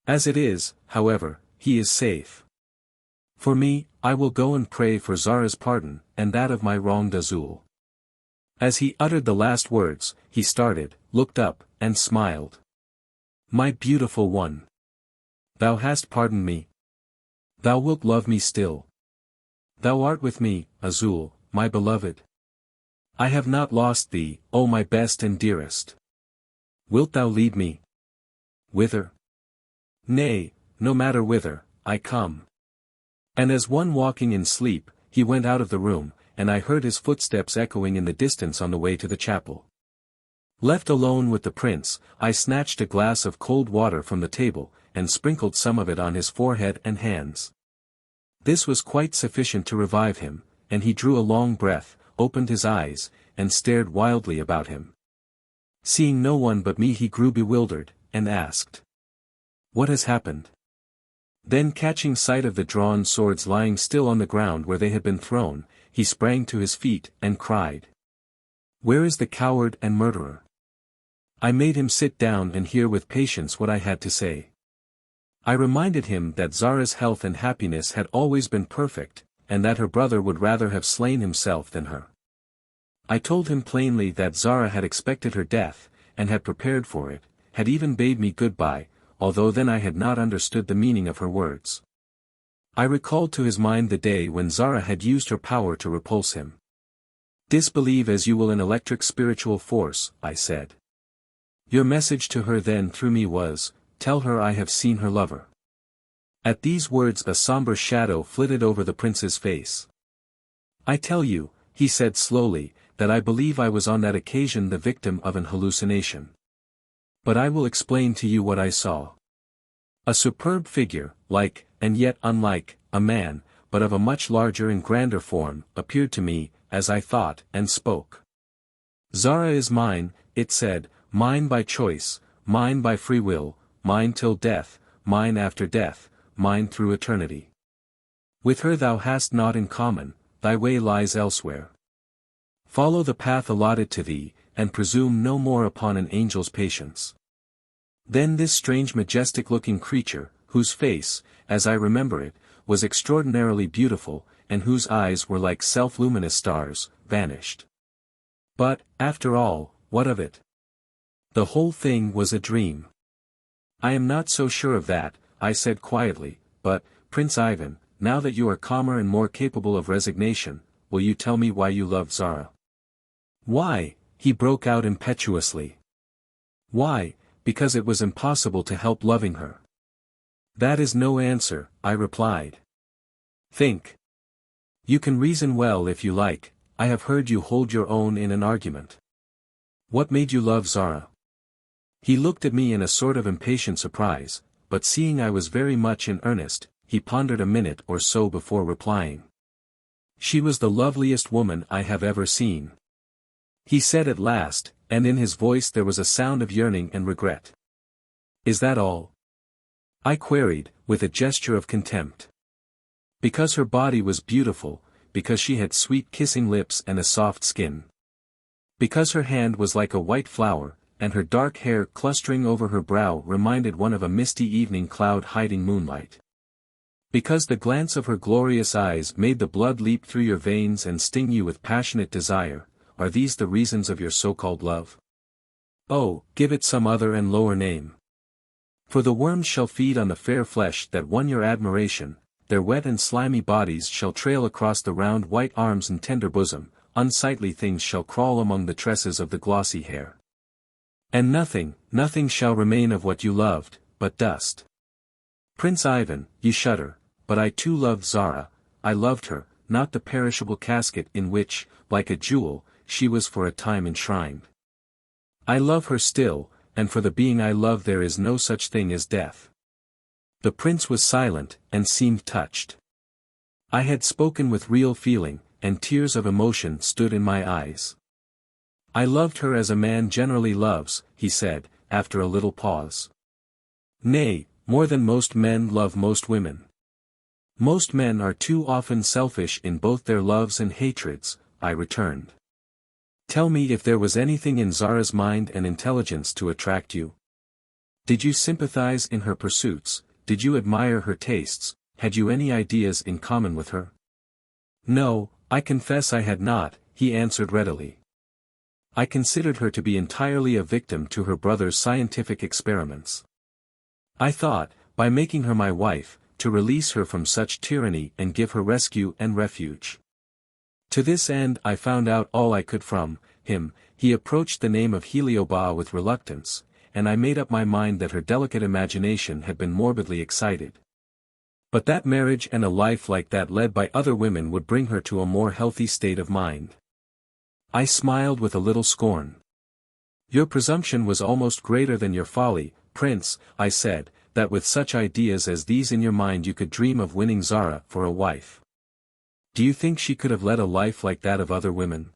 As it is, however, he is safe. For me, I will go and pray for Zara's pardon, and that of my wronged Azul. As he uttered the last words, he started, looked up, and smiled. My beautiful one. Thou hast pardoned me. Thou wilt love me still. Thou art with me, Azul, my beloved. I have not lost thee, O my best and dearest. Wilt thou lead me? Whither? Nay, no matter whither, I come. And as one walking in sleep, he went out of the room, and I heard his footsteps echoing in the distance on the way to the chapel. Left alone with the prince, I snatched a glass of cold water from the table, and sprinkled some of it on his forehead and hands. This was quite sufficient to revive him, and he drew a long breath, opened his eyes, and stared wildly about him. Seeing no one but me he grew bewildered, and asked, "What has happened?" Then catching sight of the drawn swords lying still on the ground where they had been thrown, he sprang to his feet, and cried, "Where is the coward and murderer?" I made him sit down and hear with patience what I had to say. I reminded him that Zara's health and happiness had always been perfect, and that her brother would rather have slain himself than her. I told him plainly that Zara had expected her death, and had prepared for it, had even bade me goodbye, although then I had not understood the meaning of her words. I recalled to his mind the day when Zara had used her power to repulse him. "Disbelieve as you will in electric spiritual force," I said. "Your message to her then through me was, tell her I have seen her lover." At these words a somber shadow flitted over the prince's face. "I tell you," he said slowly, "that I believe I was on that occasion the victim of an hallucination. But I will explain to you what I saw. A superb figure, like, and yet unlike, a man, but of a much larger and grander form, appeared to me, as I thought, and spoke. 'Zara is mine,' it said, 'mine by choice, mine by free will, mine till death, mine after death, mine through eternity. With her thou hast naught in common, thy way lies elsewhere. Follow the path allotted to thee, and presume no more upon an angel's patience.' Then this strange majestic-looking creature, whose face, as I remember it, was extraordinarily beautiful, and whose eyes were like self-luminous stars, vanished. But, after all, what of it? The whole thing was a dream." "I am not so sure of that," I said quietly, "but, Prince Ivan, now that you are calmer and more capable of resignation, will you tell me why you loved Zara?" "Why?" he broke out impetuously. "Why, because it was impossible to help loving her." "That is no answer," I replied. "Think. You can reason well if you like, I have heard you hold your own in an argument. What made you love Zara?" He looked at me in a sort of impatient surprise, but seeing I was very much in earnest, he pondered a minute or so before replying. She was the loveliest woman I have ever seen. He said at last, and in his voice there was a sound of yearning and regret. Is that all? I queried, with a gesture of contempt. Because her body was beautiful, because she had sweet kissing lips and a soft skin. Because her hand was like a white flower, and her dark hair clustering over her brow reminded one of a misty evening cloud hiding moonlight. Because the glance of her glorious eyes made the blood leap through your veins and sting you with passionate desire, are these the reasons of your so-called love? Oh, give it some other and lower name. For the worms shall feed on the fair flesh that won your admiration, their wet and slimy bodies shall trail across the round white arms and tender bosom, unsightly things shall crawl among the tresses of the glossy hair. And nothing, nothing shall remain of what you loved, but dust. Prince Ivan, you shudder, but I too loved Zara. I loved her, not the perishable casket in which, like a jewel, she was for a time enshrined. I love her still, and for the being I love there is no such thing as death. The prince was silent, and seemed touched. I had spoken with real feeling, and tears of emotion stood in my eyes. I loved her as a man generally loves, he said, after a little pause. Nay, more than most men love most women. Most men are too often selfish in both their loves and hatreds, I returned. Tell me if there was anything in Zara's mind and intelligence to attract you. Did you sympathize in her pursuits, did you admire her tastes, had you any ideas in common with her? No, I confess I had not, he answered readily. I considered her to be entirely a victim to her brother's scientific experiments. I thought, by making her my wife, to release her from such tyranny and give her rescue and refuge. To this end I found out all I could from him. He approached the name of Heliobas with reluctance, and I made up my mind that her delicate imagination had been morbidly excited. But that marriage and a life like that led by other women would bring her to a more healthy state of mind. I smiled with a little scorn. Your presumption was almost greater than your folly, Prince, I said, that with such ideas as these in your mind you could dream of winning Zara for a wife. Do you think she could have led a life like that of other women?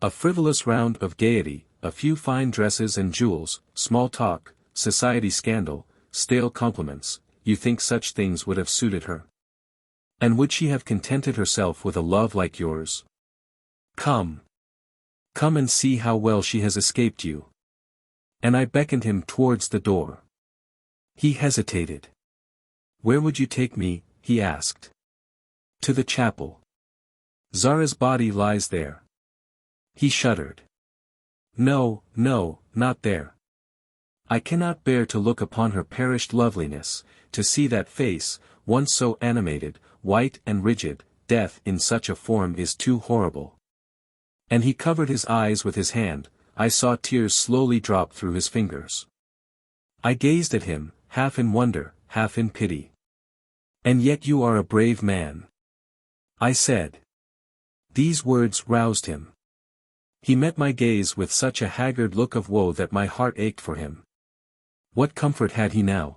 A frivolous round of gaiety, a few fine dresses and jewels, small talk, society scandal, stale compliments, you think such things would have suited her? And would she have contented herself with a love like yours? Come. Come and see how well she has escaped you. And I beckoned him towards the door. He hesitated. Where would you take me? He asked. To the chapel. Zara's body lies there. He shuddered. No, no, not there. I cannot bear to look upon her perished loveliness, to see that face, once so animated, white and rigid. Death in such a form is too horrible. And he covered his eyes with his hand. I saw tears slowly drop through his fingers. I gazed at him, half in wonder, half in pity. And yet you are a brave man, I said. These words roused him. He met my gaze with such a haggard look of woe that my heart ached for him. What comfort had he now?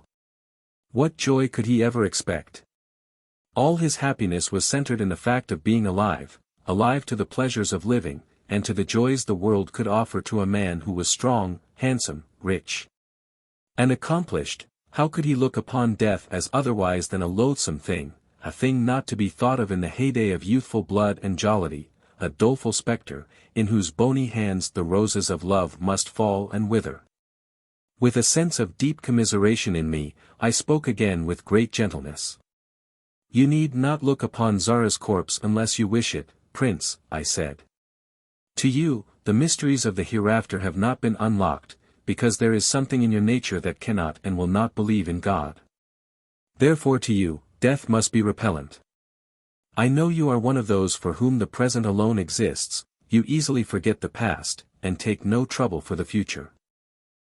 What joy could he ever expect? All his happiness was centered in the fact of being alive, alive to the pleasures of living, and to the joys the world could offer to a man who was strong, handsome, rich, and accomplished. How could he look upon death as otherwise than a loathsome thing, a thing not to be thought of in the heyday of youthful blood and jollity, a doleful spectre, in whose bony hands the roses of love must fall and wither? With a sense of deep commiseration in me, I spoke again with great gentleness. You need not look upon Zara's corpse unless you wish it, Prince, I said. To you, the mysteries of the hereafter have not been unlocked, because there is something in your nature that cannot and will not believe in God. Therefore to you, death must be repellent. I know you are one of those for whom the present alone exists. You easily forget the past, and take no trouble for the future.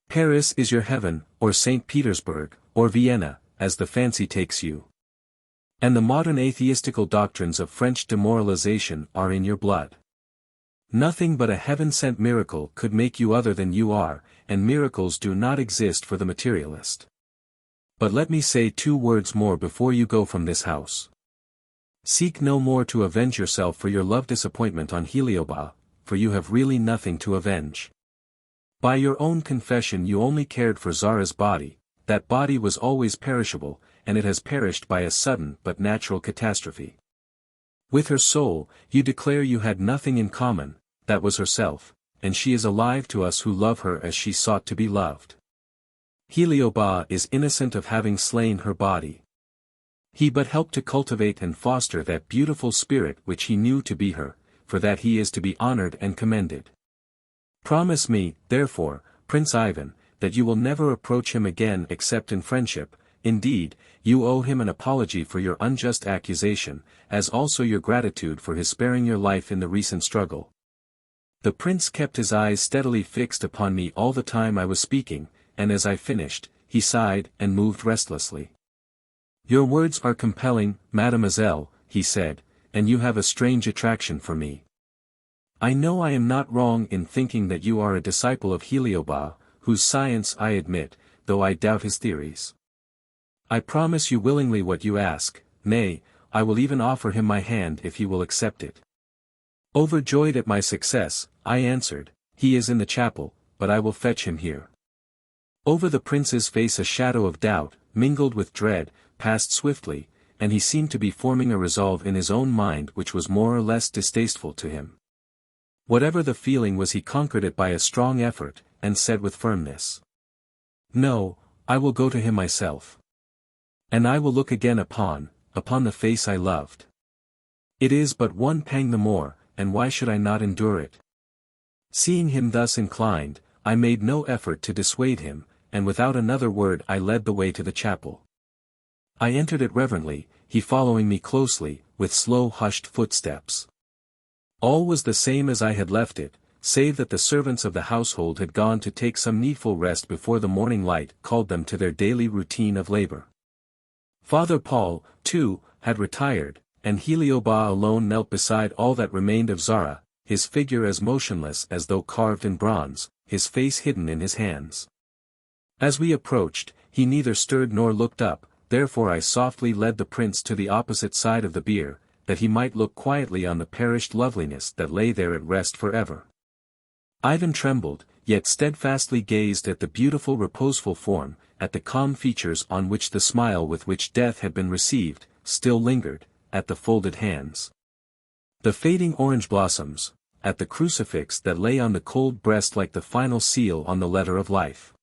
Paris is your heaven, or St. Petersburg, or Vienna, as the fancy takes you. And the modern atheistical doctrines of French demoralization are in your blood. Nothing but a heaven-sent miracle could make you other than you are, and miracles do not exist for the materialist. But let me say 2 words more before you go from this house. Seek no more to avenge yourself for your love disappointment on Heliobas, for you have really nothing to avenge. By your own confession you only cared for Zara's body, that body was always perishable, and it has perished by a sudden but natural catastrophe. With her soul, you declare you had nothing in common, that was herself, and she is alive to us who love her as she sought to be loved. Heliobas is innocent of having slain her body. He but helped to cultivate and foster that beautiful spirit which he knew to be her, for that he is to be honored and commended. Promise me, therefore, Prince Ivan, that you will never approach him again except in friendship. Indeed, you owe him an apology for your unjust accusation, as also your gratitude for his sparing your life in the recent struggle. The prince kept his eyes steadily fixed upon me all the time I was speaking, and as I finished, he sighed and moved restlessly. Your words are compelling, mademoiselle, he said, and you have a strange attraction for me. I know I am not wrong in thinking that you are a disciple of Heliobas, whose science I admit, though I doubt his theories. I promise you willingly what you ask, nay, I will even offer him my hand if he will accept it. Overjoyed at my success, I answered, he is in the chapel, but I will fetch him here. Over the prince's face a shadow of doubt, mingled with dread, passed swiftly, and he seemed to be forming a resolve in his own mind which was more or less distasteful to him. Whatever the feeling was, he conquered it by a strong effort, and said with firmness, "No, I will go to him myself. And I will look again upon the face I loved. It is but one pang the more, and why should I not endure it?" Seeing him thus inclined, I made no effort to dissuade him, and without another word I led the way to the chapel. I entered it reverently, he following me closely, with slow hushed footsteps. All was the same as I had left it, save that the servants of the household had gone to take some needful rest before the morning light called them to their daily routine of labor. Father Paul, too, had retired, and Heliobas alone knelt beside all that remained of Zara, his figure as motionless as though carved in bronze, his face hidden in his hands. As we approached, he neither stirred nor looked up, therefore I softly led the prince to the opposite side of the bier, that he might look quietly on the perished loveliness that lay there at rest forever. Ivan trembled, yet steadfastly gazed at the beautiful reposeful form, at the calm features on which the smile with which death had been received, still lingered, at the folded hands. The fading orange blossoms, at the crucifix that lay on the cold breast like the final seal on the letter of life.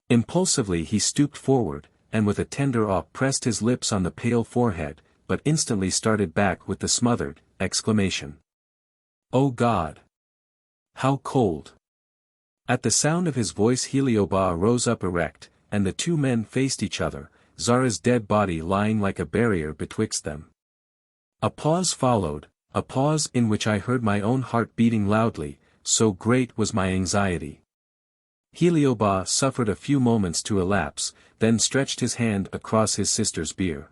Impulsively he stooped forward, and with a tender awe pressed his lips on the pale forehead, but instantly started back with the smothered exclamation. "O God! How cold!" At the sound of his voice Heliobas rose up erect, and the 2 men faced each other, Zara's dead body lying like a barrier betwixt them. A pause followed, a pause in which I heard my own heart beating loudly, so great was my anxiety. Heliobas suffered a few moments to elapse, then stretched his hand across his sister's bier.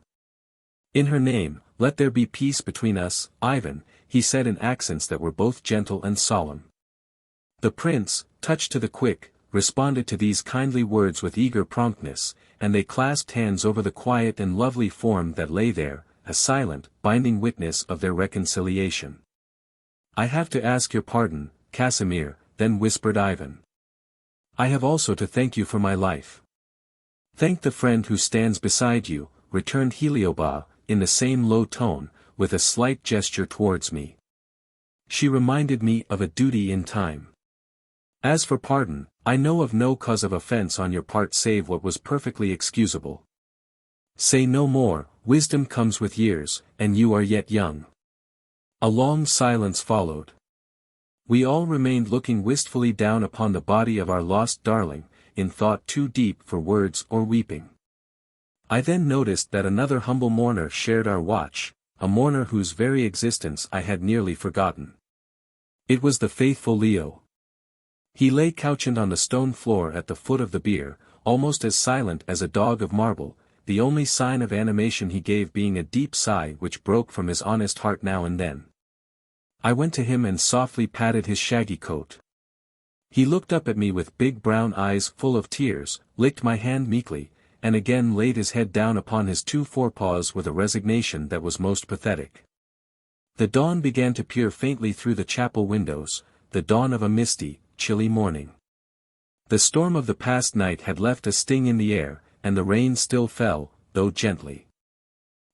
"In her name, let there be peace between us, Ivan," he said in accents that were both gentle and solemn. The prince, touched to the quick, responded to these kindly words with eager promptness, and they clasped hands over the quiet and lovely form that lay there, a silent, binding witness of their reconciliation. "I have to ask your pardon, Casimir," then whispered Ivan. "I have also to thank you for my life." "Thank the friend who stands beside you," returned Heliobas, in the same low tone, with a slight gesture towards me. "She reminded me of a duty in time. As for pardon, I know of no cause of offense on your part save what was perfectly excusable. Say no more, wisdom comes with years, and you are yet young." A long silence followed. We all remained looking wistfully down upon the body of our lost darling, in thought too deep for words or weeping. I then noticed that another humble mourner shared our watch, a mourner whose very existence I had nearly forgotten. It was the faithful Leo. He lay couchant on the stone floor at the foot of the bier, almost as silent as a dog of marble, the only sign of animation he gave being a deep sigh which broke from his honest heart now and then. I went to him and softly patted his shaggy coat. He looked up at me with big brown eyes full of tears, licked my hand meekly, and again laid his head down upon his two forepaws with a resignation that was most pathetic. The dawn began to peer faintly through the chapel windows, the dawn of a misty, chilly morning. The storm of the past night had left a sting in the air, and the rain still fell, though gently.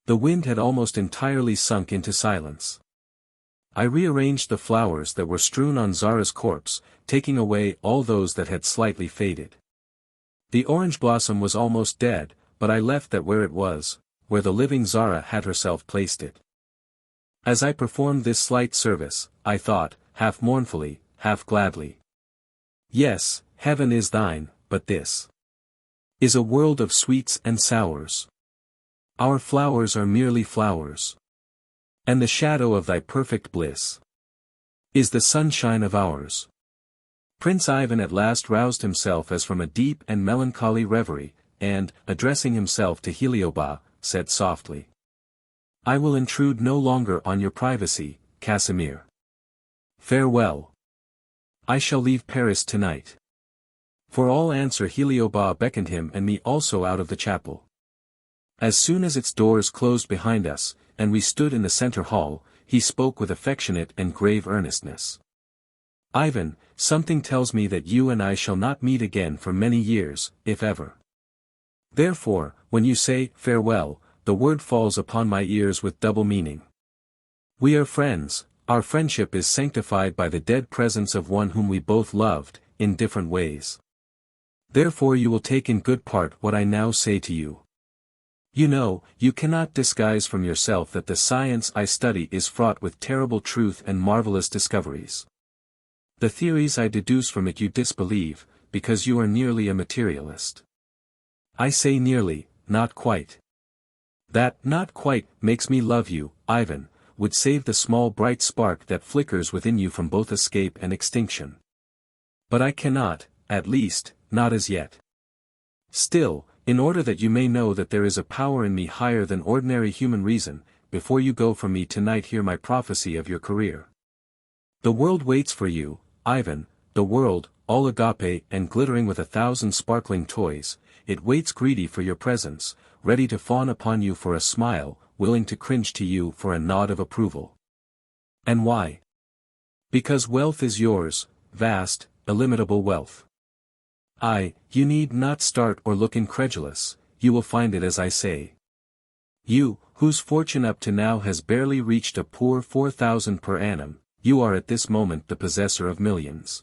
The wind had almost entirely sunk into silence. I rearranged the flowers that were strewn on Zara's corpse, taking away all those that had slightly faded. The orange blossom was almost dead, but I left that where it was, where the living Zara had herself placed it. As I performed this slight service, I thought, half mournfully, half gladly. Yes, heaven is thine, but this is a world of sweets and sours. Our flowers are merely flowers. And the shadow of thy perfect bliss is the sunshine of ours. Prince Ivan at last roused himself as from a deep and melancholy reverie, and, addressing himself to Heliobas, said softly, I will intrude no longer on your privacy, Casimir. Farewell. I shall leave Paris tonight. For all answer Heliobas beckoned him and me also out of the chapel. As soon as its doors closed behind us, and we stood in the center hall, he spoke with affectionate and grave earnestness. Ivan, something tells me that you and I shall not meet again for many years, if ever. Therefore, when you say, farewell, the word falls upon my ears with double meaning. We are friends, our friendship is sanctified by the dead presence of one whom we both loved, in different ways. Therefore you will take in good part what I now say to you. You know, you cannot disguise from yourself that the science I study is fraught with terrible truth and marvelous discoveries. The theories I deduce from it you disbelieve, because you are nearly a materialist. I say nearly, not quite. That not quite makes me love you, Ivan, would save the small bright spark that flickers within you from both escape and extinction. But I cannot, at least, not as yet. Still, in order that you may know that there is a power in me higher than ordinary human reason, before you go from me tonight hear my prophecy of your career. The world waits for you, Ivan, the world, all agape and glittering with 1,000 sparkling toys, it waits greedy for your presence, ready to fawn upon you for a smile, willing to cringe to you for a nod of approval. And why? Because wealth is yours, vast, illimitable wealth. You need not start or look incredulous, you will find it as I say. You, whose fortune up to now has barely reached a poor 4,000 per annum, you are at this moment the possessor of millions.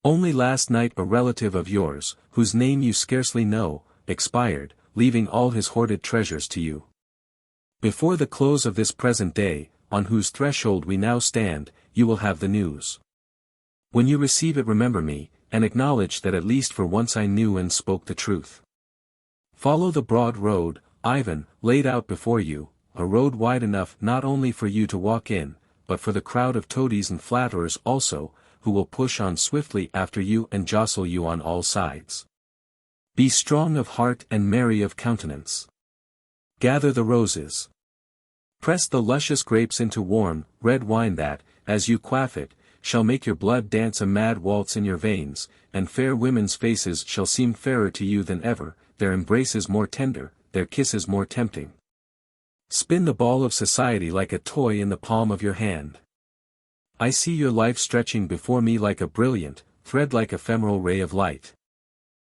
Only last night a relative of yours, whose name you scarcely know, expired, leaving all his hoarded treasures to you. Before the close of this present day, on whose threshold we now stand, you will have the news. When you receive it remember me, and acknowledge that at least for once I knew and spoke the truth. Follow the broad road, Ivan, laid out before you, a road wide enough not only for you to walk in, but for the crowd of toadies and flatterers also, who will push on swiftly after you and jostle you on all sides. Be strong of heart and merry of countenance. Gather the roses. Press the luscious grapes into warm, red wine that, as you quaff it, shall make your blood dance a mad waltz in your veins, and fair women's faces shall seem fairer to you than ever, their embraces more tender, their kisses more tempting. Spin the ball of society like a toy in the palm of your hand. I see your life stretching before me like a brilliant, thread-like ephemeral ray of light.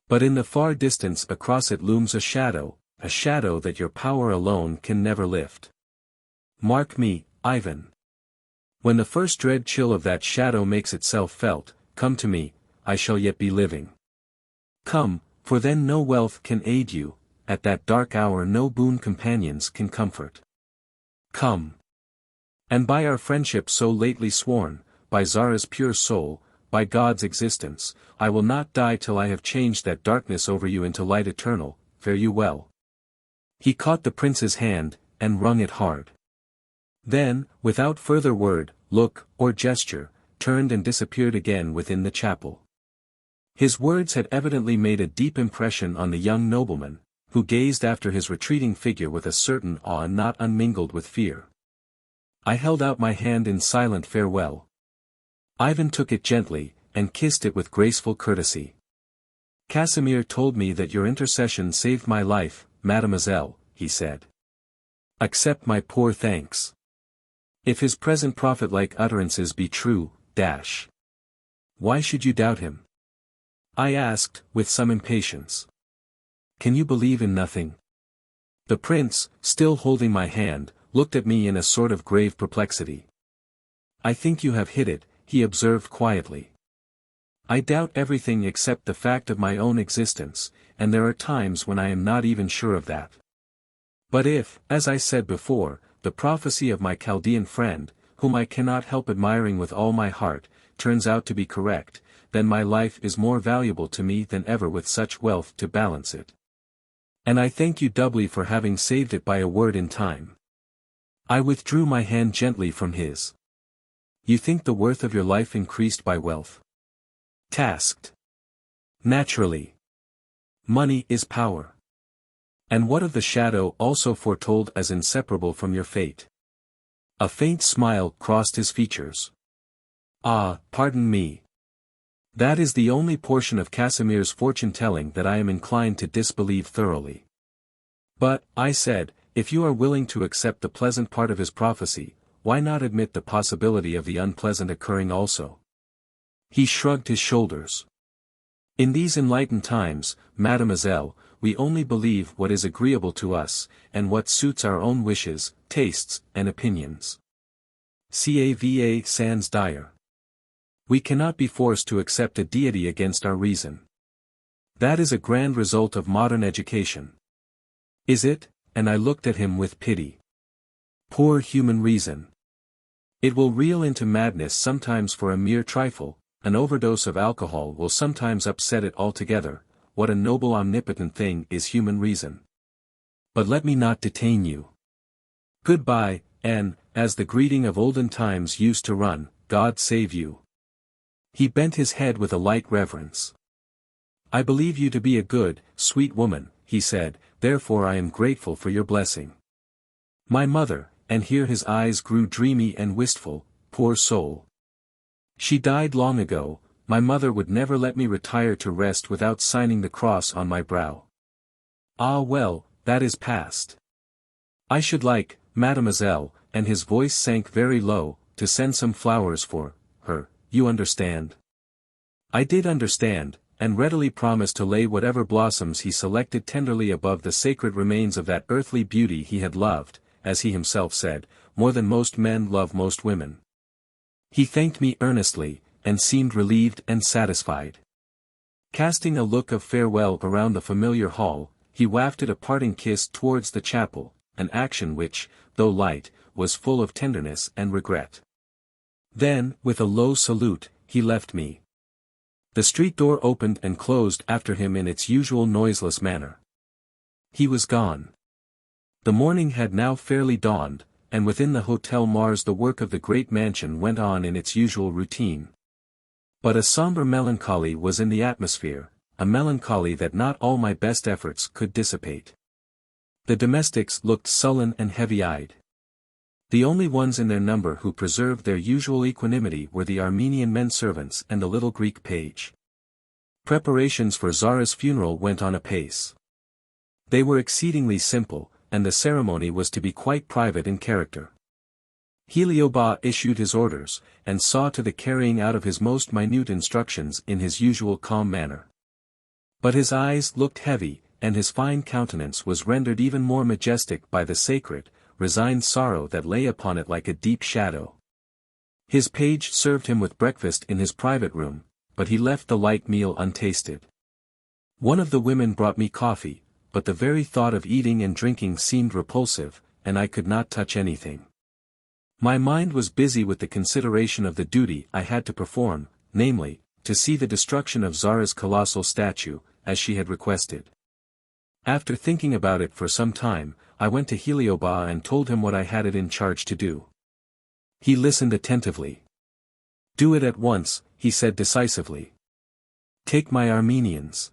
But in the far distance across it looms a shadow that your power alone can never lift. Mark me, Ivan. When the first dread chill of that shadow makes itself felt, come to me, I shall yet be living. Come, for then no wealth can aid you, at that dark hour no boon companions can comfort. Come. And by our friendship so lately sworn, by Zara's pure soul, by God's existence, I will not die till I have changed that darkness over you into light eternal, fare you well. He caught the prince's hand, and wrung it hard. Then, without further word, look, or gesture, turned and disappeared again within the chapel. His words had evidently made a deep impression on the young nobleman, who gazed after his retreating figure with a certain awe not unmingled with fear. I held out my hand in silent farewell. Ivan took it gently, and kissed it with graceful courtesy. Casimir told me that your intercession saved my life, mademoiselle, he said. Accept my poor thanks. If his present prophet-like utterances be true, why should you doubt him? I asked, with some impatience. Can you believe in nothing? The prince, still holding my hand, looked at me in a sort of grave perplexity. I think you have hit it, he observed quietly. I doubt everything except the fact of my own existence, and there are times when I am not even sure of that. But if, as I said before, the prophecy of my Chaldean friend, whom I cannot help admiring with all my heart, turns out to be correct, then my life is more valuable to me than ever with such wealth to balance it. And I thank you doubly for having saved it by a word in time. I withdrew my hand gently from his. You think the worth of your life increased by wealth? Tasked. Naturally. Money is power. And what of the shadow also foretold as inseparable from your fate? A faint smile crossed his features. Ah, pardon me. That is the only portion of Casimir's fortune-telling that I am inclined to disbelieve thoroughly. But, I said, if you are willing to accept the pleasant part of his prophecy, why not admit the possibility of the unpleasant occurring also? He shrugged his shoulders. In these enlightened times, mademoiselle, we only believe what is agreeable to us, and what suits our own wishes, tastes, and opinions. Cava sans dire. We cannot be forced to accept a deity against our reason. That is a grand result of modern education. Is it? And I looked at him with pity. Poor human reason. It will reel into madness sometimes for a mere trifle, an overdose of alcohol will sometimes upset it altogether. What a noble omnipotent thing is human reason. But let me not detain you. Goodbye, and, as the greeting of olden times used to run, God save you. He bent his head with a light reverence. I believe you to be a good, sweet woman, he said, therefore I am grateful for your blessing. My mother, and here his eyes grew dreamy and wistful, poor soul. She died long ago. My mother would never let me retire to rest without signing the cross on my brow. Ah well, that is past. I should like, mademoiselle, and his voice sank very low, to send some flowers for her, you understand. I did understand, and readily promised to lay whatever blossoms he selected tenderly above the sacred remains of that earthly beauty he had loved, as he himself said, more than most men love most women. He thanked me earnestly, and seemed relieved and satisfied. Casting a look of farewell around the familiar hall, he wafted a parting kiss towards the chapel, an action which, though light, was full of tenderness and regret. Then, with a low salute, he left me. The street door opened and closed after him in its usual noiseless manner. He was gone. The morning had now fairly dawned, and within the Hotel Mars the work of the great mansion went on in its usual routine. But a sombre melancholy was in the atmosphere, a melancholy that not all my best efforts could dissipate. The domestics looked sullen and heavy-eyed. The only ones in their number who preserved their usual equanimity were the Armenian men-servants and the little Greek page. Preparations for Zara's funeral went on apace. They were exceedingly simple, and the ceremony was to be quite private in character. Heliobas issued his orders, and saw to the carrying out of his most minute instructions in his usual calm manner. But his eyes looked heavy, and his fine countenance was rendered even more majestic by the sacred, resigned sorrow that lay upon it like a deep shadow. His page served him with breakfast in his private room, but he left the light meal untasted. One of the women brought me coffee, but the very thought of eating and drinking seemed repulsive, and I could not touch anything. My mind was busy with the consideration of the duty I had to perform, namely, to see the destruction of Zara's colossal statue, as she had requested. After thinking about it for some time, I went to Heliobas and told him what I had it in charge to do. He listened attentively. Do it at once, he said decisively. Take my Armenians.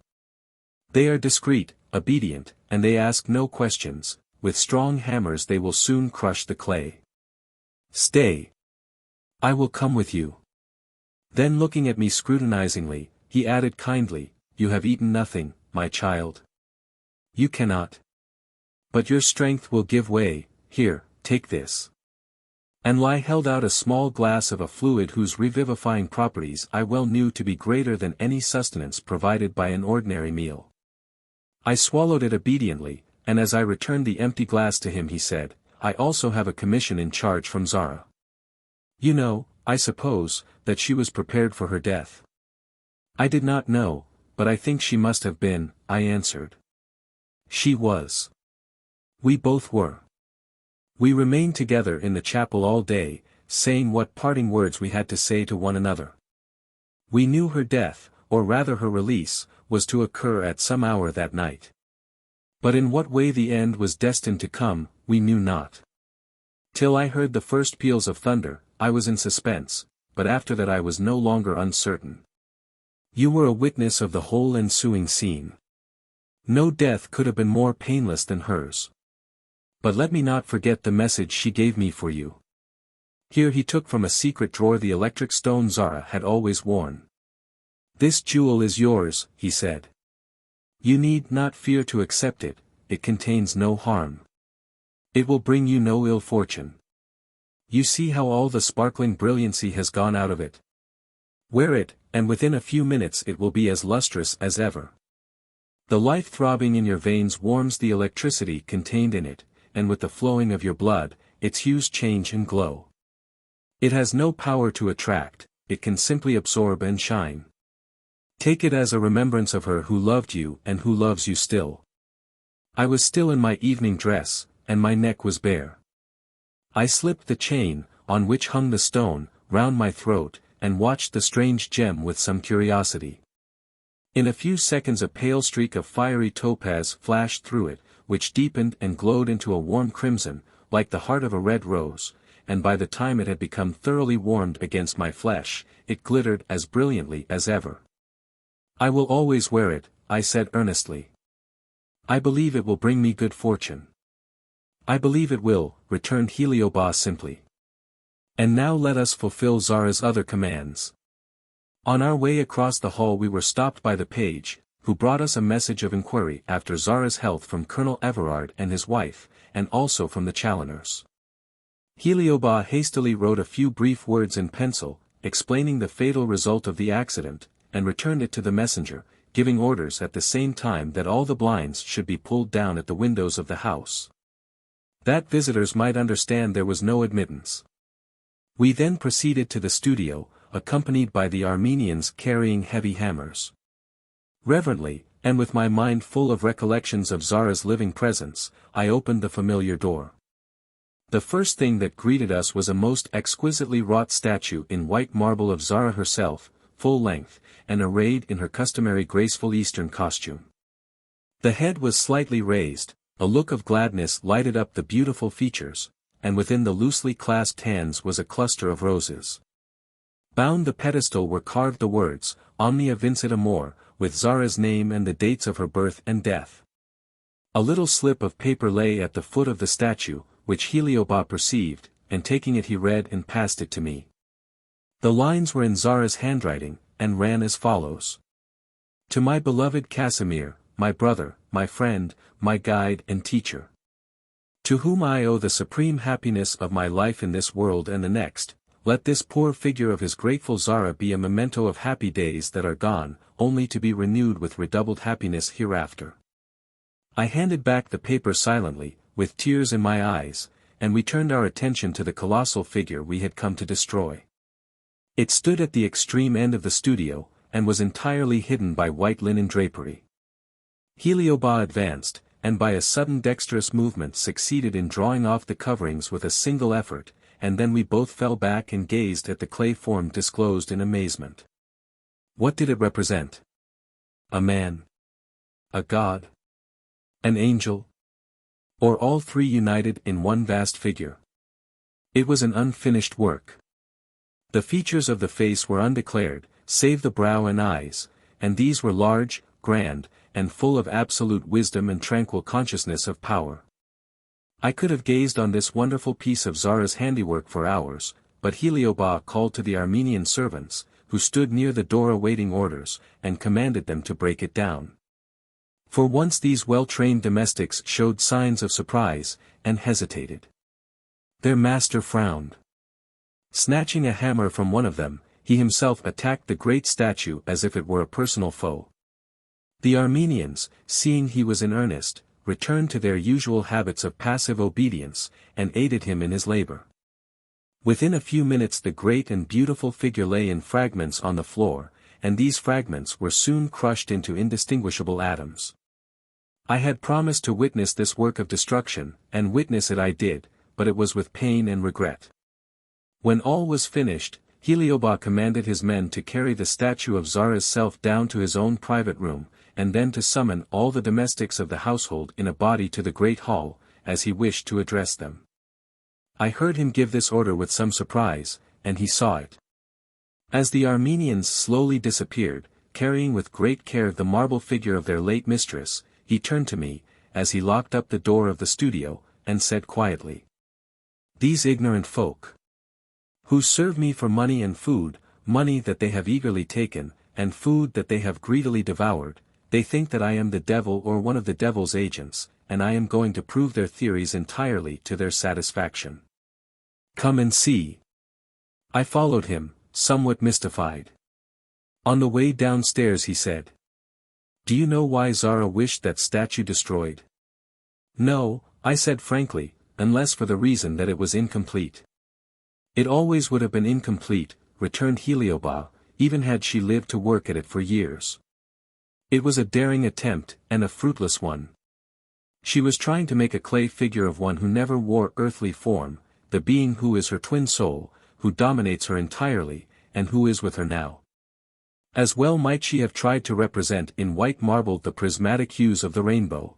They are discreet, obedient, and they ask no questions. With strong hammers they will soon crush the clay. Stay. I will come with you. Then looking at me scrutinizingly, he added kindly, you have eaten nothing, my child. You cannot. But your strength will give way. Here, take this. And Lai held out a small glass of a fluid whose revivifying properties I well knew to be greater than any sustenance provided by an ordinary meal. I swallowed it obediently, and as I returned the empty glass to him he said, I also have a commission in charge from Zara. You know, I suppose, that she was prepared for her death. I did not know, but I think she must have been, I answered. She was. We both were. We remained together in the chapel all day, saying what parting words we had to say to one another. We knew her death, or rather her release, was to occur at some hour that night. But in what way the end was destined to come, we knew not. Till I heard the first peals of thunder, I was in suspense, but after that I was no longer uncertain. You were a witness of the whole ensuing scene. No death could have been more painless than hers. But let me not forget the message she gave me for you. Here he took from a secret drawer the electric stone Zara had always worn. This jewel is yours, he said. You need not fear to accept it, it contains no harm. It will bring you no ill fortune. You see how all the sparkling brilliancy has gone out of it. Wear it, and within a few minutes it will be as lustrous as ever. The life throbbing in your veins warms the electricity contained in it, and with the flowing of your blood, its hues change and glow. It has no power to attract, it can simply absorb and shine. Take it as a remembrance of her who loved you and who loves you still. I was still in my evening dress, and my neck was bare. I slipped the chain, on which hung the stone, round my throat, and watched the strange gem with some curiosity. In a few seconds a pale streak of fiery topaz flashed through it, which deepened and glowed into a warm crimson, like the heart of a red rose, and by the time it had become thoroughly warmed against my flesh, it glittered as brilliantly as ever. I will always wear it, I said earnestly. I believe it will bring me good fortune. I believe it will, returned Heliobas simply. And now let us fulfill Zara's other commands. On our way across the hall we were stopped by the page, who brought us a message of inquiry after Zara's health from Colonel Everard and his wife, and also from the Chaloner's. Heliobas hastily wrote a few brief words in pencil, explaining the fatal result of the accident, and returned it to the messenger, giving orders at the same time that all the blinds should be pulled down at the windows of the house. That visitors might understand there was no admittance. We then proceeded to the studio, accompanied by the Armenians carrying heavy hammers. Reverently, and with my mind full of recollections of Zara's living presence, I opened the familiar door. The first thing that greeted us was a most exquisitely wrought statue in white marble of Zara herself, full length, and arrayed in her customary graceful Eastern costume. The head was slightly raised, a look of gladness lighted up the beautiful features, and within the loosely clasped hands was a cluster of roses. Bound the pedestal were carved the words, Omnia Vincit Amor, with Zara's name and the dates of her birth and death. A little slip of paper lay at the foot of the statue, which Heliobas perceived, and taking it he read and passed it to me. The lines were in Zara's handwriting, and ran as follows. To my beloved Casimir, my brother, my friend, my guide and teacher. To whom I owe the supreme happiness of my life in this world and the next, let this poor figure of his grateful Zara be a memento of happy days that are gone, only to be renewed with redoubled happiness hereafter. I handed back the paper silently, with tears in my eyes, and we turned our attention to the colossal figure we had come to destroy. It stood at the extreme end of the studio, and was entirely hidden by white linen drapery. Heliobas advanced, and by a sudden dexterous movement succeeded in drawing off the coverings with a single effort, and then we both fell back and gazed at the clay form disclosed in amazement. What did it represent? A man? A god? An angel? Or all three united in one vast figure? It was an unfinished work. The features of the face were undeclared, save the brow and eyes, and these were large, grand, and full of absolute wisdom and tranquil consciousness of power. I could have gazed on this wonderful piece of Zara's handiwork for hours, but Heliobas called to the Armenian servants, who stood near the door awaiting orders, and commanded them to break it down. For once these well-trained domestics showed signs of surprise, and hesitated. Their master frowned. Snatching a hammer from one of them, he himself attacked the great statue as if it were a personal foe. The Armenians, seeing he was in earnest, returned to their usual habits of passive obedience, and aided him in his labor. Within a few minutes the great and beautiful figure lay in fragments on the floor, and these fragments were soon crushed into indistinguishable atoms. I had promised to witness this work of destruction, and witness it I did, but it was with pain and regret. When all was finished, Heliobas commanded his men to carry the statue of Zara's self down to his own private room, and then to summon all the domestics of the household in a body to the great hall, as he wished to address them. I heard him give this order with some surprise, and he saw it. As the Armenians slowly disappeared, carrying with great care the marble figure of their late mistress, he turned to me, as he locked up the door of the studio, and said quietly, "These ignorant folk, who serve me for money and food, money that they have eagerly taken, and food that they have greedily devoured, they think that I am the devil or one of the devil's agents, and I am going to prove their theories entirely to their satisfaction. Come and see." I followed him, somewhat mystified. On the way downstairs he said, "Do you know why Zara wished that statue destroyed?" "No," I said frankly, "unless for the reason that it was incomplete." "It always would have been incomplete," returned Heliobas, "even had she lived to work at it for years. It was a daring attempt, and a fruitless one. She was trying to make a clay figure of one who never wore earthly form, the being who is her twin soul, who dominates her entirely, and who is with her now. As well might she have tried to represent in white marble the prismatic hues of the rainbow."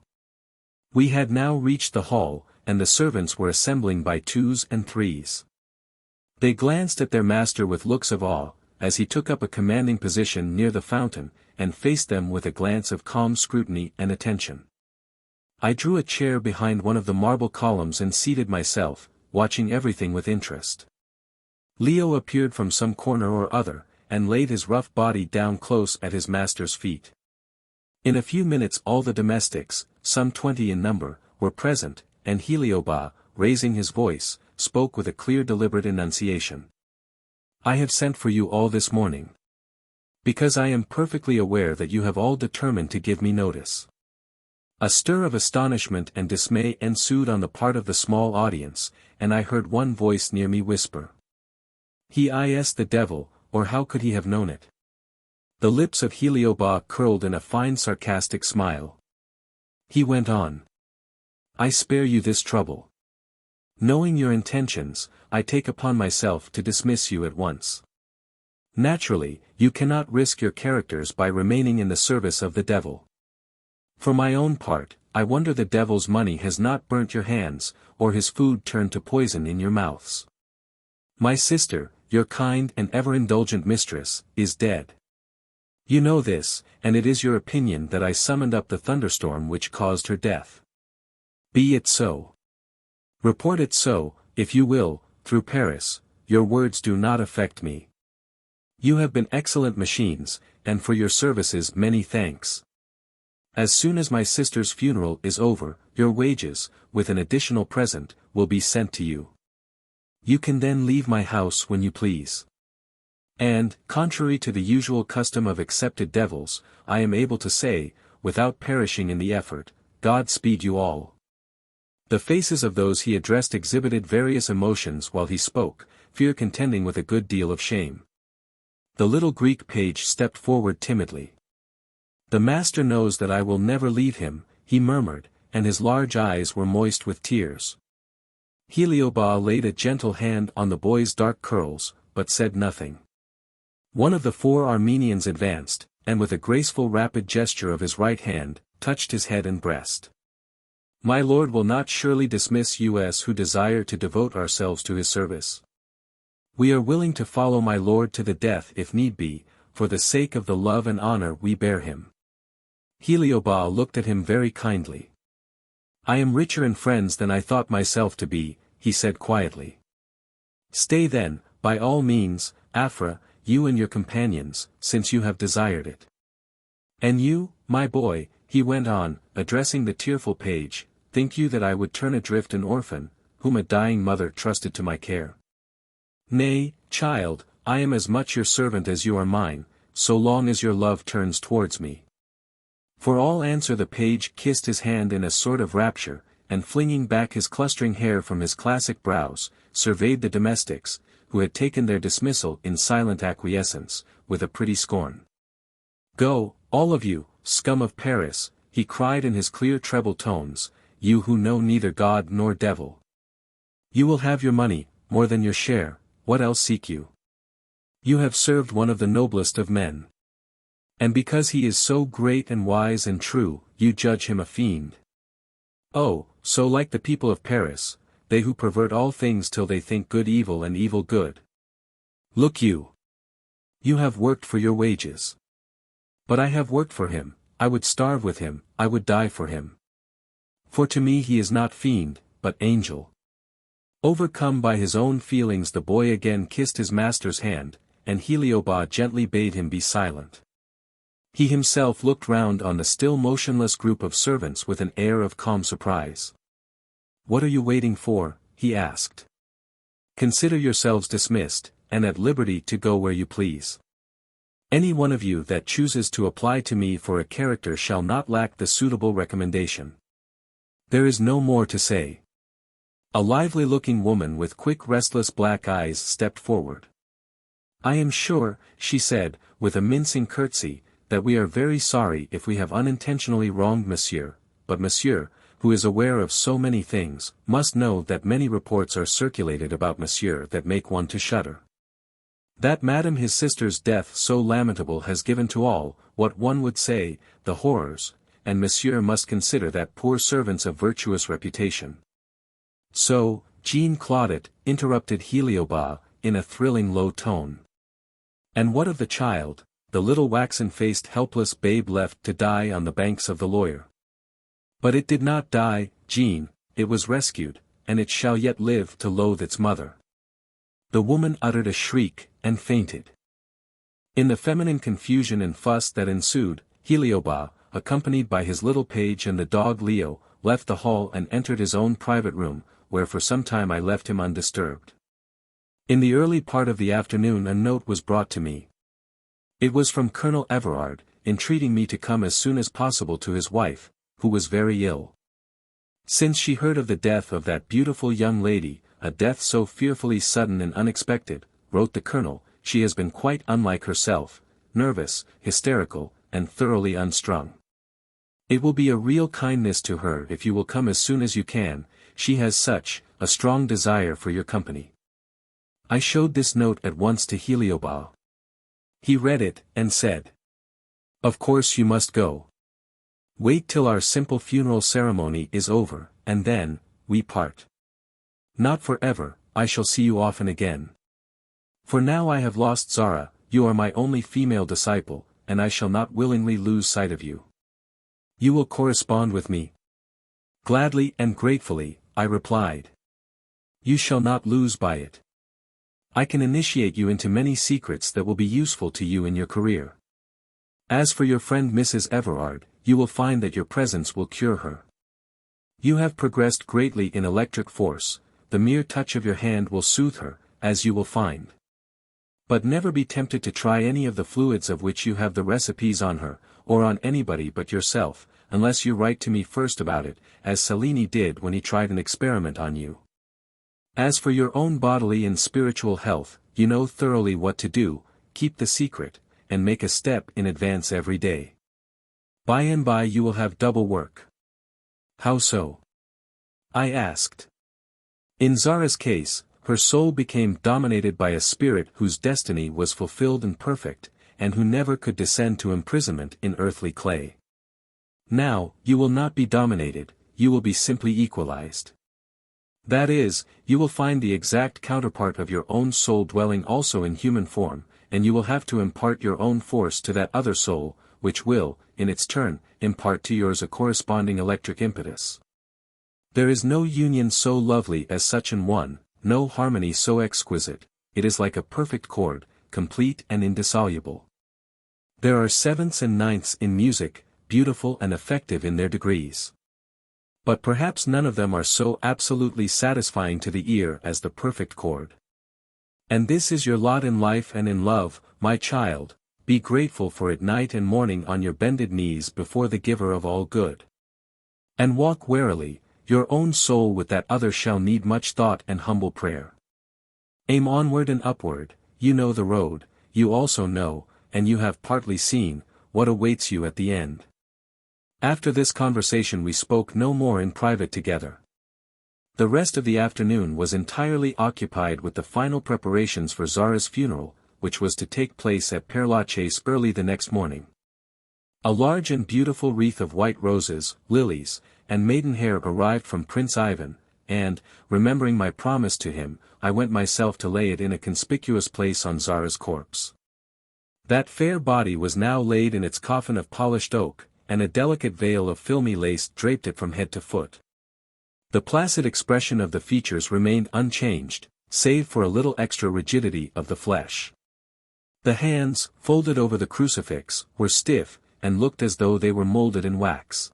We had now reached the hall, and the servants were assembling by twos and threes. They glanced at their master with looks of awe, as he took up a commanding position near the fountain, and faced them with a glance of calm scrutiny and attention. I drew a chair behind one of the marble columns and seated myself, watching everything with interest. Leo appeared from some corner or other, and laid his rough body down close at his master's feet. In a few minutes all the domestics, some 20 in number, were present, and Heliobas, raising his voice, spoke with a clear deliberate enunciation. "I have sent for you all this morning, because I am perfectly aware that you have all determined to give me notice." A stir of astonishment and dismay ensued on the part of the small audience, and I heard one voice near me whisper, "He is the devil, or how could he have known it?" The lips of Heliobas curled in a fine sarcastic smile. He went on, "I spare you this trouble. Knowing your intentions, I take upon myself to dismiss you at once. Naturally, you cannot risk your characters by remaining in the service of the devil. For my own part, I wonder the devil's money has not burnt your hands, or his food turned to poison in your mouths. My sister, your kind and ever-indulgent mistress, is dead. You know this, and it is your opinion that I summoned up the thunderstorm which caused her death. Be it so. Report it so, if you will, through Paris, your words do not affect me. You have been excellent machines, and for your services many thanks. As soon as my sister's funeral is over, your wages, with an additional present, will be sent to you. You can then leave my house when you please. And, contrary to the usual custom of accepted devils, I am able to say, without perishing in the effort, God speed you all." The faces of those he addressed exhibited various emotions while he spoke, fear contending with a good deal of shame. The little Greek page stepped forward timidly. "The master knows that I will never leave him," he murmured, and his large eyes were moist with tears. Heliobas laid a gentle hand on the boy's dark curls, but said nothing. One of the 4 Armenians advanced, and with a graceful rapid gesture of his right hand, touched his head and breast. "My lord will not surely dismiss us who desire to devote ourselves to his service. We are willing to follow my lord to the death if need be, for the sake of the love and honor we bear him." Heliobas looked at him very kindly. "I am richer in friends than I thought myself to be," he said quietly. "Stay then, by all means, Afra, you and your companions, since you have desired it. And you, my boy, he went on, addressing the tearful page, think you that I would turn adrift an orphan, whom a dying mother trusted to my care? Nay, child, I am as much your servant as you are mine, so long as your love turns towards me. For all answer the page kissed his hand in a sort of rapture, and flinging back his clustering hair from his classic brows, surveyed the domestics, who had taken their dismissal in silent acquiescence, with a pretty scorn. Go, all of you, scum of Paris, he cried in his clear treble tones, you who know neither God nor devil. You will have your money, more than your share, what else seek you? You have served one of the noblest of men. And because he is so great and wise and true, you judge him a fiend. Oh, so like the people of Paris, they who pervert all things till they think good evil and evil good. Look you. You have worked for your wages. But I have worked for him, I would starve with him, I would die for him. For to me he is not fiend, but angel. Overcome by his own feelings the boy again kissed his master's hand, and Heliobas gently bade him be silent. He himself looked round on the still motionless group of servants with an air of calm surprise. What are you waiting for? He asked. Consider yourselves dismissed, and at liberty to go where you please. Any one of you that chooses to apply to me for a character shall not lack the suitable recommendation. There is no more to say. A lively-looking woman with quick restless black eyes stepped forward. I am sure, she said, with a mincing curtsy, that we are very sorry if we have unintentionally wronged monsieur, but monsieur, who is aware of so many things, must know that many reports are circulated about monsieur that make one to shudder. That madam his sister's death so lamentable has given to all, what one would say, the horrors, and monsieur must consider that poor servants of virtuous reputation. So, Jean Claudette, interrupted Heliobas, in a thrilling low tone. And what of the child, the little waxen-faced helpless babe left to die on the banks of the Loire? But it did not die, Jean, it was rescued, and it shall yet live to loathe its mother. The woman uttered a shriek, and fainted. In the feminine confusion and fuss that ensued, Heliobas, accompanied by his little page and the dog Leo, left the hall and entered his own private room, where for some time I left him undisturbed. In the early part of the afternoon a note was brought to me. It was from Colonel Everard, entreating me to come as soon as possible to his wife, who was very ill. Since she heard of the death of that beautiful young lady, a death so fearfully sudden and unexpected, wrote the colonel, she has been quite unlike herself, nervous, hysterical, and thoroughly unstrung. It will be a real kindness to her if you will come as soon as you can, she has such a strong desire for your company. I showed this note at once to Heliobas. He read it, and said, Of course you must go. Wait till our simple funeral ceremony is over, and then, we part. Not forever, I shall see you often again. For now I have lost Zara, you are my only female disciple, and I shall not willingly lose sight of you. You will correspond with me? Gladly and gratefully, I replied. You shall not lose by it. I can initiate you into many secrets that will be useful to you in your career. As for your friend Mrs. Everard, you will find that your presence will cure her. You have progressed greatly in electric force, the mere touch of your hand will soothe her, as you will find. But never be tempted to try any of the fluids of which you have the recipes on her, or on anybody but yourself, unless you write to me first about it, as Cellini did when he tried an experiment on you. As for your own bodily and spiritual health, you know thoroughly what to do, keep the secret, and make a step in advance every day. By and by you will have double work. How so? I asked. In Zara's case, her soul became dominated by a spirit whose destiny was fulfilled and perfect, and who never could descend to imprisonment in earthly clay. Now, you will not be dominated, you will be simply equalized. That is, you will find the exact counterpart of your own soul dwelling also in human form, and you will have to impart your own force to that other soul, which will, in its turn, impart to yours a corresponding electric impetus. There is no union so lovely as such an one, no harmony so exquisite, it is like a perfect chord, complete and indissoluble. There are sevenths and ninths in music, beautiful and effective in their degrees. But perhaps none of them are so absolutely satisfying to the ear as the perfect chord. And this is your lot in life and in love, my child, be grateful for it night and morning on your bended knees before the giver of all good. And walk warily, your own soul with that other shall need much thought and humble prayer. Aim onward and upward, you know the road, you also know, and you have partly seen, what awaits you at the end. After this conversation we spoke no more in private together. The rest of the afternoon was entirely occupied with the final preparations for Zara's funeral, which was to take place at Père Lachaise early the next morning. A large and beautiful wreath of white roses, lilies, and maidenhair arrived from Prince Ivan, and, remembering my promise to him, I went myself to lay it in a conspicuous place on Zara's corpse. That fair body was now laid in its coffin of polished oak, and a delicate veil of filmy lace draped it from head to foot. The placid expression of the features remained unchanged, save for a little extra rigidity of the flesh. The hands, folded over the crucifix, were stiff, and looked as though they were molded in wax.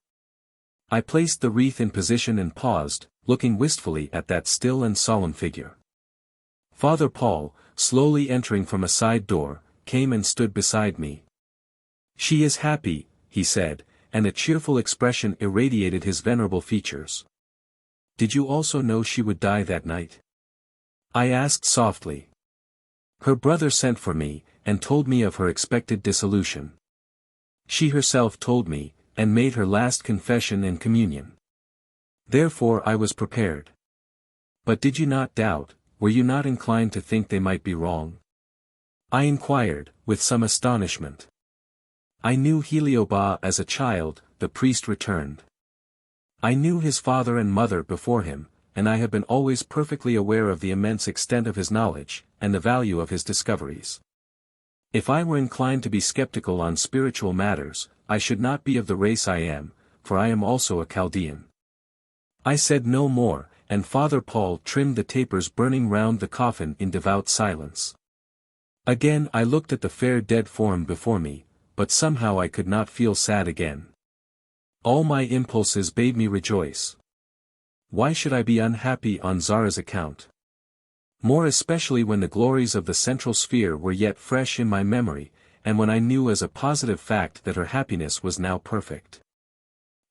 I placed the wreath in position and paused, looking wistfully at that still and solemn figure. Father Paul, slowly entering from a side door, came and stood beside me. "She is happy," he said, and a cheerful expression irradiated his venerable features. "Did you also know she would die that night?" I asked softly. "Her brother sent for me, and told me of her expected dissolution. She herself told me, and made her last confession and communion. Therefore I was prepared. But did you not doubt, were you not inclined to think they might be wrong?" I inquired, with some astonishment. "I knew Heliobas as a child," the priest returned. "I knew his father and mother before him, and I have been always perfectly aware of the immense extent of his knowledge, and the value of his discoveries. If I were inclined to be skeptical on spiritual matters, I should not be of the race I am, for I am also a Chaldean." I said no more, and Father Paul trimmed the tapers burning round the coffin in devout silence. Again I looked at the fair dead form before me, but somehow I could not feel sad again. All my impulses bade me rejoice. Why should I be unhappy on Zara's account? More especially when the glories of the central sphere were yet fresh in my memory, and when I knew as a positive fact that her happiness was now perfect.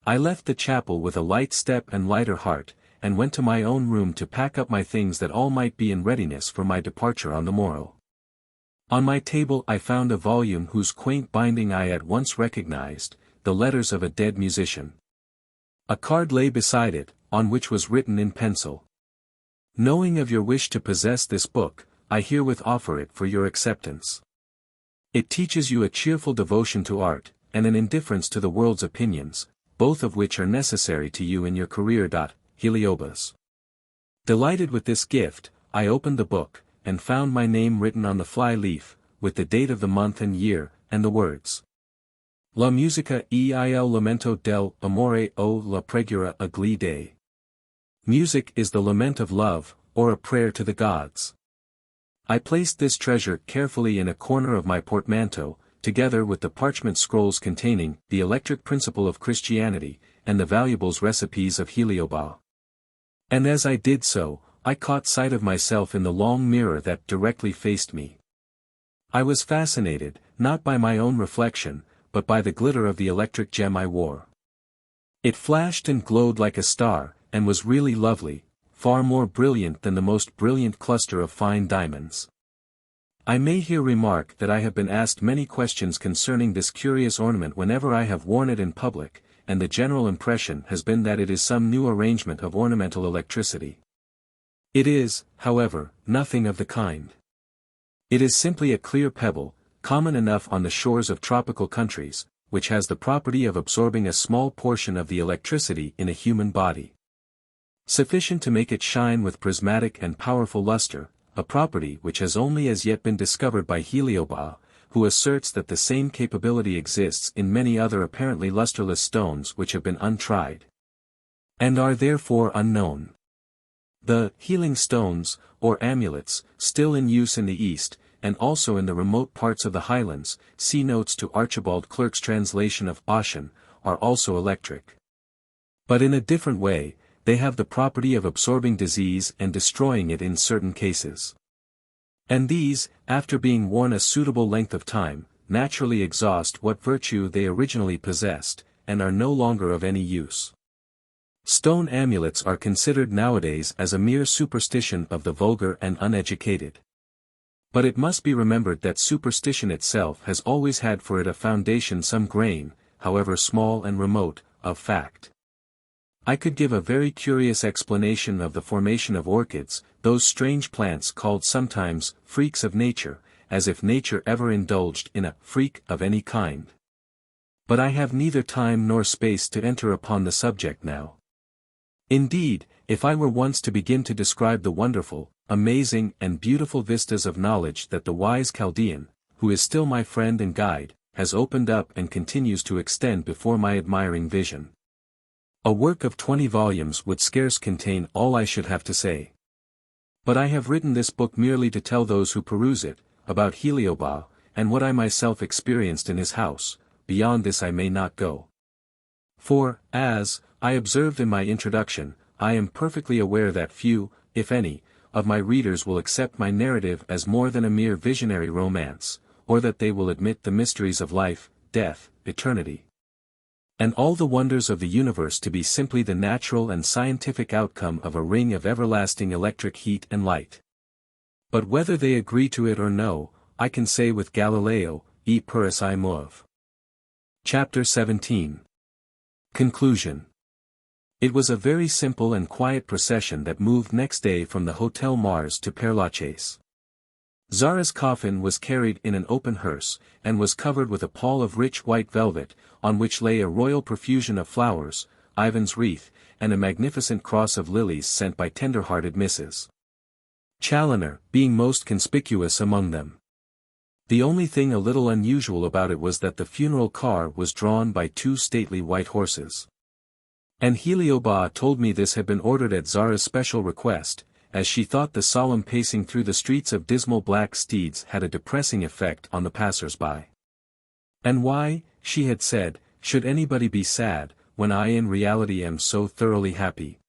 I left the chapel with a light step and lighter heart, and went to my own room to pack up my things that all might be in readiness for my departure on the morrow. On my table I found a volume whose quaint binding I at once recognized, The Letters of a Dead Musician. A card lay beside it, on which was written in pencil: "Knowing of your wish to possess this book, I herewith offer it for your acceptance. It teaches you a cheerful devotion to art, and an indifference to the world's opinions, both of which are necessary to you in your career. Heliobas." Delighted with this gift, I opened the book, and found my name written on the fly-leaf, with the date of the month and year, and the words: La musica e il lamento del amore o la preghiera a gli dei. Music is the lament of love, or a prayer to the gods. I placed this treasure carefully in a corner of my portmanteau, together with the parchment scrolls containing The Electric Principle of Christianity, and the valuables recipes of Heliobas. And as I did so, I caught sight of myself in the long mirror that directly faced me. I was fascinated, not by my own reflection, but by the glitter of the electric gem I wore. It flashed and glowed like a star, and was really lovely, far more brilliant than the most brilliant cluster of fine diamonds. I may here remark that I have been asked many questions concerning this curious ornament whenever I have worn it in public, and the general impression has been that it is some new arrangement of ornamental electricity. It is, however, nothing of the kind. It is simply a clear pebble, common enough on the shores of tropical countries, which has the property of absorbing a small portion of the electricity in a human body. Sufficient to make it shine with prismatic and powerful luster, a property which has only as yet been discovered by Heliobas, who asserts that the same capability exists in many other apparently lusterless stones which have been untried, and are therefore unknown. The healing stones, or amulets, still in use in the East, and also in the remote parts of the highlands, see notes to Archibald Clerk's translation of Ossian, are also electric. But in a different way, they have the property of absorbing disease and destroying it in certain cases. And these, after being worn a suitable length of time, naturally exhaust what virtue they originally possessed, and are no longer of any use. Stone amulets are considered nowadays as a mere superstition of the vulgar and uneducated. But it must be remembered that superstition itself has always had for it a foundation, some grain, however small and remote, of fact. I could give a very curious explanation of the formation of orchids, those strange plants called sometimes freaks of nature, as if nature ever indulged in a freak of any kind. But I have neither time nor space to enter upon the subject now. Indeed, if I were once to begin to describe the wonderful, amazing and beautiful vistas of knowledge that the wise Chaldean, who is still my friend and guide, has opened up and continues to extend before my admiring vision, a work of 20 volumes would scarce contain all I should have to say. But I have written this book merely to tell those who peruse it, about Heliobas, and what I myself experienced in his house. Beyond this I may not go. For, as I observed in my introduction, I am perfectly aware that few, if any, of my readers will accept my narrative as more than a mere visionary romance, or that they will admit the mysteries of life, death, eternity, and all the wonders of the universe to be simply the natural and scientific outcome of a ring of everlasting electric heat and light. But whether they agree to it or no, I can say with Galileo, e puris I move. Chapter 17. Conclusion. It was a very simple and quiet procession that moved next day from the Hotel Mars to Père Lachaise. Zara's coffin was carried in an open hearse, and was covered with a pall of rich white velvet, on which lay a royal profusion of flowers, Ivan's wreath, and a magnificent cross of lilies sent by tender-hearted Mrs. Challoner, being most conspicuous among them. The only thing a little unusual about it was that the funeral car was drawn by 2 stately white horses. And Heliobas told me this had been ordered at Zara's special request, as she thought the solemn pacing through the streets of dismal black steeds had a depressing effect on the passers-by. And why, she had said, should anybody be sad, when I in reality am so thoroughly happy?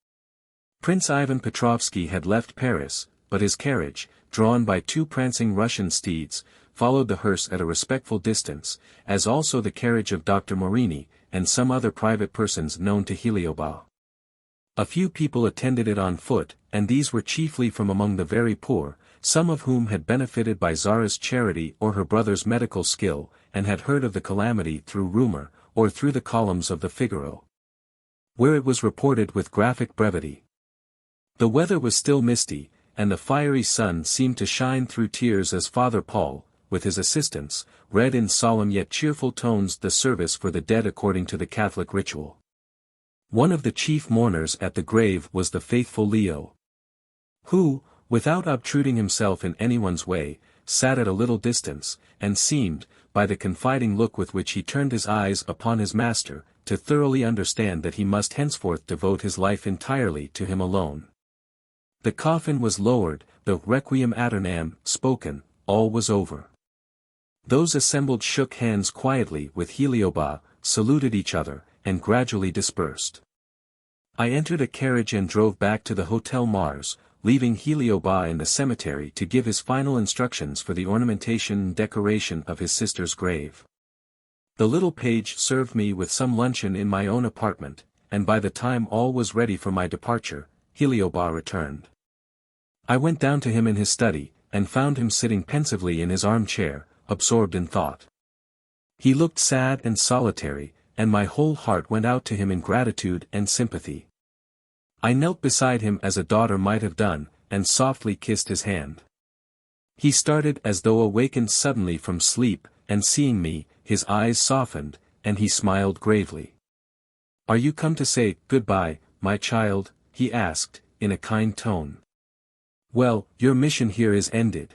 Prince Ivan Petrovsky had left Paris, but his carriage, drawn by 2 prancing Russian steeds, followed the hearse at a respectful distance, as also the carriage of Dr. Morini, and some other private persons known to Heliobas. A few people attended it on foot, and these were chiefly from among the very poor, some of whom had benefited by Zara's charity or her brother's medical skill, and had heard of the calamity through rumor, or through the columns of the Figaro, where it was reported with graphic brevity. The weather was still misty, and the fiery sun seemed to shine through tears as Father Paul, with his assistants, read in solemn yet cheerful tones the service for the dead according to the Catholic ritual. One of the chief mourners at the grave was the faithful Leo, who, without obtruding himself in anyone's way, sat at a little distance, and seemed, by the confiding look with which he turned his eyes upon his master, to thoroughly understand that he must henceforth devote his life entirely to him alone. The coffin was lowered, the requiem aeternam spoken, all was over. Those assembled shook hands quietly with Heliobas, saluted each other, and gradually dispersed. I entered a carriage and drove back to the Hotel Mars, leaving Heliobas in the cemetery to give his final instructions for the ornamentation and decoration of his sister's grave. The little page served me with some luncheon in my own apartment, and by the time all was ready for my departure, Heliobas returned. I went down to him in his study, and found him sitting pensively in his armchair, absorbed in thought. He looked sad and solitary, and my whole heart went out to him in gratitude and sympathy. I knelt beside him as a daughter might have done, and softly kissed his hand. He started as though awakened suddenly from sleep, and seeing me, his eyes softened, and he smiled gravely. "Are you come to say good-bye, my child?" he asked, in a kind tone. "Well, your mission here is ended."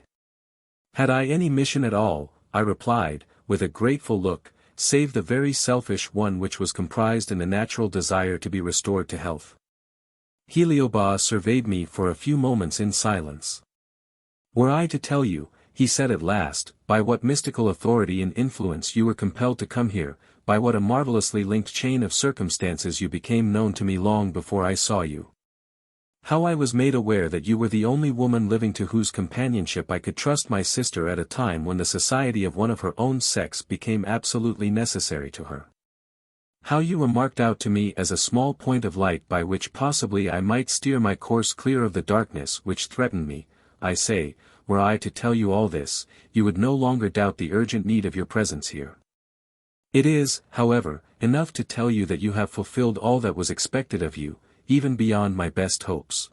"Had I any mission at all," I replied, with a grateful look, "save the very selfish one which was comprised in the natural desire to be restored to health?" Heliobas surveyed me for a few moments in silence. "Were I to tell you," he said at last, by what mystical authority and influence you were compelled to come here, by what a marvelously linked chain of circumstances you became known to me long before I saw you. How I was made aware that you were the only woman living to whose companionship I could trust my sister at a time when the society of one of her own sex became absolutely necessary to her. How you were marked out to me as a small point of light by which possibly I might steer my course clear of the darkness which threatened me. I say, were I to tell you all this, you would no longer doubt the urgent need of your presence here. It is, however, enough to tell you that you have fulfilled all that was expected of you, even beyond my best hopes.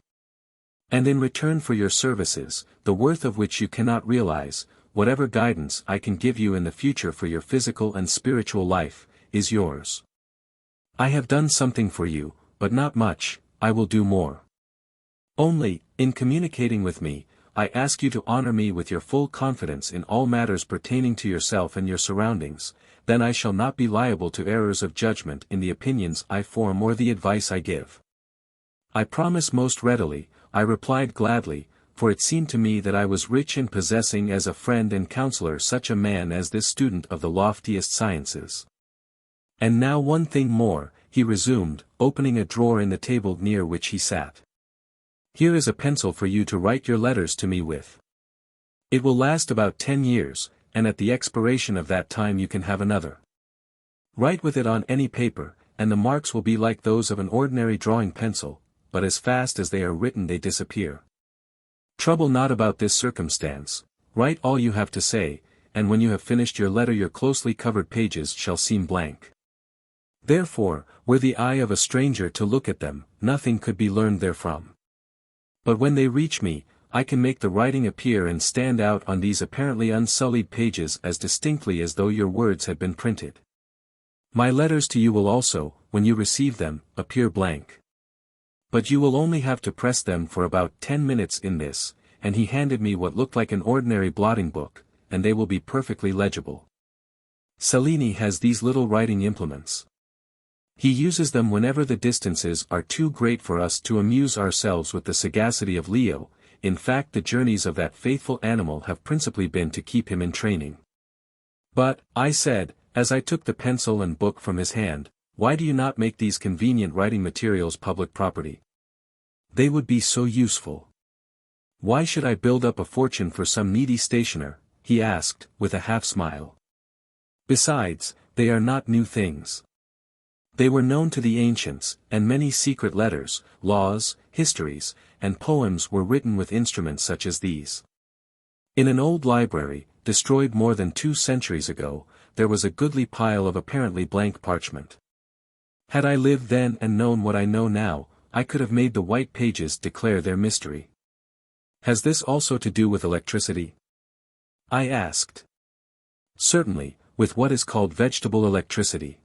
And in return for your services, the worth of which you cannot realize, whatever guidance I can give you in the future for your physical and spiritual life, is yours. I have done something for you, but not much. I will do more. Only, in communicating with me, I ask you to honor me with your full confidence in all matters pertaining to yourself and your surroundings, then I shall not be liable to errors of judgment in the opinions I form or the advice I give. I promise most readily, I replied gladly, for it seemed to me that I was rich in possessing as a friend and counselor such a man as this student of the loftiest sciences. And now one thing more, he resumed, opening a drawer in the table near which he sat. Here is a pencil for you to write your letters to me with. It will last about 10 years, and at the expiration of that time you can have another. Write with it on any paper, and the marks will be like those of an ordinary drawing pencil, but as fast as they are written they disappear. Trouble not about this circumstance, write all you have to say, and when you have finished your letter your closely covered pages shall seem blank. Therefore, were the eye of a stranger to look at them, nothing could be learned therefrom. But when they reach me, I can make the writing appear and stand out on these apparently unsullied pages as distinctly as though your words had been printed. My letters to you will also, when you receive them, appear blank. But you will only have to press them for about 10 minutes in this, and he handed me what looked like an ordinary blotting book, and they will be perfectly legible. Cellini has these little writing implements. He uses them whenever the distances are too great for us to amuse ourselves with the sagacity of Leo. In fact, the journeys of that faithful animal have principally been to keep him in training. But, I said, as I took the pencil and book from his hand, why do you not make these convenient writing materials public property? They would be so useful. Why should I build up a fortune for some needy stationer? He asked, with a half-smile. Besides, they are not new things. They were known to the ancients, and many secret letters, laws, histories, and poems were written with instruments such as these. In an old library, destroyed more than 2 centuries ago, there was a goodly pile of apparently blank parchment. Had I lived then and known what I know now, I could have made the white pages declare their mystery. Has this also to do with electricity? I asked. Certainly, with what is called vegetable electricity.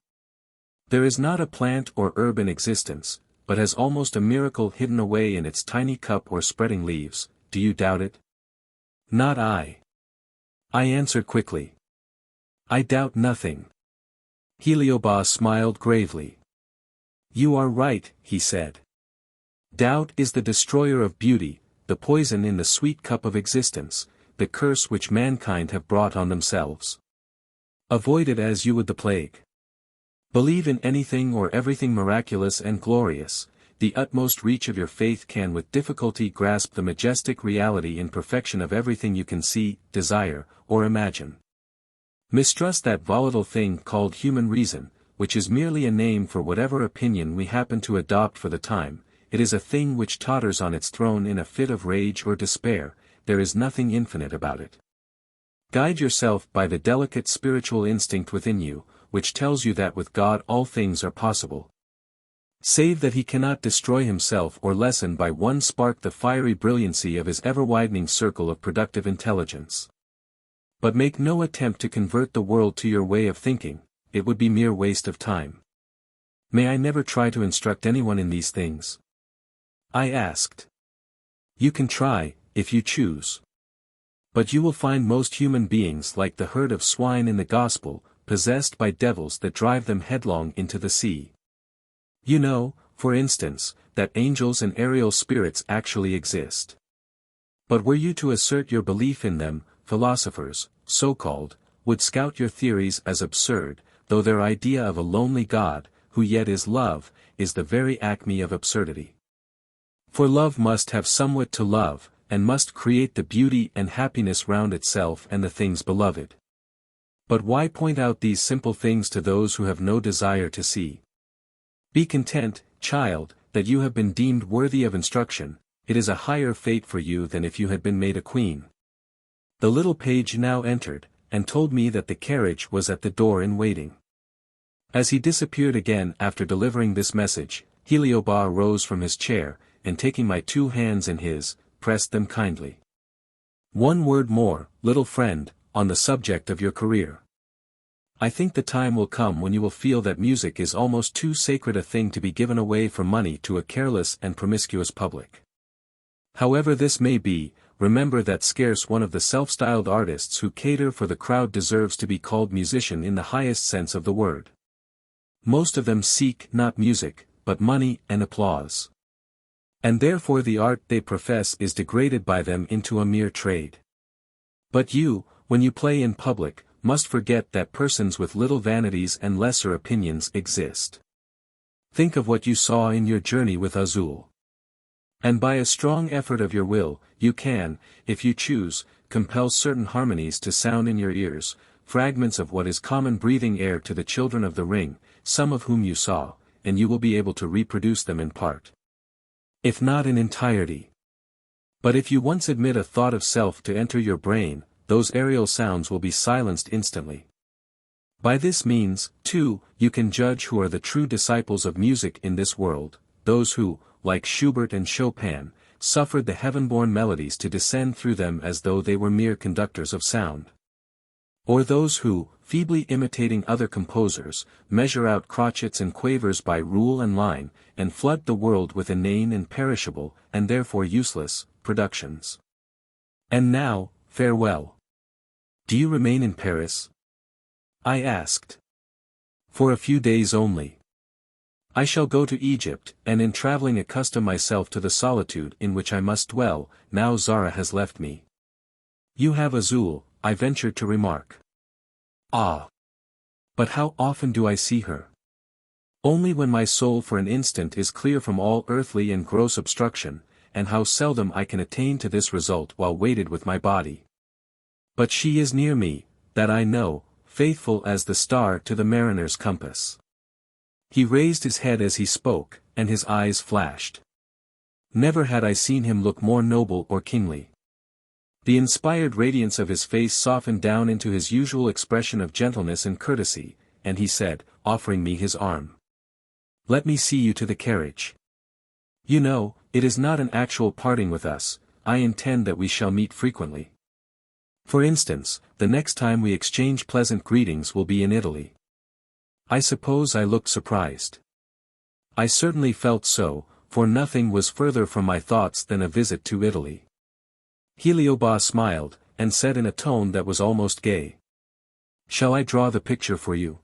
There is not a plant or herb in existence, but has almost a miracle hidden away in its tiny cup or spreading leaves. Do you doubt it? Not I. I answered quickly. I doubt nothing. Heliobas smiled gravely. You are right, he said. Doubt is the destroyer of beauty, the poison in the sweet cup of existence, the curse which mankind have brought on themselves. Avoid it as you would the plague. Believe in anything or everything miraculous and glorious. The utmost reach of your faith can with difficulty grasp the majestic reality in perfection of everything you can see, desire, or imagine. Mistrust that volatile thing called human reason, which is merely a name for whatever opinion we happen to adopt for the time. It is a thing which totters on its throne in a fit of rage or despair. There is nothing infinite about it. Guide yourself by the delicate spiritual instinct within you, which tells you that with God all things are possible. Save that he cannot destroy himself or lessen by one spark the fiery brilliancy of his ever-widening circle of productive intelligence. But make no attempt to convert the world to your way of thinking, it would be mere waste of time. May I never try to instruct anyone in these things? I asked. You can try, if you choose. But you will find most human beings like the herd of swine in the gospel, possessed by devils that drive them headlong into the sea. You know, for instance, that angels and aerial spirits actually exist. But were you to assert your belief in them, philosophers, so-called, would scout your theories as absurd, though their idea of a lonely God, who yet is love, is the very acme of absurdity. For love must have somewhat to love, and must create the beauty and happiness round itself and the things beloved. But why point out these simple things to those who have no desire to see? Be content, child, that you have been deemed worthy of instruction. It is a higher fate for you than if you had been made a queen. The little page now entered, and told me that the carriage was at the door in waiting. As he disappeared again after delivering this message, Heliobas rose from his chair, and taking my 2 hands in his, pressed them kindly. One word more, little friend, on the subject of your career. I think the time will come when you will feel that music is almost too sacred a thing to be given away for money to a careless and promiscuous public. However this may be, remember that scarce one of the self-styled artists who cater for the crowd deserves to be called musician in the highest sense of the word. Most of them seek not music, but money and applause. And therefore the art they profess is degraded by them into a mere trade. But you, when you play in public, must forget that persons with little vanities and lesser opinions exist. Think of what you saw in your journey with Azul. And by a strong effort of your will, you can, if you choose, compel certain harmonies to sound in your ears, fragments of what is common breathing air to the children of the ring, some of whom you saw, and you will be able to reproduce them in part, if not in entirety. But if you once admit a thought of self to enter your brain, those aerial sounds will be silenced instantly. By this means, too, you can judge who are the true disciples of music in this world, those who, like Schubert and Chopin, suffered the heaven-born melodies to descend through them as though they were mere conductors of sound. Or those who, feebly imitating other composers, measure out crotchets and quavers by rule and line, and flood the world with inane and perishable, and therefore useless, productions. And now, farewell. Do you remain in Paris? I asked. For a few days only. I shall go to Egypt, and in traveling accustom myself to the solitude in which I must dwell, now Zara has left me. You have Azul, I ventured to remark. Ah! But how often do I see her? Only when my soul for an instant is clear from all earthly and gross obstruction, and how seldom I can attain to this result while weighted with my body. But she is near me, that I know, faithful as the star to the mariner's compass. He raised his head as he spoke, and his eyes flashed. Never had I seen him look more noble or kingly. The inspired radiance of his face softened down into his usual expression of gentleness and courtesy, and he said, offering me his arm. Let me see you to the carriage. You know, it is not an actual parting with us, I intend that we shall meet frequently. For instance, the next time we exchange pleasant greetings will be in Italy. I suppose I looked surprised. I certainly felt so, for nothing was further from my thoughts than a visit to Italy. Heliobas smiled, and said in a tone that was almost gay. Shall I draw the picture for you?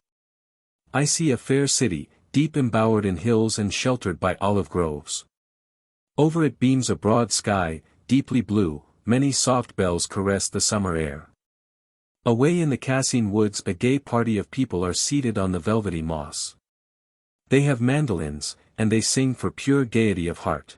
I see a fair city, deep embowered in hills and sheltered by olive groves. Over it beams a broad sky, deeply blue, many soft bells caress the summer air. Away in the Cassine woods a gay party of people are seated on the velvety moss. They have mandolins, and they sing for pure gaiety of heart.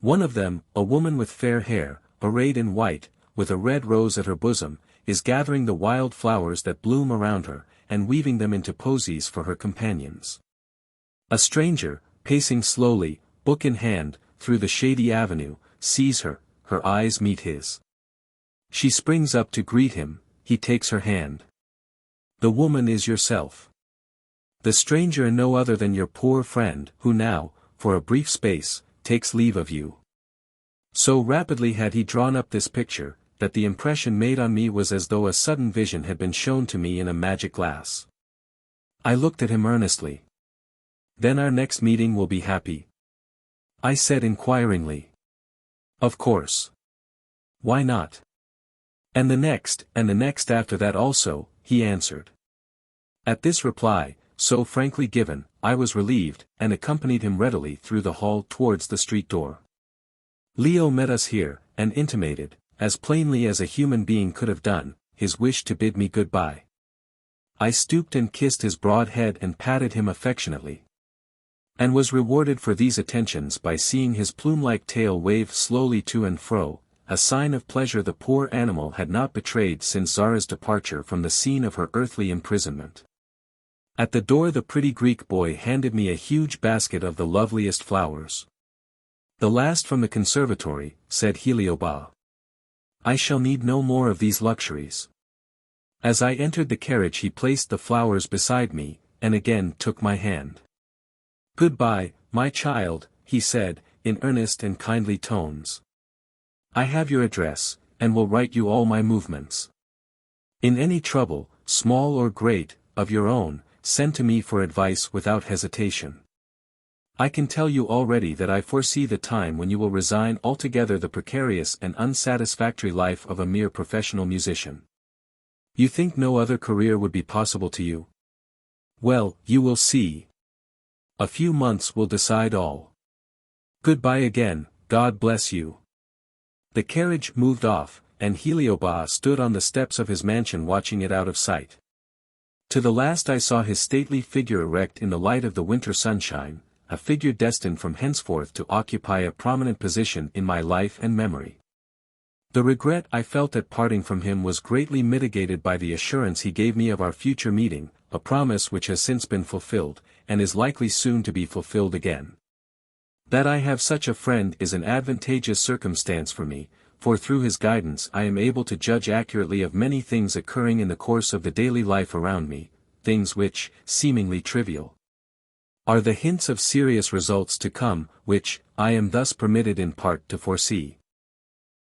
One of them, a woman with fair hair, arrayed in white, with a red rose at her bosom, is gathering the wild flowers that bloom around her, and weaving them into posies for her companions. A stranger, pacing slowly, book in hand, through the shady avenue, sees her, her eyes meet his. She springs up to greet him, he takes her hand. The woman is yourself. The stranger no other than your poor friend, who now, for a brief space, takes leave of you. So rapidly had he drawn up this picture, that the impression made on me was as though a sudden vision had been shown to me in a magic glass. I looked at him earnestly. Then our next meeting will be happy? I said inquiringly. Of course. Why not? And the next after that also, he answered. At this reply, so frankly given, I was relieved, and accompanied him readily through the hall towards the street door. Leo met us here, and intimated, as plainly as a human being could have done, his wish to bid me goodbye. I stooped and kissed his broad head and patted him affectionately, and was rewarded for these attentions by seeing his plume-like tail wave slowly to and fro, a sign of pleasure the poor animal had not betrayed since Zara's departure from the scene of her earthly imprisonment. At the door the pretty Greek boy handed me a huge basket of the loveliest flowers. "The last from the conservatory," said Heliobas. "I shall need no more of these luxuries." As I entered the carriage he placed the flowers beside me, and again took my hand. "Goodbye, my child," he said, in earnest and kindly tones. "I have your address, and will write you all my movements. In any trouble, small or great, of your own, send to me for advice without hesitation. I can tell you already that I foresee the time when you will resign altogether the precarious and unsatisfactory life of a mere professional musician. You think no other career would be possible to you? Well, you will see. A few months will decide all. Goodbye again, God bless you." The carriage moved off, and Heliobas stood on the steps of his mansion watching it out of sight. To the last I saw his stately figure erect in the light of the winter sunshine, a figure destined from henceforth to occupy a prominent position in my life and memory. The regret I felt at parting from him was greatly mitigated by the assurance he gave me of our future meeting, a promise which has since been fulfilled, and is likely soon to be fulfilled again. That I have such a friend is an advantageous circumstance for me, for through his guidance I am able to judge accurately of many things occurring in the course of the daily life around me, things which, seemingly trivial, are the hints of serious results to come, which, I am thus permitted in part to foresee.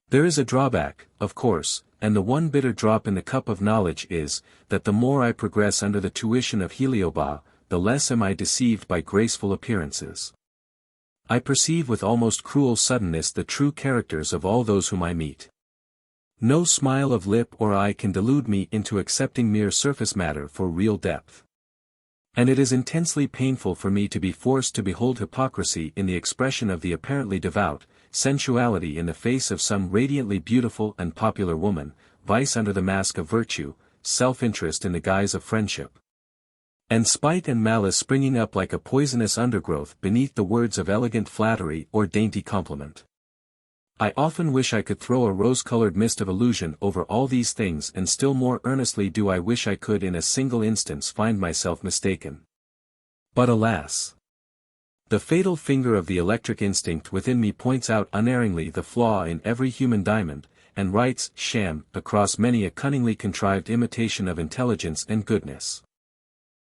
There is a drawback, of course, and the one bitter drop in the cup of knowledge is, that the more I progress under the tuition of Heliobas, the less am I deceived by graceful appearances. I perceive with almost cruel suddenness the true characters of all those whom I meet. No smile of lip or eye can delude me into accepting mere surface matter for real depth. And it is intensely painful for me to be forced to behold hypocrisy in the expression of the apparently devout, sensuality in the face of some radiantly beautiful and popular woman, vice under the mask of virtue, self-interest in the guise of friendship, and spite and malice springing up like a poisonous undergrowth beneath the words of elegant flattery or dainty compliment. I often wish I could throw a rose-colored mist of illusion over all these things, and still more earnestly do I wish I could in a single instance find myself mistaken. But alas! The fatal finger of the electric instinct within me points out unerringly the flaw in every human diamond, and writes sham across many a cunningly contrived imitation of intelligence and goodness.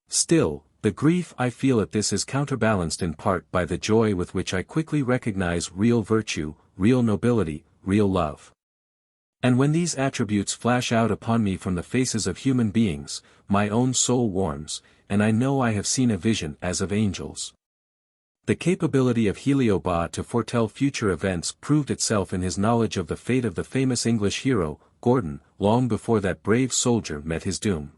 Still, the grief I feel at this is counterbalanced in part by the joy with which I quickly recognize real virtue, real nobility, real love. And when these attributes flash out upon me from the faces of human beings, my own soul warms, and I know I have seen a vision as of angels. The capability of Heliobas to foretell future events proved itself in his knowledge of the fate of the famous English hero, Gordon, long before that brave soldier met his doom.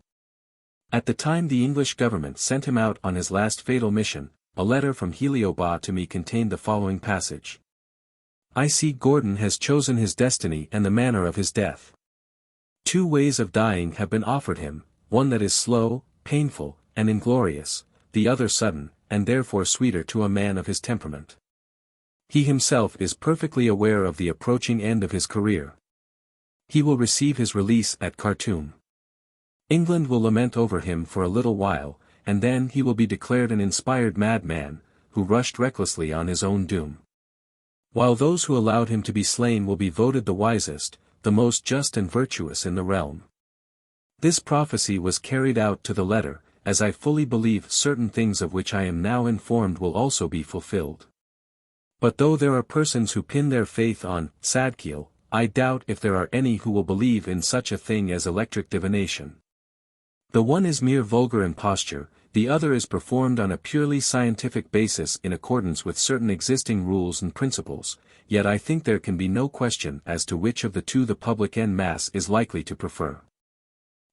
At the time the English government sent him out on his last fatal mission, a letter from Heliobas to me contained the following passage. "I see Gordon has chosen his destiny and the manner of his death. 2 ways of dying have been offered him, one that is slow, painful, and inglorious, the other sudden, and therefore sweeter to a man of his temperament. He himself is perfectly aware of the approaching end of his career. He will receive his release at Khartoum. England will lament over him for a little while, and then he will be declared an inspired madman, who rushed recklessly on his own doom. While those who allowed him to be slain will be voted the wisest, the most just and virtuous in the realm." This prophecy was carried out to the letter, as I fully believe certain things of which I am now informed will also be fulfilled. But though there are persons who pin their faith on Sadkiel, I doubt if there are any who will believe in such a thing as electric divination. The one is mere vulgar imposture, the other is performed on a purely scientific basis in accordance with certain existing rules and principles, yet I think there can be no question as to which of the two the public en masse is likely to prefer.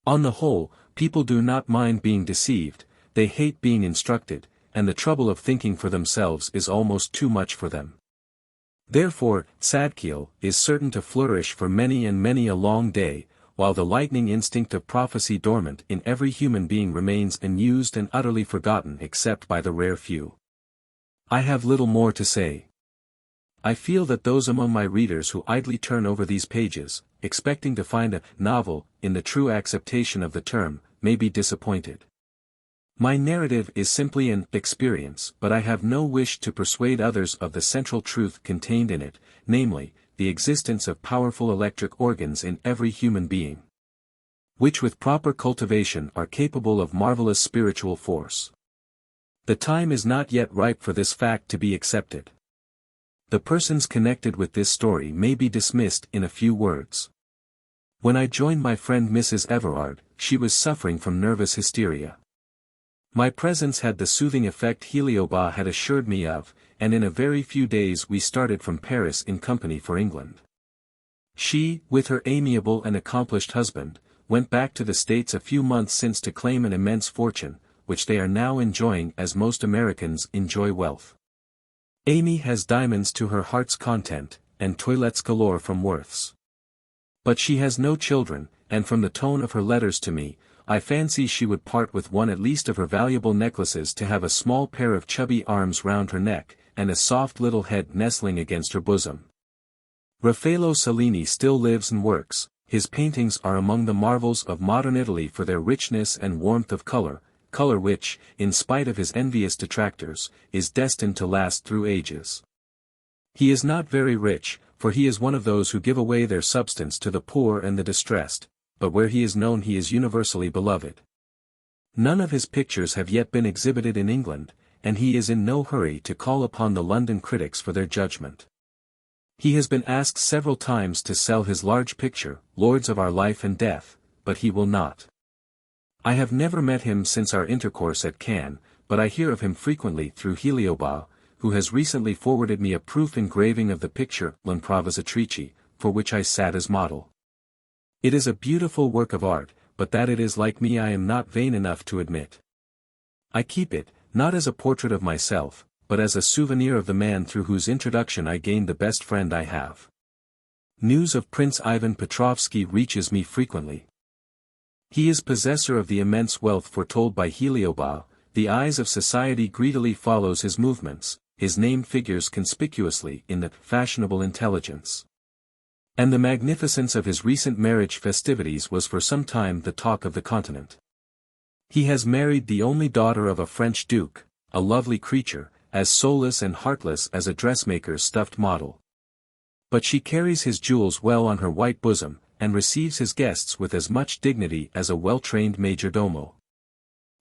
On the whole, people do not mind being deceived, they hate being instructed, and the trouble of thinking for themselves is almost too much for them. Therefore, Sadkiel is certain to flourish for many and many a long day, while the lightning instinct of prophecy dormant in every human being remains unused and utterly forgotten except by the rare few. I have little more to say. I feel that those among my readers who idly turn over these pages, expecting to find a novel, in the true acceptation of the term, may be disappointed. My narrative is simply an experience, but I have no wish to persuade others of the central truth contained in it, namely, the existence of powerful electric organs in every human being, which with proper cultivation are capable of marvelous spiritual force. The time is not yet ripe for this fact to be accepted. The persons connected with this story may be dismissed in a few words. When I joined my friend Mrs. Everard, she was suffering from nervous hysteria. My presence had the soothing effect Heliobas had assured me of, and in a very few days we started from Paris in company for England. She, with her amiable and accomplished husband, went back to the States a few months since to claim an immense fortune, which they are now enjoying as most Americans enjoy wealth. Amy has diamonds to her heart's content, and toilettes galore from Worth's. But she has no children, and from the tone of her letters to me, I fancy she would part with one at least of her valuable necklaces to have a small pair of chubby arms round her neck, and a soft little head nestling against her bosom. Raffello Cellini still lives and works. His paintings are among the marvels of modern Italy for their richness and warmth of color which, in spite of his envious detractors, is destined to last through ages. He is not very rich, for he is one of those who give away their substance to the poor and the distressed, but where he is known he is universally beloved. None of his pictures have yet been exhibited in England, and he is in no hurry to call upon the London critics for their judgment. He has been asked several times to sell his large picture, Lords of Our Life and Death, but he will not. I have never met him since our intercourse at Cannes, but I hear of him frequently through Heliobas, who has recently forwarded me a proof engraving of the picture L'improvisatrice, for which I sat as model. It is a beautiful work of art, but that it is like me I am not vain enough to admit. I keep it, not as a portrait of myself, but as a souvenir of the man through whose introduction I gained the best friend I have. News of Prince Ivan Petrovsky reaches me frequently. He is possessor of the immense wealth foretold by Heliobas, the eyes of society greedily follows his movements, his name figures conspicuously in the fashionable intelligence. And the magnificence of his recent marriage festivities was for some time the talk of the continent. He has married the only daughter of a French duke, a lovely creature, as soulless and heartless as a dressmaker's stuffed model. But she carries his jewels well on her white bosom, and receives his guests with as much dignity as a well-trained majordomo.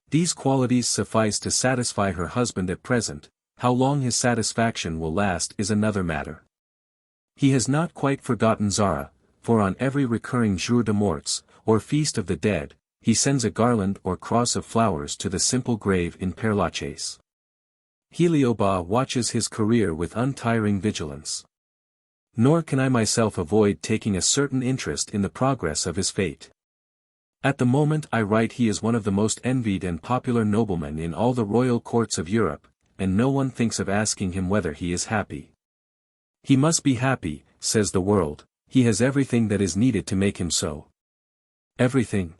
These qualities suffice to satisfy her husband at present. How long his satisfaction will last is another matter. He has not quite forgotten Zara, for on every recurring jour de morts, or feast of the dead, he sends a garland or cross of flowers to the simple grave in Père Lachaise. Heliobas watches his career with untiring vigilance. Nor can I myself avoid taking a certain interest in the progress of his fate. At the moment I write he is one of the most envied and popular noblemen in all the royal courts of Europe, and no one thinks of asking him whether he is happy. He must be happy, says the world, he has everything that is needed to make him so. Everything?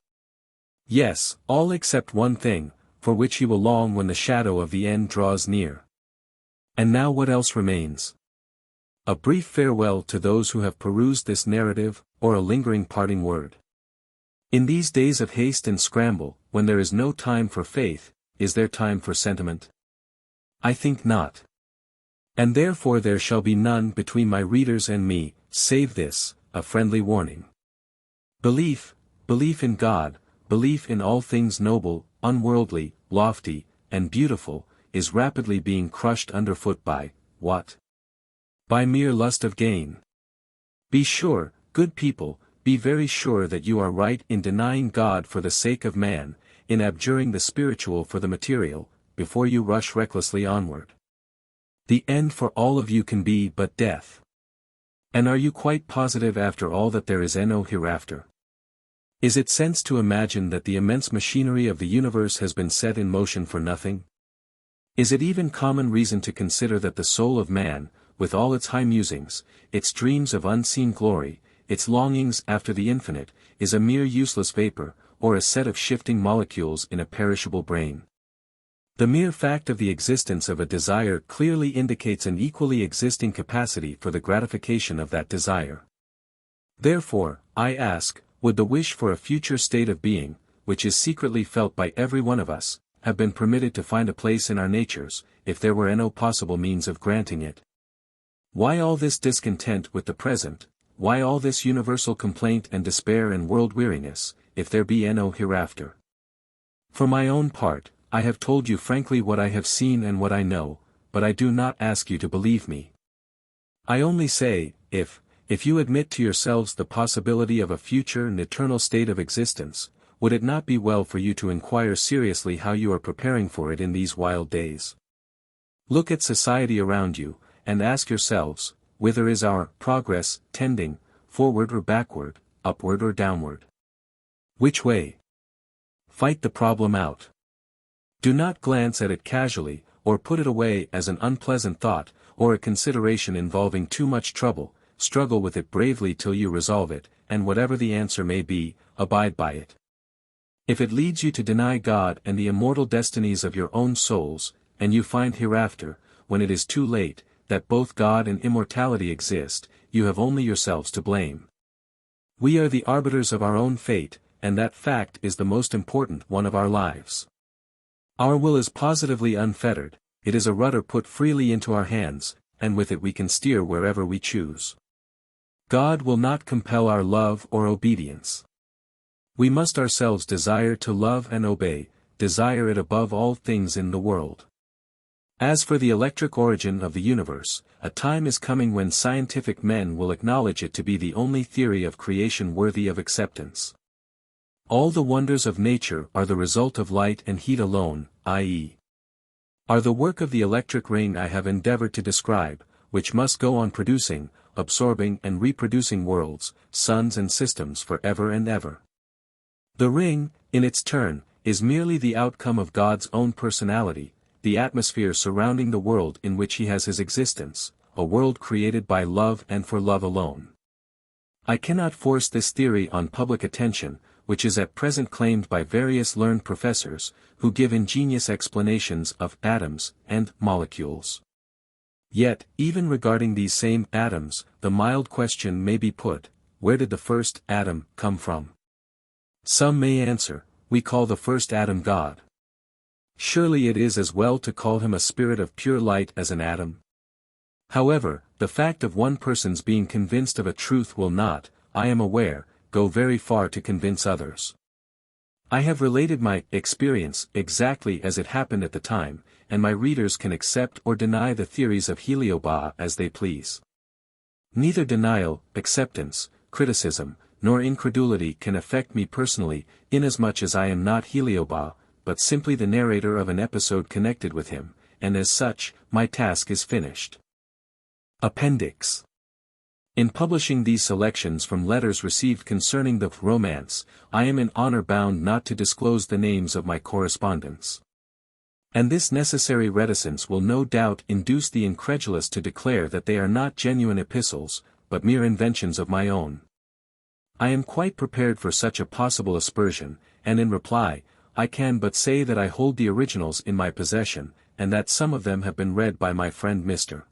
Yes, all except one thing, for which he will long when the shadow of the end draws near. And now what else remains? A brief farewell to those who have perused this narrative, or a lingering parting word. In these days of haste and scramble, when there is no time for faith, is there time for sentiment? I think not. And therefore there shall be none between my readers and me, save this, a friendly warning. Belief in God, belief in all things noble, unworldly, lofty, and beautiful, is rapidly being crushed underfoot by, what? By mere lust of gain. Be sure, good people, be very sure that you are right in denying God for the sake of man, in abjuring the spiritual for the material, before you rush recklessly onward. The end for all of you can be but death. And are you quite positive after all that there is no hereafter? Is it sense to imagine that the immense machinery of the universe has been set in motion for nothing? Is it even common reason to consider that the soul of man, with all its high musings, its dreams of unseen glory, its longings after the infinite, is a mere useless vapor, or a set of shifting molecules in a perishable brain. The mere fact of the existence of a desire clearly indicates an equally existing capacity for the gratification of that desire. Therefore, I ask, would the wish for a future state of being, which is secretly felt by every one of us, have been permitted to find a place in our natures, if there were no possible means of granting it? Why all this discontent with the present, why all this universal complaint and despair and world-weariness, if there be no hereafter? For my own part, I have told you frankly what I have seen and what I know, but I do not ask you to believe me. I only say, if you admit to yourselves the possibility of a future and eternal state of existence, would it not be well for you to inquire seriously how you are preparing for it in these wild days? Look at society around you, and ask yourselves, whither is our progress tending, forward or backward, upward or downward? Which way? Fight the problem out. Do not glance at it casually, or put it away as an unpleasant thought, or a consideration involving too much trouble. Struggle with it bravely till you resolve it, and whatever the answer may be, abide by it. If it leads you to deny God and the immortal destinies of your own souls, and you find hereafter, when it is too late, that both God and immortality exist, you have only yourselves to blame. We are the arbiters of our own fate, and that fact is the most important one of our lives. Our will is positively unfettered, it is a rudder put freely into our hands, and with it we can steer wherever we choose. God will not compel our love or obedience. We must ourselves desire to love and obey, desire it above all things in the world. As for the electric origin of the universe, a time is coming when scientific men will acknowledge it to be the only theory of creation worthy of acceptance. All the wonders of nature are the result of light and heat alone, i.e., are the work of the electric ring I have endeavored to describe, which must go on producing, absorbing and reproducing worlds, suns and systems for ever and ever. The ring, in its turn, is merely the outcome of God's own personality, the atmosphere surrounding the world in which he has his existence, a world created by love and for love alone. I cannot force this theory on public attention, which is at present claimed by various learned professors, who give ingenious explanations of atoms and molecules. Yet, even regarding these same atoms, the mild question may be put, where did the first atom come from? Some may answer, we call the first atom God. Surely it is as well to call him a spirit of pure light as an atom. However, the fact of one person's being convinced of a truth will not, I am aware, go very far to convince others. I have related my experience exactly as it happened at the time, and my readers can accept or deny the theories of Heliobas as they please. Neither denial, acceptance, criticism, nor incredulity can affect me personally, inasmuch as I am not Heliobas, but simply the narrator of an episode connected with him, and as such, my task is finished. Appendix. In publishing these selections from letters received concerning the romance, I am in honor bound not to disclose the names of my correspondents. And this necessary reticence will no doubt induce the incredulous to declare that they are not genuine epistles, but mere inventions of my own. I am quite prepared for such a possible aspersion, and in reply, I can but say that I hold the originals in my possession, and that some of them have been read by my friend Mr.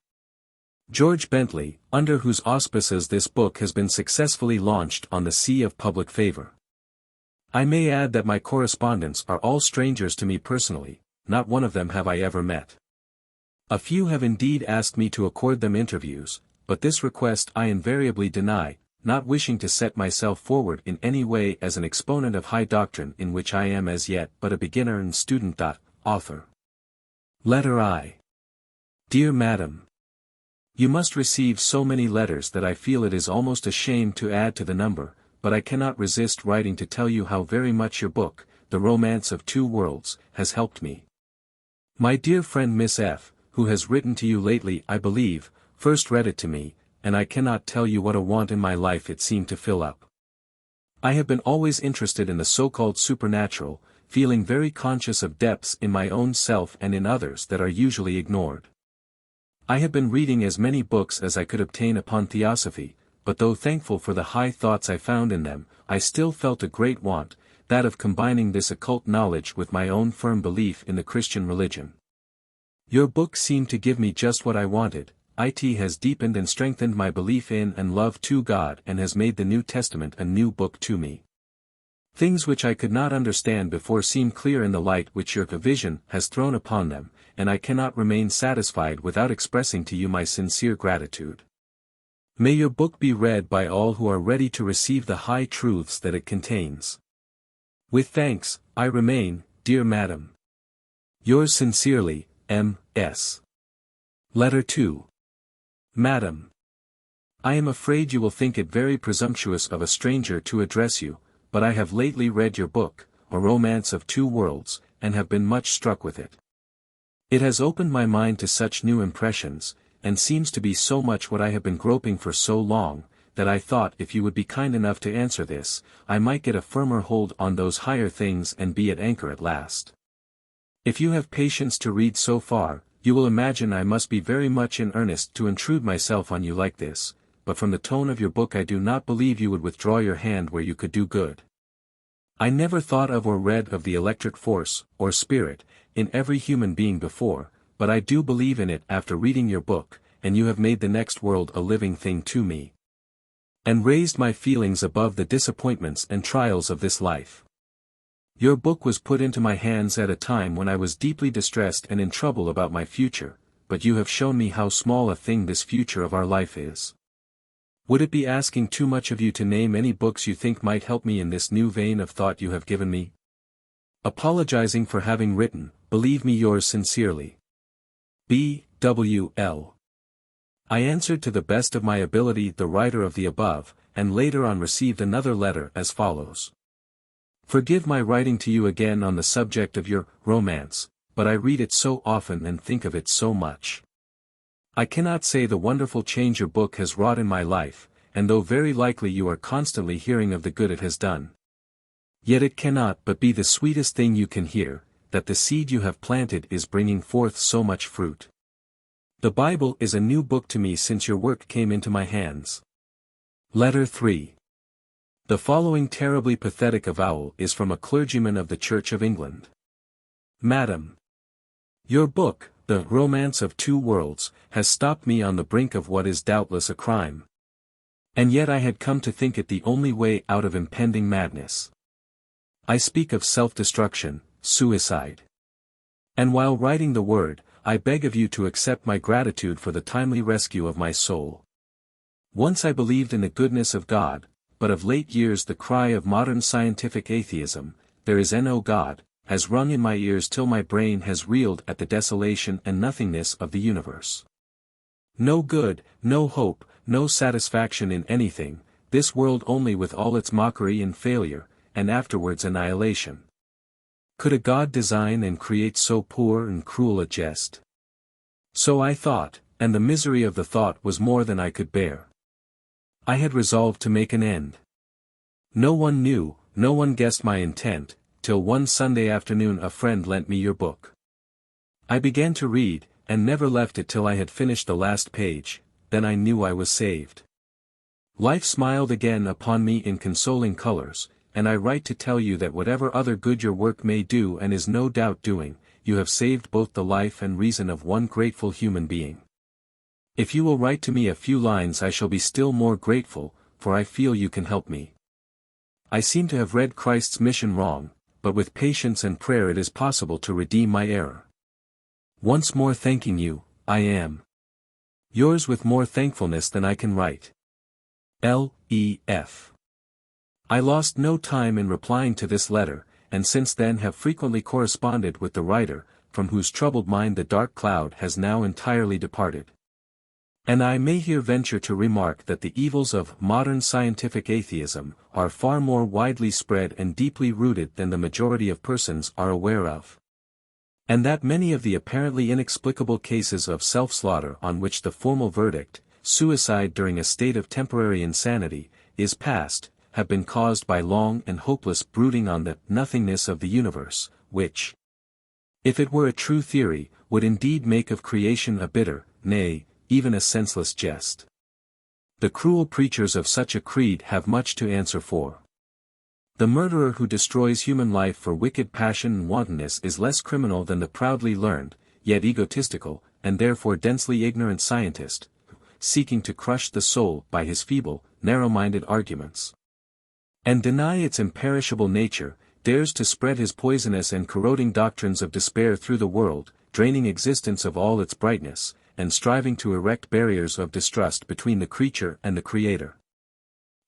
George Bentley, under whose auspices this book has been successfully launched on the sea of public favor. I may add that my correspondents are all strangers to me personally, not one of them have I ever met. A few have indeed asked me to accord them interviews, but this request I invariably deny, not wishing to set myself forward in any way as an exponent of high doctrine in which I am as yet but a beginner and student. Author. Letter I. Dear Madam, you must receive so many letters that I feel it is almost a shame to add to the number, but I cannot resist writing to tell you how very much your book, The Romance of Two Worlds, has helped me. My dear friend Miss F., who has written to you lately I believe, first read it to me, and I cannot tell you what a want in my life it seemed to fill up. I have been always interested in the so-called supernatural, feeling very conscious of depths in my own self and in others that are usually ignored. I have been reading as many books as I could obtain upon theosophy, but though thankful for the high thoughts I found in them, I still felt a great want, that of combining this occult knowledge with my own firm belief in the Christian religion. Your book seemed to give me just what I wanted. It has deepened and strengthened my belief in and love to God and has made the New Testament a new book to me. Things which I could not understand before seem clear in the light which your vision has thrown upon them, and I cannot remain satisfied without expressing to you my sincere gratitude. May your book be read by all who are ready to receive the high truths that it contains. With thanks, I remain, dear Madam, yours sincerely, M.S. Letter 2. Madam, I am afraid you will think it very presumptuous of a stranger to address you, but I have lately read your book, A Romance of Two Worlds, and have been much struck with it. It has opened my mind to such new impressions, and seems to be so much what I have been groping for so long, that I thought if you would be kind enough to answer this, I might get a firmer hold on those higher things and be at anchor at last. If you have patience to read so far, you will imagine I must be very much in earnest to intrude myself on you like this, but from the tone of your book I do not believe you would withdraw your hand where you could do good. I never thought of or read of the electric force, or spirit, in every human being before, but I do believe in it after reading your book, and you have made the next world a living thing to me, and raised my feelings above the disappointments and trials of this life. Your book was put into my hands at a time when I was deeply distressed and in trouble about my future, but you have shown me how small a thing this future of our life is. Would it be asking too much of you to name any books you think might help me in this new vein of thought you have given me? Apologizing for having written, believe me yours sincerely, B. W. L. I answered to the best of my ability the writer of the above, and later on received another letter as follows. Forgive my writing to you again on the subject of your romance, but I read it so often and think of it so much. I cannot say the wonderful change your book has wrought in my life, and though very likely you are constantly hearing of the good it has done, yet it cannot but be the sweetest thing you can hear, that the seed you have planted is bringing forth so much fruit. The Bible is a new book to me since your work came into my hands. Letter 3. The following terribly pathetic avowal is from a clergyman of the Church of England. Madam, your book, The Romance of Two Worlds, has stopped me on the brink of what is doubtless a crime. And yet I had come to think it the only way out of impending madness. I speak of self-destruction, suicide. And while writing the word, I beg of you to accept my gratitude for the timely rescue of my soul. Once I believed in the goodness of God, but of late years the cry of modern scientific atheism, there is no God, has rung in my ears till my brain has reeled at the desolation and nothingness of the universe. No good, no hope, no satisfaction in anything, this world only with all its mockery and failure, and afterwards annihilation. Could a God design and create so poor and cruel a jest? So I thought, and the misery of the thought was more than I could bear. I had resolved to make an end. No one knew, no one guessed my intent, till one Sunday afternoon a friend lent me your book. I began to read, and never left it till I had finished the last page, then I knew I was saved. Life smiled again upon me in consoling colors, and I write to tell you that whatever other good your work may do and is no doubt doing, you have saved both the life and reason of one grateful human being. If you will write to me a few lines I shall be still more grateful, for I feel you can help me. I seem to have read Christ's mission wrong, but with patience and prayer it is possible to redeem my error. Once more thanking you, I am yours with more thankfulness than I can write. L.E.F. I lost no time in replying to this letter, and since then have frequently corresponded with the writer, from whose troubled mind the dark cloud has now entirely departed. And I may here venture to remark that the evils of modern scientific atheism are far more widely spread and deeply rooted than the majority of persons are aware of. And that many of the apparently inexplicable cases of self-slaughter on which the formal verdict, suicide during a state of temporary insanity, is passed, have been caused by long and hopeless brooding on the nothingness of the universe, which, if it were a true theory, would indeed make of creation a bitter, nay, even a senseless jest. The cruel preachers of such a creed have much to answer for. The murderer who destroys human life for wicked passion and wantonness is less criminal than the proudly learned, yet egotistical, and therefore densely ignorant scientist, seeking to crush the soul by his feeble, narrow-minded arguments, and deny its imperishable nature, dares to spread his poisonous and corroding doctrines of despair through the world, draining existence of all its brightness, and striving to erect barriers of distrust between the creature and the Creator.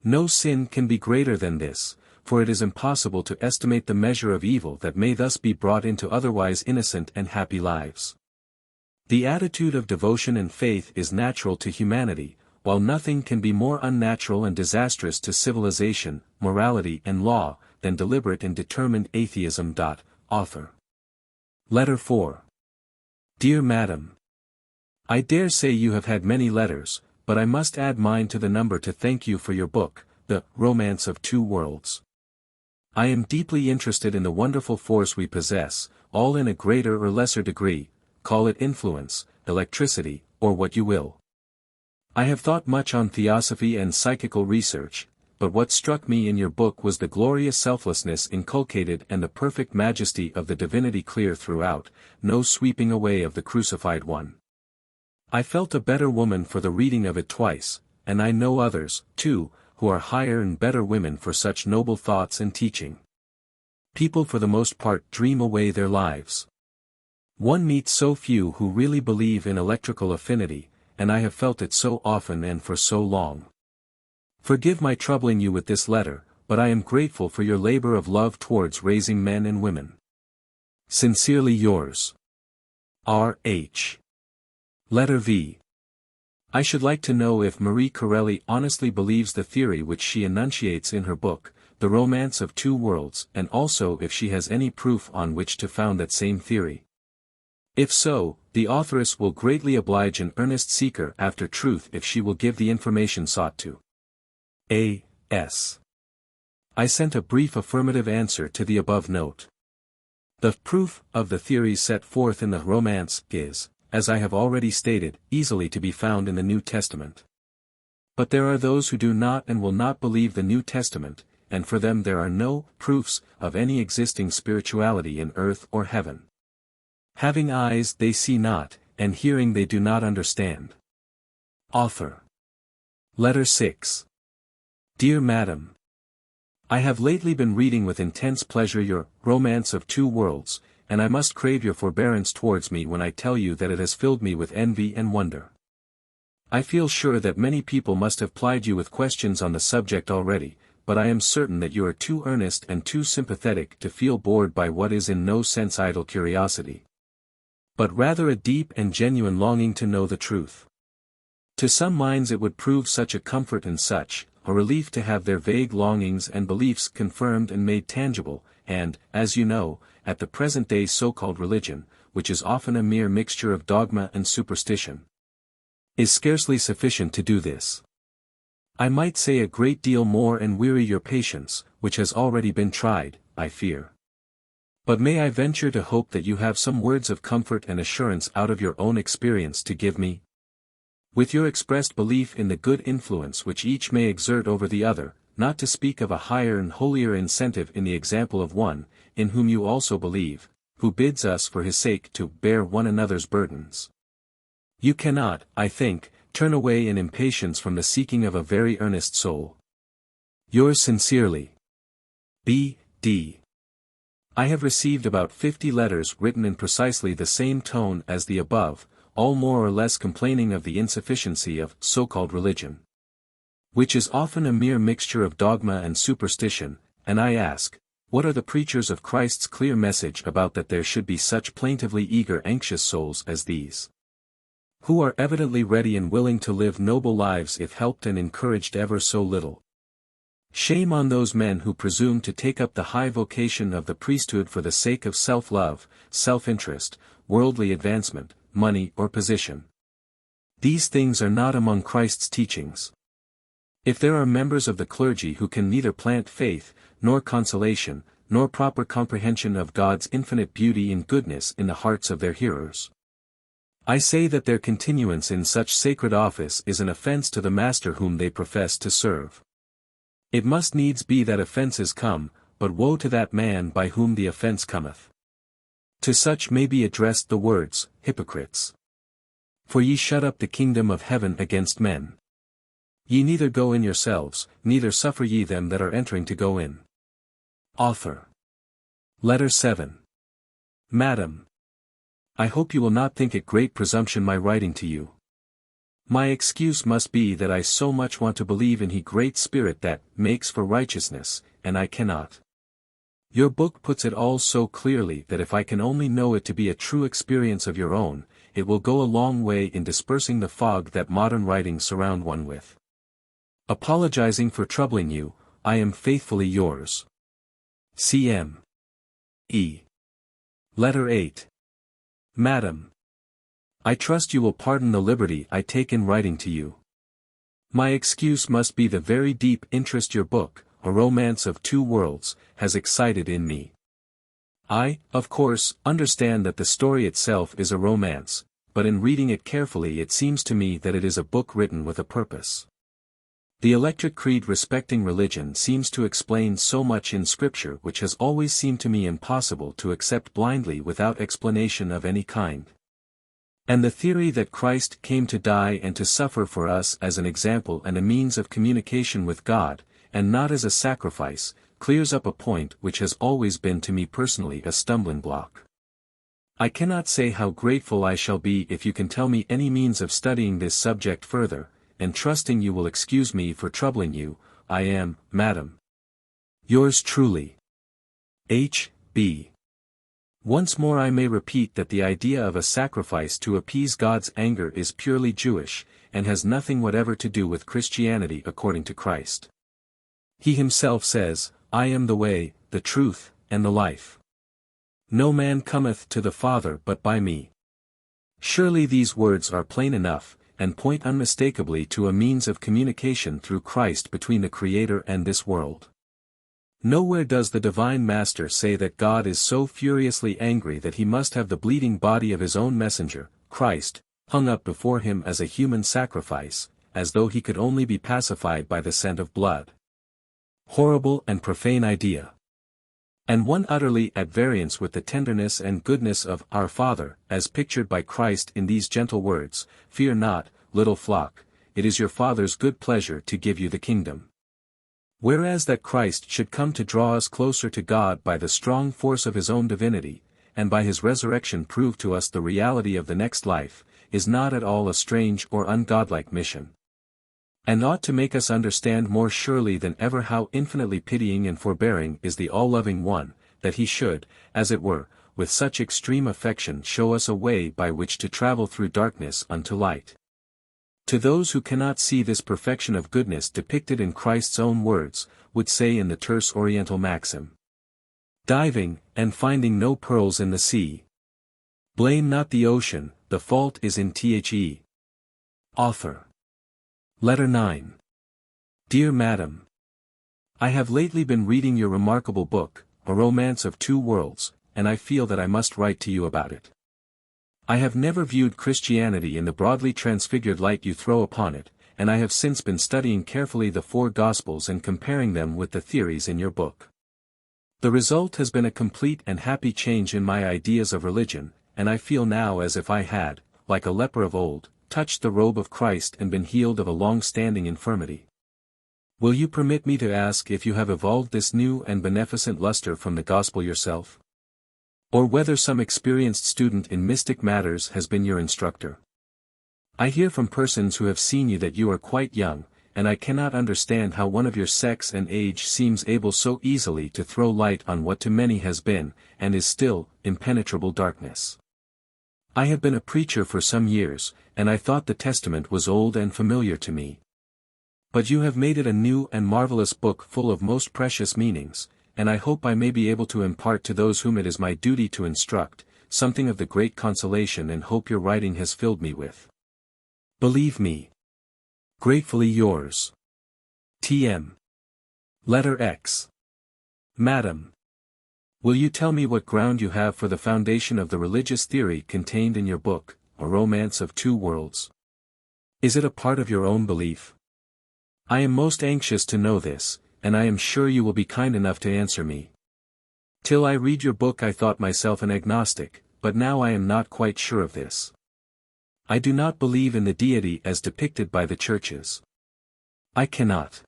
No sin can be greater than this, for it is impossible to estimate the measure of evil that may thus be brought into otherwise innocent and happy lives. The attitude of devotion and faith is natural to humanity, while nothing can be more unnatural and disastrous to civilization, morality and law, than deliberate and determined atheism. Author. Letter 4. Dear Madam, I dare say you have had many letters, but I must add mine to the number to thank you for your book, The Romance of Two Worlds. I am deeply interested in the wonderful force we possess, all in a greater or lesser degree, call it influence, electricity, or what you will. I have thought much on theosophy and psychical research, but what struck me in your book was the glorious selflessness inculcated and the perfect majesty of the divinity clear throughout, no sweeping away of the crucified one. I felt a better woman for the reading of it twice, and I know others, too, who are higher and better women for such noble thoughts and teaching. People for the most part dream away their lives. One meets so few who really believe in electrical affinity, and I have felt it so often and for so long. Forgive my troubling you with this letter, but I am grateful for your labor of love towards raising men and women. Sincerely yours. R.H. Letter V. I should like to know if Marie Corelli honestly believes the theory which she enunciates in her book, The Romance of Two Worlds, and also if she has any proof on which to found that same theory. If so, the authoress will greatly oblige an earnest seeker after truth if she will give the information sought to. A.S. I sent a brief affirmative answer to the above note. The proof of the theories set forth in the romance is, as I have already stated, easily to be found in the New Testament. But there are those who do not and will not believe the New Testament, and for them there are no proofs of any existing spirituality in earth or heaven. Having eyes they see not, and hearing they do not understand. Author. Letter 6. Dear Madam, I have lately been reading with intense pleasure your Romance of Two Worlds, and I must crave your forbearance towards me when I tell you that it has filled me with envy and wonder. I feel sure that many people must have plied you with questions on the subject already, but I am certain that you are too earnest and too sympathetic to feel bored by what is in no sense idle curiosity, but rather a deep and genuine longing to know the truth. To some minds it would prove such a comfort and such a relief to have their vague longings and beliefs confirmed and made tangible, and, as you know, at the present day so-called religion, which is often a mere mixture of dogma and superstition, is scarcely sufficient to do this. I might say a great deal more and weary your patience, which has already been tried, I fear. But may I venture to hope that you have some words of comfort and assurance out of your own experience to give me? With your expressed belief in the good influence which each may exert over the other, not to speak of a higher and holier incentive in the example of one, in whom you also believe, who bids us for his sake to bear one another's burdens. You cannot, I think, turn away in impatience from the seeking of a very earnest soul. Yours sincerely. B.D. I have received about 50 letters written in precisely the same tone as the above, all more or less complaining of the insufficiency of so-called religion, which is often a mere mixture of dogma and superstition, and I ask, what are the preachers of Christ's clear message about that there should be such plaintively eager anxious souls as these, who are evidently ready and willing to live noble lives if helped and encouraged ever so little? Shame on those men who presume to take up the high vocation of the priesthood for the sake of self-love, self-interest, worldly advancement, money or position. These things are not among Christ's teachings. If there are members of the clergy who can neither plant faith, nor consolation, nor proper comprehension of God's infinite beauty and goodness in the hearts of their hearers, I say that their continuance in such sacred office is an offense to the master whom they profess to serve. It must needs be that offences come, but woe to that man by whom the offence cometh. To such may be addressed the words, hypocrites. For ye shut up the kingdom of heaven against men. Ye neither go in yourselves, neither suffer ye them that are entering to go in. Author. Letter 7. Madam. I hope you will not think it great presumption my writing to you. My excuse must be that I so much want to believe in He great Spirit that makes for righteousness, and I cannot. Your book puts it all so clearly that if I can only know it to be a true experience of your own, it will go a long way in dispersing the fog that modern writings surround one with. Apologizing for troubling you, I am faithfully yours. C.M. E. Letter 8. Madam. I trust you will pardon the liberty I take in writing to you. My excuse must be the very deep interest your book, A Romance of Two Worlds, has excited in me. I, of course, understand that the story itself is a romance, but in reading it carefully it seems to me that it is a book written with a purpose. The electric creed respecting religion seems to explain so much in Scripture which has always seemed to me impossible to accept blindly without explanation of any kind. And the theory that Christ came to die and to suffer for us as an example and a means of communication with God, and not as a sacrifice, clears up a point which has always been to me personally a stumbling block. I cannot say how grateful I shall be if you can tell me any means of studying this subject further, and trusting you will excuse me for troubling you, I am, Madam, yours truly, H. B. Once more I may repeat that the idea of a sacrifice to appease God's anger is purely Jewish, and has nothing whatever to do with Christianity according to Christ. He himself says, I am the way, the truth, and the life. No man cometh to the Father but by me. Surely these words are plain enough, and point unmistakably to a means of communication through Christ between the Creator and this world. Nowhere does the Divine Master say that God is so furiously angry that he must have the bleeding body of his own messenger, Christ, hung up before him as a human sacrifice, as though he could only be pacified by the scent of blood. Horrible and profane idea. And one utterly at variance with the tenderness and goodness of our Father, as pictured by Christ in these gentle words, Fear not, little flock, it is your Father's good pleasure to give you the kingdom. Whereas that Christ should come to draw us closer to God by the strong force of his own divinity, and by his resurrection prove to us the reality of the next life, is not at all a strange or ungodlike mission. And ought to make us understand more surely than ever how infinitely pitying and forbearing is the all-loving One, that he should, as it were, with such extreme affection show us a way by which to travel through darkness unto light. To those who cannot see this perfection of goodness depicted in Christ's own words, would say in the terse Oriental maxim, diving, and finding no pearls in the sea, blame not the ocean, the fault is in the. Author. Letter 9. Dear Madam. I have lately been reading your remarkable book, A Romance of Two Worlds, and I feel that I must write to you about it. I have never viewed Christianity in the broadly transfigured light you throw upon it, and I have since been studying carefully the four Gospels and comparing them with the theories in your book. The result has been a complete and happy change in my ideas of religion, and I feel now as if I had, like a leper of old, touched the robe of Christ and been healed of a long-standing infirmity. Will you permit me to ask if you have evolved this new and beneficent luster from the Gospel yourself? Or whether some experienced student in mystic matters has been your instructor? I hear from persons who have seen you that you are quite young, and I cannot understand how one of your sex and age seems able so easily to throw light on what to many has been, and is still, impenetrable darkness. I have been a preacher for some years, and I thought the Testament was old and familiar to me. But you have made it a new and marvelous book full of most precious meanings, and I hope I may be able to impart to those whom it is my duty to instruct, something of the great consolation and hope your writing has filled me with. Believe me. Gratefully yours. T.M. Letter X. Madam. Will you tell me what ground you have for the foundation of the religious theory contained in your book, a romance of two worlds? Is it a part of your own belief? I am most anxious to know this, and I am sure you will be kind enough to answer me. Till I read your book I thought myself an agnostic, but now I am not quite sure of this. I do not believe in the deity as depicted by the churches. I cannot.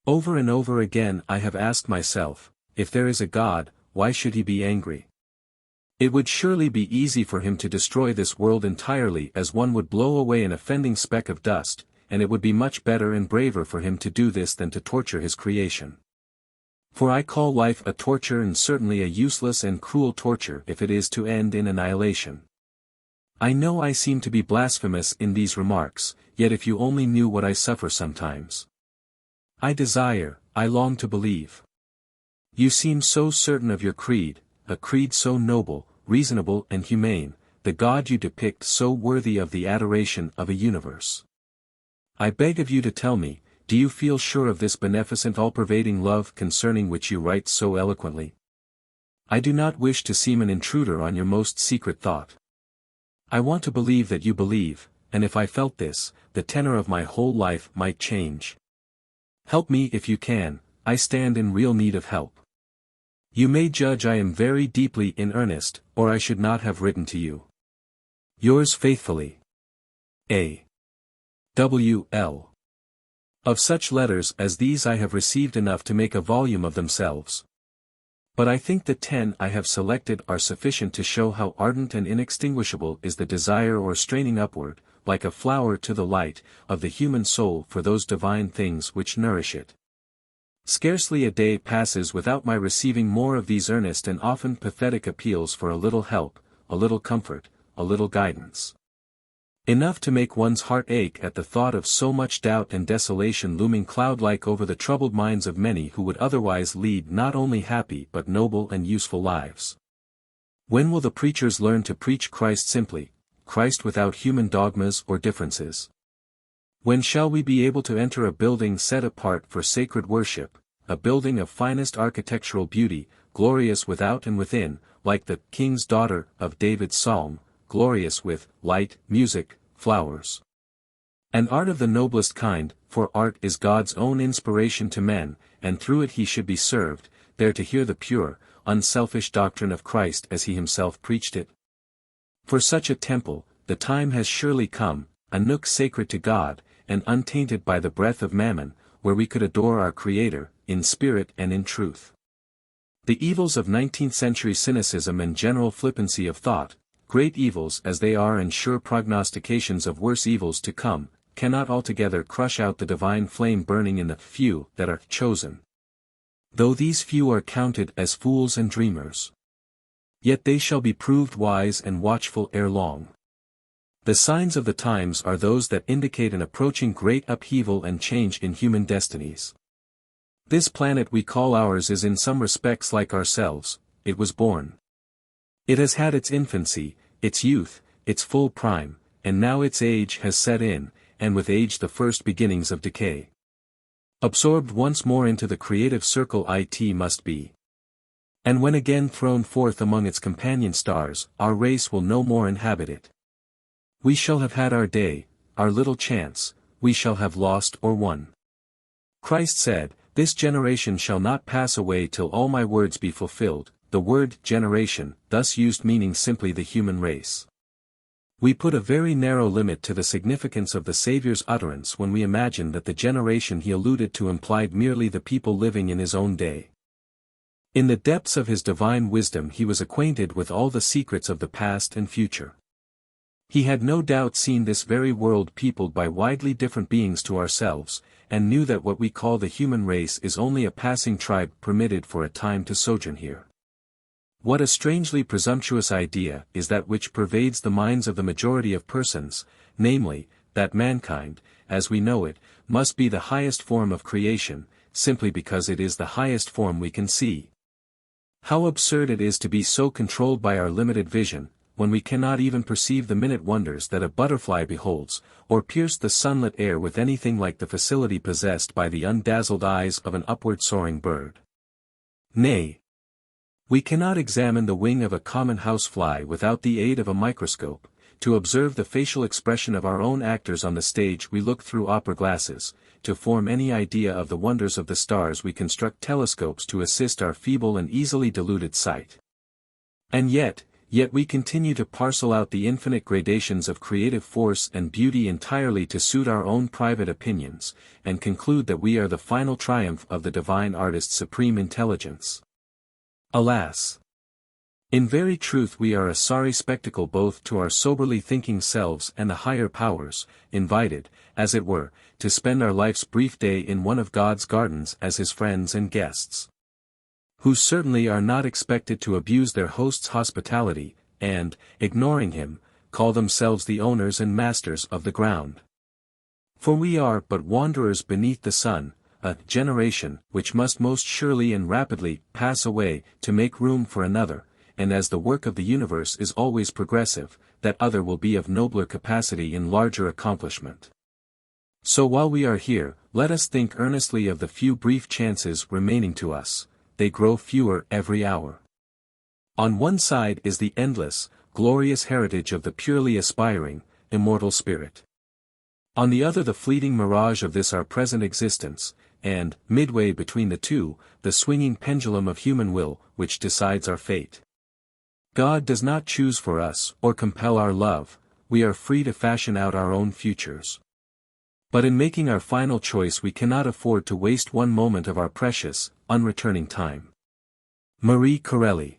Over and over again I have asked myself, if there is a God, why should he be angry? It would surely be easy for him to destroy this world entirely as one would blow away an offending speck of dust, and it would be much better and braver for him to do this than to torture his creation. For I call life a torture, and certainly a useless and cruel torture if it is to end in annihilation. I know I seem to be blasphemous in these remarks, yet if you only knew what I suffer sometimes. I long to believe. You seem so certain of your creed, a creed so noble, reasonable and humane, the God you depict so worthy of the adoration of a universe. I beg of you to tell me, do you feel sure of this beneficent all-pervading love concerning which you write so eloquently? I do not wish to seem an intruder on your most secret thought. I want to believe that you believe, and if I felt this, the tenor of my whole life might change. Help me if you can, I stand in real need of help. You may judge I am very deeply in earnest, or I should not have written to you. Yours faithfully. A. W. L. Of such letters as these I have received enough to make a volume of themselves. But I think the 10 I have selected are sufficient to show how ardent and inextinguishable is the desire or straining upward, like a flower to the light, of the human soul for those divine things which nourish it. Scarcely a day passes without my receiving more of these earnest and often pathetic appeals for a little help, a little comfort, a little guidance. Enough to make one's heart ache at the thought of so much doubt and desolation looming cloud-like over the troubled minds of many who would otherwise lead not only happy but noble and useful lives. When will the preachers learn to preach Christ simply, Christ without human dogmas or differences? When shall we be able to enter a building set apart for sacred worship, a building of finest architectural beauty, glorious without and within, like the King's Daughter of David's Psalm, glorious with light, music, flowers? An art of the noblest kind, for art is God's own inspiration to men, and through it he should be served, there to hear the pure, unselfish doctrine of Christ as he himself preached it. For such a temple, the time has surely come, a nook sacred to God, and untainted by the breath of mammon, where we could adore our Creator, in spirit and in truth. The evils of 19th-century cynicism and general flippancy of thought, great evils as they are and sure prognostications of worse evils to come, cannot altogether crush out the divine flame burning in the few that are chosen. Though these few are counted as fools and dreamers, yet they shall be proved wise and watchful ere long. The signs of the times are those that indicate an approaching great upheaval and change in human destinies. This planet we call ours is in some respects like ourselves. It was born. It has had its infancy, its youth, its full prime, and now its age has set in, and with age the first beginnings of decay. Absorbed once more into the creative circle it must be. And when again thrown forth among its companion stars, our race will no more inhabit it. We shall have had our day, our little chance, we shall have lost or won. Christ said, "This generation shall not pass away till all my words be fulfilled," the word generation, thus used meaning simply the human race. We put a very narrow limit to the significance of the Saviour's utterance when we imagine that the generation he alluded to implied merely the people living in his own day. In the depths of his divine wisdom he was acquainted with all the secrets of the past and future. He had no doubt seen this very world peopled by widely different beings to ourselves, and knew that what we call the human race is only a passing tribe permitted for a time to sojourn here. What a strangely presumptuous idea is that which pervades the minds of the majority of persons, namely, that mankind, as we know it, must be the highest form of creation, simply because it is the highest form we can see. How absurd it is to be so controlled by our limited vision, when we cannot even perceive the minute wonders that a butterfly beholds, or pierce the sunlit air with anything like the facility possessed by the undazzled eyes of an upward soaring bird. Nay, we cannot examine the wing of a common housefly without the aid of a microscope, to observe the facial expression of our own actors on the stage we look through opera glasses, to form any idea of the wonders of the stars we construct telescopes to assist our feeble and easily deluded sight. And yet we continue to parcel out the infinite gradations of creative force and beauty entirely to suit our own private opinions, and conclude that we are the final triumph of the divine artist's supreme intelligence. Alas! In very truth we are a sorry spectacle both to our soberly thinking selves and the higher powers, invited, as it were, to spend our life's brief day in one of God's gardens as his friends and guests, who certainly are not expected to abuse their host's hospitality, and, ignoring him, call themselves the owners and masters of the ground. For we are but wanderers beneath the sun, a generation which must most surely and rapidly pass away to make room for another, and as the work of the universe is always progressive, that other will be of nobler capacity and larger accomplishment. So while we are here, let us think earnestly of the few brief chances remaining to us. They grow fewer every hour. On one side is the endless, glorious heritage of the purely aspiring, immortal spirit. On the other the fleeting mirage of this our present existence, and, midway between the two, the swinging pendulum of human will, which decides our fate. God does not choose for us, or compel our love, we are free to fashion out our own futures. But in making our final choice we cannot afford to waste one moment of our precious, unreturning time. Marie Corelli.